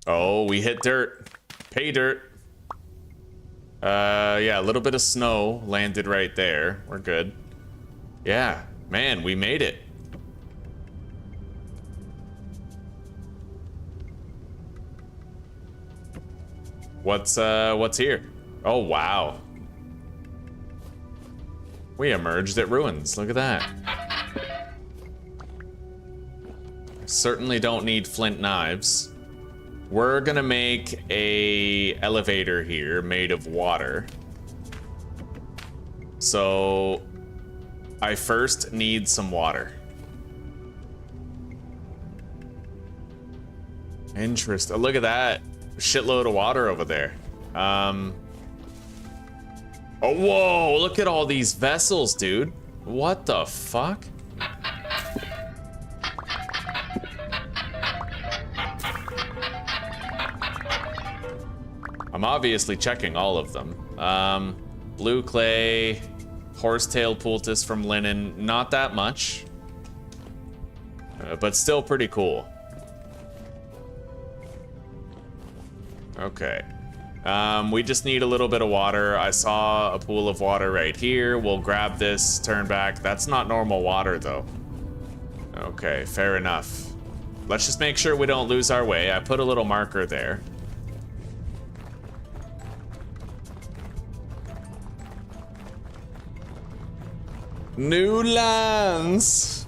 Oh, we hit dirt. Pay dirt. Yeah, a little bit of snow landed right there. We're good. Yeah, man, we made it. What's here? Oh, wow. We emerged at ruins. Look at that. Certainly don't need flint knives. We're gonna make a elevator here made of water. So I first need some water. Interesting. Look at that. Shitload of water over there. Oh, whoa, look at all these vessels, dude. What the fuck? I'm obviously checking all of them. Blue clay, horsetail poultice from linen, not that much. But still pretty cool. Okay. We just need a little bit of water. I saw a pool of water right here. We'll grab this, turn back. That's not normal water, though. Okay, fair enough. Let's just make sure we don't lose our way. I put a little marker there. New lands!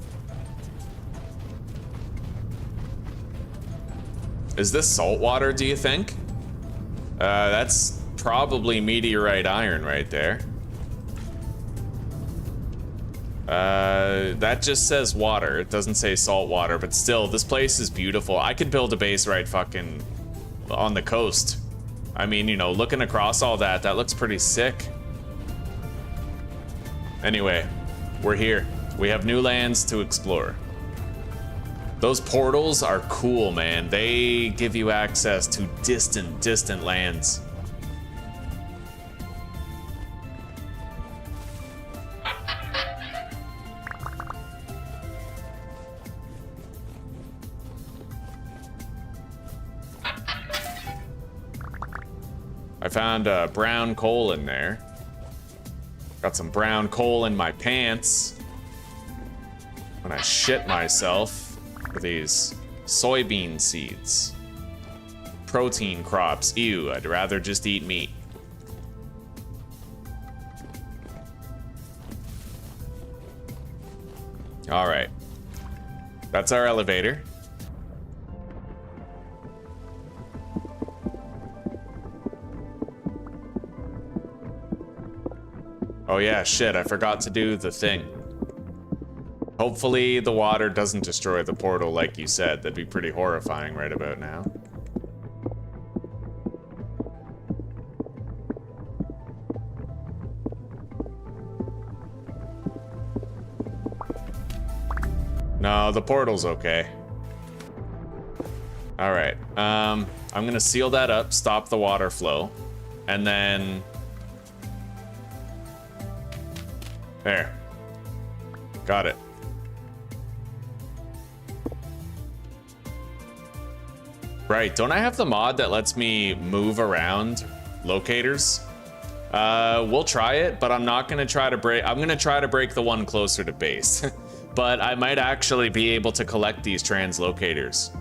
Is this salt water, do you think? That's probably meteorite iron right there. That just says water. It doesn't say salt water, but still, this place is beautiful. I could build a base right fucking on the coast. I mean, you know, looking across all that, that looks pretty sick. Anyway, we're here. We have new lands to explore. Those portals are cool, man. They give you access to distant lands. I found brown coal in there. Got some brown coal in my pants when I shit myself for these soybean seeds. Protein crops. Ew, I'd rather just eat meat. All right. That's our elevator. Oh yeah, shit, I forgot to do the thing. Hopefully the water doesn't destroy the portal like you said. That'd be pretty horrifying right about now. No, the portal's okay. All right, I'm gonna seal that up, stop the water flow, and then... There. Got it. Right, don't I have the mod that lets me move around locators? We'll try it, but I'm not gonna try to break... I'm gonna try to break the one closer to base. but I might actually be able to collect these translocators.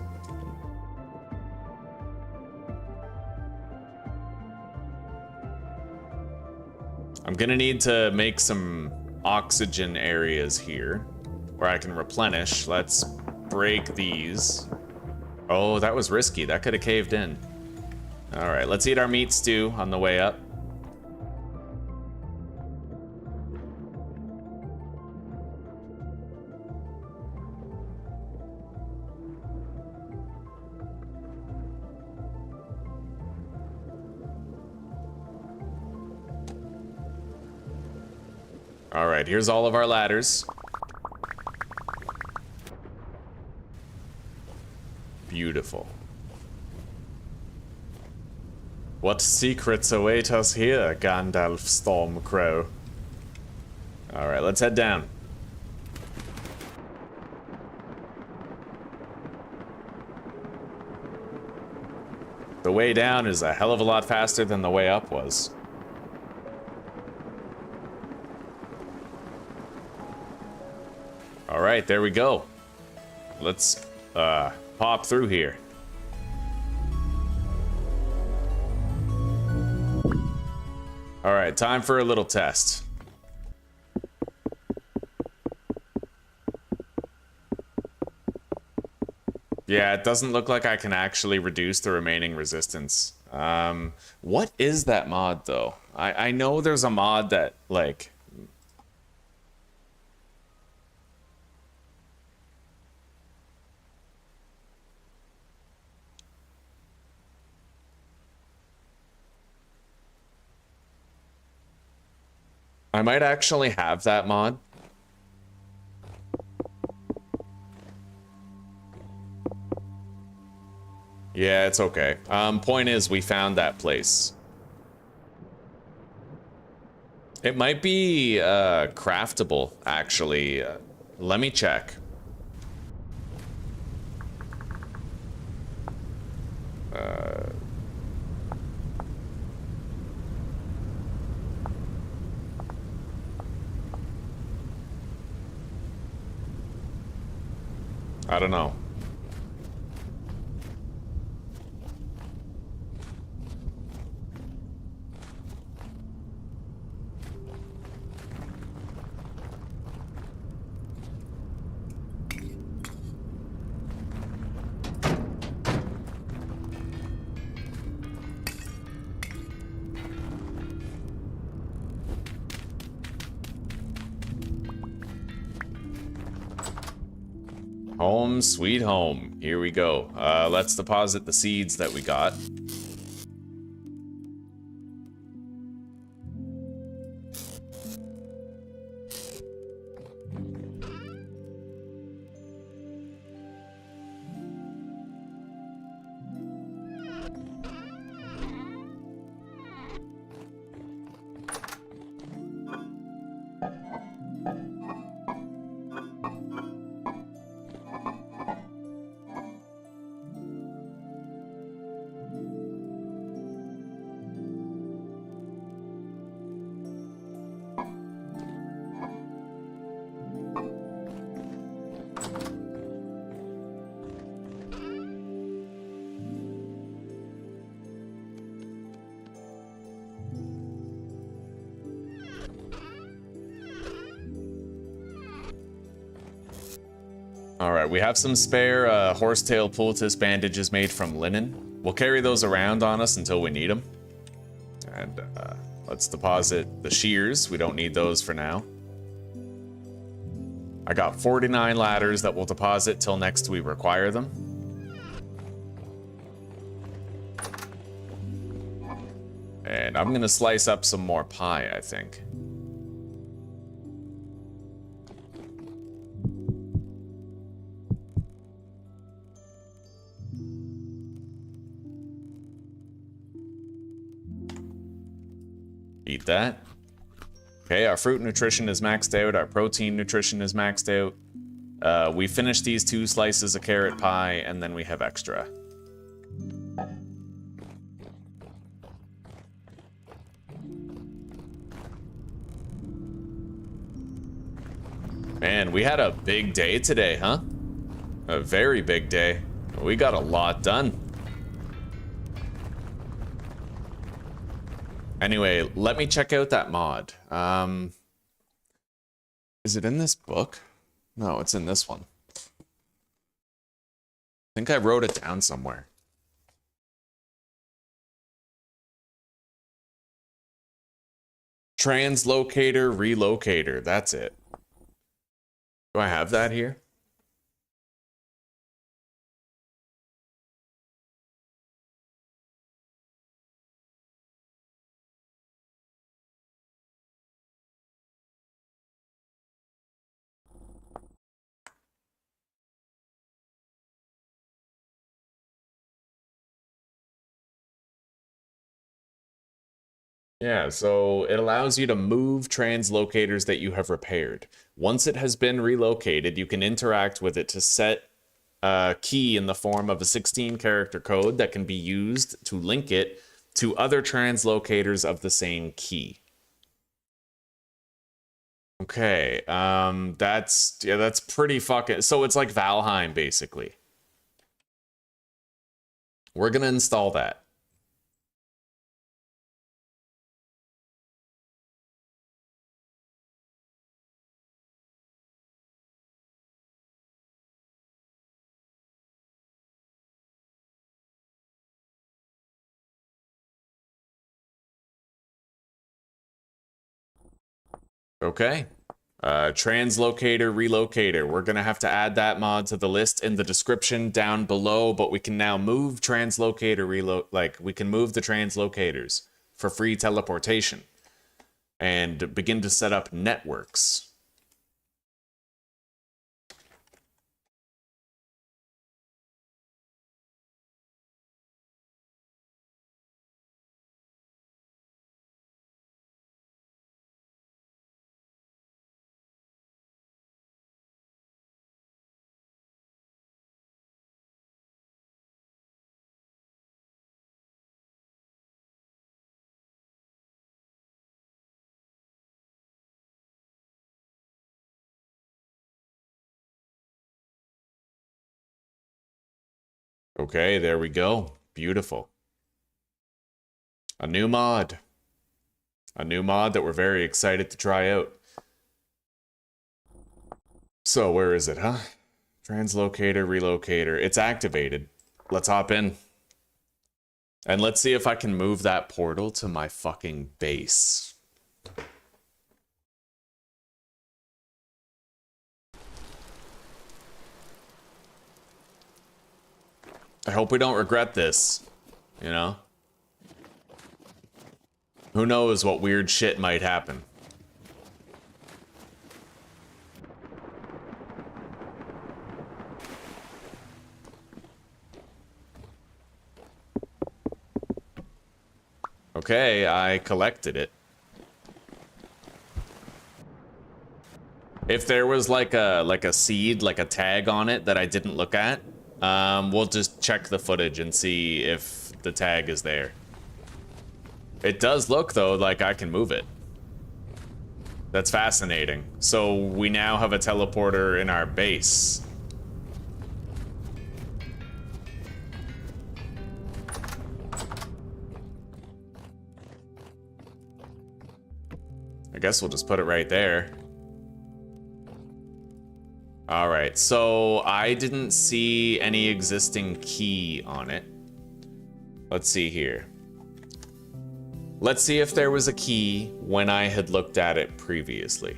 I'm gonna need to make some oxygen areas here where I can replenish. Let's break these. Oh, that was risky. That could have caved in. All right, let's eat our meat stew on the way up. All right, here's all of our ladders. Beautiful. What secrets await us here, Gandalf Stormcrow? All right, let's head down. The way down is a hell of a lot faster than the way up was. All right, there we go. Let's pop through here. All right, time for a little test. Yeah, it doesn't look like I can actually reduce the remaining resistance. What is that mod, though? I know there's a mod that, like... I might actually have that mod. Yeah, it's okay. Point is, we found that place. It might be craftable, actually. Let me check. I don't know. Home sweet home. Here we go. Let's deposit the seeds that we got. All right, we have some spare horsetail poultice bandages made from linen. We'll carry those around on us until we need them. And let's deposit the shears. We don't need those for now. I got 49 ladders that we'll deposit till next we require them. And I'm gonna slice up some more pie, I think. Eat that. Okay, our fruit nutrition is maxed out. Our protein nutrition is maxed out. We finished these 2 slices of carrot pie, and then we have extra. Man, we had a big day today, huh? A very big day. We got a lot done. Anyway, let me check out that mod. Is it in this book? No, it's in this one. I think I wrote it down somewhere. Translocator, relocator, that's it. Do I have that here? Yeah, so it allows you to move translocators that you have repaired. Once it has been relocated, you can interact with it to set a key in the form of a 16-character code that can be used to link it to other translocators of the same key. Okay, that's pretty fucking... So it's like Valheim, basically. We're gonna install that. Okay. Translocator, relocator. We're gonna have to add that mod to the list in the description down below, but we can now move translocator, we can move the translocators for free teleportation and begin to set up networks. Okay, there we go. Beautiful. A new mod. A new mod that we're very excited to try out. So where is it, huh? Translocator, relocator. It's activated. Let's hop in. And let's see if I can move that portal to my fucking base. I hope we don't regret this, you know? Who knows what weird shit might happen. Okay, I collected it. If there was like a seed, like a tag on it that I didn't look at, we'll just check the footage and see if the tag is there. It does look, though, like I can move it. That's fascinating. So we now have a teleporter in our base. I guess we'll just put it right there. All right, so I didn't see any existing key on it. Let's see here. Let's see if there was a key when I had looked at it previously.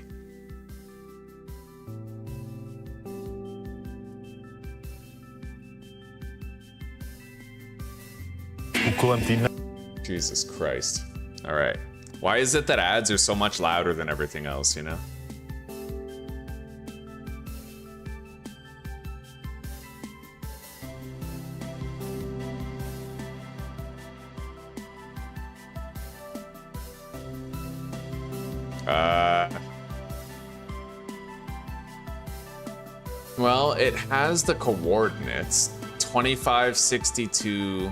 Jesus Christ. All right. Why is it that ads are so much louder than everything else, you know? Well, it has the coordinates 2562.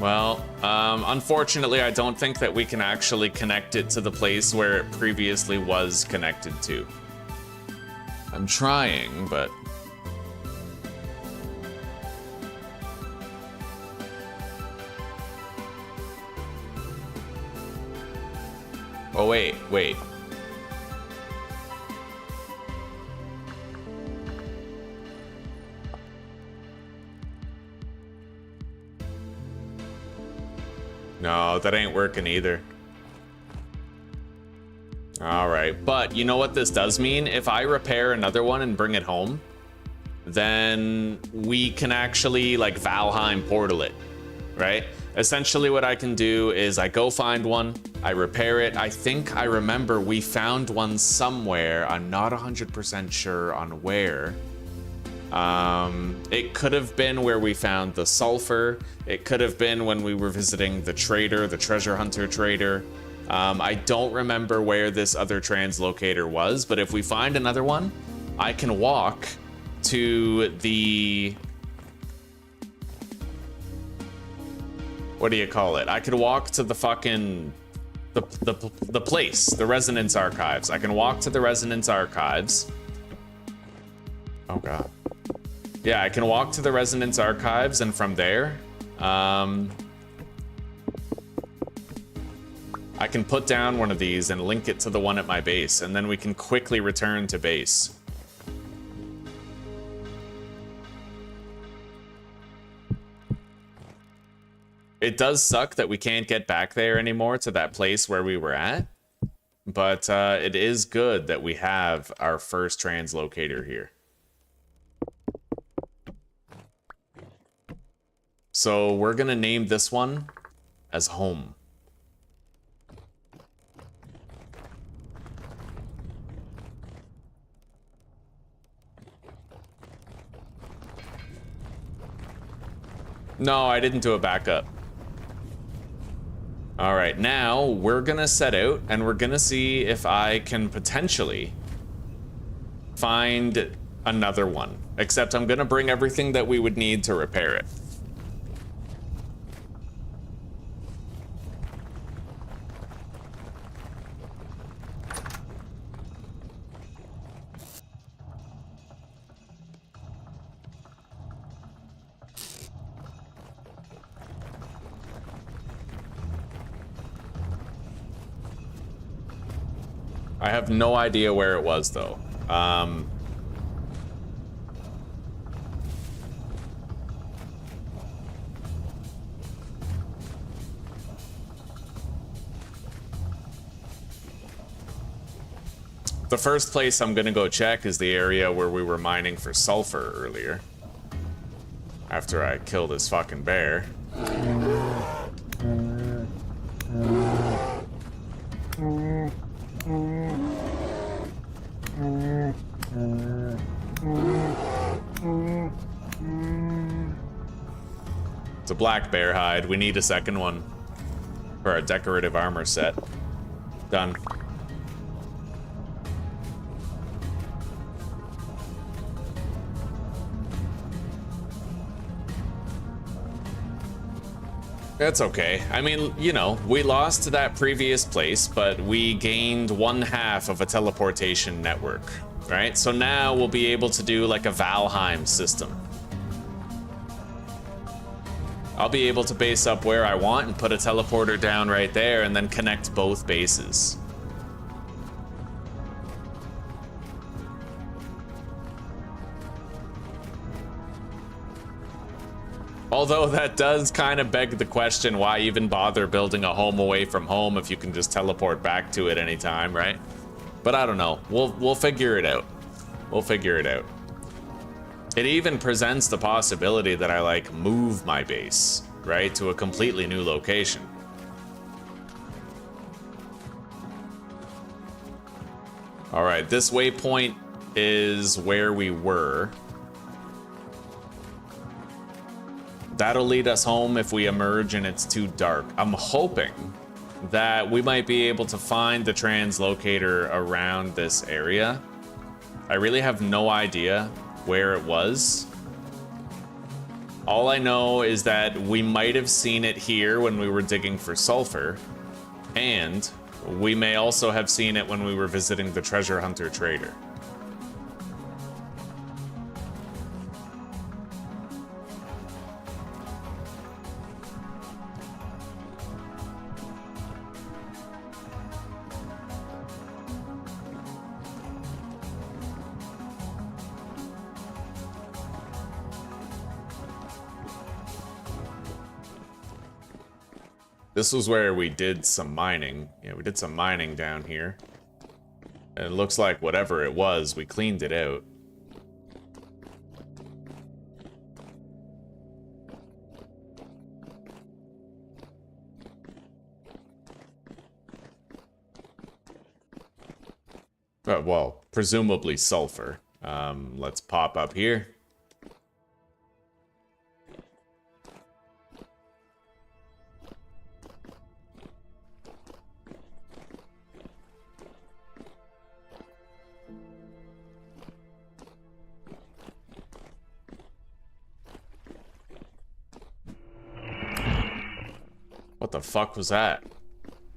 Well, unfortunately, I don't think that we can actually connect it to the place where it previously was connected to. I'm trying, but... Oh, wait. No, that ain't working either. All right, but you know what this does mean? If I repair another one and bring it home, then we can actually like Valheim portal it, right? Essentially what I can do is I go find one, I repair it. I think I remember we found one somewhere. I'm not 100% sure on where. It could have been where we found the sulfur. It could have been when we were visiting the trader, the treasure hunter trader. I don't remember where this other translocator was, but if we find another one, I can walk to the... What do you call it? I could walk to the fucking... The place, the Resonance Archives. I can walk to the Resonance Archives. Oh god. Yeah, I can walk to the Resonance Archives, and from there, I can put down one of these and link it to the one at my base, and then we can quickly return to base. It does suck that we can't get back there anymore to that place where we were at, but it is good that we have our first translocator here. So we're gonna name this one as home. No, I didn't do a backup. All right, now we're gonna set out and we're gonna see if I can potentially find another one. Except I'm gonna bring everything that we would need to repair it. I have no idea where it was, though. The first place I'm gonna go check is the area where we were mining for sulfur earlier. After I kill this fucking bear. It's a black bear hide. We need a second one for our decorative armor set. Done. That's okay. I mean, you know, we lost to that previous place, but we gained 1/2 of a teleportation network, right? So now we'll be able to do like a Valheim system. I'll be able to base up where I want and put a teleporter down right there and then connect both bases. Although that does kind of beg the question, why even bother building a home away from home if you can just teleport back to it anytime, right? But I don't know. We'll figure it out. We'll figure it out. It even presents the possibility that I like move my base, right, to a completely new location. All right, this waypoint is where we were. That'll lead us home if we emerge and it's too dark. I'm hoping that we might be able to find the translocator around this area. I really have no idea where it was. All I know is that we might have seen it here when we were digging for sulfur, and we may also have seen it when we were visiting the treasure hunter trader. This was where we did some mining. Yeah, we did some mining down here. And it looks like whatever it was, we cleaned it out. Well, presumably sulfur. Let's pop up here. What the fuck was that?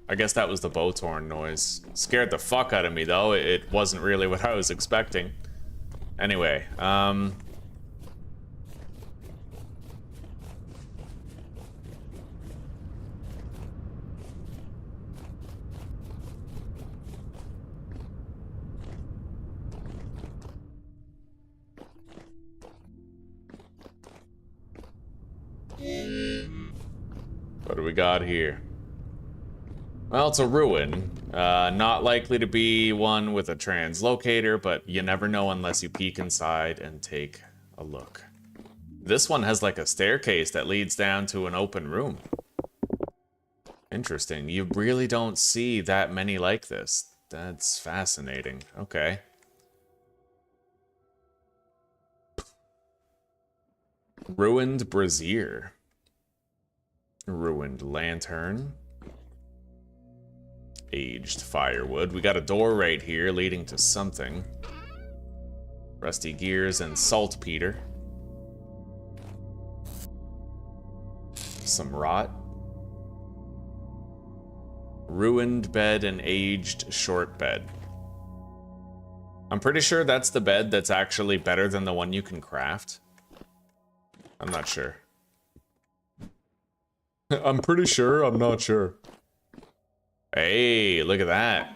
I guess that was the boat's horn noise. Scared the fuck out of me, though. It wasn't really what I was expecting. Anyway, what do we got here? Well, it's a ruin. Not likely to be one with a translocator, but you never know unless you peek inside and take a look. This one has like a staircase that leads down to an open room. Interesting. You really don't see that many like this. That's fascinating. Okay. Ruined brazier. Ruined lantern. Aged firewood. We got a door right here leading to something. Rusty gears and saltpeter. Some rot. Ruined bed and aged short bed. I'm pretty sure that's the bed that's actually better than the one you can craft. I'm not sure. I'm pretty sure, I'm not sure. Hey, look at that.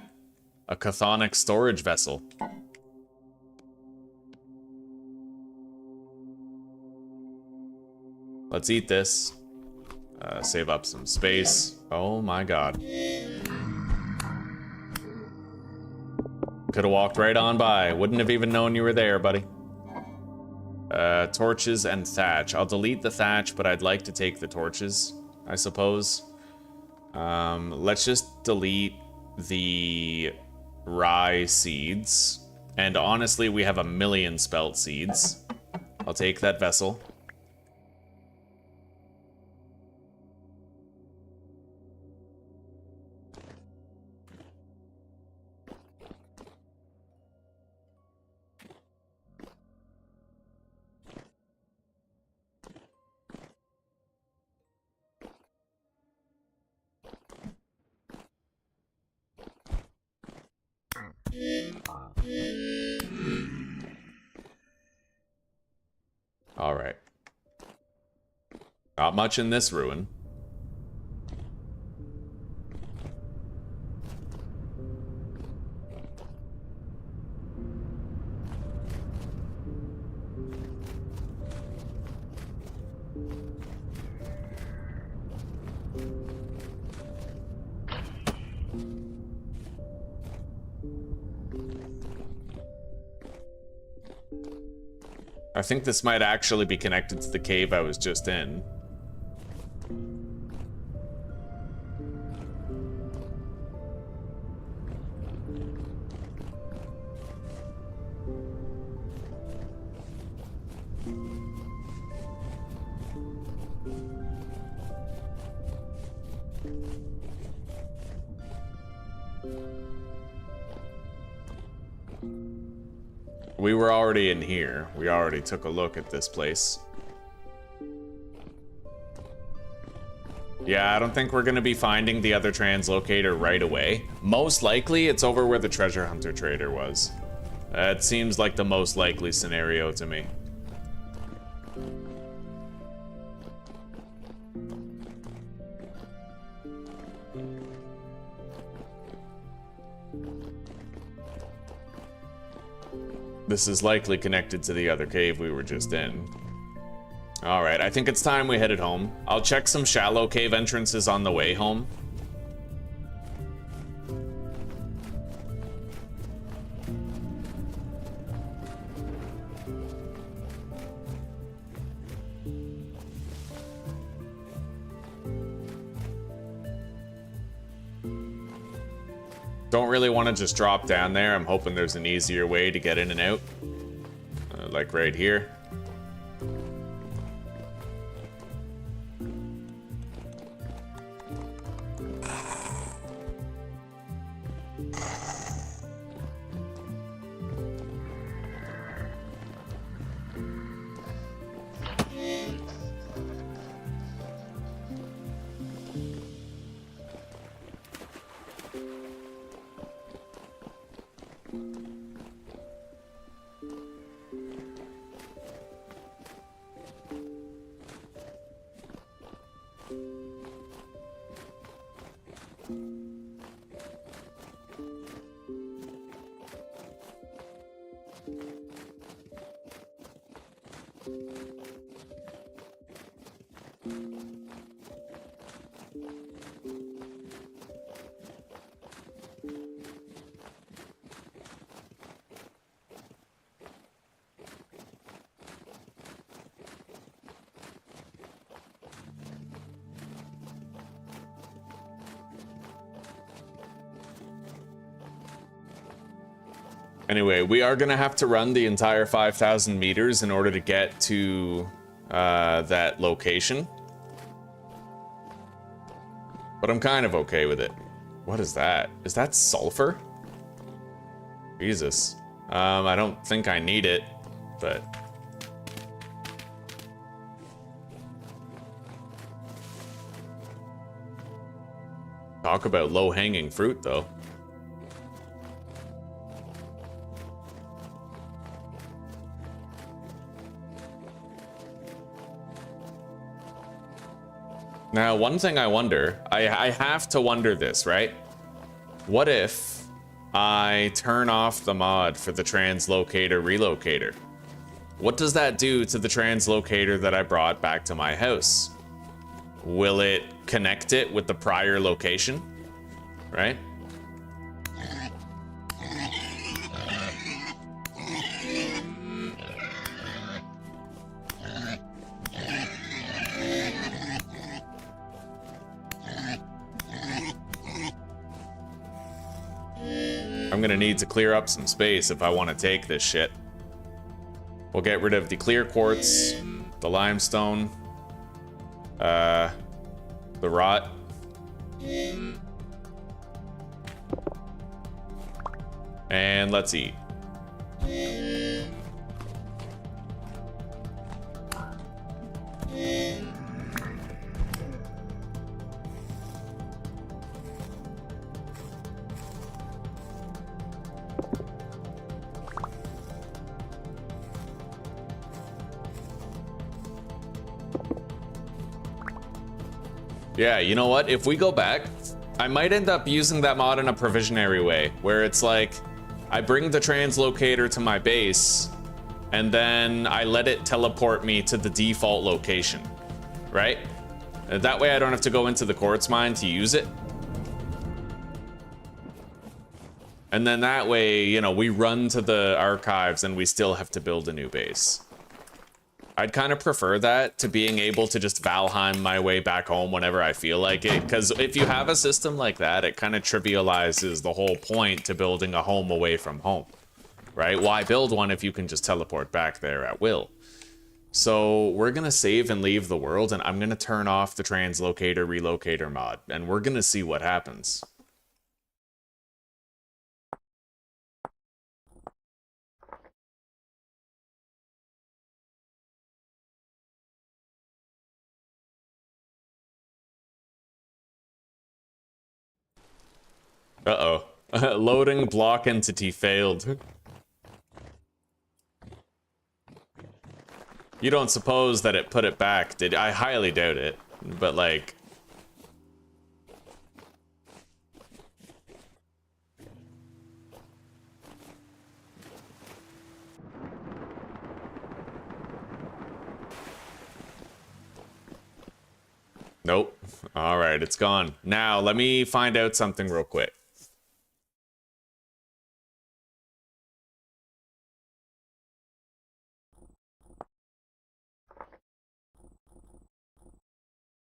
A chthonic storage vessel. Let's eat this. Save up some space. Oh my god. Could have walked right on by. Wouldn't have even known you were there, buddy. Torches and thatch. I'll delete the thatch, but I'd like to take the torches, I suppose. Let's just delete the rye seeds. And honestly, we have 1,000,000 spelt seeds. I'll take that vessel. All right. Not much in this ruin. I think this might actually be connected to the cave I was just in. We were already in here. We already took a look at this place. Yeah, I don't think we're gonna be finding the other translocator right away. Most likely, it's over where the treasure hunter trader was. That seems like the most likely scenario to me. This is likely connected to the other cave we were just in. Alright, I think it's time we headed home. I'll check some shallow cave entrances on the way home. Don't really want to just drop down there. I'm hoping there's an easier way to get in and out. Like right here. Anyway, we are gonna have to run the entire 5,000 meters in order to get to that location. But I'm kind of okay with it. What is that? Is that sulfur? Jesus. I don't think I need it, but... Talk about low-hanging fruit, though. Now, one thing I wonder, I have to wonder this, right? What if I turn off the mod for the translocator relocator? What does that do to the translocator that I brought back to my house? Will it connect it with the prior location, right? I'm gonna need to clear up some space if I want to take this shit. We'll get rid of the clear quartz, the limestone, the rot. And let's eat. Yeah, you know what? If we go back, I might end up using that mod in a provisionary way, where it's like, I bring the translocator to my base, and then I let it teleport me to the default location, right? That way I don't have to go into the quartz mine to use it. And then that way, you know, we run to the archives and we still have to build a new base. I'd kind of prefer that to being able to just Valheim my way back home whenever I feel like it, because if you have a system like that, it kind of trivializes the whole point to building a home away from home, right? Why build one if you can just teleport back there at will? So we're gonna save and leave the world, and I'm gonna turn off the translocator relocator mod, and we're gonna see what happens. Uh-oh. Loading block entity failed. You don't suppose that it put it back, did I? Highly doubt it, but like... Nope. Alright, it's gone. Now, let me find out something real quick.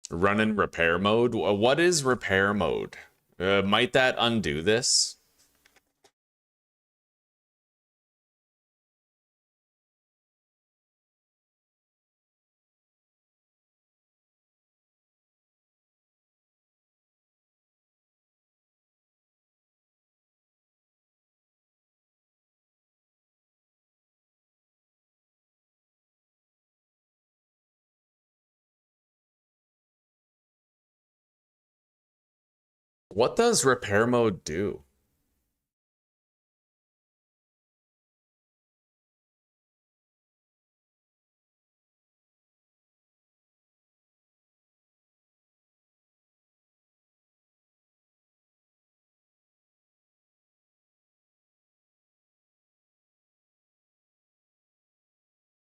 Run in repair mode? What is repair mode? Might that undo this? What does repair mode do?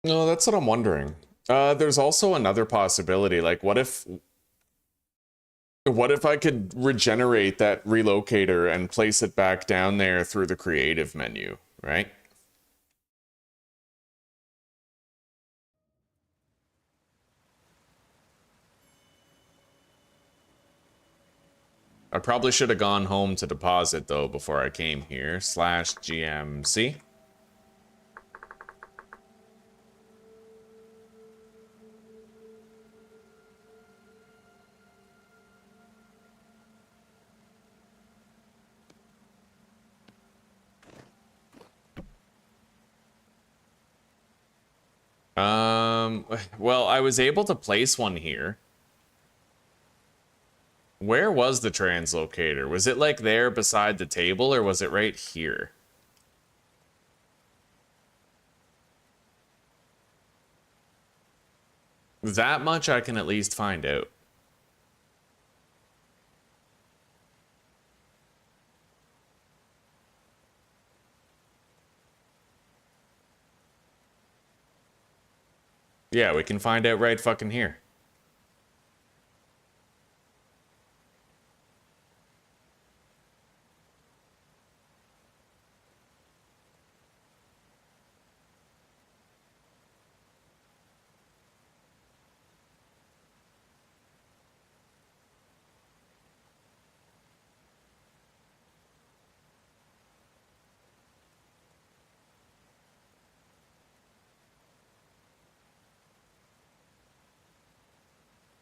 No, that's what I'm wondering. There's also another possibility. Like, what if I could regenerate that relocator and place it back down there through the creative menu, right? I probably should have gone home to deposit though before I came here. /GMC. Well, I was able to place one here. Where was the translocator? Was it like there beside the table, or was it right here? That much I can at least find out. Yeah, we can find out right fucking here.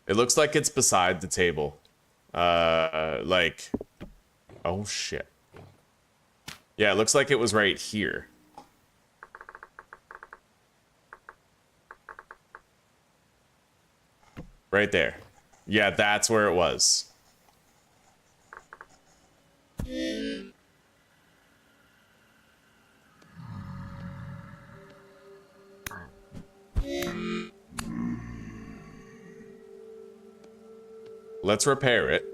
It looks like it's beside the table. Like... Oh, shit. Yeah, it looks like it was right here. Right there. Yeah, that's where it was. Let's repair it.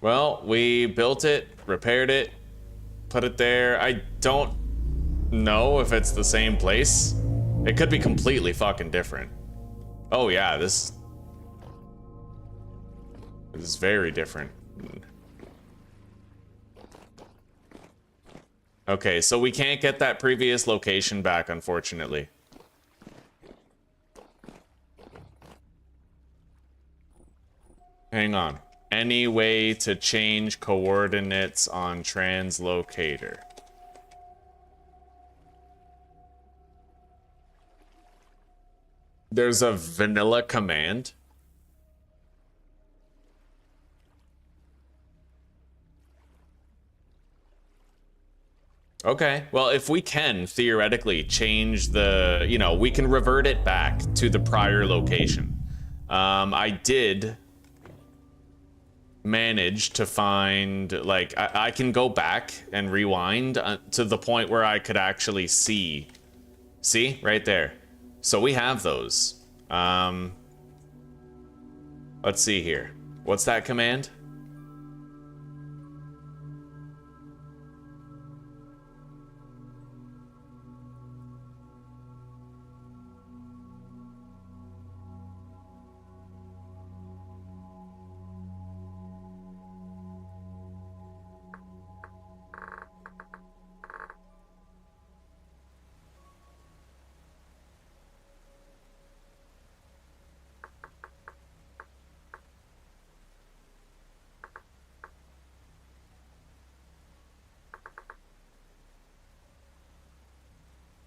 Well, we built it, repaired it, put it there. I don't know if it's the same place. It could be completely fucking different. Oh yeah, this is very different. Okay, so we can't get that previous location back, unfortunately. Hang on. Any way to change coordinates on translocator? There's a vanilla command. Okay, well, if we can theoretically change the, you know, we can revert it back to the prior location. I did manage to find, like, I can go back and rewind to the point where I could actually see. See? Right there. So we have those. Let's see here. What's that command?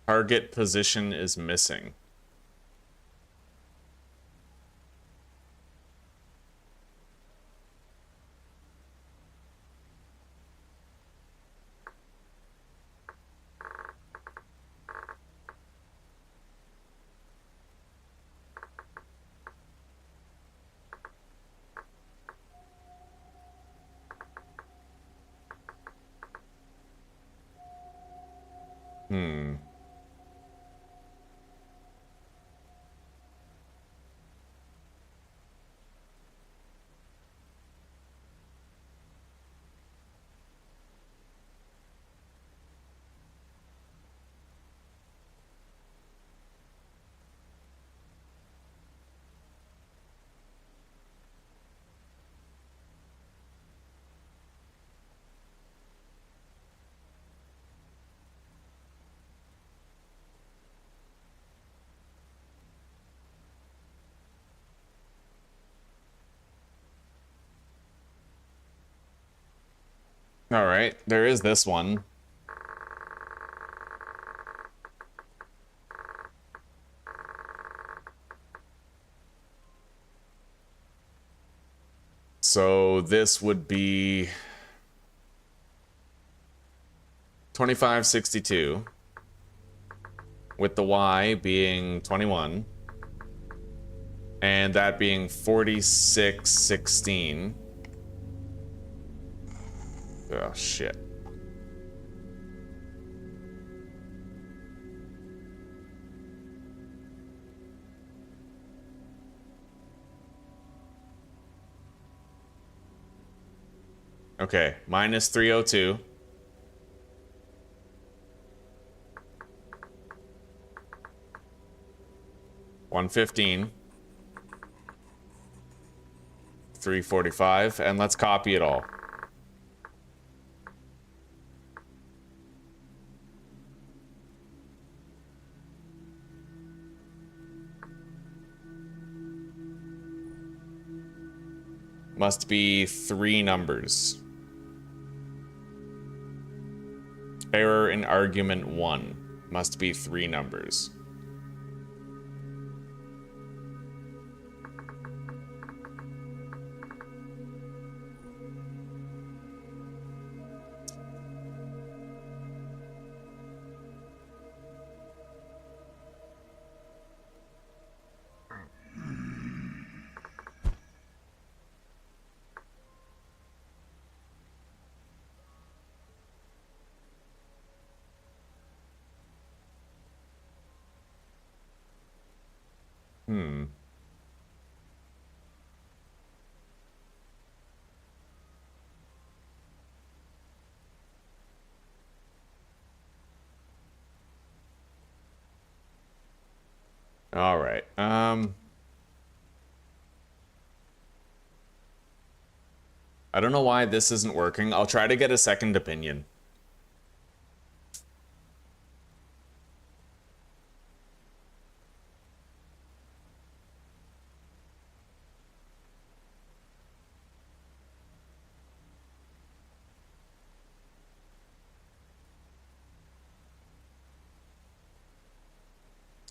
Target position is missing. All right, there is this one. So this would be 2562 with the Y being 21 and that being 4616. Oh shit. Okay, minus 302. $115. 345, and let's copy it all. Must be 3 numbers. Error in argument 1. Must be 3 numbers. All right. I don't know why this isn't working. I'll try to get a second opinion.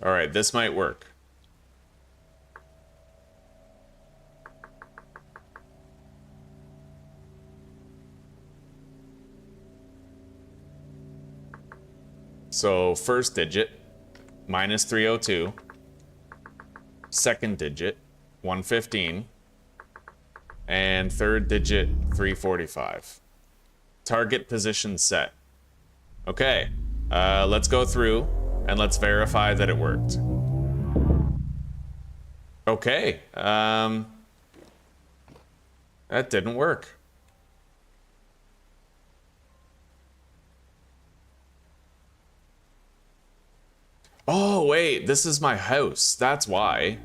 All right, this might work. So first digit, minus 302. Second digit, 115. And third digit, 345. Target position set. Okay, let's go through and let's verify that it worked. Okay, that didn't work. Oh, wait, this is my house. That's why.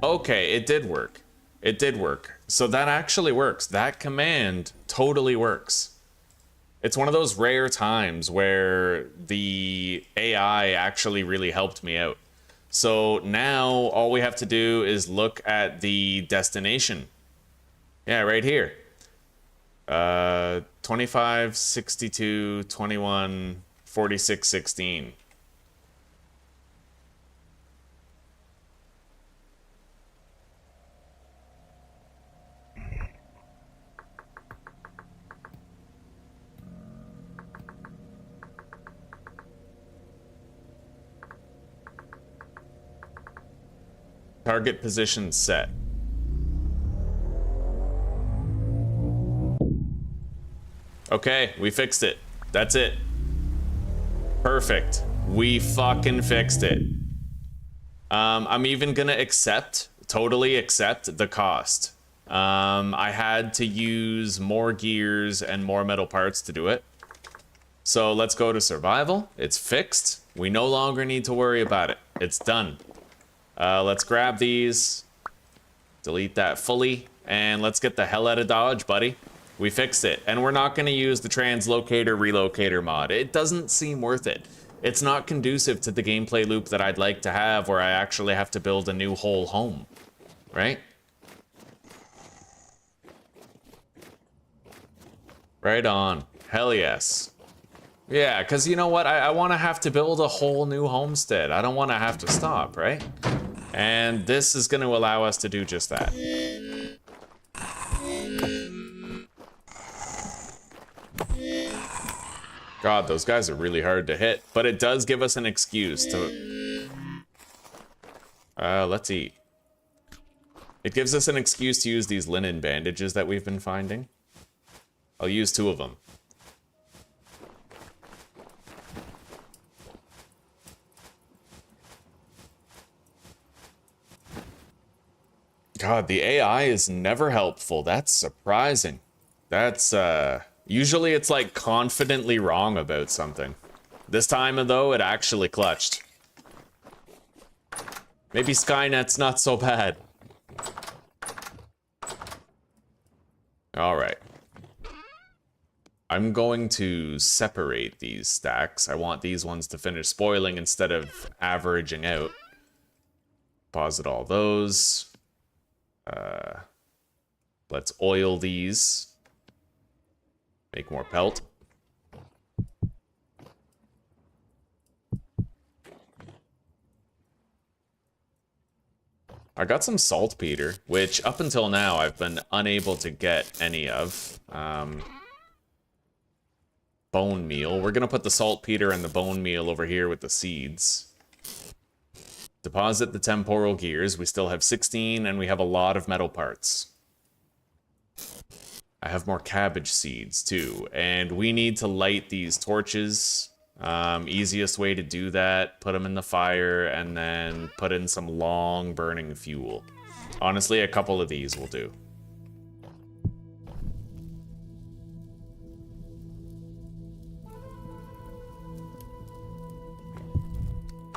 Okay, it did work. It did work. So that actually works. That command totally works. It's one of those rare times where the AI actually really helped me out. So now all we have to do is look at the destination. Yeah, right here. 25, 62, 21, 46, 16. Target position set. Okay, we fixed it. That's it. Perfect. We fucking fixed it. I'm even gonna totally accept the cost. I had to use more gears and more metal parts to do it. So let's go to survival. It's fixed. We no longer need to worry about it. It's done. Let's grab these, delete that fully, and let's get the hell out of Dodge, buddy. We fixed it, and we're not going to use the translocator relocator mod. It doesn't seem worth it. It's not conducive to the gameplay loop that I'd like to have, where I actually have to build a new whole home, right? Right on. Hell yes. Yeah, because you know what? I want to have to build a whole new homestead. I don't want to have to stop, right? And this is going to allow us to do just that. God, those guys are really hard to hit, but it does give us an excuse to... let's eat. It gives us an excuse to use these linen bandages that we've been finding. I'll use 2 of them. God, the AI is never helpful. That's surprising. That's, usually it's like confidently wrong about something. This time, though, it actually clutched. Maybe Skynet's not so bad. All right. I'm going to separate these stacks. I want these ones to finish spoiling instead of averaging out. Deposit all those. Let's oil these. Make more pelt. I got some saltpeter, which up until now I've been unable to get any of. Bone meal. We're gonna put the saltpeter and the bone meal over here with the seeds. Deposit the temporal gears. We still have 16 and we have a lot of metal parts. I have more cabbage seeds too, and we need to light these torches. Easiest way to do that, put them in the fire and then put in some long burning fuel. Honestly, a couple of these will do.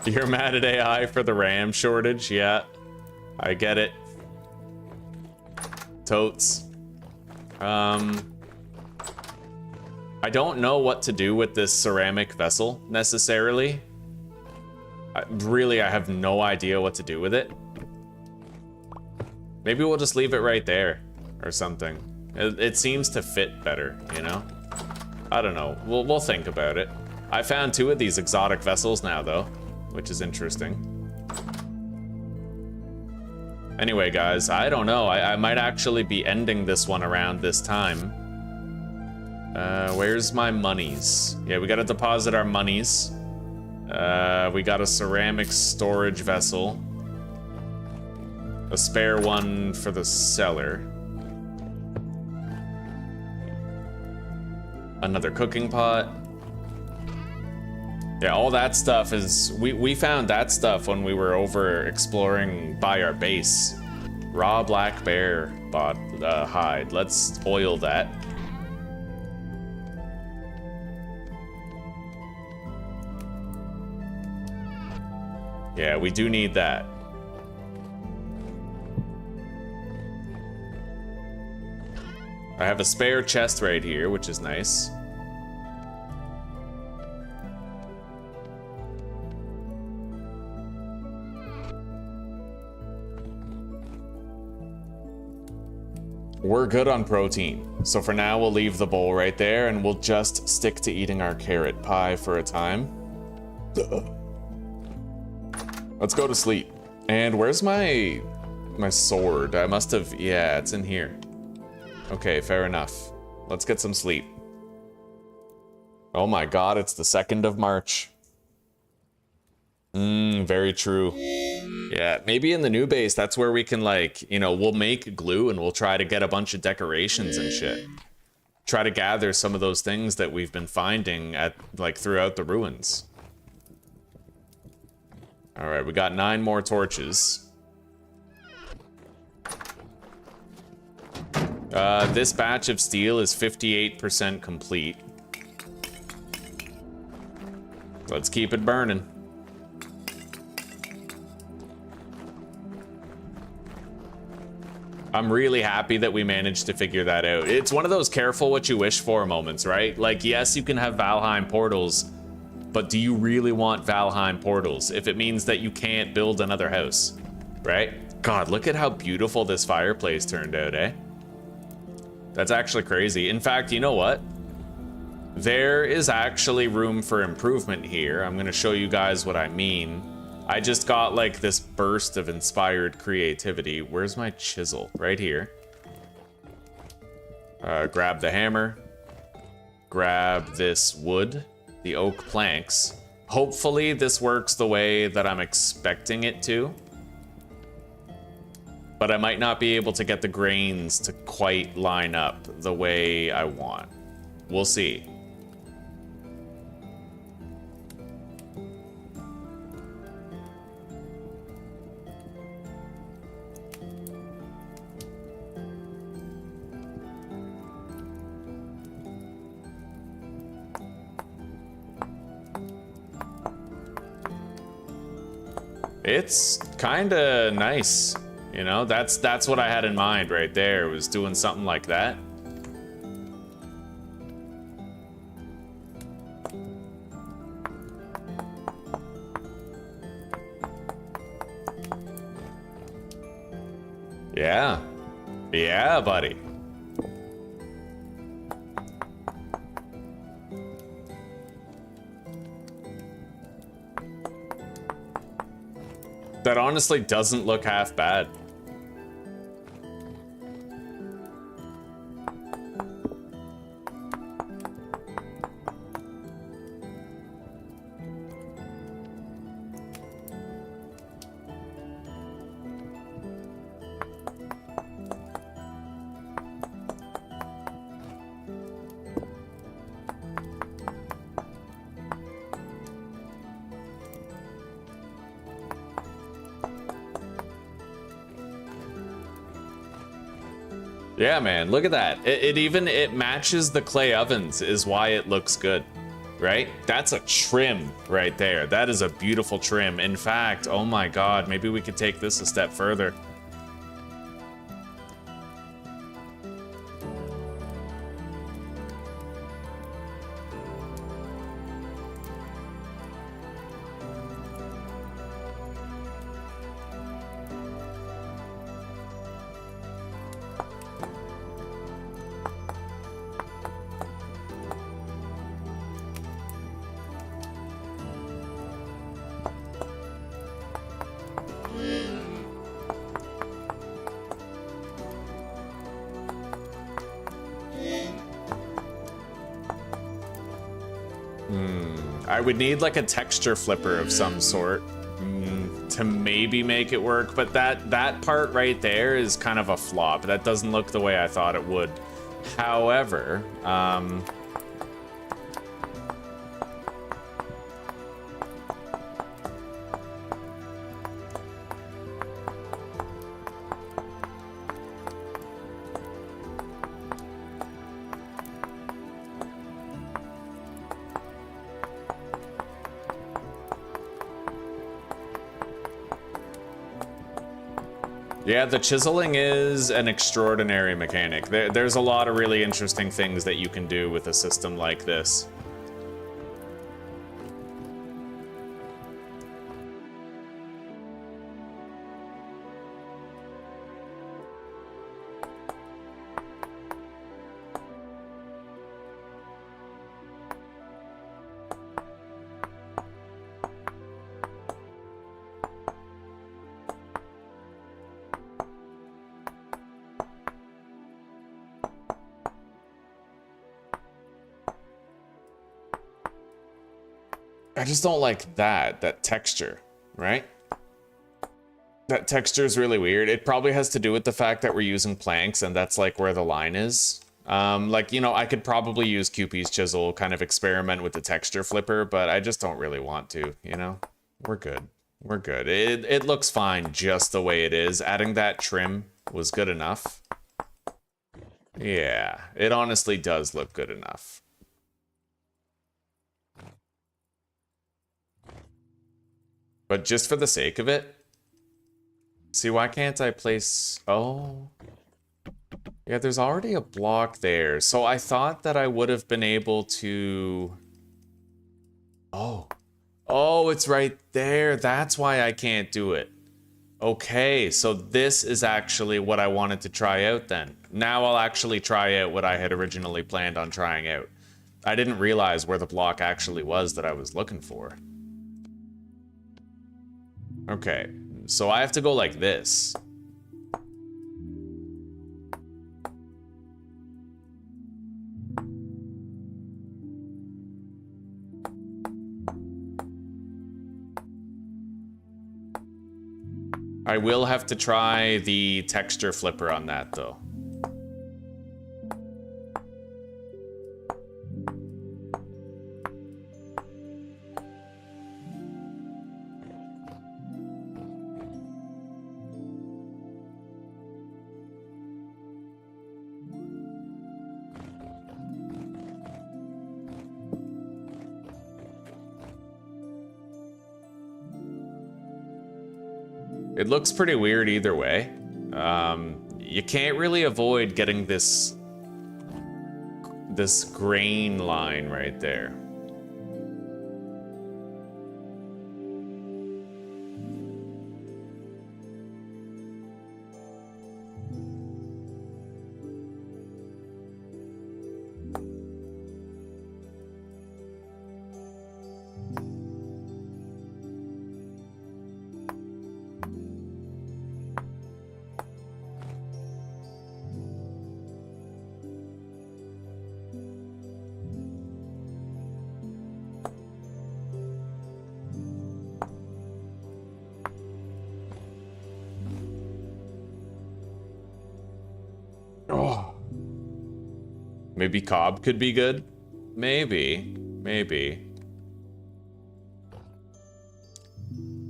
You're mad at AI for the RAM shortage? Yeah, I get it. Totes. I don't know what to do with this ceramic vessel, necessarily. I have no idea what to do with it. Maybe we'll just leave it right there, or something. It seems to fit better, you know? I don't know. We'll think about it. I found 2 of these exotic vessels now, though, which is interesting. Anyway, guys, I don't know. I might actually be ending this one around this time. Where's my monies? Yeah, we gotta deposit our monies. We got a ceramic storage vessel. A spare one for the cellar. Another cooking pot. Yeah, all that stuff is... We found that stuff when we were over exploring by our base. Raw black bear hide. Let's oil that. Yeah, we do need that. I have a spare chest right here, which is nice. We're good on protein. So for now, we'll leave the bowl right there and we'll just stick to eating our carrot pie for a time. Let's go to sleep. And where's my sword? I must have, yeah, it's in here. Okay, fair enough. Let's get some sleep. Oh my god, it's the 2nd of March. Very true. Yeah, maybe in the new base, that's where we can, like, you know, we'll make glue and we'll try to get a bunch of decorations and shit. Try to gather some of those things that we've been finding at, like, throughout the ruins. All right, we got 9 more torches. This batch of steel is 58% complete. Let's keep it burning. I'm really happy that we managed to figure that out. It's one of those careful what you wish for moments, right? Like, yes, you can have Valheim portals, but do you really want Valheim portals if it means that you can't build another house, right? God, look at how beautiful this fireplace turned out, eh? That's actually crazy. In fact, you know what? There is actually room for improvement here. I'm gonna show you guys what I mean. I just got like this burst of inspired creativity. Where's my chisel? Right here. Grab the hammer. Grab this wood, the oak planks. Hopefully this works the way that I'm expecting it to. But I might not be able to get the grains to quite line up the way I want. We'll see. It's kinda nice, you know. That's what I had in mind right there, was doing something like that. Yeah. Yeah, buddy. That honestly doesn't look half bad. Yeah, man, look at that. It matches the clay ovens is why it looks good, right? That's a trim right there. That is a beautiful trim. In fact, oh my God, maybe we could take this a step further. I would need like a texture flipper of some sort to maybe make it work, but that part right there is kind of a flop. That doesn't look the way I thought it would. However, yeah, the chiseling is an extraordinary mechanic. There's a lot of really interesting things that you can do with a system like this. I just don't like that texture, right? That texture is really weird. It probably has to do with the fact that we're using planks and that's like where the line is. Like, you know, I could probably use QP's chisel, kind of experiment with the texture flipper, but I just don't really want to, you know? We're good. We're good. It looks fine just the way it is. Adding that trim was good enough. Yeah, it honestly does look good enough. But just for the sake of it, see, why can't I place, oh, yeah, there's already a block there. So I thought that I would have been able to, oh, it's right there. That's why I can't do it. Okay, so this is actually what I wanted to try out then. Now I'll actually try out what I had originally planned on trying out. I didn't realize where the block actually was that I was looking for. Okay, so I have to go like this. I will have to try the texture flipper on that though. It looks pretty weird either way. You can't really avoid getting this grain line right there. Maybe cob could be good? Maybe.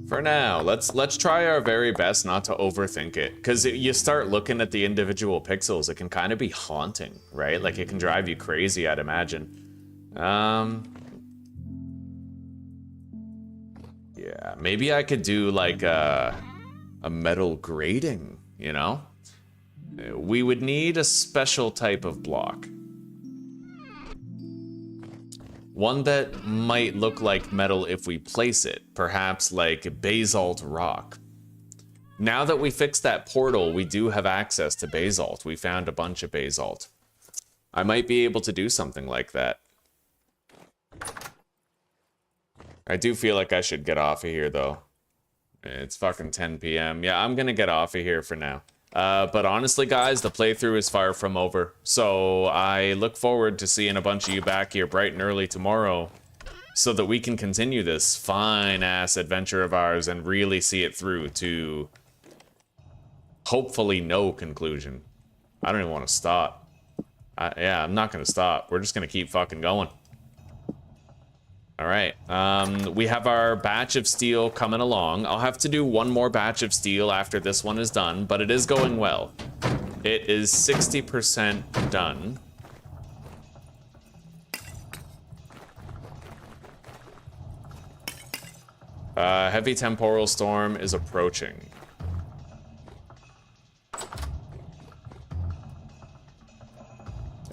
For now, let's try our very best not to overthink it. Because you start looking at the individual pixels, it can kind of be haunting, right? Like, it can drive you crazy, I'd imagine. Yeah, maybe I could do, like, a metal grating, you know? We would need a special type of block. One that might look like metal if we place it, perhaps like basalt rock. Now that we fixed that portal, we do have access to basalt. We found a bunch of basalt. I might be able to do something like that. I do feel like I should get off of here though. It's fucking 10 p.m. Yeah, I'm gonna get off of here for now. But honestly, guys, the playthrough is far from over. So I look forward to seeing a bunch of you back here bright and early tomorrow so that we can continue this fine-ass adventure of ours and really see it through to hopefully no conclusion. I don't even want to stop. Yeah, I'm not going to stop. We're just going to keep fucking going. All right. We have our batch of steel coming along. I'll have to do one more batch of steel after this one is done, but it is going well. It is 60% done. Heavy temporal storm is approaching.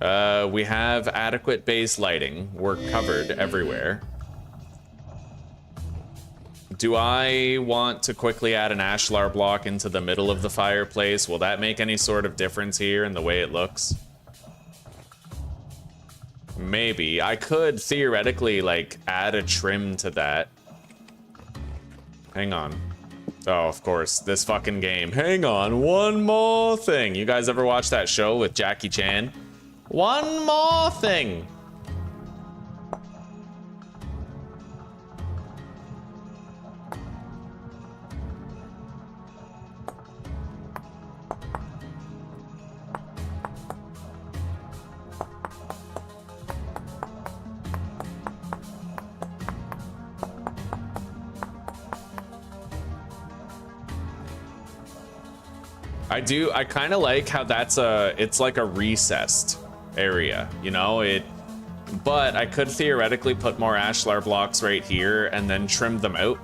We have adequate base lighting. We're covered everywhere. Do I want to quickly add an ashlar block into the middle of the fireplace? Will that make any sort of difference here in the way it looks? Maybe. I could theoretically, like, add a trim to that. Hang on. Oh, of course, this fucking game. Hang on, one more thing. You guys ever watch that show with Jackie Chan? One more thing. I kind of like how it's like a recessed area, you know, but I could theoretically put more ashlar blocks right here and then trim them out.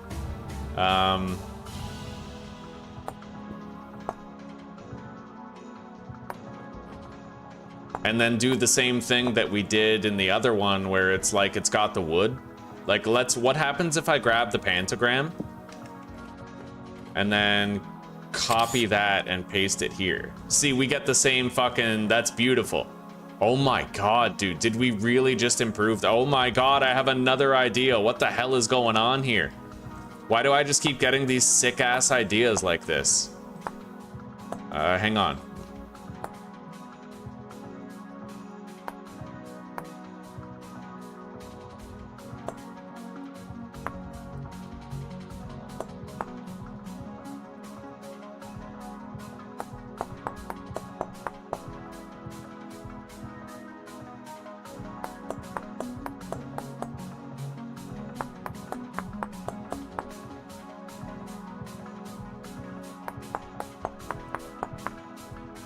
And then do the same thing that we did in the other one where it's like it's got the wood. Like, what happens if I grab the pentagram and then copy that and paste it here? See, we get the same fucking, that's beautiful. Oh my god, dude, did we really just improve? Oh my god, I have another idea. What the hell is going on here? Why do I just keep getting these sick ass ideas like this? Hang on.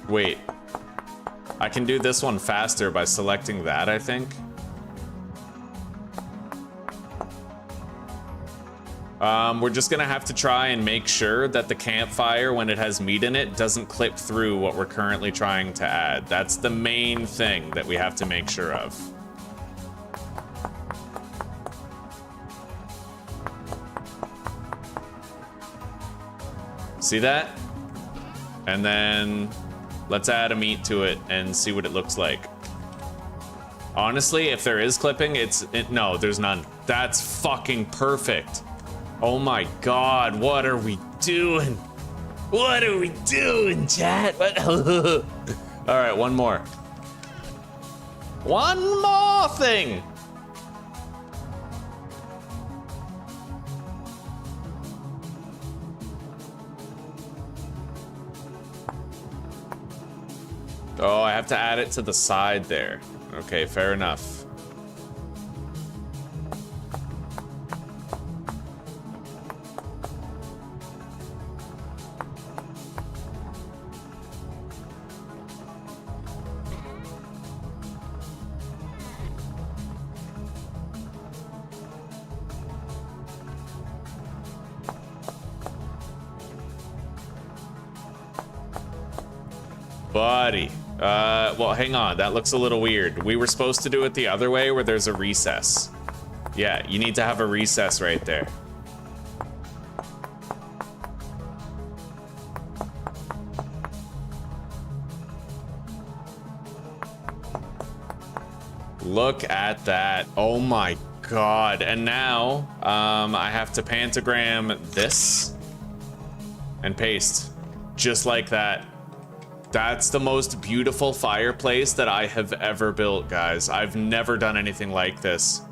Wait, I can do this one faster by selecting that, I think. We're just gonna have to try and make sure that the campfire, when it has meat in it, doesn't clip through what we're currently trying to add. That's the main thing that we have to make sure of. See that? And then let's add a meat to it and see what it looks like. Honestly, if there is clipping, no, there's none. That's fucking perfect. Oh my god, what are we doing? What are we doing, chat? What? All right, one more. One more thing. Oh, I have to add it to the side there. Okay, fair enough. Buddy. Well, hang on. That looks a little weird. We were supposed to do it the other way where there's a recess. Yeah, you need to have a recess right there. Look at that. Oh my god. And now, I have to pentagram this and paste. Just like that. That's the most beautiful fireplace that I have ever built, guys. I've never done anything like this.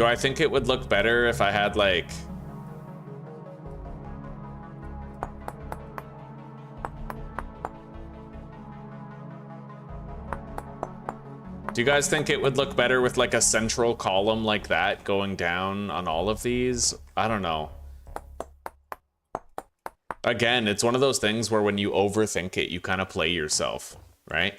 Do I think it would look better if I had like... Do you guys think it would look better with like a central column like that going down on all of these? I don't know. Again, it's one of those things where when you overthink it, you kind of play yourself, right?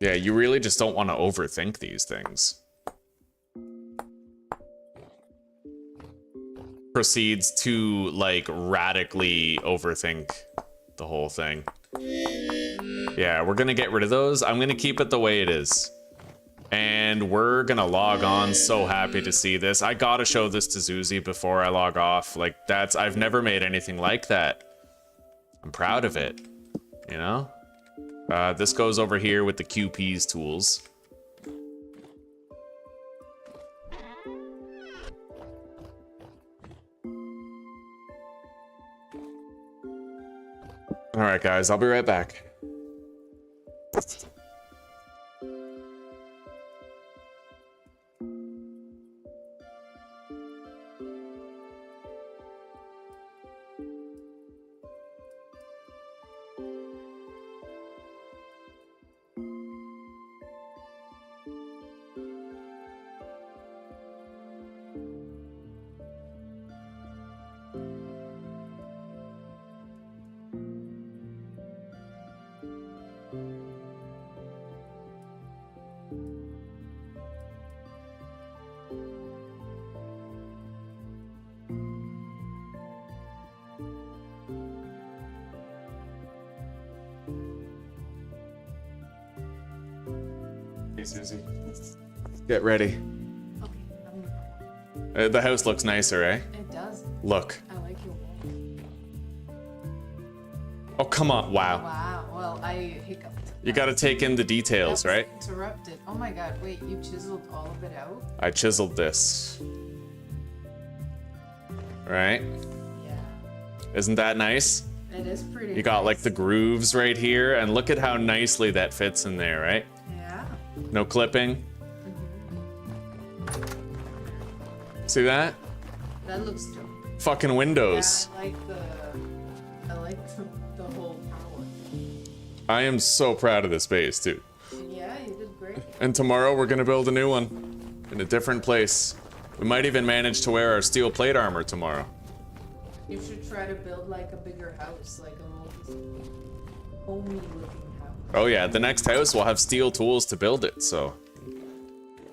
Yeah, you really just don't want to overthink these things. Proceeds to like radically overthink the whole thing. Yeah, we're gonna get rid of those. I'm gonna keep it the way it is. And we're gonna log on. So happy to see this. I gotta show this to Zuzi before I log off. Like I've never made anything like that. I'm proud of it, you know? This goes over here with the QP's tools. All right, guys, I'll be right back. Hey, Susie. Get ready. Okay, The house looks nicer, eh? it does. Look. I like your wall. Oh, come on. Wow. Wow. Well, I hiccuped. You gotta take in the details, right? Interrupted. Oh my god, wait, you chiseled all of it out? I chiseled this. Right? Yeah. Isn't that nice? It is pretty You got nice. like the grooves right here, and look at how nicely that fits in there, right? Yeah. No clipping. See that? That looks dope. Fucking windows. Yeah, I like the whole power. I am so proud of this base, dude. Yeah, you did great. And tomorrow we're gonna build a new one in a different place. We might even manage to wear our steel plate armor tomorrow. You should try to build like a bigger house, like a more homey looking house. Oh yeah, the next house will have steel tools to build it, so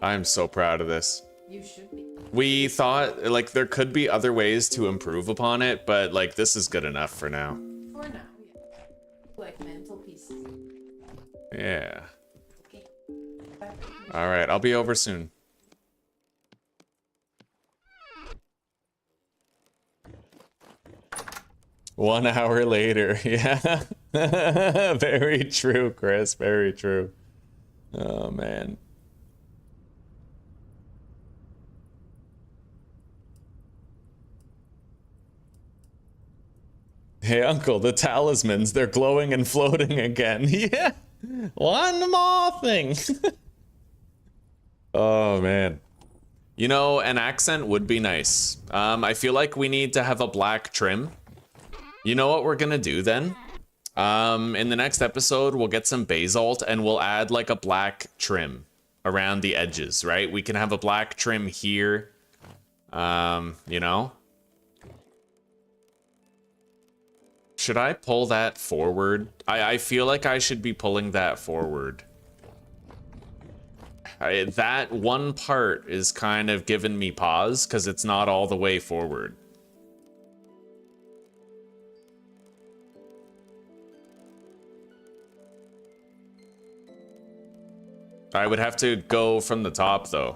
I'm so proud of this. You should be. We thought like there could be other ways to improve upon it, but like this is good enough for now. For now, yeah. Like mantelpieces. Yeah. Okay. All right, I'll be over soon. One hour later, yeah. Very true, Chris, very true. Oh, man. Hey, Uncle, the talismans, they're glowing and floating again. Yeah, one more thing. Oh, man. You know, an accent would be nice. I feel like we need to have a black trim. You know what we're gonna do then? In the next episode, we'll get some basalt and we'll add like a black trim around the edges, right? We can have a black trim here, you know? Should I pull that forward? I feel like I should be pulling that forward. That one part is kind of giving me pause because it's not all the way forward. I would have to go from the top, though.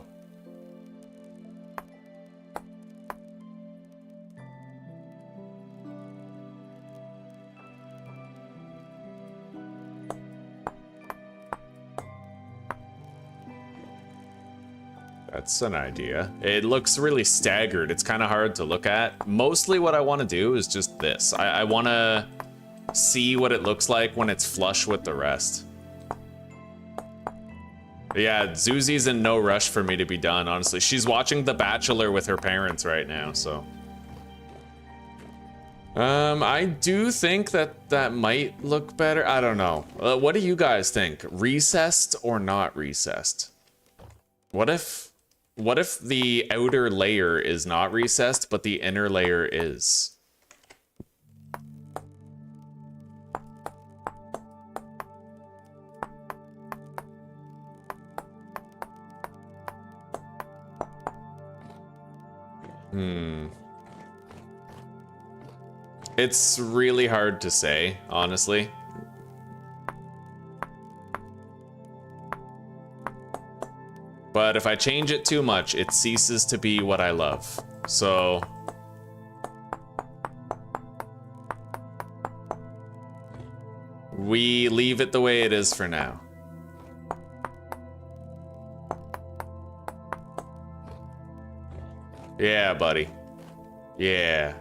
That's an idea. It looks really staggered. It's kind of hard to look at. Mostly what I want to do is just this. I want to see what it looks like when it's flush with the rest. Yeah, Zuzi's in no rush for me to be done, honestly. She's watching The Bachelor with her parents right now, so. I do think that that might look better. I don't know. What do you guys think? Recessed or not recessed? What if the outer layer is not recessed, but the inner layer is? It's really hard to say, honestly. But if I change it too much, it ceases to be what I love. So we leave it the way it is for now. Yeah, buddy. Yeah.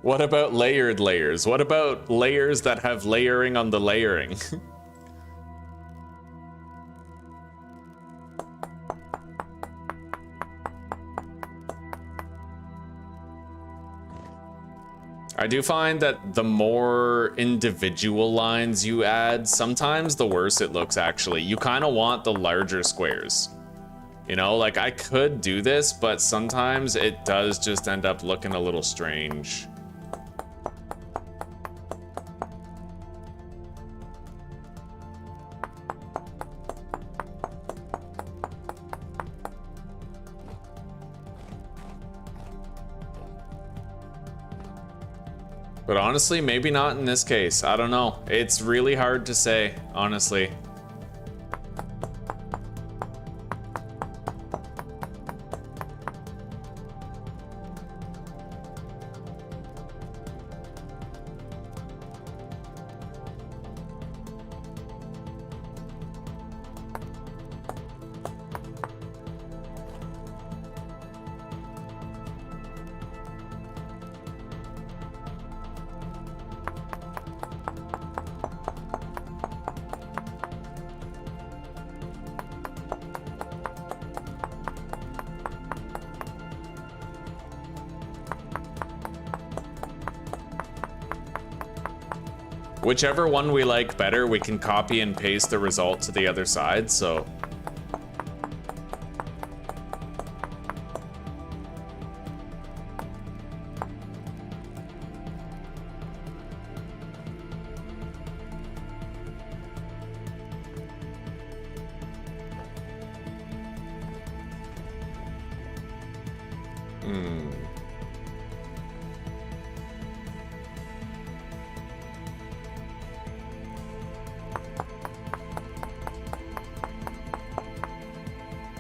What about layered layers? What about layers that have layering on the layering? I do find that the more individual lines you add, sometimes the worse it looks, actually. You kind of want the larger squares. You know, like I could do this, but sometimes it does just end up looking a little strange. But honestly, maybe not in this case. I don't know. It's really hard to say, honestly. Whichever one we like better, we can copy and paste the result to the other side, so.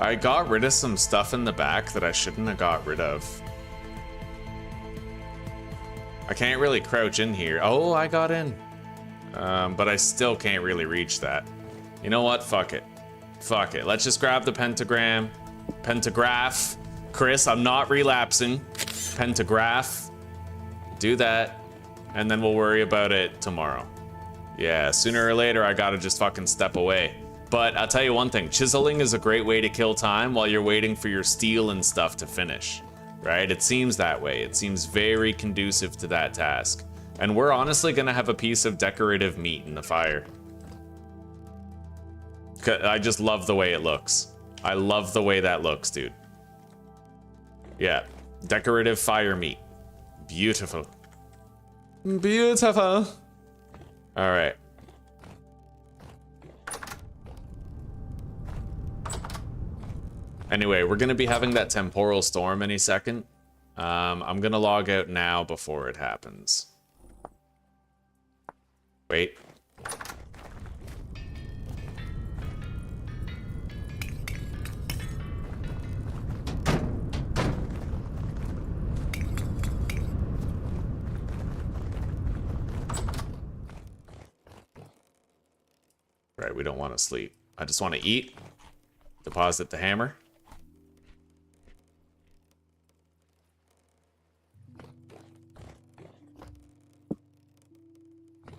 I got rid of some stuff in the back that I shouldn't have got rid of. I can't really crouch in here. Oh, I got in. But I still can't really reach that. You know what? Fuck it. Fuck it. Let's just grab the pentagram. Pentagraph. Chris, I'm not relapsing. Pentagraph. Do that. And then we'll worry about it tomorrow. Yeah, sooner or later, I gotta just fucking step away. But I'll tell you one thing, chiseling is a great way to kill time while you're waiting for your steel and stuff to finish, right? It seems that way. It seems very conducive to that task. And we're honestly gonna have a piece of decorative meat in the fire. I just love the way it looks. I love the way that looks, dude. Yeah, decorative fire meat. Beautiful. Beautiful. All right. Anyway, we're going to be having that temporal storm any second. I'm going to log out now before it happens. Wait. right. We don't want to sleep. I just want to eat. Deposit the hammer.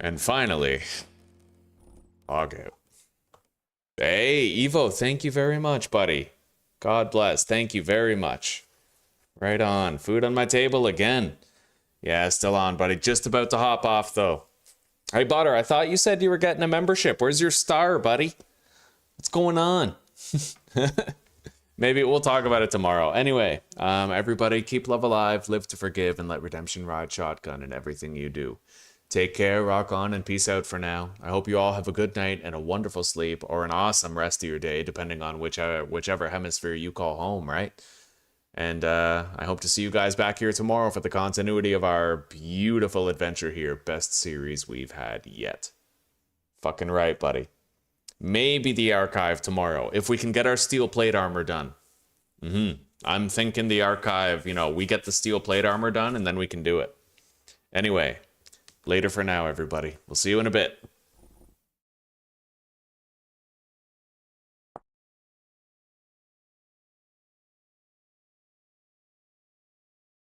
And finally, log out. Hey, Evo, thank you very much, buddy. God bless. Thank you very much. Right on. Food on my table again. Yeah, still on, buddy. Just about to hop off, though. Hey, Butter, I thought you said you were getting a membership. Where's your star, buddy? What's going on? Maybe we'll talk about it tomorrow. Anyway, everybody, keep love alive, live to forgive, and let redemption ride shotgun in everything you do. Take care, rock on, and peace out for now. I hope you all have a good night and a wonderful sleep, or an awesome rest of your day, depending on whichever hemisphere you call home, right? And I hope to see you guys back here tomorrow for the continuity of our beautiful adventure here. Best series we've had yet. Fucking right, buddy. Maybe the archive tomorrow, if we can get our steel plate armor done. I'm thinking the archive, we get the steel plate armor done, and then we can do it. Anyway, later for now, everybody. We'll see you in a bit.